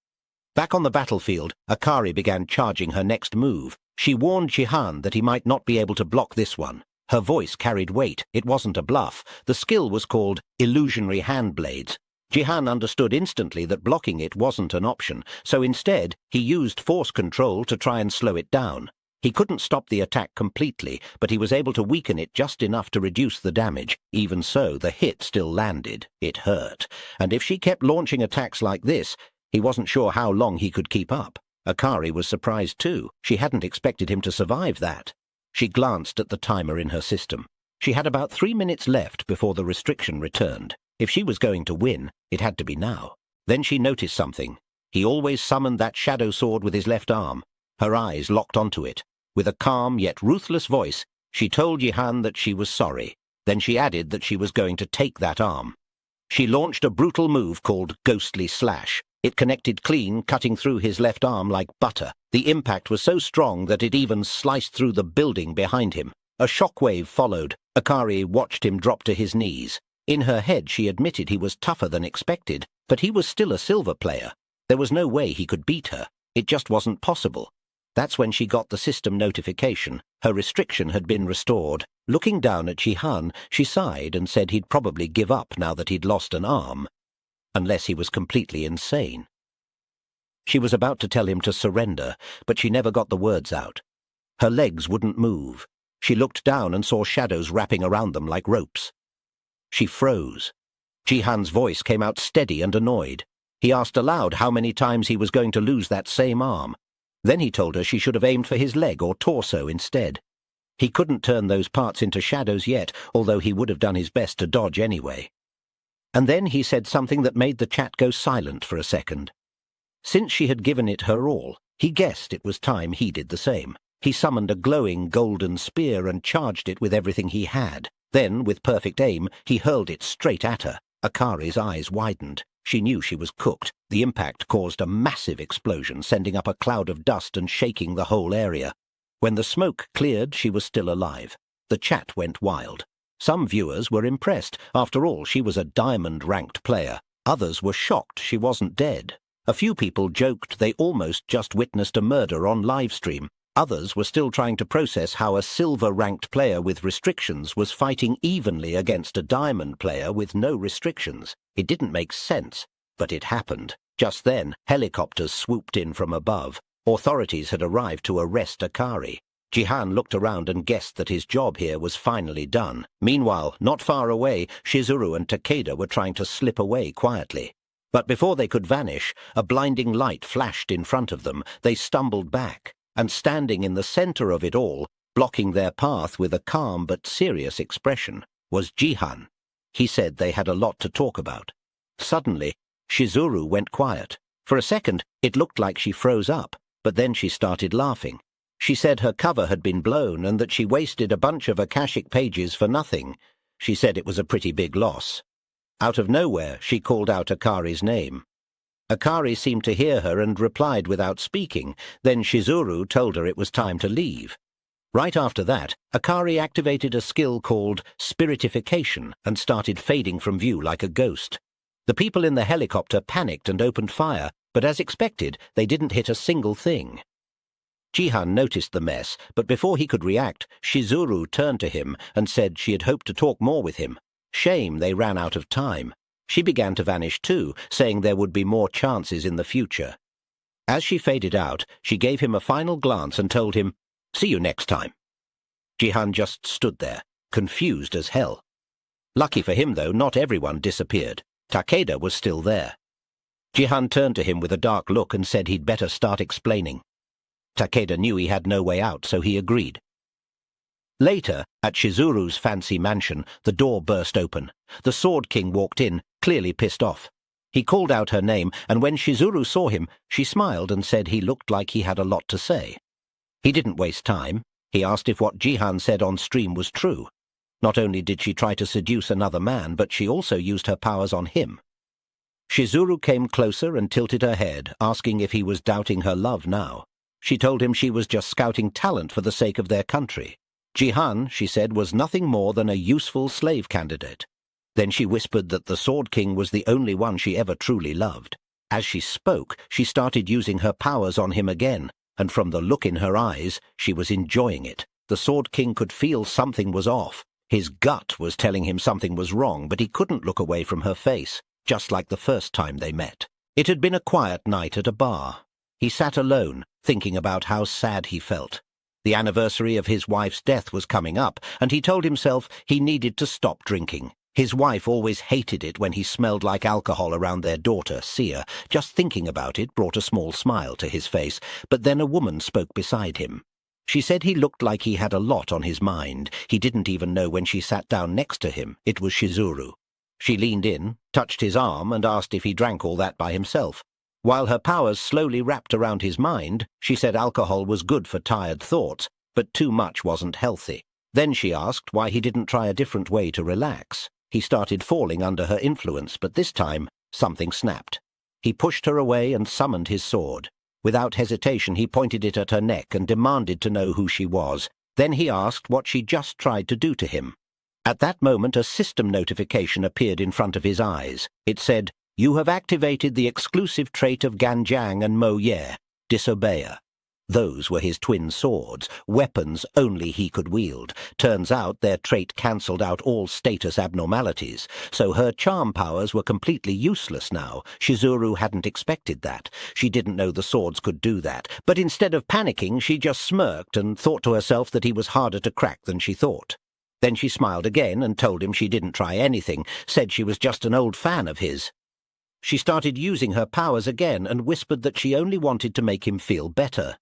Back on the battlefield, Akari began charging her next move. She warned Jihan that he might not be able to block this one. Her voice carried weight. It wasn't a bluff. The skill was called illusionary hand blades. Jihan understood instantly that blocking it wasn't an option, so instead he used force control to try and slow it down. He couldn't stop the attack completely, but he was able to weaken it just enough to reduce the damage. Even so, the hit still landed. It hurt. And if she kept launching attacks like this, he wasn't sure how long he could keep up. Akari was surprised too. She hadn't expected him to survive that. She glanced at the timer in her system. She had about 3 minutes left before the restriction returned. If she was going to win, it had to be now. Then she noticed something. He always summoned that shadow sword with his left arm. Her eyes locked onto it. With a calm yet ruthless voice, she told Jihan that she was sorry. Then she added that she was going to take that arm. She launched a brutal move called Ghostly Slash. It connected clean, cutting through his left arm like butter. The impact was so strong that it even sliced through the building behind him. A shockwave followed. Akari watched him drop to his knees. In her head she admitted he was tougher than expected, but he was still a silver player. There was no way he could beat her. It just wasn't possible. That's when she got the system notification. Her restriction had been restored. Looking down at Jihan, she sighed and said he'd probably give up now that he'd lost an arm. Unless he was completely insane. She was about to tell him to surrender, but she never got the words out. Her legs wouldn't move. She looked down and saw shadows wrapping around them like ropes. She froze. Jihan's voice came out steady and annoyed. He asked aloud how many times he was going to lose that same arm. Then he told her she should have aimed for his leg or torso instead. He couldn't turn those parts into shadows yet, although he would have done his best to dodge anyway. And then he said something that made the chat go silent for a second. Since she had given it her all, he guessed it was time he did the same. He summoned a glowing golden spear and charged it with everything he had. Then, with perfect aim, he hurled it straight at her. Akari's eyes widened. She knew she was cooked. The impact caused a massive explosion, sending up a cloud of dust and shaking the whole area. When the smoke cleared, she was still alive. The chat went wild. Some viewers were impressed. After all, she was a diamond-ranked player. Others were shocked she wasn't dead. A few people joked they almost just witnessed a murder on livestream. Others were still trying to process how a silver-ranked player with restrictions was fighting evenly against a diamond player with no restrictions. It didn't make sense, but it happened. Just then, helicopters swooped in from above. Authorities had arrived to arrest Akari. Jihan looked around and guessed that his job here was finally done. Meanwhile, not far away, Shizuru and Takeda were trying to slip away quietly. But before they could vanish, a blinding light flashed in front of them. They stumbled back. And standing in the center of it all, blocking their path with a calm but serious expression, was Jihan. He said they had a lot to talk about. Suddenly, Shizuru went quiet. For a second, it looked like she froze up, but then she started laughing. She said her cover had been blown and that she wasted a bunch of Akashic pages for nothing. She said it was a pretty big loss. Out of nowhere, she called out Akari's name. Akari seemed to hear her and replied without speaking. Then Shizuru told her it was time to leave. Right after that, Akari activated a skill called spiritification and started fading from view like a ghost. The people in the helicopter panicked and opened fire, but as expected, they didn't hit a single thing. Jihan noticed the mess, but before he could react, Shizuru turned to him and said she had hoped to talk more with him. Shame they ran out of time. She began to vanish too, saying there would be more chances in the future. As she faded out, she gave him a final glance and told him, "See you next time." Jihan just stood there, confused as hell. Lucky for him, though, not everyone disappeared. Takeda was still there. Jihan turned to him with a dark look and said he'd better start explaining. Takeda knew he had no way out, so he agreed. Later, at Shizuru's fancy mansion, the door burst open. The Sword King walked in, clearly pissed off. He called out her name, and when Shizuru saw him, she smiled and said he looked like he had a lot to say. He didn't waste time. He asked if what Jihan said on stream was true. Not only did she try to seduce another man, but she also used her powers on him. Shizuru came closer and tilted her head, asking if he was doubting her love now. She told him she was just scouting talent for the sake of their country. Jihan, she said, was nothing more than a useful slave candidate. Then she whispered that the Sword King was the only one she ever truly loved. As she spoke, she started using her powers on him again, and from the look in her eyes, she was enjoying it. The Sword King could feel something was off. His gut was telling him something was wrong, but he couldn't look away from her face, just like the first time they met. It had been a quiet night at a bar. He sat alone, thinking about how sad he felt. The anniversary of his wife's death was coming up, and he told himself he needed to stop drinking. His wife always hated it when he smelled like alcohol around their daughter, Sia. Just thinking about it brought a small smile to his face, but then a woman spoke beside him. She said he looked like he had a lot on his mind. He didn't even know when she sat down next to him. It was Shizuru. She leaned in, touched his arm, and asked if he drank all that by himself. While her powers slowly wrapped around his mind, she said alcohol was good for tired thoughts, but too much wasn't healthy. Then she asked why he didn't try a different way to relax. He started falling under her influence, but this time something snapped. He pushed her away and summoned his sword. Without hesitation, he pointed it at her neck and demanded to know who she was. Then he asked what she just tried to do to him. At that moment, a system notification appeared in front of his eyes. It said, "You have activated the exclusive trait of Ganjiang and Mo Ye, Disobeyer." Those were his twin swords, weapons only he could wield. Turns out their trait cancelled out all status abnormalities, so her charm powers were completely useless now. Shizuru hadn't expected that. She didn't know the swords could do that, but instead of panicking, she just smirked and thought to herself that he was harder to crack than she thought. Then she smiled again and told him she didn't try anything, said she was just an old fan of his. She started using her powers again and whispered that she only wanted to make him feel better.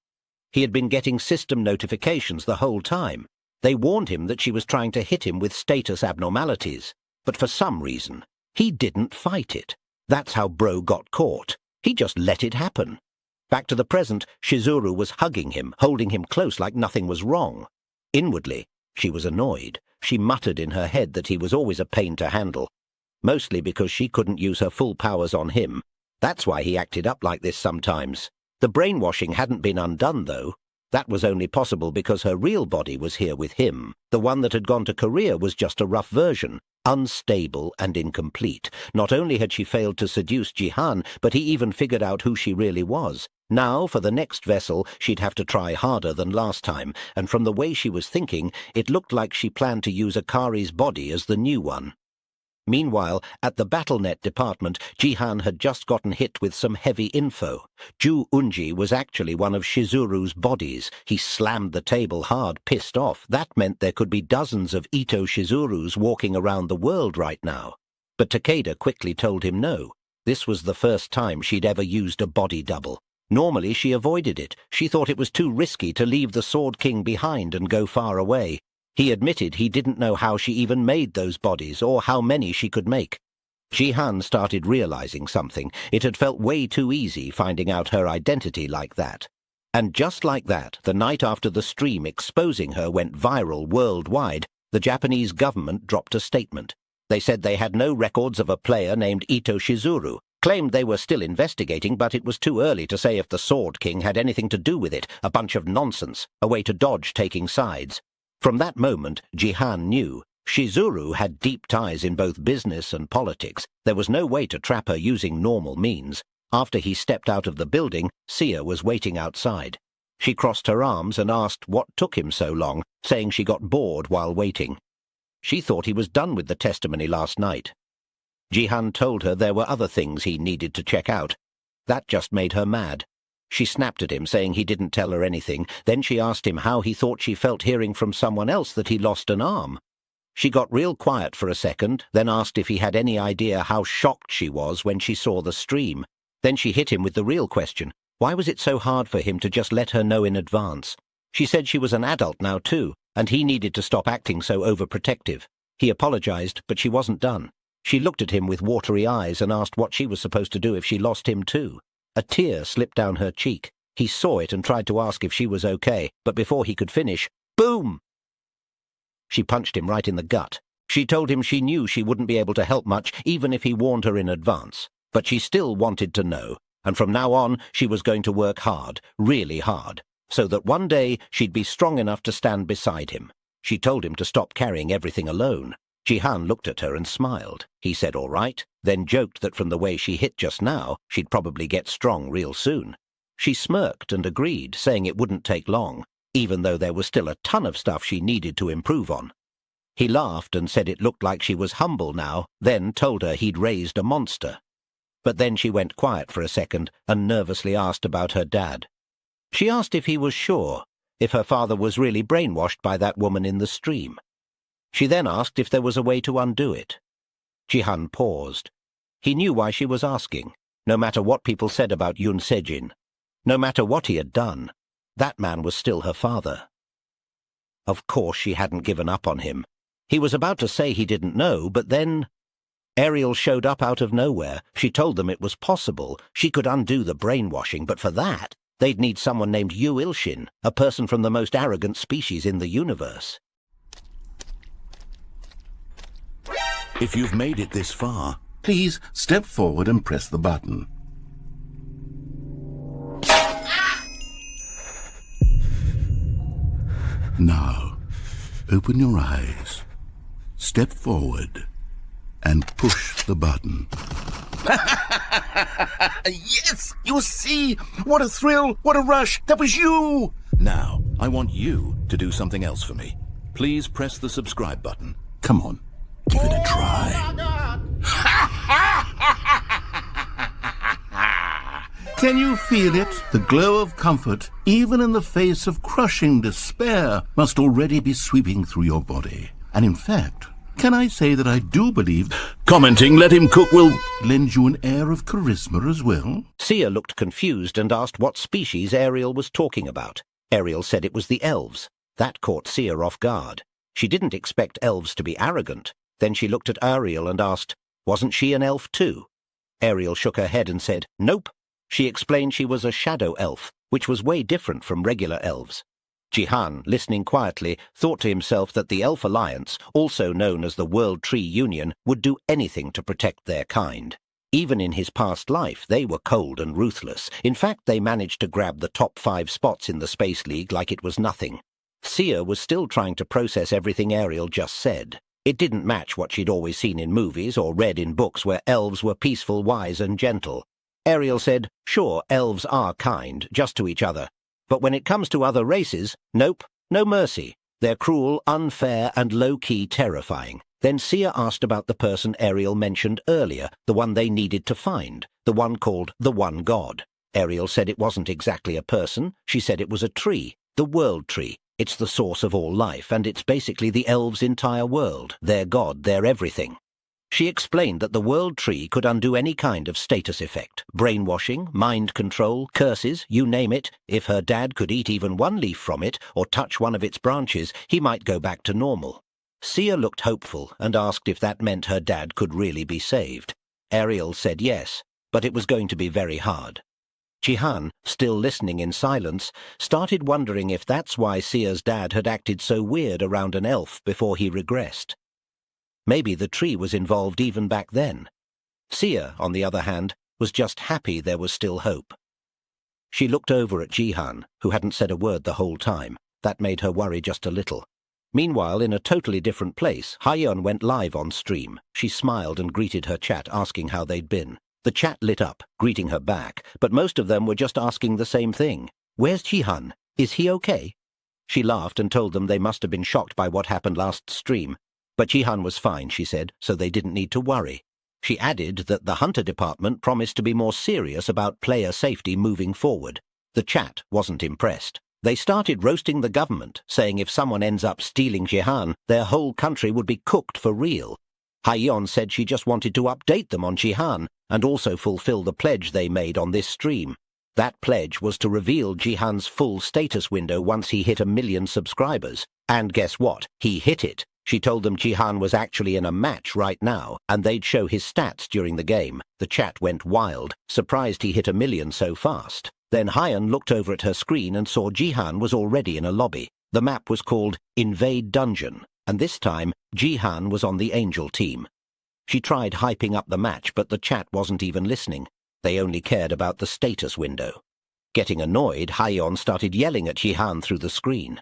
He had been getting system notifications the whole time. They warned him that she was trying to hit him with status abnormalities. But for some reason, he didn't fight it. That's how Bro got caught. He just let it happen. Back to the present, Shizuru was hugging him, holding him close like nothing was wrong. Inwardly, she was annoyed. She muttered in her head that he was always a pain to handle, mostly because she couldn't use her full powers on him. That's why he acted up like this sometimes. The brainwashing hadn't been undone, though. That was only possible because her real body was here with him. The one that had gone to Korea was just a rough version, unstable and incomplete. Not only had she failed to seduce Jihan, but he even figured out who she really was. Now, for the next vessel, she'd have to try harder than last time, and from the way she was thinking, it looked like she planned to use Akari's body as the new one. Meanwhile, at the BattleNet department, Jihan had just gotten hit with some heavy info. Ju Unji was actually one of Shizuru's bodies. He slammed the table hard, pissed off. That meant there could be dozens of Ito Shizurus walking around the world right now. But Takeda quickly told him no. This was the first time she'd ever used a body double. Normally she avoided it. She thought it was too risky to leave the Sword King behind and go far away. He admitted he didn't know how she even made those bodies or how many she could make. Jihan started realizing something. It had felt way too easy finding out her identity like that. And just like that, the night after the stream exposing her went viral worldwide, the Japanese government dropped a statement. They said they had no records of a player named Ito Shizuru, claimed they were still investigating, but it was too early to say if the Sword King had anything to do with it. A bunch of nonsense, a way to dodge taking sides. From that moment, Jihan knew. Shizuru had deep ties in both business and politics. There was no way to trap her using normal means. After he stepped out of the building, Sia was waiting outside. She crossed her arms and asked what took him so long, saying she got bored while waiting. She thought he was done with the testimony last night. Jihan told her there were other things he needed to check out. That just made her mad. She snapped at him, saying he didn't tell her anything. Then she asked him how he thought she felt hearing from someone else that he lost an arm. She got real quiet for a second, then asked if he had any idea how shocked she was when she saw the stream. Then she hit him with the real question. Why was it so hard for him to just let her know in advance? She said she was an adult now too, and he needed to stop acting so overprotective. He apologized, but she wasn't done. She looked at him with watery eyes and asked what she was supposed to do if she lost him too. A tear slipped down her cheek. He saw it and tried to ask if she was okay, but before he could finish, boom! She punched him right in the gut. She told him she knew she wouldn't be able to help much, even if he warned her in advance. But she still wanted to know, and from now on she was going to work hard, really hard, so that one day she'd be strong enough to stand beside him. She told him to stop carrying everything alone. Jihan looked at her and smiled. He said all right, then joked that from the way she hit just now, she'd probably get strong real soon. She smirked and agreed, saying it wouldn't take long, even though there was still a ton of stuff she needed to improve on. He laughed and said it looked like she was humble now, then told her he'd raised a monster. But then she went quiet for a second and nervously asked about her dad. She asked if he was sure, if her father was really brainwashed by that woman in the stream. She then asked if there was a way to undo it. Jihan paused. He knew why she was asking, no matter what people said about Yoon Se-jin. No matter what he had done, that man was still her father. Of course she hadn't given up on him. He was about to say he didn't know, but then Ariel showed up out of nowhere. She told them it was possible. She could undo the brainwashing, but for that, they'd need someone named Yu Il-shin, a person from the most arrogant species in the universe. If you've made it this far, Please step forward and press the button. Now, open your eyes, step forward, and push the button. Yes! You see? What a thrill! What a rush! That was you! now I want you to do something else for me. Please press the subscribe button. Come on, give it a try. Can you feel it? The glow of comfort, even in the face of crushing despair, must already be sweeping through your body. And in fact, can I say that I do believe Commenting Let Him Cook will lend you an air of charisma as well? Sia looked confused and asked what species Ariel was talking about. Ariel said it was the elves. That caught Sia off guard. She didn't expect elves to be arrogant. Then she looked at Ariel and asked, wasn't she an elf too? Ariel shook her head and said, nope. She explained she was a shadow elf, which was way different from regular elves. Jihan, listening quietly, thought to himself that the Elf Alliance, also known as the World Tree Union, would do anything to protect their kind. Even in his past life, they were cold and ruthless. In fact, they managed to grab the top 5 spots in the Space League like it was nothing. Sia was still trying to process everything Ariel just said. It didn't match what she'd always seen in movies or read in books where elves were peaceful, wise, and gentle. Ariel said, sure, elves are kind, just to each other. But when it comes to other races, nope, no mercy. They're cruel, unfair, and low-key terrifying. Then Sia asked about the person Ariel mentioned earlier, the one they needed to find, the one called the One God. Ariel said it wasn't exactly a person. She said it was a tree, the World Tree. It's the source of all life, and it's basically the elves' entire world, their god, their everything. She explained that the World Tree could undo any kind of status effect, brainwashing, mind control, curses, you name it. If her dad could eat even one leaf from it or touch one of its branches, he might go back to normal. Sia looked hopeful and asked if that meant her dad could really be saved. Ariel said yes, but it was going to be very hard. Jihan, still listening in silence, started wondering if that's why Sia's dad had acted so weird around an elf before he regressed. Maybe the tree was involved even back then. Sia, on the other hand, was just happy there was still hope. She looked over at Jihan, who hadn't said a word the whole time. That made her worry just a little. Meanwhile, in a totally different place, Hayeon went live on stream. She smiled and greeted her chat, asking how they'd been. The chat lit up, greeting her back, but most of them were just asking the same thing. Where's Jihan? Is he okay? She laughed and told them they must have been shocked by what happened last stream. But Jihan was fine, she said, so they didn't need to worry. She added that the Hunter Department promised to be more serious about player safety moving forward. The chat wasn't impressed. They started roasting the government, saying if someone ends up stealing Jihan, their whole country would be cooked for real. Hyeon said she just wanted to update them on Jihan and also fulfill the pledge they made on this stream. That pledge was to reveal Jihan's full status window once he hit 1 million subscribers. And guess what? He hit it. She told them Jihan was actually in a match right now, and they'd show his stats during the game. The chat went wild, surprised he hit 1 million so fast. Then Hyeon looked over at her screen and saw Jihan was already in a lobby. The map was called Invade Dungeon, and this time Jihan was on the Angel team. She tried hyping up the match, but the chat wasn't even listening. They only cared about the status window. Getting annoyed, Hyeon started yelling at Jihan through the screen.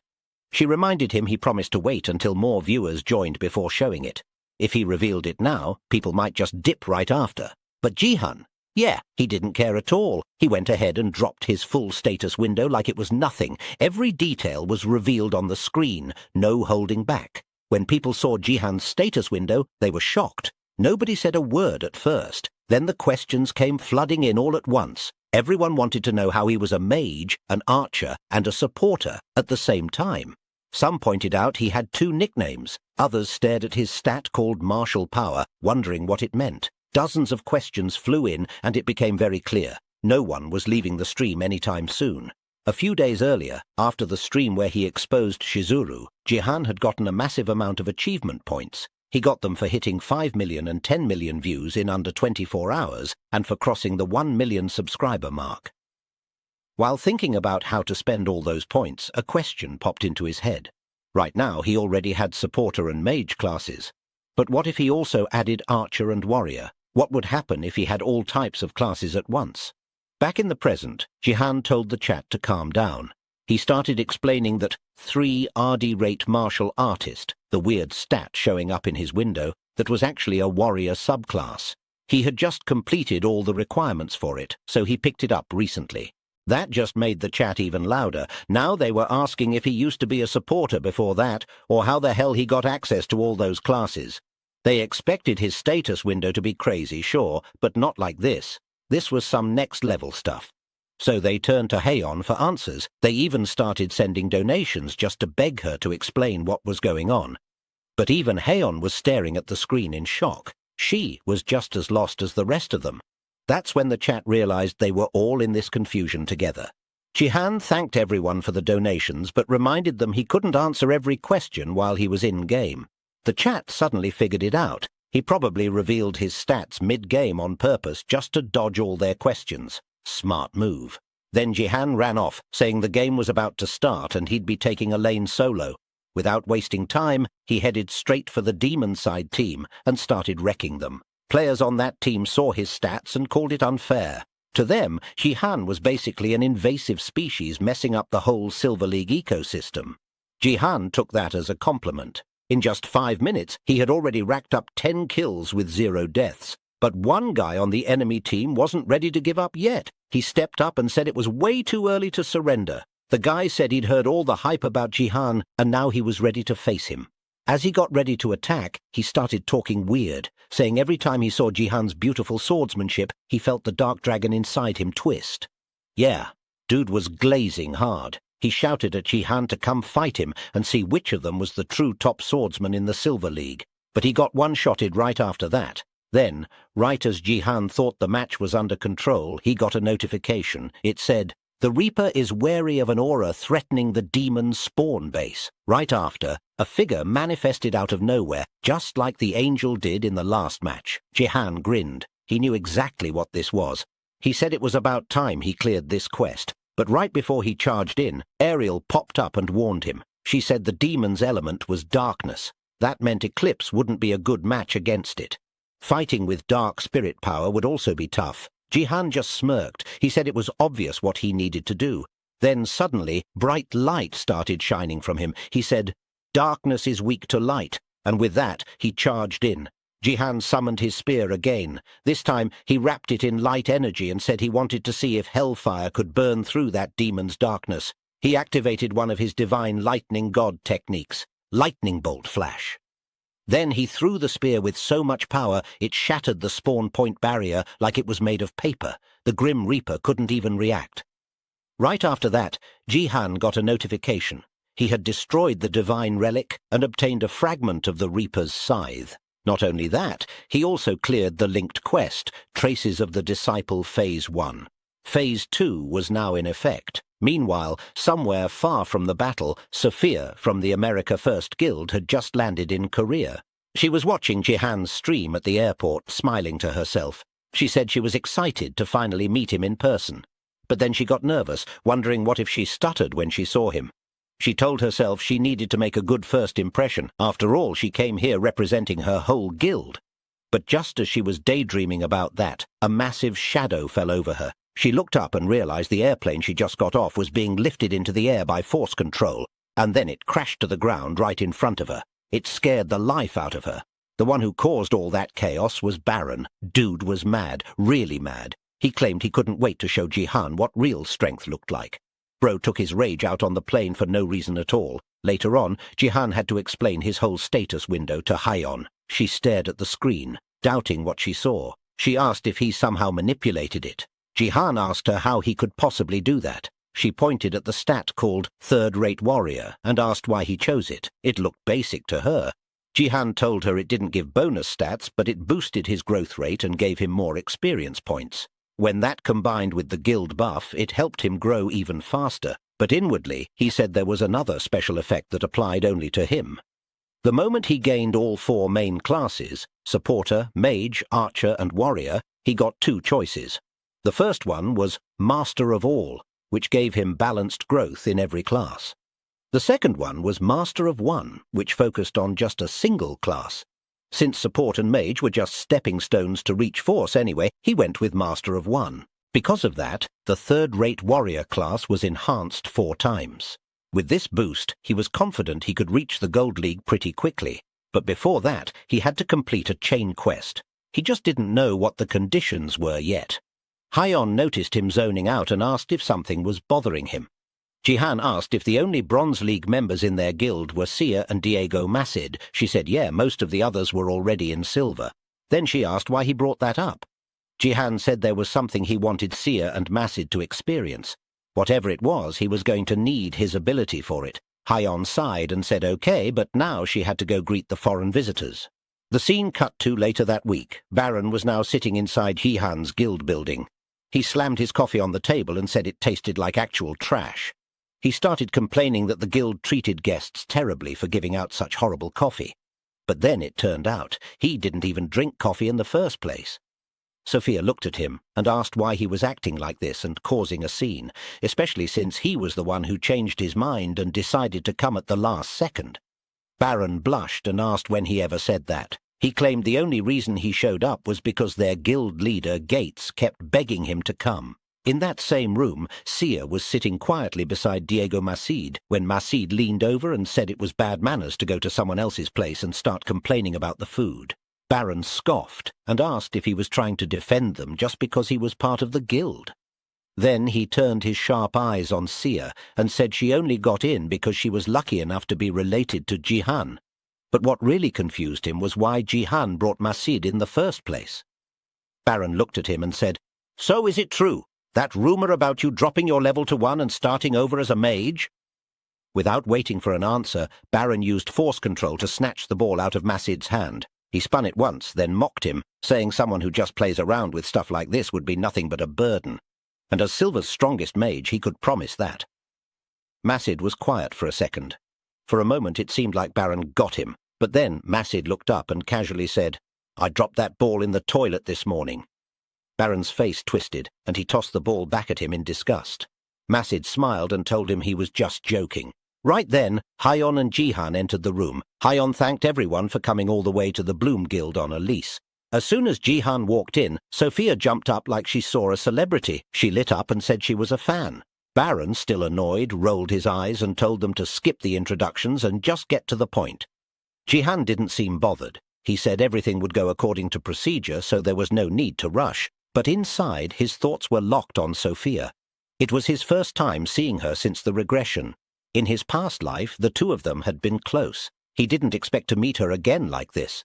She reminded him he promised to wait until more viewers joined before showing it. If he revealed it now, people might just dip right after. But Jihan, yeah, he didn't care at all. He went ahead and dropped his full status window like it was nothing. Every detail was revealed on the screen, no holding back. When people saw Jihan's status window, they were shocked. Nobody said a word at first. Then the questions came flooding in all at once. Everyone wanted to know how he was a mage, an archer, and a supporter at the same time. Some pointed out he had 2 nicknames. Others stared at his stat called Martial Power, wondering what it meant. Dozens of questions flew in, and it became very clear. No one was leaving the stream anytime soon. A few days earlier, after the stream where he exposed Shizuru, Jihan had gotten a massive amount of achievement points. He got them for hitting 5 million and 10 million views in under 24 hours, and for crossing the 1 million subscriber mark. While thinking about how to spend all those points, a question popped into his head. Right now, he already had supporter and mage classes. But what if he also added archer and warrior? What would happen if he had all types of classes at once? Back in the present, Jihan told the chat to calm down. He started explaining that 3 RD rate martial artist, the weird stat showing up in his window, that was actually a warrior subclass. He had just completed all the requirements for it, so he picked it up recently. That just made the chat even louder. Now they were asking if he used to be a supporter before that, or how the hell he got access to all those classes. They expected his status window to be crazy, sure, but not like this. This was some next-level stuff. So they turned to Hyeon for answers. They even started sending donations just to beg her to explain what was going on. But even Hyeon was staring at the screen in shock. She was just as lost as the rest of them. That's when the chat realized they were all in this confusion together. Jihan thanked everyone for the donations, but reminded them he couldn't answer every question while he was in-game. The chat suddenly figured it out. He probably revealed his stats mid-game on purpose just to dodge all their questions. Smart move. Then Jihan ran off, saying the game was about to start and he'd be taking a lane solo. Without wasting time, he headed straight for the demon side team and started wrecking them. Players on that team saw his stats and called it unfair. To them, Jihan was basically an invasive species messing up the whole Silver League ecosystem. Jihan took that as a compliment. In just 5 minutes, he had already racked up 10 kills with 0 deaths. But one guy on the enemy team wasn't ready to give up yet. He stepped up and said it was way too early to surrender. The guy said he'd heard all the hype about Jihan, and now he was ready to face him. As he got ready to attack, he started talking weird, saying every time he saw Jihan's beautiful swordsmanship, he felt the dark dragon inside him twist. Yeah, dude was glazing hard. He shouted at Jihan to come fight him and see which of them was the true top swordsman in the Silver League. But he got one-shotted right after that. Then, right as Jihan thought the match was under control, he got a notification. It said, "The Reaper is wary of an aura threatening the demon's spawn base." Right after, a figure manifested out of nowhere, just like the angel did in the last match. Jihan grinned. He knew exactly what this was. He said it was about time he cleared this quest. But right before he charged in, Ariel popped up and warned him. She said the demon's element was darkness. That meant Eclipse wouldn't be a good match against it. Fighting with dark spirit power would also be tough. Jihan just smirked. He said it was obvious what he needed to do. Then suddenly, bright light started shining from him. He said, "Darkness is weak to light," and with that, he charged in. Jihan summoned his spear again. This time, he wrapped it in light energy and said he wanted to see if hellfire could burn through that demon's darkness. He activated one of his divine lightning god techniques, lightning bolt flash. Then he threw the spear with so much power it shattered the spawn point barrier like it was made of paper. The Grim Reaper couldn't even react. Right after that, Jihan got a notification. He had destroyed the divine relic and obtained a fragment of the Reaper's scythe. Not only that, he also cleared the linked quest, Traces of the Disciple Phase 1. Phase 2 was now in effect. Meanwhile, somewhere far from the battle, Sophia from the America First Guild had just landed in Korea. She was watching Jihan's stream at the airport, smiling to herself. She said she was excited to finally meet him in person. But then she got nervous, wondering what if she stuttered when she saw him. She told herself she needed to make a good first impression. After all, she came here representing her whole guild. But just as she was daydreaming about that, a massive shadow fell over her. She looked up and realized the airplane she just got off was being lifted into the air by force control, and then it crashed to the ground right in front of her. It scared the life out of her. The one who caused all that chaos was Baron. Dude was mad, really mad. He claimed he couldn't wait to show Jihan what real strength looked like. Bro took his rage out on the plane for no reason at all. Later on, Jihan had to explain his whole status window to Hyeon. She stared at the screen, doubting what she saw. She asked if he somehow manipulated it. Jihan asked her how he could possibly do that. She pointed at the stat called Third-Rate Warrior and asked why he chose it. It looked basic to her. Jihan told her it didn't give bonus stats, but it boosted his growth rate and gave him more experience points. When that combined with the guild buff, it helped him grow even faster. But inwardly, he said there was another special effect that applied only to him. The moment he gained all 4 main classes, Supporter, Mage, Archer, and Warrior, he got 2 choices. The first one was Master of All, which gave him balanced growth in every class. The second one was Master of One, which focused on just a single class. Since Support and Mage were just stepping stones to reach Force anyway, he went with Master of One. Because of that, the Third-Rate Warrior class was enhanced 4 times. With this boost, he was confident he could reach the Gold League pretty quickly. But before that, he had to complete a chain quest. He just didn't know what the conditions were yet. Hyeon noticed him zoning out and asked if something was bothering him. Jihan asked if the only Bronze League members in their guild were Sia and Diego Macid. She said yeah, most of the others were already in silver. Then she asked why he brought that up. Jihan said there was something he wanted Sia and Macid to experience. Whatever it was, he was going to need his ability for it. Hyeon sighed and said okay, but now she had to go greet the foreign visitors. The scene cut to later that week. Baron was now sitting inside Jihan's guild building. He slammed his coffee on the table and said it tasted like actual trash. He started complaining that the guild treated guests terribly for giving out such horrible coffee. But then it turned out he didn't even drink coffee in the first place. Sophia looked at him and asked why he was acting like this and causing a scene, especially since he was the one who changed his mind and decided to come at the last second. Baron blushed and asked when he ever said that. He claimed the only reason he showed up was because their guild leader, Gates, kept begging him to come. In that same room, Sia was sitting quietly beside Diego Macid when Macid leaned over and said it was bad manners to go to someone else's place and start complaining about the food. Baron scoffed and asked if he was trying to defend them just because he was part of the guild. Then he turned his sharp eyes on Sia and said she only got in because she was lucky enough to be related to Jihan. But what really confused him was why Jihan brought Macid in the first place. Baron looked at him and said, "So is it true? That rumor about you dropping your level to 1 and starting over as a mage?" Without waiting for an answer, Baron used force control to snatch the ball out of Macid's hand. He spun it once, then mocked him, saying someone who just plays around with stuff like this would be nothing but a burden. And as Silver's strongest mage, he could promise that. Macid was quiet for a second. For a moment it seemed like Baron got him, but then Macid looked up and casually said, "I dropped that ball in the toilet this morning." Baron's face twisted, and he tossed the ball back at him in disgust. Macid smiled and told him he was just joking. Right then, Hyeon and Jihan entered the room. Hyeon thanked everyone for coming all the way to the Bloom Guild on a lease. As soon as Jihan walked in, Sophia jumped up like she saw a celebrity. She lit up and said she was a fan. Baron, still annoyed, rolled his eyes and told them to skip the introductions and just get to the point. Jihan didn't seem bothered. He said everything would go according to procedure, so there was no need to rush. But inside, his thoughts were locked on Sophia. It was his first time seeing her since the regression. In his past life, the two of them had been close. He didn't expect to meet her again like this.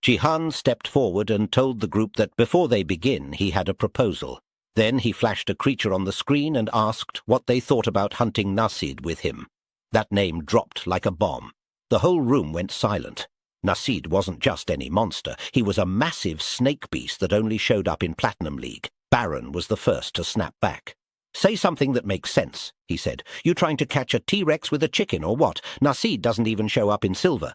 Jihan stepped forward and told the group that before they begin, he had a proposal. Then he flashed a creature on the screen and asked what they thought about hunting Nasid with him. That name dropped like a bomb. The whole room went silent. Nasid wasn't just any monster. He was a massive snake beast that only showed up in Platinum League. Baron was the first to snap back. "Say something that makes sense," he said. "You trying to catch a T-Rex with a chicken or what? Nasid doesn't even show up in silver."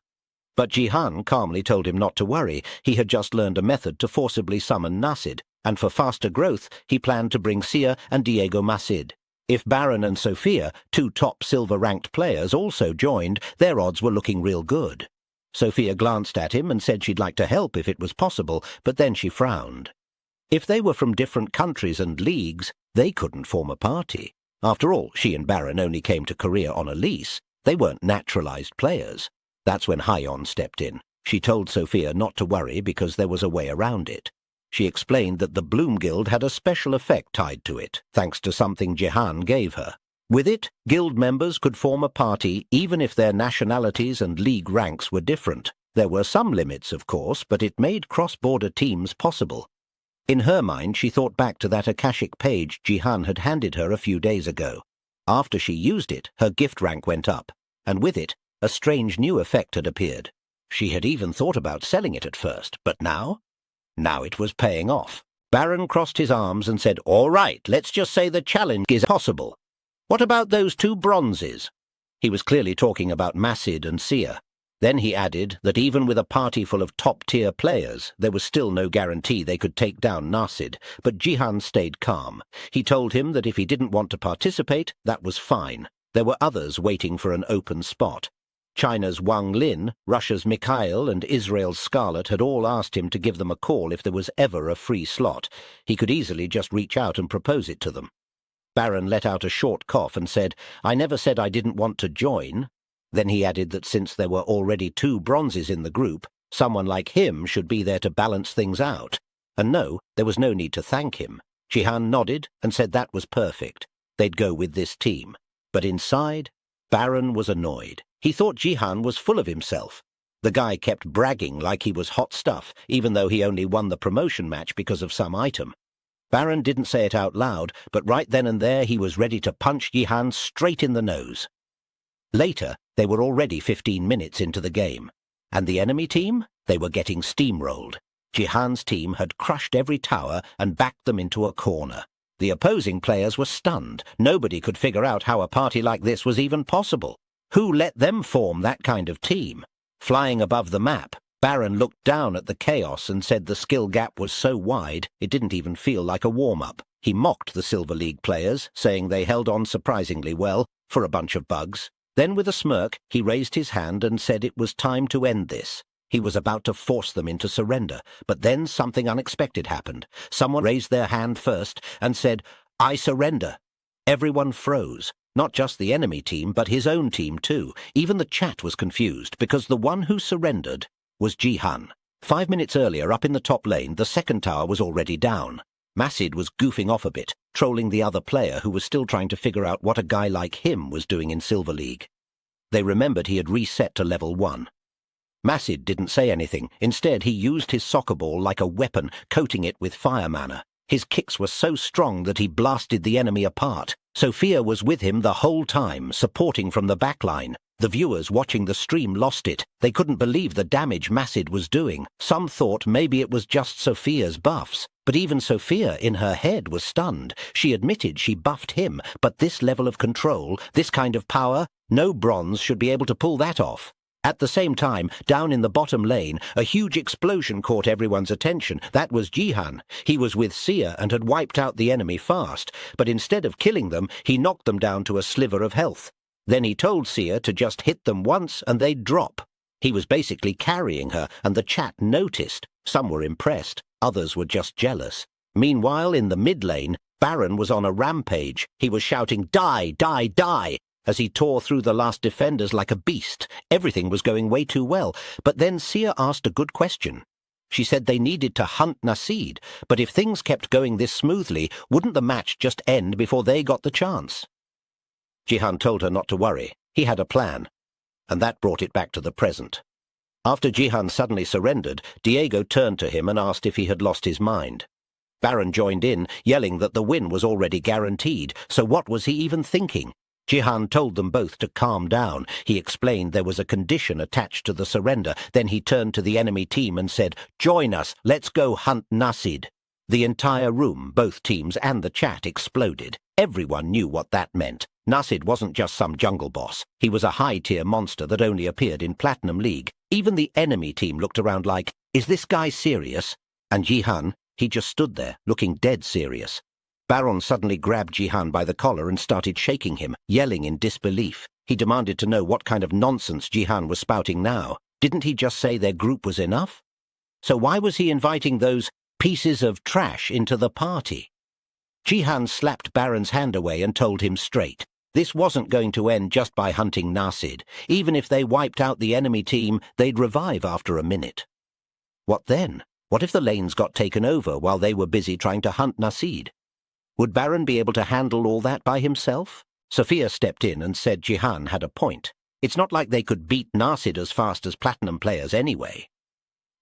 But Jihan calmly told him not to worry. He had just learned a method to forcibly summon Nasid, and for faster growth he planned to bring Sia and Diego Masid. If Baron and Sophia, two top silver-ranked players, also joined, their odds were looking real good. Sophia glanced at him and said she'd like to help if it was possible, but then she frowned. If they were from different countries and leagues, they couldn't form a party. After all, she and Baron only came to Korea on a lease. They weren't naturalized players. That's when Hyeon stepped in. She told Sophia not to worry because there was a way around it. She explained that the Bloom Guild had a special effect tied to it, thanks to something Jihan gave her. With it, guild members could form a party even if their nationalities and league ranks were different. There were some limits, of course, but it made cross-border teams possible. In her mind, she thought back to that Akashic page Jihan had handed her a few days ago. After she used it, her gift rank went up, and with it, a strange new effect had appeared. She had even thought about selling it at first, but now? Now it was paying off. Baron crossed his arms and said, "All right, let's just say the challenge is possible. What about those two bronzes?" He was clearly talking about Masid and Sia. Then he added that even with a party full of top-tier players, there was still no guarantee they could take down Nasid, but Jihan stayed calm. He told him that if he didn't want to participate, that was fine. There were others waiting for an open spot. China's Wang Lin, Russia's Mikhail, and Israel's Scarlet had all asked him to give them a call if there was ever a free slot. He could easily just reach out and propose it to them. Baron let out a short cough and said, "I never said I didn't want to join." Then he added that since there were already two bronzes in the group, someone like him should be there to balance things out. And no, there was no need to thank him. Jihan nodded and said that was perfect. They'd go with this team. But inside, Baron was annoyed. He thought Jihan was full of himself. The guy kept bragging like he was hot stuff, even though he only won the promotion match because of some item. Baron didn't say it out loud, but right then and there he was ready to punch Jihan straight in the nose. Later, they were already 15 minutes into the game. And the enemy team? They were getting steamrolled. Jihan's team had crushed every tower and backed them into a corner. The opposing players were stunned. Nobody could figure out how a party like this was even possible. Who let them form that kind of team? Flying above the map, Baron looked down at the chaos and said the skill gap was so wide it didn't even feel like a warm-up. He mocked the Silver League players, saying they held on surprisingly well, for a bunch of bugs. Then with a smirk, he raised his hand and said it was time to end this. He was about to force them into surrender, but then something unexpected happened. Someone raised their hand first and said, "I surrender." Everyone froze. Not just the enemy team, but his own team too. Even the chat was confused, because the one who surrendered was Jihan. 5 minutes earlier, up in the top lane, the second tower was already down. Masid was goofing off a bit, trolling the other player who was still trying to figure out what a guy like him was doing in Silver League. They remembered he had reset to level 1. Masid didn't say anything. Instead, he used his soccer ball like a weapon, coating it with fire mana. His kicks were so strong that he blasted the enemy apart. Sophia was with him the whole time, supporting from the backline. The viewers watching the stream lost it. They couldn't believe the damage Masid was doing. Some thought maybe it was just Sophia's buffs. But even Sophia, in her head, was stunned. She admitted she buffed him, but this level of control, this kind of power, no bronze should be able to pull that off. At the same time, down in the bottom lane, a huge explosion caught everyone's attention. That was Jihan. He was with Sia and had wiped out the enemy fast, but instead of killing them, he knocked them down to a sliver of health. Then he told Sia to just hit them once and they'd drop. He was basically carrying her, and the chat noticed. Some were impressed, others were just jealous. Meanwhile, in the mid lane, Baron was on a rampage. He was shouting, "Die, die, die!" as he tore through the last defenders like a beast. Everything was going way too well. But then Sia asked a good question. She said they needed to hunt Nasid, but if things kept going this smoothly, wouldn't the match just end before they got the chance? Jihan told her not to worry. He had a plan. And that brought it back to the present. After Jihan suddenly surrendered, Diego turned to him and asked if he had lost his mind. Baron joined in, yelling that the win was already guaranteed, so what was he even thinking? Jihan told them both to calm down. He explained there was a condition attached to the surrender. Then he turned to the enemy team and said, "Join us, let's go hunt Nasid." The entire room, both teams and the chat exploded. Everyone knew what that meant. Nasid wasn't just some jungle boss. He was a high-tier monster that only appeared in Platinum League. Even the enemy team looked around like, is this guy serious? And Jihan, he just stood there, looking dead serious. Baron suddenly grabbed Jihan by the collar and started shaking him, yelling in disbelief. He demanded to know what kind of nonsense Jihan was spouting now. Didn't he just say their group was enough? So why was he inviting those pieces of trash into the party? Jihan slapped Baron's hand away and told him straight. This wasn't going to end just by hunting Nasid. Even if they wiped out the enemy team, they'd revive after a minute. What then? What if the lanes got taken over while they were busy trying to hunt Nasid? Would Baron be able to handle all that by himself? Sophia stepped in and said Jihan had a point. It's not like they could beat Nasid as fast as Platinum players anyway.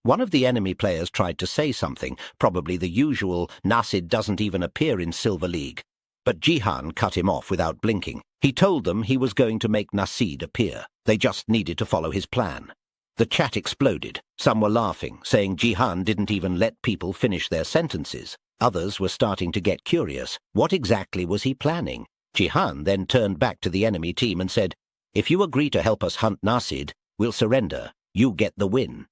One of the enemy players tried to say something, probably the usual, Nasid doesn't even appear in Silver League. But Jihan cut him off without blinking. He told them he was going to make Nasid appear. They just needed to follow his plan. The chat exploded. Some were laughing, saying Jihan didn't even let people finish their sentences. Others were starting to get curious. What exactly was he planning? Jihan then turned back to the enemy team and said, "If you agree to help us hunt Nasid, we'll surrender. You get the win."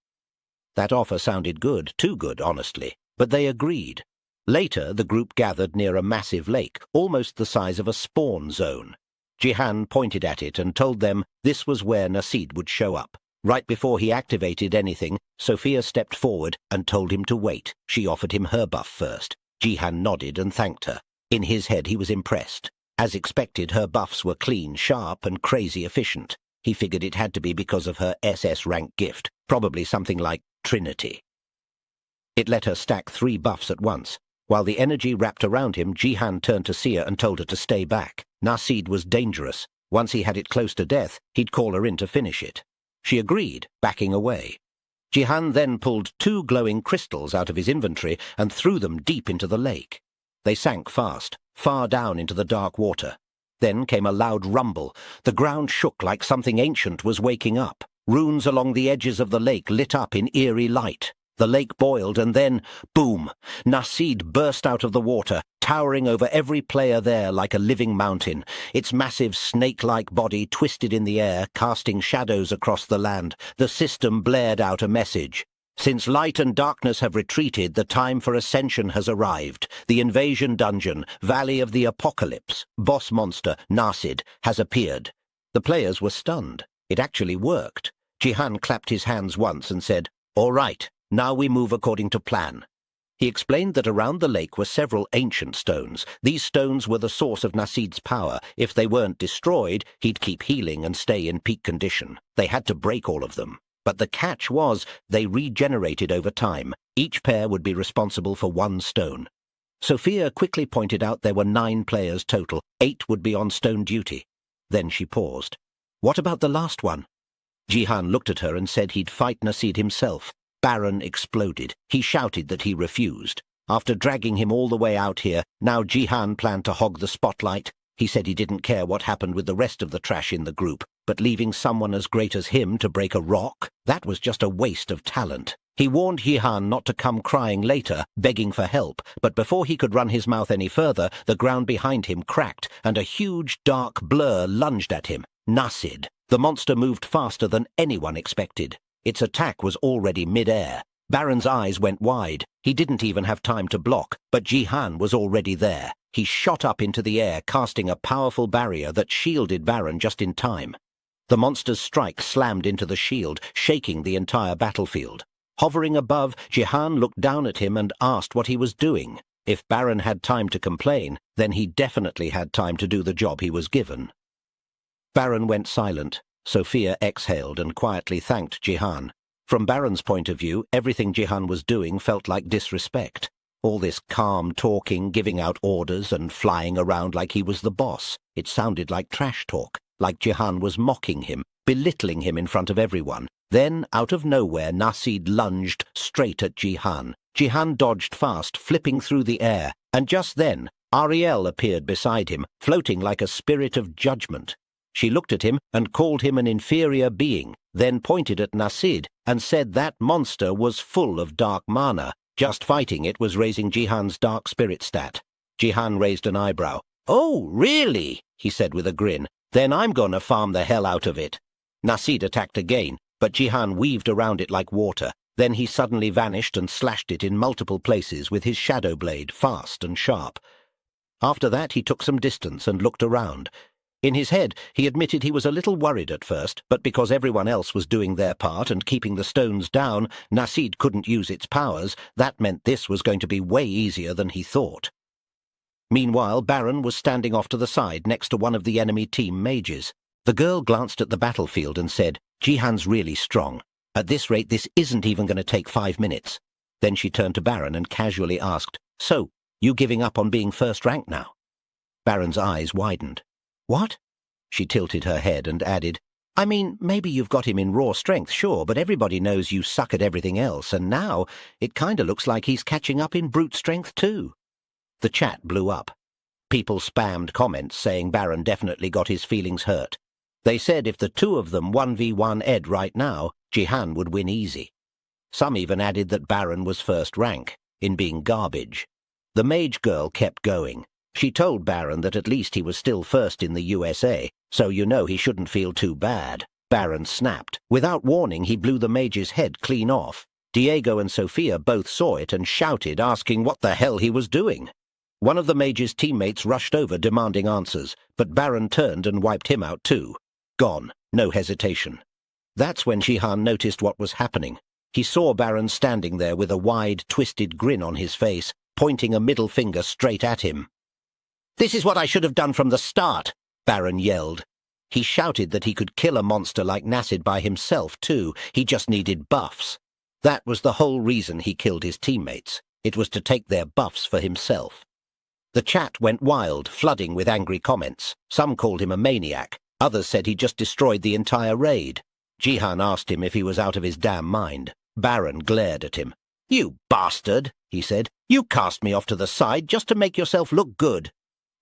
That offer sounded good, too good, honestly, but they agreed. Later, the group gathered near a massive lake, almost the size of a spawn zone. Jihan pointed at it and told them this was where Nasid would show up. Right before he activated anything, Sophia stepped forward and told him to wait. She offered him her buff first. Jihan nodded and thanked her. In his head, he was impressed. As expected, her buffs were clean, sharp, and crazy efficient. He figured it had to be because of her SS rank gift, probably something like Trinity. It let her stack 3 buffs at once. While the energy wrapped around him, Jihan turned to Sia and told her to stay back. Nasid was dangerous. Once he had it close to death, he'd call her in to finish it. She agreed, backing away. Jihan then pulled 2 glowing crystals out of his inventory and threw them deep into the lake. They sank fast, far down into the dark water. Then came a loud rumble. The ground shook like something ancient was waking up. Runes along the edges of the lake lit up in eerie light. The lake boiled and then, boom! Nasid burst out of the water, towering over every player there like a living mountain, its massive snake-like body twisted in the air, casting shadows across the land. The system blared out a message. "Since light and darkness have retreated, the time for ascension has arrived. The invasion dungeon, Valley of the Apocalypse, boss monster, Nasid, has appeared." The players were stunned. It actually worked. Jihan clapped his hands once and said, "All right. Now we move according to plan." He explained that around the lake were several ancient stones. These stones were the source of Nasid's power. If they weren't destroyed, he'd keep healing and stay in peak condition. They had to break all of them. But the catch was they regenerated over time. Each pair would be responsible for 1 stone. Sophia quickly pointed out there were 9 players total. 8 would be on stone duty. Then she paused. "What about the last one?" Jihan looked at her and said he'd fight Nasid himself. Baron exploded. He shouted that he refused. After dragging him all the way out here, now Jihan planned to hog the spotlight. He said he didn't care what happened with the rest of the trash in the group, but leaving someone as great as him to break a rock, that was just a waste of talent. He warned Jihan not to come crying later, begging for help, but before he could run his mouth any further, the ground behind him cracked, and a huge dark blur lunged at him. Nasid. The monster moved faster than anyone expected. Its attack was already mid-air. Baron's eyes went wide. He didn't even have time to block, but Jihan was already there. He shot up into the air, casting a powerful barrier that shielded Baron just in time. The monster's strike slammed into the shield, shaking the entire battlefield. Hovering above, Jihan looked down at him and asked what he was doing. If Baron had time to complain, then he definitely had time to do the job he was given. Baron went silent. Sophia exhaled and quietly thanked Jihan. From Baron's point of view, everything Jihan was doing felt like disrespect. All this calm talking, giving out orders, and flying around like he was the boss. It sounded like trash talk, like Jihan was mocking him. belittling him in front of everyone. Then, out of nowhere, Nasid lunged straight at Jihan. Jihan dodged fast, flipping through the air, and just then, Ariel appeared beside him, floating like a spirit of judgment. She looked at him and called him an inferior being, then pointed at Nasid and said that monster was full of dark mana. Just fighting it was raising Jihan's dark spirit stat. Jihan raised an eyebrow. "Oh, really?" he said with a grin. "Then I'm gonna farm the hell out of it." Nasid attacked again, but Jihan weaved around it like water. Then he suddenly vanished and slashed it in multiple places with his shadow blade, fast and sharp. After that he took some distance and looked around. In his head, he admitted he was a little worried at first, but because everyone else was doing their part and keeping the stones down, Nasid couldn't use its powers. That meant this was going to be way easier than he thought. Meanwhile, Baron was standing off to the side next to one of the enemy team mages. The girl glanced at the battlefield and said, "Jihan's really strong. At this rate, this isn't even going to take 5 minutes." Then she turned to Baron and casually asked, "So, you giving up on being first rank now?" Baron's eyes widened. "What?" She tilted her head and added, "I mean, maybe you've got him in raw strength, sure, but everybody knows you suck at everything else, and now it kinda looks like he's catching up in brute strength too." The chat blew up. People spammed comments saying Baron definitely got his feelings hurt. They said if the two of them 1v1 Ed right now, Jihan would win easy. Some even added that Baron was first rank, in being garbage. The mage girl kept going. She told Baron that at least he was still first in the USA, so you know he shouldn't feel too bad. Baron snapped. Without warning, he blew the mage's head clean off. Diego and Sophia both saw it and shouted, asking what the hell he was doing. One of the mage's teammates rushed over demanding answers, but Baron turned and wiped him out too. Gone. No hesitation. That's when Jihan noticed what was happening. He saw Baron standing there with a wide, twisted grin on his face, pointing a middle finger straight at him. "This is what I should have done from the start," Baron yelled. He shouted that he could kill a monster like Nasid by himself, too. He just needed buffs. That was the whole reason he killed his teammates. It was to take their buffs for himself. The chat went wild, flooding with angry comments. Some called him a maniac. Others said he just destroyed the entire raid. Jihan asked him if he was out of his damn mind. Baron glared at him. "You bastard," he said. "You cast me off to the side just to make yourself look good."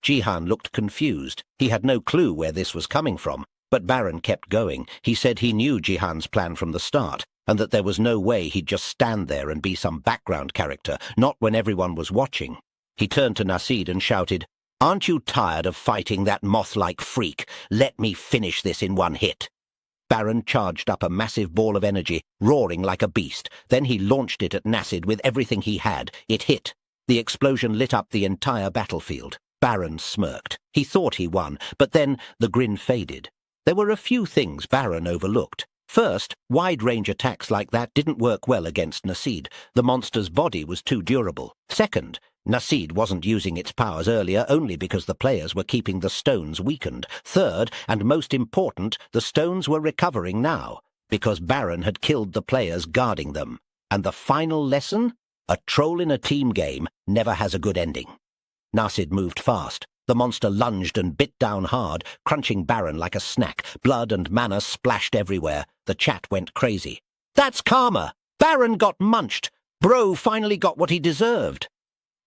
Jihan looked confused. He had no clue where this was coming from, but Baron kept going. He said he knew Jihan's plan from the start, and that there was no way he'd just stand there and be some background character, not when everyone was watching. He turned to Nasid and shouted, "Aren't you tired of fighting that moth-like freak? Let me finish this in one hit." Baron charged up a massive ball of energy, roaring like a beast. Then he launched it at Nasid with everything he had. It hit. The explosion lit up the entire battlefield. Baron smirked. He thought he won, but then the grin faded. There were a few things Baron overlooked. First, wide-range attacks like that didn't work well against Nasid. The monster's body was too durable. Second, Nasid wasn't using its powers earlier only because the players were keeping the stones weakened. Third, and most important, the stones were recovering now, because Baron had killed the players guarding them. And the final lesson? A troll in a team game never has a good ending. Nasid moved fast. The monster lunged and bit down hard, crunching Baron like a snack. Blood and mana splashed everywhere. The chat went crazy. "That's karma! Baron got munched! Bro finally got what he deserved!"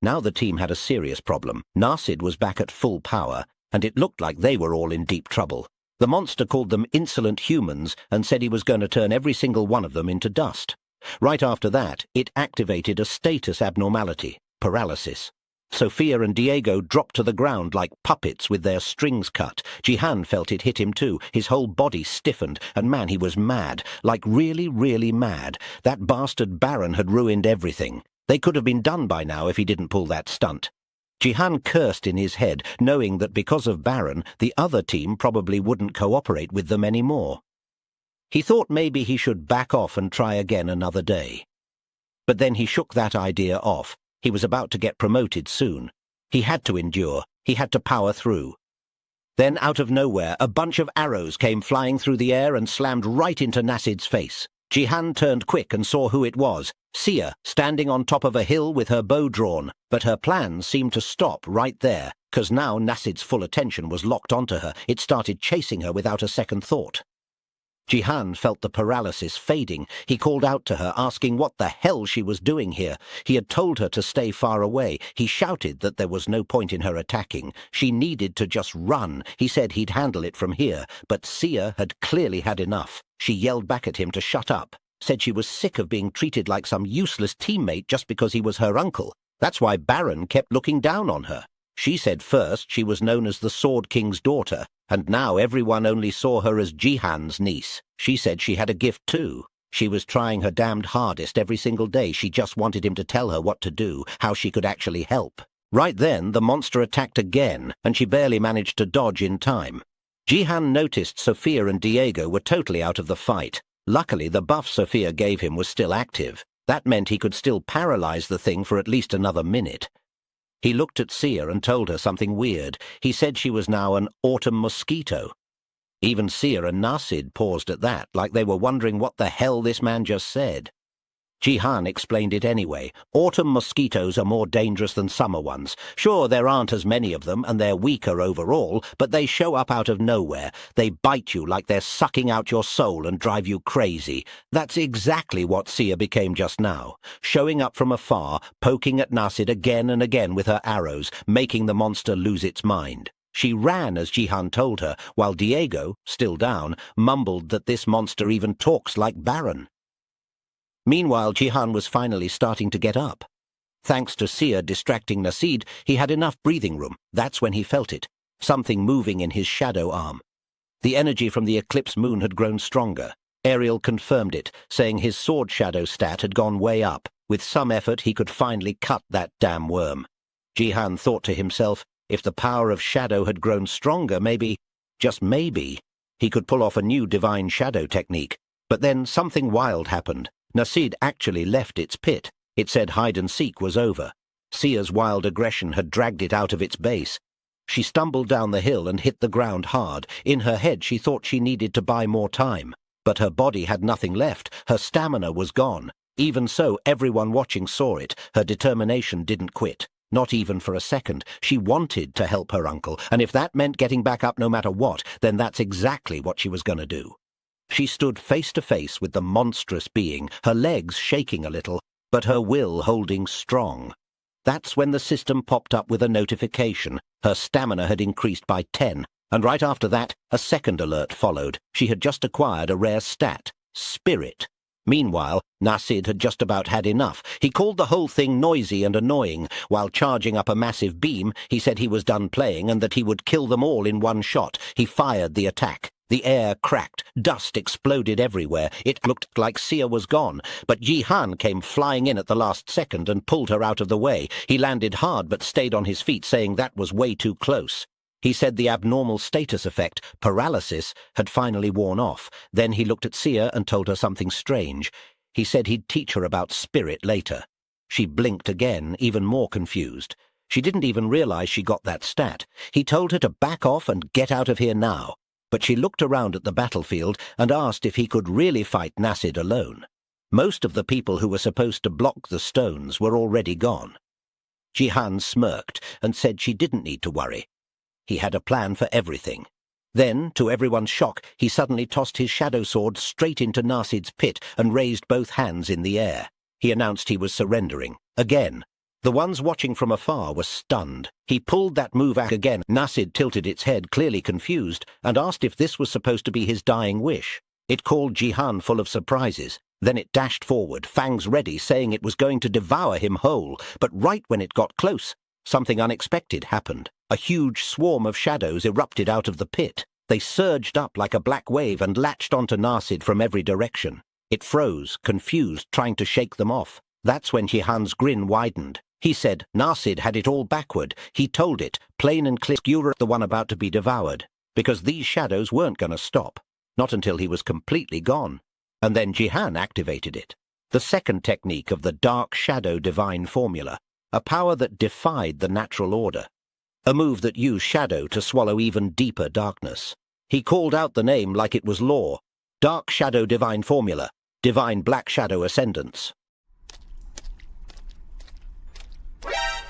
Now the team had a serious problem. Nasid was back at full power, and it looked like they were all in deep trouble. The monster called them insolent humans and said he was going to turn every single one of them into dust. Right after that, it activated a status abnormality, paralysis. Sophia and Diego dropped to the ground like puppets with their strings cut. Jihan felt it hit him too. His whole body stiffened, and man, he was mad. Like really, really mad. That bastard Baron had ruined everything. They could have been done by now if he didn't pull that stunt. Jihan cursed in his head, knowing that because of Baron, the other team probably wouldn't cooperate with them anymore. He thought maybe he should back off and try again another day. But then he shook that idea off. He was about to get promoted soon. He had to endure. He had to power through. Then, out of nowhere, a bunch of arrows came flying through the air and slammed right into Nasid's face. Jihan turned quick and saw who it was. Sia, standing on top of a hill with her bow drawn. But her plans seemed to stop right there, because now Nasid's full attention was locked onto her. It started chasing her without a second thought. Jihan felt the paralysis fading. He called out to her, asking what the hell she was doing here. He had told her to stay far away. He shouted that there was no point in her attacking. She needed to just run. He said he'd handle it from here, but Sia had clearly had enough. She yelled back at him to shut up, said she was sick of being treated like some useless teammate just because he was her uncle. That's why Baron kept looking down on her. She said first she was known as the Sword King's daughter, and now everyone only saw her as Jihan's niece. She said she had a gift too. She was trying her damned hardest every single day. She just wanted him to tell her what to do, how she could actually help. Right then, the monster attacked again, and she barely managed to dodge in time. Jihan noticed Sophia and Diego were totally out of the fight. Luckily, the buff Sophia gave him was still active. That meant he could still paralyze the thing for at least another minute. He looked at Sia and told her something weird. He said she was now an autumn mosquito. Even Sia and Nasid paused at that, like they were wondering what the hell this man just said. Jihan explained it anyway. Autumn mosquitoes are more dangerous than summer ones. Sure, there aren't as many of them, and they're weaker overall, but they show up out of nowhere. They bite you like they're sucking out your soul and drive you crazy. That's exactly what Sia became just now, showing up from afar, poking at Nasid again and again with her arrows, making the monster lose its mind. She ran as Jihan told her, while Diego, still down, mumbled that this monster even talks like Baron. Meanwhile, Jihan was finally starting to get up. Thanks to Sia distracting Nasid, he had enough breathing room. That's when he felt it, something moving in his shadow arm. The energy from the eclipse moon had grown stronger. Ariel confirmed it, saying his sword shadow stat had gone way up. With some effort, he could finally cut that damn worm. Jihan thought to himself, if the power of shadow had grown stronger, maybe, just maybe, he could pull off a new divine shadow technique. But then something wild happened. Nasid actually left its pit. It said hide-and-seek was over. Sia's wild aggression had dragged it out of its base. She stumbled down the hill and hit the ground hard. In her head she thought she needed to buy more time. But her body had nothing left. Her stamina was gone. Even so, everyone watching saw it. Her determination didn't quit. Not even for a second. She wanted to help her uncle, and if that meant getting back up no matter what, then that's exactly what she was going to do. She stood face to face with the monstrous being, her legs shaking a little, but her will holding strong. That's when the system popped up with a notification. Her stamina had increased by 10, and right after that, a second alert followed. She had just acquired a rare stat, Spirit. Meanwhile, Nasid had just about had enough. He called the whole thing noisy and annoying. While charging up a massive beam, he said he was done playing and that he would kill them all in one shot. He fired the attack. The air cracked, dust exploded everywhere. It looked like Sia was gone, but Jihan came flying in at the last second and pulled her out of the way. He landed hard but stayed on his feet, saying that was way too close. He said the abnormal status effect, paralysis, had finally worn off. Then he looked at Sia and told her something strange. He said he'd teach her about spirit later. She blinked again, even more confused. She didn't even realize she got that stat. He told her to back off and get out of here now. But she looked around at the battlefield and asked if he could really fight Nasid alone. Most of the people who were supposed to block the stones were already gone. Jihan smirked and said she didn't need to worry. He had a plan for everything. Then, to everyone's shock, he suddenly tossed his shadow sword straight into Nasid's pit and raised both hands in the air. He announced he was surrendering. Again. The ones watching from afar were stunned. He pulled that move out again. Nasid tilted its head, clearly confused, and asked if this was supposed to be his dying wish. It called Jihan full of surprises. Then it dashed forward, fangs ready, saying it was going to devour him whole. But right when it got close, something unexpected happened. A huge swarm of shadows erupted out of the pit. They surged up like a black wave and latched onto Nasid from every direction. It froze, confused, trying to shake them off. That's when Jihan's grin widened. He said Nasid had it all backward. He told it, plain and clear, you're the one about to be devoured, because these shadows weren't going to stop, not until he was completely gone. And then Jihan activated it. The second technique of the Dark Shadow Divine Formula, a power that defied the natural order. A move that used shadow to swallow even deeper darkness. He called out the name like it was law. Dark Shadow Divine Formula, Divine Black Shadow Ascendance.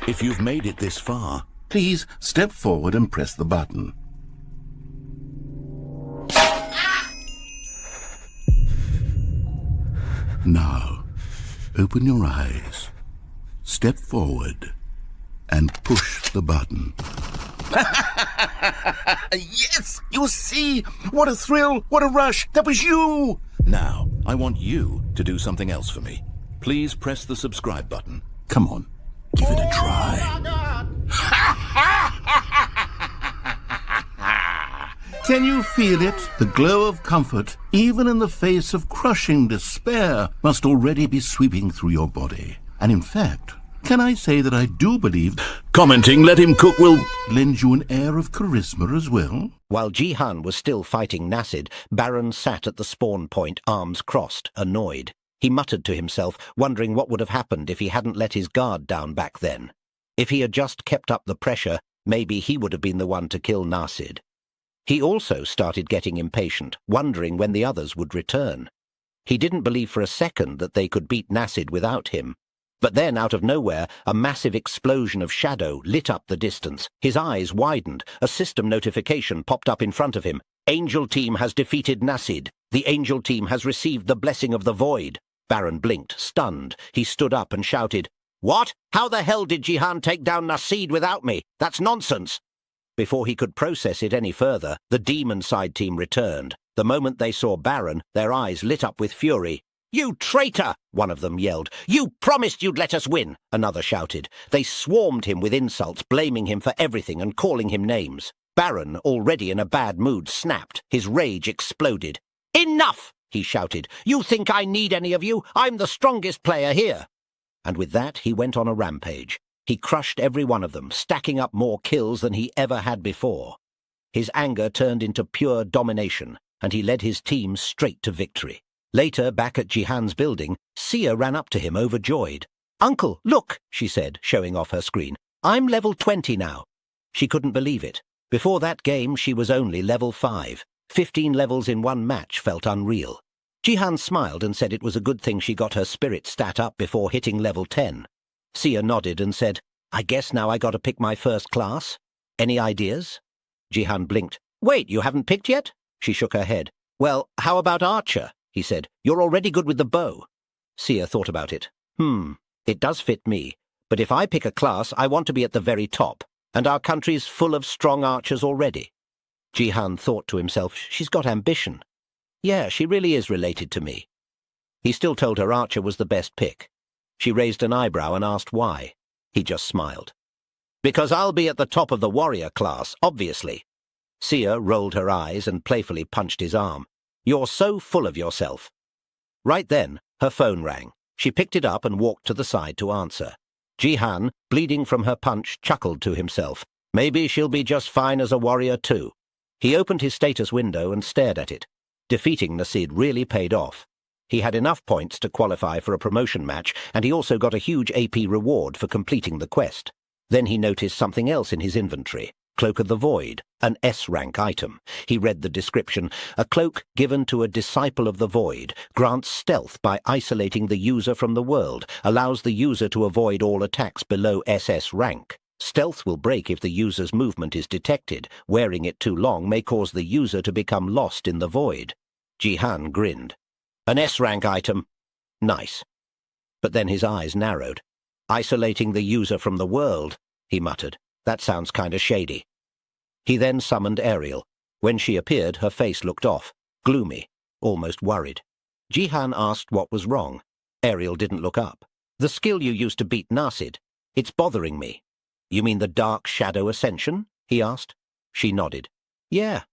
If you've made it this far, Please step forward and press the button. Now, open your eyes, step forward, and push the button. Yes! You see? What a thrill! What a rush! That was you! Now, I want you to do something else for me. Please press the subscribe button. Come on, give it a try. Can you feel it? The glow of comfort, even in the face of crushing despair, must already be sweeping through your body. And in fact, can I say that I do believe Commenting Let Him Cook will lend you an air of charisma as well? While Jihan was still fighting Nasid, Baron sat at the spawn point, arms crossed, annoyed. He muttered to himself, wondering what would have happened if he hadn't let his guard down back then. If he had just kept up the pressure, maybe he would have been the one to kill Nasid. He also started getting impatient, wondering when the others would return. He didn't believe for a second that they could beat Nasid without him. But then, out of nowhere, a massive explosion of shadow lit up the distance. His eyes widened. A system notification popped up in front of him. Angel Team has defeated Nasid. The Angel Team has received the blessing of the Void. Baron blinked, stunned. He stood up and shouted, "What? How the hell did Jihan take down Nasid without me? That's nonsense!" Before he could process it any further, the Demon Side team returned. The moment they saw Baron, their eyes lit up with fury. "You traitor!" one of them yelled. "You promised you'd let us win!" another shouted. They swarmed him with insults, blaming him for everything and calling him names. Baron, already in a bad mood, snapped. His rage exploded. "Enough!" he shouted. "You think I need any of you? I'm the strongest player here!" And with that, he went on a rampage. He crushed every one of them, stacking up more kills than he ever had before. His anger turned into pure domination, and he led his team straight to victory. Later, back at Jihan's building, Sia ran up to him overjoyed. "Uncle, look," she said, showing off her screen. "I'm level 20 now." She couldn't believe it. Before that game, she was only level 5. 15 levels in one match felt unreal. Jihan smiled and said it was a good thing she got her spirit stat up before hitting level 10. Sia nodded and said, "I guess now I gotta pick my first class. Any ideas?" Jihan blinked. "Wait, you haven't picked yet?" She shook her head. "Well, how about Archer?" he said. "You're already good with the bow." Sia thought about it. It does fit me. But if I pick a class, I want to be at the very top. And our country's full of strong archers already." Jihan thought to himself, she's got ambition. Yeah, she really is related to me. He still told her Archer was the best pick. She raised an eyebrow and asked why. He just smiled. "Because I'll be at the top of the warrior class, obviously." Sia rolled her eyes and playfully punched his arm. "You're so full of yourself." Right then, her phone rang. She picked it up and walked to the side to answer. Jihan, bleeding from her punch, chuckled to himself. Maybe she'll be just fine as a warrior too. He opened his status window and stared at it. Defeating Nasid really paid off. He had enough points to qualify for a promotion match, and he also got a huge AP reward for completing the quest. Then he noticed something else in his inventory. Cloak of the Void, an S-rank item. He read the description. A cloak given to a disciple of the Void grants stealth by isolating the user from the world, allows the user to avoid all attacks below SS rank. Stealth will break if the user's movement is detected. Wearing it too long may cause the user to become lost in the Void. Jihan grinned. An S-rank item. Nice. But then his eyes narrowed. Isolating the user from the world, he muttered. That sounds kind of shady. He then summoned Ariel. When she appeared, her face looked off, gloomy, almost worried. Jihan asked what was wrong. Ariel didn't look up. "The skill you used to beat Nasid. It's bothering me." "You mean the Dark Shadow Ascension?" he asked. She nodded. "Yeah.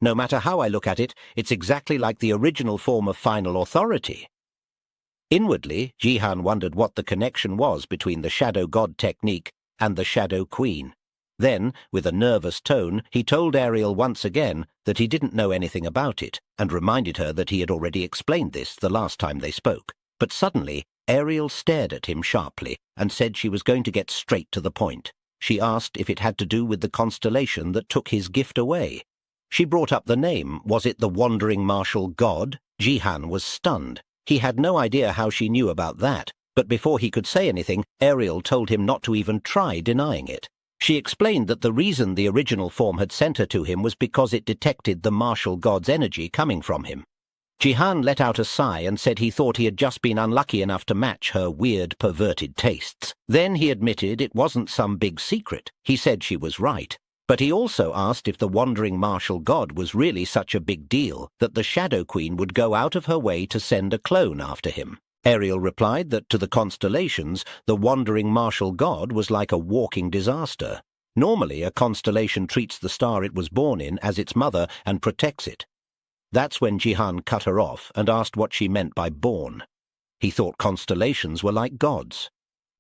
No matter how I look at it, it's exactly like the original form of final authority." Inwardly, Jihan wondered what the connection was between the Shadow God technique and the Shadow Queen. Then, with a nervous tone, he told Ariel once again that he didn't know anything about it, and reminded her that he had already explained this the last time they spoke. But suddenly, Ariel stared at him sharply and said she was going to get straight to the point. She asked if it had to do with the constellation that took his gift away. She brought up the name. Was it the Wandering Martial God? Jihan was stunned. He had no idea how she knew about that, but before he could say anything, Ariel told him not to even try denying it. She explained that the reason the original form had sent her to him was because it detected the martial god's energy coming from him. Jihan let out a sigh and said he thought he had just been unlucky enough to match her weird, perverted tastes. Then he admitted it wasn't some big secret. He said she was right. But he also asked if the wandering martial god was really such a big deal that the Shadow Queen would go out of her way to send a clone after him. Ariel replied that to the constellations, the wandering martial god was like a walking disaster. Normally, a constellation treats the star it was born in as its mother and protects it. That's when Jihan cut her off and asked what she meant by born. He thought constellations were like gods.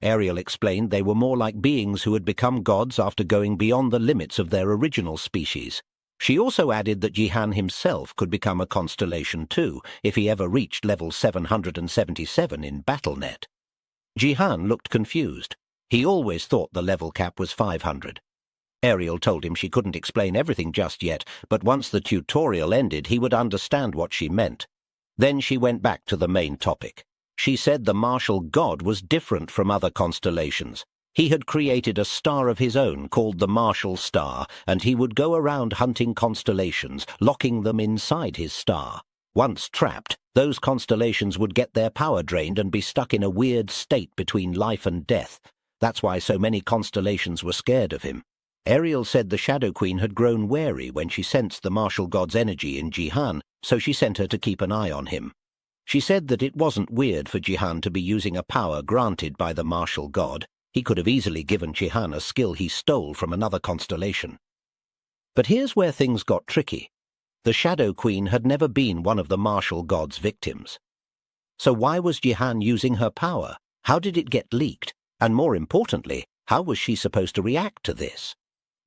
Ariel explained they were more like beings who had become gods after going beyond the limits of their original species. She also added that Jihan himself could become a constellation too, if he ever reached level 777 in BattleNet. Jihan looked confused. He always thought the level cap was 500. Ariel told him she couldn't explain everything just yet, but once the tutorial ended he would understand what she meant. Then she went back to the main topic. She said the martial god was different from other constellations. He had created a star of his own called the Martial Star, and he would go around hunting constellations, locking them inside his star. Once trapped, those constellations would get their power drained and be stuck in a weird state between life and death. That's why so many constellations were scared of him. Ariel said the Shadow Queen had grown wary when she sensed the martial god's energy in Jihan, so she sent her to keep an eye on him. She said that it wasn't weird for Jihan to be using a power granted by the martial god. He could have easily given Jihan a skill he stole from another constellation. But here's where things got tricky. The Shadow Queen had never been one of the martial god's victims. So why was Jihan using her power? How did it get leaked? And more importantly, how was she supposed to react to this?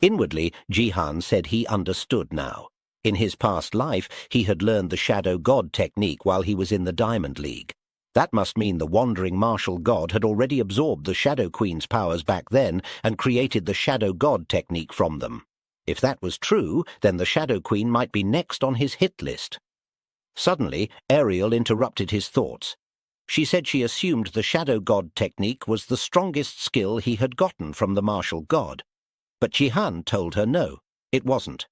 Inwardly, Jihan said he understood now. In his past life, he had learned the Shadow God technique while he was in the Diamond League. That must mean the wandering martial god had already absorbed the Shadow Queen's powers back then and created the Shadow God technique from them. If that was true, then the Shadow Queen might be next on his hit list. Suddenly, Ariel interrupted his thoughts. She said she assumed the Shadow God technique was the strongest skill he had gotten from the martial god. But Jihan told her no, it wasn't.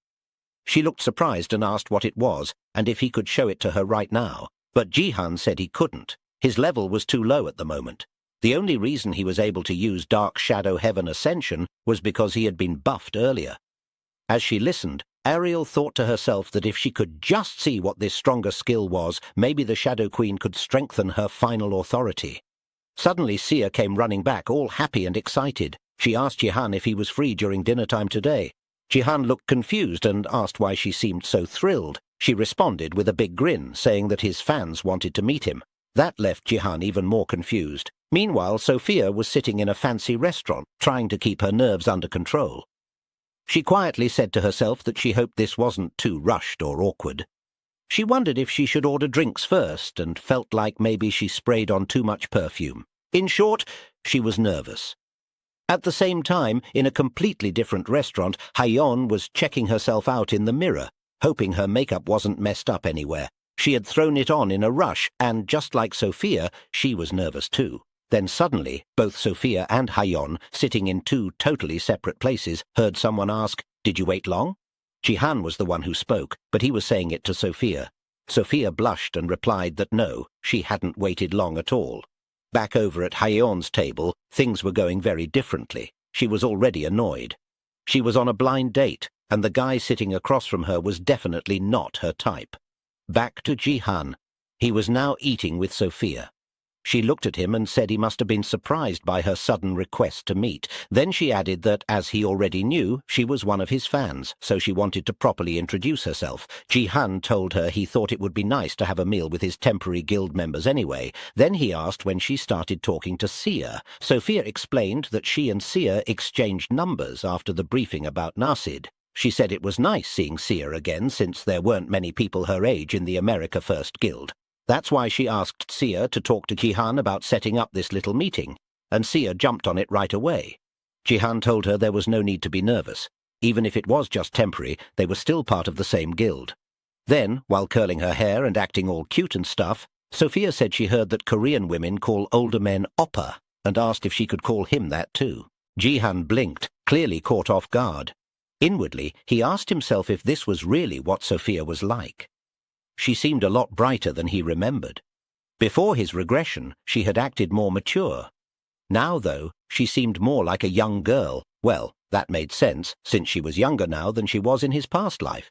She looked surprised and asked what it was, and if he could show it to her right now. But Jihan said he couldn't. His level was too low at the moment. The only reason he was able to use Dark Shadow Heaven Ascension was because he had been buffed earlier. As she listened, Ariel thought to herself that if she could just see what this stronger skill was, maybe the Shadow Queen could strengthen her final authority. Suddenly Sia came running back, all happy and excited. She asked Jihan if he was free during dinner time today. Jihan looked confused and asked why she seemed so thrilled. She responded with a big grin, saying that his fans wanted to meet him. That left Jihan even more confused. Meanwhile, Sophia was sitting in a fancy restaurant, trying to keep her nerves under control. She quietly said to herself that she hoped this wasn't too rushed or awkward. She wondered if she should order drinks first and felt like maybe she sprayed on too much perfume. In short, she was nervous. At the same time, in a completely different restaurant, Hayon was checking herself out in the mirror, hoping her makeup wasn't messed up anywhere. She had thrown it on in a rush, and just like Sophia, she was nervous too. Then suddenly, both Sophia and Hayon, sitting in two totally separate places, heard someone ask, "Did you wait long?" Jihan was the one who spoke, but he was saying it to Sophia. Sophia blushed and replied that no, she hadn't waited long at all. Back over at Hayon's table, things were going very differently. She was already annoyed. She was on a blind date, and the guy sitting across from her was definitely not her type. Back to Jihan. He was now eating with Sophia. She looked at him and said he must have been surprised by her sudden request to meet. Then she added that, as he already knew, she was one of his fans, so she wanted to properly introduce herself. Jihan told her he thought it would be nice to have a meal with his temporary guild members anyway. Then he asked when she started talking to Sia. Sophia explained that she and Sia exchanged numbers after the briefing about Nasid. She said it was nice seeing Sia again since there weren't many people her age in the America First Guild. That's why she asked Sia to talk to Jihan about setting up this little meeting, and Sia jumped on it right away. Jihan told her there was no need to be nervous. Even if it was just temporary, they were still part of the same guild. Then, while curling her hair and acting all cute and stuff, Sophia said she heard that Korean women call older men oppa, and asked if she could call him that too. Jihan blinked, clearly caught off guard. Inwardly, he asked himself if this was really what Sophia was like. She seemed a lot brighter than he remembered. Before his regression, she had acted more mature. Now, though, she seemed more like a young girl. Well, that made sense, since she was younger now than she was in his past life.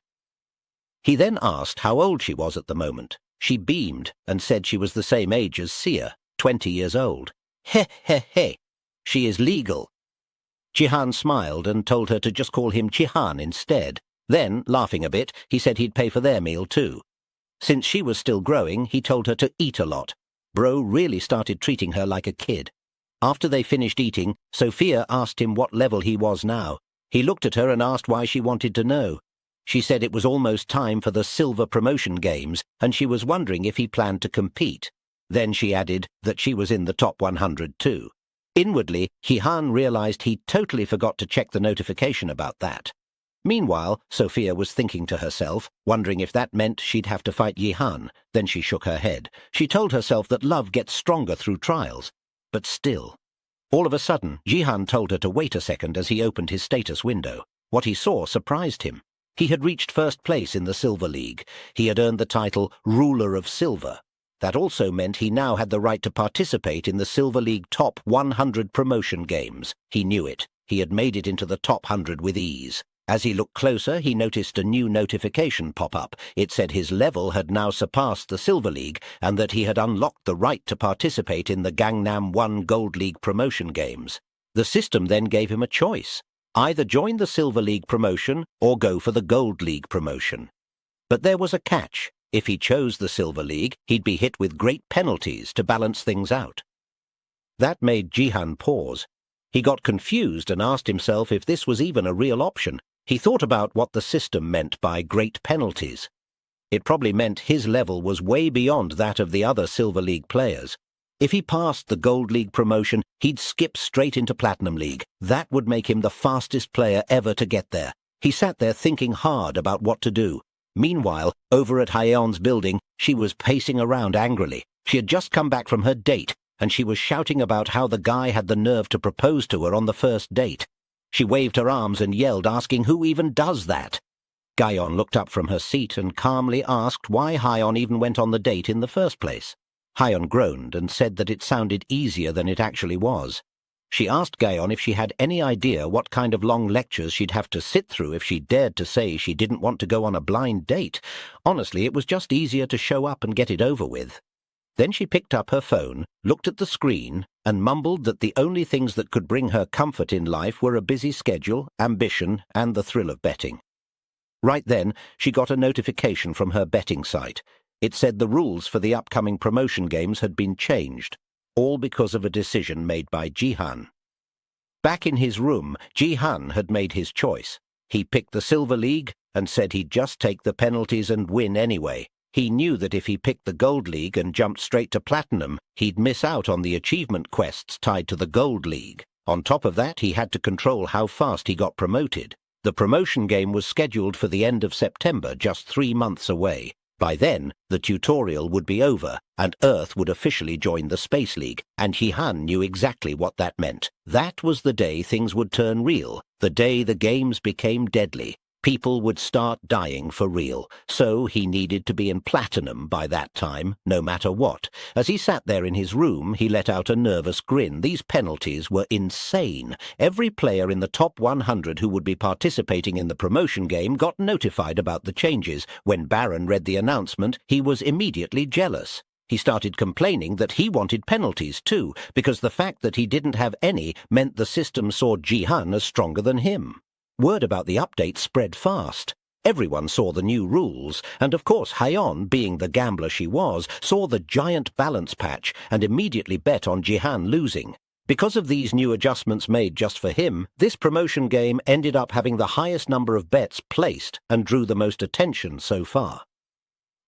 He then asked how old she was at the moment. She beamed and said she was the same age as Sia, 20 years old. He he he. She is legal. Jihan smiled and told her to just call him Jihan instead. Then, laughing a bit, he said he'd pay for their meal too. Since she was still growing, he told her to eat a lot. Bro really started treating her like a kid. After they finished eating, Sophia asked him what level he was now. He looked at her and asked why she wanted to know. She said it was almost time for the Silver Promotion Games, and she was wondering if he planned to compete. Then she added that she was in the top 100 too. Inwardly, Jihan realized he'd totally forgot to check the notification about that. Meanwhile, Sophia was thinking to herself, wondering if that meant she'd have to fight Jihan. Then she shook her head. She told herself that love gets stronger through trials. But still. All of a sudden, Jihan told her to wait a second as he opened his status window. What he saw surprised him. He had reached first place in the Silver League. He had earned the title Ruler of Silver. That also meant he now had the right to participate in the Silver League Top 100 Promotion Games. He knew it. He had made it into the top 100 with ease. As he looked closer, he noticed a new notification pop up. It said his level had now surpassed the Silver League and that he had unlocked the right to participate in the Gangnam 1 Gold League promotion games. The system then gave him a choice. Either join the Silver League promotion or go for the Gold League promotion. But there was a catch. If he chose the Silver League, he'd be hit with great penalties to balance things out. That made Jihan pause. He got confused and asked himself if this was even a real option. He thought about what the system meant by great penalties. It probably meant his level was way beyond that of the other Silver League players. If he passed the Gold League promotion, he'd skip straight into Platinum League. That would make him the fastest player ever to get there. He sat there thinking hard about what to do. Meanwhile, over at Haeon's building, she was pacing around angrily. She had just come back from her date, and she was shouting about how the guy had the nerve to propose to her on the first date. She waved her arms and yelled, asking who even does that. Gaeon looked up from her seat and calmly asked why Haeon even went on the date in the first place. Haeon groaned and said that it sounded easier than it actually was. She asked Gaeon if she had any idea what kind of long lectures she'd have to sit through if she dared to say she didn't want to go on a blind date. Honestly, it was just easier to show up and get it over with. Then she picked up her phone, looked at the screen, and mumbled that the only things that could bring her comfort in life were a busy schedule, ambition, and the thrill of betting. Right then, she got a notification from her betting site. It said the rules for the upcoming promotion games had been changed, all because of a decision made by Jihan. Back in his room, Jihan had made his choice. He picked the Silver League and said he'd just take the penalties and win anyway. He knew that if he picked the Gold League and jumped straight to Platinum, he'd miss out on the achievement quests tied to the Gold League. On top of that, he had to control how fast he got promoted. The promotion game was scheduled for the end of September, just 3 months away. By then, the tutorial would be over, and Earth would officially join the Space League, and Jihan knew exactly what that meant. That was the day things would turn real, the day the games became deadly. People would start dying for real, so he needed to be in Platinum by that time, no matter what. As he sat there in his room, he let out a nervous grin. These penalties were insane. Every player in the top 100 who would be participating in the promotion game got notified about the changes. When Baron read the announcement, he was immediately jealous. He started complaining that he wanted penalties too, because the fact that he didn't have any meant the system saw Jihan as stronger than him. Word about the update spread fast. Everyone saw the new rules, and of course Haeon, being the gambler she was, saw the giant balance patch and immediately bet on Jihan losing. Because of these new adjustments made just for him, this promotion game ended up having the highest number of bets placed and drew the most attention so far.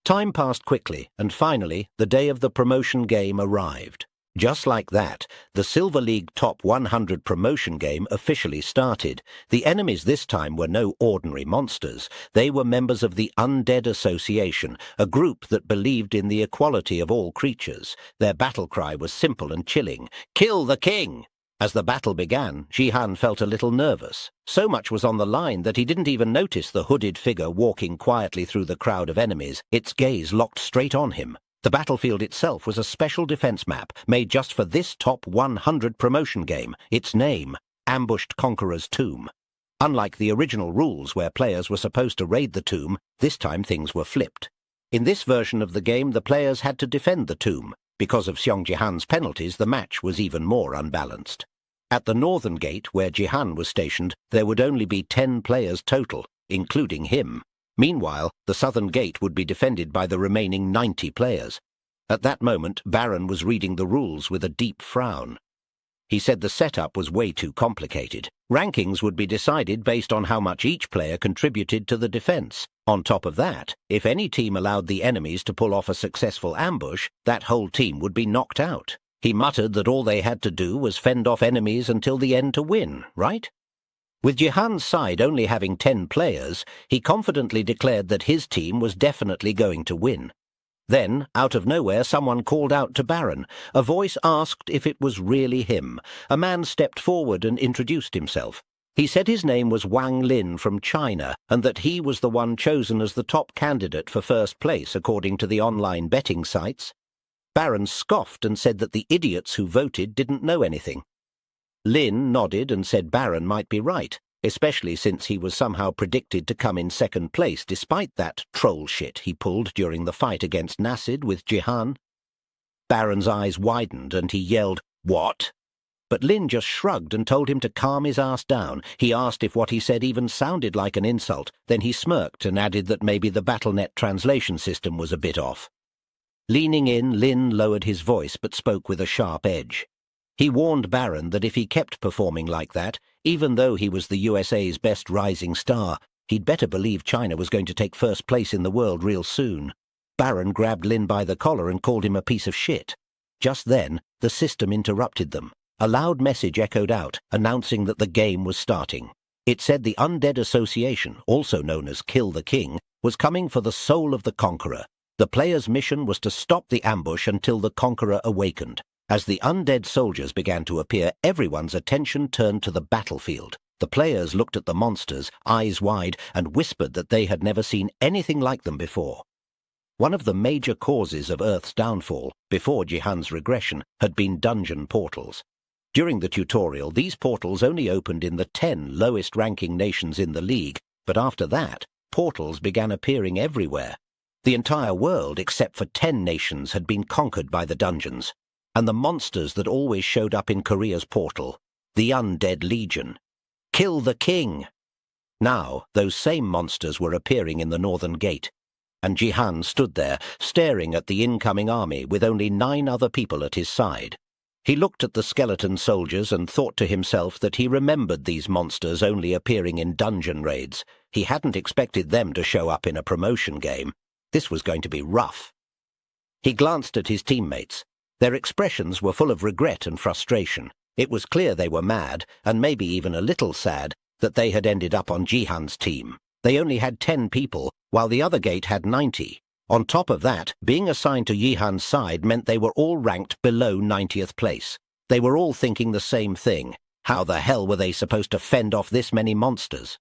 Time passed quickly, and finally, the day of the promotion game arrived. Just like that, the Silver League Top 100 promotion game officially started. The enemies this time were no ordinary monsters. They were members of the Undead Association, a group that believed in the equality of all creatures. Their battle cry was simple and chilling: "Kill the king!" As the battle began, Jihan felt a little nervous. So much was on the line that he didn't even notice the hooded figure walking quietly through the crowd of enemies, its gaze locked straight on him. The battlefield itself was a special defense map made just for this top 100 promotion game. Its name, Ambushed Conqueror's Tomb. Unlike the original rules where players were supposed to raid the tomb, this time things were flipped. In this version of the game, the players had to defend the tomb. Because of Xiong Jihan's penalties, the match was even more unbalanced. At the northern gate, where Jihan was stationed, there would only be 10 players total, including him. Meanwhile, the southern gate would be defended by the remaining 90 players. At that moment, Baron was reading the rules with a deep frown. He said the setup was way too complicated. Rankings would be decided based on how much each player contributed to the defense. On top of that, if any team allowed the enemies to pull off a successful ambush, that whole team would be knocked out. He muttered that all they had to do was fend off enemies until the end to win, right? With Jihan's side only having 10 players, he confidently declared that his team was definitely going to win. Then, out of nowhere, someone called out to Baron. A voice asked if it was really him. A man stepped forward and introduced himself. He said his name was Wang Lin from China, and that he was the one chosen as the top candidate for first place according to the online betting sites. Baron scoffed and said that the idiots who voted didn't know anything. Lin nodded and said Baron might be right, especially since he was somehow predicted to come in second place despite that troll shit he pulled during the fight against Nasid with Jihan. Baron's eyes widened and he yelled, "What?" But Lin just shrugged and told him to calm his ass down. He asked if what he said even sounded like an insult. Then he smirked and added that maybe the BattleNet translation system was a bit off. Leaning in, Lin lowered his voice but spoke with a sharp edge. He warned Baron that if he kept performing like that, even though he was the USA's best rising star, he'd better believe China was going to take first place in the world real soon. Baron grabbed Lin by the collar and called him a piece of shit. Just then, the system interrupted them. A loud message echoed out, announcing that the game was starting. It said the Undead Association, also known as Kill the King, was coming for the soul of the Conqueror. The player's mission was to stop the ambush until the Conqueror awakened. As the undead soldiers began to appear, everyone's attention turned to the battlefield. The players looked at the monsters, eyes wide, and whispered that they had never seen anything like them before. One of the major causes of Earth's downfall, before Jihan's regression, had been dungeon portals. During the tutorial, these portals only opened in the 10 lowest-ranking nations in the League, but after that, portals began appearing everywhere. The entire world, except for 10 nations, had been conquered by the dungeons. And the monsters that always showed up in Korea's portal, the Undead Legion. Kill the King! Now, those same monsters were appearing in the northern gate, and Jihan stood there, staring at the incoming army with only 9 other people at his side. He looked at the skeleton soldiers and thought to himself that he remembered these monsters only appearing in dungeon raids. He hadn't expected them to show up in a promotion game. This was going to be rough. He glanced at his teammates. Their expressions were full of regret and frustration. It was clear they were mad, and maybe even a little sad, that they had ended up on Jihan's team. They only had 10 people, while the other gate had 90. On top of that, being assigned to Jihan's side meant they were all ranked below 90th place. They were all thinking the same thing. How the hell were they supposed to fend off this many monsters?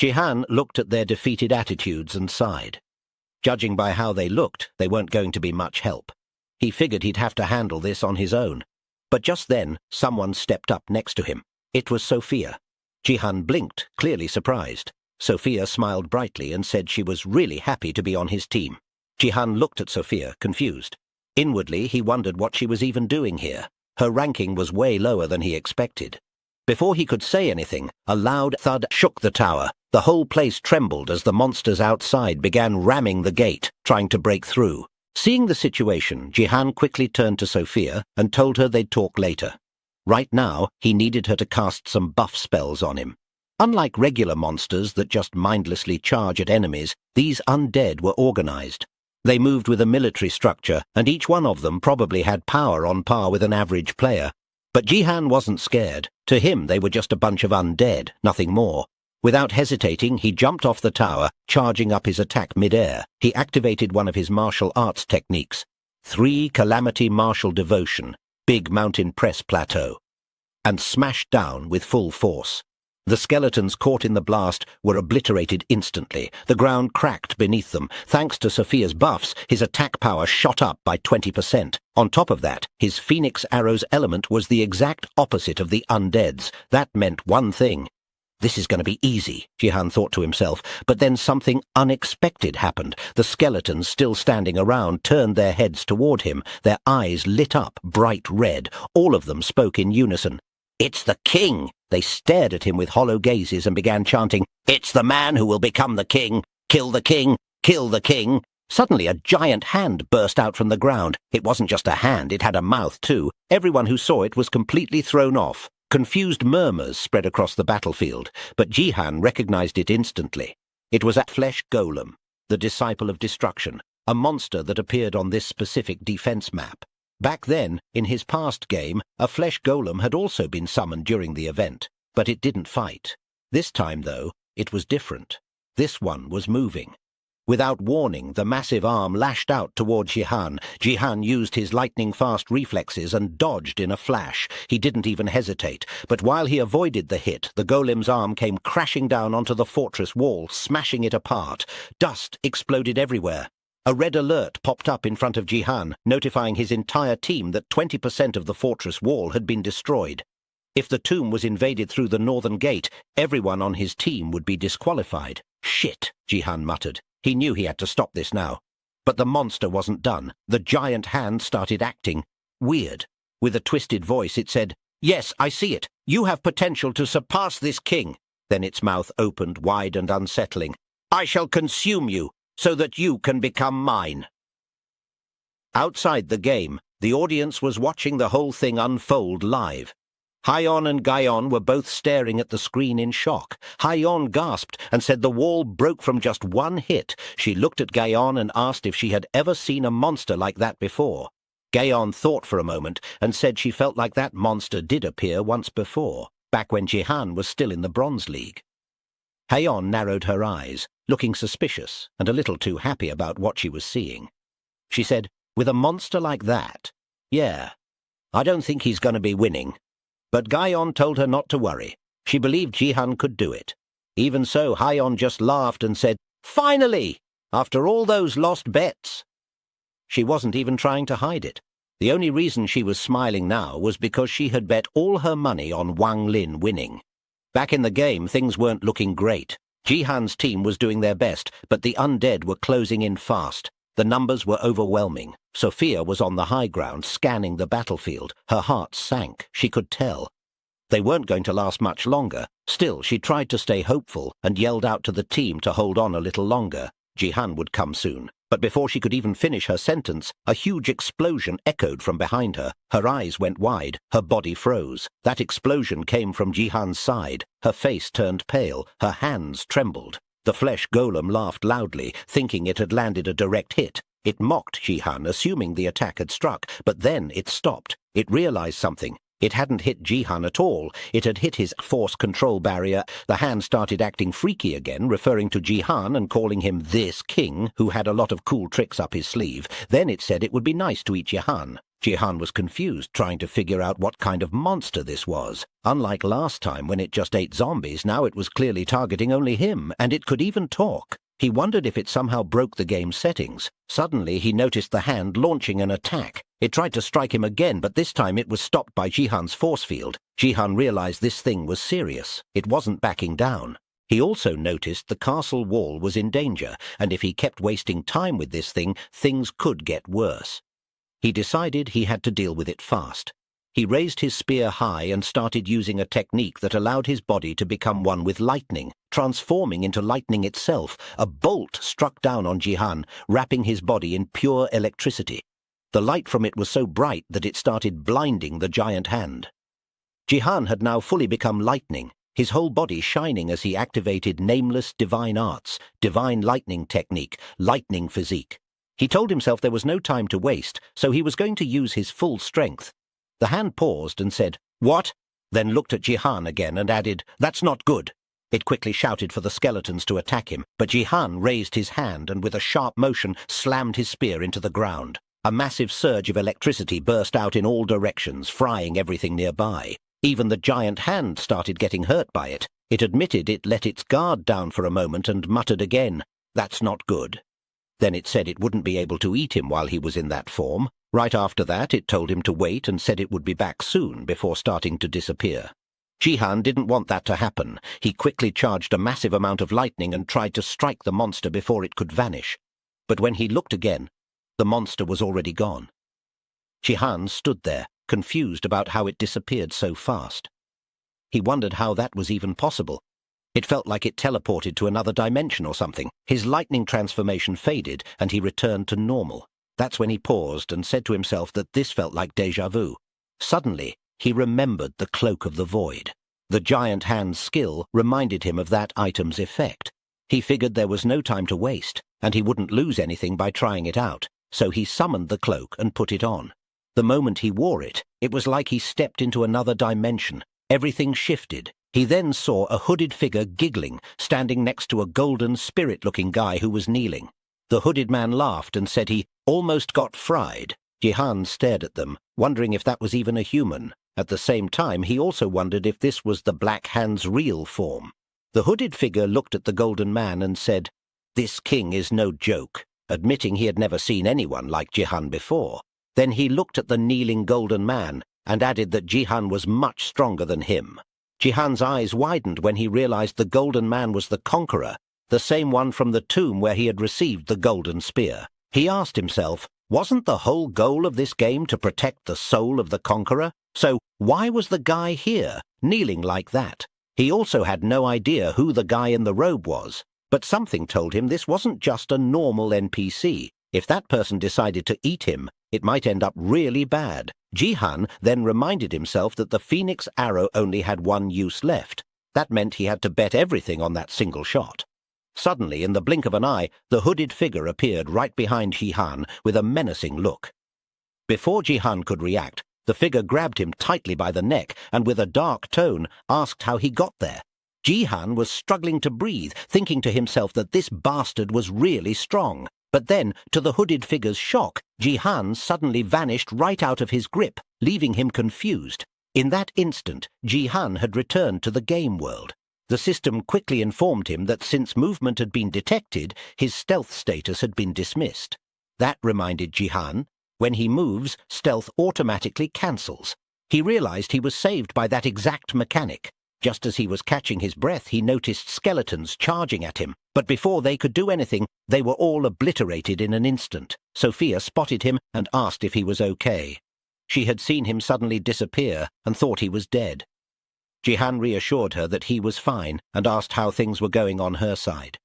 Jihan looked at their defeated attitudes and sighed. Judging by how they looked, they weren't going to be much help. He figured he'd have to handle this on his own. But just then, someone stepped up next to him. It was Sophia. Jihan blinked, clearly surprised. Sophia smiled brightly and said she was really happy to be on his team. Jihan looked at Sophia, confused. Inwardly, he wondered what she was even doing here. Her ranking was way lower than he expected. Before he could say anything, a loud thud shook the tower. The whole place trembled as the monsters outside began ramming the gate, trying to break through. Seeing the situation, Jihan quickly turned to Sophia and told her they'd talk later. Right now, he needed her to cast some buff spells on him. Unlike regular monsters that just mindlessly charge at enemies, these undead were organized. They moved with a military structure, and each one of them probably had power on par with an average player. But Jihan wasn't scared. To him, they were just a bunch of undead, nothing more. Without hesitating, he jumped off the tower, charging up his attack mid-air. He activated one of his martial arts techniques. 3 Calamity Martial Devotion, Big Mountain Press Plateau. and smashed down with full force. The skeletons caught in the blast were obliterated instantly. The ground cracked beneath them. Thanks to Sophia's buffs, his attack power shot up by 20%. On top of that, his Phoenix Arrow's element was the exact opposite of the undead's. That meant one thing. This is going to be easy, Jihan thought to himself, but then something unexpected happened. The skeletons, still standing around, turned their heads toward him, their eyes lit up bright red. All of them spoke in unison. "It's the king!" They stared at him with hollow gazes and began chanting, "It's the man who will become the king! Kill the king! Kill the king!" Suddenly a giant hand burst out from the ground. It wasn't just a hand, it had a mouth too. Everyone who saw it was completely thrown off. Confused murmurs spread across the battlefield, but Jihan recognized it instantly. It was a flesh golem, the disciple of destruction, a monster that appeared on this specific defense map. Back then, in his past game, a flesh golem had also been summoned during the event, but it didn't fight. This time, though, it was different. This one was moving. Without warning, the massive arm lashed out toward Jihan. Jihan used his lightning-fast reflexes and dodged in a flash. He didn't even hesitate, but while he avoided the hit, the golem's arm came crashing down onto the fortress wall, smashing it apart. Dust exploded everywhere. A red alert popped up in front of Jihan, notifying his entire team that 20% of the fortress wall had been destroyed. If the tomb was invaded through the northern gate, everyone on his team would be disqualified. "Shit," Jihan muttered. He knew he had to stop this now. But the monster wasn't done. The giant hand started acting weird. With a twisted voice it said, "Yes, I see it. You have potential to surpass this king." Then its mouth opened wide and unsettling. "I shall consume you, so that you can become mine." Outside the game, the audience was watching the whole thing unfold live. Hyeon and Gaeon were both staring at the screen in shock. Hyeon gasped and said the wall broke from just one hit. She looked at Gaeon and asked if she had ever seen a monster like that before. Gaeon thought for a moment and said she felt like that monster did appear once before, back when Jihan was still in the Bronze League. Hyeon narrowed her eyes, looking suspicious and a little too happy about what she was seeing. She said, "With a monster like that? Yeah, I don't think he's going to be winning." But Gaeon told her not to worry. She believed Jihan could do it. Even so, Hyeon just laughed and said, "Finally! After all those lost bets!" She wasn't even trying to hide it. The only reason she was smiling now was because she had bet all her money on Wang Lin winning. Back in the game, things weren't looking great. Jihan's team was doing their best, but the undead were closing in fast. The numbers were overwhelming. Sophia was on the high ground, scanning the battlefield. Her heart sank. She could tell. They weren't going to last much longer. Still, she tried to stay hopeful and yelled out to the team to hold on a little longer. Jihan would come soon. But before she could even finish her sentence, a huge explosion echoed from behind her. Her eyes went wide. Her body froze. That explosion came from Jihan's side. Her face turned pale. Her hands trembled. The flesh golem laughed loudly, thinking it had landed a direct hit. It mocked Jihan, assuming the attack had struck, but then it stopped. It realized something. It hadn't hit Jihan at all. It had hit his force control barrier. The hand started acting freaky again, referring to Jihan and calling him this king, who had a lot of cool tricks up his sleeve. Then it said it would be nice to eat Jihan. Jihan was confused, trying to figure out what kind of monster this was. Unlike last time when it just ate zombies, now it was clearly targeting only him, and it could even talk. He wondered if it somehow broke the game's settings. Suddenly he noticed the hand launching an attack. It tried to strike him again, but this time it was stopped by Jihan's force field. Jihan realized this thing was serious. It wasn't backing down. He also noticed the castle wall was in danger, and if he kept wasting time with this thing, things could get worse. He decided he had to deal with it fast. He raised his spear high and started using a technique that allowed his body to become one with lightning, transforming into lightning itself. A bolt struck down on Jihan, wrapping his body in pure electricity. The light from it was so bright that it started blinding the giant hand. Jihan had now fully become lightning, his whole body shining as he activated nameless divine arts, divine lightning technique, lightning physique. He told himself there was no time to waste, so he was going to use his full strength. The hand paused and said, "What?" Then looked at Jihan again and added, "That's not good." It quickly shouted for the skeletons to attack him, but Jihan raised his hand and with a sharp motion slammed his spear into the ground. A massive surge of electricity burst out in all directions, frying everything nearby. Even the giant hand started getting hurt by it. It admitted it let its guard down for a moment and muttered again, "That's not good." Then it said it wouldn't be able to eat him while he was in that form. Right after that, it told him to wait and said it would be back soon before starting to disappear. Jihan didn't want that to happen. He quickly charged a massive amount of lightning and tried to strike the monster before it could vanish. But when he looked again, the monster was already gone. Jihan stood there, confused about how it disappeared so fast. He wondered how that was even possible. It felt like it teleported to another dimension or something. His lightning transformation faded, and he returned to normal. That's when he paused and said to himself that this felt like déjà vu. Suddenly, he remembered the Cloak of the Void. The giant hand's skill reminded him of that item's effect. He figured there was no time to waste, and he wouldn't lose anything by trying it out, so he summoned the cloak and put it on. The moment he wore it, it was like he stepped into another dimension. Everything shifted. He then saw a hooded figure giggling, standing next to a golden spirit-looking guy who was kneeling. The hooded man laughed and said he almost got fried. Jihan stared at them, wondering if that was even a human. At the same time, he also wondered if this was the Black Hand's real form. The hooded figure looked at the golden man and said, "This king is no joke," admitting he had never seen anyone like Jihan before. Then he looked at the kneeling golden man and added that Jihan was much stronger than him. Jihan's eyes widened when he realized the golden man was the conqueror, the same one from the tomb where he had received the golden spear. He asked himself, wasn't the whole goal of this game to protect the soul of the conqueror? So why was the guy here, kneeling like that? He also had no idea who the guy in the robe was, but something told him this wasn't just a normal NPC. If that person decided to eat him, it might end up really bad. Jihan then reminded himself that the Phoenix arrow only had one use left. That meant he had to bet everything on that single shot. Suddenly, in the blink of an eye, the hooded figure appeared right behind Jihan with a menacing look. Before Jihan could react, the figure grabbed him tightly by the neck and with a dark tone asked how he got there. Jihan was struggling to breathe, thinking to himself that this bastard was really strong. But then, to the hooded figure's shock, Jihan suddenly vanished right out of his grip, leaving him confused. In that instant, Jihan had returned to the game world. The system quickly informed him that since movement had been detected, his stealth status had been dismissed. That reminded Jihan, when he moves, stealth automatically cancels. He realized he was saved by that exact mechanic. Just as he was catching his breath, he noticed skeletons charging at him. But before they could do anything, they were all obliterated in an instant. Sophia spotted him and asked if he was okay. She had seen him suddenly disappear and thought he was dead. Jihan reassured her that he was fine and asked how things were going on her side.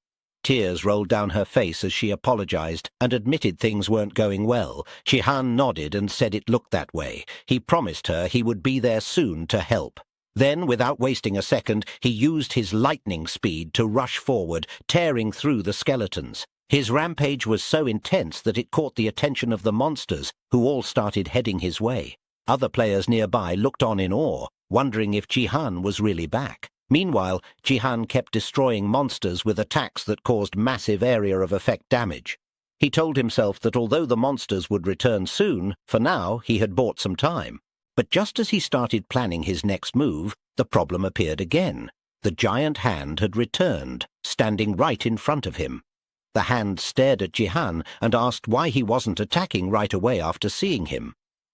Tears rolled down her face as she apologized and admitted things weren't going well. Jihan nodded and said it looked that way. He promised her he would be there soon to help. Then, without wasting a second, he used his lightning speed to rush forward, tearing through the skeletons. His rampage was so intense that it caught the attention of the monsters, who all started heading his way. Other players nearby looked on in awe, wondering if Jihan was really back. Meanwhile, Jihan kept destroying monsters with attacks that caused massive area of effect damage. He told himself that although the monsters would return soon, for now he had bought some time. But just as he started planning his next move, the problem appeared again. The giant hand had returned, standing right in front of him. The hand stared at Jihan and asked why he wasn't attacking right away after seeing him.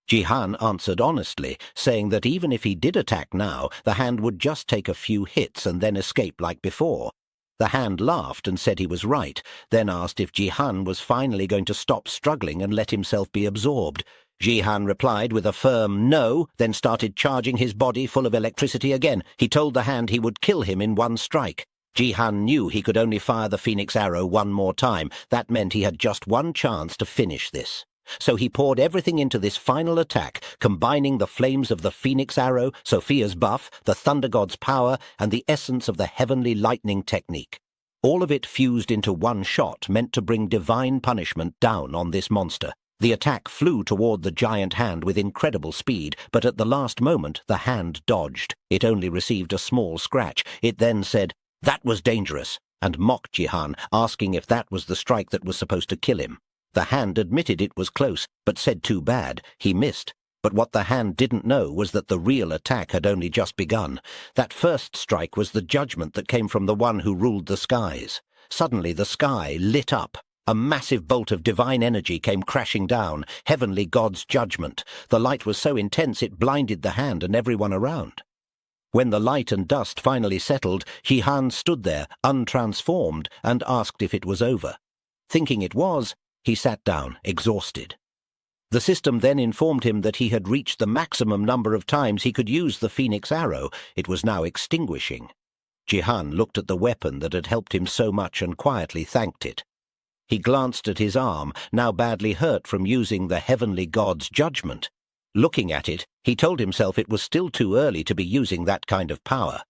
Jihan answered honestly, saying that even if he did attack now, the hand would just take a few hits and then escape like before. The hand laughed and said he was right, then asked if Jihan was finally going to stop struggling and let himself be absorbed. Jihan replied with a firm no, then started charging his body full of electricity again. He told the hand he would kill him in one strike. Jihan knew he could only fire the Phoenix arrow one more time. That meant he had just one chance to finish this. So he poured everything into this final attack, combining the flames of the Phoenix arrow, Sophia's buff, the Thunder God's power, and the essence of the heavenly lightning technique. All of it fused into one shot, meant to bring divine punishment down on this monster. The attack flew toward the giant hand with incredible speed, but at the last moment the hand dodged. It only received a small scratch. It then said, "That was dangerous," and mocked Jihan, asking if that was the strike that was supposed to kill him. The hand admitted it was close, but said too bad. He missed. But what the hand didn't know was that the real attack had only just begun. That first strike was the judgment that came from the one who ruled the skies. Suddenly the sky lit up. A massive bolt of divine energy came crashing down, heavenly God's judgment. The light was so intense it blinded the hand and everyone around. When the light and dust finally settled, Jihan stood there, untransformed, and asked if it was over. Thinking it was, he sat down, exhausted. The system then informed him that he had reached the maximum number of times he could use the Phoenix arrow. It was now extinguishing. Jihan looked at the weapon that had helped him so much and quietly thanked it. He glanced at his arm, now badly hurt from using the heavenly God's judgment. Looking at it, he told himself it was still too early to be using that kind of power.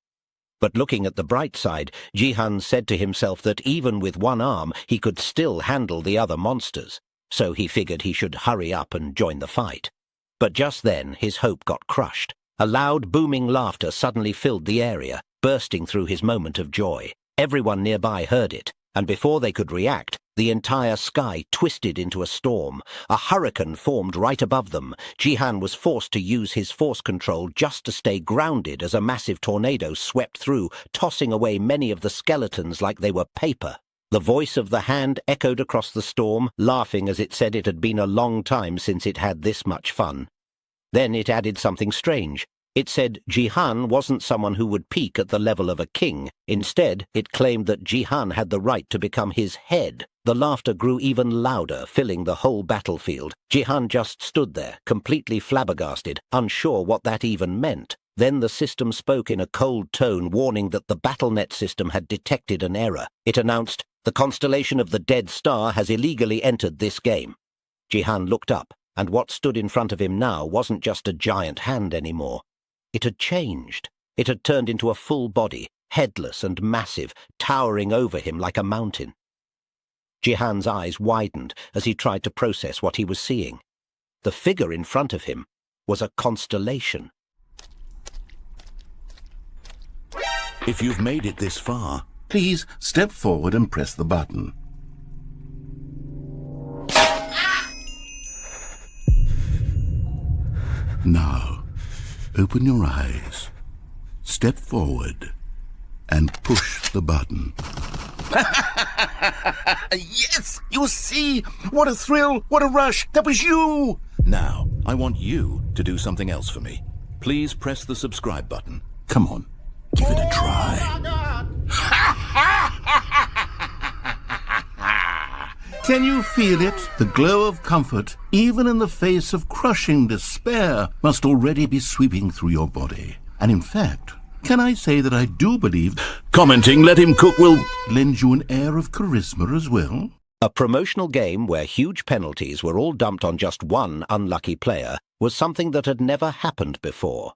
But looking at the bright side, Jihan said to himself that even with one arm he could still handle the other monsters. So he figured he should hurry up and join the fight. But just then his hope got crushed. A loud, booming laughter suddenly filled the area, bursting through his moment of joy. Everyone nearby heard it, and before they could react, the entire sky twisted into a storm. A hurricane formed right above them. Jihan was forced to use his force control just to stay grounded as a massive tornado swept through, tossing away many of the skeletons like they were paper. The voice of the hand echoed across the storm, laughing as it said it had been a long time since it had this much fun. Then it added something strange. It said Jihan wasn't someone who would peak at the level of a king. Instead, it claimed that Jihan had the right to become his head. The laughter grew even louder, filling the whole battlefield. Jihan just stood there, completely flabbergasted, unsure what that even meant. Then the system spoke in a cold tone, warning that the BattleNet system had detected an error. It announced, "The constellation of the Dead Star has illegally entered this game." Jihan looked up, and what stood in front of him now wasn't just a giant hand anymore. It had changed. It had turned into a full body, headless and massive, towering over him like a mountain. Jihan's eyes widened as he tried to process what he was seeing. The figure in front of him was a constellation. If you've made it this far, Please step forward and press the button. Now, open your eyes, step forward, and push the button. Yes! You see? What a thrill! What a rush! That was you! now I want you to do something else for me. Please press the subscribe button. Come on, give it a try. Can you feel it? The glow of comfort, even in the face of crushing despair, must already be sweeping through your body. And in fact, can I say that I do believe Commenting Let Him Cook will lend you an air of charisma as well? A promotional game where huge penalties were all dumped on just one unlucky player was something that had never happened before.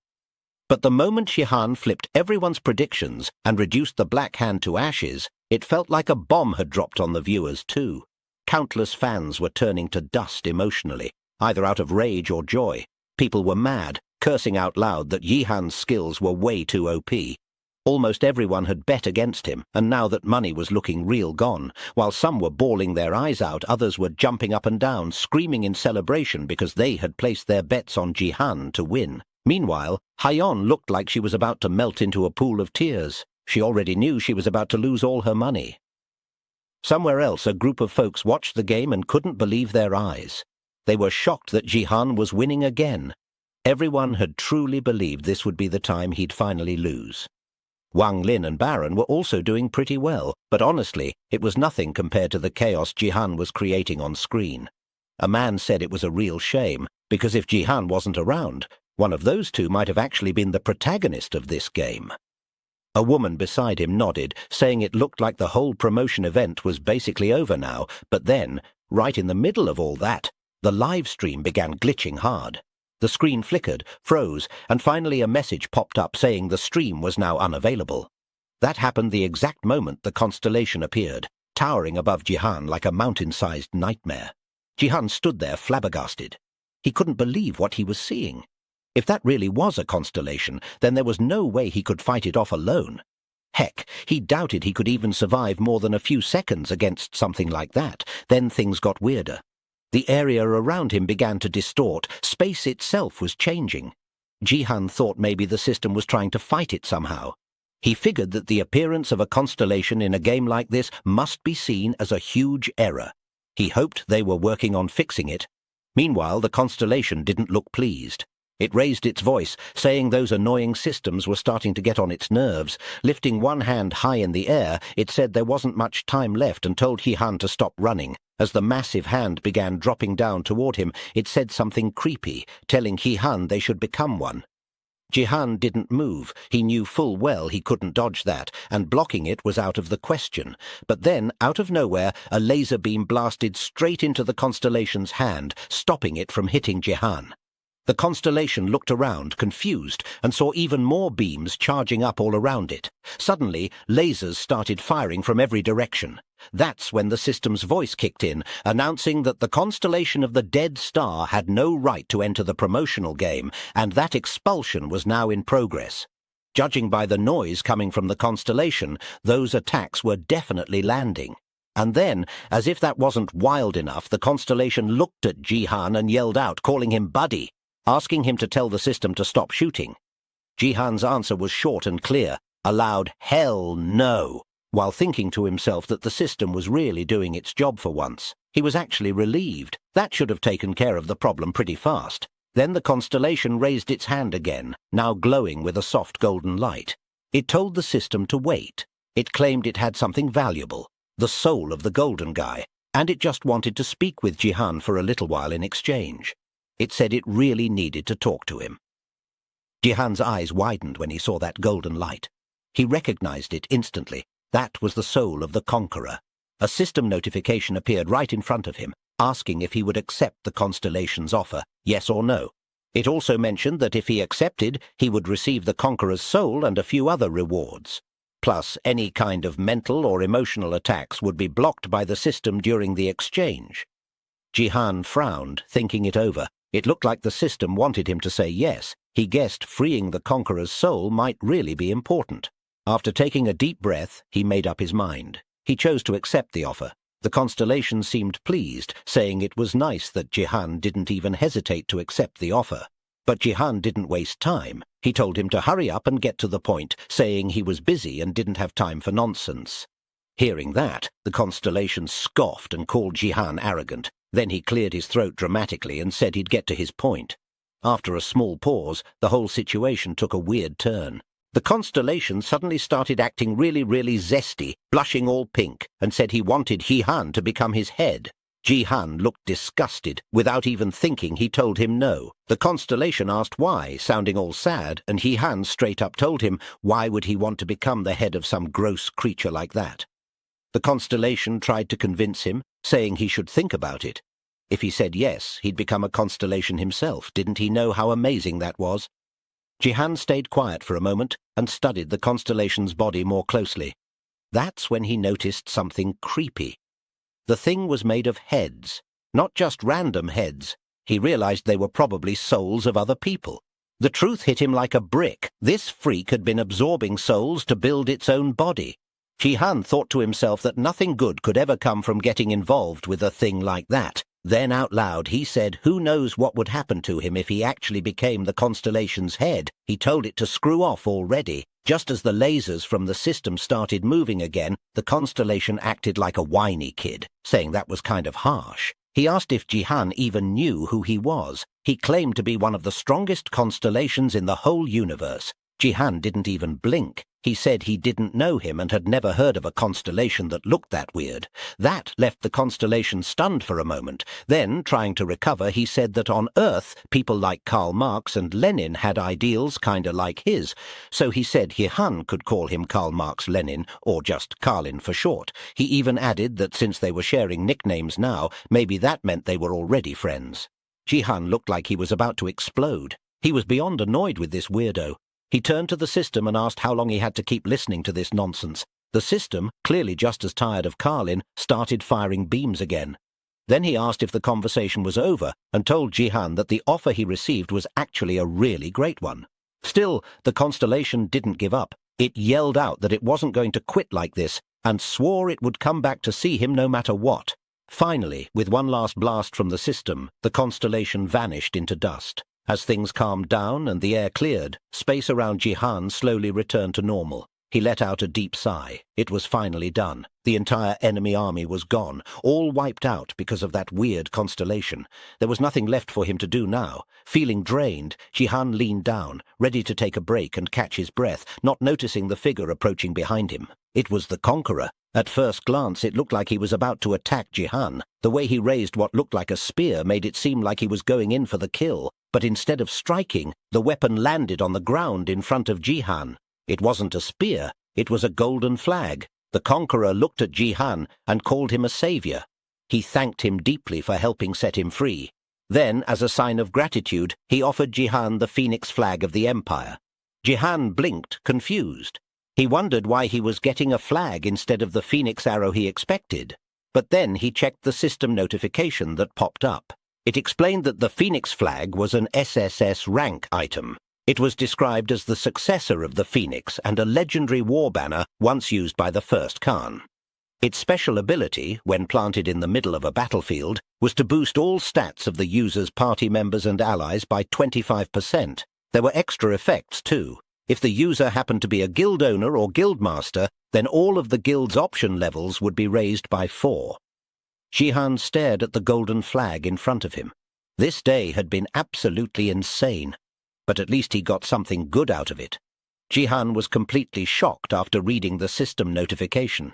But the moment Jihan flipped everyone's predictions and reduced the Black Hand to ashes, it felt like a bomb had dropped on the viewers too. Countless fans were turning to dust emotionally, either out of rage or joy. People were mad, cursing out loud that Jihan's skills were way too OP. Almost everyone had bet against him, and now that money was looking real gone. While some were bawling their eyes out, others were jumping up and down, screaming in celebration because they had placed their bets on Jihan to win. Meanwhile, Hayon looked like she was about to melt into a pool of tears. She already knew she was about to lose all her money. Somewhere else, a group of folks watched the game and couldn't believe their eyes. They were shocked that Jihan was winning again. Everyone had truly believed this would be the time he'd finally lose. Wang Lin and Baron were also doing pretty well, but honestly, it was nothing compared to the chaos Jihan was creating on screen. A man said it was a real shame, because if Jihan wasn't around, one of those two might have actually been the protagonist of this game. A woman beside him nodded, saying it looked like the whole promotion event was basically over now, but then, right in the middle of all that, the live stream began glitching hard. The screen flickered, froze, and finally a message popped up saying the stream was now unavailable. That happened the exact moment the constellation appeared, towering above Jihan like a mountain-sized nightmare. Jihan stood there flabbergasted. He couldn't believe what he was seeing. If that really was a constellation, then there was no way he could fight it off alone. Heck, he doubted he could even survive more than a few seconds against something like that. Then things got weirder. The area around him began to distort. Space itself was changing. Jihan thought maybe the system was trying to fight it somehow. He figured that the appearance of a constellation in a game like this must be seen as a huge error. He hoped they were working on fixing it. Meanwhile, the constellation didn't look pleased. It raised its voice, saying those annoying systems were starting to get on its nerves. Lifting one hand high in the air, it said there wasn't much time left and told Jihan to stop running. As the massive hand began dropping down toward him, it said something creepy, telling Jihan they should become one. Jihan didn't move. He knew full well he couldn't dodge that, and blocking it was out of the question. But then, out of nowhere, a laser beam blasted straight into the constellation's hand, stopping it from hitting Jihan. The constellation looked around, confused, and saw even more beams charging up all around it. Suddenly, lasers started firing from every direction. That's when the system's voice kicked in, announcing that the constellation of the dead star had no right to enter the promotional game, and that expulsion was now in progress. Judging by the noise coming from the constellation, those attacks were definitely landing. And then, as if that wasn't wild enough, the constellation looked at Jihan and yelled out, calling him Buddy, asking him to tell the system to stop shooting. Jihan's answer was short and clear, a loud "Hell no!" while thinking to himself that the system was really doing its job for once. He was actually relieved. That should have taken care of the problem pretty fast. Then the constellation raised its hand again, now glowing with a soft golden light. It told the system to wait. It claimed it had something valuable, the soul of the golden guy, and it just wanted to speak with Jihan for a little while in exchange. It said it really needed to talk to him. Jihan's eyes widened when he saw that golden light. He recognized it instantly. That was the soul of the conqueror. A system notification appeared right in front of him, asking if he would accept the constellation's offer, yes or no. It also mentioned that if he accepted, he would receive the conqueror's soul and a few other rewards. Plus, any kind of mental or emotional attacks would be blocked by the system during the exchange. Jihan frowned, thinking it over. It looked like the system wanted him to say yes. He guessed freeing the conqueror's soul might really be important. After taking a deep breath, he made up his mind. He chose to accept the offer. The constellation seemed pleased, saying it was nice that Jihan didn't even hesitate to accept the offer. But Jihan didn't waste time. He told him to hurry up and get to the point, saying he was busy and didn't have time for nonsense. Hearing that, the constellation scoffed and called Jihan arrogant. Then he cleared his throat dramatically and said he'd get to his point. After a small pause, the whole situation took a weird turn. The constellation suddenly started acting really zesty, blushing all pink, and said he wanted Jihan to become his head. Jihan looked disgusted. Without even thinking, he told him no. The constellation asked why, sounding all sad, and Jihan straight up told him why would he want to become the head of some gross creature like that. The constellation tried to convince him, saying he should think about it. If he said yes, he'd become a constellation himself. Didn't he know how amazing that was? Jihan stayed quiet for a moment and studied the constellation's body more closely. That's when he noticed something creepy. The thing was made of heads, not just random heads. He realized they were probably souls of other people. The truth hit him like a brick. This freak had been absorbing souls to build its own body. Jihan thought to himself that nothing good could ever come from getting involved with a thing like that. Then out loud he said who knows what would happen to him if he actually became the constellation's head. He told it to screw off already. Just as the lasers from the system started moving again, the constellation acted like a whiny kid, saying that was kind of harsh. He asked if Jihan even knew who he was. He claimed to be one of the strongest constellations in the whole universe. Jihan didn't even blink. He said he didn't know him and had never heard of a constellation that looked that weird. That left the constellation stunned for a moment. Then, trying to recover, he said that on Earth, people like Karl Marx and Lenin had ideals kinda like his. So he said Jihan could call him Karl Marx Lenin, or just Karlin for short. He even added that since they were sharing nicknames now, maybe that meant they were already friends. Jihan looked like he was about to explode. He was beyond annoyed with this weirdo. He turned to the system and asked how long he had to keep listening to this nonsense. The system, clearly just as tired of Karlin, started firing beams again. Then he asked if the conversation was over and told Jihan that the offer he received was actually a really great one. Still, the constellation didn't give up. It yelled out that it wasn't going to quit like this and swore it would come back to see him no matter what. Finally, with one last blast from the system, the constellation vanished into dust. As things calmed down and the air cleared, space around Jihan slowly returned to normal. He let out a deep sigh. It was finally done. The entire enemy army was gone, all wiped out because of that weird constellation. There was nothing left for him to do now. Feeling drained, Jihan leaned down, ready to take a break and catch his breath, not noticing the figure approaching behind him. It was the Conqueror. At first glance, it looked like he was about to attack Jihan. The way he raised what looked like a spear made it seem like he was going in for the kill, but instead of striking, the weapon landed on the ground in front of Jihan. It wasn't a spear, it was a golden flag. The Conqueror looked at Jihan and called him a savior. He thanked him deeply for helping set him free. Then, as a sign of gratitude, he offered Jihan the phoenix flag of the Empire. Jihan blinked, confused. He wondered why he was getting a flag instead of the phoenix arrow he expected. But then he checked the system notification that popped up. It explained that the phoenix flag was an SSS rank item. It was described as the successor of the Phoenix and a legendary war banner once used by the first Khan. Its special ability, when planted in the middle of a battlefield, was to boost all stats of the user's party members and allies by 25%. There were extra effects too. If the user happened to be a guild owner or guild master, then all of the guild's option levels would be raised by 4. Jihan stared at the golden flag in front of him. This day had been absolutely insane. But at least he got something good out of it. Jihan was completely shocked after reading the system notification.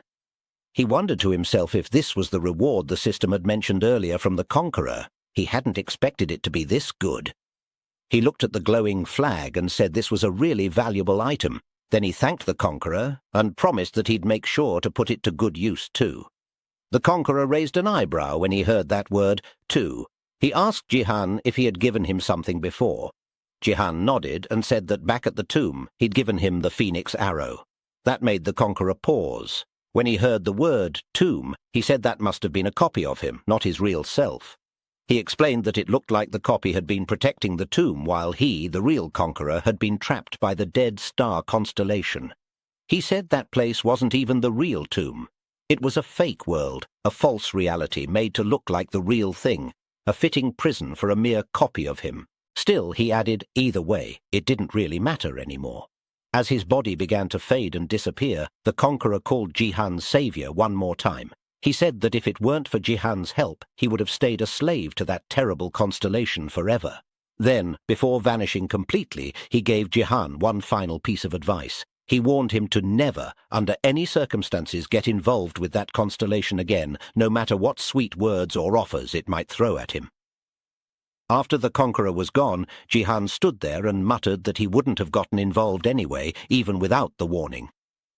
He wondered to himself if this was the reward the system had mentioned earlier from the Conqueror. He hadn't expected it to be this good. He looked at the glowing flag and said this was a really valuable item. Then he thanked the Conqueror and promised that he'd make sure to put it to good use too. The Conqueror raised an eyebrow when he heard that word, too. He asked Jihan if he had given him something before. Jihan nodded and said that back at the tomb he'd given him the phoenix arrow. That made the Conqueror pause. When he heard the word tomb, he said that must have been a copy of him, not his real self. He explained that it looked like the copy had been protecting the tomb while he, the real Conqueror, had been trapped by the dead star constellation. He said that place wasn't even the real tomb. It was a fake world, a false reality made to look like the real thing, a fitting prison for a mere copy of him. Still, he added, either way, it didn't really matter anymore. As his body began to fade and disappear, the Conqueror called Jihan's savior one more time. He said that if it weren't for Jihan's help, he would have stayed a slave to that terrible constellation forever. Then, before vanishing completely, he gave Jihan one final piece of advice. He warned him to never, under any circumstances, get involved with that constellation again, no matter what sweet words or offers it might throw at him. After the Conqueror was gone, Jihan stood there and muttered that he wouldn't have gotten involved anyway, even without the warning.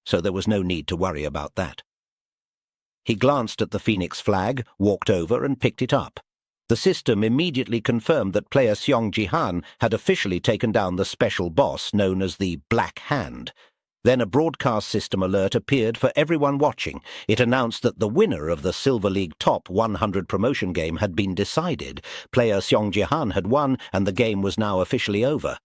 So there was no need to worry about that. He glanced at the Phoenix flag, walked over and picked it up. The system immediately confirmed that player Seong Jihan had officially taken down the special boss known as the Black Hand. Then a broadcast system alert appeared for everyone watching. It announced that the winner of the Silver League Top 100 promotion game had been decided. Player Seong Jihan had won, and the game was now officially over.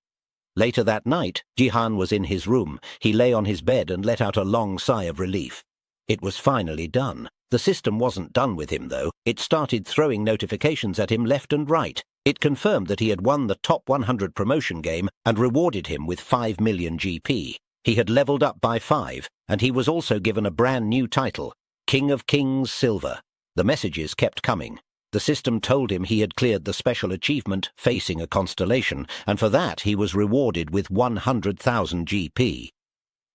Later that night, Jihan was in his room. He lay on his bed and let out a long sigh of relief. It was finally done. The system wasn't done with him, though. It started throwing notifications at him left and right. It confirmed that he had won the Top 100 promotion game and rewarded him with 5 million GP. He had leveled up by 5, and he was also given a brand new title, King of Kings Silver. The messages kept coming. The system told him he had cleared the special achievement, Facing a Constellation, and for that he was rewarded with 100,000 GP.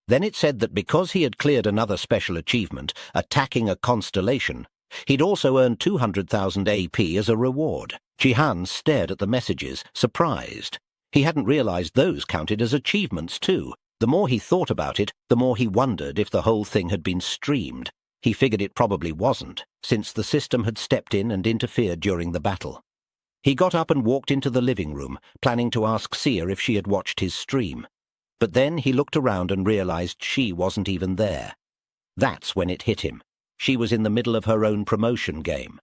Then it said that because he had cleared another special achievement, Attacking a Constellation, he'd also earned 200,000 AP as a reward. Jihan stared at the messages, surprised. He hadn't realized those counted as achievements too. The more he thought about it, the more he wondered if the whole thing had been streamed. He figured it probably wasn't, since the system had stepped in and interfered during the battle. He got up and walked into the living room, planning to ask Sia if she had watched his stream. But then he looked around and realized she wasn't even there. That's when it hit him. She was in the middle of her own promotion game.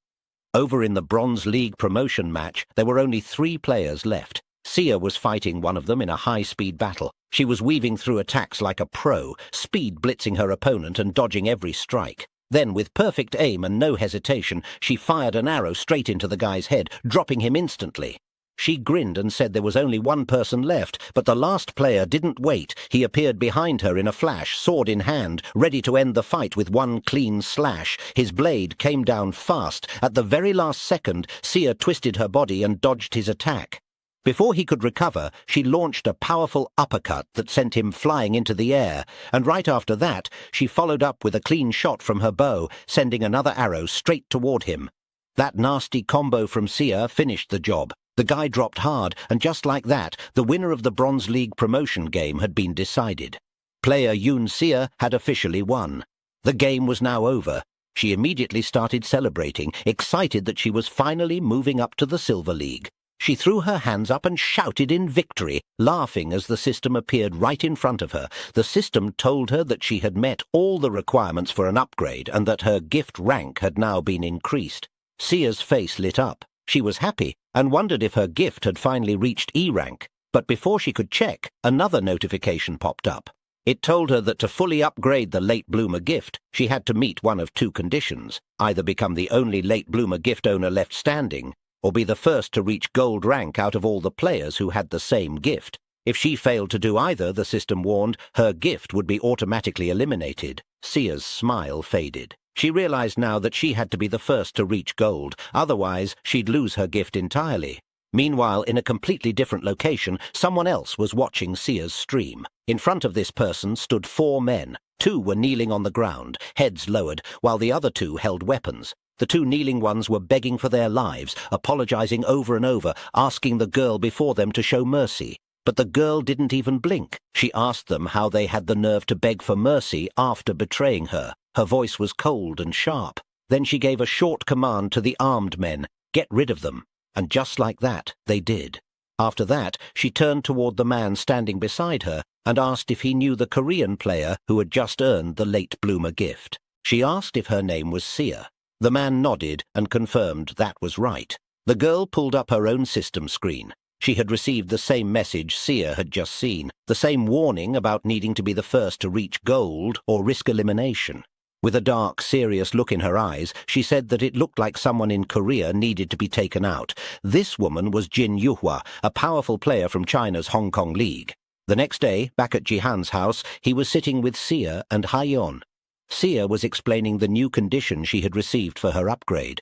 Over in the Bronze League promotion match, there were only 3 players left. Sia was fighting one of them in a high-speed battle. She was weaving through attacks like a pro, speed blitzing her opponent and dodging every strike. Then, with perfect aim and no hesitation, she fired an arrow straight into the guy's head, dropping him instantly. She grinned and said there was only one person left, but the last player didn't wait. He appeared behind her in a flash, sword in hand, ready to end the fight with one clean slash. His blade came down fast. At the very last second, Sia twisted her body and dodged his attack. Before he could recover, she launched a powerful uppercut that sent him flying into the air, and right after that, she followed up with a clean shot from her bow, sending another arrow straight toward him. That nasty combo from Sia finished the job. The guy dropped hard, and just like that, the winner of the Bronze League promotion game had been decided. Player Yoon Sia had officially won. The game was now over. She immediately started celebrating, excited that she was finally moving up to the Silver League. She threw her hands up and shouted in victory, laughing as the system appeared right in front of her. The system told her that she had met all the requirements for an upgrade and that her gift rank had now been increased. Sia's face lit up. She was happy and wondered if her gift had finally reached E rank. But before she could check, another notification popped up. It told her that to fully upgrade the Late Bloomer gift, she had to meet one of two conditions: either become the only Late Bloomer gift owner left standing, or be the first to reach gold rank out of all the players who had the same gift. If she failed to do either, the system warned, her gift would be automatically eliminated. Sia's smile faded. She realized now that she had to be the first to reach gold, otherwise she'd lose her gift entirely. Meanwhile, in a completely different location, someone else was watching Sia's stream. In front of this person stood 4 men. 2 were kneeling on the ground, heads lowered, while the other 2 held weapons. The 2 kneeling ones were begging for their lives, apologizing over and over, asking the girl before them to show mercy. But the girl didn't even blink. She asked them how they had the nerve to beg for mercy after betraying her. Her voice was cold and sharp. Then she gave a short command to the armed men, "Get rid of them." And just like that, they did. After that, she turned toward the man standing beside her and asked if he knew the Korean player who had just earned the Late Bloomer gift. She asked if her name was Sia. The man nodded and confirmed that was right. The girl pulled up her own system screen. She had received the same message Sia had just seen, the same warning about needing to be the first to reach gold or risk elimination. With a dark, serious look in her eyes, she said that it looked like someone in Korea needed to be taken out. This woman was Jin Yuhua, a powerful player from China's Hong Kong League. The next day, back at Jihan's house, he was sitting with Sia and Haeyeon. Sia was explaining the new condition she had received for her upgrade.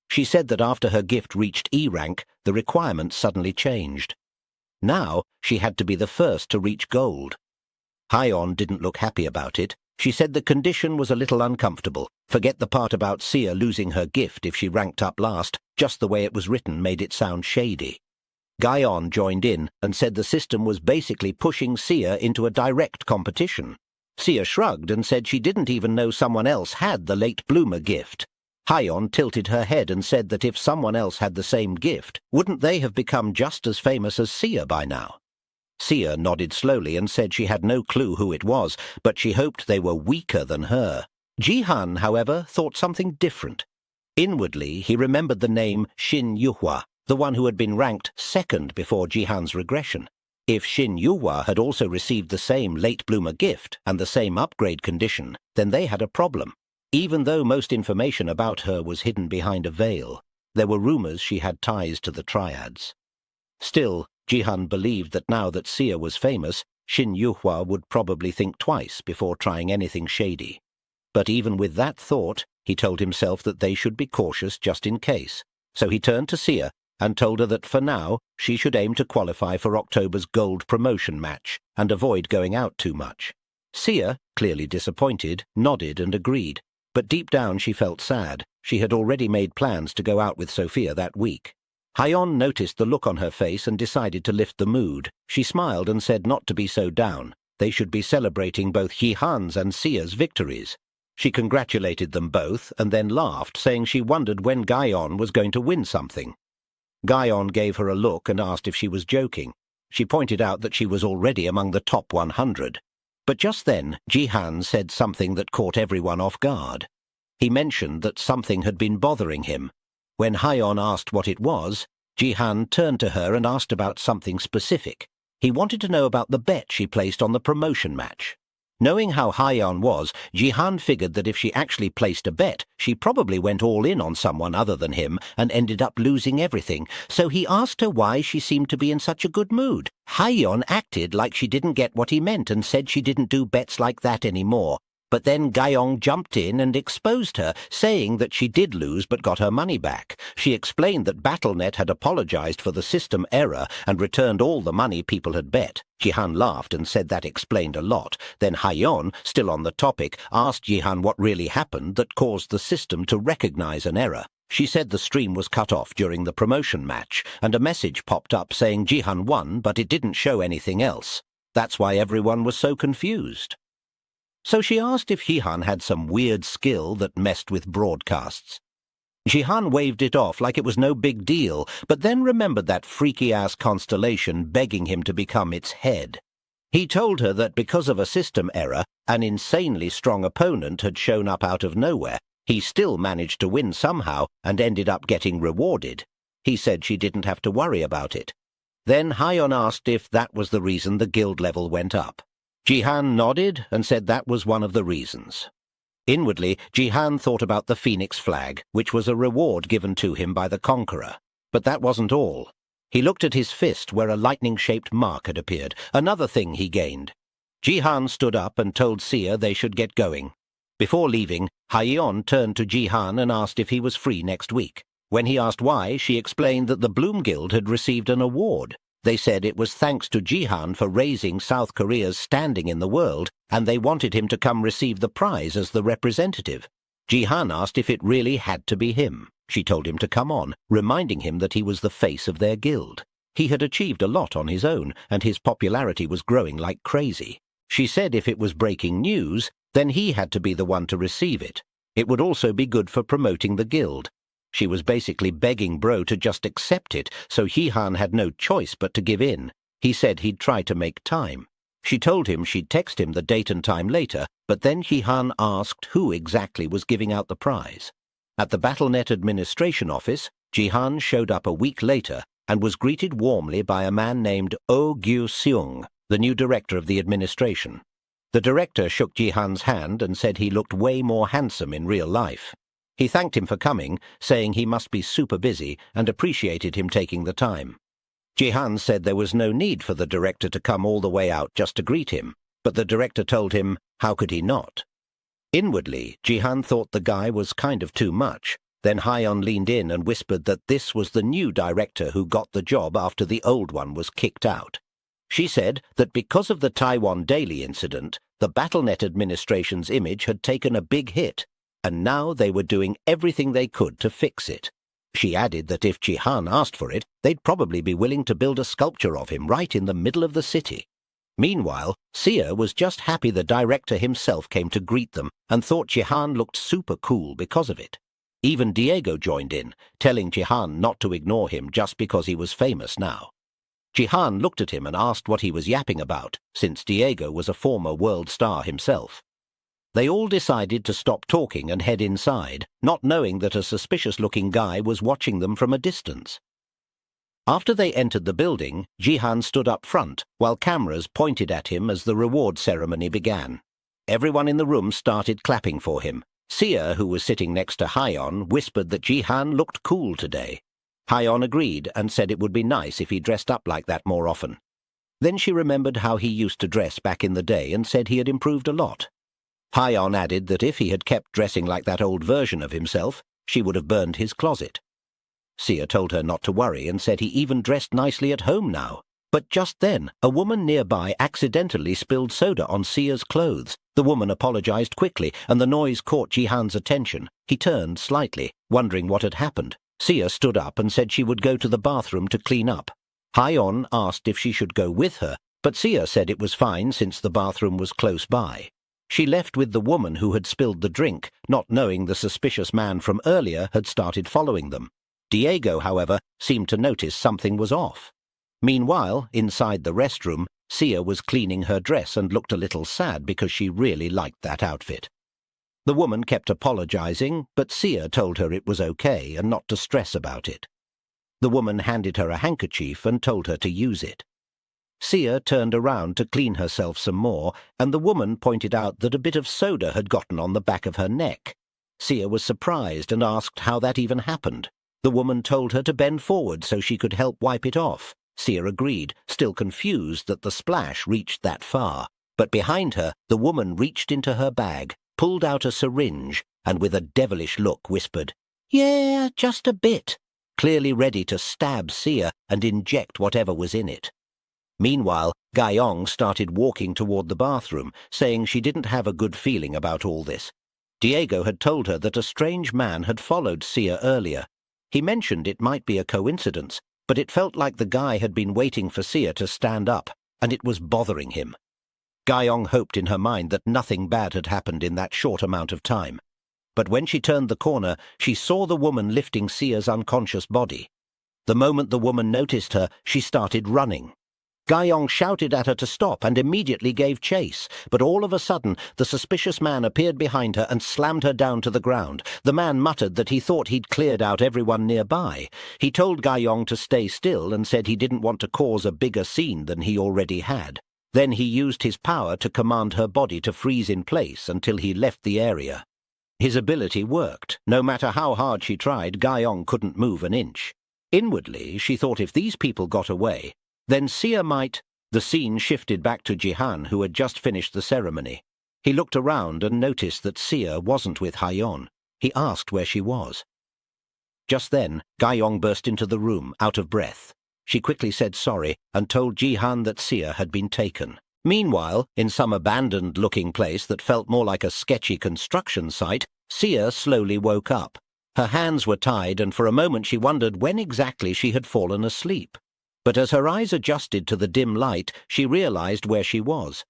She said that after her gift reached E rank, the requirements suddenly changed. Now, she had to be the first to reach gold. Haeyeon didn't look happy about it. She said the condition was a little uncomfortable. Forget the part about Sia losing her gift if she ranked up last. Just the way it was written made it sound shady. Gaeon joined in and said the system was basically pushing Sia into a direct competition. Sia shrugged and said she didn't even know someone else had the Late Bloomer gift. Haeyeon tilted her head and said that if someone else had the same gift, wouldn't they have become just as famous as Sia by now? Sia nodded slowly and said she had no clue who it was, but she hoped they were weaker than her. Jihan, however, thought something different. Inwardly, he remembered the name Shin Yuhua, the one who had been ranked second before Jihan's regression. If Shin Yuhua had also received the same Late Bloomer gift and the same upgrade condition, then they had a problem. Even though most information about her was hidden behind a veil, there were rumors she had ties to the triads. Still, Jihan believed that now that Sia was famous, Shin Yuhua would probably think twice before trying anything shady. But even with that thought, he told himself that they should be cautious just in case. So he turned to Sia and told her that for now she should aim to qualify for October's gold promotion match and avoid going out too much. Sia, clearly disappointed, nodded and agreed. But deep down she felt sad. She had already made plans to go out with Sophia that week. Haeyeon noticed the look on her face and decided to lift the mood. She smiled and said not to be so down. They should be celebrating both Jihan's and Sia's victories. She congratulated them both and then laughed, saying she wondered when Gaeon was going to win something. Gaeon gave her a look and asked if she was joking. She pointed out that she was already among the top 100. But just then, Jihan said something that caught everyone off guard. He mentioned that something had been bothering him. When Haeyeon asked what it was, Jihan turned to her and asked about something specific. He wanted to know about the bet she placed on the promotion match. Knowing how Hyeon was, Jihan figured that if she actually placed a bet, she probably went all in on someone other than him and ended up losing everything, so he asked her why she seemed to be in such a good mood. Hyeon acted like she didn't get what he meant and said she didn't do bets like that anymore. But then Gyeong jumped in and exposed her, saying that she did lose but got her money back. She explained that Battle.net had apologized for the system error and returned all the money people had bet. Jihan laughed and said that explained a lot. Then Hyeon, still on the topic, asked Jihan what really happened that caused the system to recognize an error. She said the stream was cut off during the promotion match, and a message popped up saying Jihan won, but it didn't show anything else. That's why everyone was so confused. So she asked if Jihan had some weird skill that messed with broadcasts. Jihan waved it off like it was no big deal, but then remembered that freaky-ass constellation begging him to become its head. He told her that because of a system error, an insanely strong opponent had shown up out of nowhere. He still managed to win somehow and ended up getting rewarded. He said she didn't have to worry about it. Then Hyeon asked if that was the reason the guild level went up. Jihan nodded and said that was one of the reasons. Inwardly, Jihan thought about the Phoenix flag, which was a reward given to him by the conqueror. But that wasn't all. He looked at his fist where a lightning-shaped mark had appeared, another thing he gained. Jihan stood up and told Sia they should get going. Before leaving, Hyeon turned to Jihan and asked if he was free next week. When he asked why, she explained that the Bloom Guild had received an award. They said it was thanks to Jihan for raising South Korea's standing in the world, and they wanted him to come receive the prize as the representative. Jihan asked if it really had to be him. She told him to come on, reminding him that he was the face of their guild. He had achieved a lot on his own, and his popularity was growing like crazy. She said if it was breaking news, then he had to be the one to receive it. It would also be good for promoting the guild. She was basically begging Bro to just accept it, so Jihan had no choice but to give in. He said he'd try to make time. She told him she'd text him the date and time later, but then Jihan asked who exactly was giving out the prize. At the Battle.net administration office, Jihan showed up a week later and was greeted warmly by a man named Oh Gyu-seung, the new director of the administration. The director shook Jihan's hand and said he looked way more handsome in real life. He thanked him for coming, saying he must be super busy, and appreciated him taking the time. Jihan said there was no need for the director to come all the way out just to greet him, but the director told him, how could he not? Inwardly, Jihan thought the guy was kind of too much. Then Hyeon leaned in and whispered that this was the new director who got the job after the old one was kicked out. She said that because of the Taiwan Daily incident, the Battle.net administration's image had taken a big hit, and now they were doing everything they could to fix it. She added that if Jihan asked for it, they'd probably be willing to build a sculpture of him right in the middle of the city. Meanwhile, Sia was just happy the director himself came to greet them and thought Jihan looked super cool because of it. Even Diego joined in, telling Jihan not to ignore him just because he was famous now. Jihan looked at him and asked what he was yapping about, since Diego was a former world star himself. They all decided to stop talking and head inside, not knowing that a suspicious-looking guy was watching them from a distance. After they entered the building, Jihan stood up front, while cameras pointed at him as the reward ceremony began. Everyone in the room started clapping for him. Sia, who was sitting next to Hyeon, whispered that Jihan looked cool today. Hyeon agreed and said it would be nice if he dressed up like that more often. Then she remembered how he used to dress back in the day and said he had improved a lot. Hyeon added that if he had kept dressing like that old version of himself, she would have burned his closet. Sia told her not to worry and said he even dressed nicely at home now. But just then, a woman nearby accidentally spilled soda on Sia's clothes. The woman apologized quickly, and the noise caught Jihan's attention. He turned slightly, wondering what had happened. Sia stood up and said she would go to the bathroom to clean up. Hyeon asked if she should go with her, but Sia said it was fine since the bathroom was close by. She left with the woman who had spilled the drink, not knowing the suspicious man from earlier had started following them. Diego, however, seemed to notice something was off. Meanwhile, inside the restroom, Sia was cleaning her dress and looked a little sad because she really liked that outfit. The woman kept apologizing, but Sia told her it was okay and not to stress about it. The woman handed her a handkerchief and told her to use it. Sia turned around to clean herself some more, and the woman pointed out that a bit of soda had gotten on the back of her neck. Sia was surprised and asked how that even happened. The woman told her to bend forward so she could help wipe it off. Sia agreed, still confused that the splash reached that far. But behind her, the woman reached into her bag, pulled out a syringe, and with a devilish look whispered, "Yeah, just a bit," clearly ready to stab Sia and inject whatever was in it. Meanwhile, Gaiyong started walking toward the bathroom, saying she didn't have a good feeling about all this. Diego had told her that a strange man had followed Sia earlier. He mentioned it might be a coincidence, but it felt like the guy had been waiting for Sia to stand up, and it was bothering him. Gaiyong hoped in her mind that nothing bad had happened in that short amount of time. But when she turned the corner, she saw the woman lifting Sia's unconscious body. The moment the woman noticed her, she started running. Gaiyong shouted at her to stop and immediately gave chase, but all of a sudden the suspicious man appeared behind her and slammed her down to the ground. The man muttered that he thought he'd cleared out everyone nearby. He told Gaiyong to stay still and said he didn't want to cause a bigger scene than he already had. Then he used his power to command her body to freeze in place until he left the area. His ability worked. No matter how hard she tried, Gaiyong couldn't move an inch. Inwardly, she thought if these people got away, then Sia might... The scene shifted back to Jihan, who had just finished the ceremony. He looked around and noticed that Sia wasn't with Hayon. He asked where she was. Just then, Gaiyong burst into the room, out of breath. She quickly said sorry and told Jihan that Sia had been taken. Meanwhile, in some abandoned-looking place that felt more like a sketchy construction site, Sia slowly woke up. Her hands were tied, and for a moment she wondered when exactly she had fallen asleep. But as her eyes adjusted to the dim light, she realized where she was.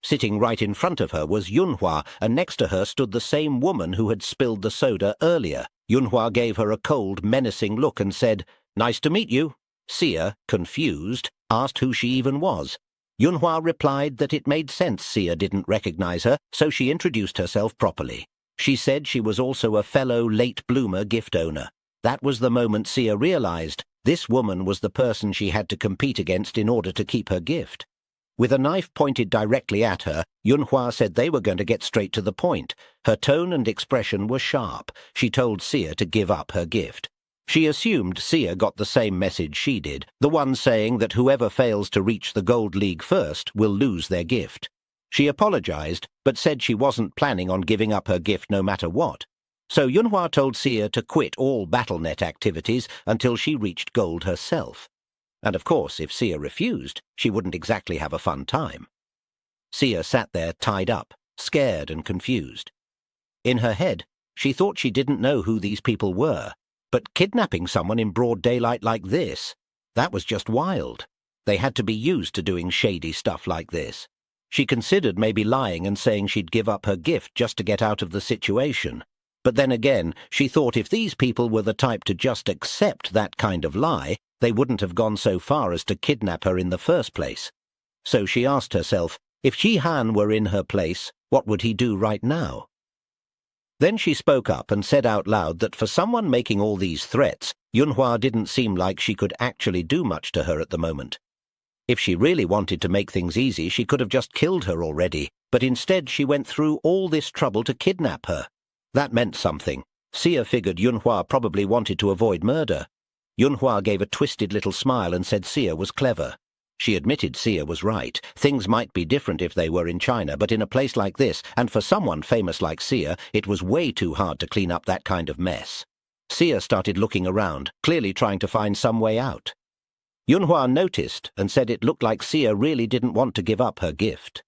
Sitting right in front of her was Yunhua, and next to her stood the same woman who had spilled the soda earlier. Yunhua gave her a cold, menacing look and said, "Nice to meet you." Sia, confused, asked who she even was. Yunhua replied that it made sense Sia didn't recognize her, so she introduced herself properly. She said she was also a fellow late bloomer gift owner. That was the moment Sia realized this woman was the person she had to compete against in order to keep her gift. With a knife pointed directly at her, Yunhua said they were going to get straight to the point. Her tone and expression were sharp. She told Sia to give up her gift. She assumed Sia got the same message she did, the one saying that whoever fails to reach the Gold League first will lose their gift. She apologized, but said she wasn't planning on giving up her gift no matter what. So Yunhua told Sia to quit all BattleNet activities until she reached gold herself. And of course, if Sia refused, she wouldn't exactly have a fun time. Sia sat there tied up, scared and confused. In her head, she thought she didn't know who these people were, but kidnapping someone in broad daylight like this, that was just wild. They had to be used to doing shady stuff like this. She considered maybe lying and saying she'd give up her gift just to get out of the situation. But then again, she thought if these people were the type to just accept that kind of lie, they wouldn't have gone so far as to kidnap her in the first place. So she asked herself, if Jihan were in her place, what would he do right now? Then she spoke up and said out loud that for someone making all these threats, Yunhua didn't seem like she could actually do much to her at the moment. If she really wanted to make things easy, she could have just killed her already, but instead she went through all this trouble to kidnap her. That meant something. Sia figured Yunhua probably wanted to avoid murder. Yunhua gave a twisted little smile and said Sia was clever. She admitted Sia was right. Things might be different if they were in China, but in a place like this, and for someone famous like Sia, it was way too hard to clean up that kind of mess. Sia started looking around, clearly trying to find some way out. Yunhua noticed and said it looked like Sia really didn't want to give up her gift.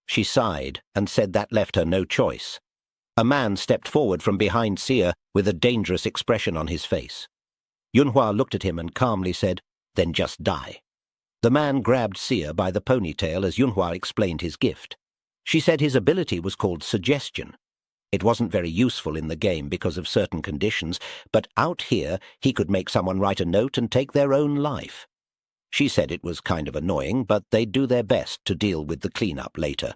She sighed and said that left her no choice. A man stepped forward from behind Sia with a dangerous expression on his face. Yunhua looked at him and calmly said, "Then just die." The man grabbed Sia by the ponytail as Yunhua explained his gift. She said his ability was called suggestion. It wasn't very useful in the game because of certain conditions, but out here he could make someone write a note and take their own life. She said it was kind of annoying, but they'd do their best to deal with the cleanup later.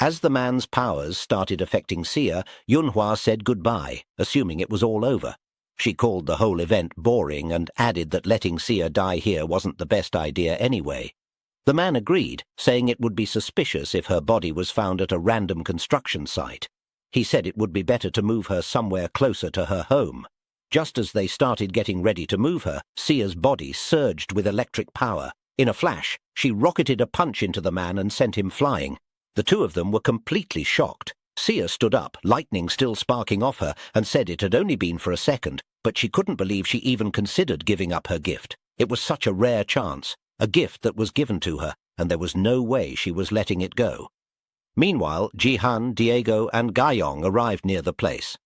As the man's powers started affecting Sia, Yunhua said goodbye, assuming it was all over. She called the whole event boring and added that letting Sia die here wasn't the best idea anyway. The man agreed, saying it would be suspicious if her body was found at a random construction site. He said it would be better to move her somewhere closer to her home. Just as they started getting ready to move her, Sia's body surged with electric power. In a flash, she rocketed a punch into the man and sent him flying. The two of them were completely shocked. Sia stood up, lightning still sparking off her, and said it had only been for a second, but she couldn't believe she even considered giving up her gift. It was such a rare chance, a gift that was given to her, and there was no way she was letting it go. Meanwhile, Jihan, Diego, and Gaiyong arrived near the place.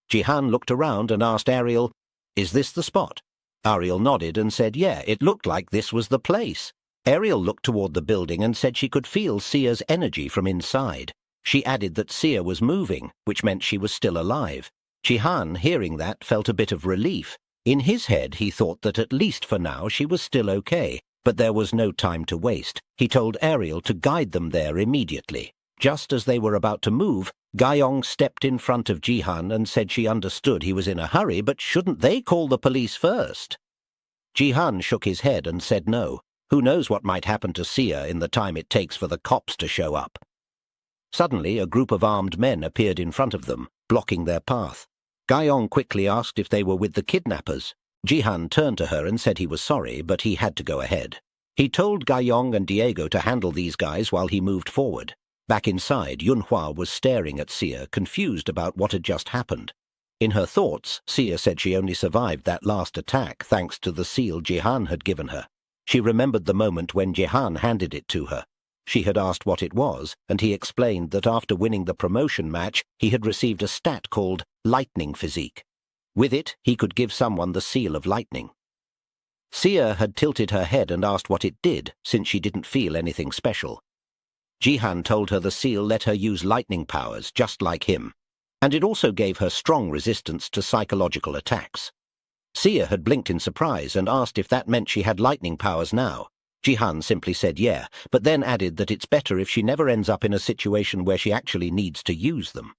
Jihan looked around and asked Ariel, "Is this the spot?" Ariel nodded and said, "Yeah, it looked like this was the place." Ariel looked toward the building and said she could feel Sia's energy from inside. She added that Sia was moving, which meant she was still alive. Jihan, hearing that, felt a bit of relief. In his head, he thought that at least for now she was still okay, but there was no time to waste. He told Ariel to guide them there immediately. Just as they were about to move, Gaiyong stepped in front of Jihan and said she understood he was in a hurry, but shouldn't they call the police first? Jihan shook his head and said no. Who knows what might happen to Sia in the time it takes for the cops to show up? Suddenly, a group of armed men appeared in front of them, blocking their path. Gaiyong quickly asked if they were with the kidnappers. Jihan turned to her and said he was sorry, but he had to go ahead. He told Gaiyong and Diego to handle these guys while he moved forward. Back inside, Yunhua was staring at Sia, confused about what had just happened. In her thoughts, Sia said she only survived that last attack thanks to the seal Jihan had given her. She remembered the moment when Jihan handed it to her. She had asked what it was, and he explained that after winning the promotion match, he had received a stat called Lightning Physique. With it, he could give someone the seal of lightning. Sia had tilted her head and asked what it did, since she didn't feel anything special. Jihan told her the seal let her use lightning powers, just like him, and it also gave her strong resistance to psychological attacks. Sia had blinked in surprise and asked if that meant she had lightning powers now. Jihan simply said yeah, but then added that it's better if she never ends up in a situation where she actually needs to use them.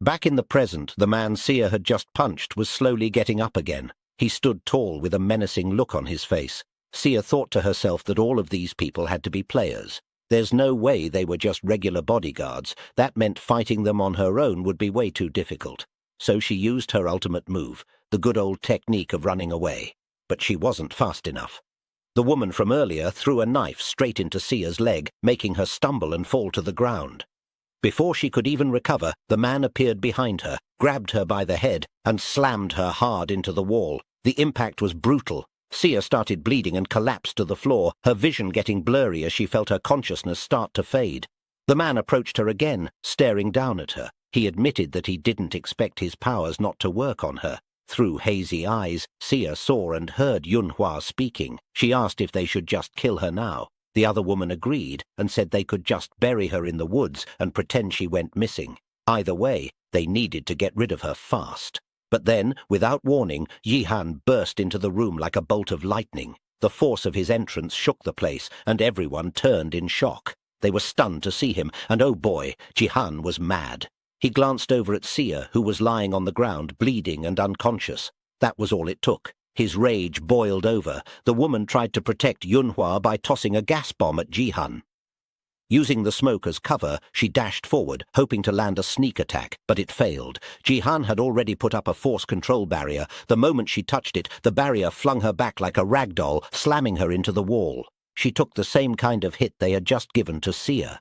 Back in the present, the man Sia had just punched was slowly getting up again. He stood tall with a menacing look on his face. Sia thought to herself that all of these people had to be players. There's no way they were just regular bodyguards. That meant fighting them on her own would be way too difficult. So she used her ultimate move, the good old technique of running away. But she wasn't fast enough. The woman from earlier threw a knife straight into Sia's leg, making her stumble and fall to the ground. Before she could even recover, the man appeared behind her, grabbed her by the head, and slammed her hard into the wall. The impact was brutal. Sia started bleeding and collapsed to the floor, her vision getting blurry as she felt her consciousness start to fade. The man approached her again, staring down at her. He admitted that he didn't expect his powers not to work on her. Through hazy eyes, Sia saw and heard Yunhua speaking. She asked if they should just kill her now. The other woman agreed and said they could just bury her in the woods and pretend she went missing. Either way, they needed to get rid of her fast. But then, without warning, Jihan burst into the room like a bolt of lightning. The force of his entrance shook the place, and everyone turned in shock. They were stunned to see him, and oh boy, Jihan was mad. He glanced over at Sia, who was lying on the ground, bleeding and unconscious. That was all it took. His rage boiled over. The woman tried to protect Yunhua by tossing a gas bomb at Jihan. Using the smoke as cover, she dashed forward, hoping to land a sneak attack, but it failed. Jihan had already put up a force control barrier. The moment she touched it, the barrier flung her back like a rag doll, slamming her into the wall. She took the same kind of hit they had just given to Sia.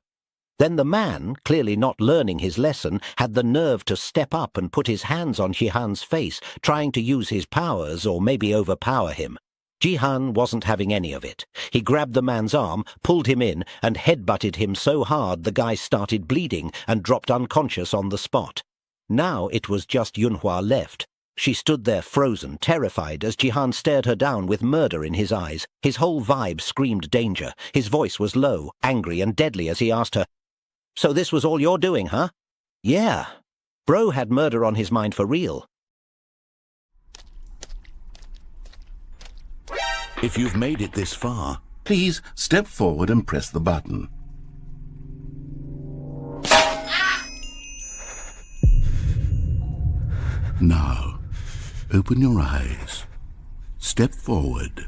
Then the man, clearly not learning his lesson, had the nerve to step up and put his hands on Jihan's face, trying to use his powers or maybe overpower him. Jihan wasn't having any of it. He grabbed the man's arm, pulled him in, and headbutted him so hard the guy started bleeding and dropped unconscious on the spot. Now it was just Yunhua left. She stood there frozen, terrified, as Jihan stared her down with murder in his eyes. His whole vibe screamed danger. His voice was low, angry, and deadly as he asked her, "So this was all you're doing, huh?" "Yeah." Bro had murder on his mind for real. If you've made it this far, Please step forward and press the button. Now, open your eyes, step forward,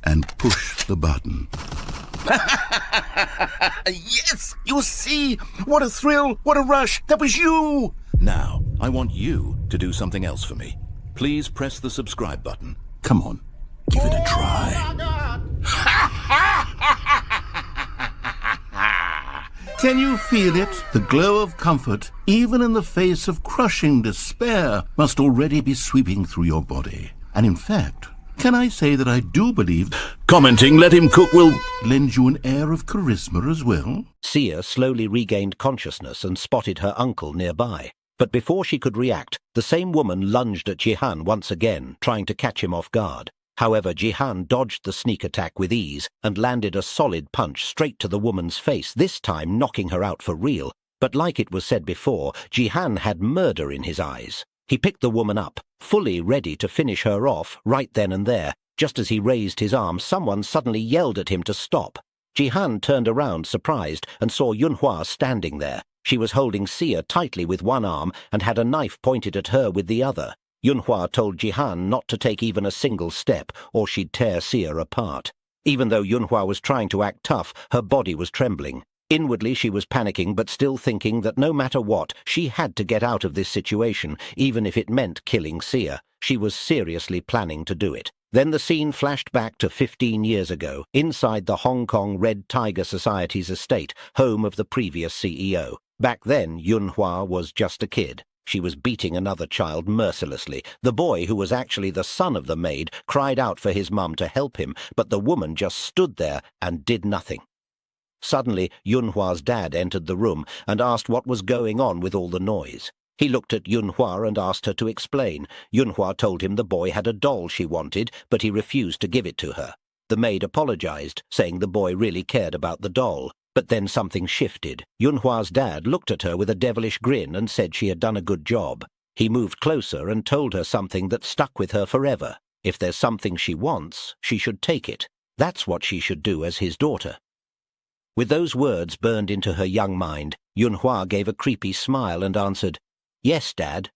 and push the button. Yes, you see? What a thrill, what a rush. That was you. Now, I want you to do something else for me. Please press the subscribe button. Come on, give it a try. Can you feel it? The glow of comfort, even in the face of crushing despair, must already be sweeping through your body. And in fact, can I say that I do believe Commenting Let Him Cook will lend you an air of charisma as well? Sia slowly regained consciousness and spotted her uncle nearby. But before she could react, the same woman lunged at Jihan once again, trying to catch him off guard. However, Jihan dodged the sneak attack with ease and landed a solid punch straight to the woman's face, this time knocking her out for real. But like it was said before, Jihan had murder in his eyes. He picked the woman up, fully ready to finish her off right then and there. Just as he raised his arm, someone suddenly yelled at him to stop. Jihan turned around, surprised, and saw Yunhua standing there. She was holding Sia tightly with one arm and had a knife pointed at her with the other. Yunhua told Jihan not to take even a single step, or she'd tear Sia apart. Even though Yunhua was trying to act tough, her body was trembling. Inwardly she was panicking, but still thinking that no matter what, she had to get out of this situation, even if it meant killing Sia. She was seriously planning to do it. Then the scene flashed back to 15 years ago, inside the Hong Kong Red Tiger Society's estate, home of the previous CEO. Back then, Yunhua was just a kid. She was beating another child mercilessly. The boy, who was actually the son of the maid, cried out for his mum to help him, but the woman just stood there and did nothing. Suddenly, Yunhua's dad entered the room and asked what was going on with all the noise. He looked at Yunhua and asked her to explain. Yunhua told him the boy had a doll she wanted, but he refused to give it to her. The maid apologized, saying the boy really cared about the doll. But then something shifted. Yunhua's dad looked at her with a devilish grin and said she had done a good job. He moved closer and told her something that stuck with her forever. If there's something she wants, she should take it. That's what she should do as his daughter. With those words burned into her young mind, Yunhua gave a creepy smile and answered, "Yes, Dad."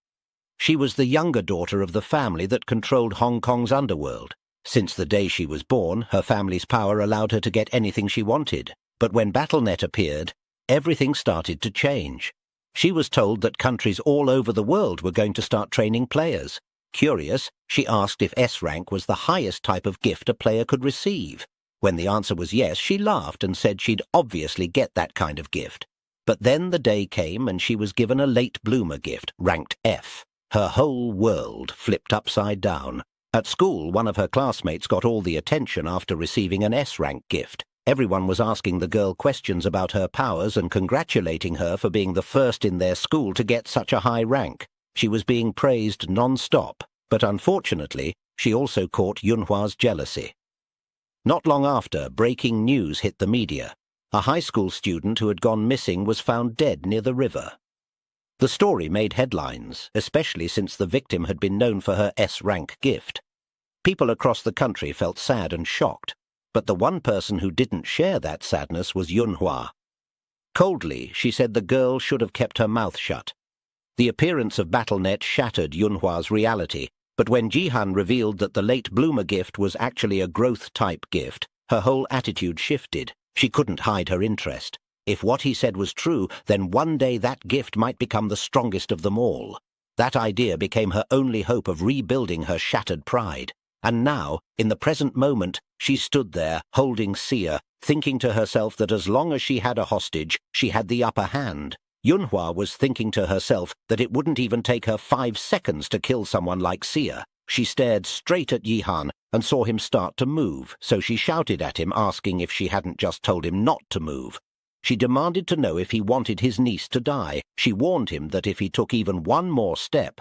She was the younger daughter of the family that controlled Hong Kong's underworld. Since the day she was born, her family's power allowed her to get anything she wanted. But when BattleNet appeared, everything started to change. She was told that countries all over the world were going to start training players. Curious, she asked if S rank was the highest type of gift a player could receive. When the answer was yes, she laughed and said she'd obviously get that kind of gift. But then the day came and she was given a late bloomer gift, ranked F. Her whole world flipped upside down. At school, one of her classmates got all the attention after receiving an S rank gift. Everyone was asking the girl questions about her powers and congratulating her for being the first in their school to get such a high rank. She was being praised non-stop, but unfortunately, she also caught Yunhua's jealousy. Not long after, breaking news hit the media. A high school student who had gone missing was found dead near the river. The story made headlines, especially since the victim had been known for her S-rank gift. People across the country felt sad and shocked. But the one person who didn't share that sadness was Yunhua. Coldly, she said the girl should have kept her mouth shut. The appearance of BattleNet shattered Yunhua's reality, but when Jihan revealed that the late bloomer gift was actually a growth-type gift, her whole attitude shifted. She couldn't hide her interest. If what he said was true, then one day that gift might become the strongest of them all. That idea became her only hope of rebuilding her shattered pride. And now, in the present moment, she stood there, holding Sia, thinking to herself that as long as she had a hostage, she had the upper hand. Yunhua was thinking to herself that it wouldn't even take her 5 seconds to kill someone like Sia. She stared straight at Jihan and saw him start to move, so she shouted at him, asking if she hadn't just told him not to move. She demanded to know if he wanted his niece to die. She warned him that if he took even one more step...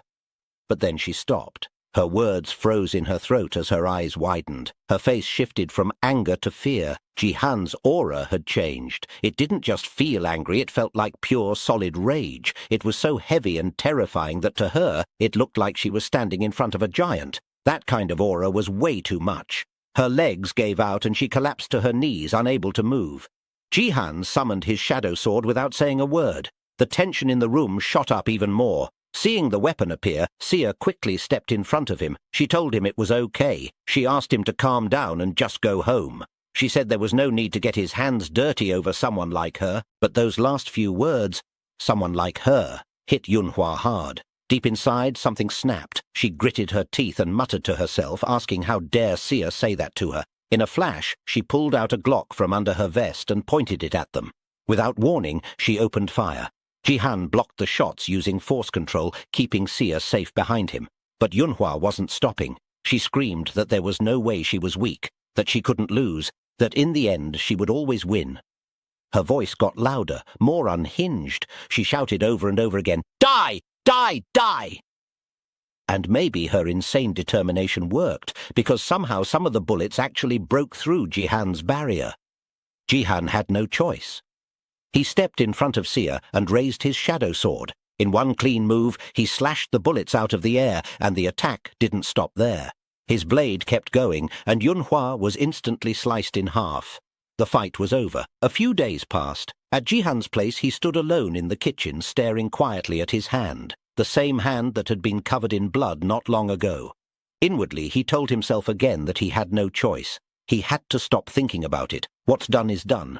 But then she stopped. Her words froze in her throat as her eyes widened. Her face shifted from anger to fear. Jihan's aura had changed. It didn't just feel angry, it felt like pure, solid rage. It was so heavy and terrifying that to her, it looked like she was standing in front of a giant. That kind of aura was way too much. Her legs gave out and she collapsed to her knees, unable to move. Jihan summoned his shadow sword without saying a word. The tension in the room shot up even more. Seeing the weapon appear, Sia quickly stepped in front of him. She told him it was okay. She asked him to calm down and just go home. She said there was no need to get his hands dirty over someone like her, but those last few words, someone like her, hit Yunhua hard. Deep inside, something snapped. She gritted her teeth and muttered to herself, asking how dare Sia say that to her. In a flash, she pulled out a Glock from under her vest and pointed it at them. Without warning, she opened fire. Jihan blocked the shots using force control, keeping Sia safe behind him. But Yunhua wasn't stopping. She screamed that there was no way she was weak, that she couldn't lose, that in the end she would always win. Her voice got louder, more unhinged. She shouted over and over again, "Die! Die! Die!" And maybe her insane determination worked, because somehow some of the bullets actually broke through Jihan's barrier. Jihan had no choice. He stepped in front of Sia and raised his shadow sword. In one clean move, he slashed the bullets out of the air, and the attack didn't stop there. His blade kept going, and Yunhua was instantly sliced in half. The fight was over. A few days passed. At Jihan's place, he stood alone in the kitchen, staring quietly at his hand, the same hand that had been covered in blood not long ago. Inwardly, he told himself again that he had no choice. He had to stop thinking about it. What's done is done.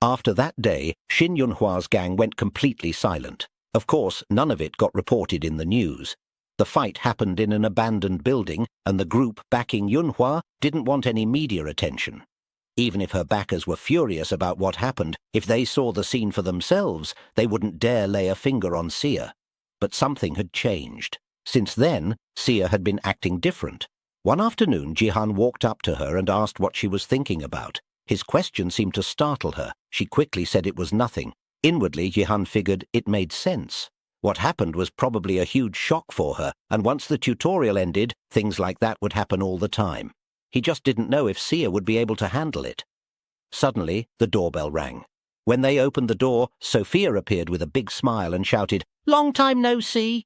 After that day, Shin Yunhua's gang went completely silent. Of course, none of it got reported in the news. The fight happened in an abandoned building, and the group backing Yunhua didn't want any media attention. Even if her backers were furious about what happened, if they saw the scene for themselves, they wouldn't dare lay a finger on Sia. But something had changed. Since then, Sia had been acting different. One afternoon, Jihan walked up to her and asked what she was thinking about. His question seemed to startle her. She quickly said it was nothing. Inwardly, Jihan figured it made sense. What happened was probably a huge shock for her, and once the tutorial ended, things like that would happen all the time. He just didn't know if Sia would be able to handle it. Suddenly, the doorbell rang. When they opened the door, Sophia appeared with a big smile and shouted, "Long time no see!"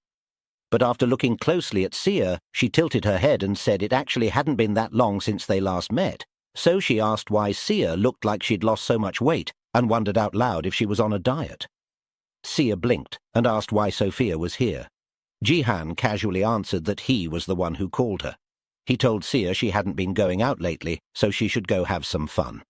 But after looking closely at Sia, she tilted her head and said it actually hadn't been that long since they last met. So she asked why Sia looked like she'd lost so much weight, and wondered out loud if she was on a diet. Sia blinked and asked why Sophia was here. Jihan casually answered that he was the one who called her. He told Sia she hadn't been going out lately, so she should go have some fun.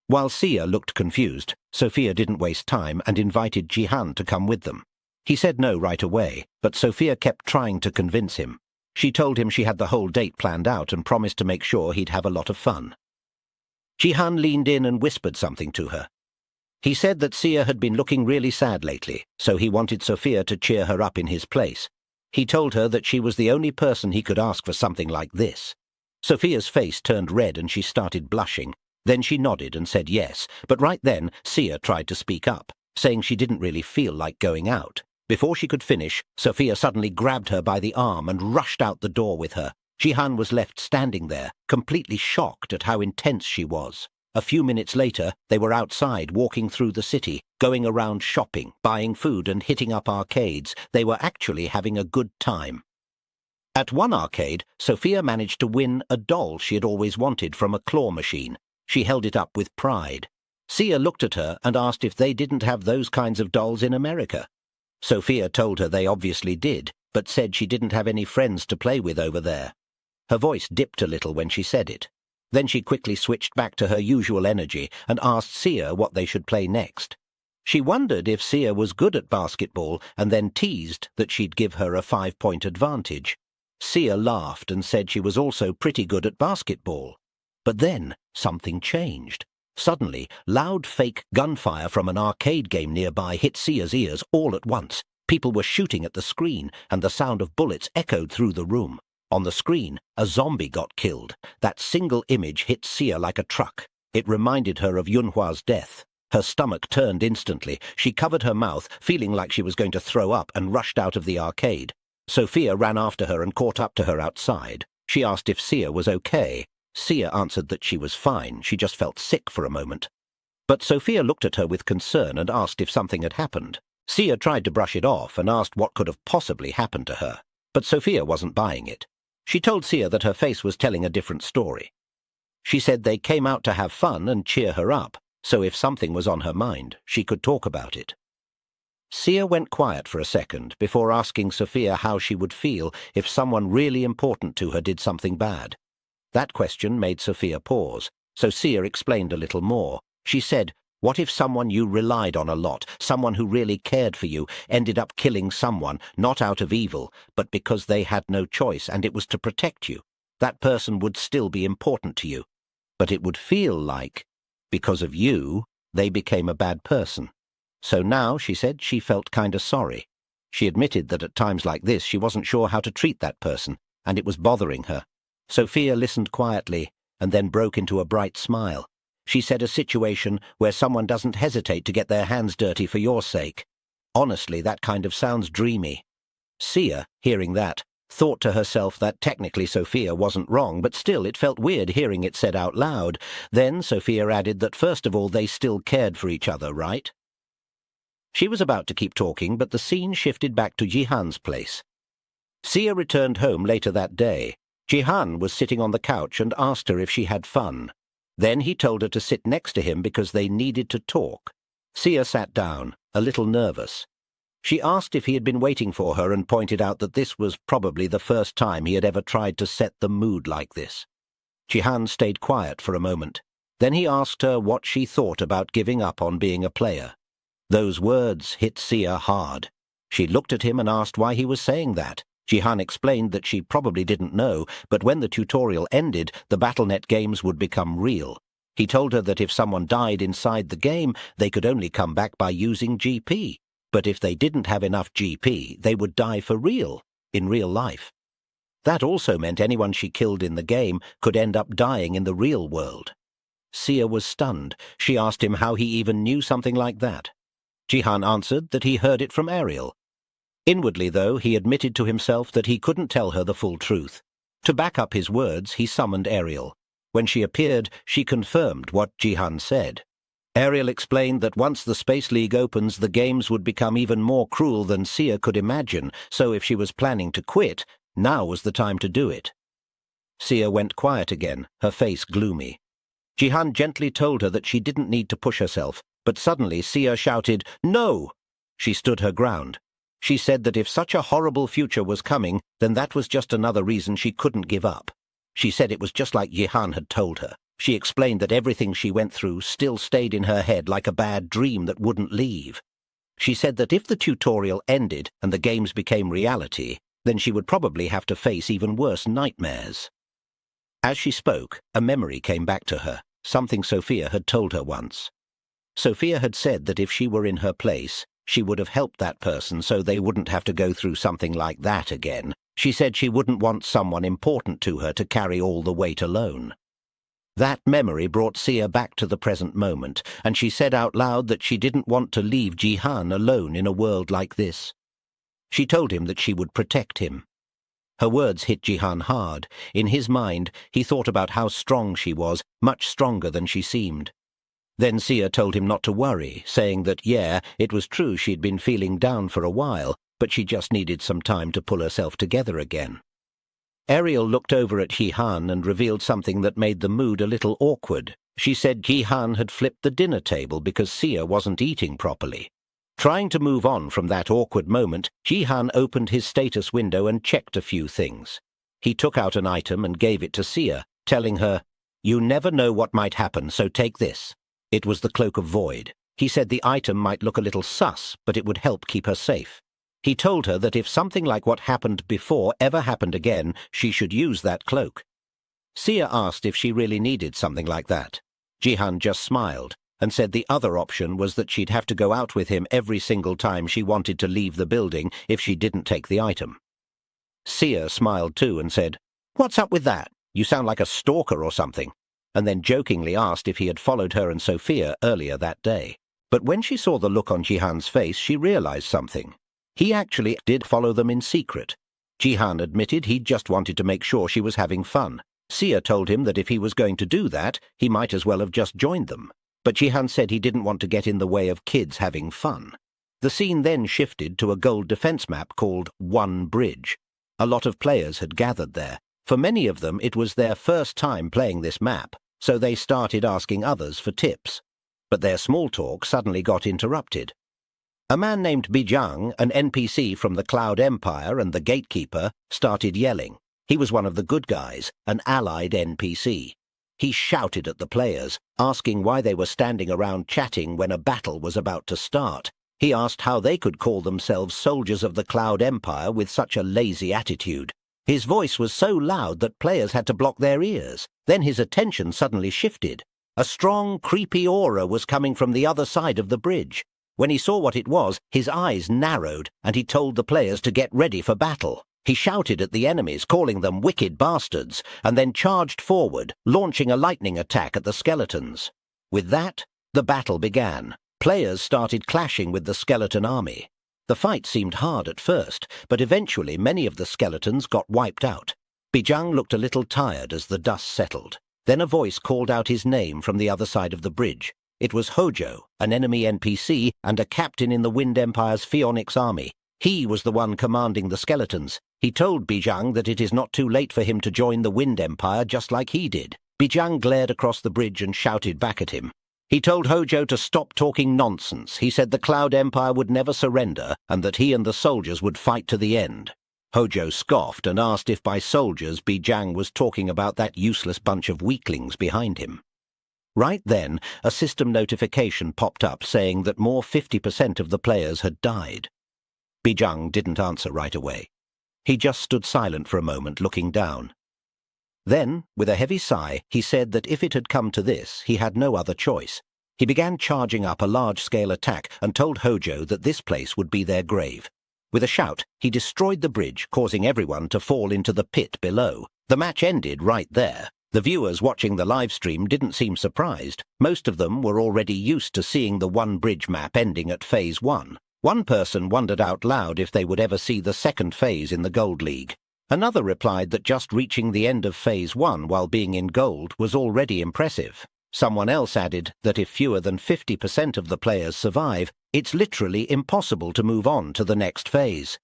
While Sia looked confused, Sophia didn't waste time and invited Jihan to come with them. He said no right away, but Sophia kept trying to convince him. She told him she had the whole date planned out and promised to make sure he'd have a lot of fun. Jihan leaned in and whispered something to her. He said that Sia had been looking really sad lately, so he wanted Sophia to cheer her up in his place. He told her that she was the only person he could ask for something like this. Sophia's face turned red and she started blushing. Then she nodded and said yes, but right then Sia tried to speak up, saying she didn't really feel like going out. Before she could finish, Sophia suddenly grabbed her by the arm and rushed out the door with her. Jihan was left standing there, completely shocked at how intense she was. A few minutes later, they were outside walking through the city, going around shopping, buying food and hitting up arcades. They were actually having a good time. At one arcade, Sophia managed to win a doll she had always wanted from a claw machine. She held it up with pride. Sia looked at her and asked if they didn't have those kinds of dolls in America. Sophia told her they obviously did, but said she didn't have any friends to play with over there. Her voice dipped a little when she said it. Then she quickly switched back to her usual energy and asked Sia what they should play next. She wondered if Sia was good at basketball and then teased that she'd give her a 5-point advantage. Sia laughed and said she was also pretty good at basketball. But then something changed. Suddenly, loud fake gunfire from an arcade game nearby hit Sia's ears all at once. People were shooting at the screen, and the sound of bullets echoed through the room. On the screen, a zombie got killed. That single image hit Sia like a truck. It reminded her of Yunhua's death. Her stomach turned instantly. She covered her mouth, feeling like she was going to throw up, and rushed out of the arcade. Sophia ran after her and caught up to her outside. She asked if Sia was okay. Sia answered that she was fine. She just felt sick for a moment. But Sophia looked at her with concern and asked if something had happened. Sia tried to brush it off and asked what could have possibly happened to her. But Sophia wasn't buying it. She told Sia that her face was telling a different story. She said they came out to have fun and cheer her up, so if something was on her mind, she could talk about it. Sia went quiet for a second before asking Sophia how she would feel if someone really important to her did something bad. That question made Sophia pause. So Sia explained a little more. She said, "What if someone you relied on a lot, someone who really cared for you, ended up killing someone, not out of evil, but because they had no choice and it was to protect you? That person would still be important to you. But it would feel like, because of you, they became a bad person." So now, she said, she felt kinda sorry. She admitted that at times like this she wasn't sure how to treat that person, and it was bothering her. Sophia listened quietly, and then broke into a bright smile. She said, "A situation where someone doesn't hesitate to get their hands dirty for your sake. Honestly, that kind of sounds dreamy." Sia, hearing that, thought to herself that technically Sophia wasn't wrong, but still it felt weird hearing it said out loud. Then Sophia added that first of all they still cared for each other, right? She was about to keep talking, but the scene shifted back to Jihan's place. Sia returned home later that day. Jihan was sitting on the couch and asked her if she had fun. Then he told her to sit next to him because they needed to talk. Sia sat down, a little nervous. She asked if he had been waiting for her and pointed out that this was probably the first time he had ever tried to set the mood like this. Jihan stayed quiet for a moment. Then he asked her what she thought about giving up on being a player. Those words hit Sia hard. She looked at him and asked why he was saying that. Jihan explained that she probably didn't know, but when the tutorial ended, the BattleNet games would become real. He told her that if someone died inside the game, they could only come back by using GP. But if they didn't have enough GP, they would die for real, in real life. That also meant anyone she killed in the game could end up dying in the real world. Sia was stunned. She asked him how he even knew something like that. Jihan answered that he heard it from Ariel. Inwardly, though, he admitted to himself that he couldn't tell her the full truth. To back up his words, he summoned Ariel. When she appeared, she confirmed what Jihan said. Ariel explained that once the Space League opens, the games would become even more cruel than Sia could imagine, so if she was planning to quit, now was the time to do it. Sia went quiet again, her face gloomy. Jihan gently told her that she didn't need to push herself, but suddenly Sia shouted, "No!" She stood her ground. She said that if such a horrible future was coming, then that was just another reason she couldn't give up. She said it was just like Jihan had told her. She explained that everything she went through still stayed in her head like a bad dream that wouldn't leave. She said that if the tutorial ended and the games became reality, then she would probably have to face even worse nightmares. As she spoke, a memory came back to her, something Sophia had told her once. Sophia had said that if she were in her place, she would have helped that person so they wouldn't have to go through something like that again. She said she wouldn't want someone important to her to carry all the weight alone. That memory brought Sia back to the present moment, and she said out loud that she didn't want to leave Jihan alone in a world like this. She told him that she would protect him. Her words hit Jihan hard. In his mind, he thought about how strong she was, much stronger than she seemed. Then Sia told him not to worry, saying that, yeah, it was true she'd been feeling down for a while, but she just needed some time to pull herself together again. Ariel looked over at Jihan and revealed something that made the mood a little awkward. She said Jihan had flipped the dinner table because Sia wasn't eating properly. Trying to move on from that awkward moment, Jihan opened his status window and checked a few things. He took out an item and gave it to Sia, telling her, "You never know what might happen, so take this." It was the Cloak of Void. He said the item might look a little sus, but it would help keep her safe. He told her that if something like what happened before ever happened again, she should use that cloak. Sia asked if she really needed something like that. Jihan just smiled and said the other option was that she'd have to go out with him every single time she wanted to leave the building if she didn't take the item. Sia smiled too and said, "What's up with that? You sound like a stalker or something," and then jokingly asked if he had followed her and Sophia earlier that day. But when she saw the look on Jihan's face, she realized something. He actually did follow them in secret. Jihan admitted he just wanted to make sure she was having fun. Sia told him that if he was going to do that, he might as well have just joined them. But Jihan said he didn't want to get in the way of kids having fun. The scene then shifted to a gold defense map called One Bridge. A lot of players had gathered there. For many of them, it was their first time playing this map, so they started asking others for tips. But their small talk suddenly got interrupted. A man named Bijang, an NPC from the Cloud Empire and the Gatekeeper, started yelling. He was one of the good guys, an allied NPC. He shouted at the players, asking why they were standing around chatting when a battle was about to start. He asked how they could call themselves soldiers of the Cloud Empire with such a lazy attitude. His voice was so loud that players had to block their ears. Then his attention suddenly shifted. A strong, creepy aura was coming from the other side of the bridge. When he saw what it was, his eyes narrowed, and he told the players to get ready for battle. He shouted at the enemies, calling them wicked bastards, and then charged forward, launching a lightning attack at the skeletons. With that, the battle began. Players started clashing with the skeleton army. The fight seemed hard at first, but eventually many of the skeletons got wiped out. Bijang looked a little tired as the dust settled. Then a voice called out his name from the other side of the bridge. It was Hojo, an enemy NPC and a captain in the Wind Empire's Phoenix army. He was the one commanding the skeletons. He told Bijang that it is not too late for him to join the Wind Empire just like he did. Bijang glared across the bridge and shouted back at him. He told Hojo to stop talking nonsense. He said the Cloud Empire would never surrender and that he and the soldiers would fight to the end. Hojo scoffed and asked if by soldiers Bijang was talking about that useless bunch of weaklings behind him. Right then, a system notification popped up saying that more 50% of the players had died. Bijang didn't answer right away. He just stood silent for a moment, looking down. Then, with a heavy sigh, he said that if it had come to this, he had no other choice. He began charging up a large-scale attack and told Hojo that this place would be their grave. With a shout, he destroyed the bridge, causing everyone to fall into the pit below. The match ended right there. The viewers watching the live stream didn't seem surprised. Most of them were already used to seeing the one bridge map ending at Phase 1. One person wondered out loud if they would ever see the second phase in the Gold League. Another replied that just reaching the end of Phase 1 while being in gold was already impressive. Someone else added that if fewer than 50% of the players survive, it's literally impossible to move on to the next phase.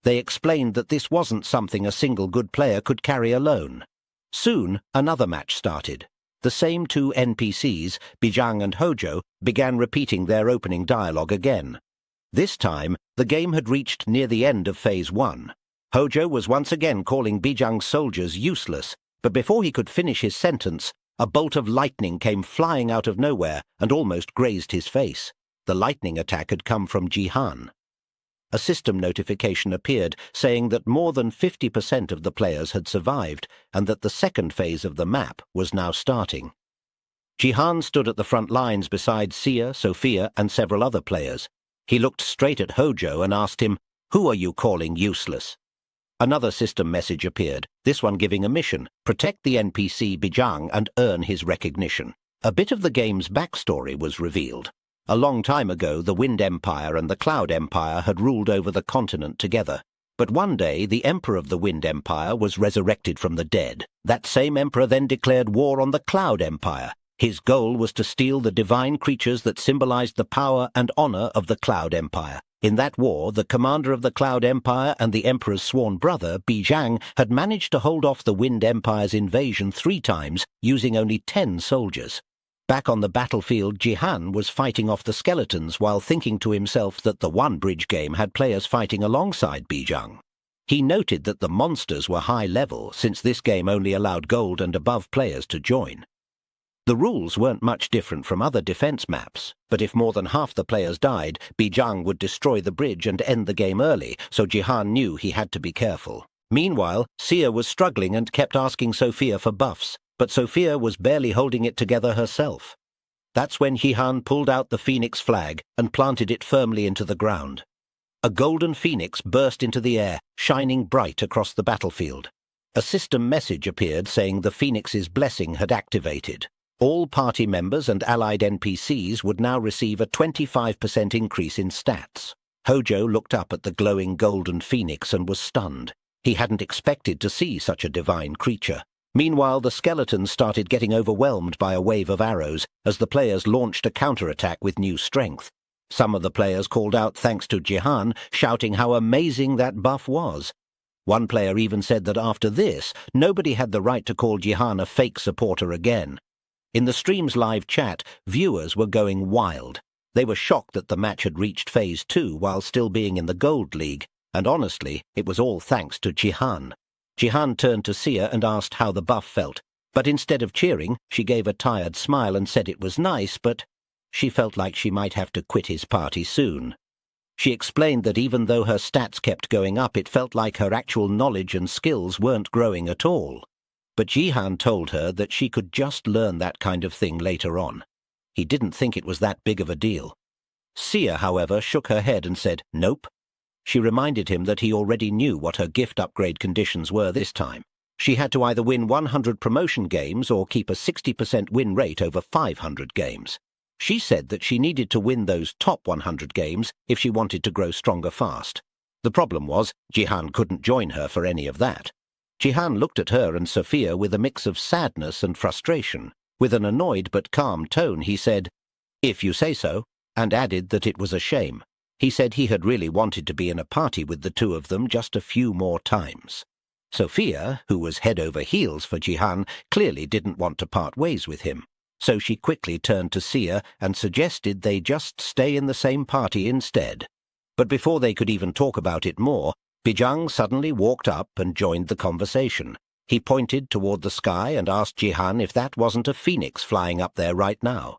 They explained that this wasn't something a single good player could carry alone. Soon, another match started. The same two NPCs, Bijang and Hojo, began repeating their opening dialogue again. This time, the game had reached near the end of Phase 1. Hojo was once again calling Bijang's soldiers useless, but before he could finish his sentence, a bolt of lightning came flying out of nowhere and almost grazed his face. The lightning attack had come from Jihan. A system notification appeared saying that more than 50% of the players had survived and that the second phase of the map was now starting. Jihan stood at the front lines beside Sia, Sophia, and several other players. He looked straight at Hojo and asked him, "Who are you calling useless?" Another system message appeared, this one giving a mission: protect the NPC Bijang and earn his recognition. A bit of the game's backstory was revealed. A long time ago, the Wind Empire and the Cloud Empire had ruled over the continent together. But one day, the Emperor of the Wind Empire was resurrected from the dead. That same Emperor then declared war on the Cloud Empire. His goal was to steal the divine creatures that symbolized the power and honor of the Cloud Empire. In that war, the commander of the Cloud Empire and the Emperor's sworn brother, Bijang, had managed to hold off the Wind Empire's invasion 3 times, using only 10 soldiers. Back on the battlefield, Jihan was fighting off the skeletons while thinking to himself that the One Bridge game had players fighting alongside Bijang. He noted that the monsters were high level, since this game only allowed gold and above players to join. The rules weren't much different from other defense maps, but if more than half the players died, Bijang would destroy the bridge and end the game early, so Jihan knew he had to be careful. Meanwhile, Sia was struggling and kept asking Sophia for buffs, but Sophia was barely holding it together herself. That's when Jihan pulled out the phoenix flag and planted it firmly into the ground. A golden phoenix burst into the air, shining bright across the battlefield. A system message appeared saying the phoenix's blessing had activated. All party members and allied NPCs would now receive a 25% increase in stats. Hojo looked up at the glowing golden phoenix and was stunned. He hadn't expected to see such a divine creature. Meanwhile, the skeletons started getting overwhelmed by a wave of arrows as the players launched a counterattack with new strength. Some of the players called out thanks to Jihan, shouting how amazing that buff was. One player even said that after this, nobody had the right to call Jihan a fake supporter again. In the stream's live chat, viewers were going wild. They were shocked that the match had reached Phase 2 while still being in the Gold League, and honestly, it was all thanks to Jihan. Jihan turned to Sia and asked how the buff felt. But instead of cheering, she gave a tired smile and said it was nice, but she felt like she might have to quit his party soon. She explained that even though her stats kept going up, it felt like her actual knowledge and skills weren't growing at all. But Jihan told her that she could just learn that kind of thing later on. He didn't think it was that big of a deal. Sia, however, shook her head and said, nope. She reminded him that he already knew what her gift upgrade conditions were this time. She had to either win 100 promotion games or keep a 60% win rate over 500 games. She said that she needed to win those top 100 games if she wanted to grow stronger fast. The problem was, Jihan couldn't join her for any of that. Jihan looked at her and Sophia with a mix of sadness and frustration. With an annoyed but calm tone, he said, "If you say so," and added that it was a shame. He said he had really wanted to be in a party with the two of them just a few more times. Sophia, who was head over heels for Jihan, clearly didn't want to part ways with him. So she quickly turned to Sia and suggested they just stay in the same party instead. But before they could even talk about it more, Bijang suddenly walked up and joined the conversation. He pointed toward the sky and asked Jihan if that wasn't a phoenix flying up there right now.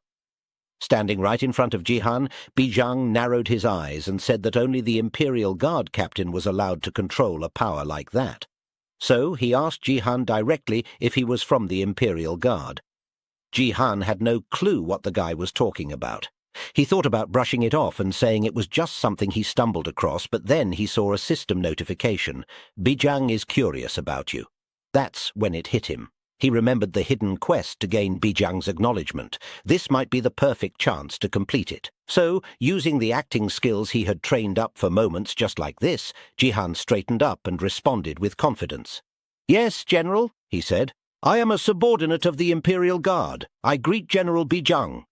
Standing right in front of Jihan, Bijang narrowed his eyes and said that only the Imperial Guard captain was allowed to control a power like that. So he asked Jihan directly if he was from the Imperial Guard. Jihan had no clue what the guy was talking about. He thought about brushing it off and saying it was just something he stumbled across, but then he saw a system notification. Bijang is curious about you. That's when it hit him. He remembered the hidden quest to gain Bijang's acknowledgement. This might be the perfect chance to complete it. So, using the acting skills he had trained up for moments just like this, Jihan straightened up and responded with confidence. "Yes, General," he said. "I am a subordinate of the Imperial Guard. I greet General Bijang."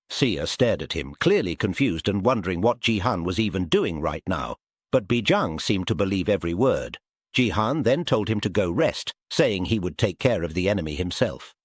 Sia stared at him, clearly confused and wondering what Jihan was even doing right now. But Bijang seemed to believe every word. Jihan then told him to go rest, saying he would take care of the enemy himself.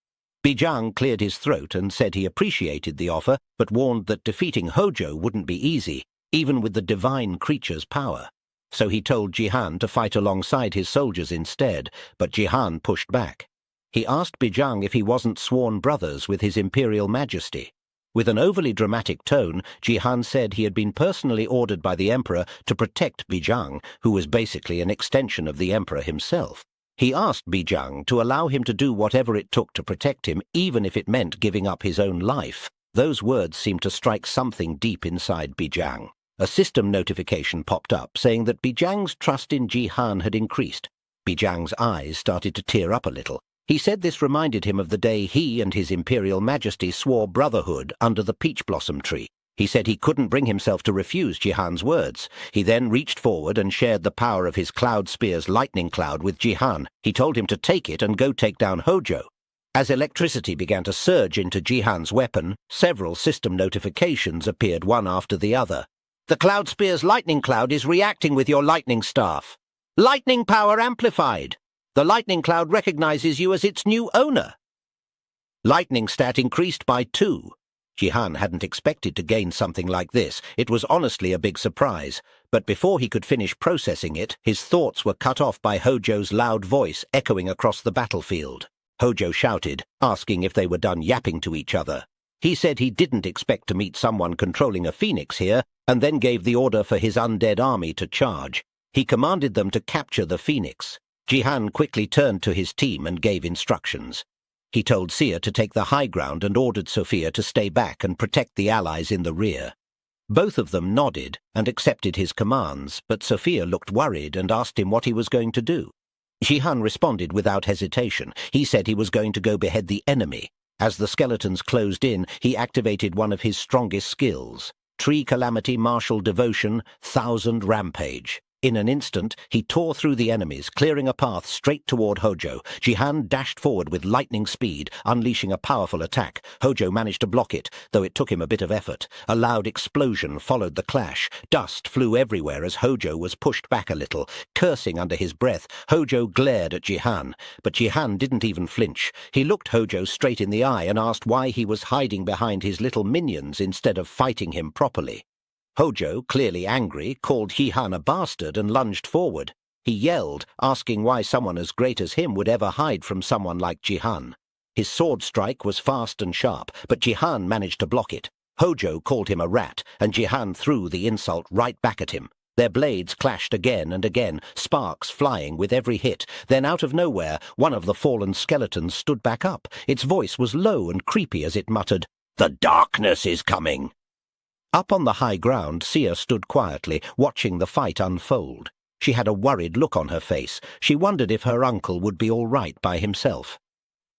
Bijang cleared his throat and said he appreciated the offer, but warned that defeating Hojo wouldn't be easy, even with the divine creature's power. So he told Jihan to fight alongside his soldiers instead, but Jihan pushed back. He asked Bijang if he wasn't sworn brothers with his Imperial Majesty. With an overly dramatic tone, Jihan said he had been personally ordered by the Emperor to protect Bijang, who was basically an extension of the Emperor himself. He asked Bijang to allow him to do whatever it took to protect him, even if it meant giving up his own life. Those words seemed to strike something deep inside Bijang. A system notification popped up saying that Bijang's trust in Jihan had increased. Bijang's eyes started to tear up a little. He said this reminded him of the day he and his Imperial Majesty swore brotherhood under the peach blossom tree. He said he couldn't bring himself to refuse Jihan's words. He then reached forward and shared the power of his Cloud Spear's lightning cloud with Jihan. He told him to take it and go take down Hojo. As electricity began to surge into Jihan's weapon, several system notifications appeared one after the other. "The Cloud Spear's lightning cloud is reacting with your lightning staff. Lightning power amplified. The lightning cloud recognizes you as its new owner. Lightning stat increased by 2. Jihan hadn't expected to gain something like this. It was honestly a big surprise. But before he could finish processing it, his thoughts were cut off by Hojo's loud voice echoing across the battlefield. Hojo shouted, asking if they were done yapping to each other. He said he didn't expect to meet someone controlling a phoenix here, and then gave the order for his undead army to charge. He commanded them to capture the phoenix. Jihan quickly turned to his team and gave instructions. He told Sia to take the high ground and ordered Sophia to stay back and protect the allies in the rear. Both of them nodded and accepted his commands, but Sophia looked worried and asked him what he was going to do. Jihan responded without hesitation. He said he was going to go behead the enemy. As the skeletons closed in, he activated one of his strongest skills, Tree Calamity Martial Devotion, 1000 Rampage. In an instant, he tore through the enemies, clearing a path straight toward Hojo. Jihan dashed forward with lightning speed, unleashing a powerful attack. Hojo managed to block it, though it took him a bit of effort. A loud explosion followed the clash. Dust flew everywhere as Hojo was pushed back a little. Cursing under his breath, Hojo glared at Jihan. But Jihan didn't even flinch. He looked Hojo straight in the eye and asked why he was hiding behind his little minions instead of fighting him properly. Hojo, clearly angry, called Jihan a bastard and lunged forward. He yelled, asking why someone as great as him would ever hide from someone like Jihan. His sword strike was fast and sharp, but Jihan managed to block it. Hojo called him a rat, and Jihan threw the insult right back at him. Their blades clashed again and again, sparks flying with every hit. Then out of nowhere, one of the fallen skeletons stood back up. Its voice was low and creepy as it muttered, "The darkness is coming." Up on the high ground, Sia stood quietly, watching the fight unfold. She had a worried look on her face. She wondered if her uncle would be all right by himself.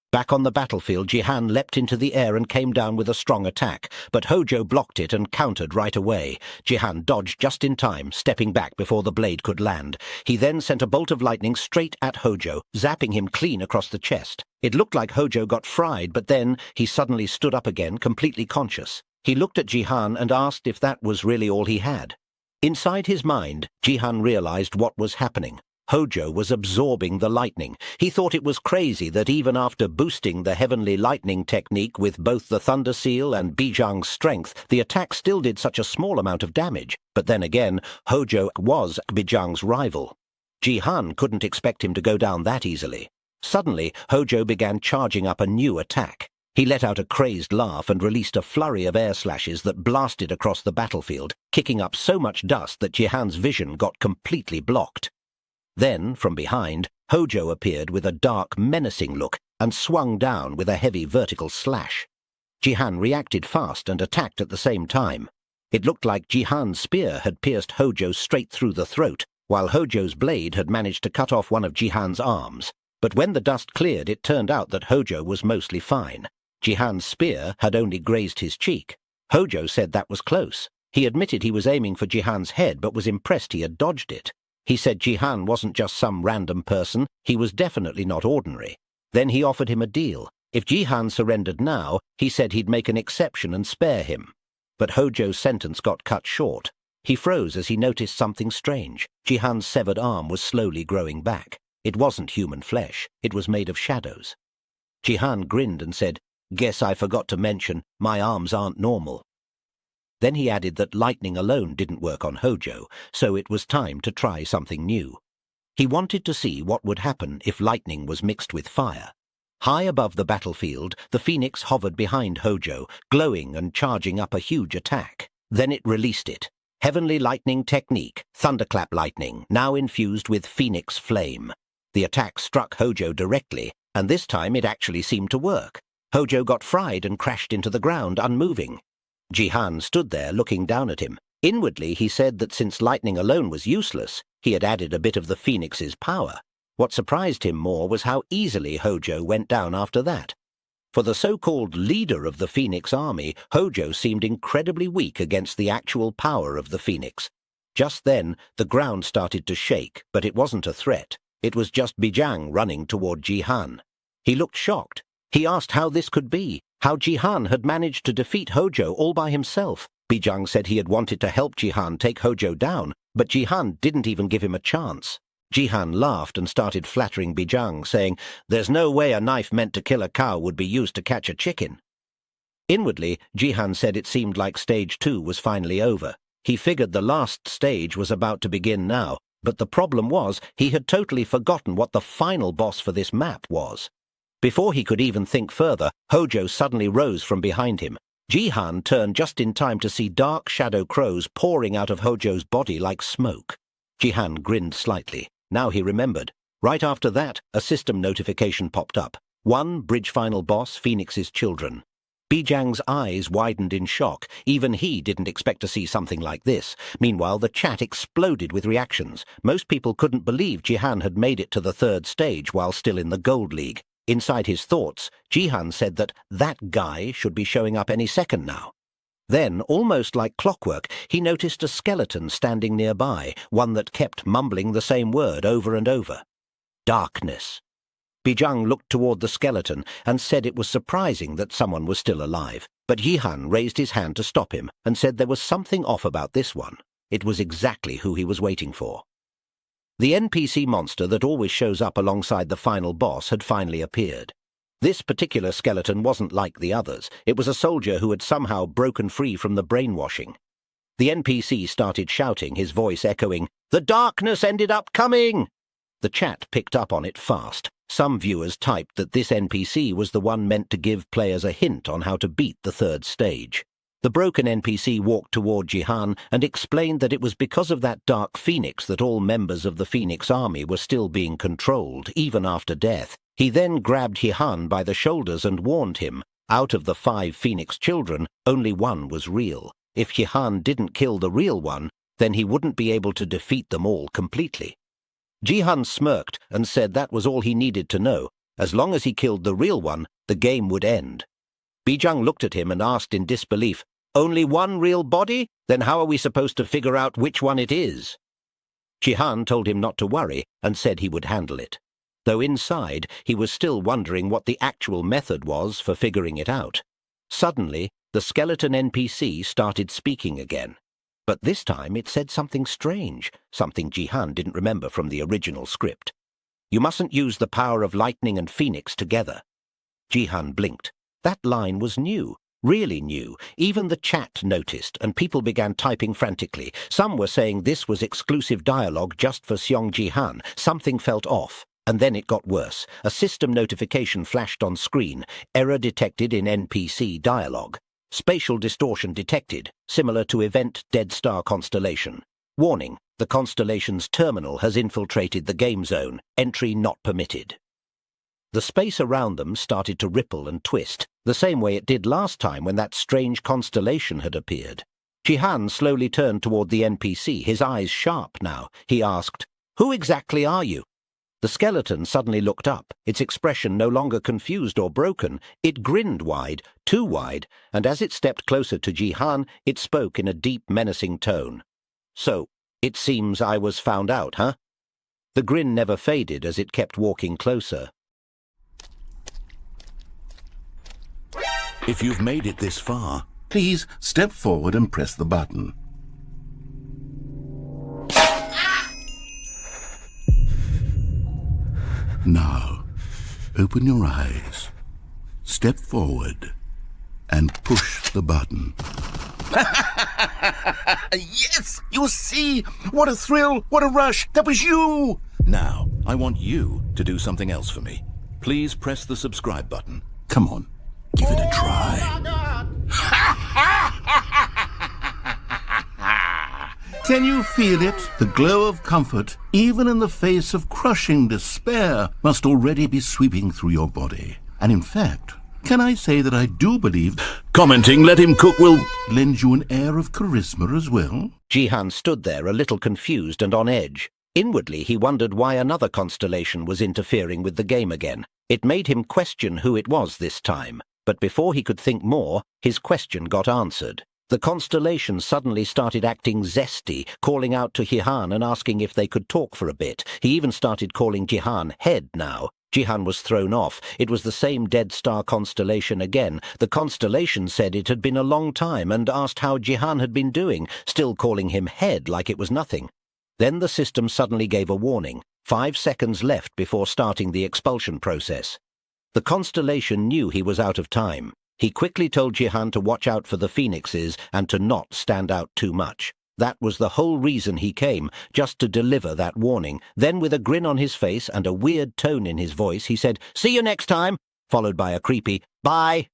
Back on the battlefield, Jihan leapt into the air and came down with a strong attack, but Hojo blocked it and countered right away. Jihan dodged just in time, stepping back before the blade could land. He then sent a bolt of lightning straight at Hojo, zapping him clean across the chest. It looked like Hojo got fried, but then he suddenly stood up again, completely conscious. He looked at Jihan and asked if that was really all he had. Inside his mind, Jihan realized what was happening. Hojo was absorbing the lightning. He thought it was crazy that even after boosting the heavenly lightning technique with both the Thunder Seal and Bijang's strength, the attack still did such a small amount of damage. But then again, Hojo was Bijang's rival. Jihan couldn't expect him to go down that easily. Suddenly, Hojo began charging up a new attack. He let out a crazed laugh and released a flurry of air slashes that blasted across the battlefield, kicking up so much dust that Jihan's vision got completely blocked. Then, from behind, Hojo appeared with a dark, menacing look and swung down with a heavy vertical slash. Jihan reacted fast and attacked at the same time. It looked like Jihan's spear had pierced Hojo straight through the throat, while Hojo's blade had managed to cut off one of Jihan's arms. But when the dust cleared, it turned out that Hojo was mostly fine. Jihan's spear had only grazed his cheek. Hojo said that was close. He admitted he was aiming for Jihan's head, but was impressed he had dodged it. He said Jihan wasn't just some random person, he was definitely not ordinary. Then he offered him a deal. If Jihan surrendered now, he said he'd make an exception and spare him. But Hojo's sentence got cut short. He froze as he noticed something strange. Jihan's severed arm was slowly growing back. It wasn't human flesh, it was made of shadows. Jihan grinned and said, "Guess I forgot to mention, my arms aren't normal." Then he added that lightning alone didn't work on Hojo, so it was time to try something new. He wanted to see what would happen if lightning was mixed with fire. High above the battlefield, the phoenix hovered behind Hojo, glowing and charging up a huge attack. Then it released it. Heavenly lightning technique, thunderclap lightning, now infused with phoenix flame. The attack struck Hojo directly, and this time it actually seemed to work. Hojo got fried and crashed into the ground, unmoving. Jihan stood there looking down at him. Inwardly, he said that since lightning alone was useless, he had added a bit of the phoenix's power. What surprised him more was how easily Hojo went down after that. For the so-called leader of the Phoenix army, Hojo seemed incredibly weak against the actual power of the Phoenix. Just then, the ground started to shake, but it wasn't a threat. It was just Bijang running toward Jihan. He looked shocked. He asked how this could be, how Jihan had managed to defeat Hojo all by himself. Bijang said he had wanted to help Jihan take Hojo down, but Jihan didn't even give him a chance. Jihan laughed and started flattering Bijang, saying, "There's no way a knife meant to kill a cow would be used to catch a chicken." Inwardly, Jihan said it seemed like stage 2 was finally over. He figured the last stage was about to begin now, but the problem was he had totally forgotten what the final boss for this map was. Before he could even think further, Hojo suddenly rose from behind him. Jihan turned just in time to see dark shadow crows pouring out of Hojo's body like smoke. Jihan grinned slightly. Now he remembered. Right after that, a system notification popped up. 1 bridge final boss, Phoenix's children. Bijang's eyes widened in shock. Even he didn't expect to see something like this. Meanwhile, the chat exploded with reactions. Most people couldn't believe Jihan had made it to the 3rd stage while still in the Gold League. Inside his thoughts, Jihan said that guy should be showing up any second now. Then, almost like clockwork, he noticed a skeleton standing nearby, one that kept mumbling the same word over and over. Darkness. Bijang looked toward the skeleton and said it was surprising that someone was still alive, but Jihan raised his hand to stop him and said there was something off about this one. It was exactly who he was waiting for. The NPC monster that always shows up alongside the final boss had finally appeared. This particular skeleton wasn't like the others. It was a soldier who had somehow broken free from the brainwashing. The NPC started shouting, his voice echoing, "The darkness ended up coming!" The chat picked up on it fast. Some viewers typed that this NPC was the one meant to give players a hint on how to beat the third stage. The broken NPC walked toward Jihan and explained that it was because of that dark phoenix that all members of the Phoenix army were still being controlled, even after death. He then grabbed Jihan by the shoulders and warned him, out of the 5 Phoenix children, only one was real. If Jihan didn't kill the real one, then he wouldn't be able to defeat them all completely. Jihan smirked and said that was all he needed to know. As long as he killed the real one, the game would end. Bijang looked at him and asked in disbelief, "Only one real body? Then how are we supposed to figure out which one it is?" Jihan told him not to worry and said he would handle it. Though inside, he was still wondering what the actual method was for figuring it out. Suddenly, the skeleton NPC started speaking again. But this time it said something strange, something Jihan didn't remember from the original script. "You mustn't use the power of lightning and phoenix together." Jihan blinked. That line was new, really new. Even the chat noticed, and people began typing frantically. Some were saying this was exclusive dialogue just for Seong Jihan. Something felt off. And then it got worse. A system notification flashed on screen. Error detected in NPC dialogue. Spatial distortion detected, similar to event Dead Star Constellation. Warning, the constellation's terminal has infiltrated the game zone. Entry not permitted. The space around them started to ripple and twist, the same way it did last time when that strange constellation had appeared. Jihan slowly turned toward the NPC, his eyes sharp now. He asked, "Who exactly are you?" The skeleton suddenly looked up, its expression no longer confused or broken. It grinned wide, too wide, and as it stepped closer to Jihan, it spoke in a deep, menacing tone. "So, it seems I was found out, huh?" The grin never faded as it kept walking closer. If you've made it this far, Please step forward and press the button. Now, open your eyes, step forward, and push the button. Yes! You see? What a thrill! What a rush! That was you! now I want you to do something else for me. Please press the subscribe button. Come on, give it a try. Can you feel it? The glow of comfort, even in the face of crushing despair, must already be sweeping through your body. And in fact, can I say that I do believe Commenting "Let him cook" will lend you an air of charisma as well? Jihan stood there a little confused and on edge. Inwardly, he wondered why another constellation was interfering with the game again. It made him question who it was this time. But before he could think more, his question got answered. The constellation suddenly started acting zesty, calling out to Jihan and asking if they could talk for a bit. He even started calling Jihan head now. Jihan was thrown off. It was the same Dead Star constellation again. The constellation said it had been a long time and asked how Jihan had been doing, still calling him head like it was nothing. Then the system suddenly gave a warning. 5 seconds left before starting the expulsion process. The constellation knew he was out of time. He quickly told Jihan to watch out for the phoenixes and to not stand out too much. That was the whole reason he came, just to deliver that warning. Then with a grin on his face and a weird tone in his voice, he said, "See you next time," followed by a creepy, "Bye."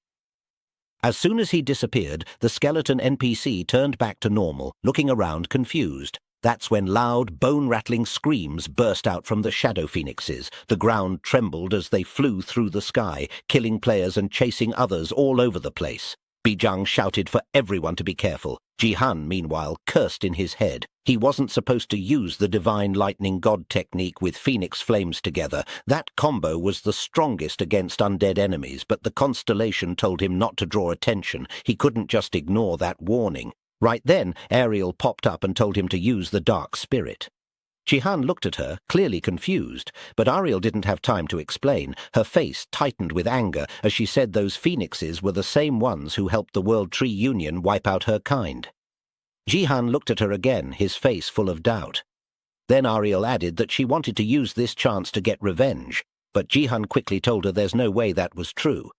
As soon as he disappeared, the skeleton NPC turned back to normal, looking around confused. That's when loud, bone-rattling screams burst out from the shadow phoenixes. The ground trembled as they flew through the sky, killing players and chasing others all over the place. Bijang shouted for everyone to be careful. Jihan, meanwhile, cursed in his head. He wasn't supposed to use the divine lightning god technique with phoenix flames together. That combo was the strongest against undead enemies, but the constellation told him not to draw attention. He couldn't just ignore that warning. Right then, Ariel popped up and told him to use the dark spirit. Jihan looked at her, clearly confused, but Ariel didn't have time to explain. Her face tightened with anger as she said those phoenixes were the same ones who helped the World Tree Union wipe out her kind. Jihan looked at her again, his face full of doubt. Then Ariel added that she wanted to use this chance to get revenge, but Jihan quickly told her there's no way that was true.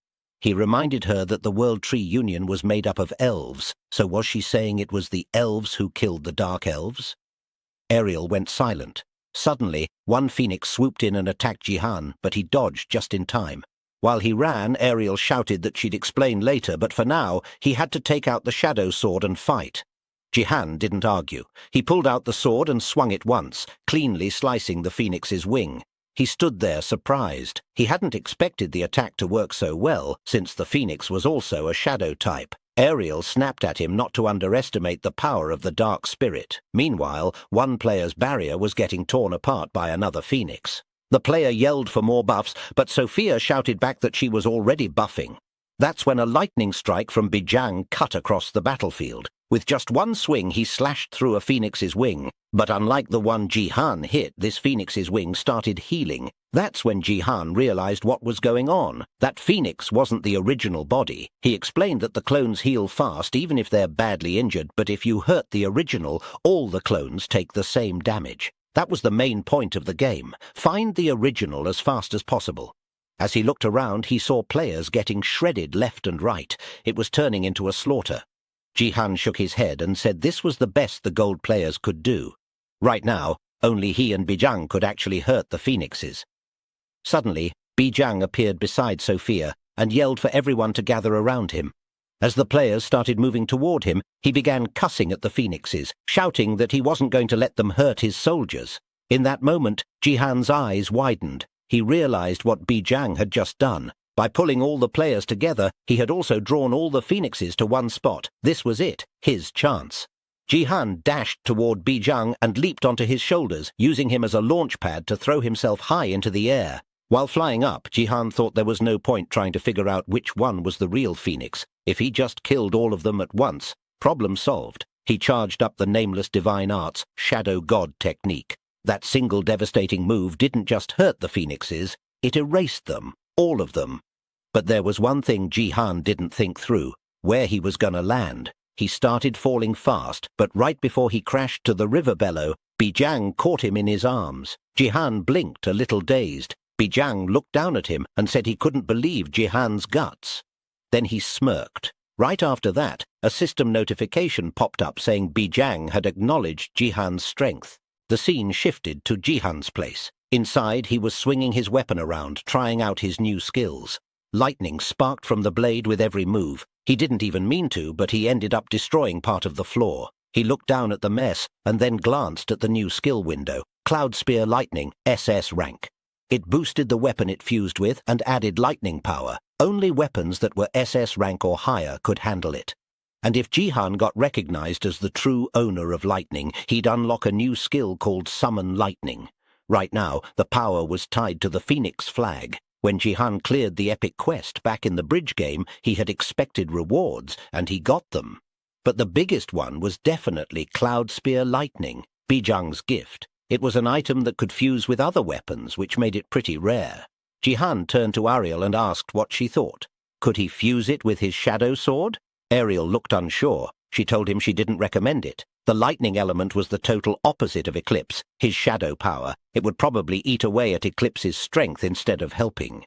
He reminded her that the World Tree Union was made up of elves, so was she saying it was the elves who killed the Dark Elves? Ariel went silent. Suddenly, one phoenix swooped in and attacked Jihan, but he dodged just in time. While he ran, Ariel shouted that she'd explain later, but for now, he had to take out the shadow sword and fight. Jihan didn't argue. He pulled out the sword and swung it once, cleanly slicing the phoenix's wing. He stood there surprised. He hadn't expected the attack to work so well, since the phoenix was also a shadow type. Ariel snapped at him not to underestimate the power of the dark spirit. Meanwhile, one player's barrier was getting torn apart by another phoenix. The player yelled for more buffs, but Sophia shouted back that she was already buffing. That's when a lightning strike from Bijang cut across the battlefield. With just one swing, he slashed through a phoenix's wing. But unlike the one Jihan hit, this phoenix's wing started healing. That's when Jihan realized what was going on. That phoenix wasn't the original body. He explained that the clones heal fast even if they're badly injured, but if you hurt the original, all the clones take the same damage. That was the main point of the game. Find the original as fast as possible. As he looked around, he saw players getting shredded left and right. It was turning into a slaughter. Jihan shook his head and said this was the best the gold players could do. Right now, only he and Bijang could actually hurt the phoenixes. Suddenly, Bijang appeared beside Sophia and yelled for everyone to gather around him. As the players started moving toward him, he began cussing at the phoenixes, shouting that he wasn't going to let them hurt his soldiers. In that moment, Jihan's eyes widened. He realized what Bijang had just done. By pulling all the players together, he had also drawn all the phoenixes to one spot. This was it, his chance. Jihan dashed toward Bijang and leaped onto his shoulders, using him as a launch pad to throw himself high into the air. While flying up, Jihan thought there was no point trying to figure out which one was the real phoenix. If he just killed all of them at once, problem solved. He charged up the nameless divine arts, shadow god technique. That single devastating move didn't just hurt the phoenixes, it erased them. All of them. But there was one thing Jihan didn't think through, where he was gonna land. He started falling fast, but right before he crashed to the river bellow, Bijang caught him in his arms. Jihan blinked, a little dazed. Bijang looked down at him and said he couldn't believe Jihan's guts. Then he smirked. Right after that, a system notification popped up saying Bijang had acknowledged Jihan's strength. The scene shifted to Jihan's place. Inside, he was swinging his weapon around, trying out his new skills. Lightning sparked from the blade with every move. He didn't even mean to, but he ended up destroying part of the floor. He looked down at the mess and then glanced at the new skill window. Cloud Spear Lightning, SS rank. It boosted the weapon it fused with and added lightning power. Only weapons that were SS rank or higher could handle it. And if Jihan got recognized as the true owner of lightning, he'd unlock a new skill called Summon Lightning. Right now, the power was tied to the Phoenix flag. When Jihan cleared the epic quest back in the bridge game, he had expected rewards, and he got them. But the biggest one was definitely Cloud Spear Lightning, Bijang's gift. It was an item that could fuse with other weapons, which made it pretty rare. Jihan turned to Ariel and asked what she thought. Could he fuse it with his shadow sword? Ariel looked unsure. She told him she didn't recommend it. The lightning element was the total opposite of Eclipse, his shadow power. It would probably eat away at Eclipse's strength instead of helping.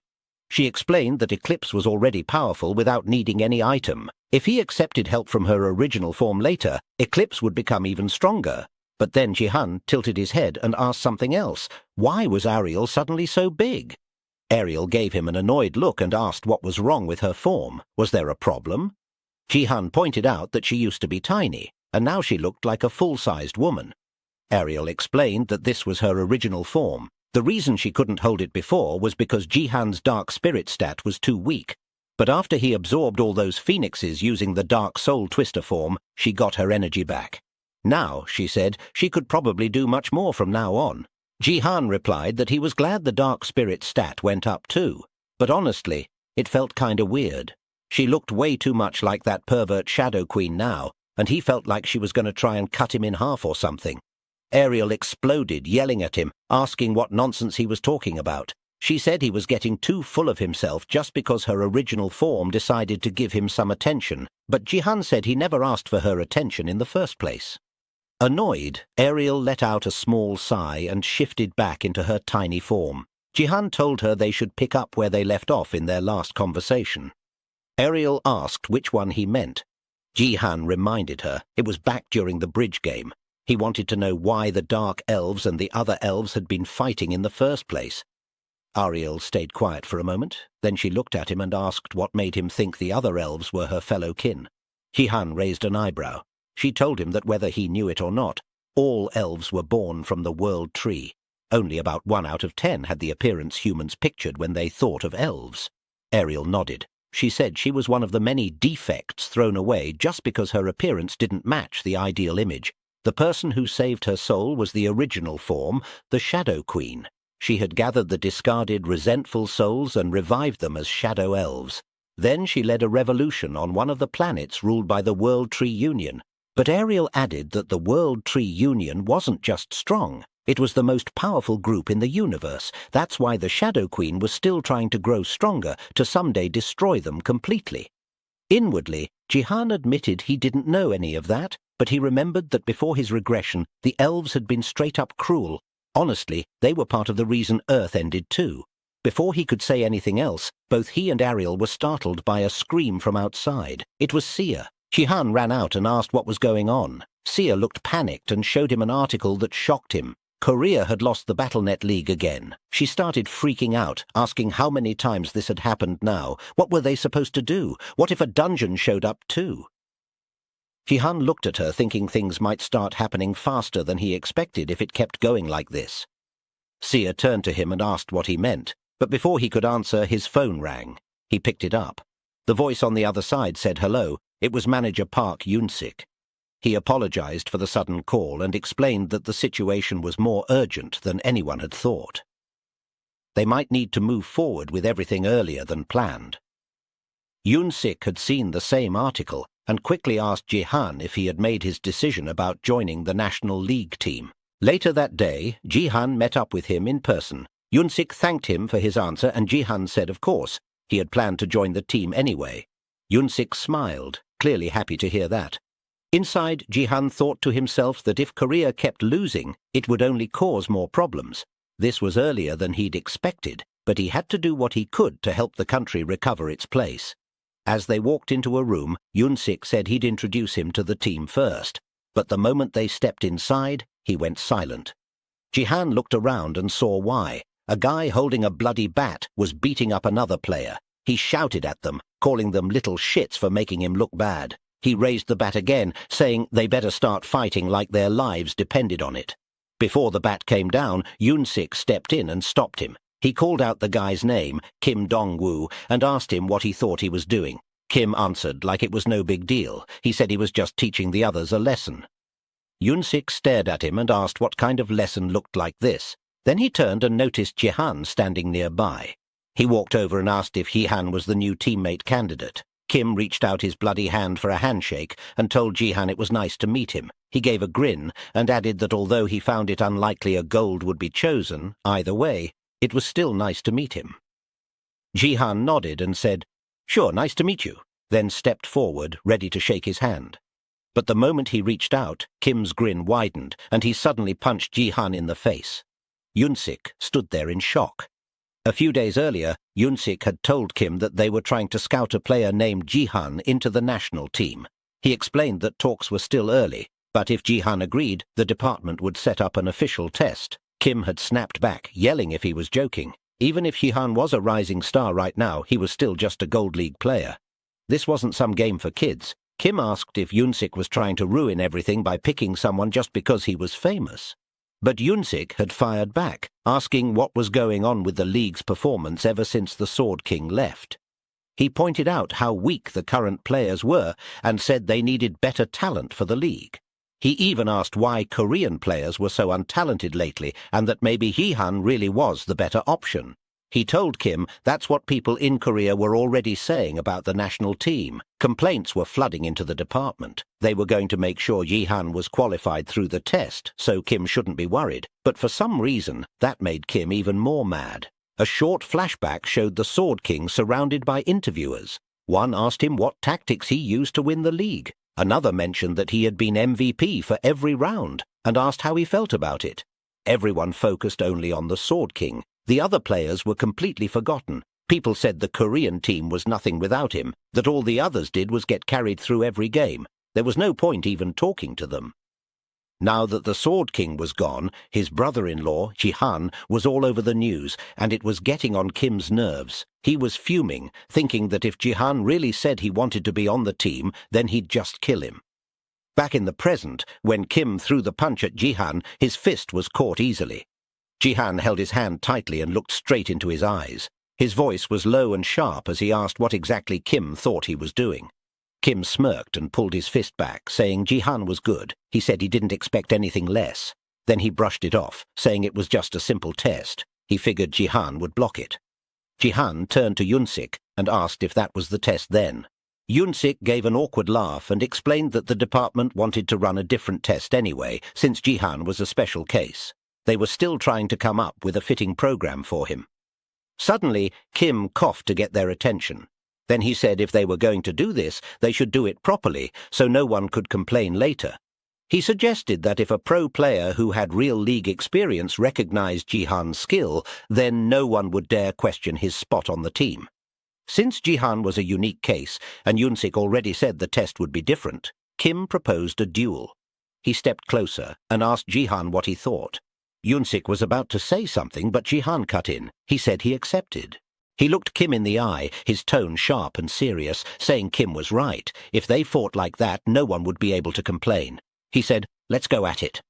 She explained that Eclipse was already powerful without needing any item. If he accepted help from her original form later, Eclipse would become even stronger. But then Jihan tilted his head and asked something else. Why was Ariel suddenly so big? Ariel gave him an annoyed look and asked what was wrong with her form. Was there a problem? Jihan pointed out that she used to be tiny, and now she looked like a full-sized woman. Ariel explained that this was her original form. The reason she couldn't hold it before was because Jihan's dark spirit stat was too weak. But after he absorbed all those phoenixes using the dark soul twister form, she got her energy back. Now, she said, she could probably do much more from now on. Jihan replied that he was glad the dark spirit stat went up too. But honestly, it felt kinda weird. She looked way too much like that pervert Shadow Queen now, and he felt like she was going to try and cut him in half or something. Ariel exploded, yelling at him, asking what nonsense he was talking about. She said he was getting too full of himself just because her original form decided to give him some attention, but Jihan said he never asked for her attention in the first place. Annoyed, Ariel let out a small sigh and shifted back into her tiny form. Jihan told her they should pick up where they left off in their last conversation. Ariel asked which one he meant. Jihan reminded her it was back during the bridge game. He wanted to know why the dark elves and the other elves had been fighting in the first place. Ariel stayed quiet for a moment. Then she looked at him and asked what made him think the other elves were her fellow kin. Jihan raised an eyebrow. She told him that whether he knew it or not, all elves were born from the world tree. Only about 1 out of 10 had the appearance humans pictured when they thought of elves. Ariel nodded. She said she was one of the many defects thrown away just because her appearance didn't match the ideal image. The person who saved her soul was the original form, the Shadow Queen. She had gathered the discarded, resentful souls and revived them as shadow elves. Then she led a revolution on one of the planets ruled by the World Tree Union. But Ariel added that the World Tree Union wasn't just strong. It was the most powerful group in the universe. That's why the Shadow Queen was still trying to grow stronger to someday destroy them completely. Inwardly, Jihan admitted he didn't know any of that, but he remembered that before his regression, the elves had been straight-up cruel. Honestly, they were part of the reason Earth ended too. Before he could say anything else, both he and Ariel were startled by a scream from outside. It was Sia. Jihan ran out and asked what was going on. Sia looked panicked and showed him an article that shocked him. Korea had lost the BattleNet League again. She started freaking out, asking how many times this had happened now. What were they supposed to do? What if a dungeon showed up too? Jihan looked at her, thinking things might start happening faster than he expected if it kept going like this. Sia turned to him and asked what he meant, but before he could answer, his phone rang. He picked it up. The voice on the other side said hello. It was Manager Park Yoon-sik. He apologized for the sudden call and explained that the situation was more urgent than anyone had thought. They might need to move forward with everything earlier than planned. Yoon-sik had seen the same article and quickly asked Jihan if he had made his decision about joining the National League team. Later that day, Jihan met up with him in person. Yoon-sik thanked him for his answer and Jihan said of course. He had planned to join the team anyway. Yoon-sik smiled, clearly happy to hear that. Inside, Jihan thought to himself that if Korea kept losing, it would only cause more problems. This was earlier than he'd expected, but he had to do what he could to help the country recover its place. As they walked into a room, Yoon-sik said he'd introduce him to the team first, but the moment they stepped inside, he went silent. Jihan looked around and saw why. A guy holding a bloody bat was beating up another player. He shouted at them, calling them little shits for making him look bad. He raised the bat again, saying they better start fighting like their lives depended on it. Before the bat came down, Yoon-sik stepped in and stopped him. He called out the guy's name, Kim Dong-woo, and asked him what he thought he was doing. Kim answered like it was no big deal. He said he was just teaching the others a lesson. Yoon-sik stared at him and asked what kind of lesson looked like this. Then he turned and noticed Jihan standing nearby. He walked over and asked if Jihan was the new teammate candidate. Kim reached out his bloody hand for a handshake and told Jihan it was nice to meet him. He gave a grin and added that although he found it unlikely a gold would be chosen, either way, it was still nice to meet him. Jihan nodded and said, "Sure, nice to meet you," then stepped forward, ready to shake his hand. But the moment he reached out, Kim's grin widened, and he suddenly punched Jihan in the face. Yoon-sik stood there in shock. A few days earlier, Yoon-sik had told Kim that they were trying to scout a player named Jihan into the national team. He explained that talks were still early, but if Jihan agreed, the department would set up an official test. Kim had snapped back, yelling if he was joking. Even if Jihan was a rising star right now, he was still just a Gold League player. This wasn't some game for kids. Kim asked if Yoon-sik was trying to ruin everything by picking someone just because he was famous. But Yoon-sik had fired back, asking what was going on with the league's performance ever since the Sword King left. He pointed out how weak the current players were and said they needed better talent for the league. He even asked why Korean players were so untalented lately and that maybe Jihan really was the better option. He told Kim that's what people in Korea were already saying about the national team. Complaints were flooding into the department. They were going to make sure Jihan was qualified through the test, so Kim shouldn't be worried. But for some reason, that made Kim even more mad. A short flashback showed the Sword King surrounded by interviewers. One asked him what tactics he used to win the league. Another mentioned that he had been MVP for every round and asked how he felt about it. Everyone focused only on the Sword King. The other players were completely forgotten. People said the Korean team was nothing without him, that all the others did was get carried through every game. There was no point even talking to them. Now that the Sword King was gone, his brother-in-law, Jihan, was all over the news, and it was getting on Kim's nerves. He was fuming, thinking that if Jihan really said he wanted to be on the team, then he'd just kill him. Back in the present, when Kim threw the punch at Jihan, his fist was caught easily. Jihan held his hand tightly and looked straight into his eyes. His voice was low and sharp as he asked what exactly Kim thought he was doing. Kim smirked and pulled his fist back, saying Jihan was good. He said he didn't expect anything less. Then he brushed it off, saying it was just a simple test. He figured Jihan would block it. Jihan turned to Yunsik and asked if that was the test then. Yunsik gave an awkward laugh and explained that the department wanted to run a different test anyway, since Jihan was a special case. They were still trying to come up with a fitting program for him. Suddenly, Kim coughed to get their attention. Then he said if they were going to do this, they should do it properly, so no one could complain later. He suggested that if a pro player who had real league experience recognized Jihan's skill, then no one would dare question his spot on the team. Since Jihan was a unique case, and Yunsik already said the test would be different, Kim proposed a duel. He stepped closer and asked Jihan what he thought. Yunsik was about to say something, but Jihan cut in. He said he accepted. He looked Kim in the eye, his tone sharp and serious, saying Kim was right. If they fought like that, no one would be able to complain. He said, "Let's go at it."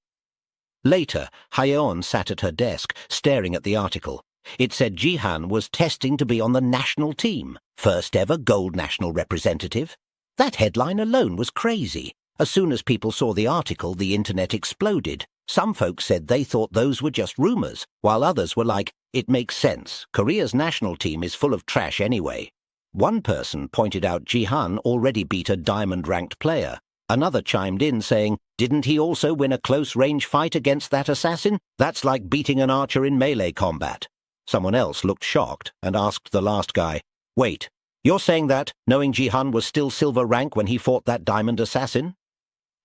Later, Haeon sat at her desk, staring at the article. It said Jihan was testing to be on the national team, first ever gold national representative. That headline alone was crazy. As soon as people saw the article, the internet exploded. Some folks said they thought those were just rumors, while others were like, it makes sense. Korea's national team is full of trash anyway. One person pointed out Jihan already beat a diamond-ranked player. Another chimed in saying, didn't he also win a close-range fight against that assassin? That's like beating an archer in melee combat. Someone else looked shocked and asked the last guy, wait, you're saying that, knowing Jihan was still silver rank when he fought that diamond assassin?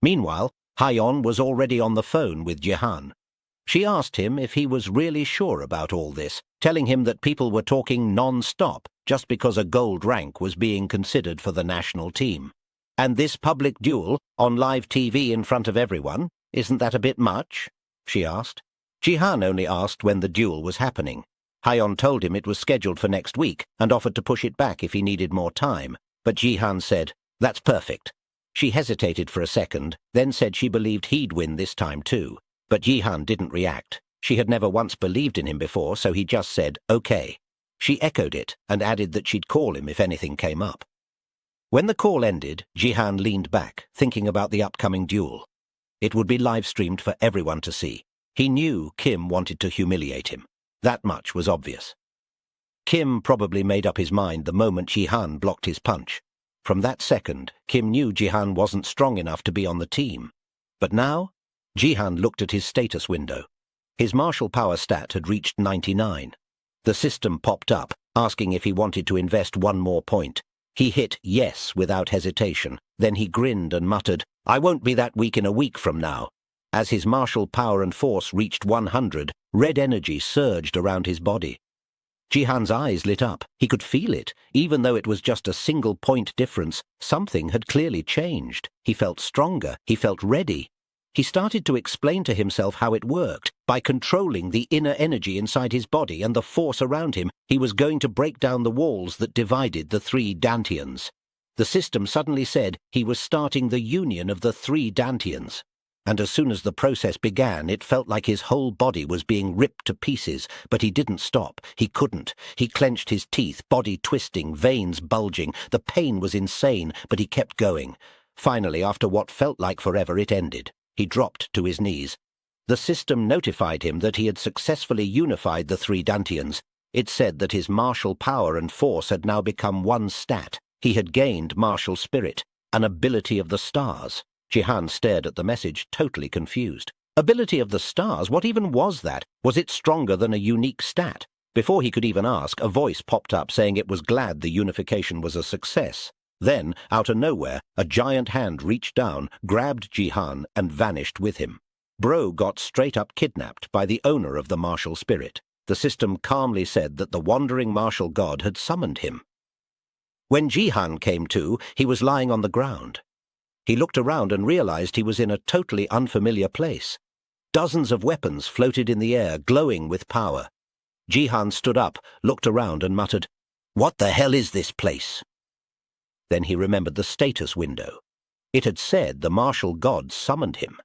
Meanwhile, Haeon was already on the phone with Jihan. She asked him if he was really sure about all this, telling him that people were talking non-stop just because a gold rank was being considered for the national team. And this public duel, on live TV in front of everyone, isn't that a bit much? She asked. Jihan only asked when the duel was happening. Haeon told him it was scheduled for next week and offered to push it back if he needed more time, but Jihan said, that's perfect. She hesitated for a second, then said she believed he'd win this time too. But Jihan didn't react. She had never once believed in him before, so he just said, okay. She echoed it and added that she'd call him if anything came up. When the call ended, Jihan leaned back, thinking about the upcoming duel. It would be live-streamed for everyone to see. He knew Kim wanted to humiliate him. That much was obvious. Kim probably made up his mind the moment Jihan blocked his punch. From that second, Kim knew Jihan wasn't strong enough to be on the team. But now, Jihan looked at his status window. His martial power stat had reached 99. The system popped up, asking if he wanted to invest one more point. He hit yes without hesitation. Then he grinned and muttered, I won't be that weak in a week from now. As his martial power and force reached 100, red energy surged around his body. Jihan's eyes lit up. He could feel it. Even though it was just a single-point difference, something had clearly changed. He felt stronger. He felt ready. He started to explain to himself how it worked. By controlling the inner energy inside his body and the force around him, he was going to break down the walls that divided the three dantians. The system suddenly said he was starting the union of the three dantians. And as soon as the process began, it felt like his whole body was being ripped to pieces, but he didn't stop. He couldn't. He clenched his teeth, body twisting, veins bulging. The pain was insane, but he kept going. Finally, after what felt like forever, it ended. He dropped to his knees. The system notified him that he had successfully unified the three dantians. It said that his martial power and force had now become one stat. He had gained martial spirit, an ability of the stars. Jihan stared at the message, totally confused. Ability of the stars? What even was that? Was it stronger than a unique stat? Before he could even ask, a voice popped up saying it was glad the unification was a success. Then, out of nowhere, a giant hand reached down, grabbed Jihan, and vanished with him. Bro got straight up kidnapped by the owner of the martial spirit. The system calmly said that the wandering martial god had summoned him. When Jihan came to, he was lying on the ground. He looked around and realized he was in a totally unfamiliar place. Dozens of weapons floated in the air, glowing with power. Jihan stood up, looked around and muttered, "What the hell is this place?" Then he remembered the status window. It had said the martial god summoned him.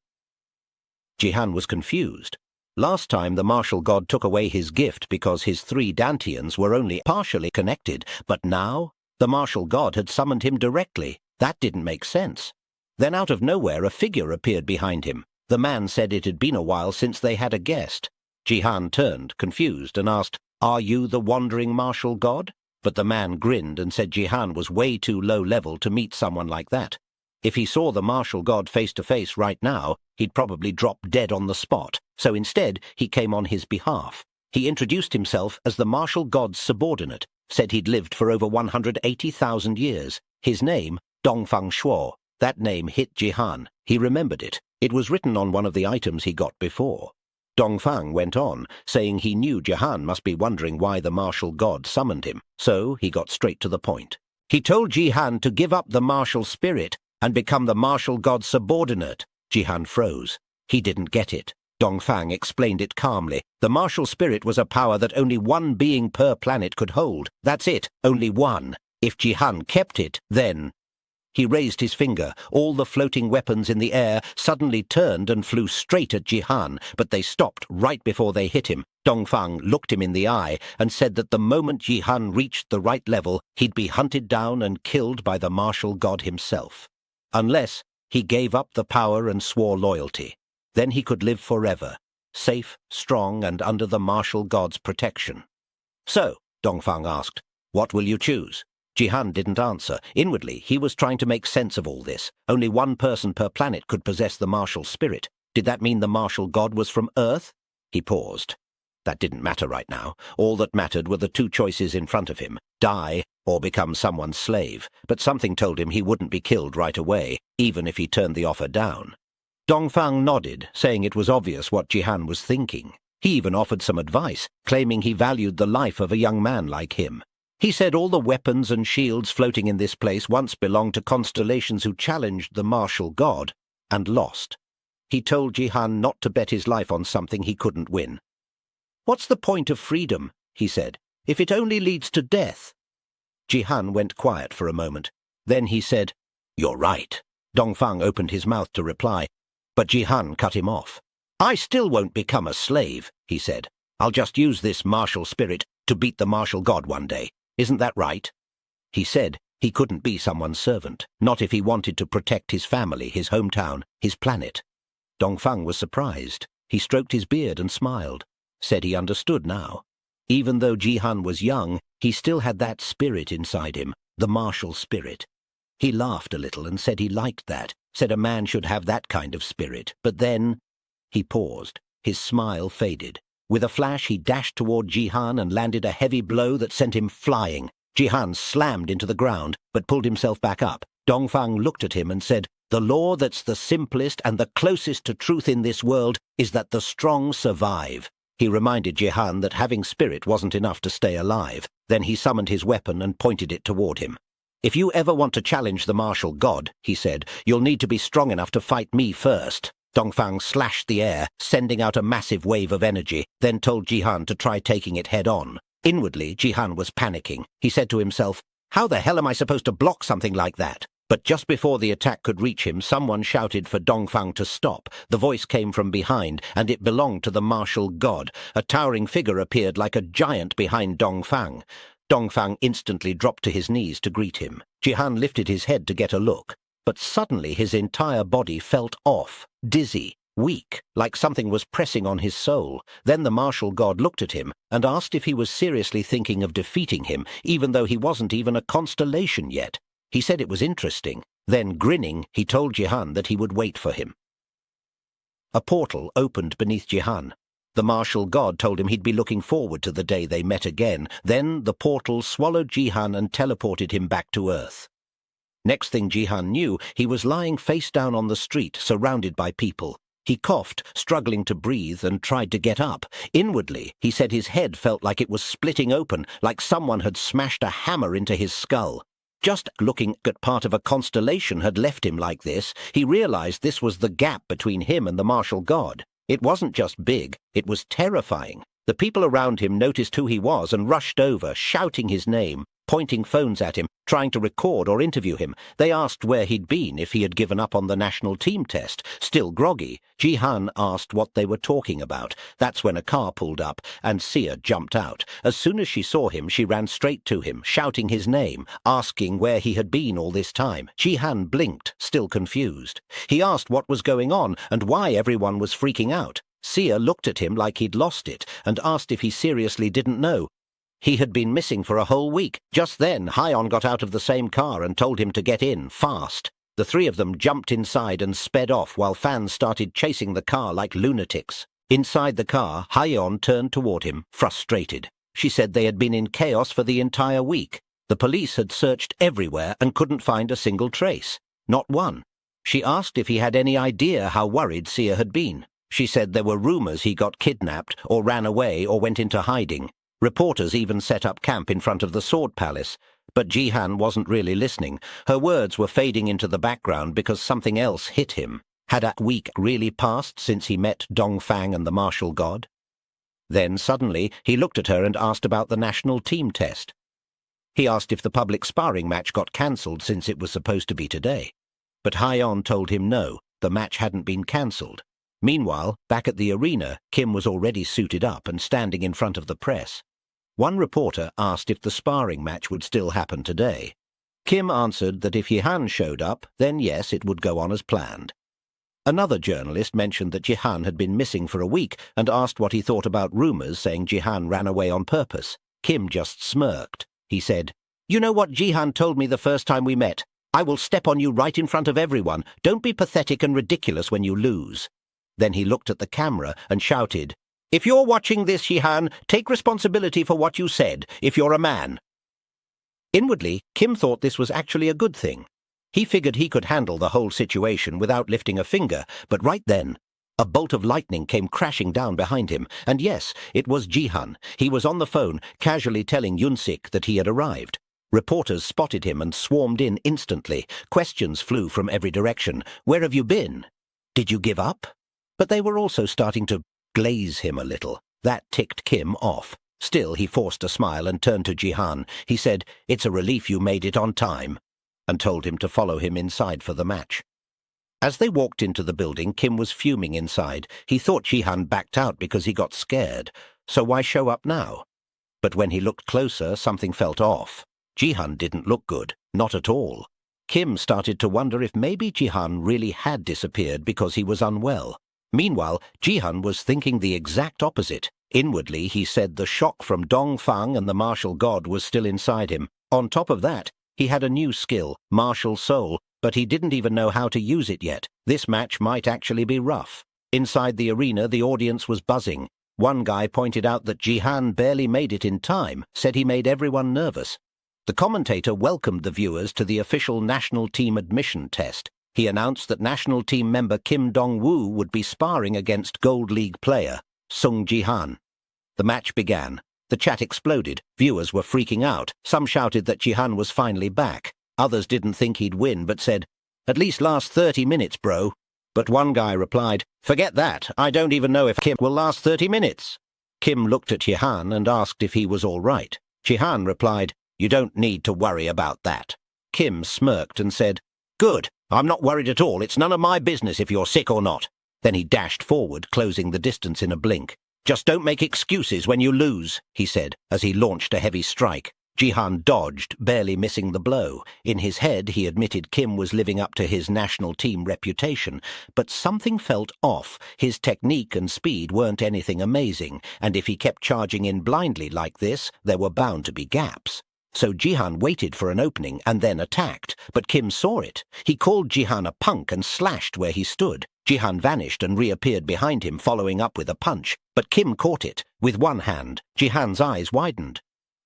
Jihan was confused. Last time the martial god took away his gift because his 3 dantians were only partially connected, but now the martial god had summoned him directly. That didn't make sense. Then out of nowhere a figure appeared behind him. The man said it had been a while since they had a guest. Jihan turned, confused, and asked, "Are you the wandering martial god?" But the man grinned and said Jihan was way too low level to meet someone like that. If he saw the martial god face to face right now, he'd probably drop dead on the spot. So instead, he came on his behalf. He introduced himself as the martial god's subordinate, said he'd lived for over 180,000 years. His name, Dongfang Shuo. That name hit Jihan. He remembered it. It was written on one of the items he got before. Dongfang went on, saying he knew Jihan must be wondering why the martial god summoned him, so he got straight to the point. He told Jihan to give up the martial spirit and become the martial god's subordinate. Jihan froze. He didn't get it. Dongfang explained it calmly. The martial spirit was a power that only one being per planet could hold. That's it, only one. If Jihan kept it, then... He raised his finger. All the floating weapons in the air suddenly turned and flew straight at Jihan, but they stopped right before they hit him. Dongfang looked him in the eye and said that the moment Jihan reached the right level, he'd be hunted down and killed by the martial god himself. Unless he gave up the power and swore loyalty. Then he could live forever, safe, strong, and under the martial god's protection. "So," Dongfang asked, "what will you choose?" Jihan didn't answer. Inwardly, he was trying to make sense of all this. Only one person per planet could possess the martial spirit. Did that mean the martial god was from Earth? He paused. That didn't matter right now. All that mattered were the 2 choices in front of him, die or become someone's slave. But something told him he wouldn't be killed right away, even if he turned the offer down. Dongfang nodded, saying it was obvious what Jihan was thinking. He even offered some advice, claiming he valued the life of a young man like him. He said all the weapons and shields floating in this place once belonged to constellations who challenged the martial god and lost. He told Jihan not to bet his life on something he couldn't win. "What's the point of freedom," he said, "if it only leads to death?" Jihan went quiet for a moment. Then he said, "You're right." Dongfang opened his mouth to reply, but Jihan cut him off. "I still won't become a slave," he said. "I'll just use this martial spirit to beat the martial god one day. Isn't that right?" He said he couldn't be someone's servant, not if he wanted to protect his family, his hometown, his planet. Dongfang was surprised. He stroked his beard and smiled, said he understood now. Even though Jihan was young, he still had that spirit inside him, the martial spirit. He laughed a little and said he liked that, said a man should have that kind of spirit. But then he paused. His smile faded. With a flash, he dashed toward Jihan and landed a heavy blow that sent him flying. Jihan slammed into the ground, but pulled himself back up. Dongfang looked at him and said, "The law that's the simplest and the closest to truth in this world is that the strong survive." He reminded Jihan that having spirit wasn't enough to stay alive. Then he summoned his weapon and pointed it toward him. "If you ever want to challenge the martial god," he said, "you'll need to be strong enough to fight me first." Dongfang slashed the air, sending out a massive wave of energy, then told Jihan to try taking it head-on. Inwardly, Jihan was panicking. He said to himself, "How the hell am I supposed to block something like that?" But just before the attack could reach him, someone shouted for Dongfang to stop. The voice came from behind, and it belonged to the martial god. A towering figure appeared like a giant behind Dongfang. Dongfang instantly dropped to his knees to greet him. Jihan lifted his head to get a look. But suddenly his entire body felt off, dizzy, weak, like something was pressing on his soul. Then the martial god looked at him and asked if he was seriously thinking of defeating him, even though he wasn't even a constellation yet. He said it was interesting. Then, grinning, he told Jihan that he would wait for him. A portal opened beneath Jihan. The martial god told him he'd be looking forward to the day they met again. Then the portal swallowed Jihan and teleported him back to Earth. Next thing Jihan knew, he was lying face down on the street, surrounded by people. He coughed, struggling to breathe, and tried to get up. Inwardly, he said his head felt like it was splitting open, like someone had smashed a hammer into his skull. Just looking at part of a constellation had left him like this. He realized this was the gap between him and the martial god. It wasn't just big, it was terrifying. The people around him noticed who he was and rushed over, shouting his name, pointing phones at him, trying to record or interview him. They asked where he'd been, if he had given up on the national team test. Still groggy, Ji-han asked what they were talking about. That's when a car pulled up, and Sia jumped out. As soon as she saw him, she ran straight to him, shouting his name, asking where he had been all this time. Ji-han blinked, still confused. He asked what was going on, and why everyone was freaking out. Sia looked at him like he'd lost it, and asked if he seriously didn't know. He had been missing for a whole week. Just then, Hyeon got out of the same car and told him to get in, fast. The three of them jumped inside and sped off while fans started chasing the car like lunatics. Inside the car, Hyeon turned toward him, frustrated. She said they had been in chaos for the entire week. The police had searched everywhere and couldn't find a single trace. Not one. She asked if he had any idea how worried Sia had been. She said there were rumors he got kidnapped or ran away or went into hiding. Reporters even set up camp in front of the Sword Palace. But Ji-han wasn't really listening. Her words were fading into the background because something else hit him. Had a week really passed since he met Dongfang and the martial god? Then suddenly he looked at her and asked about the national team test. He asked if the public sparring match got cancelled since it was supposed to be today. But Hyeon told him no, the match hadn't been cancelled. Meanwhile, back at the arena, Kim was already suited up and standing in front of the press. One reporter asked if the sparring match would still happen today. Kim answered that if Ji-han showed up, then yes, it would go on as planned. Another journalist mentioned that Ji-han had been missing for a week and asked what he thought about rumors saying Ji-han ran away on purpose. Kim just smirked. He said, "You know what Ji-han told me the first time we met? I will step on you right in front of everyone. Don't be pathetic and ridiculous when you lose." Then he looked at the camera and shouted, "If you're watching this, Ji-han, take responsibility for what you said, if you're a man." Inwardly, Kim thought this was actually a good thing. He figured he could handle the whole situation without lifting a finger, but right then, a bolt of lightning came crashing down behind him, and yes, it was Ji-han. He was on the phone, casually telling Yoon-sik that he had arrived. Reporters spotted him and swarmed in instantly. Questions flew from every direction. "Where have you been? Did you give up?" But they were also starting to glaze him a little. That ticked Kim off. Still, he forced a smile and turned to Ji-han. He said, "It's a relief you made it on time," and told him to follow him inside for the match. As they walked into the building, Kim was fuming inside. He thought Ji-han backed out because he got scared. So why show up now? But when he looked closer, something felt off. Ji-han didn't look good. Not at all. Kim started to wonder if maybe Ji-han really had disappeared because he was unwell. Meanwhile, Ji-han was thinking the exact opposite. Inwardly, he said the shock from Dongfang and the martial god was still inside him. On top of that, he had a new skill, martial soul, but he didn't even know how to use it yet. This match might actually be rough. Inside the arena, the audience was buzzing. One guy pointed out that Ji-han barely made it in time, said he made everyone nervous. The commentator welcomed the viewers to the official national team admission test. He announced that national team member Kim Dong-woo would be sparring against Gold League player Sung Ji-han. The match began. The chat exploded. Viewers were freaking out. Some shouted that Ji-han was finally back. Others didn't think he'd win, but said, "At least last 30 minutes, bro." But one guy replied, "Forget that. I don't even know if Kim will last 30 minutes. Kim looked at Ji-han and asked if he was all right. Ji-han replied, "You don't need to worry about that." Kim smirked and said, "Good. I'm not worried at all. It's none of my business if you're sick or not." Then he dashed forward, closing the distance in a blink. "Just don't make excuses when you lose," he said, as he launched a heavy strike. Ji-han dodged, barely missing the blow. In his head, he admitted Kim was living up to his national team reputation, but something felt off. His technique and speed weren't anything amazing, and if he kept charging in blindly like this, there were bound to be gaps. So Ji-han waited for an opening and then attacked, but Kim saw it. He called Ji-han a punk and slashed where he stood. Ji-han vanished and reappeared behind him, following up with a punch, but Kim caught it. With one hand, Ji-han's eyes widened.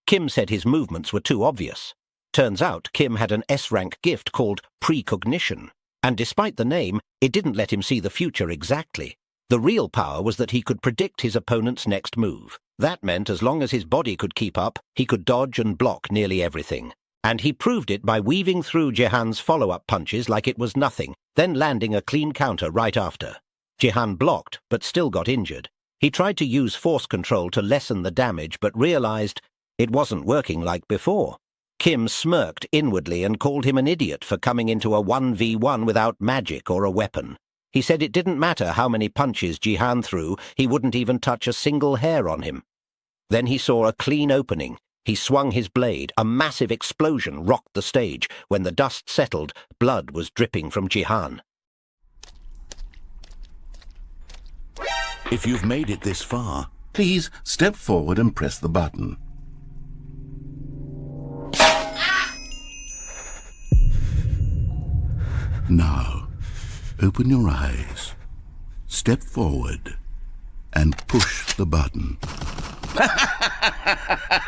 Kim said his movements were too obvious. Turns out Kim had an S-rank gift called precognition, and despite the name, it didn't let him see the future exactly. The real power was that he could predict his opponent's next move. That meant as long as his body could keep up, he could dodge and block nearly everything. And he proved it by weaving through Jihan's follow-up punches like it was nothing, then landing a clean counter right after. Jihan blocked, but still got injured. He tried to use force control to lessen the damage, but realized it wasn't working like before. Kim smirked inwardly and called him an idiot for coming into a 1v1 without magic or a weapon. He said it didn't matter how many punches Jihan threw, he wouldn't even touch a single hair on him. Then he saw a clean opening. He swung his blade. A massive explosion rocked the stage. When the dust settled, blood was dripping from Jihan. If you've made it this far, Please step forward and press the button. Now, open your eyes, step forward, and push the button.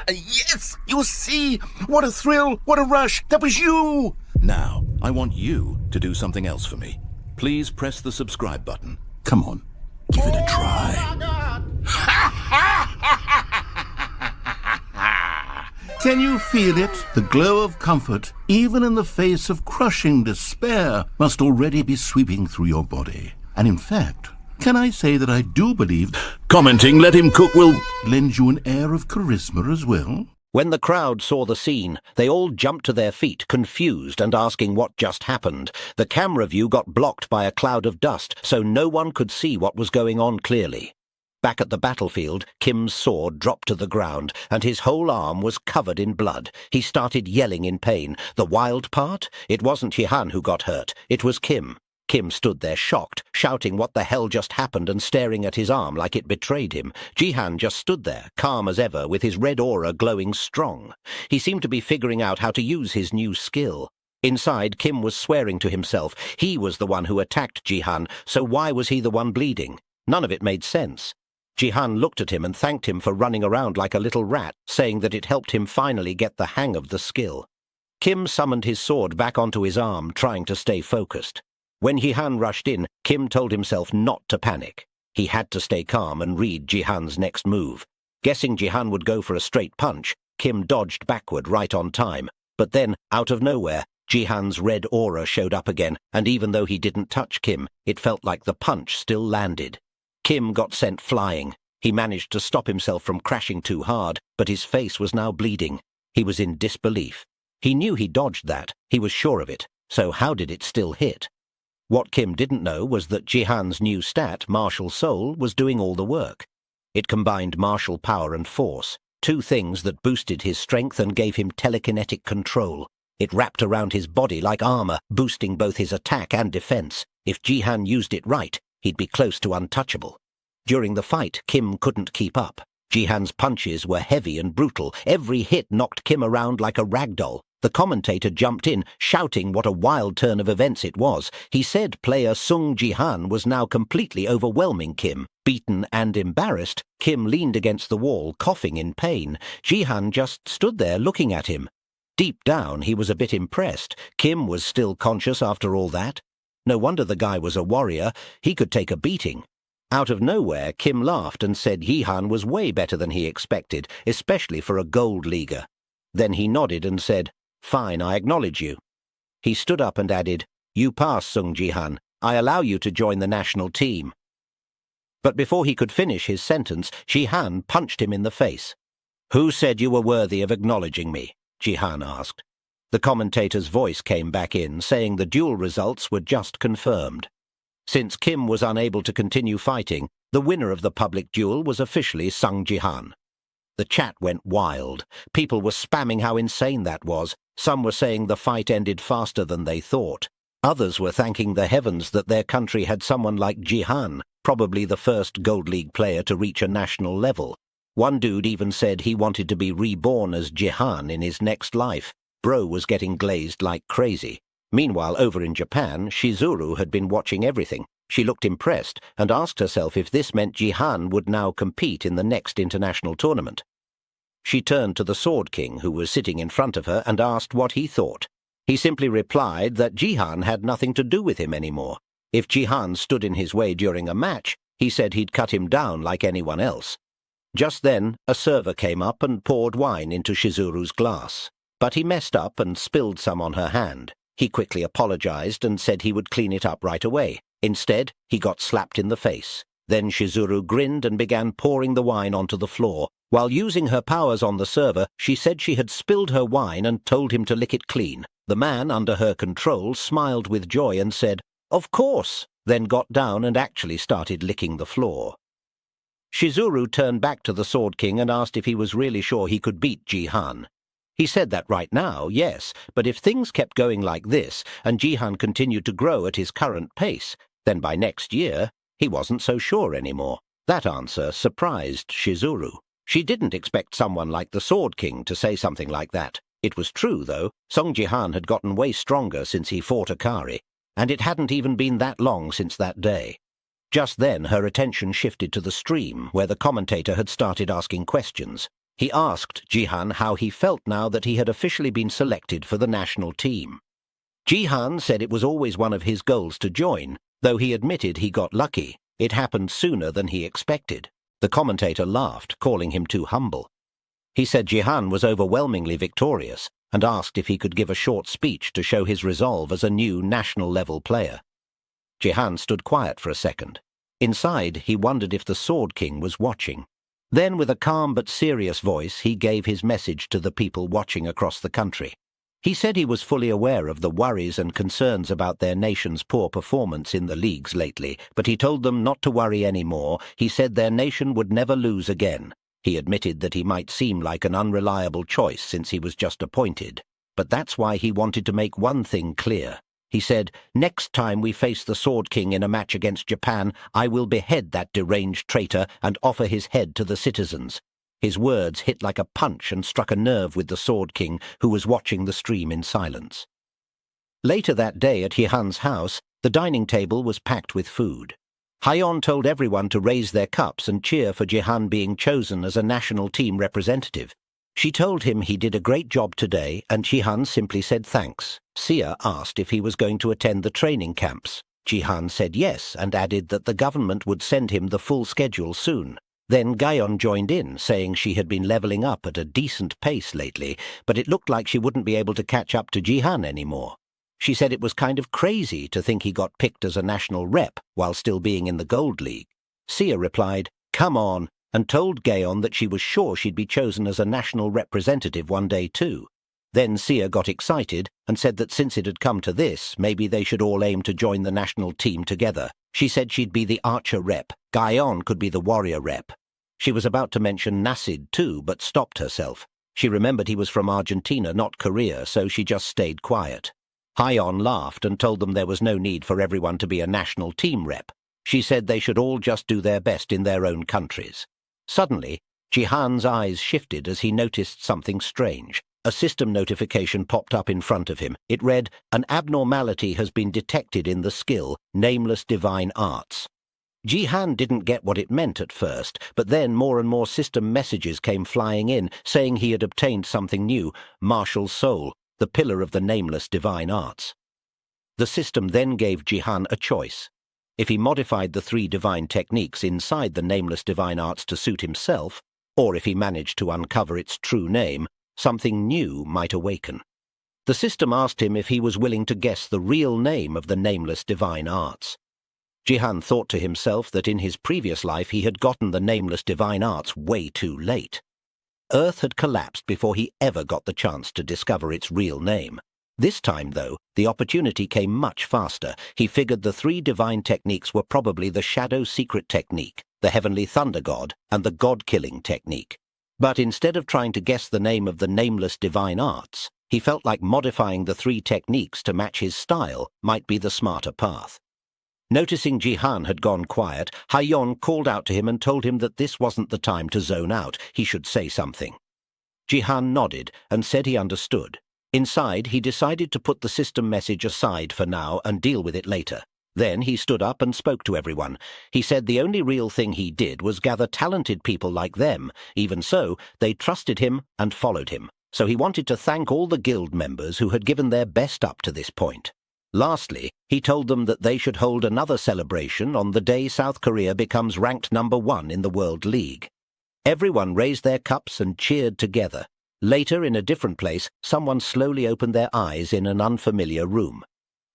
Yes, you see? What a thrill, what a rush. That was you. now I want you to do something else for me. Please press the subscribe button. Come on, give it a try. Can you feel it? The glow of comfort, even in the face of crushing despair, must already be sweeping through your body. And in fact, can I say that I do believe Commenting "Let him cook" will lend you an air of charisma as well? When the crowd saw the scene, they all jumped to their feet, confused and asking what just happened. The camera view got blocked by a cloud of dust, so no one could see what was going on clearly. Back at the battlefield, Kim's sword dropped to the ground, and his whole arm was covered in blood. He started yelling in pain. The wild part? It wasn't Jihan who got hurt. It was Kim. Kim stood there shocked, shouting what the hell just happened and staring at his arm like it betrayed him. Jihan just stood there, calm as ever, with his red aura glowing strong. He seemed to be figuring out how to use his new skill. Inside, Kim was swearing to himself. He was the one who attacked Jihan, so why was he the one bleeding? None of it made sense. Jihan looked at him and thanked him for running around like a little rat, saying that it helped him finally get the hang of the skill. Kim summoned his sword back onto his arm, trying to stay focused. When Jihan rushed in, Kim told himself not to panic. He had to stay calm and read Jihan's next move. Guessing Jihan would go for a straight punch, Kim dodged backward right on time. But then, out of nowhere, Jihan's red aura showed up again, and even though he didn't touch Kim, it felt like the punch still landed. Kim got sent flying. He managed to stop himself from crashing too hard, but his face was now bleeding. He was in disbelief. He knew he dodged that. He was sure of it. So how did it still hit? What Kim didn't know was that Jihan's new stat, Martial Soul, was doing all the work. It combined martial power and force, two things that boosted his strength and gave him telekinetic control. It wrapped around his body like armor, boosting both his attack and defense. If Jihan used it right, he'd be close to untouchable. During the fight, Kim couldn't keep up. Jihan's punches were heavy and brutal. Every hit knocked Kim around like a rag doll. The commentator jumped in, shouting what a wild turn of events it was. He said player Sung Jihan was now completely overwhelming Kim. Beaten and embarrassed, Kim leaned against the wall, coughing in pain. Jihan just stood there looking at him. Deep down, he was a bit impressed. Kim was still conscious after all that. No wonder the guy was a warrior. He could take a beating. Out of nowhere, Kim laughed and said Jihan was way better than he expected, especially for a gold leaguer. Then he nodded and said, "Fine, I acknowledge you." He stood up and added, "You pass, Sung Jihan. I allow you to join the national team." But before he could finish his sentence, Jihan punched him in the face. "Who said you were worthy of acknowledging me?" Jihan asked. The commentator's voice came back in, saying the duel results were just confirmed. Since Kim was unable to continue fighting, the winner of the public duel was officially Sung Jihan. The chat went wild. People were spamming how insane that was. Some were saying the fight ended faster than they thought. Others were thanking the heavens that their country had someone like Jihan, probably the first Gold League player to reach a national level. One dude even said he wanted to be reborn as Jihan in his next life. Bro was getting glazed like crazy. Meanwhile, over in Japan, Shizuru had been watching everything. She looked impressed and asked herself if this meant Jihan would now compete in the next international tournament. She turned to the Sword King, who was sitting in front of her, and asked what he thought. He simply replied that Jihan had nothing to do with him anymore. If Jihan stood in his way during a match, he said he'd cut him down like anyone else. Just then, a server came up and poured wine into Shizuru's glass. but he messed up and spilled some on her hand. He quickly apologized and said he would clean it up right away. Instead, he got slapped in the face. Then Shizuru grinned and began pouring the wine onto the floor. While using her powers on the server, she said she had spilled her wine and told him to lick it clean. The man under her control smiled with joy and said, "Of course," then got down and actually started licking the floor. Shizuru turned back to the Sword King and asked if he was really sure he could beat Jihan. He said that right now, yes, but if things kept going like this and Jihan continued to grow at his current pace, then by next year he wasn't so sure anymore. That answer surprised Shizuru. She didn't expect someone like the Sword King to say something like that. It was true, though. Song Jihan had gotten way stronger since he fought Akari, and it hadn't even been that long since that day. Just then her attention shifted to the stream, where the commentator had started asking questions. He asked Jihan how he felt now that he had officially been selected for the national team. Jihan said it was always one of his goals to join, though he admitted he got lucky. It happened sooner than he expected. The commentator laughed, calling him too humble. He said Jihan was overwhelmingly victorious and asked if he could give a short speech to show his resolve as a new national-level player. Jihan stood quiet for a second. Inside, he wondered if the Sword King was watching. Then, with a calm but serious voice, he gave his message to the people watching across the country. He said he was fully aware of the worries and concerns about their nation's poor performance in the leagues lately, but he told them not to worry anymore. He said their nation would never lose again. He admitted that he might seem like an unreliable choice since he was just appointed, but that's why he wanted to make one thing clear. He said, "Next time we face the Sword King in a match against Japan, I will behead that deranged traitor and offer his head to the citizens." His words hit like a punch and struck a nerve with the Sword King, who was watching the stream in silence. Later that day at Jihan's house, the dining table was packed with food. Hayon told everyone to raise their cups and cheer for Jihan being chosen as a national team representative. She told him he did a great job today, and Jihan simply said thanks. Sia asked if he was going to attend the training camps. Jihan said yes, and added that the government would send him the full schedule soon. Then Gayon joined in, saying she had been leveling up at a decent pace lately, but it looked like she wouldn't be able to catch up to Jihan anymore. She said it was kind of crazy to think he got picked as a national rep while still being in the Gold League. Sia replied, "Come on," and told Gayon that she was sure she'd be chosen as a national representative one day too. Then Sia got excited and said that since it had come to this, maybe they should all aim to join the national team together. She said she'd be the archer rep. Gayon could be the warrior rep. She was about to mention Nasid too, but stopped herself. She remembered he was from Argentina, not Korea, so she just stayed quiet. Hayon laughed and told them there was no need for everyone to be a national team rep. She said they should all just do their best in their own countries. Suddenly, Jihan's eyes shifted as he noticed something strange. A system notification popped up in front of him. It read, "An abnormality has been detected in the skill, Nameless Divine Arts." Jihan didn't get what it meant at first, but then more and more system messages came flying in, saying he had obtained something new, Martial Soul, the pillar of the Nameless Divine Arts. The system then gave Jihan a choice. If he modified the 3 divine techniques inside the Nameless Divine Arts to suit himself, or if he managed to uncover its true name, something new might awaken. The system asked him if he was willing to guess the real name of the Nameless Divine Arts. Jihan thought to himself that in his previous life he had gotten the Nameless Divine Arts way too late. Earth had collapsed before he ever got the chance to discover its real name. This time, though, the opportunity came much faster. He figured the 3 divine techniques were probably the Shadow Secret Technique, the Heavenly Thunder God, and the God-Killing Technique. But instead of trying to guess the name of the Nameless Divine Arts, he felt like modifying the 3 techniques to match his style might be the smarter path. Noticing Jihan had gone quiet, Hayon called out to him and told him that this wasn't the time to zone out. He should say something. Jihan nodded and said he understood. Inside, he decided to put the system message aside for now and deal with it later. Then he stood up and spoke to everyone. He said the only real thing he did was gather talented people like them. Even so, they trusted him and followed him. So he wanted to thank all the guild members who had given their best up to this point. Lastly, he told them that they should hold another celebration on the day South Korea becomes ranked #1 in the World League. Everyone raised their cups and cheered together. Later, in a different place, someone slowly opened their eyes in an unfamiliar room.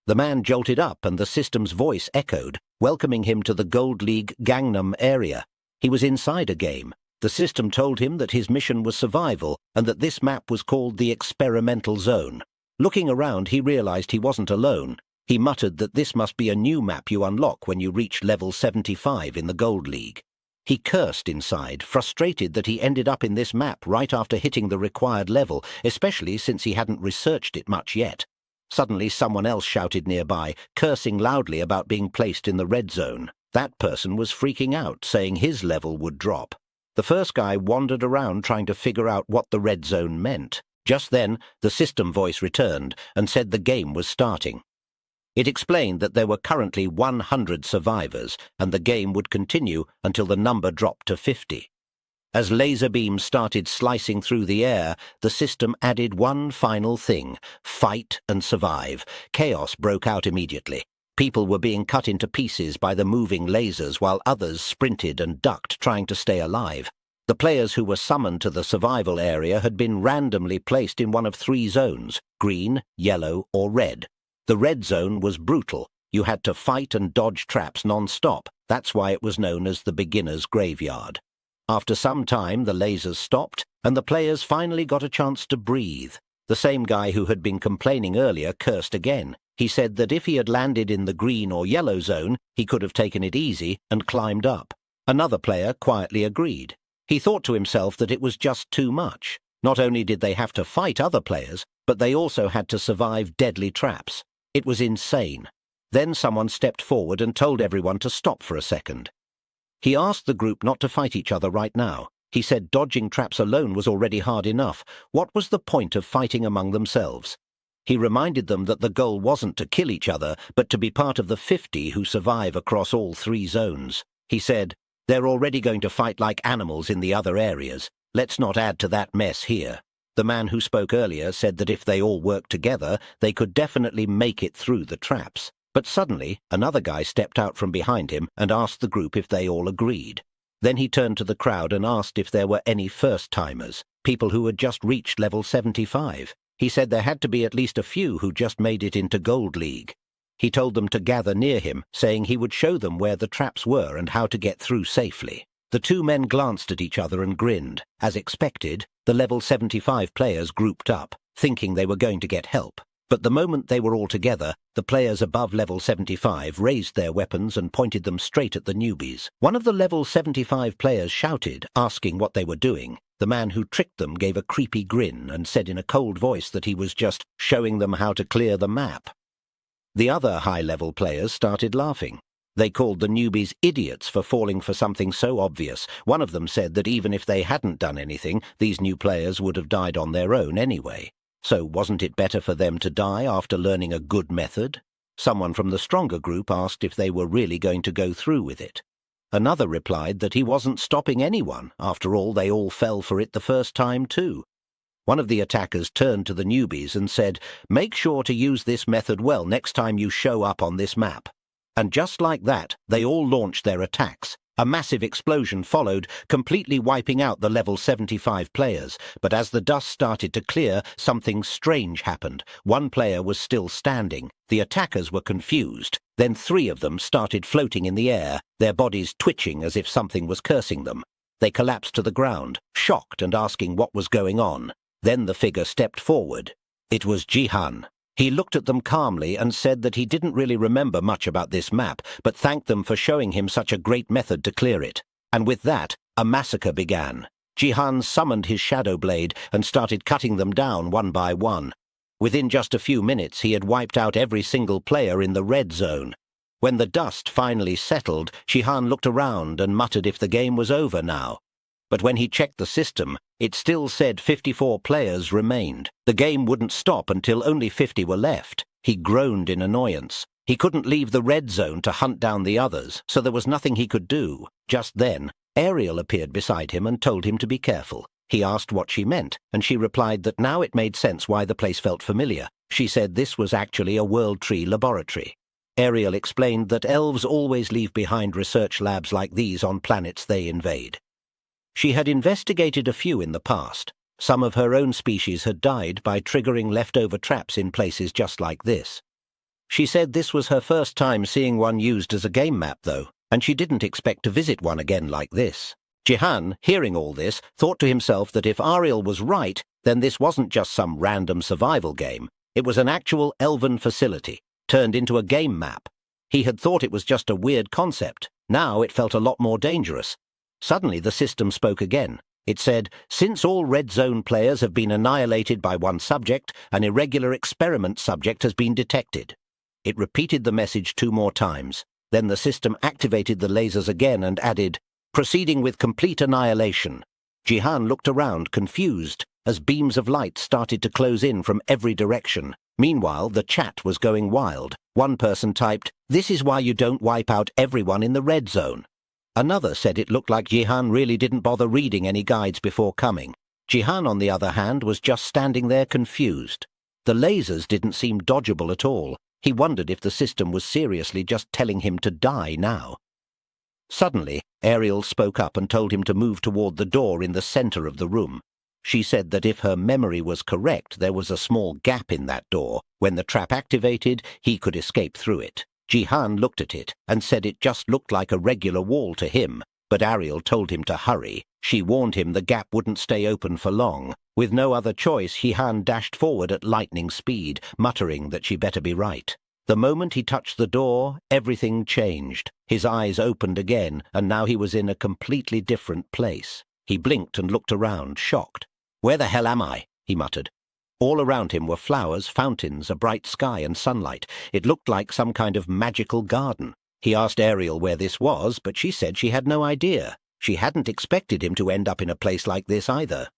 The man jolted up and the system's voice echoed, welcoming him to the Gold League Gangnam area. He was inside a game. The system told him that his mission was survival and that this map was called the Experimental Zone. Looking around, he realized he wasn't alone. He muttered that this must be a new map you unlock when you reach level 75 in the Gold League. He cursed inside, frustrated that he ended up in this map right after hitting the required level, especially since he hadn't researched it much yet. Suddenly someone else shouted nearby, cursing loudly about being placed in the red zone. That person was freaking out, saying his level would drop. The first guy wandered around trying to figure out what the red zone meant. Just then, the system voice returned and said the game was starting. It explained that there were currently 100 survivors, and the game would continue until the number dropped to 50. As laser beams started slicing through the air, the system added one final thing: fight and survive. Chaos broke out immediately. People were being cut into pieces by the moving lasers while others sprinted and ducked, trying to stay alive. The players who were summoned to the survival area had been randomly placed in one of 3 zones: green, yellow, or red. The red zone was brutal. You had to fight and dodge traps non-stop. That's why it was known as the beginner's graveyard. After some time, the lasers stopped, and the players finally got a chance to breathe. The same guy who had been complaining earlier cursed again. He said that if he had landed in the green or yellow zone, he could have taken it easy and climbed up. Another player quietly agreed. He thought to himself that it was just too much. Not only did they have to fight other players, but they also had to survive deadly traps. It was insane. Then someone stepped forward and told everyone to stop for a second. He asked the group not to fight each other right now. He said dodging traps alone was already hard enough. What was the point of fighting among themselves? He reminded them that the goal wasn't to kill each other, but to be part of the 50 who survive across all 3 zones. He said, "They're already going to fight like animals in the other areas. Let's not add to that mess here." The man who spoke earlier said that if they all worked together, they could definitely make it through the traps. But suddenly, another guy stepped out from behind him and asked the group if they all agreed. Then he turned to the crowd and asked if there were any first-timers, people who had just reached level 75. He said there had to be at least a few who just made it into Gold League. He told them to gather near him, saying he would show them where the traps were and how to get through safely. The 2 men glanced at each other and grinned. As expected, the level 75 players grouped up, thinking they were going to get help. But the moment they were all together, the players above level 75 raised their weapons and pointed them straight at the newbies. One of the level 75 players shouted, asking what they were doing. The man who tricked them gave a creepy grin and said in a cold voice that he was just showing them how to clear the map. The other high-level players started laughing. They called the newbies idiots for falling for something so obvious. One of them said that even if they hadn't done anything, these new players would have died on their own anyway. So wasn't it better for them to die after learning a good method? Someone from the stronger group asked if they were really going to go through with it. Another replied that he wasn't stopping anyone. After all, they all fell for it the first time too. One of the attackers turned to the newbies and said, "Make sure to use this method well next time you show up on this map." And just like that, they all launched their attacks. A massive explosion followed, completely wiping out the level 75 players. But as the dust started to clear, something strange happened. One player was still standing. The attackers were confused. Then 3 of them started floating in the air, their bodies twitching as if something was cursing them. They collapsed to the ground, shocked and asking what was going on. Then the figure stepped forward. It was Jihan. He looked at them calmly and said that he didn't really remember much about this map, but thanked them for showing him such a great method to clear it. And with that, a massacre began. Jihan summoned his shadow blade and started cutting them down one by one. Within just a few minutes, he had wiped out every single player in the red zone. When the dust finally settled, Jihan looked around and muttered if the game was over now. But when he checked the system, it still said 54 players remained. The game wouldn't stop until only 50 were left. He groaned in annoyance. He couldn't leave the red zone to hunt down the others, so there was nothing he could do. Just then, Ariel appeared beside him and told him to be careful. He asked what she meant, and she replied that now it made sense why the place felt familiar. She said this was actually a World Tree laboratory. Ariel explained that elves always leave behind research labs like these on planets they invade. She had investigated a few in the past. Some of her own species had died by triggering leftover traps in places just like this. She said this was her first time seeing one used as a game map, though, and she didn't expect to visit one again like this. Jihan, hearing all this, thought to himself that if Ariel was right, then this wasn't just some random survival game. It was an actual elven facility, turned into a game map. He had thought it was just a weird concept. Now it felt a lot more dangerous. Suddenly the system spoke again. It said, "Since all Red Zone players have been annihilated by one subject, an irregular experiment subject has been detected." It repeated the message 2 more times. Then the system activated the lasers again and added, "Proceeding with complete annihilation." Jihan looked around, confused, as beams of light started to close in from every direction. Meanwhile, the chat was going wild. One person typed, "This is why you don't wipe out everyone in the Red Zone." Another said it looked like Jihan really didn't bother reading any guides before coming. Jihan, on the other hand, was just standing there confused. The lasers didn't seem dodgeable at all. He wondered if the system was seriously just telling him to die now. Suddenly, Ariel spoke up and told him to move toward the door in the center of the room. She said that if her memory was correct, there was a small gap in that door. When the trap activated, he could escape through it. Jihan looked at it and said it just looked like a regular wall to him, but Ariel told him to hurry. She warned him the gap wouldn't stay open for long. With no other choice, Jihan dashed forward at lightning speed, muttering that she better be right. The moment he touched the door, everything changed. His eyes opened again, and now he was in a completely different place. He blinked and looked around, shocked. "Where the hell am I?" he muttered. All around him were flowers, fountains, a bright sky and sunlight. It looked like some kind of magical garden. He asked Ariel where this was, but she said she had no idea. She hadn't expected him to end up in a place like this either.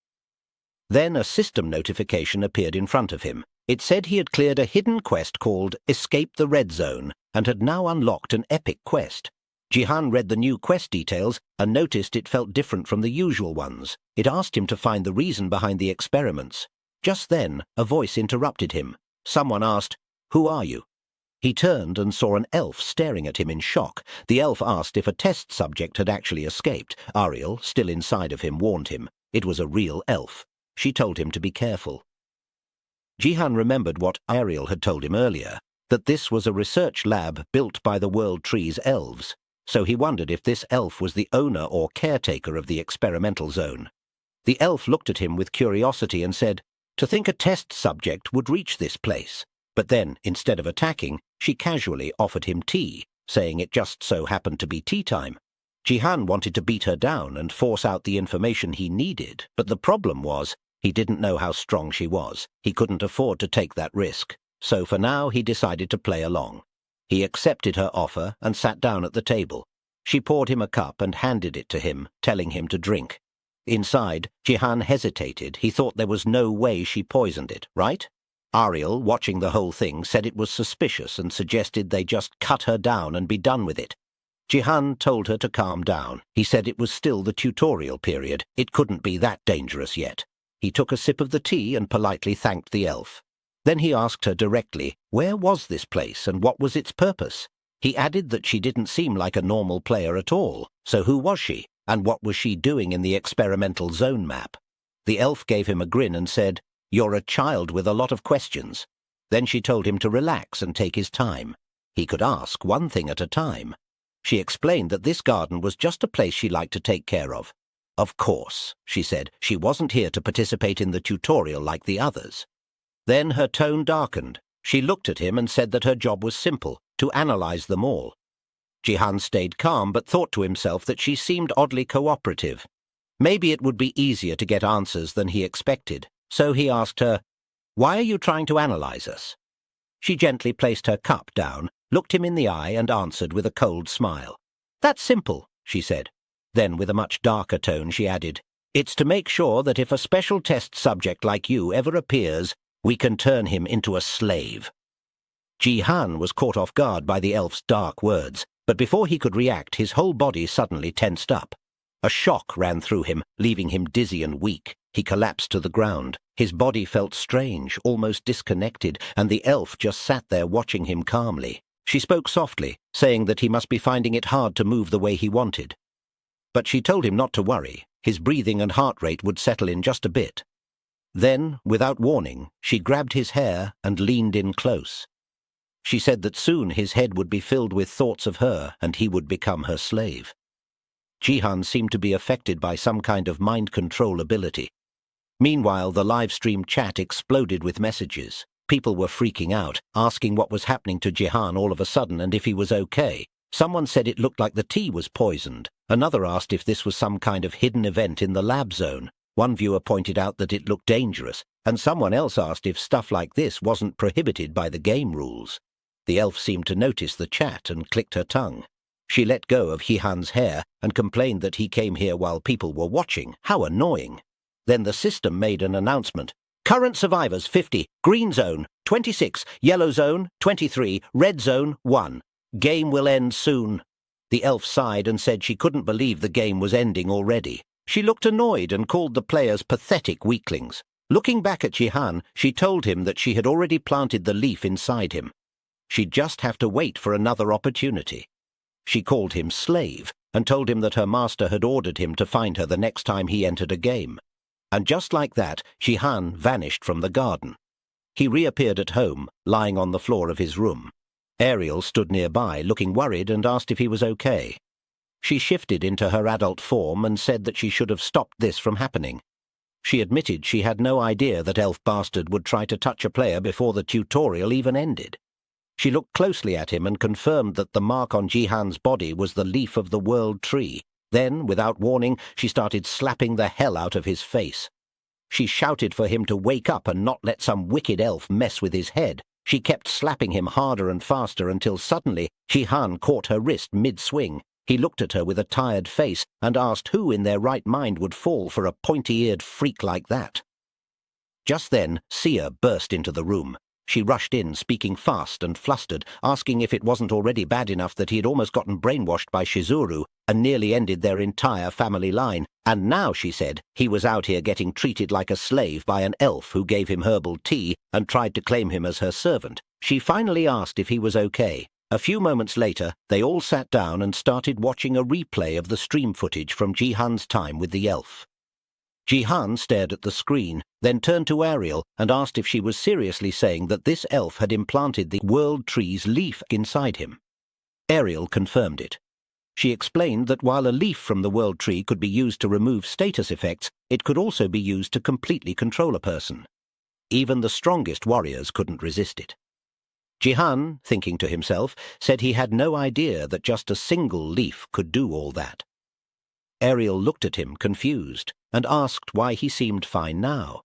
Then a system notification appeared in front of him. It said he had cleared a hidden quest called Escape the Red Zone and had now unlocked an epic quest. Jihan read the new quest details and noticed it felt different from the usual ones. It asked him to find the reason behind the experiments. Just then, a voice interrupted him. Someone asked, "Who are you?" He turned and saw an elf staring at him in shock. The elf asked if a test subject had actually escaped. Ariel, still inside of him, warned him. It was a real elf. She told him to be careful. Jihan remembered what Ariel had told him earlier, that this was a research lab built by the World Tree's elves. So he wondered if this elf was the owner or caretaker of the experimental zone. The elf looked at him with curiosity and said, "To think a test subject would reach this place." But then, instead of attacking, she casually offered him tea, saying it just so happened to be tea time. Jihan wanted to beat her down and force out the information he needed, but the problem was he didn't know how strong she was. He couldn't afford to take that risk. So for now he decided to play along. He accepted her offer and sat down at the table. She poured him a cup and handed it to him, telling him to drink. Inside, Jihan hesitated. He thought there was no way she poisoned it, right? Ariel, watching the whole thing, said it was suspicious and suggested they just cut her down and be done with it. Jihan told her to calm down. He said it was still the tutorial period. It couldn't be that dangerous yet. He took a sip of the tea and politely thanked the elf. Then he asked her directly, where was this place and what was its purpose? He added that she didn't seem like a normal player at all. So who was she, and what was she doing in the experimental zone map? The elf gave him a grin and said, "You're a child with a lot of questions." Then she told him to relax and take his time. He could ask one thing at a time. She explained that this garden was just a place she liked to take care of. Of course, she said, she wasn't here to participate in the tutorial like the others. Then her tone darkened. She looked at him and said that her job was simple, to analyze them all. Jihan stayed calm but thought to himself that she seemed oddly cooperative. Maybe it would be easier to get answers than he expected. So he asked her, "Why are you trying to analyze us?" She gently placed her cup down, looked him in the eye and answered with a cold smile. "That's simple," she said. Then with a much darker tone she added, "It's to make sure that if a special test subject like you ever appears, we can turn him into a slave." Jihan was caught off guard by the elf's dark words, but before he could react, his whole body suddenly tensed up. A shock ran through him, leaving him dizzy and weak. He collapsed to the ground. His body felt strange, almost disconnected, and the elf just sat there watching him calmly. She spoke softly, saying that he must be finding it hard to move the way he wanted. But she told him not to worry. His breathing and heart rate would settle in just a bit. Then, without warning, she grabbed his hair and leaned in close. She said that soon his head would be filled with thoughts of her and he would become her slave. Jihan seemed to be affected by some kind of mind control ability. Meanwhile, the live stream chat exploded with messages. People were freaking out, asking what was happening to Jihan all of a sudden and if he was okay. Someone said it looked like the tea was poisoned. Another asked if this was some kind of hidden event in the lab zone. One viewer pointed out that it looked dangerous, and someone else asked if stuff like this wasn't prohibited by the game rules. The elf seemed to notice the chat and clicked her tongue. She let go of Jihan's hair and complained that he came here while people were watching. How annoying. Then the system made an announcement. Current survivors 50, green zone 26, yellow zone 23, red zone 1. Game will end soon. The elf sighed and said she couldn't believe the game was ending already. She looked annoyed and called the players pathetic weaklings. Looking back at Jihan, she told him that she had already planted the leaf inside him. She'd just have to wait for another opportunity. She called him slave and told him that her master had ordered him to find her the next time he entered a game. And just like that, Jihan vanished from the garden. He reappeared at home, lying on the floor of his room. Ariel stood nearby, looking worried, and asked if he was okay. She shifted into her adult form and said that she should have stopped this from happening. She admitted she had no idea that Elf Bastard would try to touch a player before the tutorial even ended. She looked closely at him and confirmed that the mark on Jihan's body was the leaf of the world tree. Then, without warning, she started slapping the hell out of his face. She shouted for him to wake up and not let some wicked elf mess with his head. She kept slapping him harder and faster until suddenly Jihan caught her wrist mid-swing. He looked at her with a tired face and asked who in their right mind would fall for a pointy-eared freak like that. Just then, Sia burst into the room. She rushed in, speaking fast and flustered, asking if it wasn't already bad enough that he had almost gotten brainwashed by Shizuru and nearly ended their entire family line. And now, she said, he was out here getting treated like a slave by an elf who gave him herbal tea and tried to claim him as her servant. She finally asked if he was okay. A few moments later, they all sat down and started watching a replay of the stream footage from Jihan's time with the elf. Jihan stared at the screen, then turned to Ariel and asked if she was seriously saying that this elf had implanted the world tree's leaf inside him. Ariel confirmed it. She explained that while a leaf from the world tree could be used to remove status effects, it could also be used to completely control a person. Even the strongest warriors couldn't resist it. Jihan, thinking to himself, said he had no idea that just a single leaf could do all that. Ariel looked at him, confused, and asked why he seemed fine now.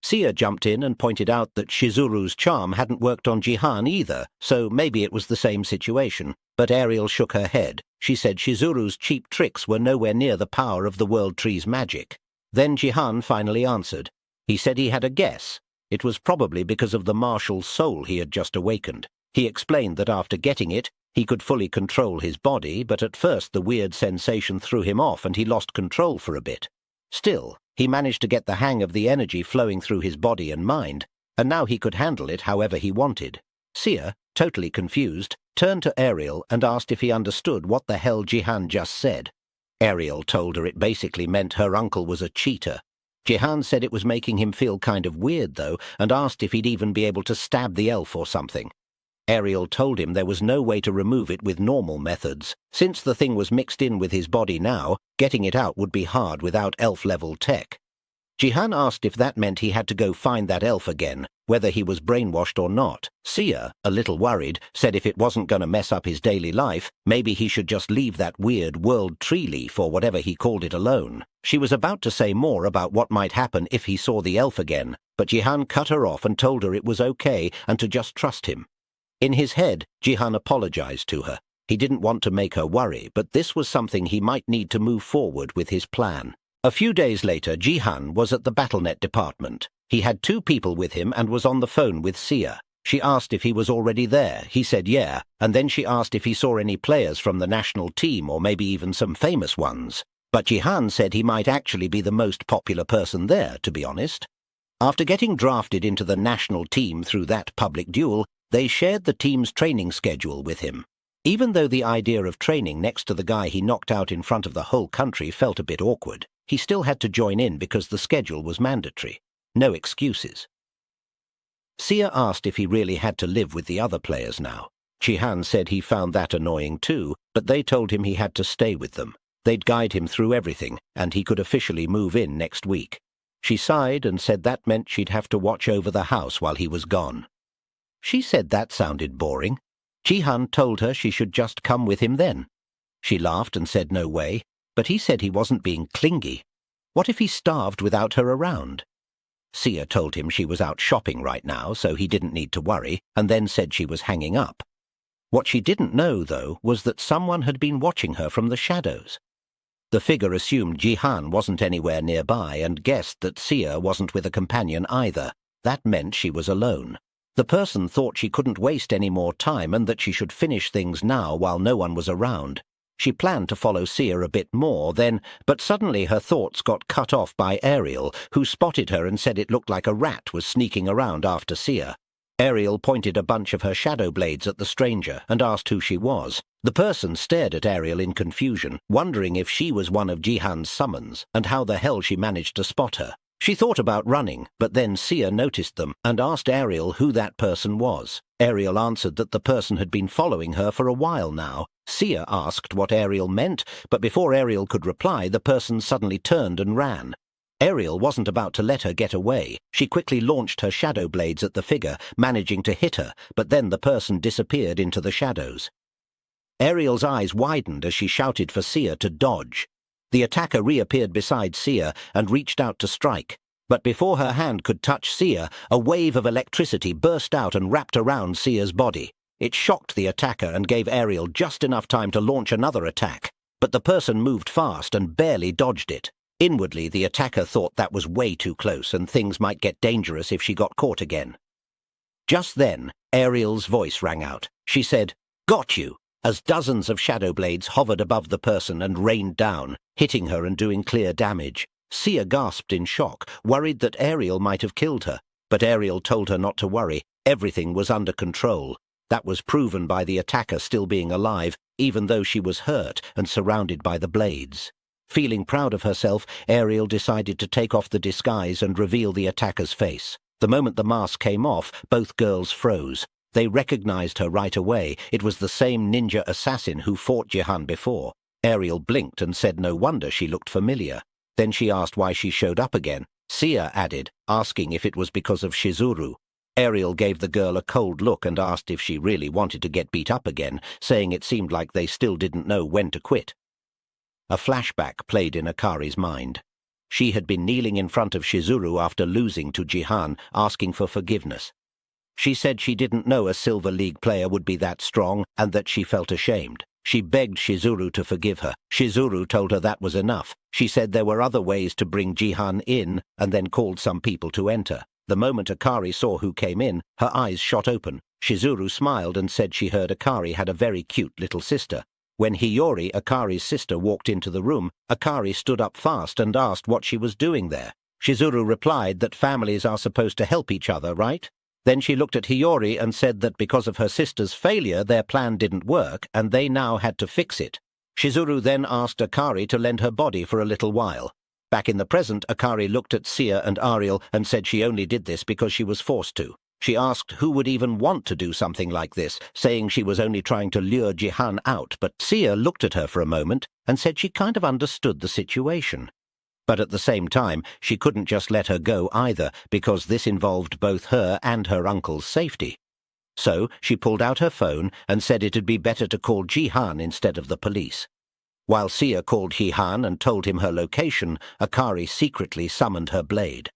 Sia jumped in and pointed out that Shizuru's charm hadn't worked on Jihan either, so maybe it was the same situation, but Ariel shook her head. She said Shizuru's cheap tricks were nowhere near the power of the world tree's magic. Then Jihan finally answered. He said he had a guess. It was probably because of the martial soul he had just awakened. He explained that after getting it, he could fully control his body, but at first the weird sensation threw him off and he lost control for a bit. Still, he managed to get the hang of the energy flowing through his body and mind, and now he could handle it however he wanted. Sia, totally confused, turned to Ariel and asked if he understood what the hell Jihan just said. Ariel told her it basically meant her uncle was a cheater. Jihan said it was making him feel kind of weird, though, and asked if he'd even be able to stab the elf or something. Ariel told him there was no way to remove it with normal methods. Since the thing was mixed in with his body now, getting it out would be hard without elf-level tech. Jihan asked if that meant he had to go find that elf again, whether he was brainwashed or not. Sia, a little worried, said if it wasn't going to mess up his daily life, maybe he should just leave that weird world tree leaf or whatever he called it alone. She was about to say more about what might happen if he saw the elf again, but Jihan cut her off and told her it was okay and to just trust him. In his head, Jihan apologized to her. He didn't want to make her worry, but this was something he might need to move forward with his plan. A few days later, Jihan was at the BattleNet department. He had 2 people with him and was on the phone with Sia. She asked if he was already there. He said yeah, and then she asked if he saw any players from the national team or maybe even some famous ones. But Jihan said he might actually be the most popular person there, to be honest. After getting drafted into the national team through that public duel, they shared the team's training schedule with him. Even though the idea of training next to the guy he knocked out in front of the whole country felt a bit awkward, he still had to join in because the schedule was mandatory. No excuses. Sia asked if he really had to live with the other players now. Jihan said he found that annoying too, but they told him he had to stay with them. They'd guide him through everything, and he could officially move in next week. She sighed and said that meant she'd have to watch over the house while he was gone. She said that sounded boring. Jihan told her she should just come with him then. She laughed and said no way, but he said he wasn't being clingy. What if he starved without her around? Sia told him she was out shopping right now, so he didn't need to worry, and then said she was hanging up. What she didn't know, though, was that someone had been watching her from the shadows. The figure assumed Jihan wasn't anywhere nearby and guessed that Sia wasn't with a companion either. That meant she was alone. The person thought she couldn't waste any more time and that she should finish things now while no one was around. She planned to follow Sia a bit more then, but suddenly her thoughts got cut off by Ariel, who spotted her and said it looked like a rat was sneaking around after Sia. Ariel pointed a bunch of her shadow blades at the stranger and asked who she was. The person stared at Ariel in confusion, wondering if she was one of Jihan's summons and how the hell she managed to spot her. She thought about running, but then Sia noticed them and asked Ariel who that person was. Ariel answered that the person had been following her for a while now. Sia asked what Ariel meant, but before Ariel could reply, the person suddenly turned and ran. Ariel wasn't about to let her get away. She quickly launched her shadow blades at the figure, managing to hit her, but then the person disappeared into the shadows. Ariel's eyes widened as she shouted for Sia to dodge. The attacker reappeared beside Sia and reached out to strike. But before her hand could touch Sia, a wave of electricity burst out and wrapped around Sia's body. It shocked the attacker and gave Ariel just enough time to launch another attack. But the person moved fast and barely dodged it. Inwardly, the attacker thought that was way too close and things might get dangerous if she got caught again. Just then, Ariel's voice rang out. She said, "Got you!" as dozens of shadow blades hovered above the person and rained down, hitting her and doing clear damage. Sia gasped in shock, worried that Ariel might have killed her. But Ariel told her not to worry. Everything was under control. That was proven by the attacker still being alive, even though she was hurt and surrounded by the blades. Feeling proud of herself, Ariel decided to take off the disguise and reveal the attacker's face. The moment the mask came off, both girls froze. They recognized her right away. It was the same ninja assassin who fought Jihan before. Ariel blinked and said no wonder she looked familiar. Then she asked why she showed up again. Sia added, asking if it was because of Shizuru. Ariel gave the girl a cold look and asked if she really wanted to get beat up again, saying it seemed like they still didn't know when to quit. A flashback played in Akari's mind. She had been kneeling in front of Shizuru after losing to Jihan, asking for forgiveness. She said she didn't know a Silver League player would be that strong and that she felt ashamed. She begged Shizuru to forgive her. Shizuru told her that was enough. She said there were other ways to bring Jihan in and then called some people to enter. The moment Akari saw who came in, her eyes shot open. Shizuru smiled and said she heard Akari had a very cute little sister. When Hiyori, Akari's sister, walked into the room, Akari stood up fast and asked what she was doing there. Shizuru replied that families are supposed to help each other, right? Then she looked at Hiyori and said that because of her sister's failure, their plan didn't work, and they now had to fix it. Shizuru then asked Akari to lend her body for a little while. Back in the present, Akari looked at Sia and Ariel and said she only did this because she was forced to. She asked who would even want to do something like this, saying she was only trying to lure Jihan out, but Sia looked at her for a moment and said she kind of understood the situation. But at the same time, she couldn't just let her go either, because this involved both her and her uncle's safety. So she pulled out her phone and said it'd be better to call Jihan instead of the police. While Sia called Jihan and told him her location, Akari secretly summoned her blade.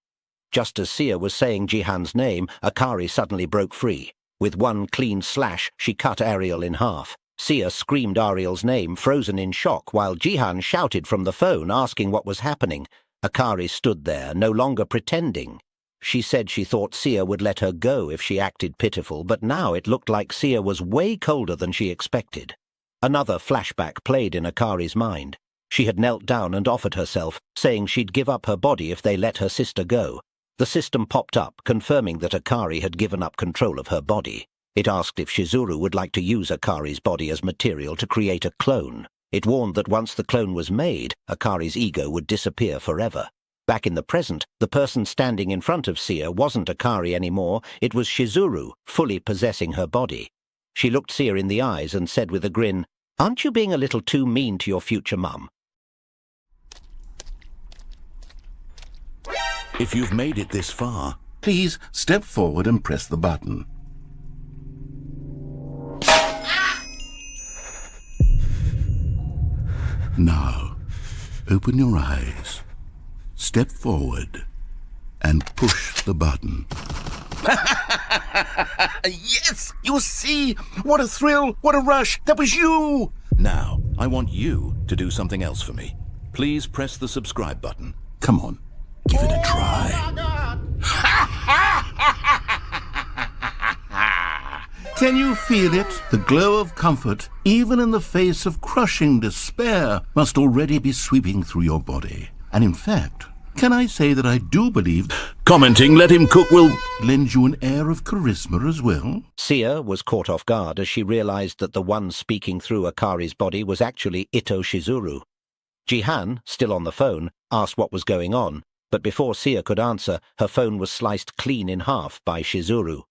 Just as Sia was saying Jihan's name, Akari suddenly broke free. With one clean slash, she cut Ariel in half. Sia screamed Ariel's name, frozen in shock, while Jihan shouted from the phone, asking what was happening. Akari stood there, no longer pretending. She said she thought Sia would let her go if she acted pitiful, but now it looked like Sia was way colder than she expected. Another flashback played in Akari's mind. She had knelt down and offered herself, saying she'd give up her body if they let her sister go. The system popped up, confirming that Akari had given up control of her body. It asked if Shizuru would like to use Akari's body as material to create a clone. It warned that once the clone was made, Akari's ego would disappear forever. Back in the present, the person standing in front of Sia wasn't Akari anymore, it was Shizuru, fully possessing her body. She looked Sia in the eyes and said with a grin, "Aren't you being a little too mean to your future mum?" If you've made it this far, Please step forward and press the button. Now, open your eyes, step forward, and push the button. Yes! You see? What a thrill! What a rush! That was you! now I want you to do something else for me. Please press the subscribe button. Come on, give it a try. Can you feel it? The glow of comfort, even in the face of crushing despair, must already be sweeping through your body. And in fact, can I say that I do believe Commenting "let him cook" will lend you an air of charisma as well? Sia was caught off guard as she realized that the one speaking through Akari's body was actually Ito Shizuru. Jihan, still on the phone, asked what was going on, but before Sia could answer, her phone was sliced clean in half by Shizuru.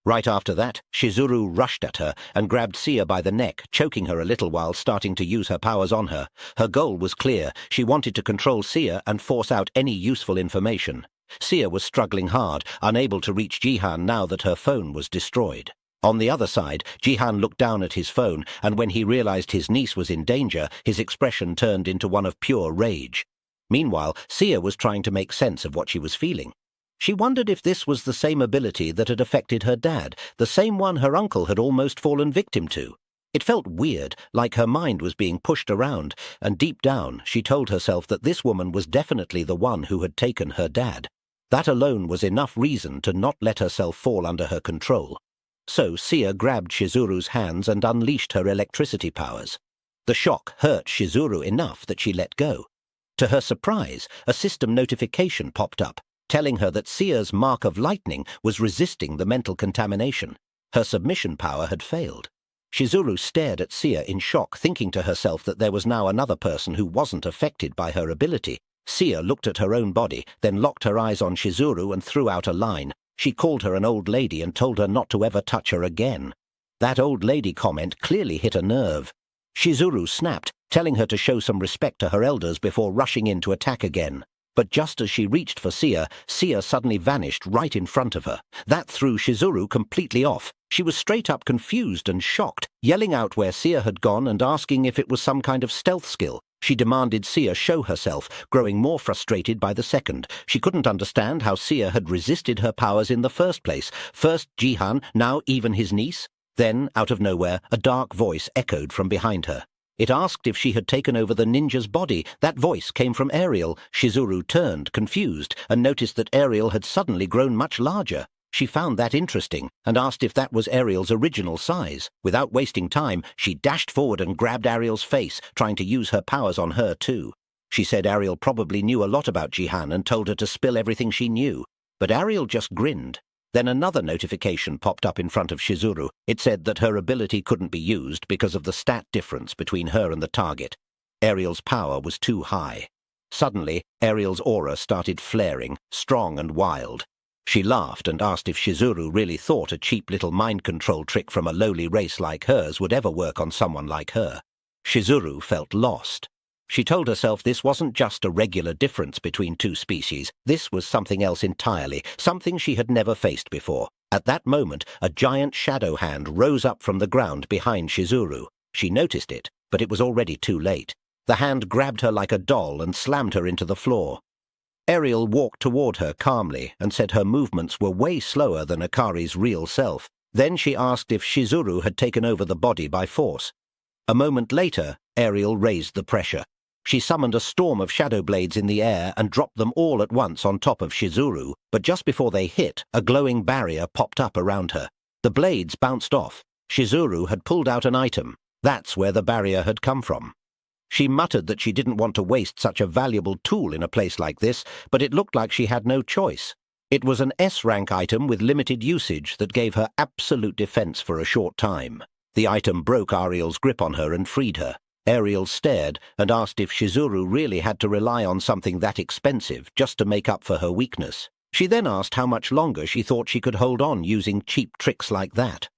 Right after that, Shizuru rushed at her and grabbed Sia by the neck, choking her a little while starting to use her powers on her. Her goal was clear. She wanted to control Sia and force out any useful information. Sia was struggling hard, unable to reach Jihan now that her phone was destroyed. On the other side, Jihan looked down at his phone, and when he realized his niece was in danger, his expression turned into one of pure rage. Meanwhile, Sia was trying to make sense of what she was feeling. She wondered if this was the same ability that had affected her dad, the same one her uncle had almost fallen victim to. It felt weird, like her mind was being pushed around, and deep down she told herself that this woman was definitely the one who had taken her dad. That alone was enough reason to not let herself fall under her control. So Sia grabbed Shizuru's hands and unleashed her electricity powers. The shock hurt Shizuru enough that she let go. To her surprise, a system notification popped up, telling her that Sia's mark of lightning was resisting the mental contamination. Her submission power had failed. Shizuru stared at Sia in shock, thinking to herself that there was now another person who wasn't affected by her ability. Sia looked at her own body, then locked her eyes on Shizuru and threw out a line. She called her an old lady and told her not to ever touch her again. That old lady comment clearly hit a nerve. Shizuru snapped, telling her to show some respect to her elders before rushing in to attack again. But just as she reached for Sia, Sia suddenly vanished right in front of her. That threw Shizuru completely off. She was straight up confused and shocked, yelling out where Sia had gone and asking if it was some kind of stealth skill. She demanded Sia show herself, growing more frustrated by the second. She couldn't understand how Sia had resisted her powers in the first place. First Jihan, now even his niece. Then, out of nowhere, a dark voice echoed from behind her. It asked if she had taken over the ninja's body. That voice came from Ariel. Shizuru turned, confused, and noticed that Ariel had suddenly grown much larger. She found that interesting, and asked if that was Ariel's original size. Without wasting time, she dashed forward and grabbed Ariel's face, trying to use her powers on her too. She said Ariel probably knew a lot about Jihan and told her to spill everything she knew. But Ariel just grinned. Then another notification popped up in front of Shizuru. It said that her ability couldn't be used because of the stat difference between her and the target. Ariel's power was too high. Suddenly, Ariel's aura started flaring, strong and wild. She laughed and asked if Shizuru really thought a cheap little mind control trick from a lowly race like hers would ever work on someone like her. Shizuru felt lost. She told herself this wasn't just a regular difference between two species. This was something else entirely, something she had never faced before. At that moment, a giant shadow hand rose up from the ground behind Shizuru. She noticed it, but it was already too late. The hand grabbed her like a doll and slammed her into the floor. Ariel walked toward her calmly and said her movements were way slower than Akari's real self. Then she asked if Shizuru had taken over the body by force. A moment later, Ariel raised the pressure. She summoned a storm of shadow blades in the air and dropped them all at once on top of Shizuru, but just before they hit, a glowing barrier popped up around her. The blades bounced off. Shizuru had pulled out an item. That's where the barrier had come from. She muttered that she didn't want to waste such a valuable tool in a place like this, but it looked like she had no choice. It was an S-rank item with limited usage that gave her absolute defense for a short time. The item broke Ariel's grip on her and freed her. Ariel stared and asked if Shizuru really had to rely on something that expensive just to make up for her weakness. She then asked how much longer she thought she could hold on using cheap tricks like that.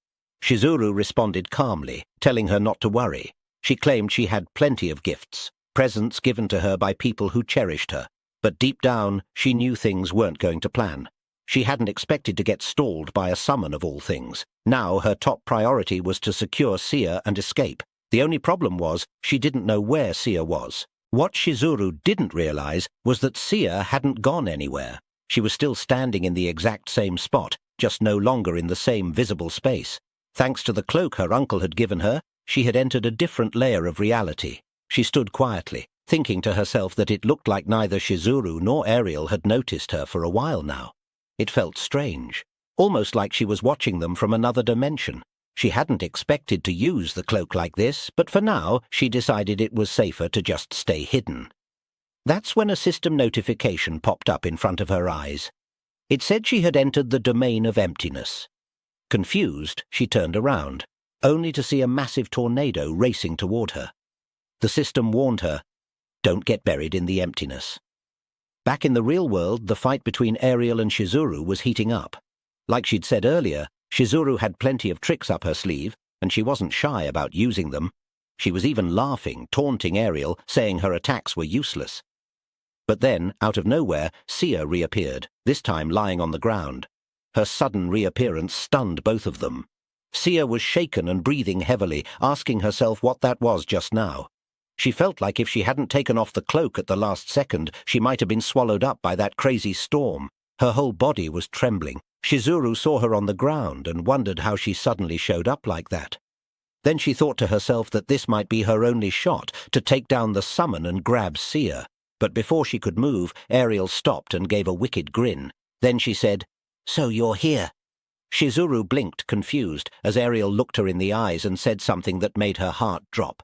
Shizuru responded calmly, telling her not to worry. She claimed she had plenty of gifts, presents given to her by people who cherished her. But deep down, she knew things weren't going to plan. She hadn't expected to get stalled by a summon of all things. Now her top priority was to secure Sia and escape. The only problem was she didn't know where Sia was. What Shizuru didn't realize was that Sia hadn't gone anywhere. She was still standing in the exact same spot, just no longer in the same visible space. Thanks to the cloak her uncle had given her, she had entered a different layer of reality. She stood quietly, thinking to herself that it looked like neither Shizuru nor Ariel had noticed her for a while now. It felt strange, almost like she was watching them from another dimension. She hadn't expected to use the cloak like this, but for now she decided it was safer to just stay hidden. That's when a system notification popped up in front of her eyes. It said she had entered the domain of emptiness. Confused, she turned around, only to see a massive tornado racing toward her. The system warned her, "Don't get buried in the emptiness." Back in the real world, the fight between Ariel and Shizuru was heating up. Like she'd said earlier, Shizuru had plenty of tricks up her sleeve, and she wasn't shy about using them. She was even laughing, taunting Ariel, saying her attacks were useless. But then, out of nowhere, Sia reappeared, this time lying on the ground. Her sudden reappearance stunned both of them. Sia was shaken and breathing heavily, asking herself what that was just now. She felt like if she hadn't taken off the cloak at the last second, she might have been swallowed up by that crazy storm. Her whole body was trembling. Shizuru saw her on the ground and wondered how she suddenly showed up like that. Then she thought to herself that this might be her only shot to take down the summon and grab Sia. But before she could move, Ariel stopped and gave a wicked grin. Then she said, "So you're here." Shizuru blinked, confused, as Ariel looked her in the eyes and said something that made her heart drop.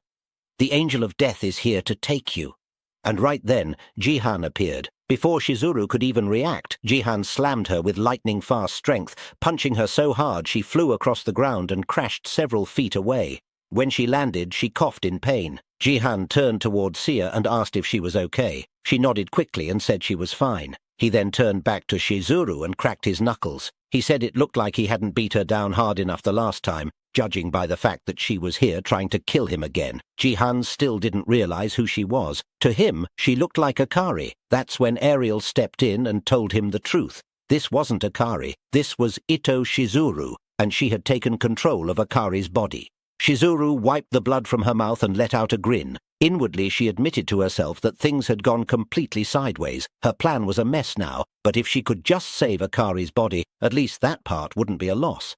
"The Angel of Death is here to take you." And right then, Jihan appeared. Before Shizuru could even react, Jihan slammed her with lightning-fast strength, punching her so hard she flew across the ground and crashed several feet away. When she landed, she coughed in pain. Jihan turned toward Sia and asked if she was okay. She nodded quickly and said she was fine. He then turned back to Shizuru and cracked his knuckles. He said it looked like he hadn't beat her down hard enough the last time, judging by the fact that she was here trying to kill him again. Jihan still didn't realize who she was. To him, she looked like Akari. That's when Ariel stepped in and told him the truth. This wasn't Akari. This was Ito Shizuru, and she had taken control of Akari's body. Shizuru wiped the blood from her mouth and let out a grin. Inwardly, she admitted to herself that things had gone completely sideways. Her plan was a mess now, but if she could just save Akari's body, at least that part wouldn't be a loss.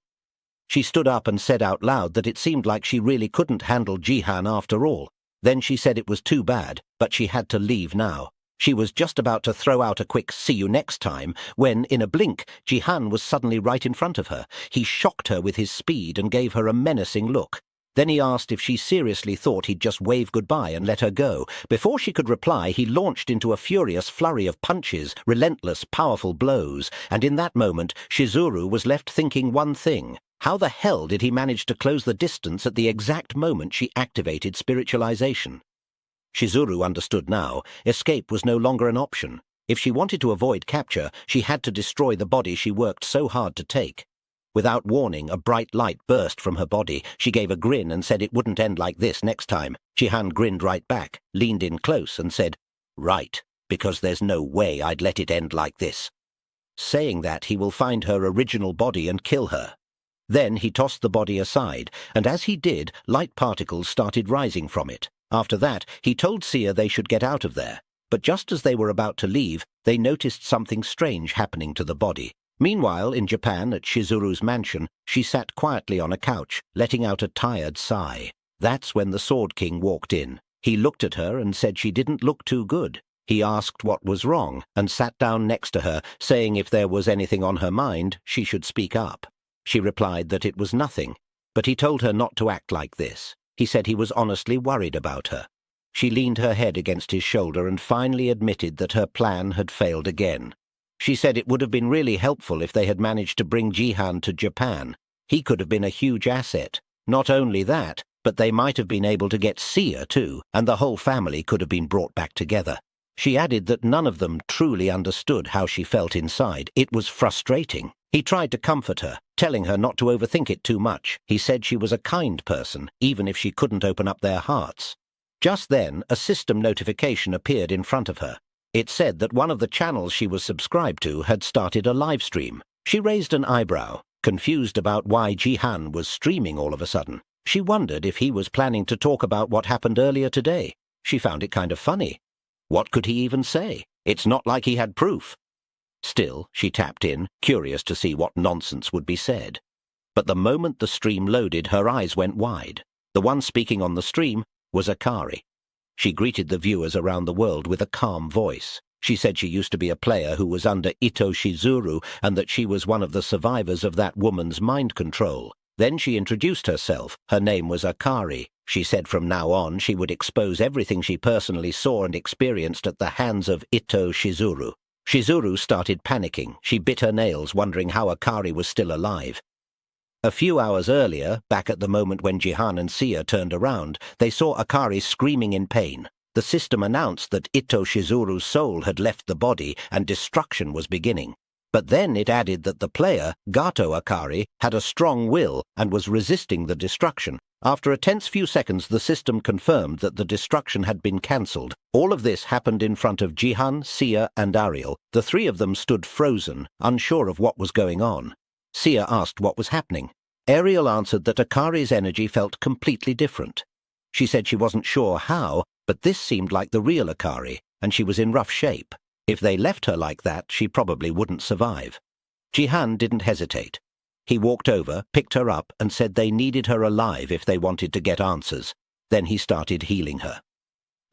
She stood up and said out loud that it seemed like she really couldn't handle Jihan after all. Then she said it was too bad, but she had to leave now. She was just about to throw out a quick "see you next time" when, in a blink, Jihan was suddenly right in front of her. He shocked her with his speed and gave her a menacing look. Then he asked if she seriously thought he'd just wave goodbye and let her go. Before she could reply, he launched into a furious flurry of punches, relentless, powerful blows, and in that moment, Shizuru was left thinking one thing. How the hell did he manage to close the distance at the exact moment she activated spiritualization? Shizuru understood now. Escape was no longer an option. If she wanted to avoid capture, she had to destroy the body she worked so hard to take. Without warning, a bright light burst from her body. She gave a grin and said it wouldn't end like this next time. Jihan grinned right back, leaned in close and said, "Right, because there's no way I'd let it end like this." Saying that, he will find her original body and kill her. Then he tossed the body aside, and as he did, light particles started rising from it. After that, he told Sia they should get out of there. But just as they were about to leave, they noticed something strange happening to the body. Meanwhile, in Japan, at Shizuru's mansion, she sat quietly on a couch, letting out a tired sigh. That's when the Sword King walked in. He looked at her and said she didn't look too good. He asked what was wrong, and sat down next to her, saying if there was anything on her mind, she should speak up. She replied that it was nothing, but he told her not to act like this. He said he was honestly worried about her. She leaned her head against his shoulder and finally admitted that her plan had failed again. She said it would have been really helpful if they had managed to bring Jihan to Japan. He could have been a huge asset. Not only that, but they might have been able to get Sia too, and the whole family could have been brought back together. She added that none of them truly understood how she felt inside. It was frustrating. He tried to comfort her, telling her not to overthink it too much. He said she was a kind person, even if she couldn't open up their hearts. Just then, a system notification appeared in front of her. It said that one of the channels she was subscribed to had started a live stream. She raised an eyebrow, confused about why Jihan was streaming all of a sudden. She wondered if he was planning to talk about what happened earlier today. She found it kind of funny. What could he even say? It's not like he had proof. Still, she tapped in, curious to see what nonsense would be said. But the moment the stream loaded, her eyes went wide. The one speaking on the stream was Akari. She greeted the viewers around the world with a calm voice. She said she used to be a player who was under Ito Shizuru and that she was one of the survivors of that woman's mind control. Then she introduced herself. Her name was Akari. She said from now on she would expose everything she personally saw and experienced at the hands of Ito Shizuru. Shizuru started panicking. She bit her nails, wondering how Akari was still alive. A few hours earlier, back at the moment when Jihan and Sia turned around, they saw Akari screaming in pain. The system announced that Ito Shizuru's soul had left the body and destruction was beginning. But then it added that the player, Gato Akari, had a strong will and was resisting the destruction. After a tense few seconds, the system confirmed that the destruction had been cancelled. All of this happened in front of Jihan, Sia, and Ariel. The three of them stood frozen, unsure of what was going on. Sia asked what was happening. Ariel answered that Akari's energy felt completely different. She said she wasn't sure how, but this seemed like the real Akari, and she was in rough shape. If they left her like that, she probably wouldn't survive. Jihan didn't hesitate. He walked over, picked her up, and said they needed her alive if they wanted to get answers. Then he started healing her.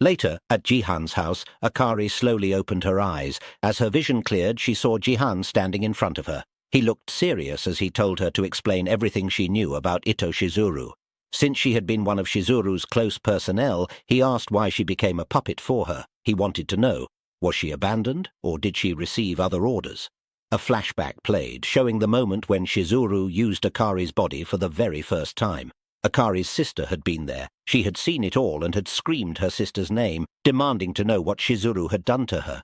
Later, at Jihan's house, Akari slowly opened her eyes. As her vision cleared, she saw Jihan standing in front of her. He looked serious as he told her to explain everything she knew about Ito Shizuru. Since she had been one of Shizuru's close personnel, he asked why she became a puppet for her. He wanted to know. Was she abandoned, or did she receive other orders? A flashback played, showing the moment when Shizuru used Akari's body for the very first time. Akari's sister had been there. She had seen it all and had screamed her sister's name, demanding to know what Shizuru had done to her.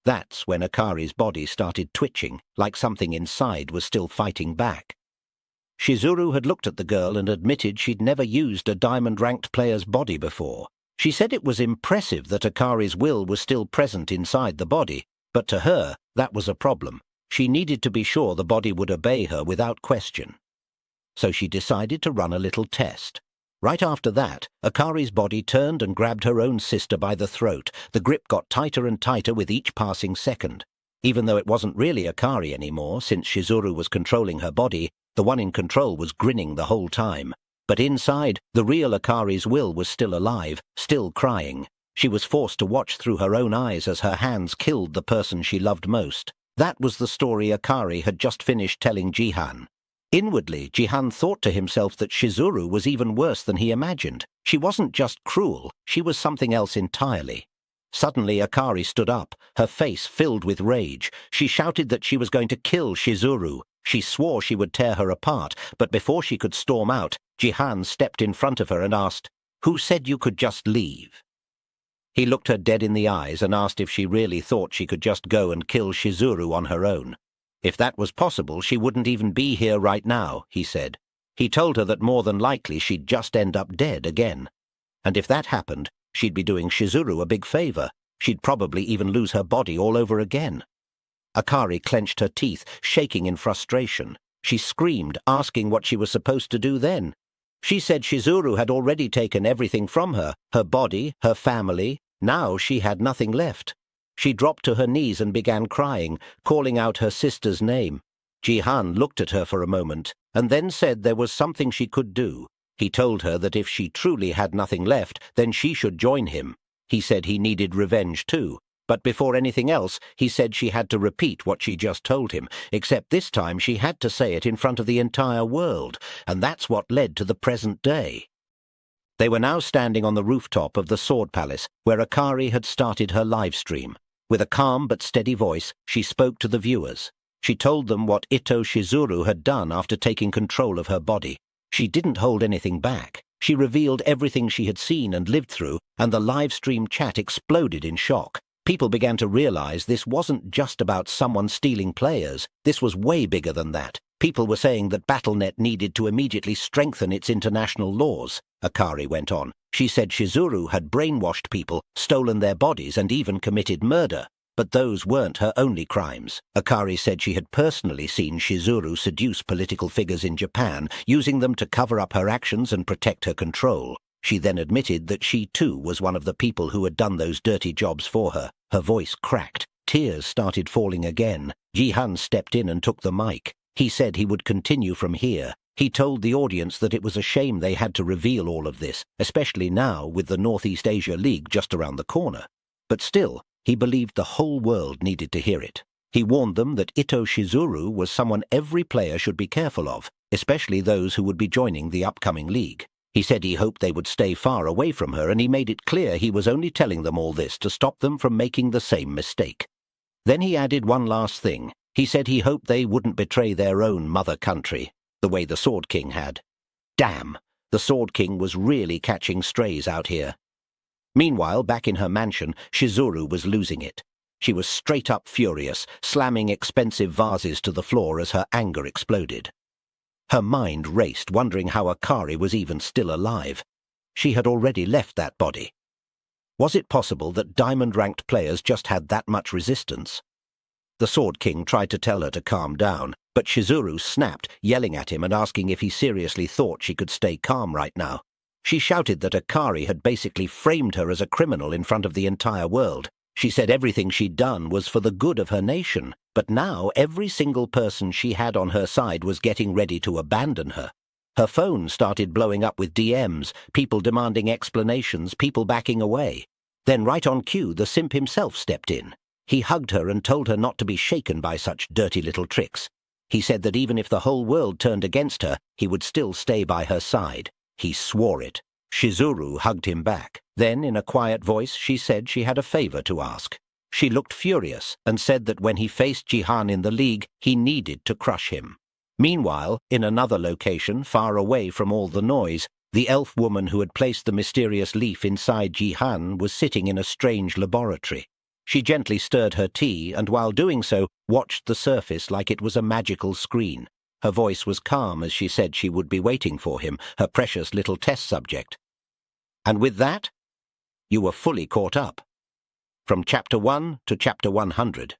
That's when Akari's body started twitching, like something inside was still fighting back. Shizuru had looked at the girl and admitted she'd never used a diamond-ranked player's body before. She said it was impressive that Akari's will was still present inside the body, but to her, that was a problem. She needed to be sure the body would obey her without question. So she decided to run a little test. Right after that, Akari's body turned and grabbed her own sister by the throat. The grip got tighter and tighter with each passing second. Even though it wasn't really Akari anymore, since Shizuru was controlling her body, the one in control was grinning the whole time. But inside, the real Akari's will was still alive, still crying. She was forced to watch through her own eyes as her hands killed the person she loved most. That was the story Akari had just finished telling Jihan. Inwardly, Jihan thought to himself that Shizuru was even worse than he imagined. She wasn't just cruel, she was something else entirely. Suddenly Akari stood up, her face filled with rage. She shouted that she was going to kill Shizuru. She swore she would tear her apart, but before she could storm out, Jihan stepped in front of her and asked, "Who said you could just leave?" He looked her dead in the eyes and asked if she really thought she could just go and kill Shizuru on her own. If that was possible, she wouldn't even be here right now, he said. He told her that more than likely she'd just end up dead again. And if that happened, she'd be doing Shizuru a big favor. She'd probably even lose her body all over again. Akari clenched her teeth, shaking in frustration. She screamed, asking what she was supposed to do then. She said Shizuru had already taken everything from her, her body, her family. Now she had nothing left. She dropped to her knees and began crying, calling out her sister's name. Jihan looked at her for a moment, and then said there was something she could do. He told her that if she truly had nothing left, then she should join him. He said he needed revenge too. But before anything else, he said she had to repeat what she just told him, except this time she had to say it in front of the entire world, and that's what led to the present day. They were now standing on the rooftop of the Sword Palace, where Akari had started her live stream. With a calm but steady voice, she spoke to the viewers. She told them what Ito Shizuru had done after taking control of her body. She didn't hold anything back. She revealed everything she had seen and lived through, and the live stream chat exploded in shock. People began to realize this wasn't just about someone stealing players. This was way bigger than that. People were saying that Battle.net needed to immediately strengthen its international laws. Akari went on. She said Shizuru had brainwashed people, stolen their bodies, and even committed murder. But those weren't her only crimes. Akari said she had personally seen Shizuru seduce political figures in Japan, using them to cover up her actions and protect her control. She then admitted that she too was one of the people who had done those dirty jobs for her. Her voice cracked. Tears started falling again. Jihan stepped in and took the mic. He said he would continue from here. He told the audience that it was a shame they had to reveal all of this, especially now with the Northeast Asia League just around the corner. But still, he believed the whole world needed to hear it. He warned them that Ito Shizuru was someone every player should be careful of, especially those who would be joining the upcoming league. He said he hoped they would stay far away from her, and he made it clear he was only telling them all this to stop them from making the same mistake. Then he added one last thing. He said he hoped they wouldn't betray their own mother country, the way the Sword King had. Damn! The Sword King was really catching strays out here. Meanwhile, back in her mansion, Shizuru was losing it. She was straight up furious, slamming expensive vases to the floor as her anger exploded. Her mind raced, wondering how Akari was even still alive. She had already left that body. Was it possible that diamond-ranked players just had that much resistance? The Sword King tried to tell her to calm down, but Shizuru snapped, yelling at him and asking if he seriously thought she could stay calm right now. She shouted that Akari had basically framed her as a criminal in front of the entire world. She said everything she'd done was for the good of her nation, but now every single person she had on her side was getting ready to abandon her. Her phone started blowing up with DMs, people demanding explanations, people backing away. Then right on cue, the simp himself stepped in. He hugged her and told her not to be shaken by such dirty little tricks. He said that even if the whole world turned against her, he would still stay by her side. He swore it. Shizuru hugged him back. Then, in a quiet voice, she said she had a favor to ask. She looked furious and said that when he faced Jihan in the league, he needed to crush him. Meanwhile, in another location, far away from all the noise, the elf woman who had placed the mysterious leaf inside Jihan was sitting in a strange laboratory. She gently stirred her tea and, while doing so, watched the surface like it was a magical screen. Her voice was calm as she said she would be waiting for him, her precious little test subject. And with that, you were fully caught up. From Chapter 1 to Chapter 100.